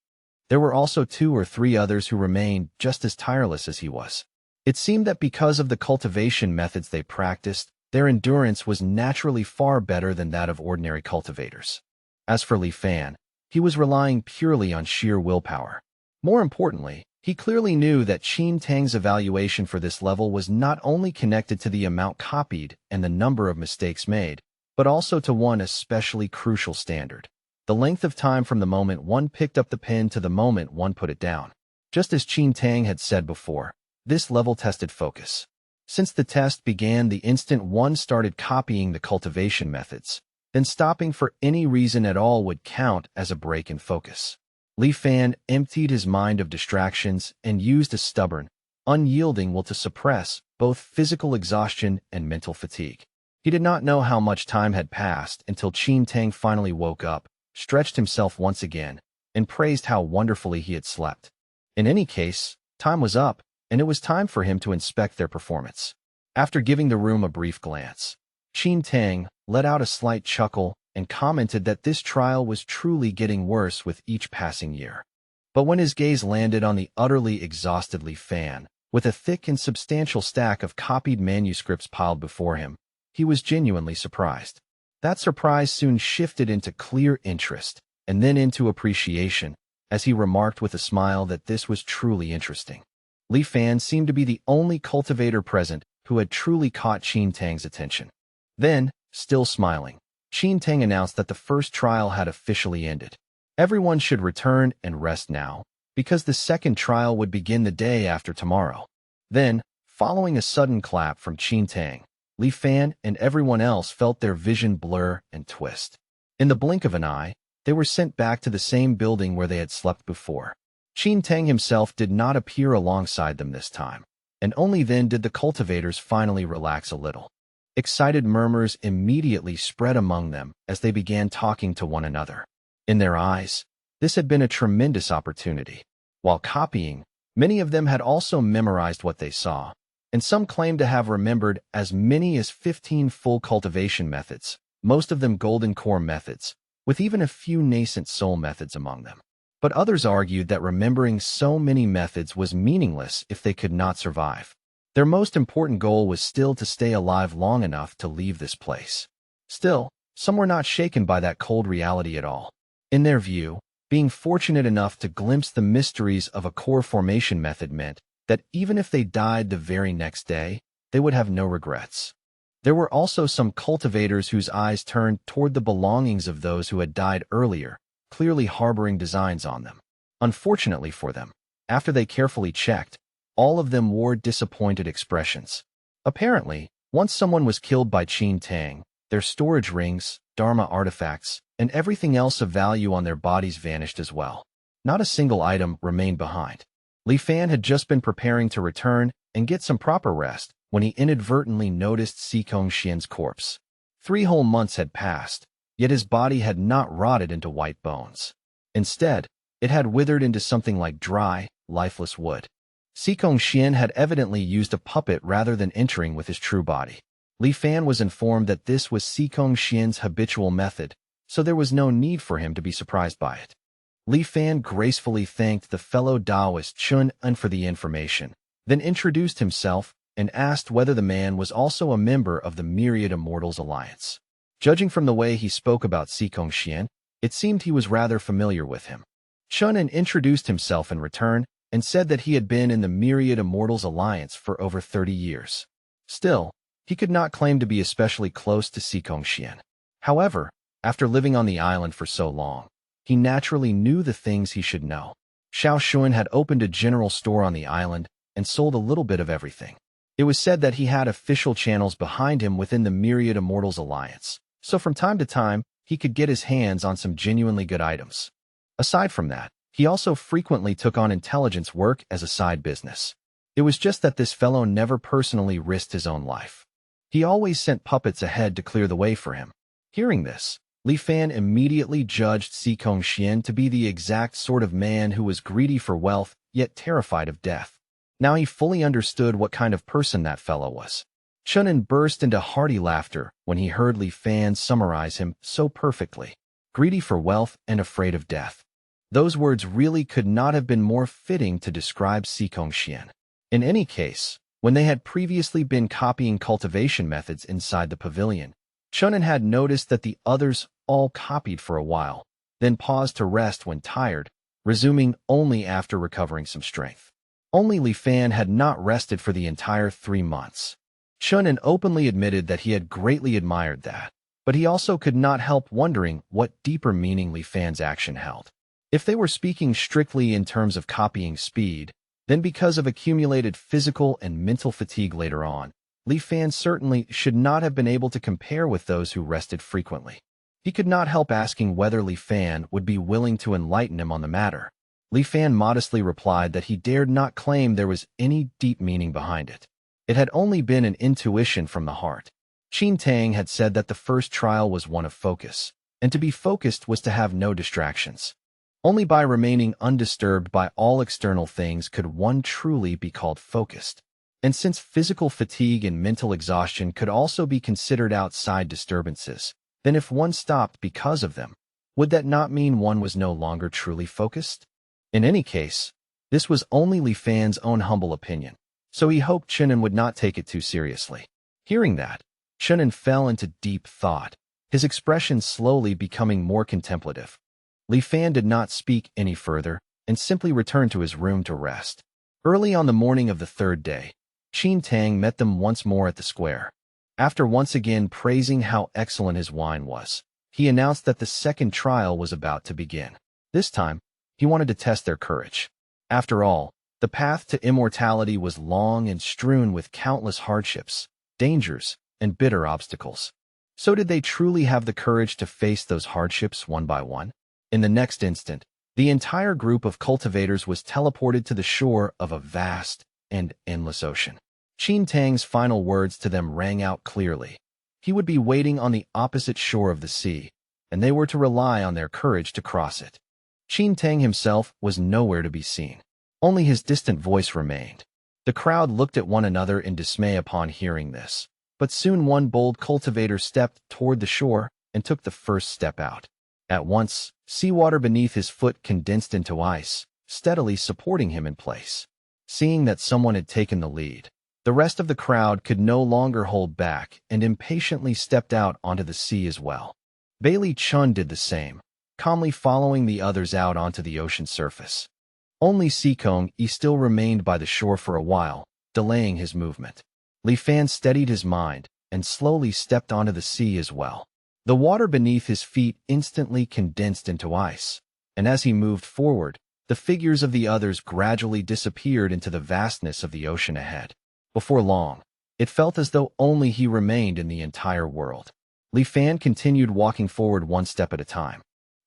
There were also 2 or 3 others who remained just as tireless as he was. It seemed that because of the cultivation methods they practiced, their endurance was naturally far better than that of ordinary cultivators. As for Li Fan, he was relying purely on sheer willpower. More importantly, he clearly knew that Qin Tang's evaluation for this level was not only connected to the amount copied and the number of mistakes made, but also to one especially crucial standard: the length of time from the moment one picked up the pen to the moment one put it down. Just as Qin Tang had said before, this level tested focus. Since the test began the instant one started copying the cultivation methods, then stopping for any reason at all would count as a break in focus. Li Fan emptied his mind of distractions and used a stubborn, unyielding will to suppress both physical exhaustion and mental fatigue. He did not know how much time had passed until Qin Tang finally woke up, stretched himself once again, and praised how wonderfully he had slept. In any case, time was up, and it was time for him to inspect their performance. After giving the room a brief glance, Qin Tang let out a slight chuckle and commented that this trial was truly getting worse with each passing year. But when his gaze landed on the utterly exhausted Li Fan, with a thick and substantial stack of copied manuscripts piled before him, he was genuinely surprised. That surprise soon shifted into clear interest, and then into appreciation, as he remarked with a smile that this was truly interesting. Li Fan seemed to be the only cultivator present who had truly caught Qin Tang's attention. Then, still smiling, Qin Tang announced that the first trial had officially ended. Everyone should return and rest now, because the second trial would begin the day after tomorrow. Then, following a sudden clap from Qin Tang, Li Fan and everyone else felt their vision blur and twist. In the blink of an eye, they were sent back to the same building where they had slept before. Qin Tang himself did not appear alongside them this time, and only then did the cultivators finally relax a little. Excited murmurs immediately spread among them as they began talking to one another. In their eyes, this had been a tremendous opportunity. While copying, many of them had also memorized what they saw, and some claimed to have remembered as many as 15 full cultivation methods, most of them golden core methods, with even a few nascent soul methods among them. But others argued that remembering so many methods was meaningless if they could not survive. Their most important goal was still to stay alive long enough to leave this place. Still, some were not shaken by that cold reality at all. In their view, being fortunate enough to glimpse the mysteries of a core formation method meant that even if they died the very next day, they would have no regrets. There were also some cultivators whose eyes turned toward the belongings of those who had died earlier, clearly harboring designs on them. Unfortunately for them, after they carefully checked, all of them wore disappointed expressions. Apparently, once someone was killed by Qin Tang, their storage rings, Dharma artifacts, and everything else of value on their bodies vanished as well. Not a single item remained behind. Li Fan had just been preparing to return and get some proper rest when he inadvertently noticed Xikong Xian's corpse. 3 whole months had passed, yet his body had not rotted into white bones. Instead, it had withered into something like dry, lifeless wood. Xikong Xian had evidently used a puppet rather than entering with his true body. Li Fan was informed that this was Xikong Xian's habitual method, so there was no need for him to be surprised by it. Li Fan gracefully thanked the fellow Taoist Chun An for the information, then introduced himself and asked whether the man was also a member of the Myriad Immortals Alliance. Judging from the way he spoke about Xikong Xian, it seemed he was rather familiar with him. Chun An introduced himself in return and said that he had been in the Myriad Immortals Alliance for over 30 years. Still, he could not claim to be especially close to Xikong Xian. However, after living on the island for so long, he naturally knew the things he should know. Xiao Xuan had opened a general store on the island and sold a little bit of everything. It was said that he had official channels behind him within the Myriad Immortals Alliance, so from time to time, he could get his hands on some genuinely good items. Aside from that, he also frequently took on intelligence work as a side business. It was just that this fellow never personally risked his own life. He always sent puppets ahead to clear the way for him. Hearing this, Li Fan immediately judged Xikong Xian to be the exact sort of man who was greedy for wealth, yet terrified of death. Now he fully understood what kind of person that fellow was. Chun An burst into hearty laughter when he heard Li Fan summarize him so perfectly. Greedy for wealth and afraid of death. Those words really could not have been more fitting to describe Xikong Xian. In any case, when they had previously been copying cultivation methods inside the pavilion, Chun An had noticed that the others all copied for a while, then paused to rest when tired, resuming only after recovering some strength. Only Li Fan had not rested for the entire 3 months. Chun An openly admitted that he had greatly admired that, but he also could not help wondering what deeper meaning Li Fan's action held. If they were speaking strictly in terms of copying speed, Then because of accumulated physical and mental fatigue later on, Li Fan certainly should not have been able to compare with those who rested frequently. He could not help asking whether Li Fan would be willing to enlighten him on the matter. Li Fan modestly replied that he dared not claim there was any deep meaning behind it. It had only been an intuition from the heart. Qin Tang had said that the first trial was one of focus, and to be focused was to have no distractions. Only by remaining undisturbed by all external things could one truly be called focused. And since physical fatigue and mental exhaustion could also be considered outside disturbances, then if one stopped because of them, would that not mean one was no longer truly focused? In any case, this was only Li Fan's own humble opinion, so he hoped Chunin would not take it too seriously. Hearing that, Chunin fell into deep thought, his expression slowly becoming more contemplative. Li Fan did not speak any further and simply returned to his room to rest. Early on the morning of the third day, Qin Tang met them once more at the square. After once again praising how excellent his wine was, he announced that the second trial was about to begin. This time, he wanted to test their courage. After all, the path to immortality was long and strewn with countless hardships, dangers, and bitter obstacles. So did they truly have the courage to face those hardships one by one? In the next instant, the entire group of cultivators was teleported to the shore of a vast and endless ocean. Qin Tang's final words to them rang out clearly. He would be waiting on the opposite shore of the sea, and they were to rely on their courage to cross it. Qin Tang himself was nowhere to be seen. Only his distant voice remained. The crowd looked at one another in dismay upon hearing this, but soon one bold cultivator stepped toward the shore and took the first step out. At once, seawater beneath his foot condensed into ice, steadily supporting him in place. Seeing that someone had taken the lead, the rest of the crowd could no longer hold back and impatiently stepped out onto the sea as well. Bailey Chun did the same, calmly following the others out onto the ocean surface. Only Sikong Yi still remained by the shore for a while, delaying his movement. Li Fan steadied his mind and slowly stepped onto the sea as well. The water beneath his feet instantly condensed into ice, and as he moved forward, the figures of the others gradually disappeared into the vastness of the ocean ahead. Before long, it felt as though only he remained in the entire world. Li Fan continued walking forward one step at a time.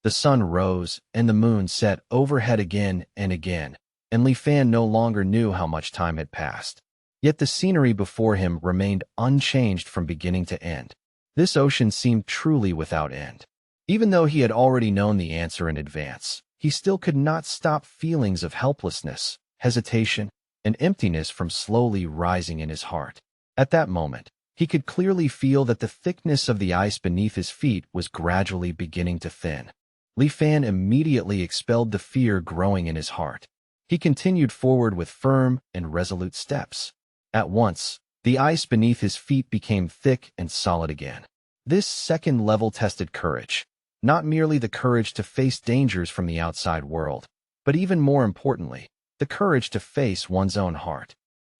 The sun rose and the moon set overhead again and again, and Li Fan no longer knew how much time had passed. Yet the scenery before him remained unchanged from beginning to end. This ocean seemed truly without end. Even though he had already known the answer in advance, he still could not stop feelings of helplessness, hesitation, and emptiness from slowly rising in his heart. At that moment, he could clearly feel that the thickness of the ice beneath his feet was gradually beginning to thin. Li Fan immediately expelled the fear growing in his heart. He continued forward with firm and resolute steps. At once, the ice beneath his feet became thick and solid again. This second level tested courage, not merely the courage to face dangers from the outside world, but even more importantly, the courage to face one's own heart.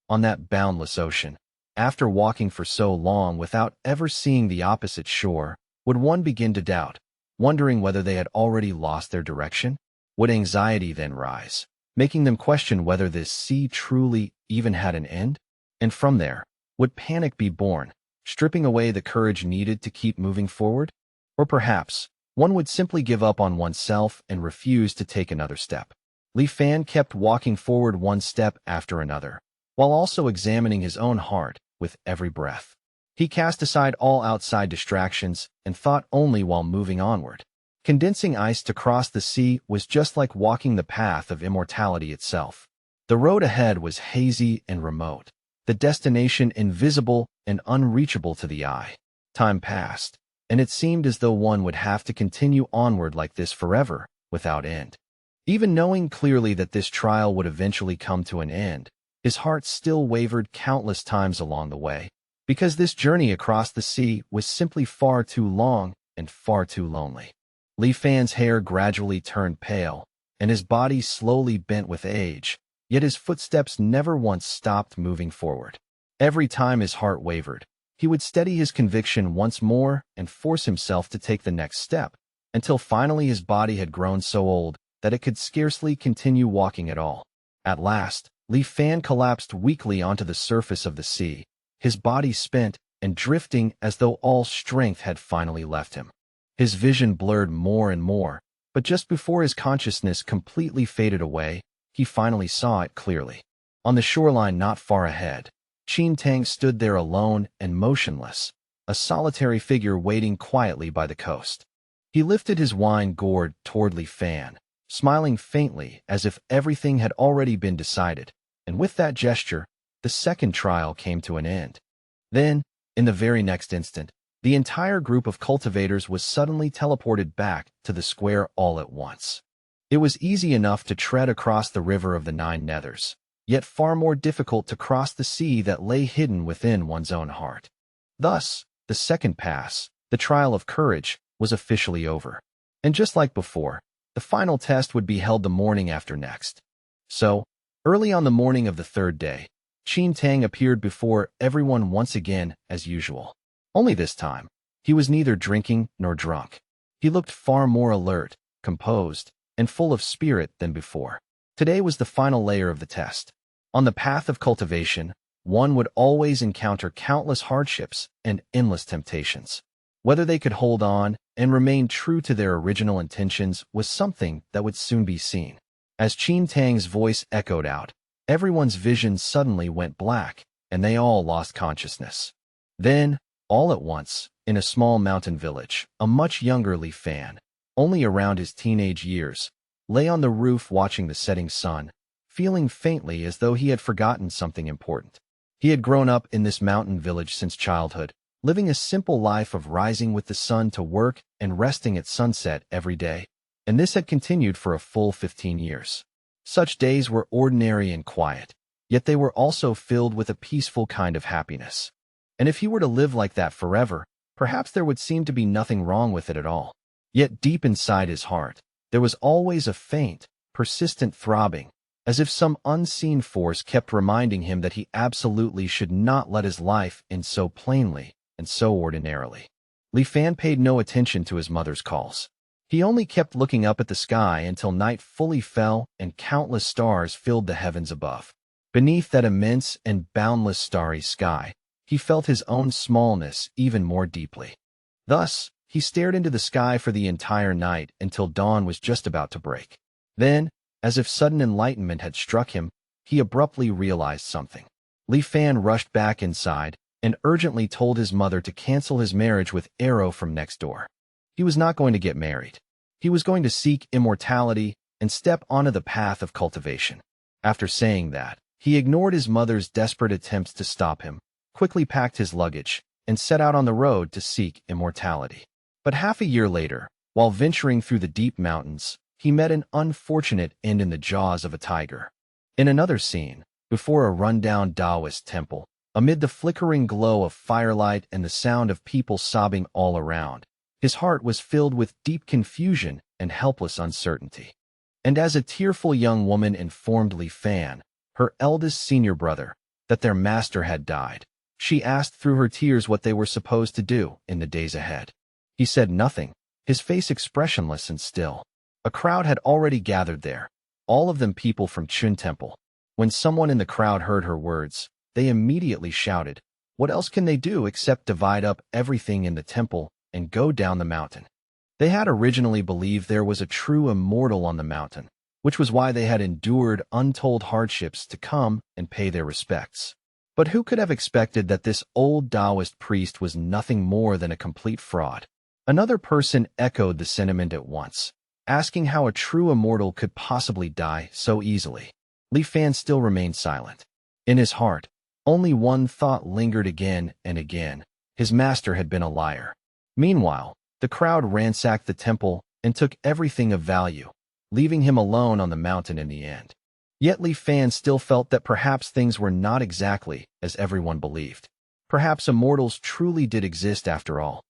On that boundless ocean, after walking for so long without ever seeing the opposite shore, would one begin to doubt, wondering whether they had already lost their direction? Would anxiety then rise, making them question whether this sea truly even had an end? And from there, would panic be born, stripping away the courage needed to keep moving forward? Or perhaps, one would simply give up on oneself and refuse to take another step. Li Fan kept walking forward one step after another, while also examining his own heart with every breath. He cast aside all outside distractions and thought only while moving onward. Condensing ice to cross the sea was just like walking the path of immortality itself. The road ahead was hazy and remote, the destination invisible and unreachable to the eye. Time passed, and it seemed as though one would have to continue onward like this forever, without end. Even knowing clearly that this trial would eventually come to an end, his heart still wavered countless times along the way, because this journey across the sea was simply far too long and far too lonely. Li Fan's hair gradually turned pale, and his body slowly bent with age, yet his footsteps never once stopped moving forward. Every time his heart wavered, he would steady his conviction once more and force himself to take the next step, until finally his body had grown so old that it could scarcely continue walking at all. At last, Li Fan collapsed weakly onto the surface of the sea, his body spent and drifting as though all strength had finally left him. His vision blurred more and more, but just before his consciousness completely faded away, he finally saw it clearly. On the shoreline not far ahead, Qin Tang stood there alone and motionless, a solitary figure waiting quietly by the coast. He lifted his wine gourd toward Li Fan, smiling faintly as if everything had already been decided, and with that gesture, the second trial came to an end. Then, in the very next instant, the entire group of cultivators was suddenly teleported back to the square all at once. It was easy enough to tread across the river of the Nine Nethers, yet far more difficult to cross the sea that lay hidden within one's own heart. Thus, the second pass, the trial of courage, was officially over. And just like before, the final test would be held the morning after next. So, early on the morning of the third day, Qin Tang appeared before everyone once again as usual. Only this time, he was neither drinking nor drunk. He looked far more alert, composed, and full of spirit than before. Today was the final layer of the test. On the path of cultivation, one would always encounter countless hardships and endless temptations. Whether they could hold on and remain true to their original intentions was something that would soon be seen. As Qin Tang's voice echoed out, everyone's vision suddenly went black, and they all lost consciousness. Then, all at once, in a small mountain village, a much younger Li Fan, only around his teenage years, lay on the roof watching the setting sun, feeling faintly as though he had forgotten something important. He had grown up in this mountain village since childhood, living a simple life of rising with the sun to work and resting at sunset every day, and this had continued for a full 15 years. Such days were ordinary and quiet, yet they were also filled with a peaceful kind of happiness. And if he were to live like that forever, perhaps there would seem to be nothing wrong with it at all. Yet deep inside his heart, there was always a faint, persistent throbbing, as if some unseen force kept reminding him that he absolutely should not let his life end so plainly and so ordinarily. Li Fan paid no attention to his mother's calls. He only kept looking up at the sky until night fully fell and countless stars filled the heavens above. Beneath that immense and boundless starry sky, he felt his own smallness even more deeply. Thus, he stared into the sky for the entire night until dawn was just about to break. Then, as if sudden enlightenment had struck him, he abruptly realized something. Li Fan rushed back inside and urgently told his mother to cancel his marriage with Arrow from next door. He was not going to get married. He was going to seek immortality and step onto the path of cultivation. After saying that, he ignored his mother's desperate attempts to stop him, quickly packed his luggage, and set out on the road to seek immortality. But half a year later, while venturing through the deep mountains, he met an unfortunate end in the jaws of a tiger. In another scene, before a rundown Taoist temple, amid the flickering glow of firelight and the sound of people sobbing all around, his heart was filled with deep confusion and helpless uncertainty. And as a tearful young woman informed Li Fan, her eldest senior brother, that their master had died, she asked through her tears what they were supposed to do in the days ahead. He said nothing, his face expressionless and still. A crowd had already gathered there, all of them people from Chun Temple. When someone in the crowd heard her words, they immediately shouted, "What else can they do except divide up everything in the temple and go down the mountain?" They had originally believed there was a true immortal on the mountain, which was why they had endured untold hardships to come and pay their respects. But who could have expected that this old Taoist priest was nothing more than a complete fraud? Another person echoed the sentiment at once, asking how a true immortal could possibly die so easily. Li Fan still remained silent. In his heart, only one thought lingered again and again: his master had been a liar. Meanwhile, the crowd ransacked the temple and took everything of value, leaving him alone on the mountain in the end. Yet Li Fan still felt that perhaps things were not exactly as everyone believed. Perhaps immortals truly did exist after all.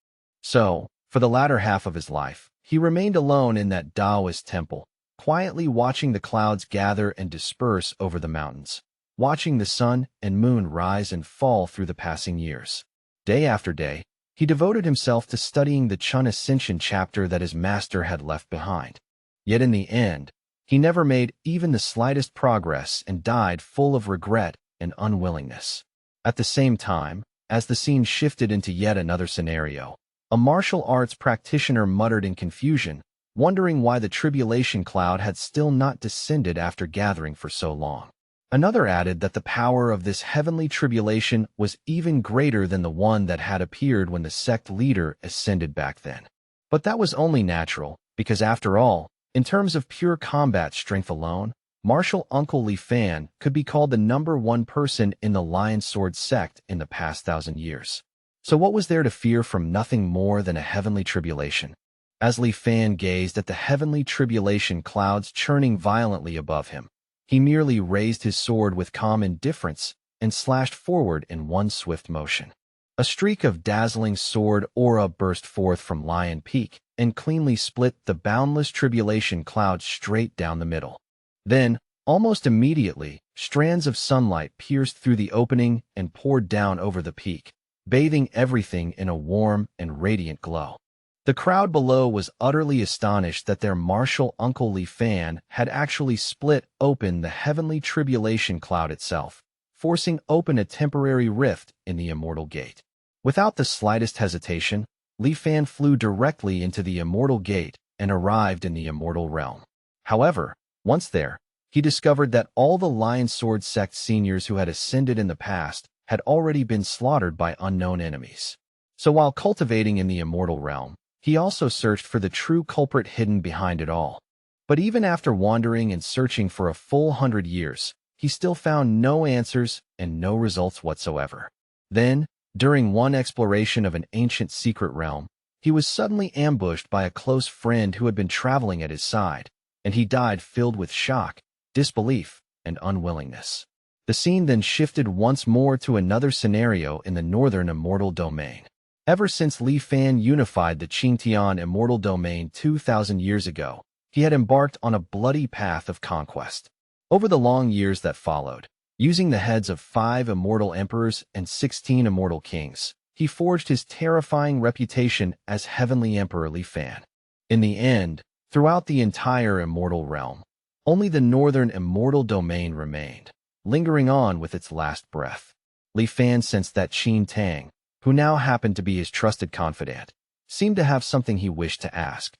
So, for the latter half of his life, he remained alone in that Taoist temple, quietly watching the clouds gather and disperse over the mountains, watching the sun and moon rise and fall through the passing years. Day after day, he devoted himself to studying the Chun Ascension chapter that his master had left behind. Yet in the end, He never made even the slightest progress and died full of regret and unwillingness. At the same time, as the scene shifted into yet another scenario, a martial arts practitioner muttered in confusion, wondering why the tribulation cloud had still not descended after gathering for so long. Another added that the power of this heavenly tribulation was even greater than the one that had appeared when the sect leader ascended back then. But that was only natural, because after all, in terms of pure combat strength alone, Martial Uncle Li Fan could be called the #1 person in the Lion Sword sect in the past 1,000 years. So what was there to fear from nothing more than a heavenly tribulation? As Li Fan gazed at the heavenly tribulation clouds churning violently above him, he merely raised his sword with calm indifference and slashed forward in one swift motion. A streak of dazzling sword aura burst forth from Lion Peak and cleanly split the boundless tribulation cloud straight down the middle. Then, almost immediately, strands of sunlight pierced through the opening and poured down over the peak, bathing everything in a warm and radiant glow. The crowd below was utterly astonished that their martial Uncle Li Fan had actually split open the heavenly tribulation cloud itself, forcing open a temporary rift in the immortal gate. Without the slightest hesitation, Li Fan flew directly into the immortal gate and arrived in the immortal realm. However, once there, he discovered that all the Lion Sword sect seniors who had ascended in the past had already been slaughtered by unknown enemies. So while cultivating in the immortal realm, he also searched for the true culprit hidden behind it all. But even after wandering and searching for a full 100 years, he still found no answers and no results whatsoever. Then, during one exploration of an ancient secret realm, he was suddenly ambushed by a close friend who had been traveling at his side, and he died filled with shock, disbelief, and unwillingness. The scene then shifted once more to another scenario in the northern immortal domain. Ever since Li Fan unified the Qingtian immortal domain 2,000 years ago, he had embarked on a bloody path of conquest. Over the long years that followed, using the heads of 5 immortal emperors and 16 immortal kings, he forged his terrifying reputation as Heavenly Emperor Li Fan. In the end, throughout the entire immortal realm, only the northern immortal domain remained, lingering on with its last breath. Li Fan sensed that Qin Tang, who now happened to be his trusted confidant, seemed to have something he wished to ask.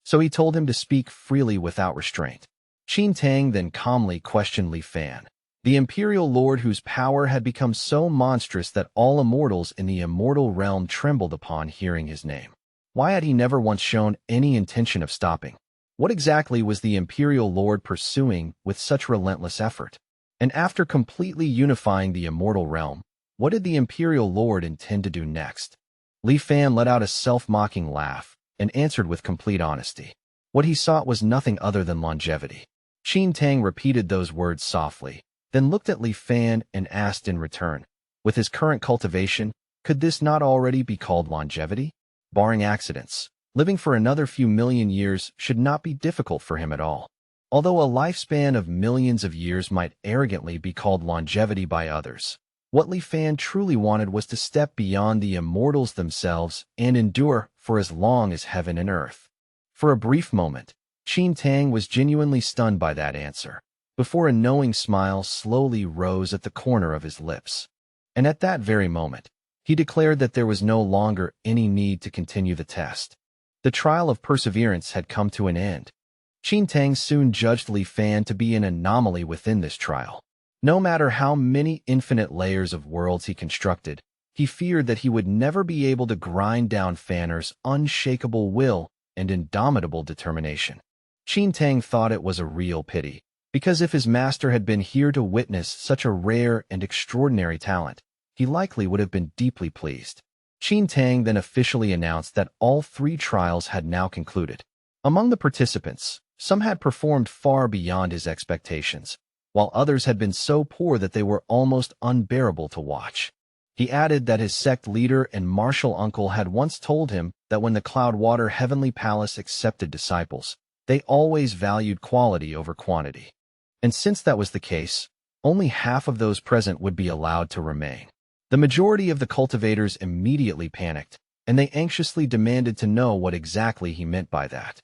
So he told him to speak freely without restraint. Qin Tang then calmly questioned Li Fan, the imperial lord whose power had become so monstrous that all immortals in the immortal realm trembled upon hearing his name. Why had he never once shown any intention of stopping? What exactly was the imperial lord pursuing with such relentless effort? And after completely unifying the immortal realm, what did the imperial lord intend to do next? Li Fan let out a self-mocking laugh and answered with complete honesty. What he sought was nothing other than longevity. Qin Tang repeated those words softly, then looked at Li Fan and asked in return, with his current cultivation, could this not already be called longevity? Barring accidents, living for another few million years should not be difficult for him at all. Although a lifespan of millions of years might arrogantly be called longevity by others, what Li Fan truly wanted was to step beyond the immortals themselves and endure for as long as heaven and earth. For a brief moment, Qin Tang was genuinely stunned by that answer, before a knowing smile slowly rose at the corner of his lips. And at that very moment, he declared that there was no longer any need to continue the test. The trial of perseverance had come to an end. Qin Tang soon judged Li Fan to be an anomaly within this trial. No matter how many infinite layers of worlds he constructed, he feared that he would never be able to grind down Fanner's unshakable will and indomitable determination. Qin Tang thought it was a real pity, because if his master had been here to witness such a rare and extraordinary talent, he likely would have been deeply pleased. Qin Tang then officially announced that all 3 trials had now concluded. Among the participants, some had performed far beyond his expectations, while others had been so poor that they were almost unbearable to watch. He added that his sect leader and martial uncle had once told him that when the Cloudwater Heavenly Palace accepted disciples, they always valued quality over quantity. And since that was the case, only half of those present would be allowed to remain. The majority of the cultivators immediately panicked, and they anxiously demanded to know what exactly he meant by that.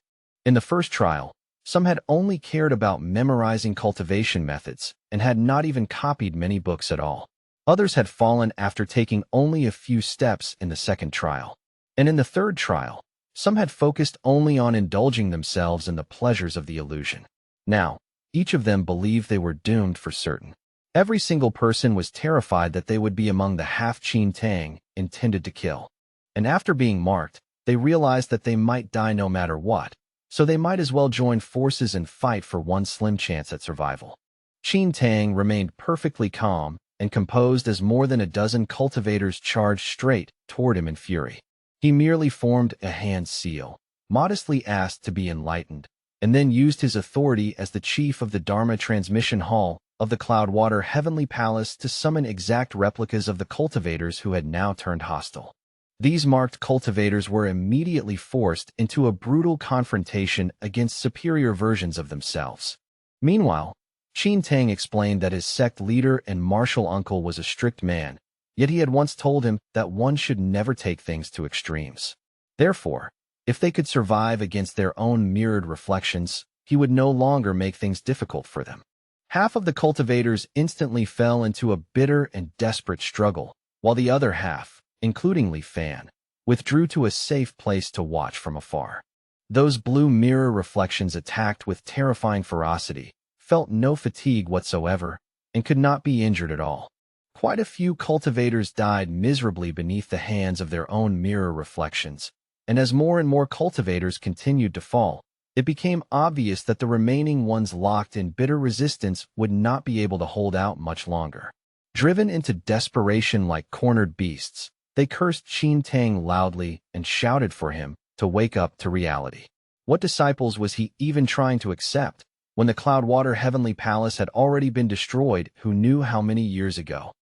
In the first trial, Some had only cared about memorizing cultivation methods and had not even copied many books at all. Others had fallen after taking only a few steps in the second trial. And in the third trial, some had focused only on indulging themselves in the pleasures of the illusion. Now, each of them believed they were doomed for certain. Every single person was terrified that they would be among the half-Qin Tang intended to kill. And after being marked, they realized that they might die no matter what, so they might as well join forces and fight for one slim chance at survival. Qin Tang remained perfectly calm and composed as more than a dozen cultivators charged straight toward him in fury. He merely formed a hand seal, modestly asked to be enlightened, and then used his authority as the chief of the Dharma Transmission Hall of the Cloudwater Heavenly Palace to summon exact replicas of the cultivators who had now turned hostile. These marked cultivators were immediately forced into a brutal confrontation against superior versions of themselves. Meanwhile, Qin Tang explained that his sect leader and martial uncle was a strict man, yet he had once told him that one should never take things to extremes. Therefore, if they could survive against their own mirrored reflections, he would no longer make things difficult for them. Half of the cultivators instantly fell into a bitter and desperate struggle, while the other half, including Li Fan, withdrew to a safe place to watch from afar. Those blue mirror reflections attacked with terrifying ferocity, felt no fatigue whatsoever, and could not be injured at all. Quite a few cultivators died miserably beneath the hands of their own mirror reflections, and as more and more cultivators continued to fall, it became obvious that the remaining ones locked in bitter resistance would not be able to hold out much longer. Driven into desperation like cornered beasts, they cursed Qin Tang loudly and shouted for him to wake up to reality. What disciples was he even trying to accept when the Cloudwater Heavenly Palace had already been destroyed? Who knew how many years ago?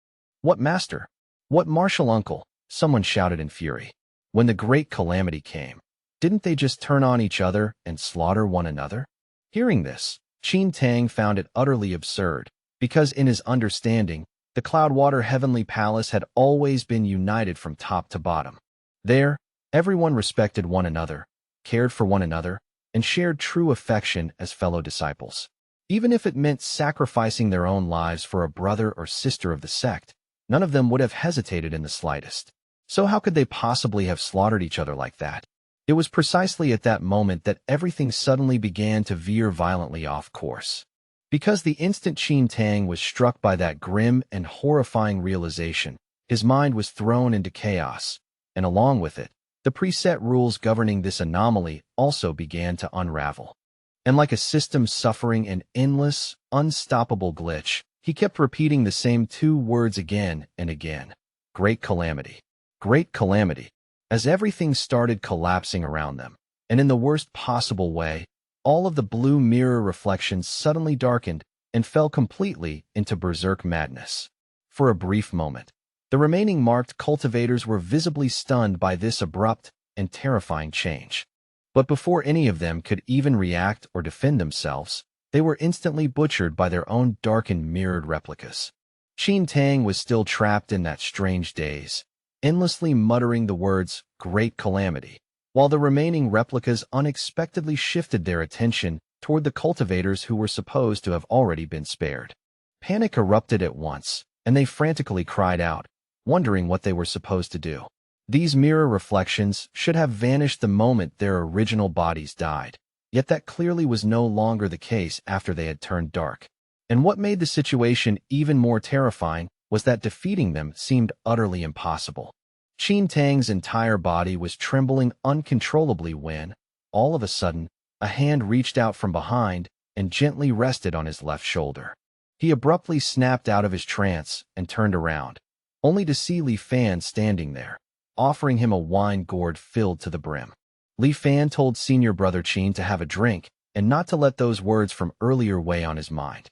What master? What martial uncle? Someone shouted in fury. When the great calamity came, didn't they just turn on each other and slaughter one another? Hearing this, Qin Tang found it utterly absurd, because in his understanding, the Cloudwater Heavenly Palace had always been united from top to bottom. There, everyone respected one another, cared for one another, and shared true affection as fellow disciples. Even if it meant sacrificing their own lives for a brother or sister of the sect, none of them would have hesitated in the slightest. So how could they possibly have slaughtered each other like that? It was precisely at that moment that everything suddenly began to veer violently off course. Because the instant Qin Tang was struck by that grim and horrifying realization, his mind was thrown into chaos, and along with it, the preset rules governing this anomaly also began to unravel. And like a system suffering an endless, unstoppable glitch, he kept repeating the same two words again and again. Great calamity. Great calamity. As everything started collapsing around them, and in the worst possible way, all of the blue mirror reflections suddenly darkened and fell completely into berserk madness. For a brief moment, the remaining marked cultivators were visibly stunned by this abrupt and terrifying change. But before any of them could even react or defend themselves, they were instantly butchered by their own darkened mirrored replicas. Qin Tang was still trapped in that strange daze, endlessly muttering the words, "Great calamity," while the remaining replicas unexpectedly shifted their attention toward the cultivators who were supposed to have already been spared. Panic erupted at once, and they frantically cried out, wondering what they were supposed to do. These mirror reflections should have vanished the moment their original bodies died, yet that clearly was no longer the case after they had turned dark. And what made the situation even more terrifying was that defeating them seemed utterly impossible. Qin Tang's entire body was trembling uncontrollably when, all of a sudden, a hand reached out from behind and gently rested on his left shoulder. He abruptly snapped out of his trance and turned around, only to see Li Fan standing there, offering him a wine gourd filled to the brim. Li Fan told senior brother Qin to have a drink and not to let those words from earlier weigh on his mind.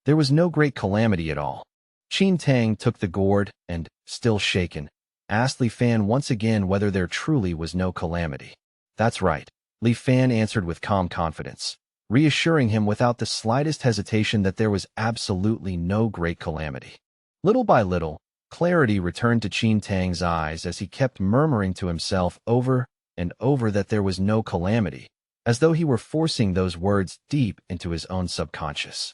There was no great calamity at all. Qin Tang took the gourd and, still shaken, asked Li Fan once again whether there truly was no calamity. "That's right," Li Fan answered with calm confidence, reassuring him without the slightest hesitation that there was absolutely no great calamity. Little by little, clarity returned to Qin Tang's eyes as he kept murmuring to himself over and over that there was no calamity, as though he were forcing those words deep into his own subconscious.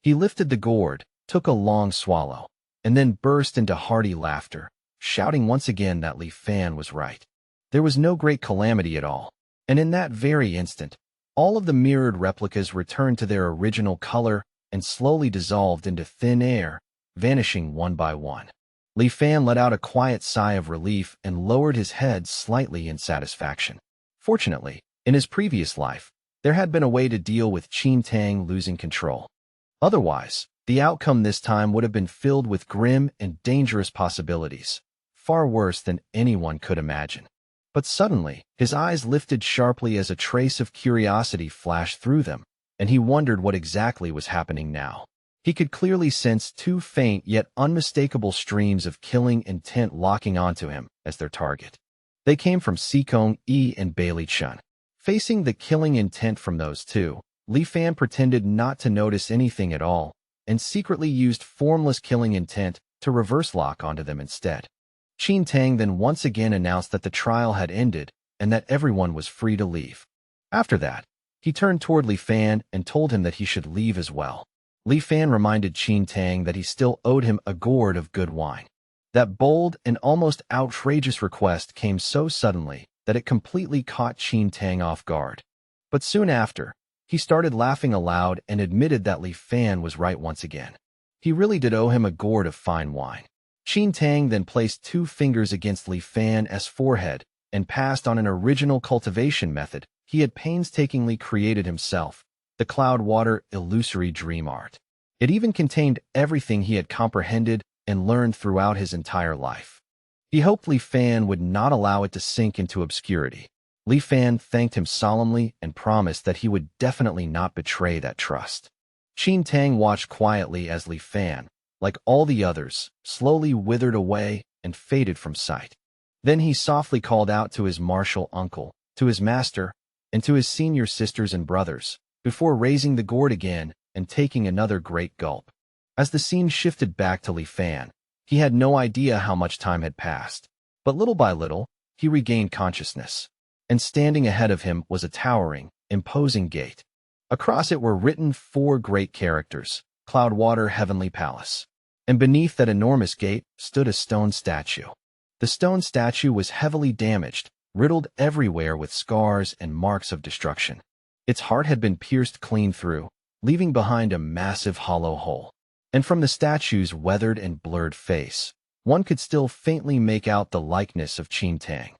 He lifted the gourd, took a long swallow, and then burst into hearty laughter, shouting once again that Li Fan was right. There was no great calamity at all, and in that very instant, all of the mirrored replicas returned to their original color and slowly dissolved into thin air, vanishing one by one. Li Fan let out a quiet sigh of relief and lowered his head slightly in satisfaction. Fortunately, in his previous life, there had been a way to deal with Qin Tang losing control. Otherwise, the outcome this time would have been filled with grim and dangerous possibilities, far worse than anyone could imagine. But suddenly, his eyes lifted sharply as a trace of curiosity flashed through them, and he wondered what exactly was happening now. He could clearly sense two faint yet unmistakable streams of killing intent locking onto him as their target. They came from Sikong Yi and Bailey Chun. Facing the killing intent from those two, Li Fan pretended not to notice anything at all, and secretly used formless killing intent to reverse lock onto them instead. Qin Tang then once again announced that the trial had ended and that everyone was free to leave. After that, he turned toward Li Fan and told him that he should leave as well. Li Fan reminded Qin Tang that he still owed him a gourd of good wine. That bold and almost outrageous request came so suddenly that it completely caught Qin Tang off guard. But soon after, he started laughing aloud and admitted that Li Fan was right once again. He really did owe him a gourd of fine wine. Qin Tang then placed 2 fingers against Li Fan's forehead and passed on an original cultivation method he had painstakingly created himself, the cloud water illusory dream art. It even contained everything he had comprehended and learned throughout his entire life. He hoped Li Fan would not allow it to sink into obscurity. Li Fan thanked him solemnly and promised that he would definitely not betray that trust. Qin Tang watched quietly as Li Fan, like all the others, slowly withered away and faded from sight. Then he softly called out to his martial uncle, to his master, and to his senior sisters and brothers, before raising the gourd again and taking another great gulp. As the scene shifted back to Li Fan, he had no idea how much time had passed, but little by little, he regained consciousness. And standing ahead of him was a towering, imposing gate. Across it were written 4 great characters, Cloudwater Heavenly Palace. And beneath that enormous gate stood a stone statue. The stone statue was heavily damaged, riddled everywhere with scars and marks of destruction. Its heart had been pierced clean through, leaving behind a massive hollow hole. And from the statue's weathered and blurred face, one could still faintly make out the likeness of Qin Tang.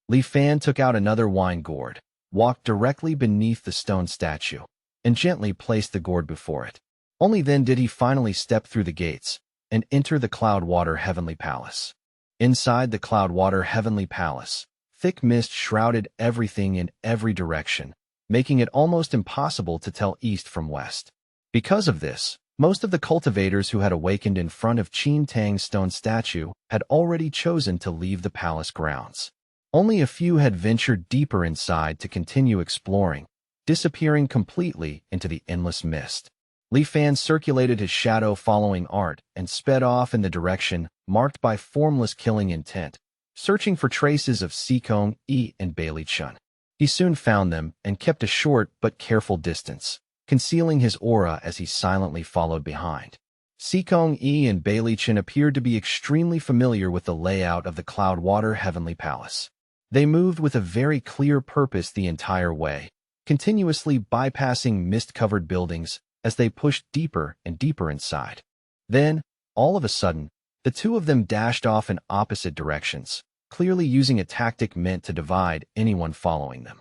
Li Fan took out another wine gourd, walked directly beneath the stone statue, and gently placed the gourd before it. Only then did he finally step through the gates and enter the Cloudwater Heavenly Palace. Inside the Cloudwater Heavenly Palace, thick mist shrouded everything in every direction, making it almost impossible to tell east from west. Because of this, most of the cultivators who had awakened in front of Qin Tang's stone statue had already chosen to leave the palace grounds. Only a few had ventured deeper inside to continue exploring, disappearing completely into the endless mist. Li Fan circulated his shadow-following art and sped off in the direction marked by formless killing intent, searching for traces of Sikong Yi and Bailey Chun. He soon found them and kept a short but careful distance, concealing his aura as he silently followed behind. Sikong Yi and Bailey Chun appeared to be extremely familiar with the layout of the Cloudwater Heavenly Palace. They moved with a very clear purpose the entire way, continuously bypassing mist-covered buildings as they pushed deeper and deeper inside. Then, all of a sudden, the two of them dashed off in opposite directions, clearly using a tactic meant to divide anyone following them.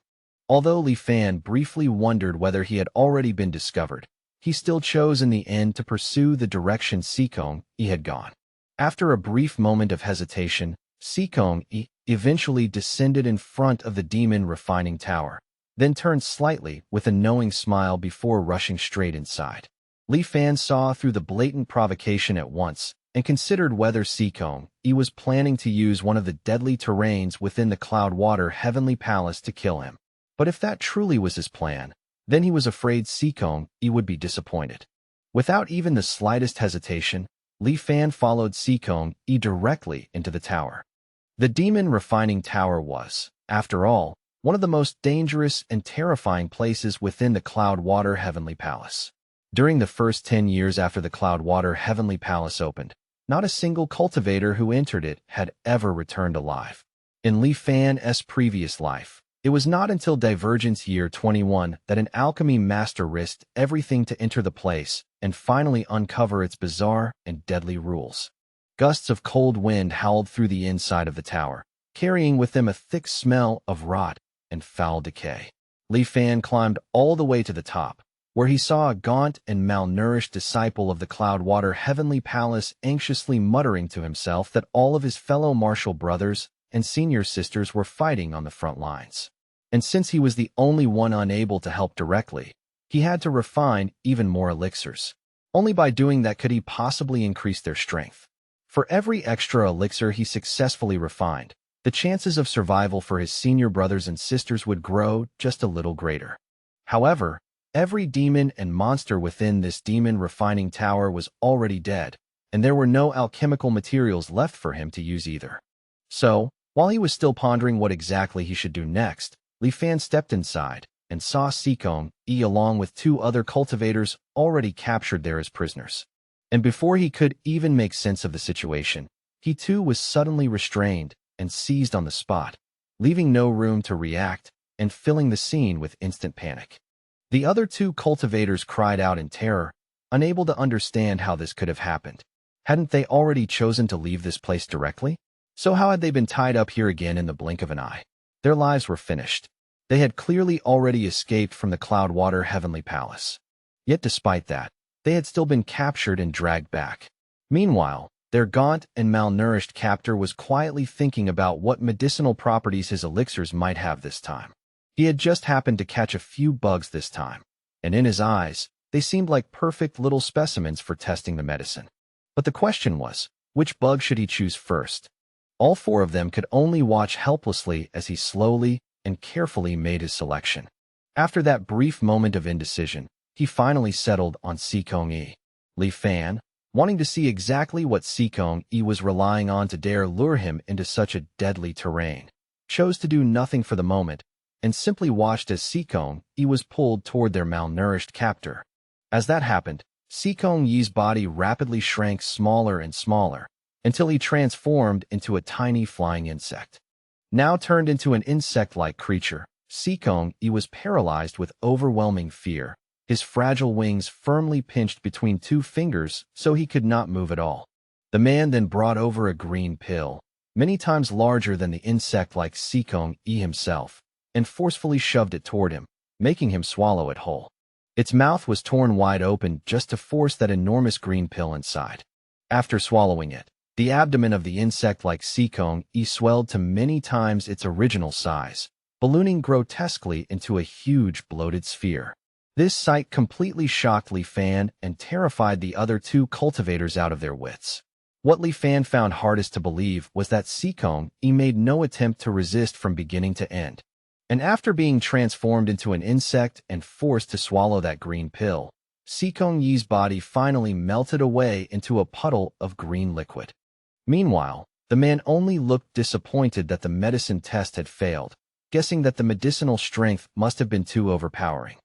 Although Li Fan briefly wondered whether he had already been discovered, he still chose in the end to pursue the direction Sikong Yi had gone. After a brief moment of hesitation, Sikong Yi eventually descended in front of the demon refining tower, then turned slightly with a knowing smile before rushing straight inside. Li Fan saw through the blatant provocation at once and considered whether Sikong Yi was planning to use one of the deadly terrains within the Cloudwater Heavenly Palace to kill him. But if that truly was his plan, then he was afraid Sikong Yi would be disappointed. Without even the slightest hesitation, Li Fan followed Sikong Yi directly into the tower. The demon refining tower was, after all, one of the most dangerous and terrifying places within the Cloudwater Heavenly Palace. During the first 10 years after the Cloudwater Heavenly Palace opened, not a single cultivator who entered it had ever returned alive. In Li Fan's previous life, it was not until Divergence Year 21 that an alchemy master risked everything to enter the place and finally uncover its bizarre and deadly rules. Gusts of cold wind howled through the inside of the tower, carrying with them a thick smell of rot and foul decay. Li Fan climbed all the way to the top, where he saw a gaunt and malnourished disciple of the Cloudwater Heavenly Palace anxiously muttering to himself that all of his fellow martial brothers and senior sisters were fighting on the front lines. And since he was the only one unable to help directly, he had to refine even more elixirs. Only by doing that could he possibly increase their strength. For every extra elixir he successfully refined, the chances of survival for his senior brothers and sisters would grow just a little greater. However, every demon and monster within this demon refining tower was already dead, and there were no alchemical materials left for him to use either. So, while he was still pondering what exactly he should do next, Li Fan stepped inside and saw Sikong along with 2 other cultivators already captured there as prisoners. And before he could even make sense of the situation, he too was suddenly restrained and seized on the spot, leaving no room to react and filling the scene with instant panic. The other 2 cultivators cried out in terror, unable to understand how this could have happened. Hadn't they already chosen to leave this place directly? So how had they been tied up here again in the blink of an eye? Their lives were finished. They had clearly already escaped from the Cloudwater Heavenly Palace. Yet despite that, they had still been captured and dragged back. Meanwhile, their gaunt and malnourished captor was quietly thinking about what medicinal properties his elixirs might have this time. He had just happened to catch a few bugs this time, and in his eyes, they seemed like perfect little specimens for testing the medicine. But the question was, which bug should he choose first? All 4 of them could only watch helplessly as he slowly and carefully made his selection. After that brief moment of indecision, he finally settled on Sikong. Li Fan, wanting to see exactly what Sikong was relying on to dare lure him into such a deadly terrain, chose to do nothing for the moment and simply watched as Sikong was pulled toward their malnourished captor. As that happened, Sikong's body rapidly shrank smaller and smaller until he transformed into a tiny flying insect. Now turned into an insect-like creature, Sikong was paralyzed with overwhelming fear, his fragile wings firmly pinched between 2 fingers so he could not move at all. The man then brought over a green pill, many times larger than the insect-like Sikong himself, and forcefully shoved it toward him, making him swallow it whole. Its mouth was torn wide open just to force that enormous green pill inside. After swallowing it, the abdomen of the insect-like Sikong swelled to many times its original size, ballooning grotesquely into a huge bloated sphere. This sight completely shocked Li Fan and terrified the other 2 cultivators out of their wits. What Li Fan found hardest to believe was that Sikong made no attempt to resist from beginning to end. And after being transformed into an insect and forced to swallow that green pill, Sikong's body finally melted away into a puddle of green liquid. Meanwhile, the man only looked disappointed that the medicine test had failed, guessing that the medicinal strength must have been too overpowering.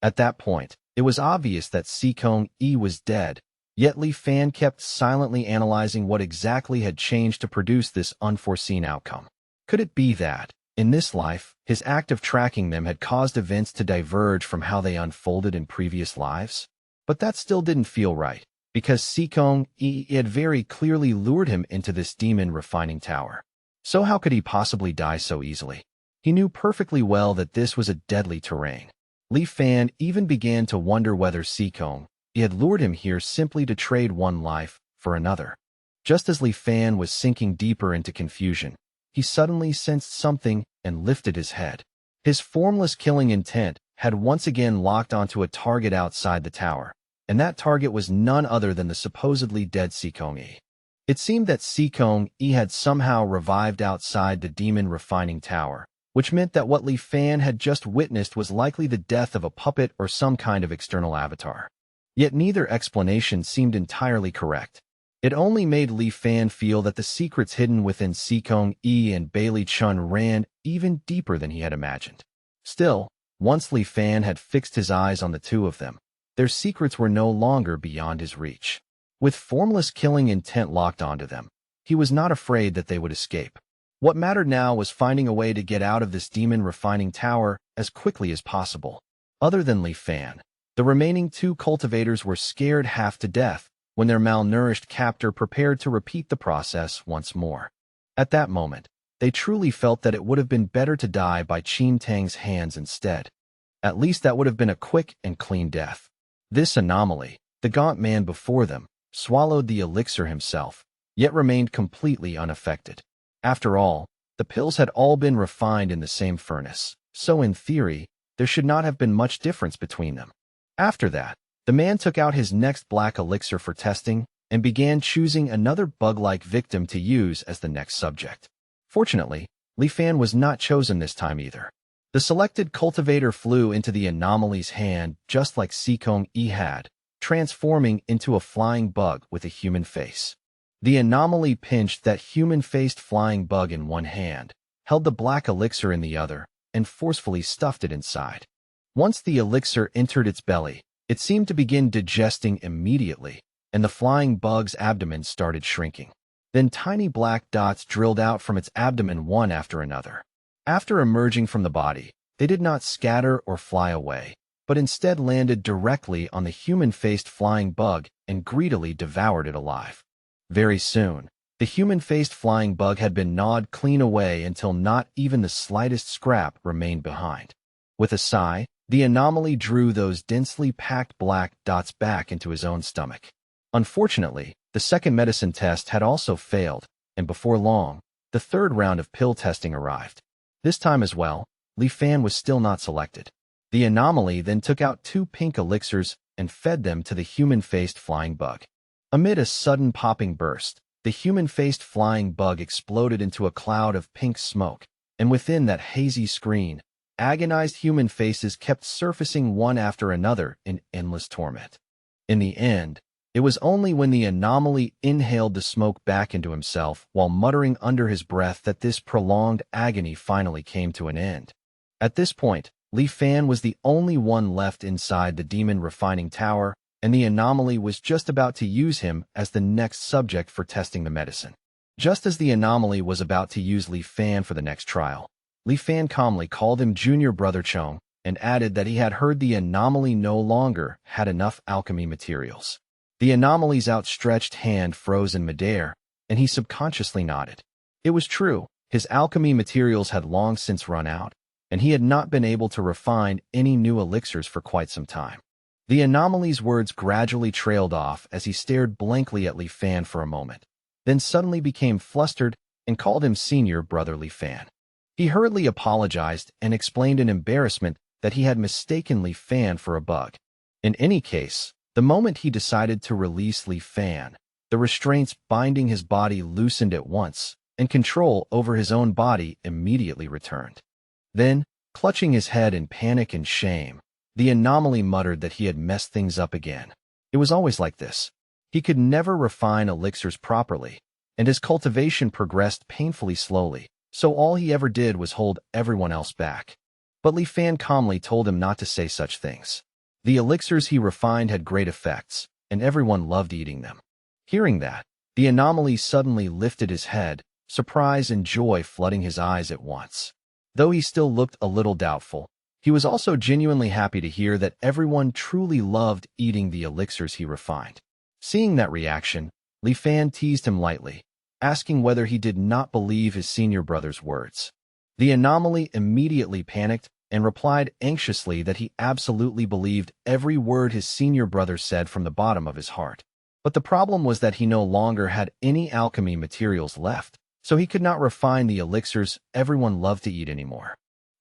At that point, it was obvious that Sikong was dead, yet Li Fan kept silently analyzing what exactly had changed to produce this unforeseen outcome. Could it be that, in this life, his act of tracking them had caused events to diverge from how they unfolded in previous lives? But that still didn't feel right, because Sikong had very clearly lured him into this demon refining tower. So how could he possibly die so easily? He knew perfectly well that this was a deadly terrain. Li Fan even began to wonder whether Sikong had lured him here simply to trade one life for another. Just as Li Fan was sinking deeper into confusion, he suddenly sensed something and lifted his head. His formless killing intent had once again locked onto a target outside the tower, and that target was none other than the supposedly dead Sikong. It seemed that Sikong had somehow revived outside the demon refining tower, which meant that what Li Fan had just witnessed was likely the death of a puppet or some kind of external avatar. Yet neither explanation seemed entirely correct. It only made Li Fan feel that the secrets hidden within Sikong Yi and Bailey Chun ran even deeper than he had imagined. Still, once Li Fan had fixed his eyes on the two of them, their secrets were no longer beyond his reach. With formless killing intent locked onto them, he was not afraid that they would escape. What mattered now was finding a way to get out of this demon refining tower as quickly as possible. Other than Li Fan, the remaining two cultivators were scared half to death when their malnourished captor prepared to repeat the process once more. At that moment, they truly felt that it would have been better to die by Qin Tang's hands instead. At least that would have been a quick and clean death. This anomaly, the gaunt man before them, swallowed the elixir himself, yet remained completely unaffected. After all, the pills had all been refined in the same furnace, so in theory, there should not have been much difference between them. After that, the man took out his next black elixir for testing and began choosing another bug-like victim to use as the next subject. Fortunately, Li Fan was not chosen this time either. The selected cultivator flew into the anomaly's hand just like Sikong Yi had, transforming into a flying bug with a human face. The anomaly pinched that human-faced flying bug in one hand, held the black elixir in the other, and forcefully stuffed it inside. Once the elixir entered its belly, it seemed to begin digesting immediately, and the flying bug's abdomen started shrinking. Then tiny black dots drilled out from its abdomen one after another. After emerging from the body, they did not scatter or fly away, but instead landed directly on the human-faced flying bug and greedily devoured it alive. Very soon, the human-faced flying bug had been gnawed clean away until not even the slightest scrap remained behind. With a sigh, the anomaly drew those densely packed black dots back into his own stomach. Unfortunately, the second medicine test had also failed, and before long, the third round of pill testing arrived. This time as well, Li Fan was still not selected. The anomaly then took out 2 pink elixirs and fed them to the human-faced flying bug. Amid a sudden popping burst, the human-faced flying bug exploded into a cloud of pink smoke, and within that hazy screen, agonized human faces kept surfacing one after another in endless torment. In the end, it was only when the anomaly inhaled the smoke back into himself while muttering under his breath that this prolonged agony finally came to an end. At this point, Li Fan was the only one left inside the demon refining tower, and the anomaly was just about to use him as the next subject for testing the medicine. Just as the anomaly was about to use Li Fan for the next trial, Li Fan calmly called him Junior Brother Chong and added that he had heard the anomaly no longer had enough alchemy materials. The anomaly's outstretched hand froze in midair, and he subconsciously nodded. It was true, his alchemy materials had long since run out, and he had not been able to refine any new elixirs for quite some time. The anomaly's words gradually trailed off as he stared blankly at Li Fan for a moment, then suddenly became flustered and called him Senior Brother Li Fan. He hurriedly apologized and explained in embarrassment that he had mistaken Li Fan for a bug. In any case, the moment he decided to release Li Fan, the restraints binding his body loosened at once, and control over his own body immediately returned. Then, clutching his head in panic and shame, the anomaly muttered that he had messed things up again. It was always like this. He could never refine elixirs properly, and his cultivation progressed painfully slowly, so all he ever did was hold everyone else back. But Li Fan calmly told him not to say such things. The elixirs he refined had great effects, and everyone loved eating them. Hearing that, the anomaly suddenly lifted his head, surprise and joy flooding his eyes at once. Though he still looked a little doubtful, he was also genuinely happy to hear that everyone truly loved eating the elixirs he refined. Seeing that reaction, Li Fan teased him lightly, asking whether he did not believe his senior brother's words. The anomaly immediately panicked and replied anxiously that he absolutely believed every word his senior brother said from the bottom of his heart. But the problem was that he no longer had any alchemy materials left, so he could not refine the elixirs everyone loved to eat anymore.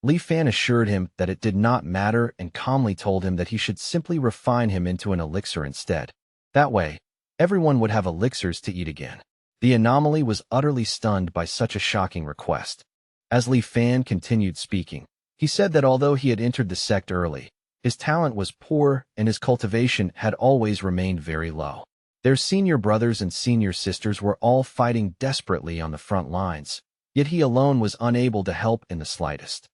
Li Fan assured him that it did not matter and calmly told him that he should simply refine him into an elixir instead. That way, everyone would have elixirs to eat again. The anomaly was utterly stunned by such a shocking request. As Li Fan continued speaking, he said that although he had entered the sect early, his talent was poor and his cultivation had always remained very low. Their senior brothers and senior sisters were all fighting desperately on the front lines, yet he alone was unable to help in the slightest.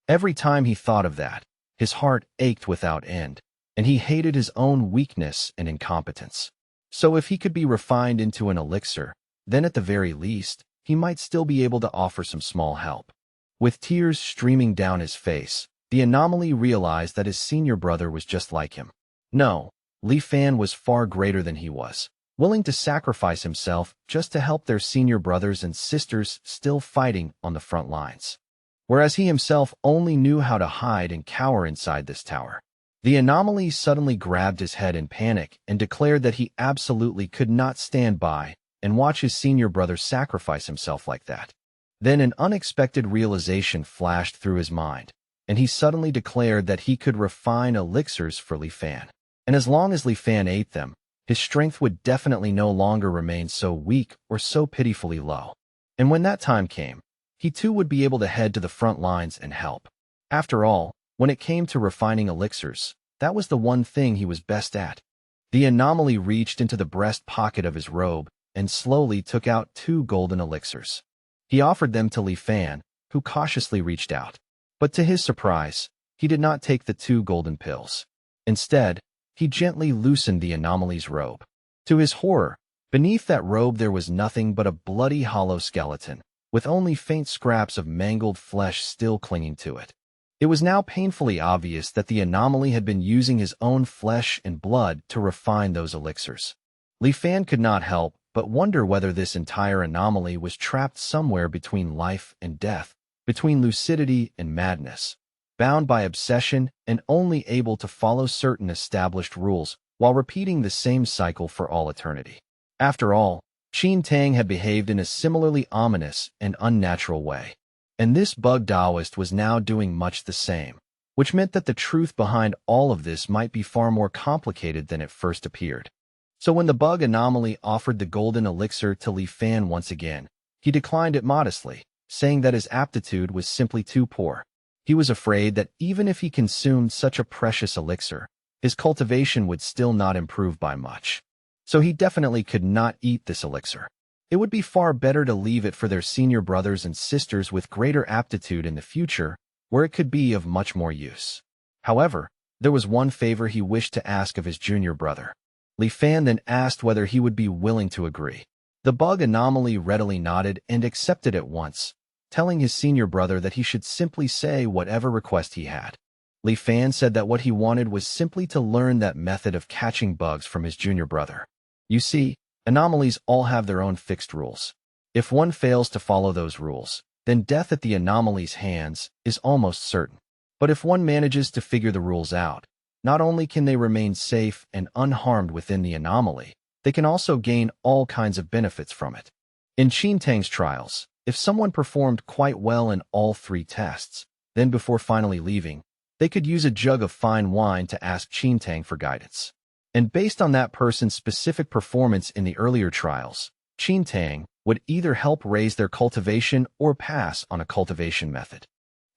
Every time he thought of that, his heart ached without end, and he hated his own weakness and incompetence. So if he could be refined into an elixir, then at the very least, he might still be able to offer some small help. With tears streaming down his face, the anomaly realized that his senior brother was just like him. No, Li Fan was far greater than he was, willing to sacrifice himself just to help their senior brothers and sisters still fighting on the front lines. Whereas he himself only knew how to hide and cower inside this tower. The anomaly suddenly grabbed his head in panic and declared that he absolutely could not stand by and watch his senior brother sacrifice himself like that. Then an unexpected realization flashed through his mind, and he suddenly declared that he could refine elixirs for Li Fan. And as long as Li Fan ate them, his strength would definitely no longer remain so weak or so pitifully low. And when that time came, he too would be able to head to the front lines and help. After all, when it came to refining elixirs, that was the one thing he was best at. The anomaly reached into the breast pocket of his robe and slowly took out 2 golden elixirs. He offered them to Li Fan, who cautiously reached out. But to his surprise, he did not take the 2 golden pills. Instead, he gently loosened the anomaly's robe. To his horror, beneath that robe there was nothing but a bloody hollow skeleton, with only faint scraps of mangled flesh still clinging to it. It was now painfully obvious that the anomaly had been using his own flesh and blood to refine those elixirs. Li Fan could not help but wonder whether this entire anomaly was trapped somewhere between life and death, between lucidity and madness, bound by obsession and only able to follow certain established rules while repeating the same cycle for all eternity. After all, Qin Tang had behaved in a similarly ominous and unnatural way. And this bug Taoist was now doing much the same, which meant that the truth behind all of this might be far more complicated than it first appeared. So when the bug anomaly offered the golden elixir to Li Fan once again, he declined it modestly, saying that his aptitude was simply too poor. He was afraid that even if he consumed such a precious elixir, his cultivation would still not improve by much. So he definitely could not eat this elixir. It would be far better to leave it for their senior brothers and sisters with greater aptitude in the future, where it could be of much more use. However, there was one favor he wished to ask of his junior brother. Li Fan then asked whether he would be willing to agree. The bug anomaly readily nodded and accepted at once, telling his senior brother that he should simply say whatever request he had. Li Fan said that what he wanted was simply to learn that method of catching bugs from his junior brother. You see, anomalies all have their own fixed rules. If one fails to follow those rules, then death at the anomaly's hands is almost certain. But if one manages to figure the rules out, not only can they remain safe and unharmed within the anomaly, they can also gain all kinds of benefits from it. In Qin Tang's trials, if someone performed quite well in all 3 tests, then before finally leaving, they could use a jug of fine wine to ask Qin Tang for guidance. And based on that person's specific performance in the earlier trials, Qin Tang would either help raise their cultivation or pass on a cultivation method.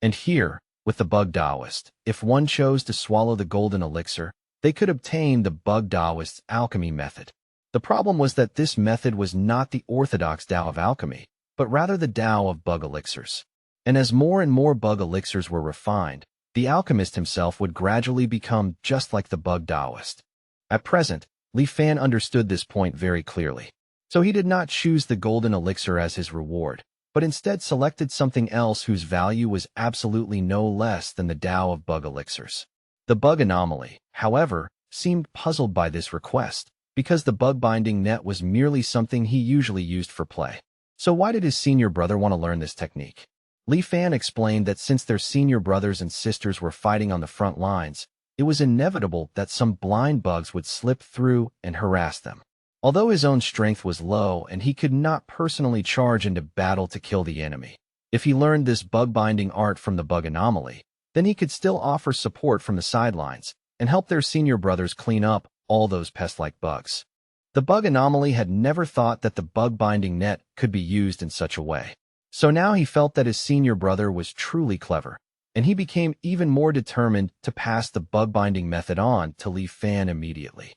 And here, with the bug Taoist, if one chose to swallow the golden elixir, they could obtain the bug Taoist's alchemy method. The problem was that this method was not the orthodox Tao of alchemy, but rather the Tao of bug elixirs. And as more and more bug elixirs were refined, the alchemist himself would gradually become just like the bug Taoist. At present, Li Fan understood this point very clearly. So he did not choose the golden elixir as his reward, but instead selected something else whose value was absolutely no less than the Tao of bug elixirs. The bug anomaly, however, seemed puzzled by this request, because the bug binding net was merely something he usually used for play. So why did his senior brother want to learn this technique? Li Fan explained that since their senior brothers and sisters were fighting on the front lines, it was inevitable that some blind bugs would slip through and harass them. Although his own strength was low and he could not personally charge into battle to kill the enemy, if he learned this bug-binding art from the bug anomaly, then he could still offer support from the sidelines and help their senior brothers clean up all those pest-like bugs. The bug anomaly had never thought that the bug-binding net could be used in such a way. So now he felt that his senior brother was truly clever, and he became even more determined to pass the bug-binding method on to Li Fan immediately.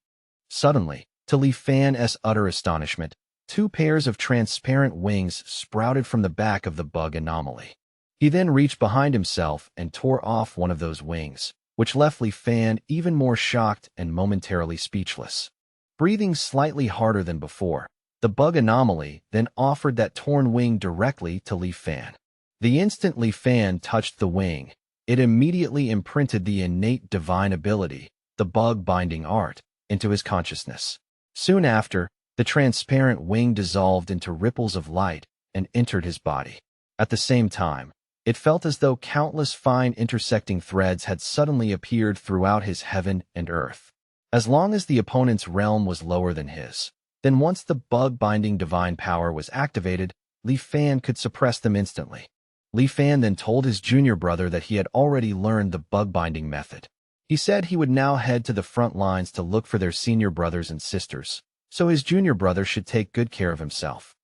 Suddenly, To Li Fan's utter astonishment, two pairs of transparent wings sprouted from the back of the bug anomaly. He then reached behind himself and tore off one of those wings, which left Li Fan even more shocked and momentarily speechless. Breathing slightly harder than before, the bug anomaly then offered that torn wing directly to Li Fan. The instant Li Fan touched the wing, it immediately imprinted the innate divine ability, the bug-binding art, into his consciousness. Soon after, the transparent wing dissolved into ripples of light and entered his body. At the same time, it felt as though countless fine intersecting threads had suddenly appeared throughout his heaven and earth. As long as the opponent's realm was lower than his, then once the bug-binding divine power was activated, Li Fan could suppress them instantly. Li Fan then told his junior brother that he had already learned the bug-binding method. He said he would now head to the front lines to look for their senior brothers and sisters, so his junior brother should take good care of himself.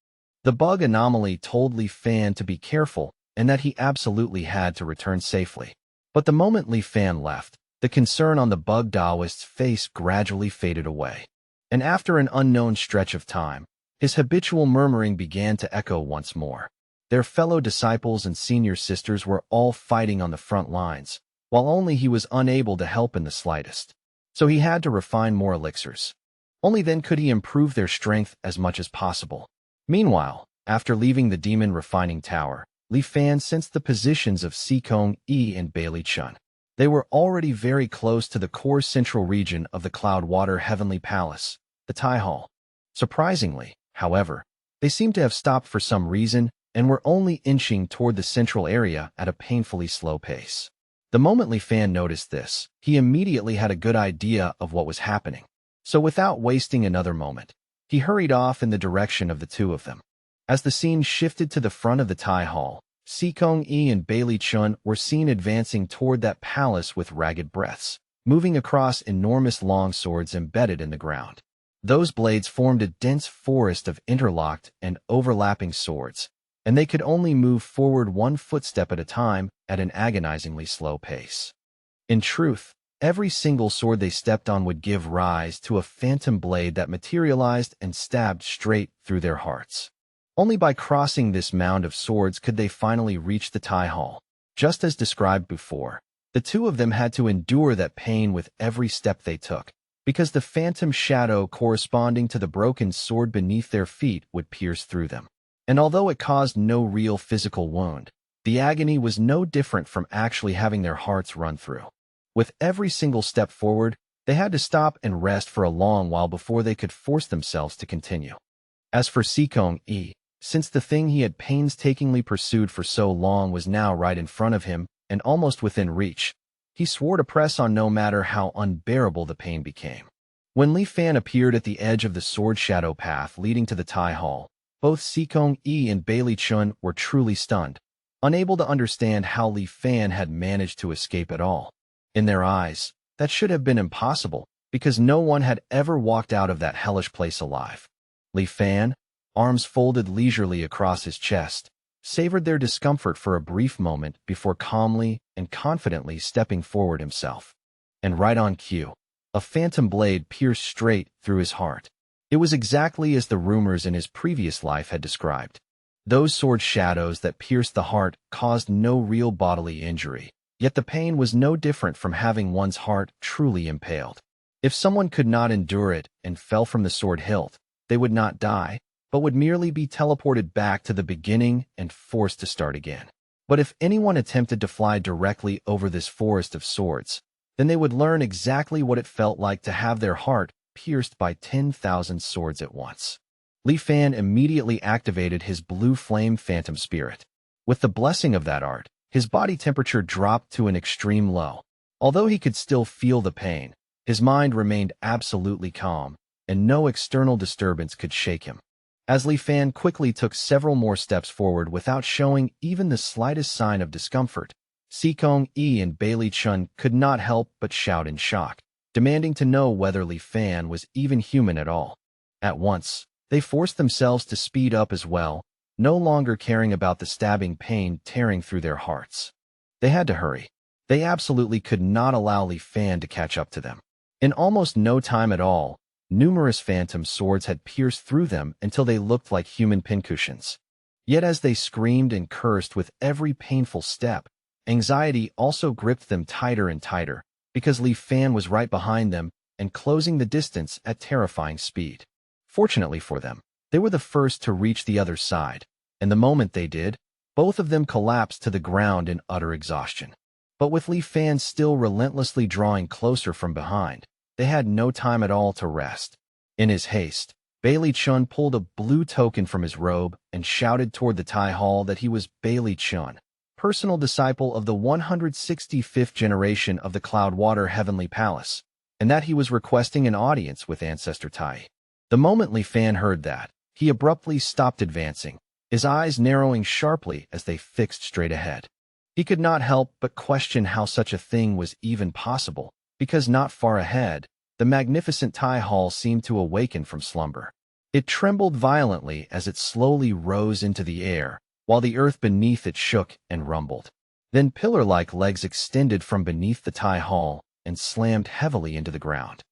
The bug anomaly told Li Fan to be careful and that he absolutely had to return safely. But the moment Li Fan left, the concern on the bug Taoist's face gradually faded away. And after an unknown stretch of time, his habitual murmuring began to echo once more. Their fellow disciples and senior sisters were all fighting on the front lines, while only he was unable to help in the slightest. So he had to refine more elixirs. Only then could he improve their strength as much as possible. Meanwhile, after leaving the demon refining tower, Li Fan sensed the positions of Sikong Yi and Bailey Chun. They were already very close to the core central region of the Cloudwater Heavenly Palace, the Tai Hall. Surprisingly, however, they seemed to have stopped for some reason and were only inching toward the central area at a painfully slow pace. The moment Li Fan noticed this, he immediately had a good idea of what was happening. So without wasting another moment, he hurried off in the direction of the two of them. As the scene shifted to the front of the Tai Hall, Sikong Yi and Bailey Chun were seen advancing toward that palace with ragged breaths, moving across enormous long swords embedded in the ground. Those blades formed a dense forest of interlocked and overlapping swords, and they could only move forward one footstep at a time at an agonizingly slow pace. In truth, every single sword they stepped on would give rise to a phantom blade that materialized and stabbed straight through their hearts. Only by crossing this mound of swords could they finally reach the Tai Hall. Just as described before, the two of them had to endure that pain with every step they took, because the phantom shadow corresponding to the broken sword beneath their feet would pierce through them. And although it caused no real physical wound, the agony was no different from actually having their hearts run through. With every single step forward, they had to stop and rest for a long while before they could force themselves to continue. As for Sikong Yi, since the thing he had painstakingly pursued for so long was now right in front of him and almost within reach, he swore to press on no matter how unbearable the pain became. When Li Fan appeared at the edge of the sword shadow path leading to the Tai Hall, both Sikong Yi and Bailey Chun were truly stunned, unable to understand how Li Fan had managed to escape at all. In their eyes, that should have been impossible, because no one had ever walked out of that hellish place alive. Li Fan, arms folded leisurely across his chest, savored their discomfort for a brief moment before calmly and confidently stepping forward himself. And right on cue, a phantom blade pierced straight through his heart. It was exactly as the rumors in his previous life had described. Those sword shadows that pierced the heart caused no real bodily injury, yet the pain was no different from having one's heart truly impaled. If someone could not endure it and fell from the sword hilt, they would not die, but would merely be teleported back to the beginning and forced to start again. But if anyone attempted to fly directly over this forest of swords, then they would learn exactly what it felt like to have their heart pierced by 10,000 swords at once. Li Fan immediately activated his blue flame phantom spirit. With the blessing of that art, his body temperature dropped to an extreme low. Although he could still feel the pain, his mind remained absolutely calm, and no external disturbance could shake him. As Li Fan quickly took several more steps forward without showing even the slightest sign of discomfort, Sikong Yi and Bailey Chun could not help but shout in shock, demanding to know whether Li Fan was even human at all. At once, they forced themselves to speed up as well, no longer caring about the stabbing pain tearing through their hearts. They had to hurry. They absolutely could not allow Li Fan to catch up to them. In almost no time at all, Numerous phantom swords had pierced through them until they looked like human pincushions. Yet as they screamed and cursed with every painful step, anxiety also gripped them tighter and tighter, because Li Fan was right behind them and closing the distance at terrifying speed. Fortunately for them, they were the first to reach the other side, and the moment they did, both of them collapsed to the ground in utter exhaustion. But with Li Fan still relentlessly drawing closer from behind, they had no time at all to rest. In his haste, Bailey Chun pulled a blue token from his robe and shouted toward the Tai Hall that he was Bailey Chun, personal disciple of the 165th generation of the Cloudwater Heavenly Palace, and that he was requesting an audience with Ancestor Tai. The moment Li Fan heard that, he abruptly stopped advancing, his eyes narrowing sharply as they fixed straight ahead. He could not help but question how such a thing was even possible, because not far ahead, the magnificent Tai Hall seemed to awaken from slumber. It trembled violently as it slowly rose into the air, while the earth beneath it shook and rumbled. Then pillar-like legs extended from beneath the Tai Hall and slammed heavily into the ground.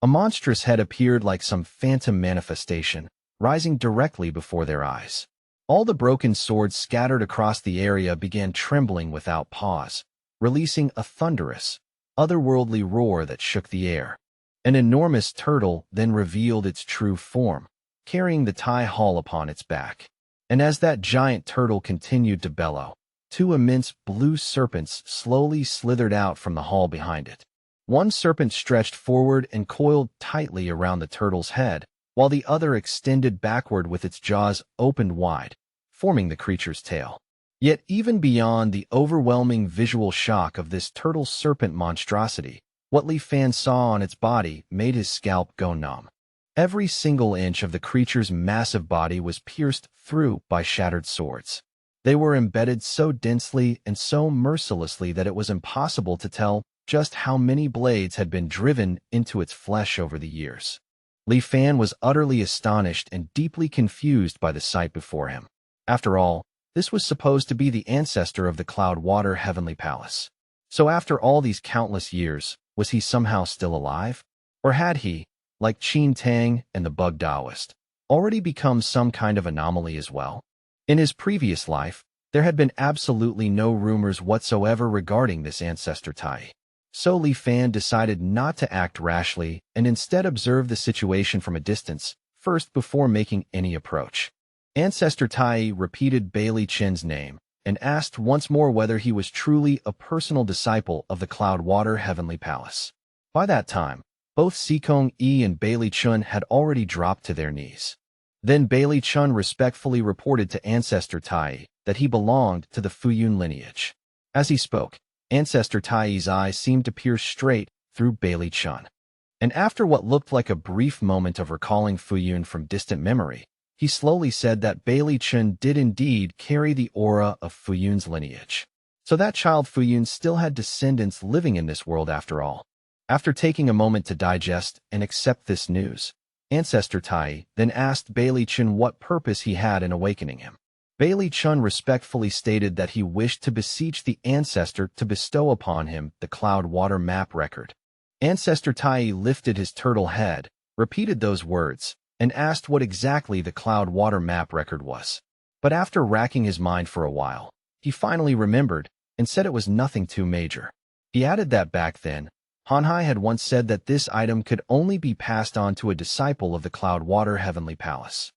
A monstrous head appeared like some phantom manifestation, rising directly before their eyes. All the broken swords scattered across the area began trembling without pause, releasing a thunderous, otherworldly roar that shook the air. An enormous turtle then revealed its true form, carrying the Tai Hall upon its back. And as that giant turtle continued to bellow, two immense blue serpents slowly slithered out from the hall behind it. One serpent stretched forward and coiled tightly around the turtle's head, while the other extended backward with its jaws opened wide, forming the creature's tail. Yet even beyond the overwhelming visual shock of this turtle-serpent monstrosity, what Li Fan saw on its body made his scalp go numb. Every single inch of the creature's massive body was pierced through by shattered swords. They were embedded so densely and so mercilessly that it was impossible to tell just how many blades had been driven into its flesh over the years. Li Fan was utterly astonished and deeply confused by the sight before him. After all, this was supposed to be the ancestor of the Cloudwater Heavenly Palace. So after all these countless years, was he somehow still alive? Or had he, like Qin Tang and the Bug Taoist, already become some kind of anomaly as well? In his previous life, there had been absolutely no rumors whatsoever regarding this ancestor Tai. So Li Fan decided not to act rashly and instead observe the situation from a distance, first before making any approach. Ancestor Tai repeated Bailey Chen's name and asked once more whether he was truly a personal disciple of the Cloudwater Heavenly Palace. By that time, both Sikong Yi and Bailey Chun had already dropped to their knees. Then Bailey Chun respectfully reported to Ancestor Tai that he belonged to the Fuyun lineage. As he spoke, Ancestor Tai's eyes seemed to pierce straight through Bailey Chun. And after what looked like a brief moment of recalling Fuyun from distant memory, he slowly said that Bailey Chun did indeed carry the aura of Fuyun's lineage. So that child Fuyun still had descendants living in this world after all. After taking a moment to digest and accept this news, Ancestor Tai then asked Bailey Chun what purpose he had in awakening him. Bailey Chun respectfully stated that he wished to beseech the ancestor to bestow upon him the Cloudwater map record. Ancestor Tai lifted his turtle head, repeated those words, and asked what exactly the Cloudwater map record was. But after racking his mind for a while, he finally remembered and said it was nothing too major. He added that back then, Hanhai had once said that this item could only be passed on to a disciple of the Cloudwater Heavenly Palace.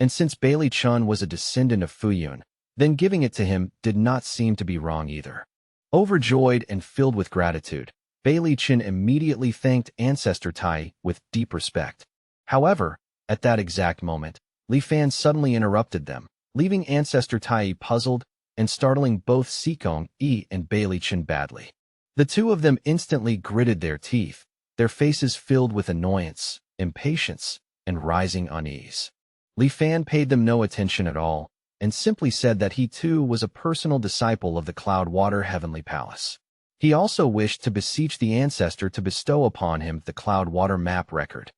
And since Bailey Chun was a descendant of Fuyun, then giving it to him did not seem to be wrong either. Overjoyed and filled with gratitude, Bailey Chun immediately thanked Ancestor Tai with deep respect. However, at that exact moment, Li Fan suddenly interrupted them, leaving Ancestor Tai puzzled and startling both Sikong Yi and Bailey Chun badly. The two of them instantly gritted their teeth, their faces filled with annoyance, impatience, and rising unease. Li Fan paid them no attention at all, and simply said that he too was a personal disciple of the Cloudwater Heavenly Palace. He also wished to beseech the ancestor to bestow upon him the Cloudwater map record.